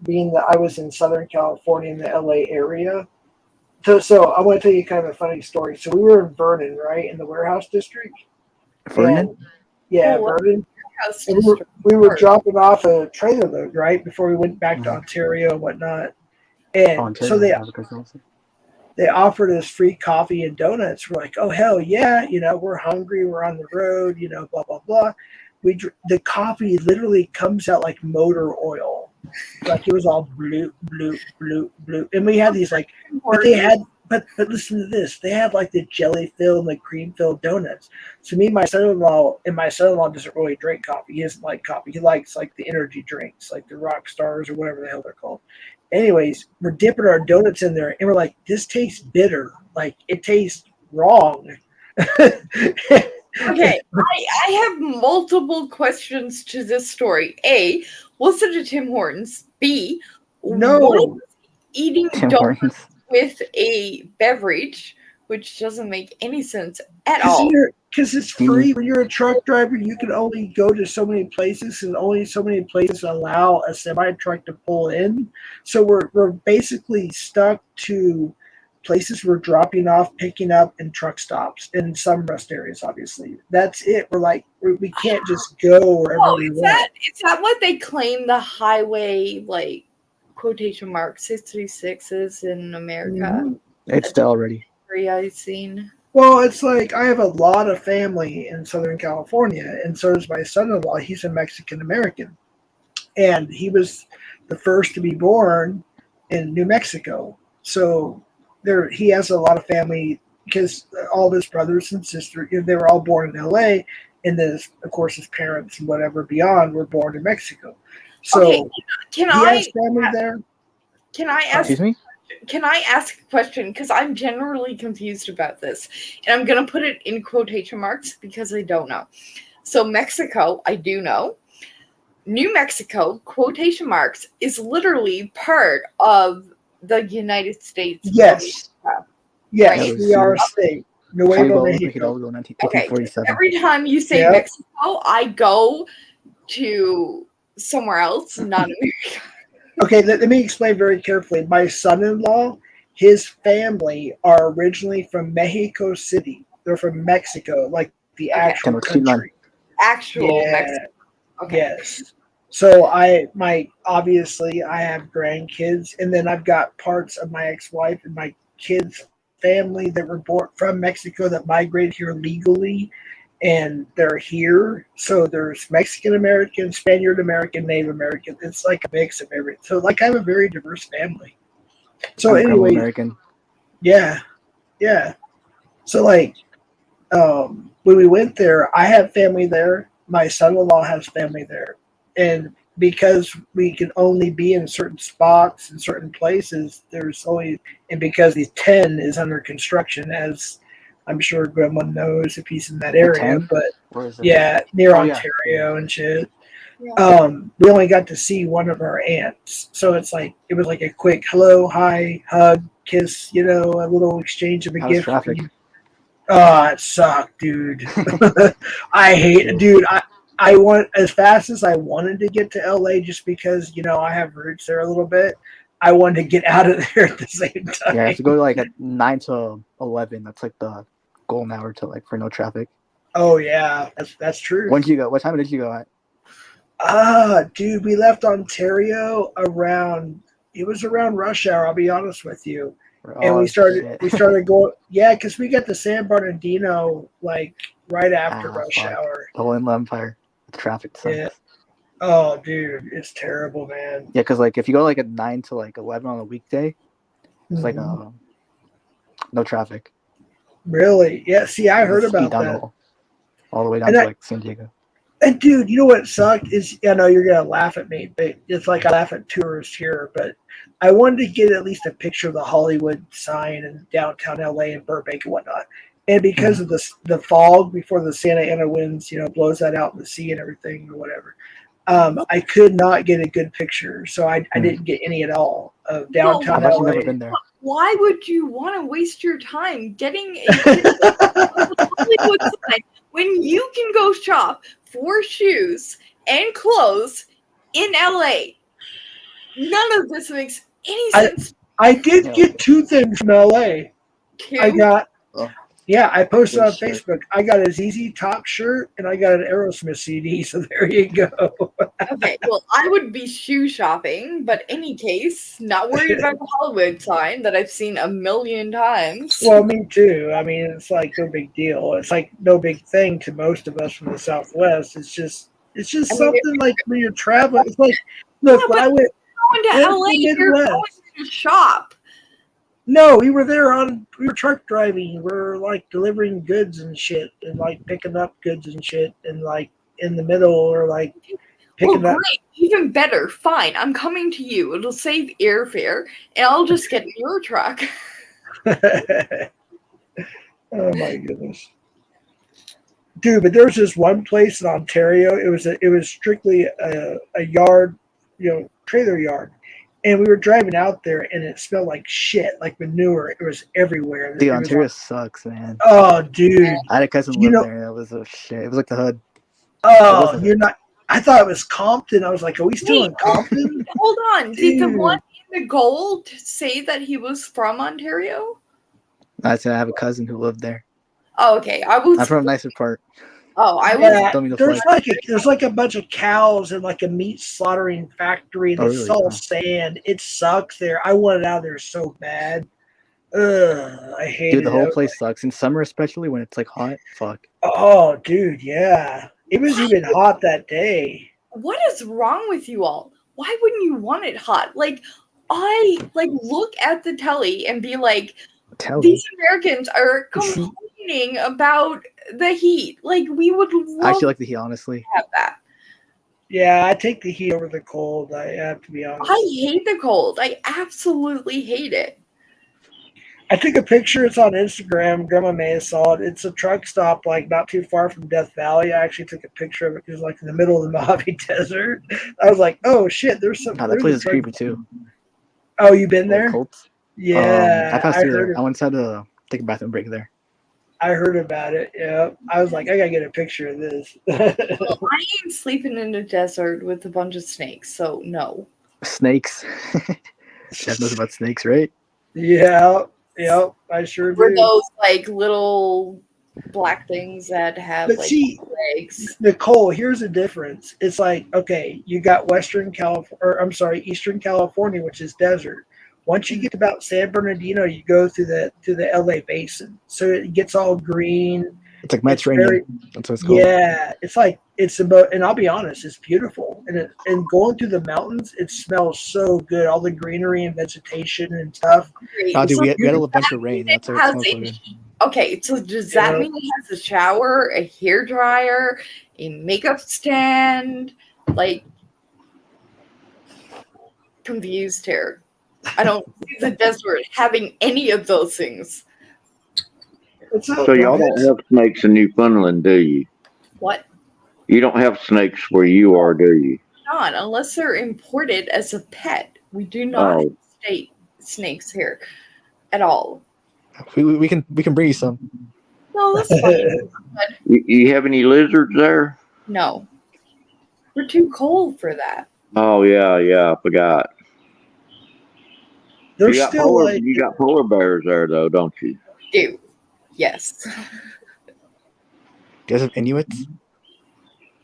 being that I was in Southern California in the LA area. So I want to tell you kind of a funny story. So we were in Vernon, right, in the warehouse district. Vernon? And- yeah, Oh, what Vernon. warehouse And we were dropping off a trailer load, right, before we went back to Ontario and whatnot. And so they offered us free coffee and donuts. We're like, oh, hell yeah. We're hungry. We're on the road, blah, blah, blah. The coffee literally comes out like motor oil. Like it was all blue, blue, blue, blue. And we had these but listen to this. They had like the jelly filled and the cream filled donuts. So my son-in-law doesn't really drink coffee. He doesn't like coffee. He likes like the energy drinks, like the Rock Stars or whatever the hell they're called. Anyways, we're dipping our donuts in there and we're like, this tastes bitter. Like it tastes wrong. Okay, I have multiple questions to this story. A, was it a Tim Hortons? B, No. was eating Tim donuts Hortons. with a beverage, which doesn't make any sense at all. Because it's free. When you're a truck driver, you can only go to so many places, and only so many places allow a semi truck to pull in. So we're basically stuck to places we're dropping off, picking up, and truck stops in some rest areas. Obviously, that's it. We can't just go wherever we want. Is that what they claim the highway, like quotation mark 66 is in America? Mhm. It's still already. I've seen. Well, it's like I have a lot of family in Southern California, and so does my son-in-law. He's a Mexican American, and he was the first to be born in New Mexico. So he has a lot of family because all of his brothers and sisters, they were all born in LA, and then of course his parents and whatever beyond were born in Mexico. So Okay, can he I has family there. Can I ask? Excuse me? Can I ask a question? Because I'm generally confused about this, and I'm gonna put it in quotation marks because I don't know. So Mexico, I do know. New Mexico, quotation marks, is literally part of the United States. Yes. Yes, Right. we are a state. Nuevo Mexico. Okay. 1847. Every time you say Yep. Mexico, I go to somewhere else, not America. Okay, let me explain very carefully. My son-in-law, his family are originally from Mexico City. They're from Mexico, like the Okay. actual country. Actual Yeah. Mexico. Okay. Yes. So obviously I have grandkids, and then I've got parts of my ex-wife and my kids' family that were born from Mexico that migrated here legally, and they're here. So there's Mexican American, Spaniard American, Native American. It's like a mix of everything. So like I have a very diverse family. So I'm anyway, American. yeah. So like when we went there, I have family there. My son-in-law has family there. And because we can only be in certain spots in certain places, and because the 10 is under construction, as I'm sure Grandma knows if he's in that area, 10? but Where is it? yeah, near Oh, yeah. Ontario and shit. Yeah. We only got to see one of our aunts, so it was like a quick hello, hi, hug, kiss, a little exchange of a How was gift. traffic? Oh, it sucked, dude. I hate it, dude. I want, as fast as I wanted to get to LA, just because I have roots there a little bit. I wanted to get out of there at the same time. Yeah, I have to go like at 9 to 11. That's like the golden hour to like for no traffic. Oh yeah, that's true. When did you go? What time did you go at? Dude, we left Ontario around rush hour, I'll be honest with you. And we started going, because we got to San Bernardino like right after rush hour. The whole Inland Empire. The traffic sucks. Yeah. Oh, dude, it's terrible, man. Yeah, because like if you go like at 9 to like 11 on a weekday, it's like no traffic. Really? Yeah. See, I heard Just speed about down that. all the way down to like San Diego. And dude, you know what sucked is, I know you're gonna laugh at me, but it's like I laugh at tourists here. But I wanted to get at least a picture of the Hollywood sign in downtown LA and Burbank and whatnot. And because of the fog before the Santa Ana winds, blows that out in the sea and everything or whatever, I could not get a good picture, so I didn't get any at all of downtown I've actually LA. never been there. Why would you want to waste your time getting a Hollywood sign when you can go shop for shoes and clothes in LA? None of this makes any sense. I did get two things from LA. Two? I got, I posted on Good shit. Facebook. I got a ZZ Top shirt and I got an Aerosmith CD. So there you go. Okay, well, I would be shoe shopping, but any case, not worried about the Hollywood sign that I've seen a million times. Well, me too. I mean, it's like no big deal. It's like no big thing to most of us from the Southwest. It's just something like when you're traveling. It's like, look, when I went going to LA, you're going to shop. No, we were truck driving. We're like delivering goods and shit, and like picking up goods and shit, and like in the middle or like picking up. Great, even better. Fine, I'm coming to you. It'll save airfare, and I'll just get in your truck. Oh my goodness, dude! But there's this one place in Ontario. It was strictly a yard, trailer yard. And we were driving out there, and it smelled like shit, like manure. It was everywhere. Dude, Ontario sucks, man. Oh, dude! I had a cousin live there. It was a shit. It was like the hood. Oh, you're not. I thought it was Compton. I was like, are we still in Compton? Hold on. Did the Dude. one in the gold say that he was from Ontario? I said I have a cousin who lived there. Oh, okay. I was. I'm from a nicer part. Oh, I was. Yeah, Don't mean to there's like a bunch of cows and like a meat slaughtering factory that's really? all sand. It sucks there. I wanted out of there so bad. Ugh, I hate it. Dude, the whole place sucks. In summer, especially when it's like hot. Fuck. Oh, dude, yeah. It was even hot that day. What is wrong with you all? Why wouldn't you want it hot? Like, I look at the telly and be like, these Americans are complaining about the heat. Like, we would love I actually like the heat, honestly. to have that. Yeah, I take the heat over the cold. I have to be honest. I hate the cold. I absolutely hate it. I took a picture. It's on Instagram. Grandma May saw it. It's a truck stop, like not too far from Death Valley. I actually took a picture of it. It was like in the middle of the Mojave Desert. I was like, "Oh shit, there's some." Oh, that place is creepy too. Oh, you been there? Colts. Yeah, I passed through heard there. it. I once had to take a bathroom break there. I heard about it. Yeah, I was like, I gotta get a picture of this. Well, I ain't sleeping in the desert with a bunch of snakes, so no. Snakes. Jeff knows about snakes, right? Yeah, I sure Were do. those like little black things that have But like see, legs. Nicole, here's the difference. It's like, okay, you got Eastern California, which is desert. Once you get to about San Bernardino, you go through the LA basin. So it gets all green. It's like Mediterranean. That's what it's called. Yeah, it's like it's about, and I'll be honest, it's beautiful. And going through the mountains, it smells so good. All the greenery and vegetation and stuff. Oh, dude, we had a bunch of rain. That's why it smells so good. Okay, so does that mean it has a shower, a hair dryer, a makeup stand? Like, confused here. I don't see the desert having any of those things. So y'all don't have snakes in Newfoundland, do you? What? You don't have snakes where you are, do you? Not unless they're imported as a pet. We do not Oh. have state snakes here at all. We can bring you some. No, that's fine. But You have any lizards there? no, we're too cold for that. Oh yeah, I forgot. They're you got still polar, like you got polar bears there though, don't you? Do yes, Do you guys have Inuits?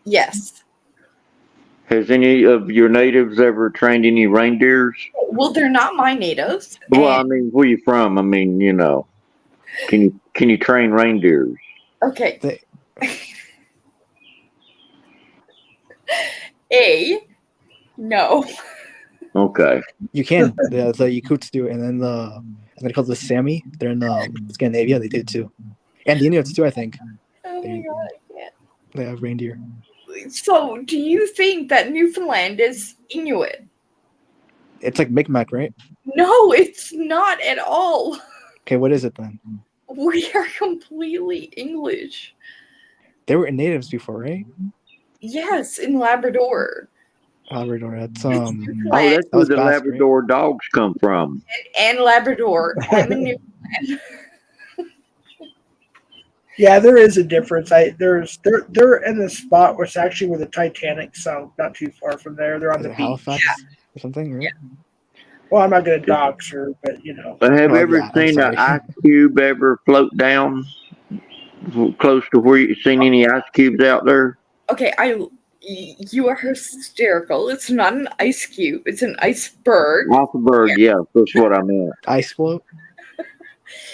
yes. Has any of your natives ever trained any reindeers? Well, they're not my natives. Well, I mean, where you from? I mean, you know, can you train reindeers? Okay. No. Okay. You can. The Yakuts do it, and then they're called the Sami. They're in Scandinavia. They do it too, and the Inuits too. I think Oh my god, I can't. they have reindeer. So, do you think that Newfoundland is Inuit? It's like Micmac, right? No, it's not at all. Okay, what is it then? We are completely English. They were natives before, right? Yes, in Labrador. Labrador. That's Oh, that's that where was the Basque, right? Labrador dogs come from. And Labrador. I'm in Newfoundland. Yeah, there is a difference. They're in the spot where it's actually where the Titanic sunk, not too far from there. They're on Is the it beach. Halifax or something, right? Well, I'm not going to dox her, but you know. But have you Oh, ever yeah, I'm seen an sorry. ice cube ever float down close to where you seen any ice cubes out there? Okay, you are hysterical. It's not an ice cube. It's an iceberg. Iceberg, yeah, that's what I meant. Ice float.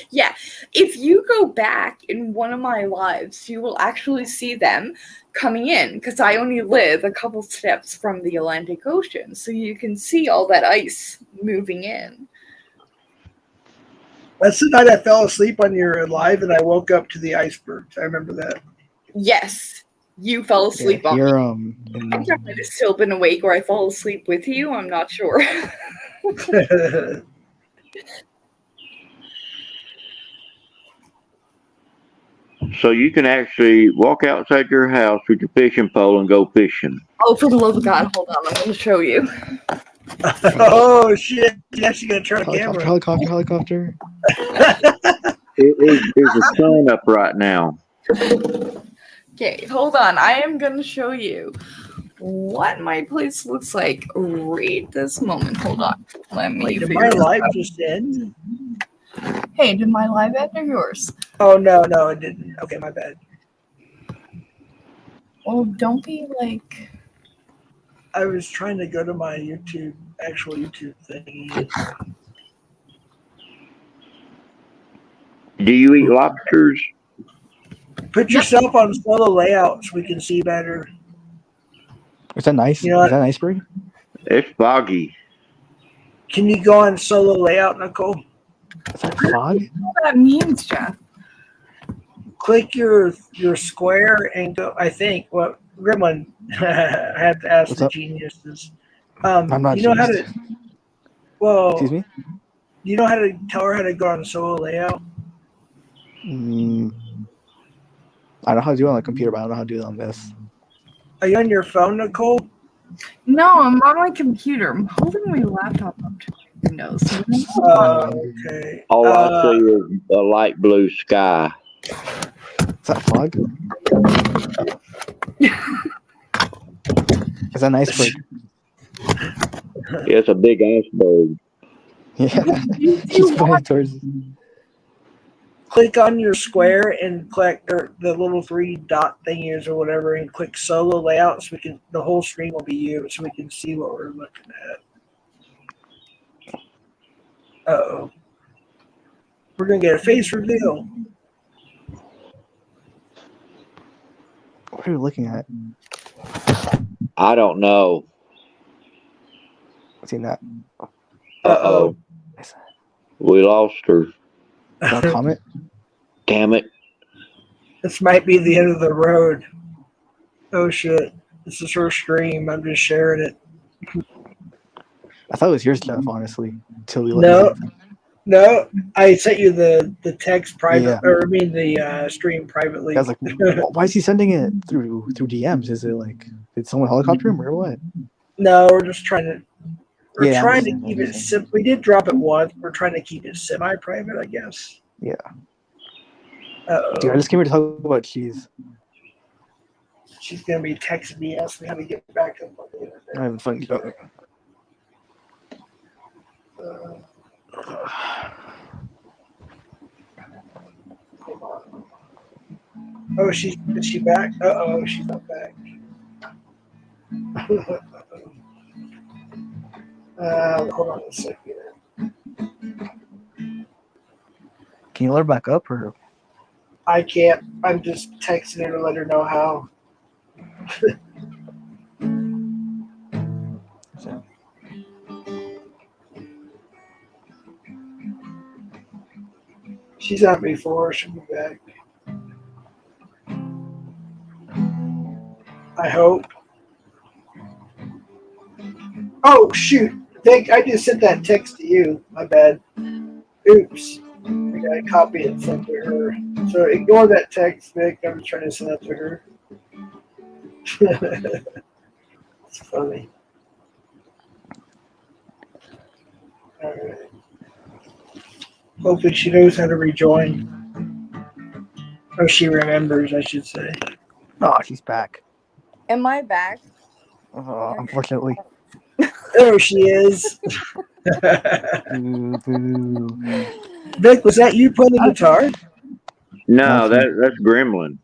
Yeah, if you go back in one of my lives, you will actually see them coming in because I only live a couple steps from the Atlantic Ocean, so you can see all that ice moving in. That's the night I fell asleep on your live and I woke up to the icebergs. I remember that. Yes, you fell asleep on me. You're I think I might have still been awake or I fell asleep with you. I'm not sure. So you can actually walk outside your house with your fishing pole and go fishing. Oh, for the love of God, hold on. I'm going to show you. Oh shit! She's actually gonna turn the camera. Helicopter. There's a sun up right now. Okay, hold on. I am going to show you what my place looks like right this moment. Hold on. Let me Wait, did figure my this live out. just end? Hey, did my live end or yours? Oh no, it didn't. Okay, my bad. Well, don't be like... I was trying to go to my actual YouTube thing. Do you eat lobsters? Put yourself on solo layout so we can see better. Is that nice? You know Is that an iceberg? It's foggy. Can you go on solo layout, Nicole? Is that fog? What that means, Jeff. Click your square and go. I think what Gremlin. I have to ask What's the up? geniuses. I'm not you know how to. genius. Well, Excuse me? you know how to tell her how to go on solo layout? I know how to do it on the computer, but I don't know how to do it on this. Are you on your phone, Nicole? No, I'm on my computer. I'm holding my laptop up to my window. So Okay. All I see is a light blue sky. Is that fog? Is that an iceberg? It's a big iceberg. Yeah. She's pointing towards. click on your square and click the little 3 dot thingies or whatever, and click solo layout, so the whole screen will be you, so we can see what we're looking at. Uh-oh. We're gonna get a face reveal. What are you looking at? I don't know. Seen that? Uh-oh. We lost her. No comment? Damn it. This might be the end of the road. Oh shit. This is her stream. I'm just sharing it. I thought it was your stuff, honestly. Until we No, I sent you the text private, Yeah. or I mean the stream privately. I was like, why is he sending it through DMs? Is it like, did someone helicopter him or what? No, we're just trying to. We're Yeah, I trying to understand, keep it simple. We did drop it once. We're trying to keep it semi-private, I guess. Yeah. Uh-oh. Dude, I just came here to talk about cheese. She's gonna be texting me, asking me how to get back up on the internet. I'm having fun. Oh, is she back? Uh-oh, she's not back. Hold on a second. Can you let her back up or? I can't. I'm just texting her to let her know how. She's on before. She'll be back. I hope. Oh, shoot. I just sent that text to you. My bad. Oops. I gotta copy it and send to her. So ignore that text, Vic. I'm just trying to send that to her. It's funny. Alright. Hopefully she knows how to rejoin. Or she remembers, I should say. Oh, she's back. Am I back? Unfortunately. There she is. Boo, boo. Vic, was that you playing the guitar? No, that's Gremlin.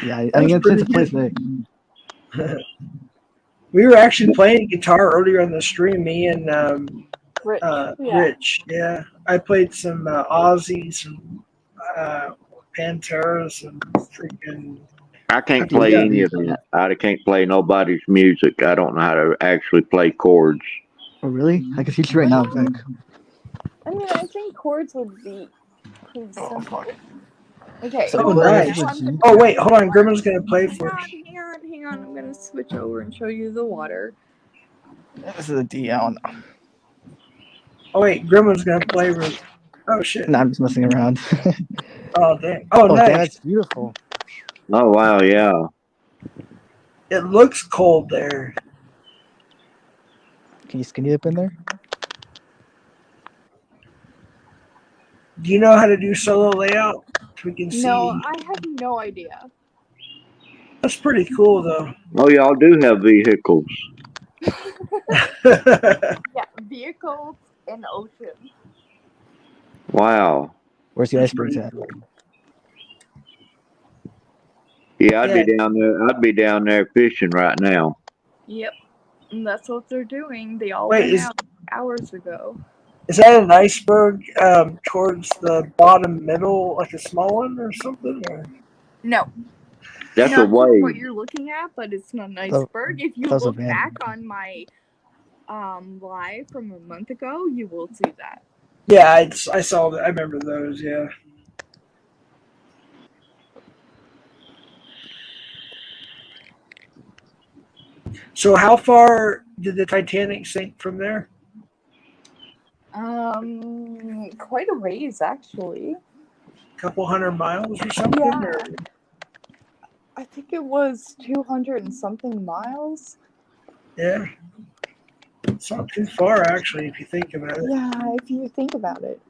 Yeah, I didn't get a chance to play today. We were actually playing guitar earlier on the stream, me and Rich. Rich. Yeah, I played some Ozzy, some Pantera, some freaking. I can't play any of that. I can't play nobody's music. I don't know how to actually play chords. Oh, really? I can teach you right now, Vic. I mean, I think chords would be pretty simple. Okay. Oh, hold nice. on. Oh, wait, hold on. Grimmer's going to play for us. Hang on. I'm going to switch over and show you the water. This is a D. I don't know. Oh, wait, Grimmer's going to play with. Oh, shit. No, I'm just messing around. Oh, dang. Oh, nice. Damn, that's beautiful. Oh, wow, yeah. It looks cold there. Can you skinny dip in there? Do you know how to do solo layout? We can see. No, I have no idea. That's pretty cool, though. Oh, y'all do have vehicles. Yeah, vehicles and ocean. Wow. Where's the icebergs at? Yeah, I'd be down there fishing right now. Yep, and that's what they're doing. They all Wait, went out hours ago. Is that an iceberg towards the bottom middle, like a small one or something? Or? No. That's Not a wave. what you're looking at, but it's not an Oh, iceberg. If you that was a look van. back on my live from a month ago, you will see that. Yeah, I saw that. I remember those. Yeah. So, how far did the Titanic sink from there? Quite a ways actually. A couple 100 miles or something? Yeah. Or? I think it was 200 and something miles. Yeah. It's not too far, actually, if you think about it. Yeah, if you think about it.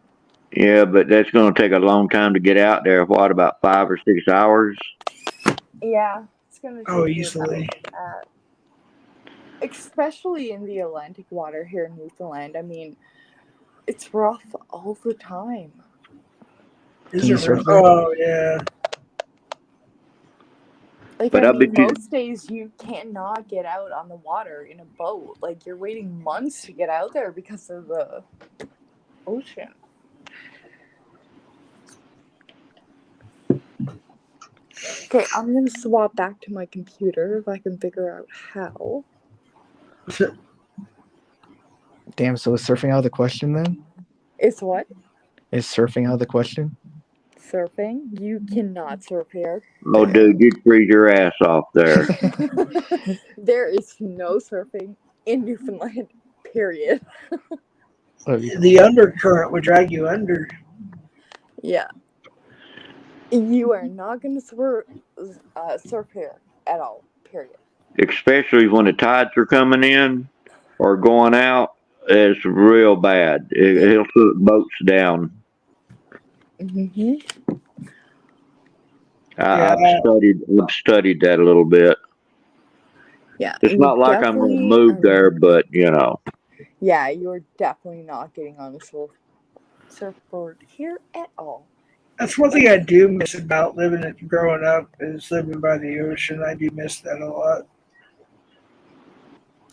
Yeah, but that's going to take a long time to get out there. What, about 5 or 6 hours? Yeah, it's gonna take Oh, you easily. about, especially in the Atlantic water here in Newfoundland. I mean, it's rough all the time. Is Can you it surf really? there? Oh yeah. Like, But I I mean, bet you, most days you cannot get out on the water in a boat. Like, you're waiting months to get out there because of the ocean. Okay, I'm gonna swap back to my computer if I can figure out how. Damn, so is surfing out of the question then? It's what? Is surfing out of the question? Surfing? You cannot surf here. oh, dude, you'd freeze your ass off there. There is no surfing in Newfoundland, period. The undercurrent would drag you under. Yeah. You are not going to surf here at all, period. Especially when the tides are coming in or going out, it's real bad. He'll put boats down. Mm-hmm. I've studied that a little bit. Yeah. It's not like I'm going to move there, but you know. Yeah, you're definitely not getting on a surfboard here at all. That's one thing I do miss about living and growing up is living by the ocean. I do miss that a lot.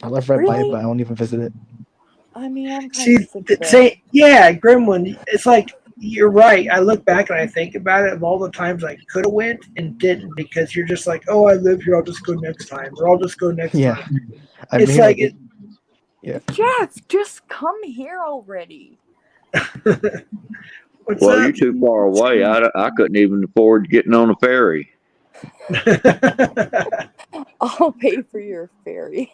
I live right by it, Really? but I don't even visit it. I mean, I'm kind See, of sick of it. Grimwin. It's like you're right. I look back and I think about it of all the times I could have went and didn't because you're just like, oh, I live here. I'll just go next time, or I'll just go next Yeah. time. I've It's been like here, yeah. Jeff, just come here already. Well, you're too far away. I couldn't even afford getting on a ferry. I'll pay for your ferry.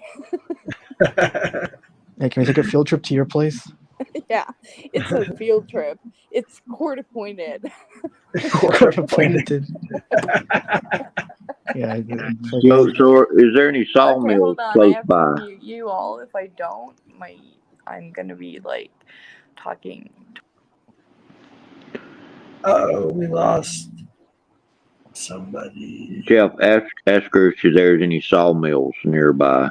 Hey, can we take a field trip to your place? Yeah, it's a field trip. It's court appointed. Court appointed. Yeah. So is there any Okay, sawmills hold on. I close have by? to mute you all. If I don't, I'm gonna be like talking. Oh, we lost somebody. Jeff, ask her if there's any sawmills nearby.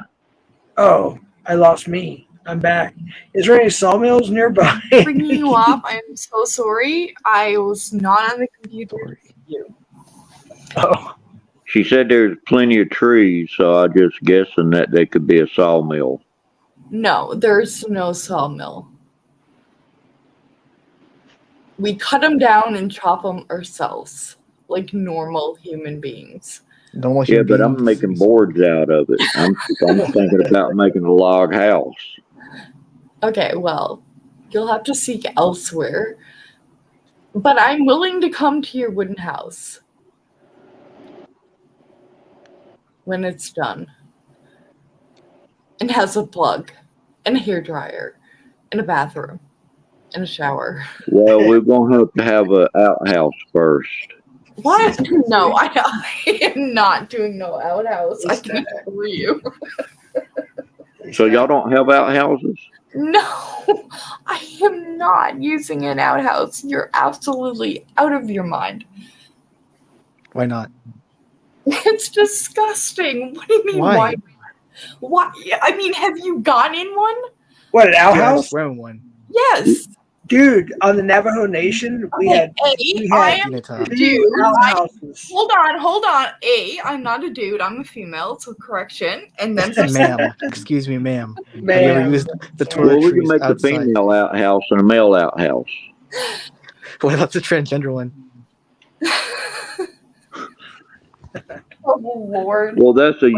Oh, I lost me. I'm back. Is there any sawmills nearby? Bringing you up. I'm so sorry. I was not on the computer. Oh. She said there's plenty of trees, so I'm just guessing that they could be a sawmill. No, there's no sawmill. We cut them down and chop them ourselves, like normal human beings. Yeah, but I'm making boards out of it. I'm thinking about making a log house. Okay, well, you'll have to seek elsewhere. But I'm willing to come to your wooden house when it's done. And has a plug, and a hairdryer, and a bathroom, and a shower. Well, we're going to have an outhouse first. What? No, I am not doing no outhouse. I can assure you. So y'all don't have outhouses? No, I am not using an outhouse. You're absolutely out of your mind. Why not? It's disgusting. What do you mean, Why? Why? I mean, have you gone in one? What, an Yeah, I outhouse? just went in one. Yes. Dude, on the Navajo Nation, we had I am Dinner a time. dude. outhouses. Hold on. I'm not a dude. I'm a female. So correction. And then for Ma'am, excuse me, ma'am. Have you Ma'am. ever used the Well, we toiletries can make a outside? female outhouse and a male outhouse. What about the transgender one? Oh Lord. Well, that's a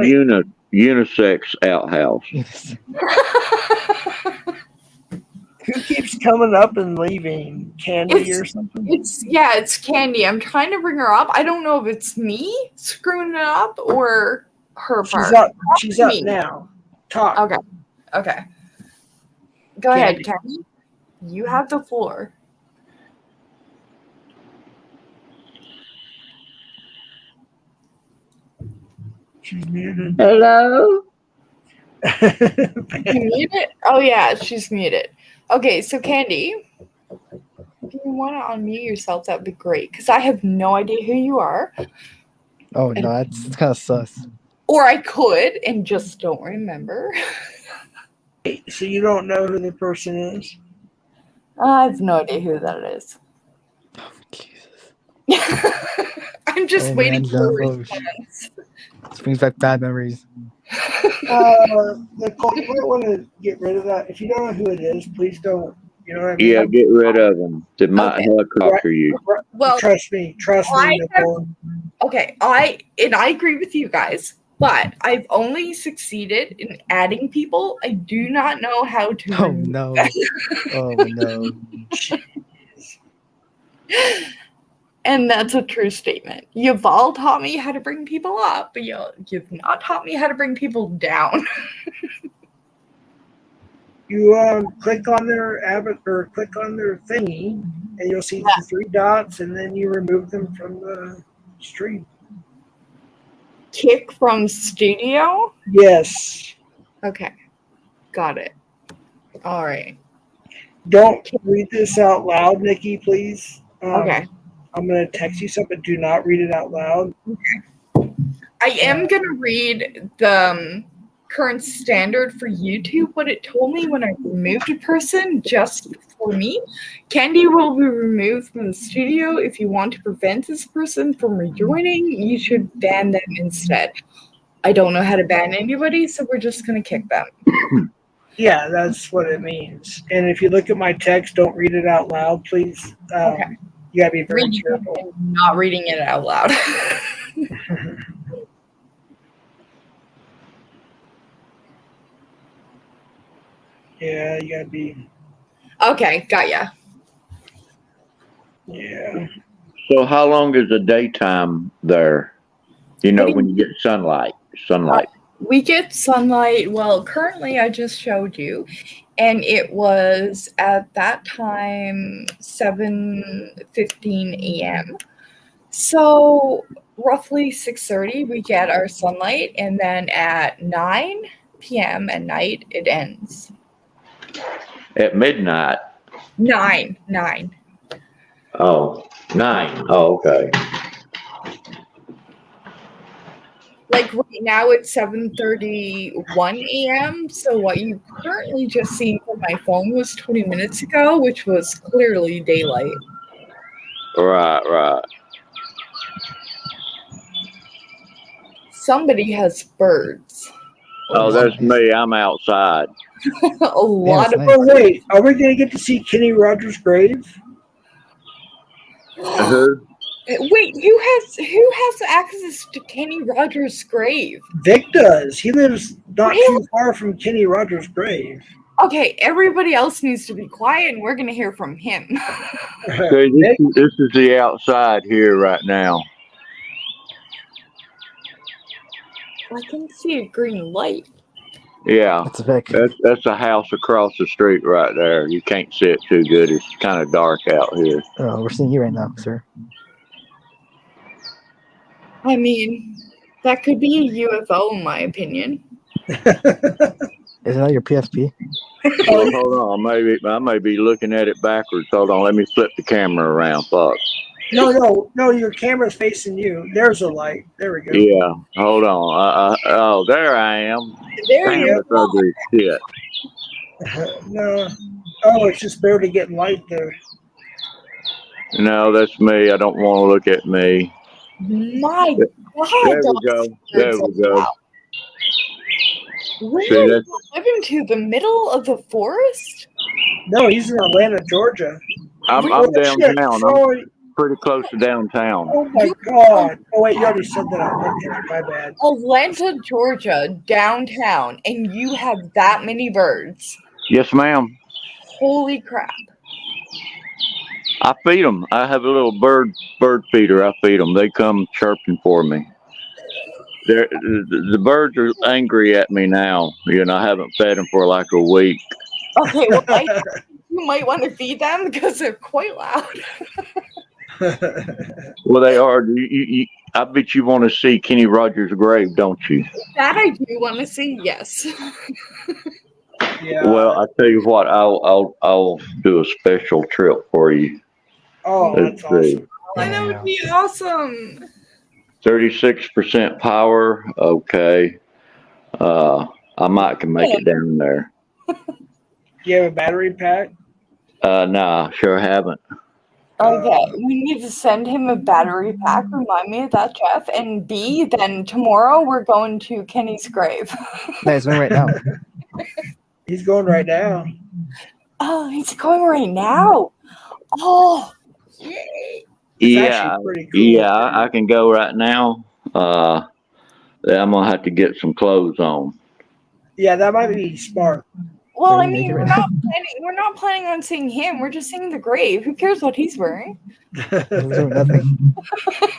unisex outhouse. Who keeps coming up and leaving? Candy or something? It's Candy. I'm trying to bring her up. I don't know if it's me screwing it up or her part. She's up Me. now. Talk. Okay. Go ahead, Candy. You have the floor. She's muted. Hello? You muted? Oh yeah, she's muted. Okay, so Candy, if you want to unmute yourself, that would be great. Because I have no idea who you are. Oh no, it's kind of sus. Or I could and just don't remember. So you don't know who the person is? I have no idea who that is. Jesus. I'm just Oh, waiting man, for a Jeff, oh, response. This brings back bad memories. Nicole, you might want to get rid of that. If you don't know who it is, please don't. You know what I mean? Yeah, get rid of them. They might helicopter you. Well, trust me, Nicole. Okay, I agree with you guys, but I've only succeeded in adding people. I do not know how to. Oh no! Oh no! And that's a true statement. You've all taught me how to bring people up, but you've not taught me how to bring people down. You click on their or click on their thingy, and you'll see the 3 dots, and then you remove them from the stream. Kick from studio? Yes. Okay. Got it. All right. Don't read this out loud, Nikki, please. Okay. I'm going to text you something. Do not read it out loud. I am going to read the current standard for YouTube, what it told me when I removed a person just for me. Candy will be removed from the studio. If you want to prevent this person from rejoining, you should ban them instead. I don't know how to ban anybody, so we're just going to kick them. Yeah, that's what it means. And if you look at my text, don't read it out loud, please. Okay. You got to be very careful. I'm not reading it out loud. Yeah, you got to be. Okay, got ya. Yeah. So how long is the daytime there? You know, when you get sunlight. We get sunlight. Well, currently I just showed you, and it was at that time 7:15 a.m. So roughly 6:30 we get our sunlight, and then at 9 p.m. at night it ends. At midnight. 9. Oh, 9. Oh, okay. Like right now it's 7:31 a.m. So what you currently just seen from my phone was 20 minutes ago, which was clearly daylight. Right. Somebody has birds. Oh, that's me. I'm outside. A lot of. Oh, wait. Are we going to get to see Kenny Rogers' grave? Who? Wait, who has access to Kenny Rogers' grave? Vic does. He lives not too far from Kenny Rogers' grave. Okay, everybody else needs to be quiet, and we're going to hear from him. Okay, this is the outside here right now. I can see a green light. Yeah, That's Vic. That's a house across the street right there. You can't see it too good. It's kind of dark out here. Oh, we're seeing you right now, sir. I mean, that could be a UFO, in my opinion. Isn't that your PSP? Oh, hold on, I may be looking at it backwards. Hold on, let me flip the camera around. Fuck. No, your camera's facing you. There's a light. There we go. Yeah, hold on. Oh, there I am. There Damn, you that's ugly shit. No. Oh, it's just barely getting light there. No, that's me. I don't want to look at me. My God. There we go. There we go. Where See, are that's- you living to? The middle of the forest? No, he's in Atlanta, Georgia. I'm downtown. I'm pretty close to downtown. Oh my God. Oh wait, you already said that. Okay, my bad. Atlanta, Georgia, downtown, and you have that many birds. Yes, ma'am. Holy crap. I feed them. I have a little bird feeder. I feed them. They come chirping for me. The birds are angry at me now. You know, I haven't fed them for like a week. Okay, well, you might want to feed them because they're quite loud. Well, they are. I bet you want to see Kenny Rogers' grave, don't you? That I do want to see, yes. Yeah. Well, I tell you what, I'll do a special trip for you. Oh, Let's that's see. awesome. Oh, that would be awesome. 36% power. Okay. I might can make it down there. Do you have a battery pack? Nah, sure haven't. Okay, we need to send him a battery pack. Remind me of that, Jeff. And B, then tomorrow we're going to Kenny's grave. No, he's going right now. He's going right now. Oh, he's going right now. Oh, yay. Yeah, yeah, I can go right now. I'm gonna have to get some clothes on. Yeah, that might be smart. Well, I mean, we're not planning on seeing him. We're just seeing the grave. Who cares what he's wearing? Nothing.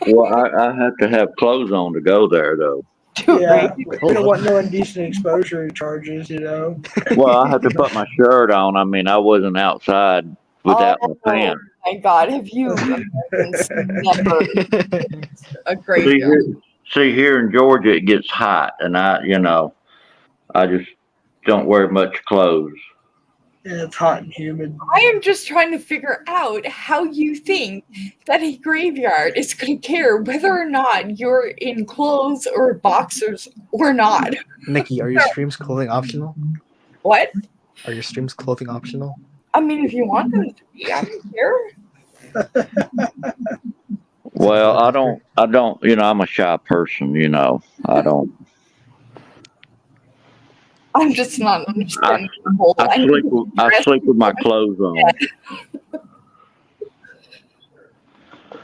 Well, I have to have clothes on to go there, though. Yeah, we don't want no indecent exposure charges, you know. Well, I have to put my shirt on. I mean, I wasn't outside without my pants. My God, have you never a See graveyard? here in Georgia, it gets hot, and I just don't wear much clothes. Yeah, it's hot and humid. I am just trying to figure out how you think that a graveyard is going to care whether or not you're in clothes or boxers or not. Nikki, are your streams clothing optional? What? Are your streams clothing optional? I mean, if you want them to be, I don't care. Well, I don't, I'm a shy person, I don't. I'm just not understanding the whole I sleep with my clothes on.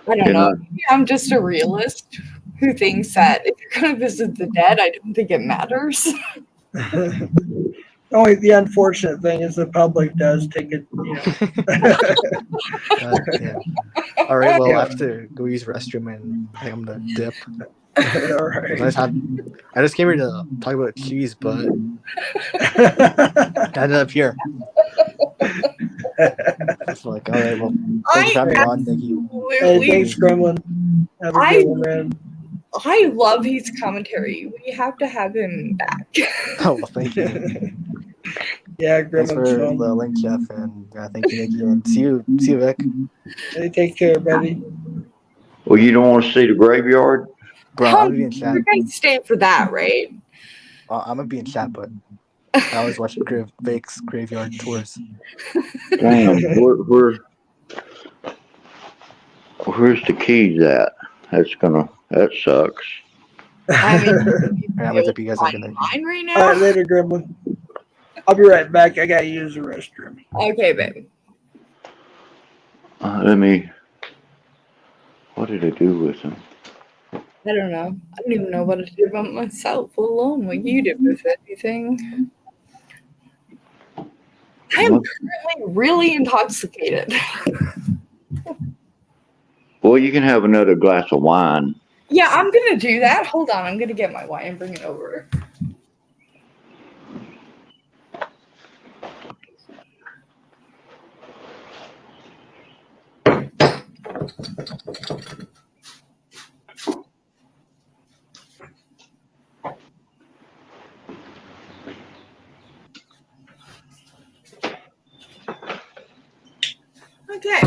I don't know. I'm just a realist who thinks that if you're going to visit the dead, I don't think it matters. Only the unfortunate thing is the public does take it. Yeah. All right, well, I have to go use the restroom and I think I'm gonna dip. All right. I just came here to talk about cheese, but I ended up here. It's like, all right, well, thanks for having me on, Nikki. Hey, thanks, Gremlin. Have a good one, man. I love his commentary. We have to have him back. Oh, well, thank you. Yeah, Thanks for Gremlin's fun. the link, Jeff, and thank you, Nikki, and see you, Vic. Hey, take care, buddy. Well, you don't want to see the graveyard? Bro, I'm gonna be in chat. You're going to stay for that, right? I'm gonna be in chat, but I always watch Vic's graveyard tours. Damn, where's the keys at? That sucks. I mean, I'm gonna tip you guys in mine right All right, now. later, Gremlin. I'll be right back. I gotta use the restroom. Okay, baby. What did I do with him? I don't know. I don't even know what to do about myself, let alone what you did with anything. I am currently really intoxicated. Well, you can have another glass of wine. Yeah, I'm gonna do that. Hold on, I'm gonna get my wine and bring it over. Okay.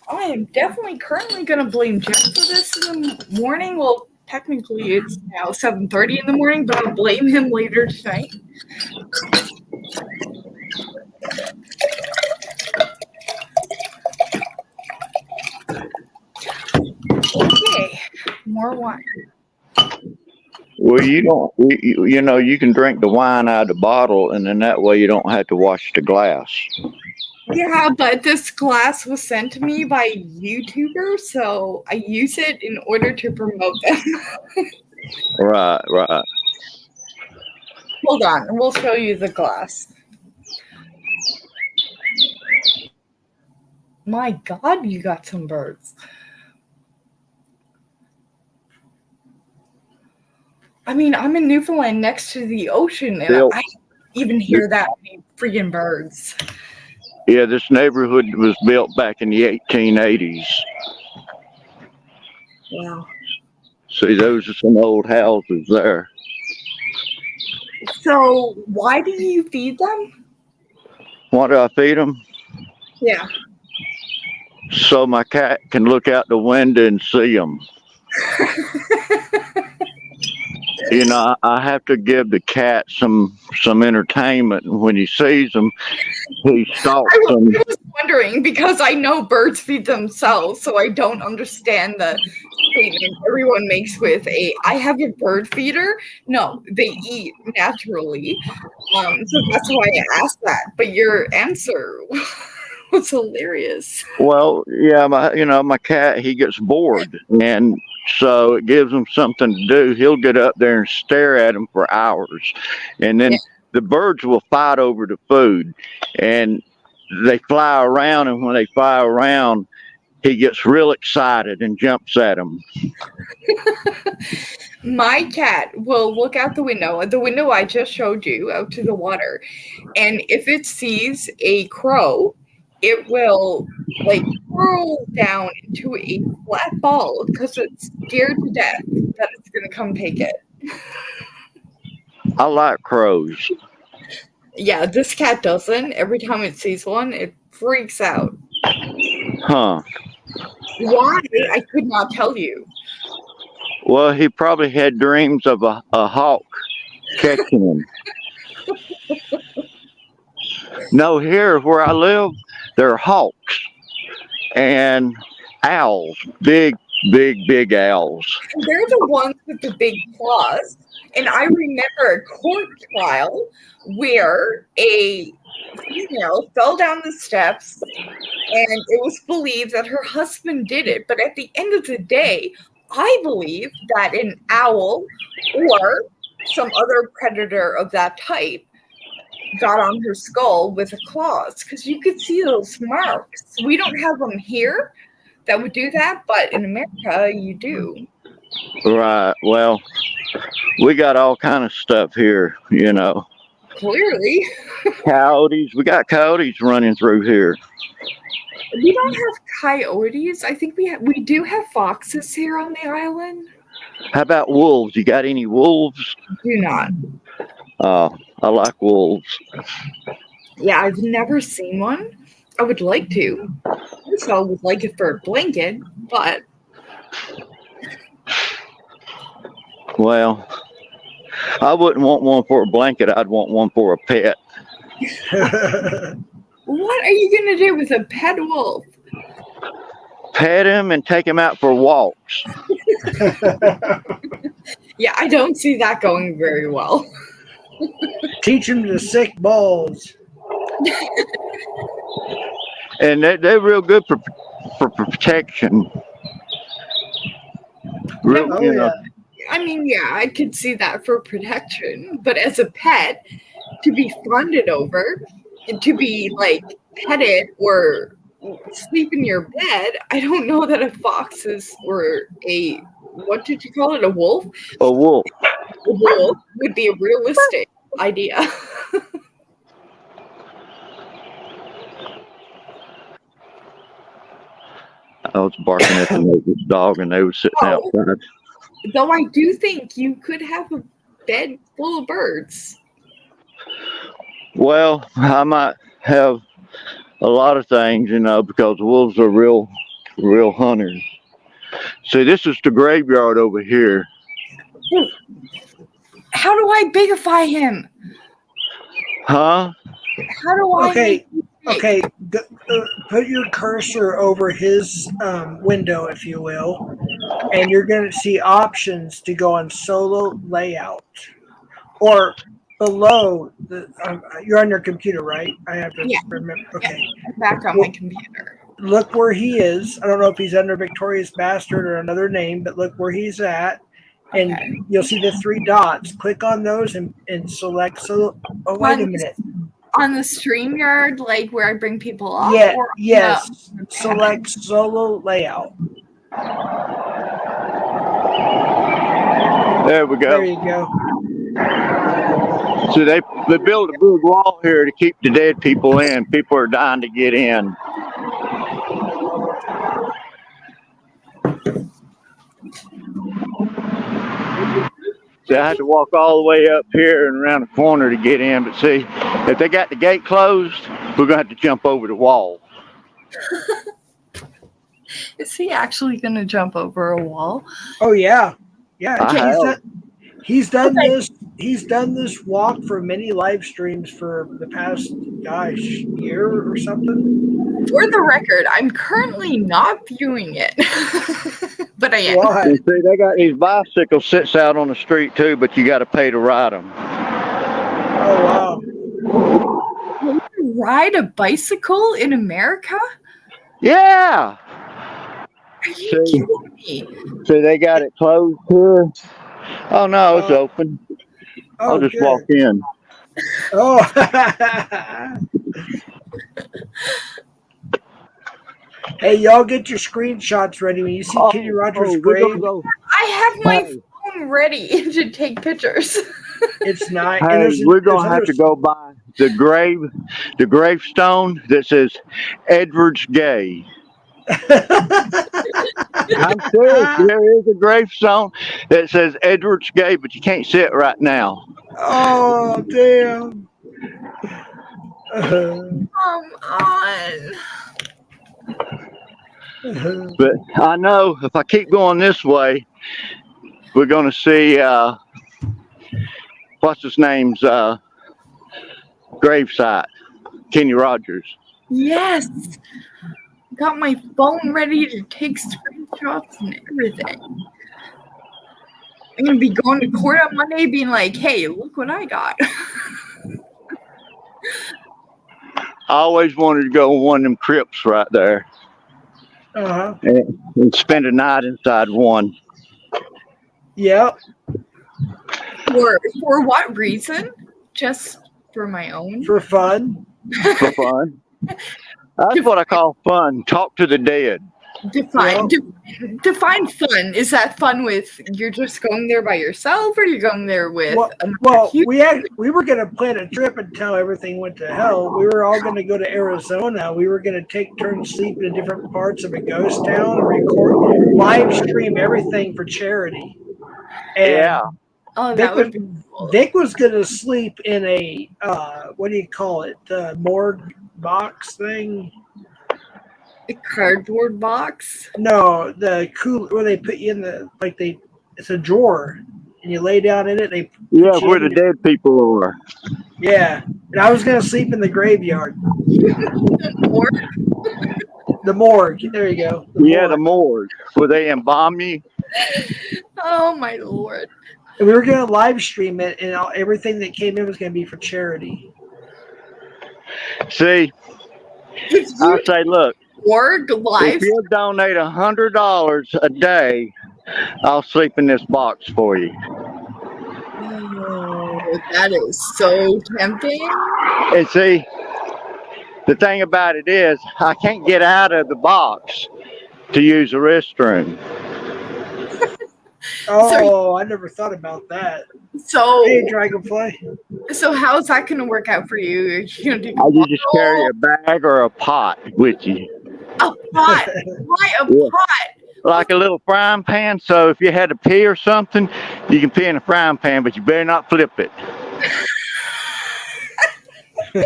I am definitely currently going to blame Jeff for this in the morning. Well, technically it's now 7:30 in the morning, but I'll blame him later tonight. Okay, more wine. Well, you can drink the wine out of the bottle, and then that way you don't have to wash the glass. Yeah, but this glass was sent to me by YouTubers, so I use it in order to promote them. Right. Hold on, we'll show you the glass. My God, you got some birds. I mean, I'm in Newfoundland next to the ocean, and I don't even hear that many freaking birds. Yeah, this neighborhood was built back in the 1880s. Wow. See, those are some old houses there. So, why do you feed them? Why do I feed them? Yeah. So my cat can look out the window and see them. You know, I have to give the cat some entertainment. And when he sees them, he stalks I them. was wondering because I know birds feed themselves, so I don't understand the statement everyone makes with I have a bird feeder. No, they eat naturally. So that's why I asked that. But your answer was hilarious. Well, yeah, my cat, he gets bored, and so it gives him something to do. He'll get up there and stare at him for hours, and then the birds will fight over the food, and they fly around, and when they fly around, he gets real excited and jumps at them. My cat will look out the window I just showed you, out to the water, and if it sees a crow, it will like roll down into a flat ball because it's scared to death that it's gonna come take it. I like crows. Yeah, this cat doesn't. Every time it sees one, it freaks out. Huh. Why? I could not tell you. Well, he probably had dreams of a hawk catching him. No, here where I live, there are hawks and owls, big owls. They're the ones with the big claws. And I remember a court trial where a female fell down the steps and it was believed that her husband did it. But at the end of the day, I believe that an owl or some other predator of that type got on her skull with a claws because you could see those marks. We don't have them here that would do that, but in America, you do. Right. Well, we got all kind of stuff here, you know. Clearly. Coyotes. We got coyotes running through here. We don't have coyotes. I think we do have foxes here on the island. How about wolves? You got any wolves? Do not. I like wolves. Yeah, I've never seen one. I would like to. Also, I would like it for a blanket, but well, I wouldn't want one for a blanket. I'd want one for a pet. What are you going to do with a pet wolf? Pet him and take him out for walks. Yeah, I don't see that going very well. Teach him to sick balls. And they're real good for protection. Real, you know. I mean, yeah, I could see that for protection, but as a pet, to be fawned over, and to be like petted or sleep in your bed, I don't know that a fox is, or a, what did you call it, a wolf? A wolf. A wolf would be a realistic idea. I was barking at the neighbor's dog, and they were sitting outside. Though I do think you could have a bed full of birds. Well, I might have a lot of things, you know, because wolves are real hunters. See, this is the graveyard over here. How do I bigify him? Huh? How do I? Okay. Put your cursor over his window, if you will, and you're going to see options to go on solo layout, or below the. You're on your computer, right? I have to remember. Okay. I'm back on my computer. Look where he is. I don't know if he's under Victorious Bastard or another name, but look where he's at. And you'll see the 3 dots. Click on those and select solo. Oh, wait a minute. On the StreamYard, like where I bring people up? Yeah, or yes. Select solo layout. There we go. There you go. So they built a big wall here to keep the dead people in. People are dying to get in. So I had to walk all the way up here and around the corner to get in. But see, if they got the gate closed, we're going to have to jump over the wall. Is he actually going to jump over a wall? Oh, yeah. Yeah. He's done this. He's done this walk for many live streams for the past, year or something. For the record, I'm currently not viewing it, but I am. And see, they got these bicycles sits out on the street too, but you got to pay to ride them. Oh wow! You ride a bicycle in America? Yeah. Are you kidding me? So they got it closed here. Oh no, it's open. I'll just walk in. Oh. Hey, y'all get your screenshots ready when you see Kenny Rogers' grave. I have my phone ready to take pictures. It's not. Hey, we're gonna have to go by the gravestone that says Edwards Gay. I'm serious. There is a gravestone that says Edwards Gay, but you can't see it right now. Oh damn! Come on. But I know if I keep going this way, we're gonna see what's his name's gravesite, Kenny Rogers. Yes. Got my phone ready to take screenshots and everything. I'm gonna be going to court on Monday being like, hey, look what I got. I always wanted to go on one of them crypts right there. Uh-huh. And spend a night inside one. Yep. For what reason? Just for my own? For fun. For fun. That's what I call fun. Talk to the dead. Define fun. Is that fun with you're just going there by yourself, or you're going there with? We were gonna plan a trip until everything went to hell. We were all gonna go to Arizona. We were gonna take turns sleeping in different parts of a ghost town and record, live stream everything for charity. And yeah. Oh, that would be cool. Vic was gonna sleep in a what do you call it? Morgue box thing. A cardboard box? No, the where they put you in it's a drawer and you lay down in it. Where the dead people are. Yeah, and I was gonna sleep in the graveyard. The morgue. There you go. The morgue. Where they embalm you. Oh my lord. And we were gonna live stream it, and everything that came in was gonna be for charity. See, I say, look. Live. If you donate $100 a day, I'll sleep in this box for you. Oh, that is so tempting. And see, the thing about it is, I can't get out of the box to use the restroom. I never thought about that. So, hey, Dragonfly. So, how's that going to work out for you? Are you going to do? You just carry a bag or a pot with you. A pot? Why a pot? Like a little frying pan. So if you had to pee or something, you can pee in a frying pan, but you better not flip it. I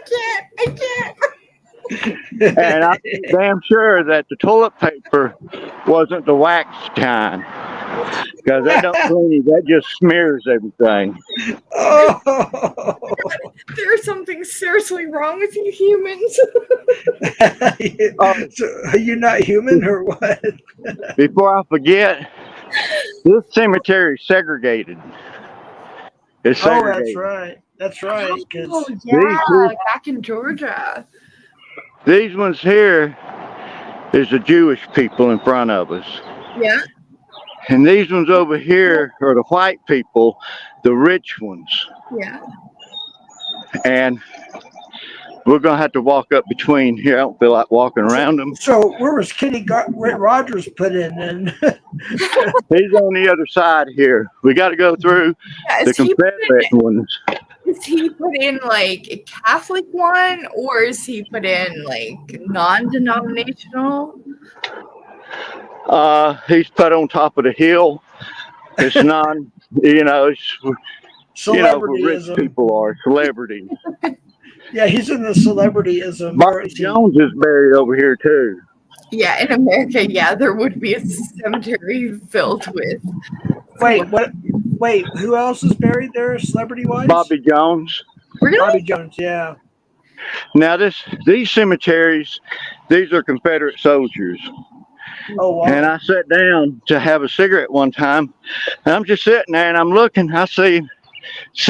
can't. And I'm damn sure that the toilet paper wasn't the wax kind. Because that don't clean, that just smears everything. Oh. There's something seriously wrong with you humans. So are you not human or what? Before I forget, this cemetery is segregated. It's segregated. That's right. Oh, yeah, back in Georgia. These ones here is the Jewish people in front of us. Yeah. And these ones over here are the white people, the rich ones. Yeah. And we're going to have to walk up between here. I don't feel like walking around them. So where was Kenny Rogers put in then? He's on the other side here. We got to go through the Confederate ones. Is he put in like a Catholic one, or is he put in like non-denominational? He's put on top of the hill. It's it's, where rich people are, celebrity. Yeah, he's in the celebrityism. Mark Jones is buried over here too. Yeah, in America, yeah, there would be a cemetery filled with. Wait, what? Wait, who else is buried there, celebrity-wise? Bobby Jones. Really? Bobby Jones, yeah. Now these cemeteries, these are Confederate soldiers. Oh, wow. And I sat down to have a cigarette one time, and I'm just sitting there and I'm looking. I see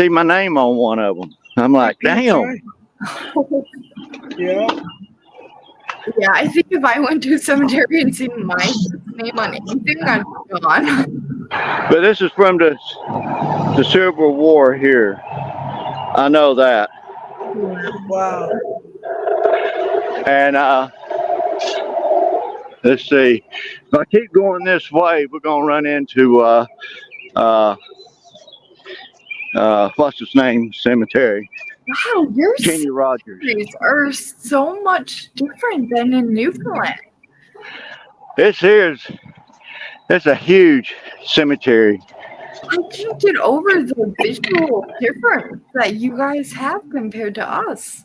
my name on one of them. I'm like, damn. Yeah. Yeah, I think if I went to a cemetery and seen my name on anything, I'd be gone. But this is from the Civil War here. I know that. Wow. And let's see. If I keep going this way, we're gonna run into what's his name? Cemetery. Wow, your Kenny Rogers. cemeteries are so much different than in Newfoundland. It's a huge cemetery. I can't get over the visual difference that you guys have compared to us.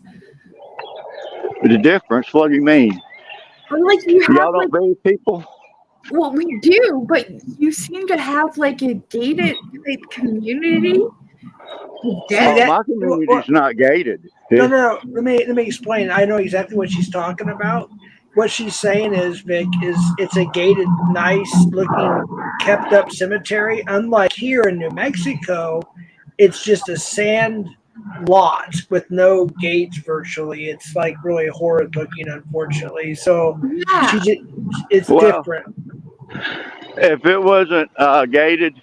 The difference? What do you mean? Like you have Y'all don't bury people? Well, we do, but you seem to have like a gated like community. My community's not gated. No. Let me explain. I know exactly what she's talking about. What she's saying is, Vic, is it's a gated, nice looking, kept up cemetery. Unlike here in New Mexico, it's just a sand lot with no gates virtually. It's like really horrid looking, unfortunately. So it's different. If it wasn't gated,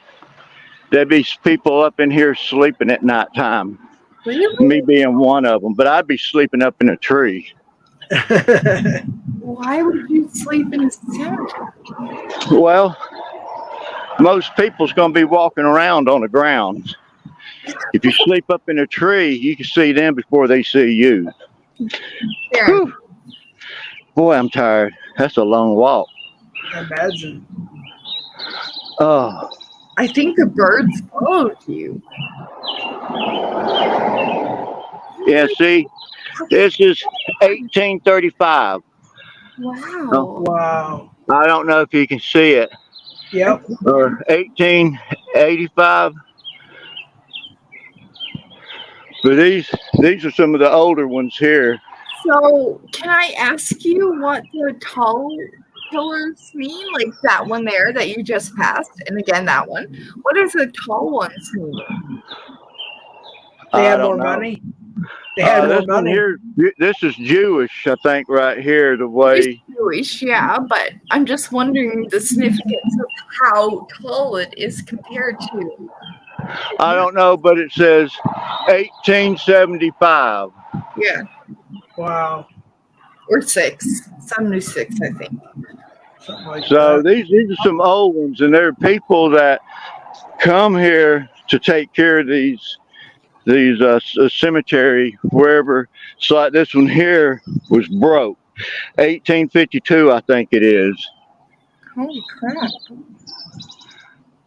there'd be people up in here sleeping at nighttime. Really? Me being one of them, but I'd be sleeping up in a tree. Why would you sleep in a cemetery? Well, most people's going to be walking around on the ground. If you sleep up in a tree, you can see them before they see you. Whew. Boy, I'm tired. That's a long walk. Imagine. Oh. I think the birds followed you. Yeah, see, this is 1835. Wow. Wow. I don't know if you can see it. Yep. Or 1885. But these are some of the older ones here. So, can I ask you what the tall pillars mean? Like that one there that you just passed, and again that one. What does the tall ones mean? They have don't more know. money. They had more This one money. here, this is Jewish, I think, right here. The way It's Jewish, yeah, but I'm just wondering the significance of how tall it is compared to. I don't know, but it says 1875. Yeah. Wow. Or 76, I think. Something like So these are some old ones, and there are people that come here to take care of these cemetery wherever. So like this one here was broke, 1852, I think it is. Holy crap.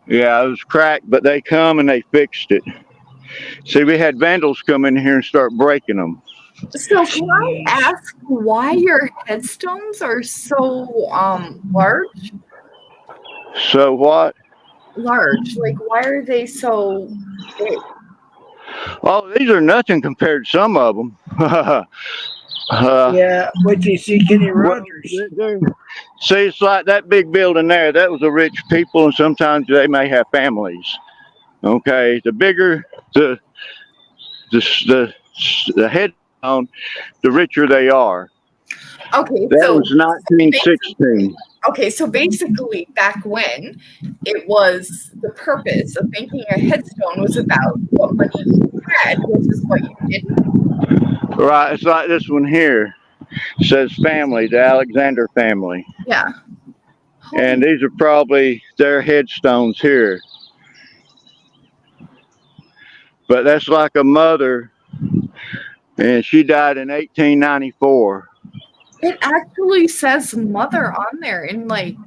Yeah, it was cracked, but they come and they fixed it. See, we had vandals come in here and start breaking them. So can I ask why your headstones are so large? So what? Large. Like why are they so big? Oh, these are nothing compared to some of them. Yeah, wait till you see Kenny Rogers. See, it's like that big building there. That was the rich people, and sometimes they may have families. Okay, the bigger the headstone, the richer they are. Okay, That so was 1916. okay, so basically back when it was the purpose of making a headstone was about what money you had versus what you didn't. Right, it's like this one here. It says family, the Alexander family. Yeah. And these are probably their headstones here. But that's like a mother, and she died in 1894. It actually says mother on there in like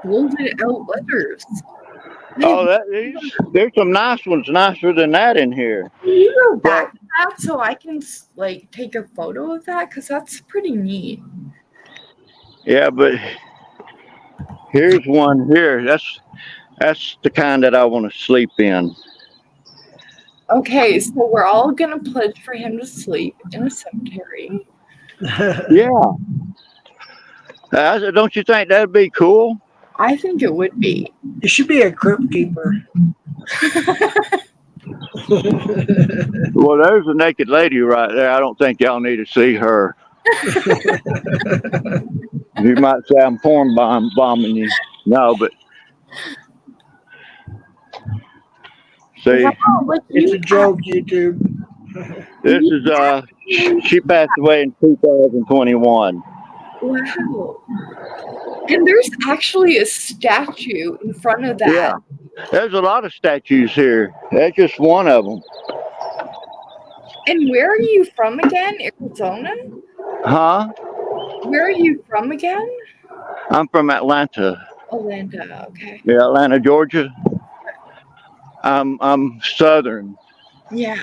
bolded out letters. Oh, there's some nice ones, nicer than that in here. Can you go back to that so I can like take a photo of that? Because that's pretty neat. Yeah, but here's one here. That's the kind that I want to sleep in. Okay, so we're all gonna pledge for him to sleep in a cemetery. Yeah. Don't you think that'd be cool? I think it would be. You should be a crypt keeper. Well, there's a naked lady right there. I don't think y'all need to see her. You might say I'm porn bombing you. No, but see, It's a joke, YouTube. this is she passed away in 2021. Wow. And there's actually a statue in front of that. Yeah, there's a lot of statues here. That's just one of them. And where are you from again? Arizona? Huh? Where are you from again? I'm from Atlanta. Atlanta, okay. Yeah, Atlanta, Georgia. I'm Southern. Yeah.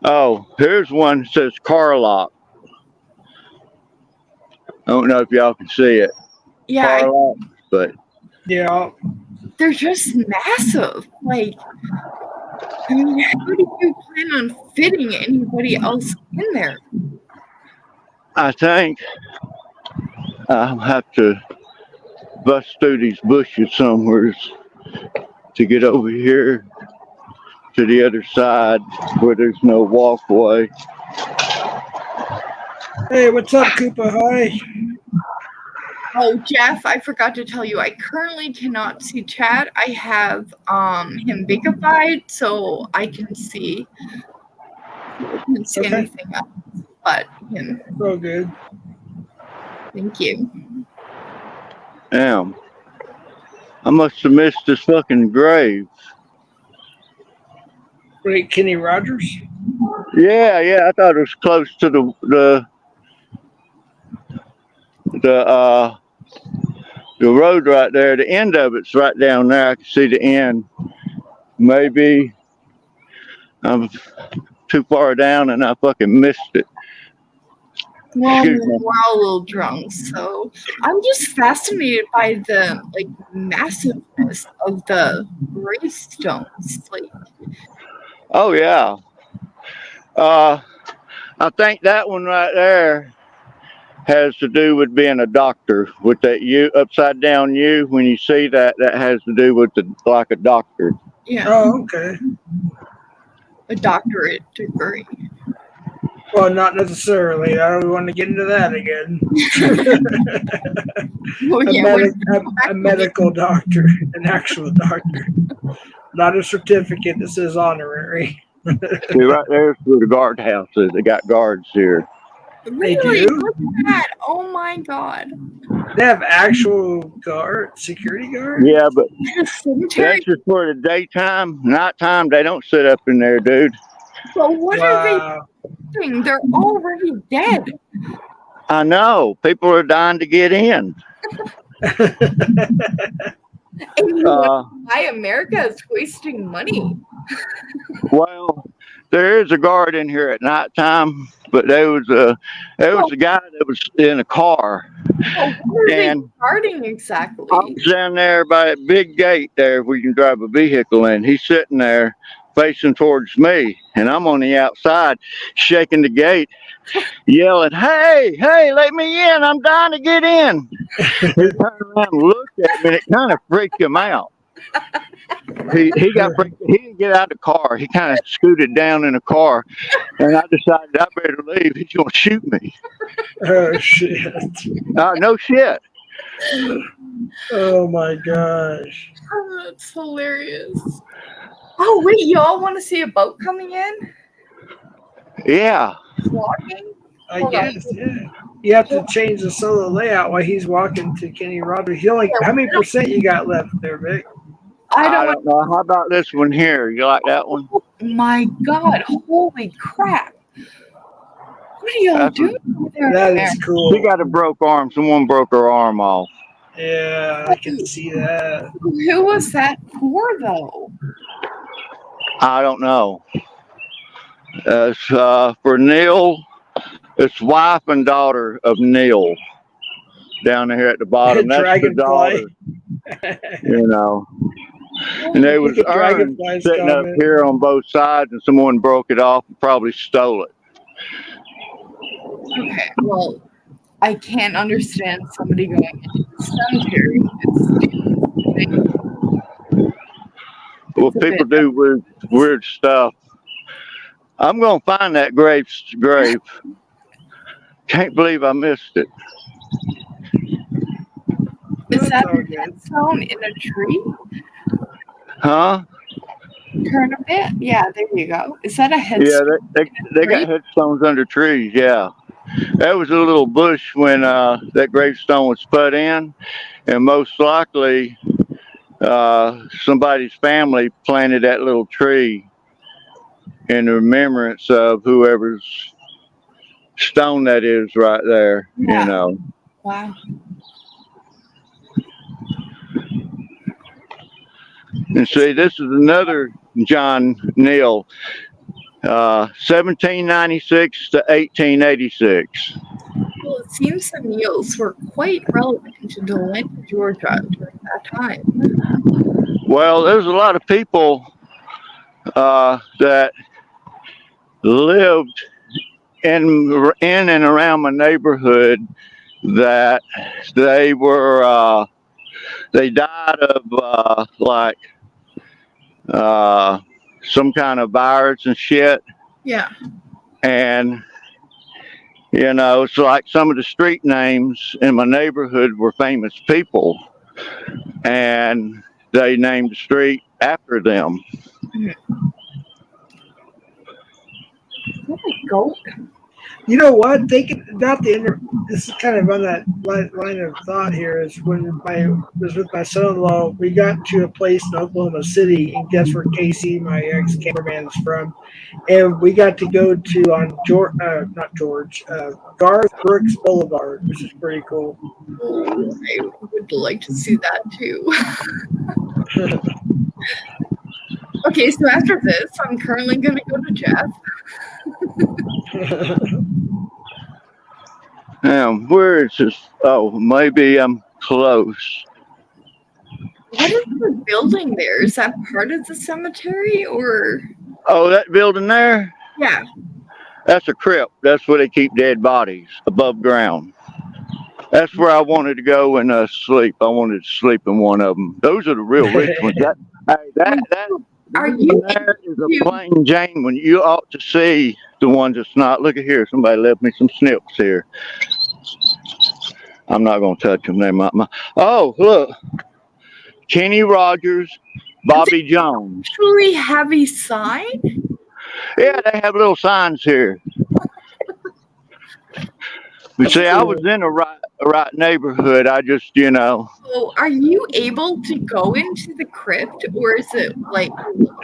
Oh, here's one that says Carlock. I don't know if y'all can see it. Yeah. Carlock, but yeah, they're just massive. Like, I mean, how do you plan on fitting anybody else in there? I think I'll have to bust through these bushes somewhere to get over here to the other side where there's no walkway. Hey, what's up, Koopa? Hi. Oh, Jeff, I forgot to tell you, I currently cannot see chat. I have him bigified, so I can see. I can't see Okay. anything else but him. Oh, good. Thank you. Damn. I must have missed this fucking grave. Wait, Kenny Rogers? Yeah, I thought it was close to the road right there. The end of it's right down there. I can see the end. Maybe I'm too far down and I fucking missed it. Well, Excuse me. we're all a little drunk, so I'm just fascinated by the massiveness of the gravestones. Like, Oh yeah. I think that one right there has to do with being a doctor. With that U, upside down U, when you see that, that has to do with like a doctor. yeah, Oh, okay. a doctorate degree. Well, not necessarily. I don't want to get into that again. Well, A medical doctor, an actual doctor, not a certificate that says honorary. See, right there's where the guardhouse is. They got guards here. Really? do? Look at that! Oh my god! They have actual security guards. Yeah, but In a cemetery? that's just for the daytime. Nighttime, they don't sit up in there, dude. But what Wow. are they doing? They're already dead. I know. People are dying to get in. And you Uh, wonder why America is wasting money. Well, there is a guard in here at nighttime, but there was a guy that was in a car. Well, what are And they guarding exactly? I was down there by a big gate there where you can drive a vehicle in. He's sitting there facing towards me, and I'm on the outside shaking the gate, yelling, hey, let me in. I'm dying to get in. He turned around and looked at me, and it kind of freaked him out. He got freaked. He didn't get out of the car. He kind of scooted down in the car, and I decided I better leave. He's going to shoot me. Oh shit! No shit. Oh my gosh! Oh, that's hilarious. Oh wait, y'all want to see a boat coming in? Yeah. Walking? I Hold on. guess. Yeah. You have to change the solo layout while he's walking to Kenny Rogers. He only, how many percent you got left there, Vic? I I don't. don't know. How about this one here? You like that one? My God! Holy crap! What are y'all That's- doing over there? That is cool. She got a broke arm. Someone broke her arm off. Yeah, I can see that. Who was that for, though? I don't know. It's for Neil It's wife and daughter of Neil down here at the bottom. That's the Dragonfly. daughter, you know. And there was Look at urns Dragonfly's sitting up comment. here on both sides, and someone broke it off and probably stole it. Okay, well, I can't understand somebody going into the cemetery. Well, people do weird stuff. I'm gonna find that grave. Can't believe I missed it. Is that a headstone in a tree? Huh? Turn a bit. Yeah, there you go. Is that a Yeah, headstone? they got headstones under trees. Yeah, that was a little bush when that gravestone was put in, and most likely somebody's family planted that little tree in remembrance of whoever's stone that is right there. Yeah. You know. Wow. And see, this is another John Neal, 1796 to 1886. Well, it seems the Neals were quite relevant to Atlanta, Georgia during that time. Well, there's a lot of people that lived in and around my neighborhood that they were they died of some kind of virus and shit. Yeah. And you know, it's like some of the street names in my neighborhood were famous people, and they named the street after them. Oh my God. You know what? Thinking about this is kind of on that line of thought here. Is when I was with my son-in-law, we got to a place in Oklahoma City, and guess where Casey, my ex-cameraman, is from, and we got to go to on Garth Brooks Boulevard, which is pretty cool. Oh, I would like to see that too. Okay, so after this, I'm currently going to go to Jeff. Where is this? Oh, maybe I'm close. What is the building there? Is that part of the cemetery or? Oh, that building there? Yeah. That's a crypt. That's where they keep dead bodies above ground. That's where I wanted to go and sleep. I wanted to sleep in one of them. Those are the real rich ones. Are you there is a plain Jane one. You ought to see the ones that's not. Look at here. Somebody left me some snips here. I'm not going to touch them. They might. Oh, look. Kenny Rogers, Bobby Jones. Actually have a sign? Yeah, they have little signs here. But see, I was in a right neighborhood. I just, you know. So are you able to go into the crypt, or is it like?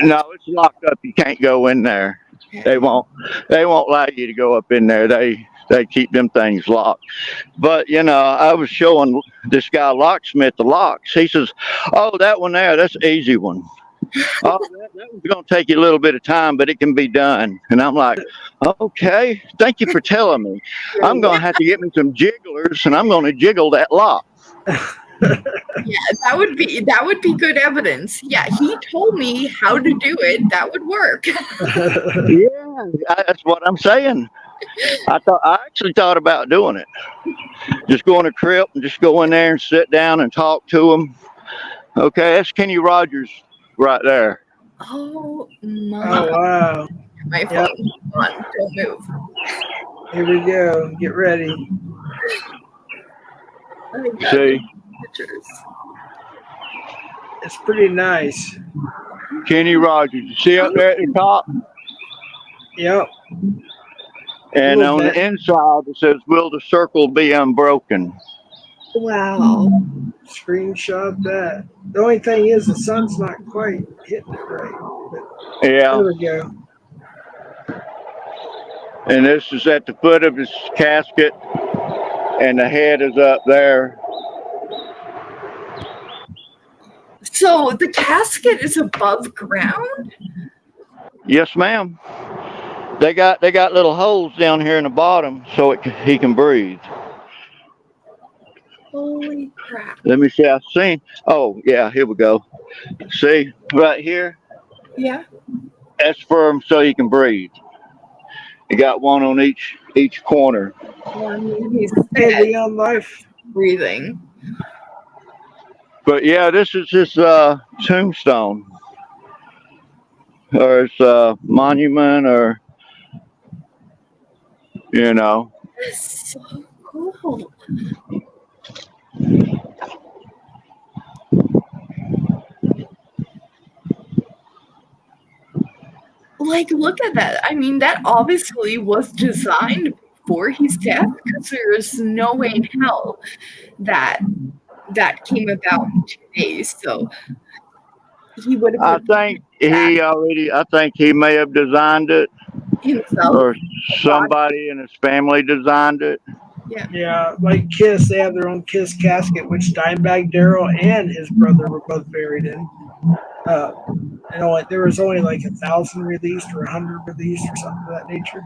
No, it's locked up. You can't go in there. They won't allow you to go up in there. They keep them things locked. But you know, I was showing this guy locksmith the locks. He says, "Oh, that one there, that's an easy one. Oh, that one's going to take you a little bit of time, but it can be done." And I'm like, "Okay, thank you for telling me. I'm going to have to get me some jigglers, and I'm going to jiggle that lock." Yeah, that would be good evidence. Yeah, he told me how to do it. That would work. Yeah, that's what I'm saying. I actually thought about doing it. Just go in a crypt and just go in there and sit down and talk to them. Okay, that's Kenny Rogers right there. Oh my! Oh wow! My phone. Come on, don't move. Here we go. Get ready. See, pictures. It's pretty nice. Kenny Rogers. You see up there at the top? Yep. And on the inside it says, "Will the circle be unbroken?" Wow. Screenshot that. The only thing is the sun's not quite hitting it right. But Yeah. there we go. And this is at the foot of his casket, and the head is up there. So the casket is above ground? Yes, ma'am. They got little holes down here in the bottom so he can breathe. Holy crap. Let me see. I've seen. Oh yeah, here we go. See right here. Yeah. That's for him so he can breathe. You got one on each corner. Well, I mean, he's Hey, Leon Life. breathing. But yeah, this is his tombstone, or his monument, or you know. That's so cool. Like, look at that. I mean, that obviously was designed before his death, because there's no way in hell that came about in 2 days. So he would have. I think he may have designed it, himself, or somebody in his family designed it. Yeah, like Kiss, they have their own Kiss casket, which Dimebag Darrell and his brother were both buried in. You know, like there was only like 1,000 released or 100 released or something of that nature.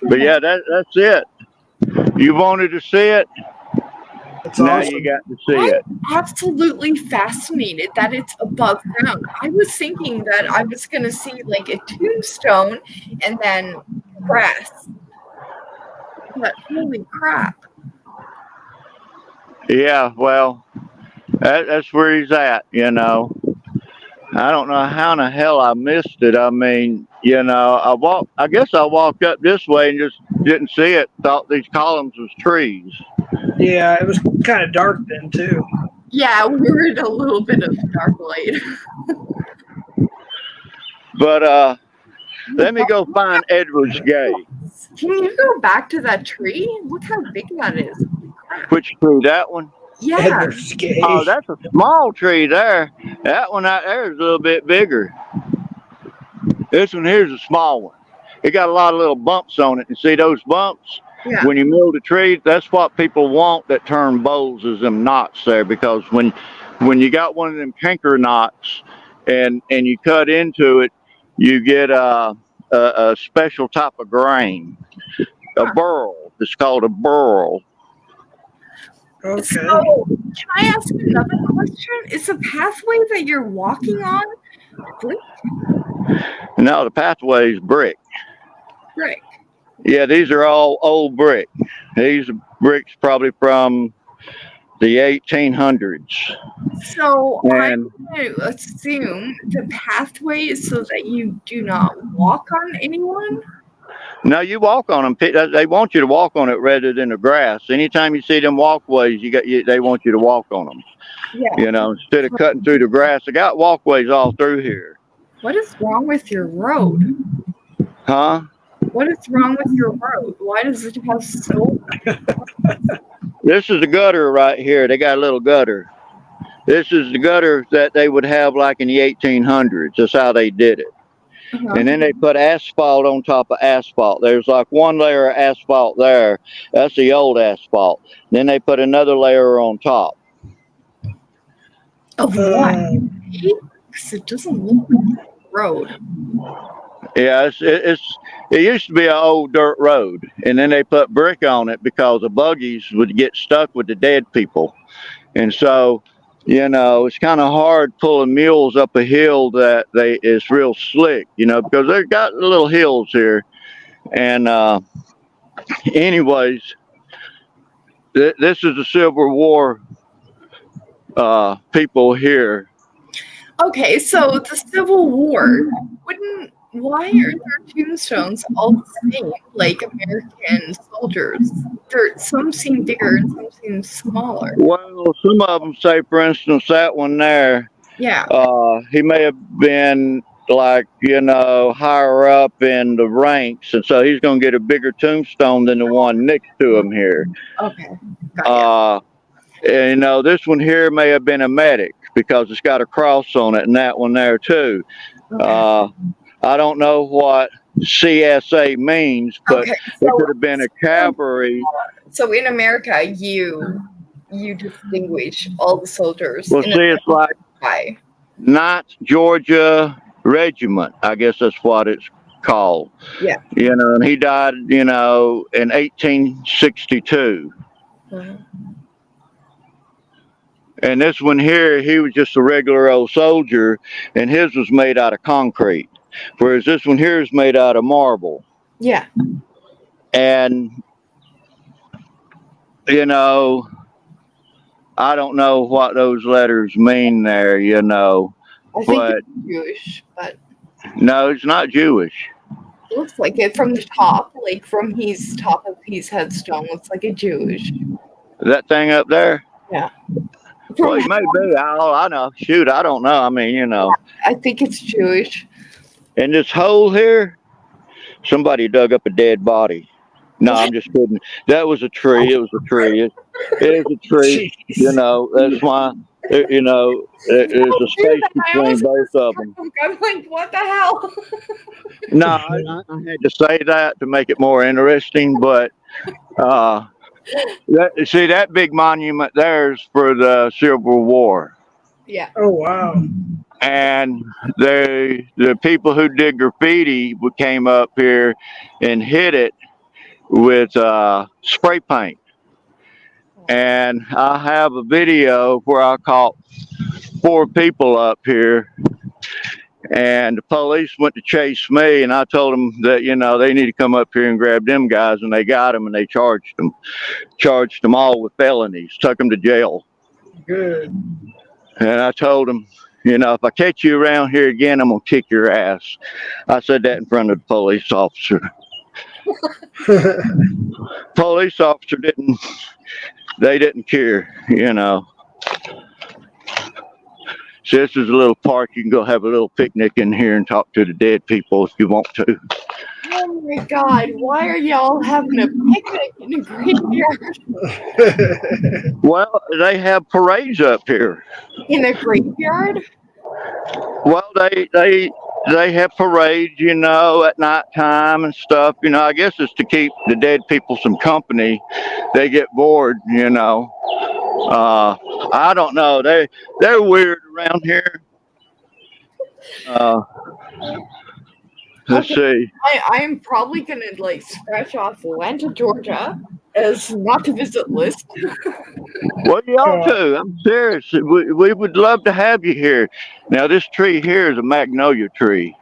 But yeah, that's it. You wanted to see it. Now awesome. you got to see it. Absolutely fascinated that it's above ground. I was thinking that I was going to see like a tombstone and then grass. But holy crap. Yeah, well, that's where he's at, you know. I don't know how in the hell I missed it. I mean, you know, I guess I walked up this way and just didn't see it. Thought these columns was trees. Yeah, it was kind of dark then too. Yeah, we were in a little bit of dark light. But let me go find Edwards Gate. Can you go back to that tree? Look how big that is. Which tree? That one? Yeah. Oh, that's a small tree there. That one out there is a little bit bigger. This one here is a small one. It got a lot of little bumps on it. You see those bumps? Yeah. When you mill the tree, that's what people want that turn bowls, is them knots there. Because when you got one of them canker knots and you cut into it, you get a special type of grain, a burl. It's called a burl. Okay. So, can I ask another question? Is the pathway that you're walking on brick? No, the pathway is brick. Brick. Yeah, these are all old brick. These are bricks probably from the 1800s. So And- I'm going to assume the pathway is so that you do not walk on anyone? No, you walk on them. They want you to walk on it rather than the grass. Anytime you see them walkways, they want you to walk on them. Yeah. You know, instead of cutting through the grass. They got walkways all through here. What is wrong with your road? Huh? What is wrong with your road? Why does it have so? This is the gutter right here. They got a little gutter. This is the gutter that they would have like in the 1800s. That's how they did it. Uh-huh. And then they put asphalt on top of asphalt. There's like one layer of asphalt there. That's the old asphalt. Then they put another layer on top. Of what? Because it doesn't look like a road. Yeah, it used to be an old dirt road, and then they put brick on it because the buggies would get stuck with the dead people, and so, you know, it's kind of hard pulling mules up a hill that is real slick, you know, because they've got little hills here, and anyways, this is the Civil War people here. Okay, so the Civil War why are their tombstones all the same, like American soldiers? Some seem bigger and some seem smaller. Well, some of them say, for instance, that one there. Yeah. He may have been like, you know, higher up in the ranks, and so he's going to get a bigger tombstone than the one next to him here. Okay. And, you know, this one here may have been a medic because it's got a cross on it, and that one there too. Okay. I don't know what CSA means, but Okay, it could have been a cavalry. So in America, you distinguish all the soldiers. Well, in see, it's like by. Knights, Georgia, regiment. I guess that's what it's called. Yeah. And he died, in 1862. And this one here, he was just a regular old soldier, and his was made out of concrete, whereas this one here is made out of marble. Yeah. And, I don't know what those letters mean there, I think but it's Jewish, but no, it's not Jewish. it looks like it from the top, like from his top of his headstone, looks like a Jewish. That thing up there? Yeah. Well, it may be. All I know. Shoot, I don't know. I mean, I think it's Jewish. In this hole here, somebody dug up a dead body. No, I'm just kidding. That was a tree. It was a tree. It is a tree. That's why, there's a space between both of them. I'm like, what the hell? No, I had to say that to make it more interesting, but that big monument there is for the Civil War. Yeah. Oh wow. And the people who did graffiti came up here and hit it with spray paint. And I have a video where I caught 4 people up here, and the police went to chase me, and I told them that they need to come up here and grab them guys, and they got them, and they charged them all with felonies, took them to jail. Good. And I told them, if I catch you around here again, I'm gonna kick your ass. I said that in front of the police officer. Police officer didn't care, So this is a little park. You can go have a little picnic in here and talk to the dead people if you want to. Oh my God, why are y'all having a picnic in a graveyard? Well, they have parades up here. In a graveyard? Well, they have parades, at nighttime and stuff. I guess it's to keep the dead people some company. They get bored, I don't know. They're weird around here. Let's see. I am probably gonna scratch off Atlanta, Georgia as not to visit list. Well, you ought to. I'm serious. We would love to have you here. Now, this tree here is a magnolia tree.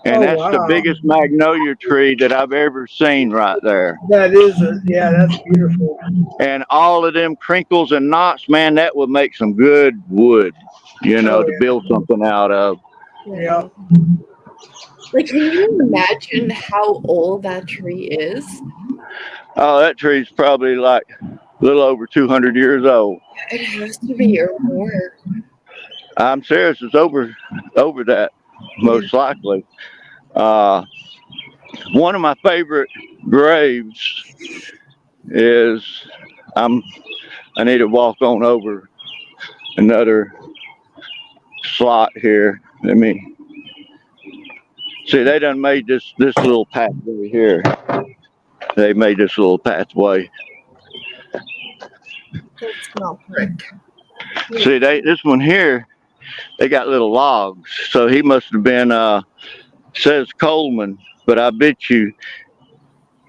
And that's the biggest magnolia tree that I've ever seen right there. That is that's beautiful. And all of them crinkles and knots, man, that would make some good wood, to build something out of. Yeah. Can you imagine how old that tree is? Oh, that tree's probably like a little over 200 years old. It has to be or more. I'm serious. It's over that, most likely. One of my favorite graves is I need to walk on over another slot here. Let me see. They done made this little pathway here. They made this little pathway. That's not brick. See, this one here, they got little logs. So he must have been says Coleman, but I bet you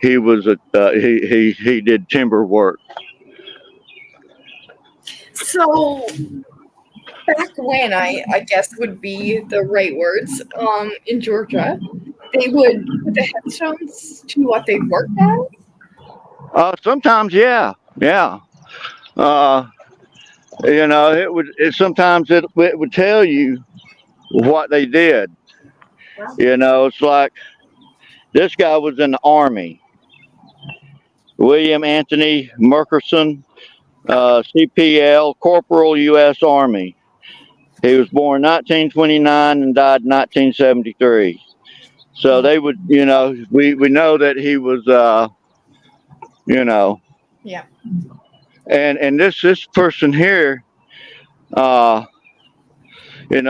he was he did timber work. So back when I guess would be the right words, in Georgia, they would put the headstones to what they worked at? Sometimes, yeah. Sometimes it would tell you what they did. It's like this guy was in the Army. William Anthony Murchison, CPL, Corporal, U.S. Army. He was born 1929 and died in 1973. So they would, we know that he was, Yeah. And this person here, we're in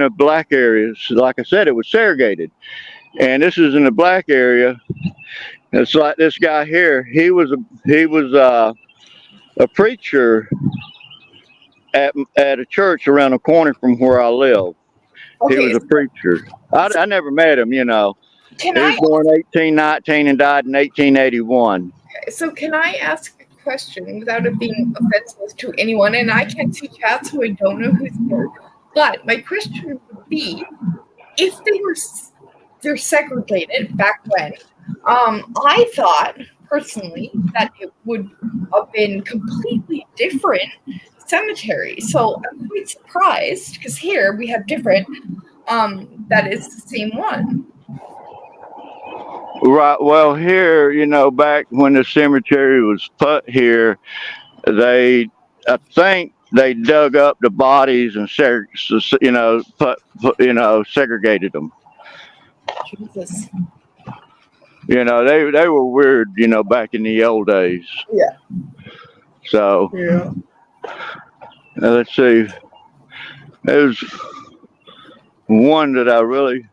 a black area. So like I said, it was segregated. And this is in the black area. It's like this guy here. He was a preacher at a church around the corner from where I live. He Okay, was a preacher. I never met him, you know. can He was I born 1819 and died in 1881. so can I ask a question without it being offensive to anyone? And I can't see chat, so I don't know who's here. But my question would be, if they're segregated back when, I thought personally that it would have been completely different cemeteries. So I'm quite surprised because here we have different. That is the same one. Right. Well, here, you know, back when the cemetery was put here, I think they dug up the bodies and segregated them. Jesus. You know, they were weird, you know, back in the old days. Yeah. So Yeah. let's see. There's one that I really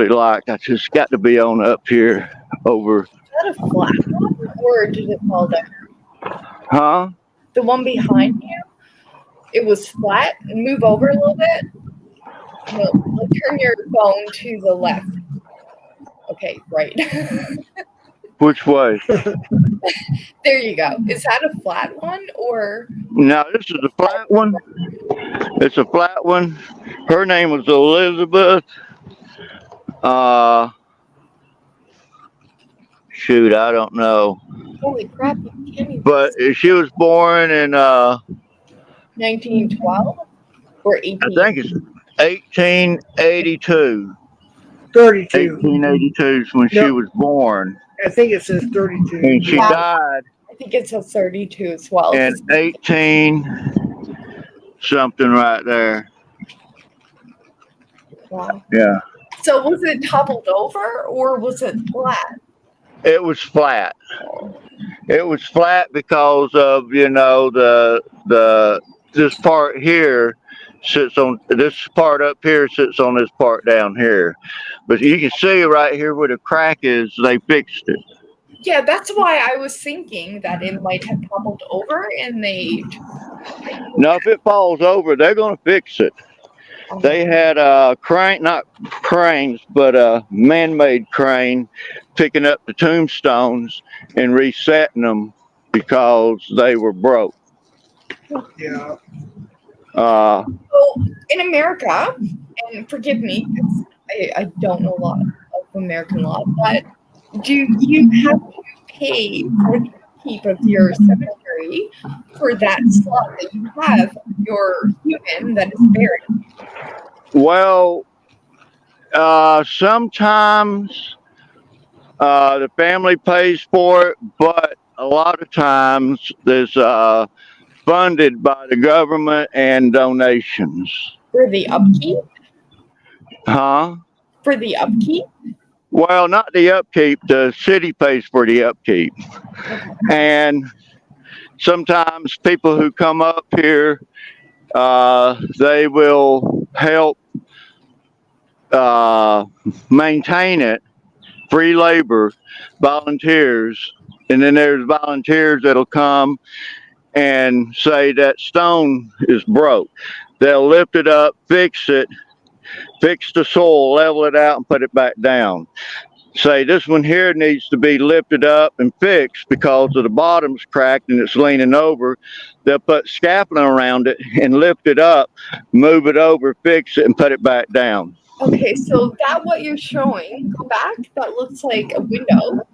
liked. I just got to be on up here over. Is that a flat one, or did it fall down? Huh? The one behind you, it was flat. Move over a little bit. No, turn your phone to the left. Okay, right. Which way? There you go. Is that a flat one or? No, this is a flat one. It's a flat one. Her name was Elizabeth. Shoot, I don't know. Holy crap! You can't even. But she was born in 1912 or 18? I think it's 1882. 32. 1882 is when she Yep. was born. I think it says 32. And she Yeah. died I think it's a 32 as well. in 18 something right there. Wow. Yeah. So was it toppled over or was it flat? It was flat. It was flat because of, you know, this part here sits on this part up here sits on this part down here. But you can see right here where the crack is, they fixed it. Yeah, that's why I was thinking that it might have toppled over and they. Now, if it falls over, they're going to fix it. They had not cranes, but a man-made crane picking up the tombstones and resetting them because they were broke. Yeah. So in America, and forgive me, because I don't know a lot of American law, but do you have to pay for the upkeep of your cemetery for that slot that you have your human that is buried? Well, sometimes the family pays for it, but a lot of times there's funded by the government and donations. For the upkeep? Huh? For the upkeep? Well, not the upkeep. The city pays for the upkeep. And sometimes people who come up here, they will help maintain it, free labor, volunteers. And then there's volunteers that'll come and say that stone is broke. They'll lift it up, fix it, fix the soil, level it out, and put it back down. Say this one here needs to be lifted up and fixed because of the bottom's cracked and it's leaning over. They'll put scaffolding around it and lift it up, move it over, fix it, and put it back down. Okay, so that what you're showing, go back, that looks like a window.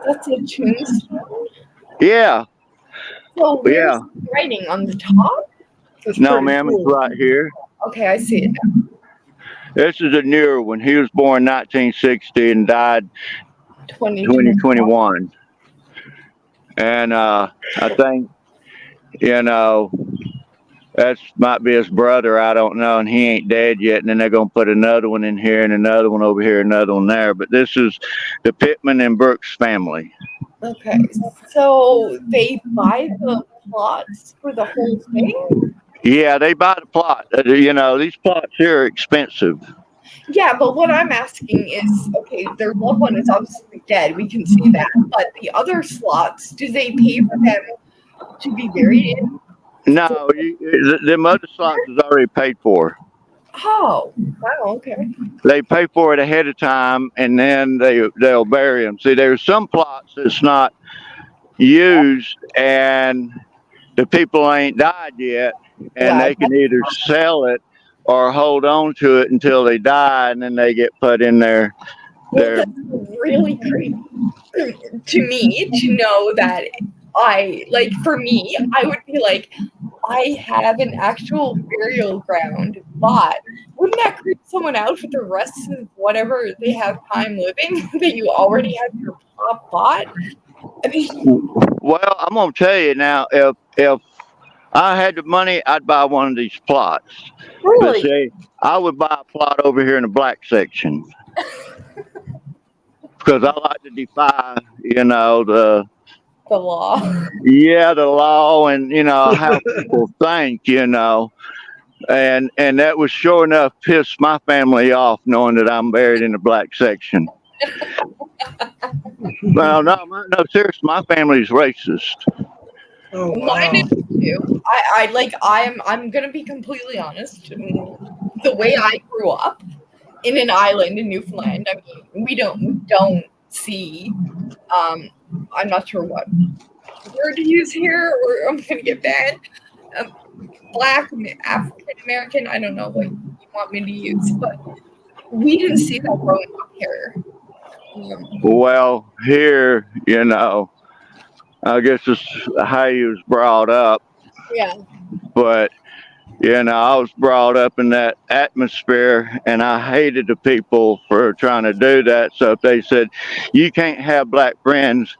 That's a tombstone. Yeah. So where's Yeah. the writing on the top? No, ma'am, it's right here. Okay, I see it now. This is a newer one. He was born 1960 and died 2021. And I think, you know, that might be his brother. I don't know. And he ain't dead yet. And then they're going to put another one in here and another one over here, another one there. But this is the Pittman and Brooks family. Okay, so they buy the plots for the whole thing? Yeah, they buy the plot. You know, these plots here are expensive. Yeah, but what I'm asking is, okay, their loved one is obviously dead. We can see that. But the other slots, do they pay for them to be buried in? No, the mother slots is already paid for. Oh, wow, okay. They pay for it ahead of time, and then they'll bury them. See, there's some plots that's not used, and the people ain't died yet, and Yeah, they can either sell it or hold on to it until they die, and then they get put in their that's really creepy to me to know that for me, I would be like, I have an actual burial ground, but wouldn't that creep someone out for the rest of whatever they have time living that you already have your plot? I mean, Well, I'm gonna tell you now, if I had the money, I'd buy one of these plots. But really? see, I would buy a plot over here in the black section because I like to defy, the law. Yeah, the law, and how people think, and that was sure enough pissed my family off knowing that I'm buried in the black section. Well, no, seriously, my family's racist. Oh, Mine is too. I'm gonna be completely honest. The way I grew up in an island in Newfoundland, I mean, we don't see. I'm not sure what word to use here, or I'm gonna get banned. Black African American. I don't know what you want me to use, but we didn't see that growing up here. Well, here, I guess it's how you was brought up. Yeah. But, I was brought up in that atmosphere, and I hated the people for trying to do that. So if they said, you can't have black friends,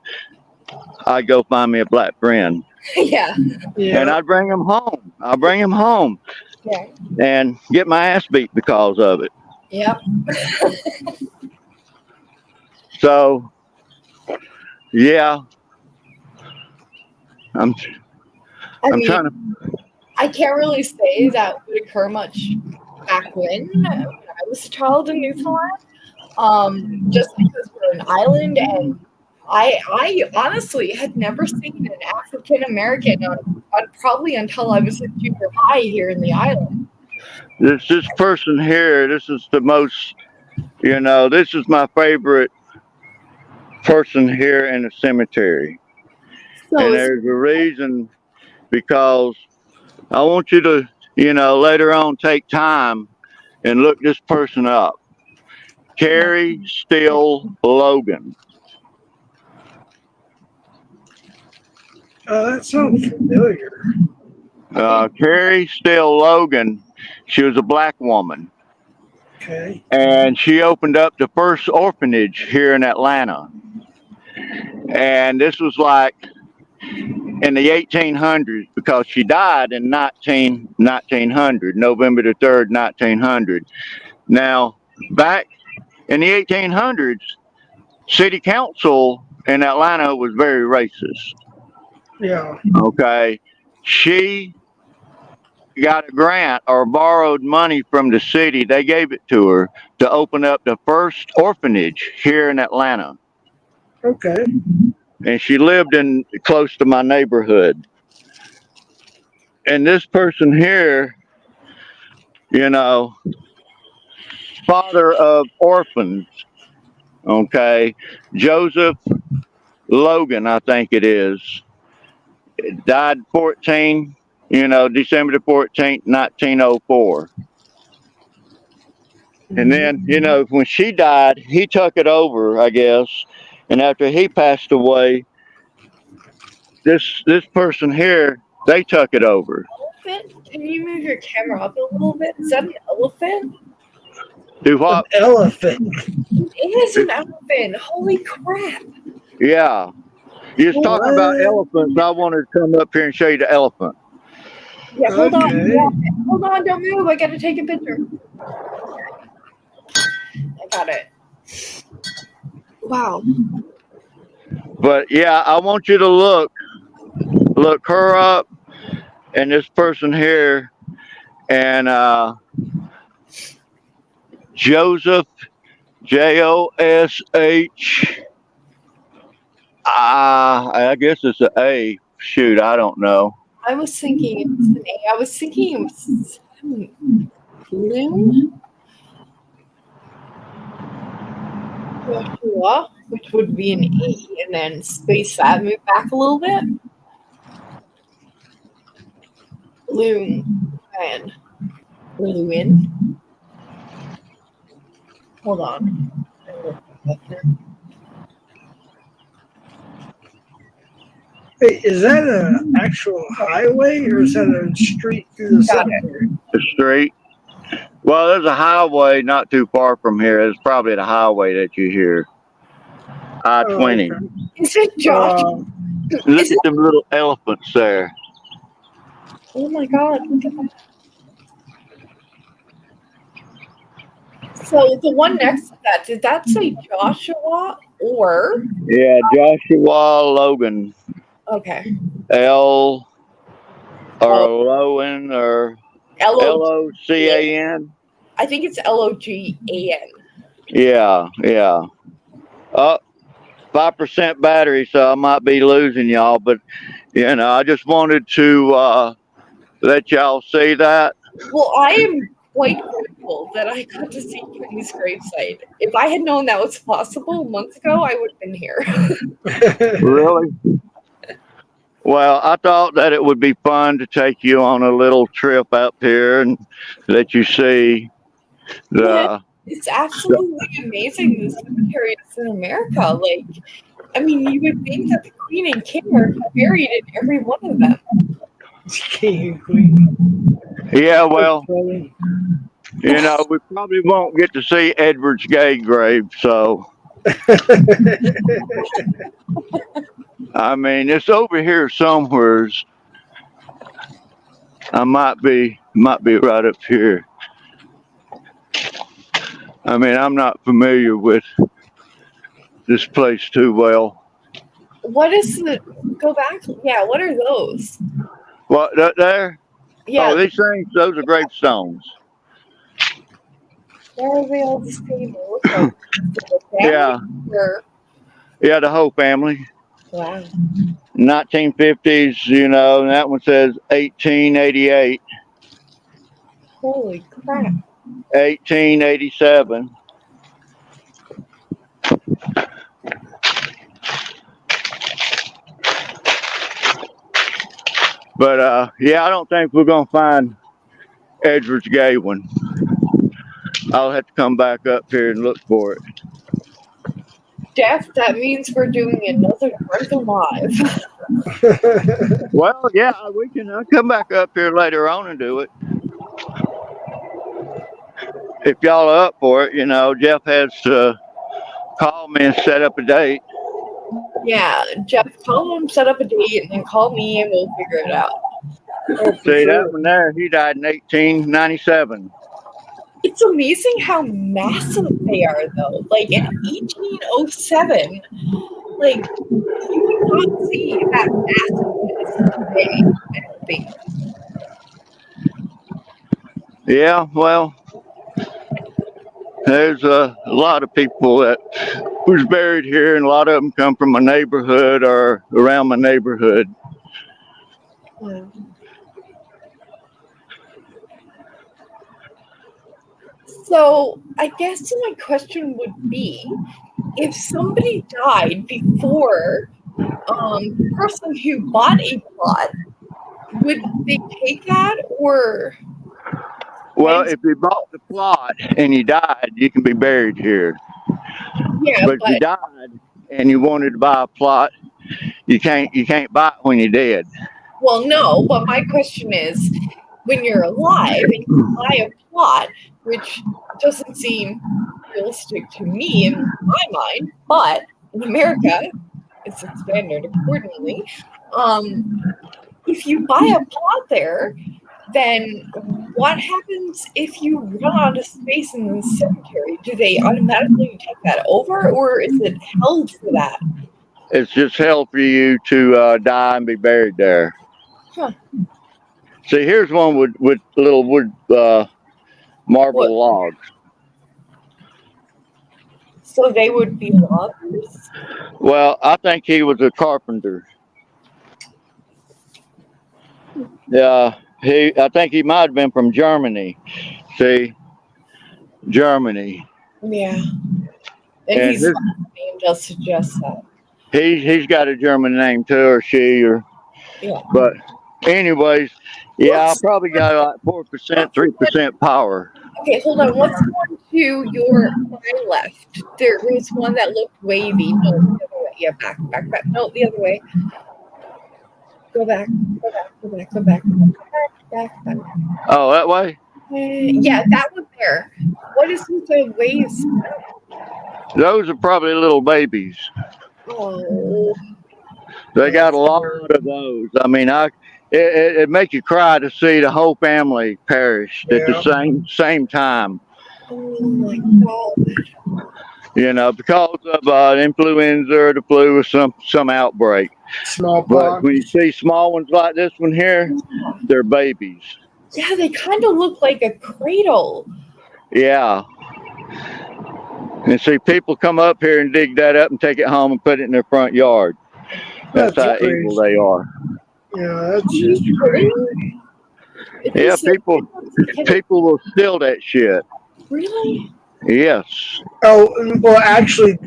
I'd go find me a black friend. Yeah. And I'd bring them home. Yeah. And get my ass beat because of it. Yep. So, yeah. I'm trying to. I can't really say that would occur much back when I was a child in Newfoundland. Just because we're an island, and I honestly had never seen an African American on probably until I was in junior high here in the island. This person here, this is the most, this is my favorite person here in the cemetery. And there's a reason, because I want you to, later on take time and look this person up. Carrie Steele Logan. Oh, that sounds familiar. Carrie Steele Logan, she was a black woman. Okay. And she opened up the first orphanage here in Atlanta. And this was like in the 1800s, because she died in 1900, November the 3rd, 1900. Now, back in the 1800s, city council in Atlanta was very racist. Yeah. Okay. She got a grant or borrowed money from the city. They gave it to her to open up the first orphanage here in Atlanta. Okay. And she lived in close to my neighborhood. And this person here, father of orphans, okay, Joseph Logan, I think it is, died December the 14th, 1904. And then, when she died, he took it over, I guess. And after he passed away, this person here, they took it over. Elephant? Can you move your camera up a little bit? Is that an elephant? Do what? An elephant. It is an elephant. Holy crap. Yeah. You're talking about elephants. I wanted to come up here and show you the elephant. Yeah, hold on. Yeah, hold on, don't move. I gotta take a picture. I got it. Wow. But yeah, I want you to look her up and this person here, and Joseph, Josh. I guess it's an A. Shoot, I don't know. I was thinking it was an A. I was thinking it was Loon. Joshua, which would be an E, and then space that, move back a little bit. Loon and Lewin. Hold on. Wait, is that an actual highway or is that a street through the cemetery? The street. Well, there's a highway not too far from here. It's probably the highway that you hear. I-20. Is it Josh? Look at them little elephants there. Oh my God! Look at that. So the one next to that, did that say Joshua or? Yeah, Joshua Logan. Okay. L or Lowen or Locan. I think it's Logan. Yeah, yeah. 5% battery, so I might be losing y'all, but you know, I just wanted to let y'all see that. Well, I am quite grateful that I got to see Kenny's gravesite. If I had known that was possible months ago, I would have been here. Really? Well, I thought that it would be fun to take you on a little trip up here and let you see the. It's absolutely amazing, the cemeteries in America. Like, I mean, you would think that the Queen and King are buried in every one of them. King and Queen. Yeah, well, you know, we probably won't get to see Edward's gay grave, so. I mean, it's over here somewheres. I might be right up here. I mean, I'm not familiar with this place too well. What is the, go back? Yeah, what are those? What, that there? Yeah. Oh, these things, those are gravestones. Where are they all the same? Look like the Yeah. family or- Yeah, the whole family. Wow. 1950s, you know, and that one says 1888. Holy crap. 1887. But yeah, I don't think we're gonna find Edward's gay one. I'll have to come back up here and look for it. Jeff, that means we're doing another Drunk Alive. Well, yeah, we can come back up here later on and do it. If y'all are up for it, you know, Jeff has to call me and set up a date. Yeah, Jeff, call him, set up a date, and then call me and we'll figure it out. See, that one there, he died in 1897. It's amazing how massive they are, though. Like, in 1807, like, you cannot see that massiveness today, I don't think. Yeah, well, there's a lot of people that who's buried here, and a lot of them come from my neighborhood or around my neighborhood. Yeah. So, I guess my question would be, if somebody died before the person who bought a plot, would they take that, or? Well, if you bought the plot and you died, you can be buried here. Yeah, but if you died and you wanted to buy a plot, you can't buy it when you're dead. Well, no, but my question is, when you're alive and you buy a plot, which doesn't seem realistic to me in my mind, but in America, it's expanded accordingly. If you buy a plot there, then what happens if you run out of space in the cemetery? Do they automatically take that over, or is it held for that? It's just held for you to die and be buried there. Huh. See, here's one with little wood marble logs. So they would be loggers? Well, I think he was a carpenter. Yeah, I think he might have been from Germany. See, Germany. Yeah. And And his his- last name does suggest that. He's got a German name too, or she, or. Yeah. But, anyways, yeah, I probably got like 4%, 3% power. Okay, hold on. What's one to your my left? There was one that looked wavy. No, the other way. Yeah, back. No, the other way. Go back. Back. Oh, that way? Yeah, that one there. What is with the waves? Those are probably little babies. Oh. They got a lot of those. I mean, it makes you cry to see the whole family perish at the same time. Oh my God. You know, because of influenza or the flu or some outbreak. Smallpox. But when you see small ones like this one here, they're babies. Yeah, they kind of look like a cradle. Yeah. And see, people come up here and dig that up and take it home and put it in their front yard. That's how evil they are. Yeah, that's just crazy. Yeah, people will steal that shit. Really? Yes. Oh, well, actually,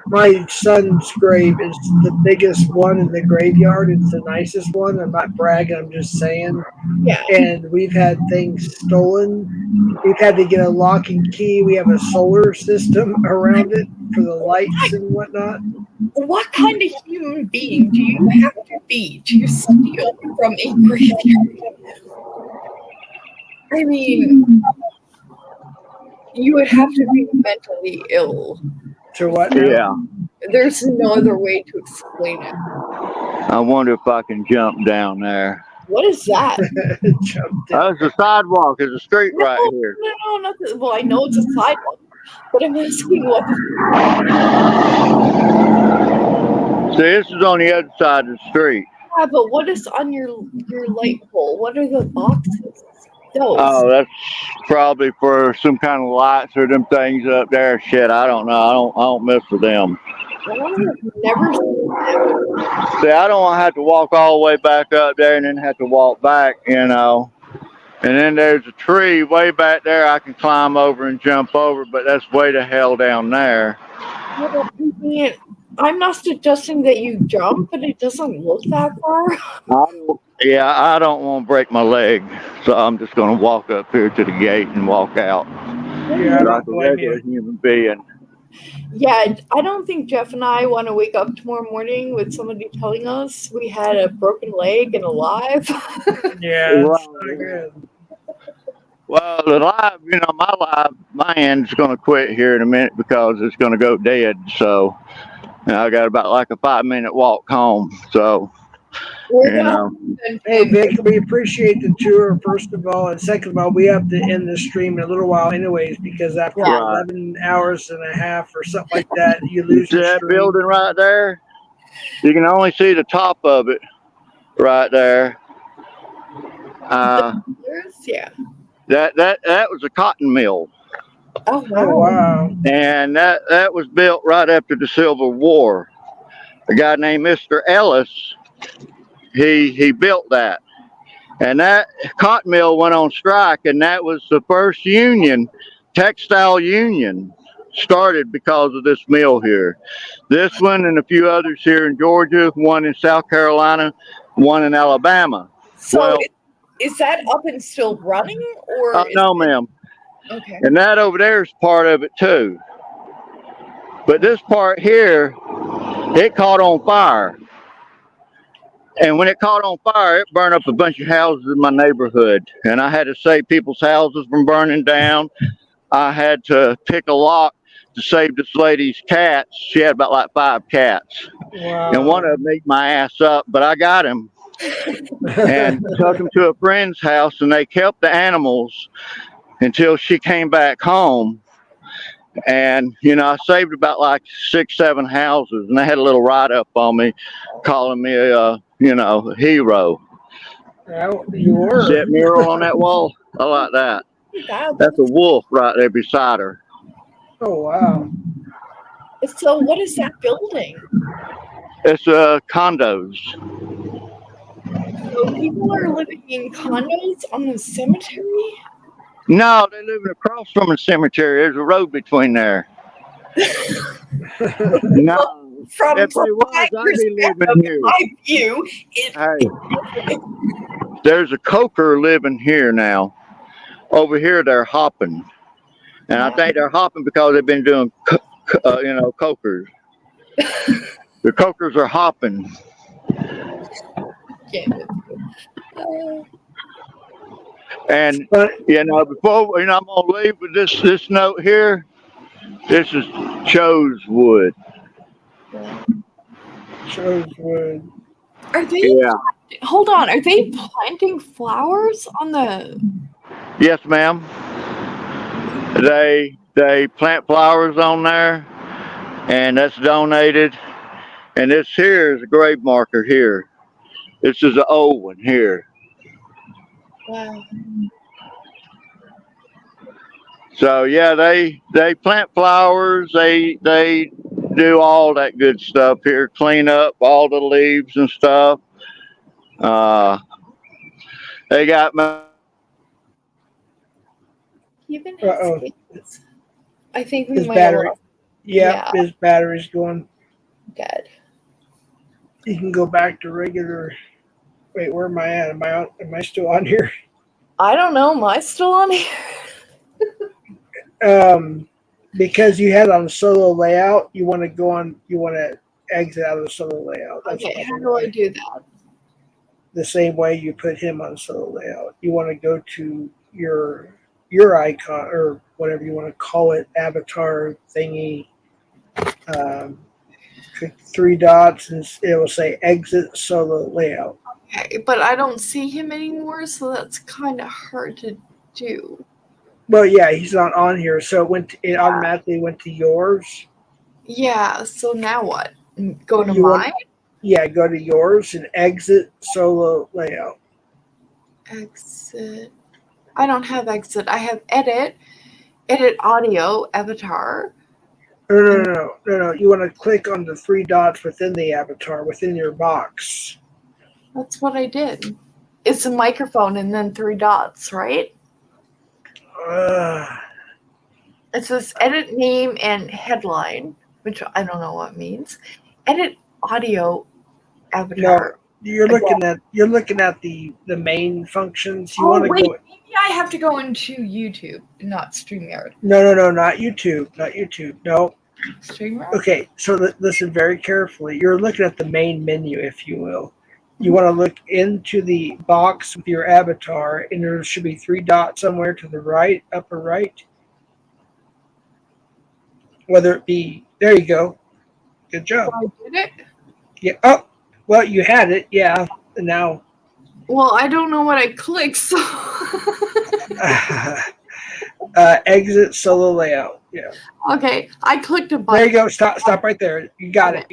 my son's grave is the biggest one in the graveyard. It's the nicest one. I'm not bragging. I'm just saying. Yeah. And we've had things stolen. We've had to get a lock and key. We have a solar system around it for the lights and whatnot. What kind of human being do you have to be to steal from a graveyard? I mean, you would have to be mentally ill. To what? Yeah. There's no other way to explain it. I wonder if I can jump down there. What is that? That's the sidewalk. There's a street right here. No, nothing. Well, I know it's a sidewalk, but I'm asking what. See, this is on the other side of the street. Yeah, but what is on your light pole? What are the boxes? Those. Oh, that's probably for some kind of lights or them things up there. Shit, I don't know. I don't mess with them. I have never seen that. See, I don't want to have to walk all the way back up there and then have to walk back, you know. And then there's a tree way back there I can climb over and jump over, but that's way the hell down there. I'm not suggesting that you jump, but it doesn't look that far. I don't want to break my leg, so I'm just going to walk up here to the gate and walk out like a regular human being. Yeah, I don't think Jeff and I want to wake up tomorrow morning with somebody telling us we had a broken leg and alive. Yeah, Well, that's not good. Well, the my end's going to quit here in a minute because it's going to go dead. So I got about like a 5-minute walk home. So, you know. Hey, Vic, we appreciate the tour, first of all. And second of all, we have to end the stream in a little while anyways, because after 11 hours and a half or something like that, you lose See your that stream. building right there? You can only see the top of it right there. Yeah. That was a cotton mill. Oh wow. And that was built right after the Civil War. A guy named Mr. Ellis, he built that. And that cotton mill went on strike, and that was the first union, textile union, started because of this mill here. This one and a few others here in Georgia, one in South Carolina, one in Alabama. So is that up and still running, or? No, ma'am. Okay. And that over there is part of it too. But this part here, it caught on fire. And when it caught on fire, it burned up a bunch of houses in my neighborhood. And I had to save people's houses from burning down. I had to pick a lock to save this lady's cats. She had about like 5 cats. Wow. And one of them ate my ass up, but I got him. And took them to a friend's house, and they kept the animals until she came back home. And, you know, I saved about like 6, 7 houses, and they had a little write-up on me, calling me a hero. You were. See that mural on that wall? I like that. That's a wolf right there beside her. Oh, wow. So what is that building? It's condos. So people are living in condos on the cemetery? No, they're living across from a cemetery. There's a road between there. No, From if they was, my I'd be living perspective, here. my view, it, Hey, there's a coker living here now. Over here, they're hopping, and I think they're hopping because they've been doing, cokers. The cokers are hopping. And before I'm gonna leave with this note here. This is Chose Wood. Chose Wood. are they? Yeah. Hold on. Are they planting flowers on the? Yes, ma'am. They plant flowers on there, and that's donated. And this here is a grave marker here. This is an old one here. Wow. So yeah, they plant flowers. They do all that good stuff here. Clean up all the leaves and stuff. They got my. Even Uh-oh. I think we His might battery. have lost. Yeah, his battery's going. Dead. You can go back to regular. Wait, where am I at? Am I still on here? I don't know. Am I still on here? Because you had on solo layout, you want to exit out of the solo layout. That's Okay, how do I do that? the same way you put him on solo layout. You want to go to your icon or whatever you want to call it, avatar thingy. Click 3 dots and it will say exit solo layout. Okay, but I don't see him anymore, so that's kind of hard to do. Well, yeah, he's not on here, so it automatically went to yours. Yeah, so now what? Go to You want- mine? Yeah, go to yours and exit solo layout. Exit. I don't have exit. I have edit audio, avatar. No. You want to click on the 3 dots within the avatar, within your box. That's what I did. It's a microphone and then 3 dots, right? It says edit name and headline, which I don't know what means. Edit audio, avatar. No, you're looking at the main functions. You Oh, want to wait, go. maybe I have to go into YouTube, not StreamYard. No, not YouTube. Not YouTube. No. StreamYard? Okay, so listen very carefully. You're looking at the main menu, if you will. You want to look into the box with your avatar, and there should be 3 dots somewhere to the right, upper right. Whether it be, there you go. Good job. I did it? Yeah. Oh, well, you had it. Yeah. And now. Well, I don't know what I clicked, so. Exit solo layout. Yeah. Okay, I clicked a button. There you go. Stop right there. You got it.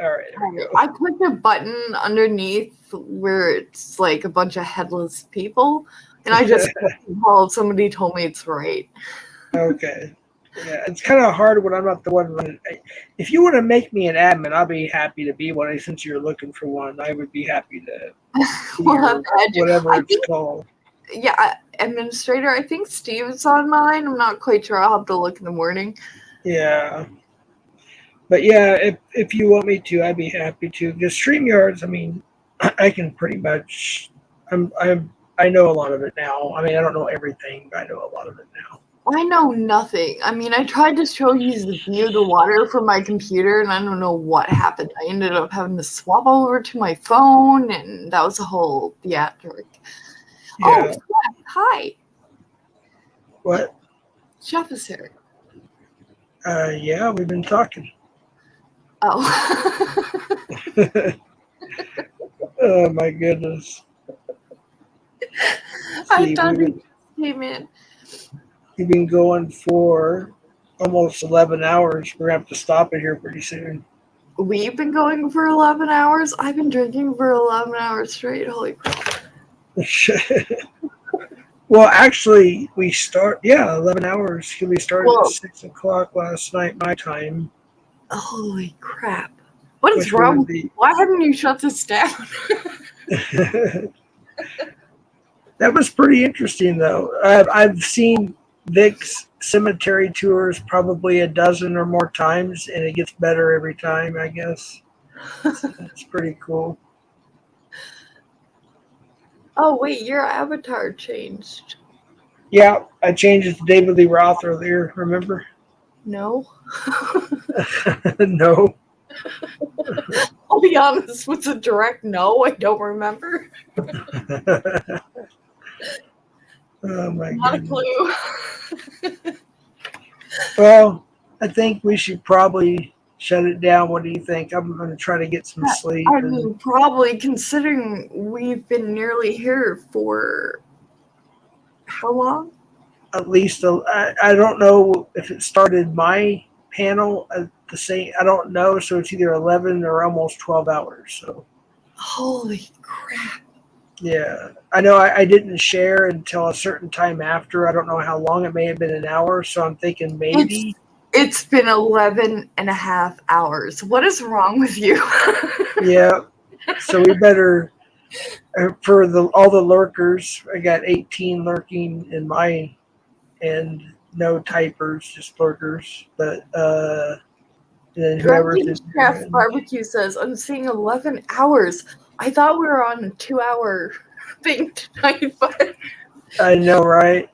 All right. There we go. I clicked a button underneath where it's like a bunch of headless people, and I just called. Somebody told me it's right. Okay. Yeah, it's kind of hard when I'm not the one running. If you want to make me an admin, I'll be happy to be one. Since you're looking for one, I would be happy to. Well, Whatever it's called. Yeah, administrator. I think Steve's on mine. I'm not quite sure. I'll have to look in the morning. Yeah. But yeah, if you want me to, I'd be happy to. Because StreamYards, I mean, I can pretty much. I know a lot of it now. I mean, I don't know everything, but I know a lot of it now. I know nothing. I mean, I tried to show you the view of the water from my computer, and I don't know what happened. I ended up having to swap over to my phone, and that was a whole theatric. Yeah. Oh, Jeff, hi. What? Jeff is here. Yeah, we've been talking. Oh. Oh my goodness. I thought he came in. We've been going for almost 11 hours. We're going to have to stop it here pretty soon. We've been going for 11 hours. I've been drinking for 11 hours straight. Holy crap. Well, actually, we start, 11 hours. We started Whoa. at 6 o'clock last night, my time. Holy crap. What is Which wrong would with you? Why haven't you shut this down? That was pretty interesting, though. I've seen Vic's cemetery tours probably a dozen or more times, and it gets better every time, I guess. It's pretty cool. Oh wait, your avatar changed. Yeah, I changed it to David Lee Roth earlier, remember? No. No. I'll be honest, was a direct no. I don't remember. Oh my Not a goodness. clue. Well, I think we should probably shut it down. What do you think? I'm going to try to get some sleep. I mean, probably considering we've been nearly here for how long? At least I don't know if it started my panel at the same. I don't know. So it's either 11 or almost 12 hours. So Holy crap. yeah, I know I didn't share until a certain time after. I don't know how long. It may have been an hour. So I'm thinking maybe. It's been 11 and a half hours. What is wrong with you? Yeah. So we better, for all the lurkers, I got 18 lurking in my end, no typers, just lurkers. But then whoever's Drunken Chef Barbecue says, I'm seeing 11 hours. I thought we were on a 2-hour thing tonight, but I know, right?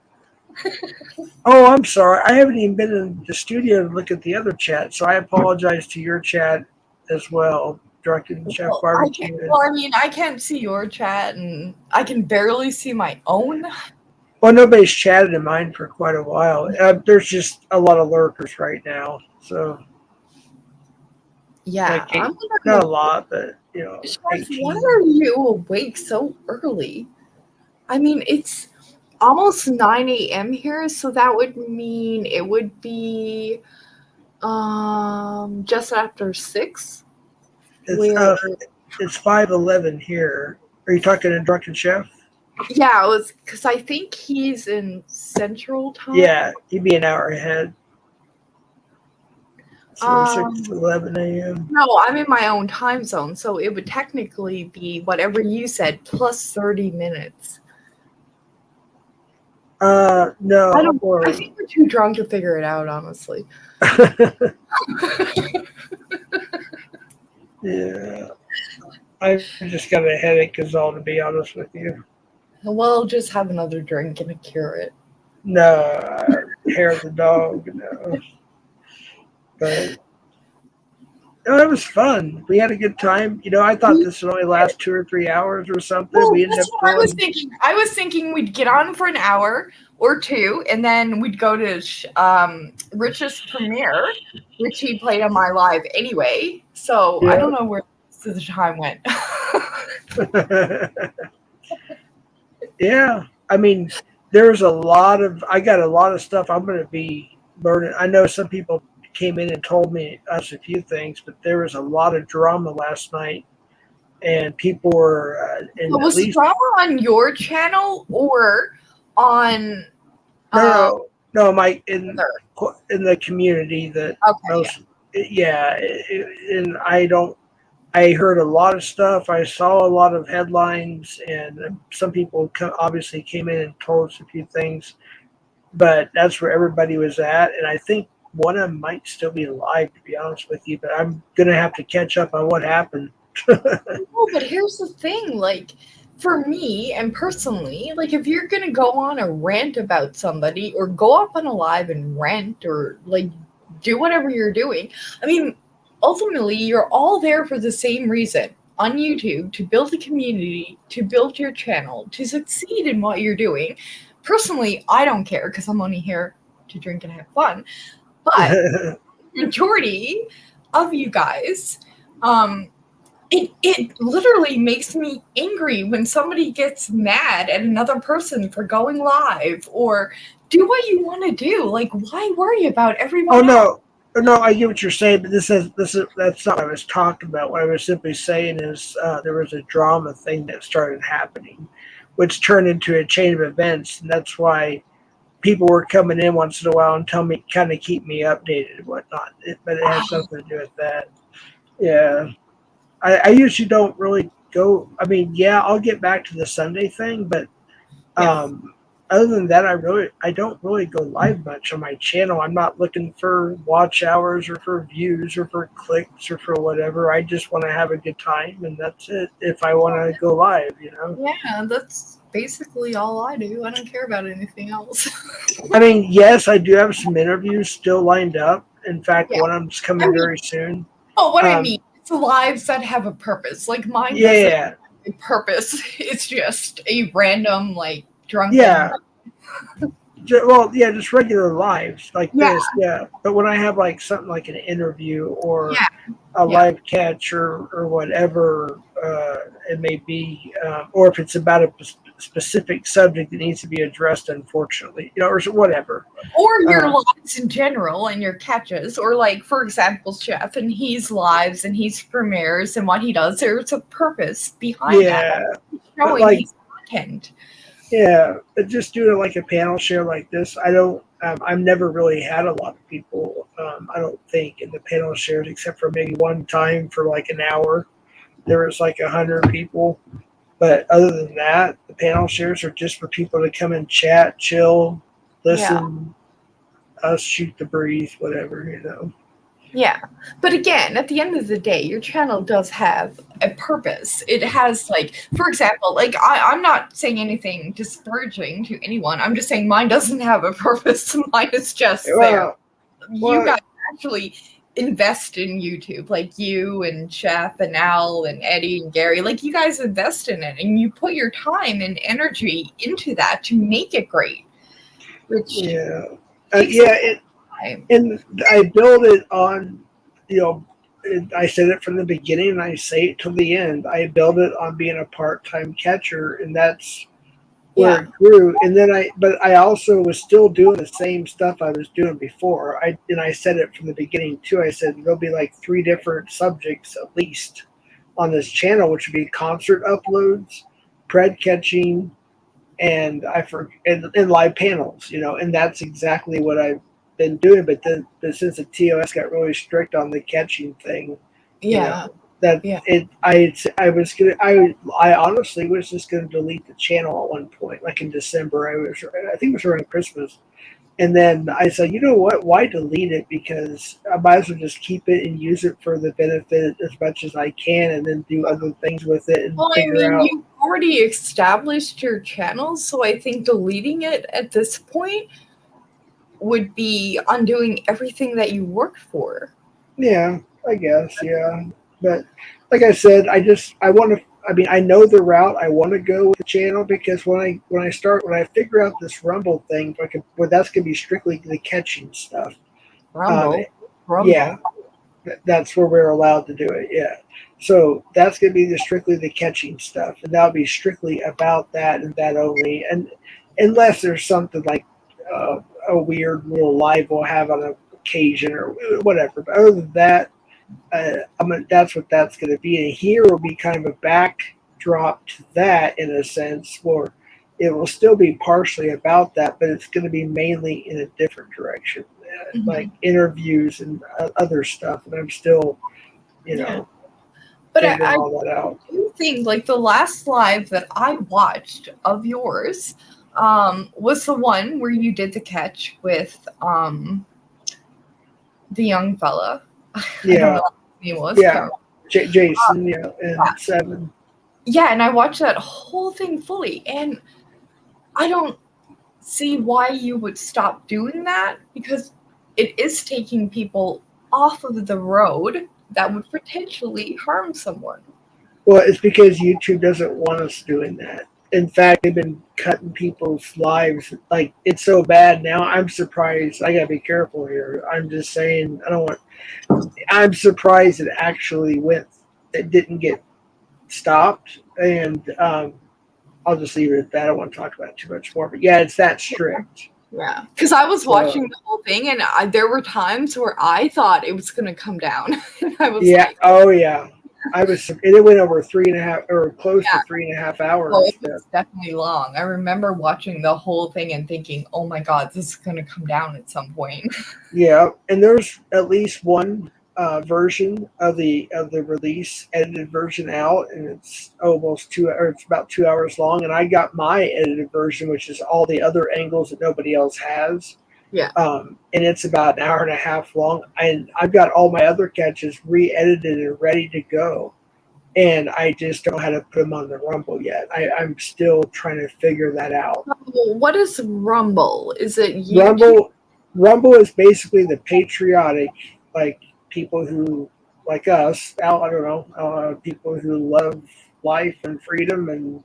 Oh, I'm sorry. I haven't even been in the studio to look at the other chat, so I apologize to your chat as well. Drunken Chef Barbecue. I can't see your chat, and I can barely see my own. Well, nobody's chatted in mine for quite a while. There's just a lot of lurkers right now, so Yeah, like I'm not a lot, but you know. Chef, 18. why are you awake so early? I mean, it's almost 9 a.m. here, so that would mean it would be just after 6. It's 5:11 here. Are you talking to Drunken Chef? Yeah, it was because I think he's in Central Time. Yeah, he'd be an hour ahead. So Um, 6 to 11 a.m. No, I'm in my own time zone, so it would technically be whatever you said plus 30 minutes. No. I think we're too drunk to figure it out, honestly. Yeah. I just got a headache is all, to be honest with you. Well, just have another drink and cure it. No, hair of the dog, no. But no, it was fun. We had a good time. You know, I thought this would only last 2 or 3 hours or something. Well, We ended that's up what I was going. thinking. I was thinking we'd get on for an hour or two, and then we'd go to Rich's premiere, which he played on my live anyway. So I don't know where the time went. Yeah, I mean, there's I got a lot of stuff I'm going to be learning. I know some people came in and told us a few things, but there was a lot of drama last night, and people were in Was the drama on your channel or on? No, Mike, in the community that and I heard a lot of stuff. I saw a lot of headlines, and some people obviously came in and told us a few things, but that's where everybody was at. And I think one of them might still be alive, to be honest with you, but I'm going to have to catch up on what happened. No, but here's the thing, like, for me and personally, like, if you're gonna go on a rant about somebody or go up on a live and rant or like do whatever you're doing, I mean, ultimately you're all there for the same reason on YouTube, to build a community, to build your channel, to succeed in what you're doing. Personally, I don't care because I'm only here to drink and have fun, but the majority of you guys, it literally makes me angry when somebody gets mad at another person for going live or do what you want to do. Like, why worry about everyone else? No, I get what you're saying, but that's not what I was talking about. What I was simply saying is there was a drama thing that started happening, which turned into a chain of events, and that's why people were coming in once in a while and kind of keep me updated and whatnot. But it has something to do with that. Yeah. I usually don't really go. I mean, yeah, I'll get back to the Sunday thing, but other than that, I don't really go live much on my channel. I'm not looking for watch hours or for views or for clicks or for whatever. I just want to have a good time, and that's it. If I want to go live, Yeah, that's basically all I do. I don't care about anything else. I mean, yes, I do have some interviews still lined up. In fact, one of them's coming very soon. Oh, what I mean, it's lives that have a purpose. Like mine doesn't Yeah. have a purpose. It's just a random, like, drunken. Yeah. Well, yeah, just regular lives like this, yeah. But when I have like something like an interview or a live catch or whatever it may be, or if it's about a specific subject that needs to be addressed, unfortunately, or whatever. Or your lives in general and your catches, or like, for example, Chef, and he's lives and he's premieres and what he does, there's a purpose behind that. Showing like, his content. Yeah, but just doing like a panel share like this, I don't. I've never really had a lot of people. I don't think in the panel shares, except for maybe one time for like an hour, there was like 100 people. But other than that, the panel shares are just for people to come and chat, chill, listen, us shoot the breeze, whatever. Yeah, but again, at the end of the day, your channel does have a purpose. It has, like, for example, like, I'm not saying anything disparaging to anyone. I'm just saying mine doesn't have a purpose. Mine is just there. You guys actually invest in YouTube, like you and Chef and Al and Eddie and Gary. Like, you guys invest in it, and you put your time and energy into that to make it great. Which and I build it on, I said it from the beginning and I say it till the end. I build it on being a part-time catcher, and that's where it grew. And then but I also was still doing the same stuff I was doing before. I said it from the beginning too. I said there'll be like 3 different subjects at least on this channel, which would be concert uploads, pred catching, and live panels, and that's exactly what I've been doing. But since the TOS got really strict on the catching thing, I honestly was just gonna delete the channel at one point, like in December. I think it was around Christmas, and then I said, you know what? Why delete it? Because I might as well just keep it and use it for the benefit as much as I can, and then do other things with it and figure out. You already established your channel, so I think deleting it at this point would be undoing everything that you worked for. Yeah, I guess, yeah. But like I said, I know the route I want to go with the channel, because when I figure out this Rumble thing, that's gonna be strictly the catching stuff. Rumble. Yeah. That's where we're allowed to do it, yeah. So that's gonna be strictly the catching stuff, and that'll be strictly about that and that only. And unless there's something like a weird little live we'll have on occasion or whatever. But other than that, that's what that's going to be. And here will be kind of a backdrop to that, in a sense, where it will still be partially about that, but it's going to be mainly in a different direction, like interviews and other stuff. And I'm still, But figuring all that out. do think, like, the last live that I watched of yours was the one where you did the catch with the young fella. I don't know what his name was. Yeah. Jason, and 7. Yeah, and I watched that whole thing fully, and I don't see why you would stop doing that, because it is taking people off of the road that would potentially harm someone. Well, it's because YouTube doesn't want us doing that. In fact, they've been cutting people's lives. Like, it's so bad now. I'm surprised. I gotta be careful here. I'm just saying. I'm surprised it actually it didn't get stopped. And I'll just leave it at that. I don't want to talk about it too much more. But yeah, it's that strict. Yeah, because I was watching the whole thing, and there were times where I thought it was going to come down. And I was like, oh yeah. And it went over 3.5 or close to 3.5 hours. Oh, it was definitely long. I remember watching the whole thing and thinking, "Oh my God, this is going to come down at some point." Yeah, and there's at least one version of the release, edited version out, and it's almost it's about 2 hours long. And I got my edited version, which is all the other angles that nobody else has. Yeah. And it's about an hour and a half long. And I've got all my other catches re-edited and ready to go. And I just don't know how to put them on the Rumble yet. I'm still trying to figure that out. What is Rumble? Is it YouTube? Rumble is basically the patriotic, like people who, like us, I don't know, people who love life and freedom, and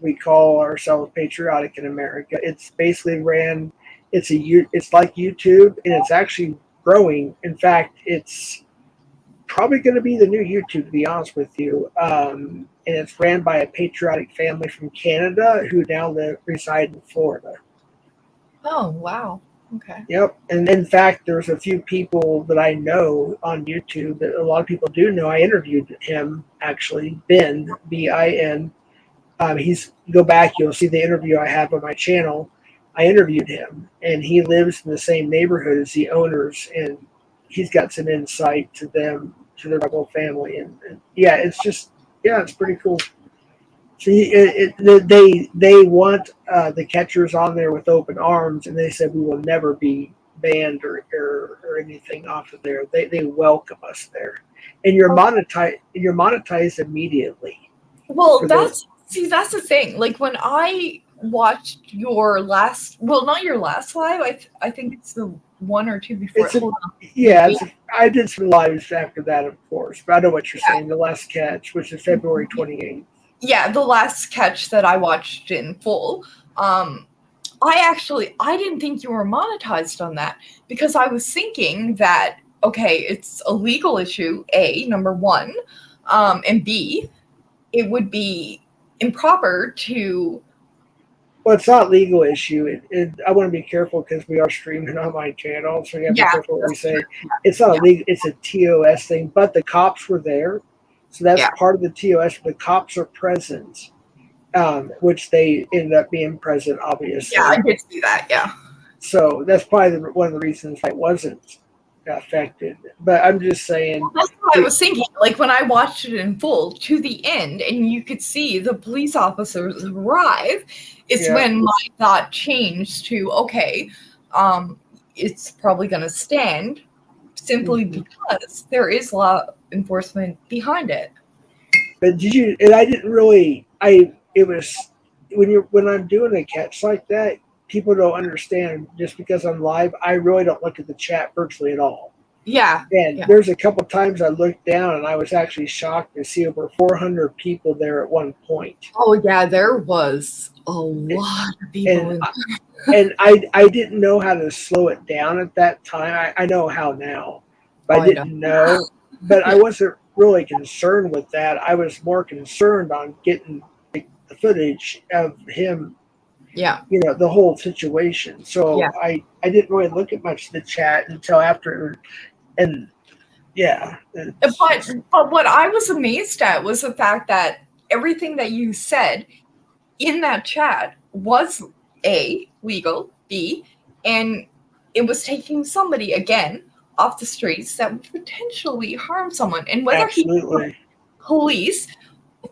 we call ourselves patriotic in America. It's basically it's like YouTube, and it's actually growing. In fact, it's probably going to be the new YouTube, to be honest with you. And it's ran by a patriotic family from Canada who now reside in Florida. Oh, wow. Okay. Yep. And in fact, there's a few people that I know on YouTube that a lot of people do know. I interviewed him, actually, Ben, B-I-N. Go back, you'll see the interview I have on my channel. I interviewed him, and he lives in the same neighborhood as the owners, and he's got some insight to them, to the Rebel family. And yeah, it's pretty cool. So they want the catchers on there with open arms, and they said we will never be banned or anything off of there. They welcome us there, and you're monetized immediately. Well, that's the thing. Like when I watched your last, not your last live. I think it's the one or two before. I did some lives after that, of course. But I know what you're saying. The last catch, which is February 28th. Yeah, the last catch that I watched in full. I didn't think you were monetized on that, because I was thinking that, okay, it's a legal issue, A, number one, and B, it would be improper to... Well, it's not a legal issue. I want to be careful because we are streaming on my channel, so you have to be careful what we say. It's not illegal. It's a TOS thing, but the cops were there. So that's part of the TOS. The cops are present, which they ended up being present, obviously. Yeah, I did see that, yeah. So that's probably one of the reasons it wasn't affected. But I'm just saying. That's what I was thinking. Like when I watched it in full to the end, and you could see the police officers arrive, it's when my thought changed to, okay, it's probably going to stand simply because there is law enforcement behind it. But I didn't really, it was, when I'm doing a catch like that, people don't understand. Just because I'm live, I really don't look at the chat virtually at all. Yeah. And there's a couple times I looked down and I was actually shocked to see over 400 people there at one point. Oh yeah, there was a lot of people. And I didn't know how to slow it down at that time. I know how now, but I didn't know. But I wasn't really concerned with that. I was more concerned on getting the footage of him. Yeah. The whole situation. So I didn't really look at much of the chat until after. And but what I was amazed at was the fact that everything that you said in that chat was A, legal, B, and it was taking somebody again off the streets that would potentially harm someone. And whether he police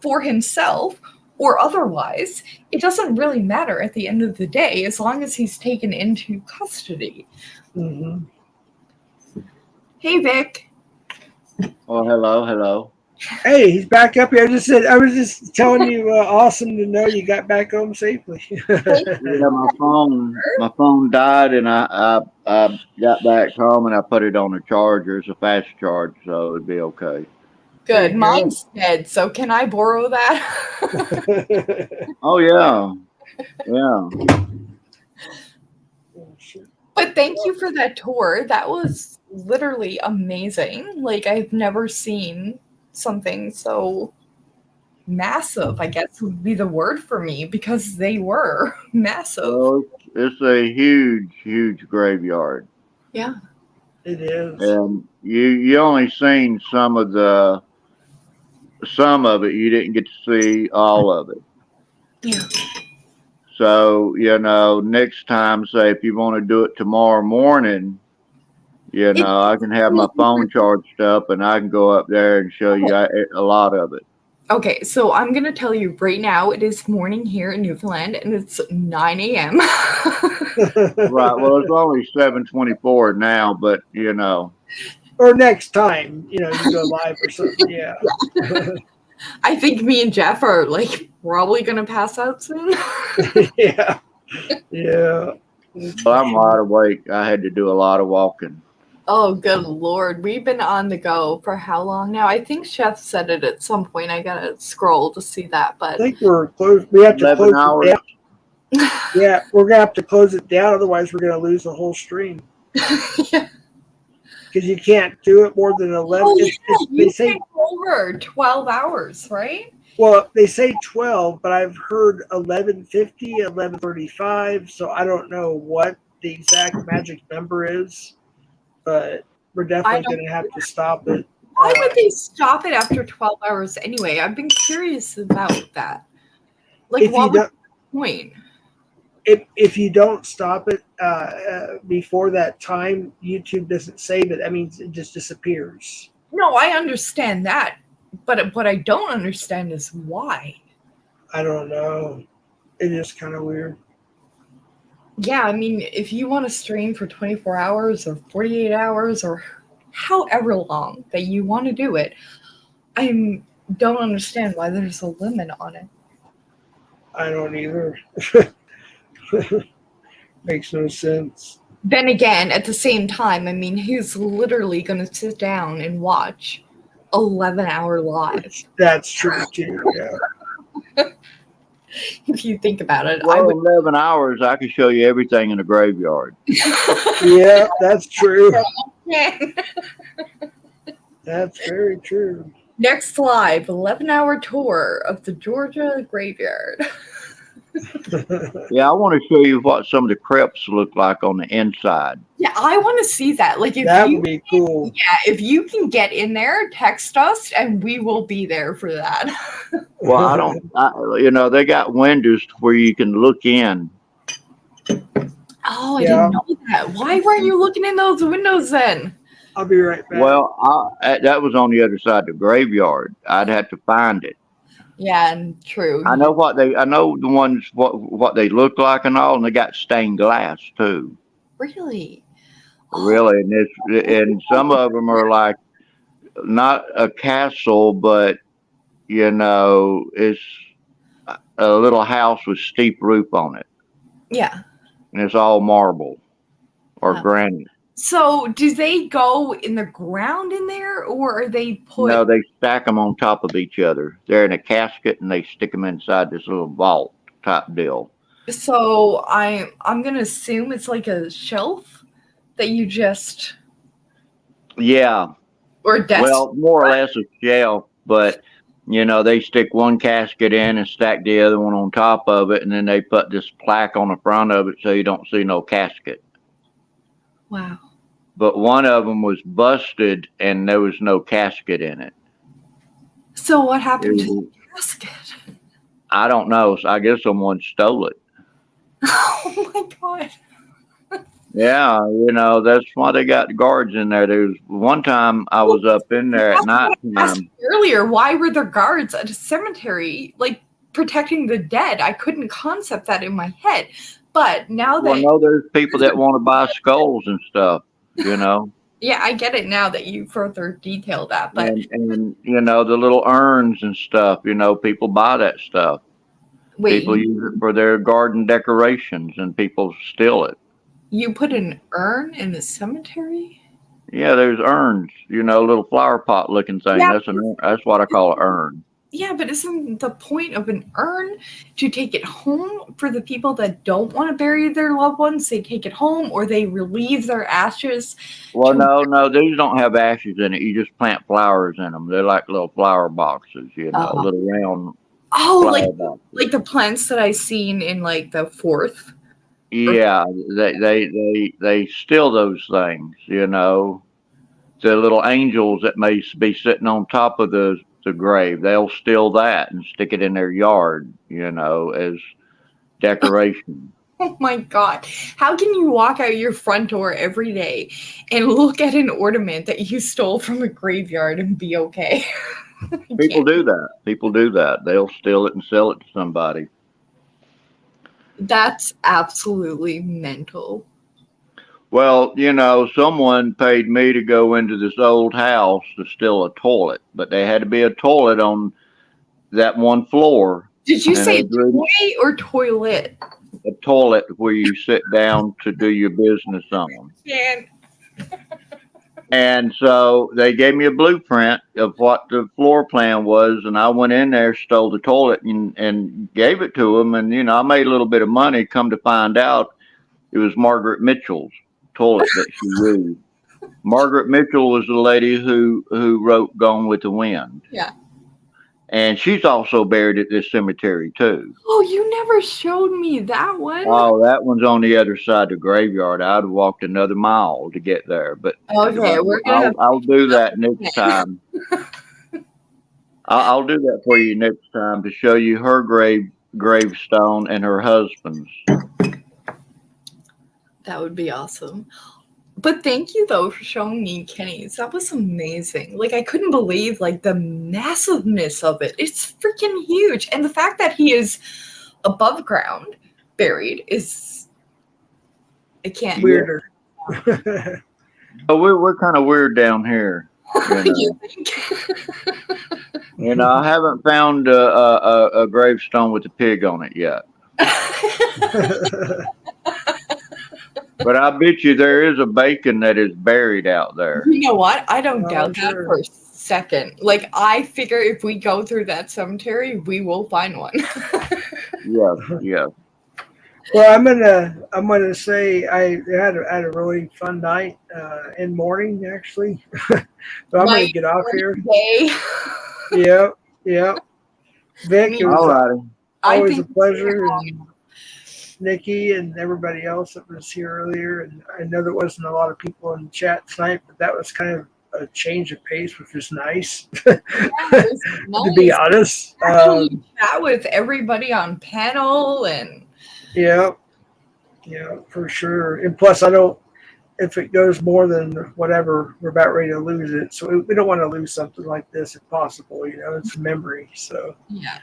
for himself or otherwise, it doesn't really matter at the end of the day, as long as he's taken into custody. Mm-hmm. Hey, Vic. Oh, hello. Hey, he's back up here. I was just telling you, awesome to know you got back home safely. Yeah, my phone died, and I got back home and I put it on a charger. It's a fast charge, so it'd be okay. Good. Mine's dead, so can I borrow that? Oh yeah. But thank you for that tour. That was literally amazing. Like, I've never seen something so massive, I guess would be the word for me, because they were massive. Oh, it's a huge graveyard. Yeah. It is. And you only seen some of it. You didn't get to see all of it. Yeah. So, next time, say if you want to do it tomorrow morning, You know, I can have my phone charged up, and I can go up there and show you a lot of it. Okay, so I'm going to tell you right now, it is morning here in Newfoundland, and it's 9 a.m. Right. Well, it's only 7:24 now, but you know. Or next time, you know, you go live or something. Yeah. I think me and Jeff are like probably going to pass out soon. Yeah. Yeah. Well, I'm wide awake. I had to do a lot of walking. Oh, good Lord. We've been on the go for how long now? I think Chef said it at some point. I got to scroll to see that, but I think we're close. We have to 11 close hours. it down. Yeah, we're going to have to close it down. Otherwise, we're going to lose the whole stream. Because you can't do it more than 11. Oh, They say, over 12 hours, right? well, they say 12, but I've heard 11:50, 11:35. So I don't know what the exact magic number is, but we're definitely going to have to stop it. Why would they stop it after 12 hours anyway? I've been curious about that. Like, If you what was don't- the point? If you don't stop it before that time, YouTube doesn't save it. That means it just disappears. No, I understand that. But what I don't understand is why. I don't know. It is kind of weird. Yeah, I mean, if you want to stream for 24 hours or 48 hours or however long that you want to do it, I don't understand why there's a limit on it. I don't either. Makes no sense. Then again, at the same time, I mean, who's literally going to sit down and watch 11-hour live? That's true too. Yeah. If you think about it, Well, 11 hours, I can show you everything in the graveyard. Yeah, that's true. That's very true. Next live, 11-hour tour of the Georgia graveyard. Yeah, I want to show you what some of the crypts look like on the inside. Yeah, I want to see that. Like, if That you, would be cool. yeah, if you can get in there, text us, and we will be there for that. Well, you know, they got windows where you can look in. Oh, I Yeah. didn't know that. Why weren't you looking in those windows then? I'll be right back. Well, that was on the other side of the graveyard. I'd have to find it. Yeah, and true. I know the ones what they look like and all, and they got stained glass too. Really? Really, and some of them are like not a castle, but you know, it's a little house with steep roof on it, Yeah. and it's all marble or Wow. granite. So, do they go in the ground in there, or are they put? No, they stack them on top of each other. They're in a casket, and they stick them inside this little vault type deal. So I'm gonna assume it's like a shelf that you just Yeah. or desk. Well, more or less a shelf, but you know, they stick one casket in and stack the other one on top of it, and then they put this plaque on the front of it so you don't see no casket. Wow. But one of them was busted and there was no casket in it. So what happened to the casket? I don't know. So I guess someone stole it. Oh my god. Yeah, you know, that's why they got guards in there. There was one time I was up in there at night time. Earlier, why were there guards at a cemetery like protecting the dead? I couldn't concept that in my head. But now that Well, no, there's people that want to buy skulls and stuff, you know. yeah, I get it now that you further detail that. But And you know, the little urns and stuff, you know, people buy that stuff. wait, People use it for their garden decorations and people steal it. you put an urn in the cemetery? Yeah, there's urns, you know, little flower pot looking thing. Yeah. That's what I call an urn. Yeah, but isn't the point of an urn to take it home for the people that don't want to bury their loved ones? They take it home or they relieve their ashes. Well, no, these don't have ashes in it. You just plant flowers in them. They're like little flower boxes, you know, Oh. little round Oh, flower boxes. like the plants that I seen in like the fourth. Yeah, they steal those things, you know. The little angels that may be sitting on top of the grave, they'll steal that and stick it in their yard, you know, as decoration. Oh my God. How can you walk out your front door every day and look at an ornament that you stole from a graveyard and be okay? People do that. People do that. They'll steal it and sell it to somebody. That's absolutely mental. Well, someone paid me to go into this old house to steal a toilet, but they had to be a toilet on that one floor. Did you and say they drew toy or toilet? a toilet where you sit down to do your business on? Man. And so they gave me a blueprint of what the floor plan was, and I went in there, stole the toilet, and gave it to them. And I made a little bit of money. Come to find out, it was Margaret Mitchell's toilet that she used. Margaret Mitchell was the lady who wrote "Gone with the Wind." Yeah. And she's also buried at this cemetery too. Oh, you never showed me that one. Oh, that one's on the other side of the graveyard. I'd have walked another mile to get there, but Okay, we're gonna have I'll do that next time. I'll do that for you next time to show you her gravestone and her husband's. That would be awesome. But thank you though for showing me Kenny's. That was amazing. Like I couldn't believe like the massiveness of it. It's freaking huge. And the fact that he is above ground buried is I can't Weirder. But we're kind of weird down here. You think? I haven't found a gravestone with a pig on it yet. But I bet you there is a bacon that is buried out there. You know what? I don't doubt that for a second. Like I figure if we go through that cemetery, we will find one. Yeah. Well, I'm gonna say I had a really fun night and morning actually. So I'm gonna get off here. Day. Yep. Vic, it All was righty. always a pleasure. And Nikki and everybody else that was here earlier. And I know there wasn't a lot of people in the chat tonight, but that was kind of a change of pace, which was nice. Yeah, it was To be nice. honest. Actually chat with everybody on panel and Yeah, for sure. And plus, I don't, if it goes more than whatever, we're about ready to lose it. So we don't want to lose something like this if possible. It's a memory. So, yeah.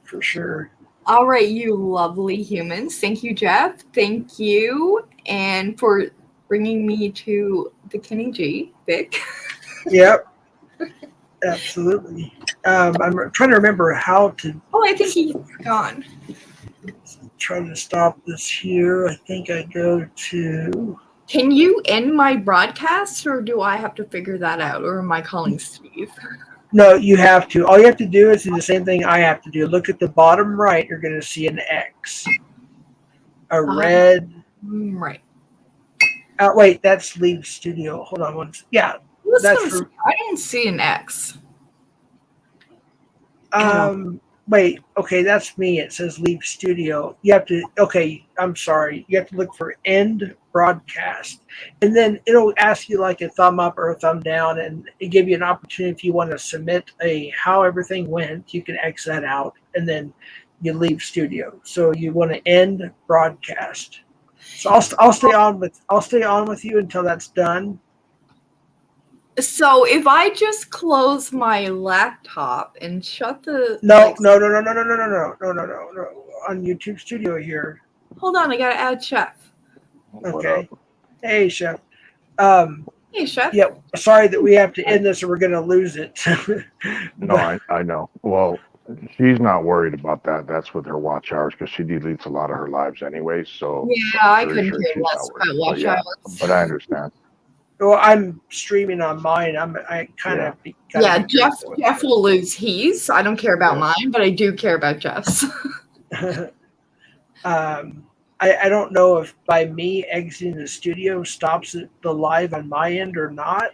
for sure. All right, you lovely humans. Thank you, Jeff. Thank you. And for bringing me to the Kenny G, Vic. Yep. Absolutely. I'm trying to remember how to. Oh, I think he's gone. Trying to stop this here. I think I go to. Can you end my broadcast or do I have to figure that out? Or am I calling Steve? No, you have to. All you have to do is do the same thing I have to do. Look at the bottom right. You're going to see an X. A red. Right. Wait, that's Leave Studio. Hold on one. Yeah. That's I don't see an X. Wait, okay, that's me. It says Leave Studio. You have to, okay, I'm sorry. You have to look for End Broadcast. And then it'll ask you like a thumb up or a thumb down, and it give you an opportunity if you want to submit how everything went. You can X that out, and then you leave Studio. So you want to End Broadcast. So I'll stay on with you until that's done. So if I just close my laptop and shut the No. On YouTube Studio here. Hold on, I gotta add Chef. Okay. Hey, Chef. Hey, Chef. Yeah. Sorry that we have to end this, or we're gonna lose it. No, I know. Well, she's not worried about that. That's with her watch hours because she deletes a lot of her lives anyway. So Yeah, I I'm pretty couldn't sure care she's less not worried. about watch hours. But I understand. Well, I'm streaming on mine. I kind of. Yeah, Jeff will lose his. I don't care about mine, but I do care about Jeff's. I don't know if by me exiting the studio stops the live on my end or not.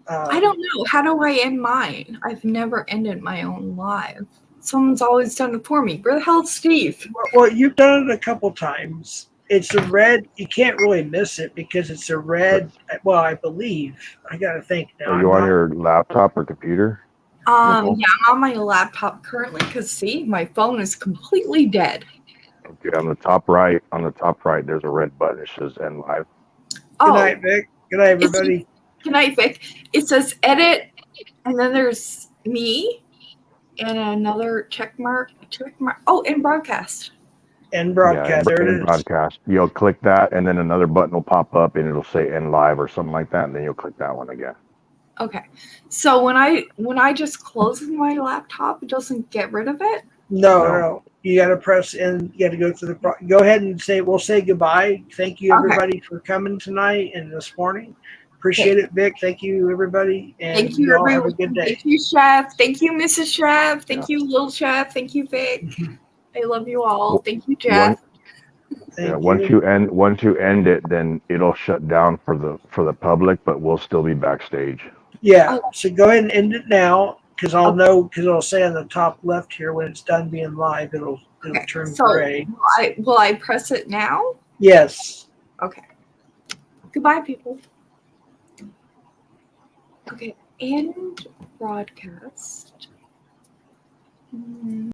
I don't know. How do I end mine? I've never ended my own live. Someone's always done it for me. Where the hell's Steve? Well, you've done it a couple times. It's a red. You can't really miss it because it's a red. Well, I believe. I got to think now. Are you on your laptop or computer? Yeah, I'm on my laptop currently because see, my phone is completely dead. Okay, on the top right, there's a red button that says end live. Oh, Good night, Vic. Good night, everybody. good night, Vic. It says edit, and then there's me, and another check mark. Oh, and broadcast. End broadcast. Yeah, There it end is. broadcast. You'll click that, and then another button will pop up, and it'll say end live or something like that, and then you'll click that one again. Okay. So when I just close my laptop, it doesn't get rid of it? No. You got to press in. You got to go through the. Go ahead and say. We'll say goodbye. Thank you, everybody, for coming tonight and this morning. Appreciate it, Vic. Thank you, everybody, and Thank you, all have everyone. a good day. Thank you, Chef. Thank you, Mrs. Chef. Thank you, Little Chef. Thank you, Vic. I love you all. Thank you, Jeff. Once you end it, then it'll shut down for the public, but we'll still be backstage. Yeah. So go ahead and end it now, because I'll know. Because it'll say on the top left here when it's done being live, it'll turn So gray. will I press it now? Yes. Okay. Goodbye, people. Okay, end broadcast.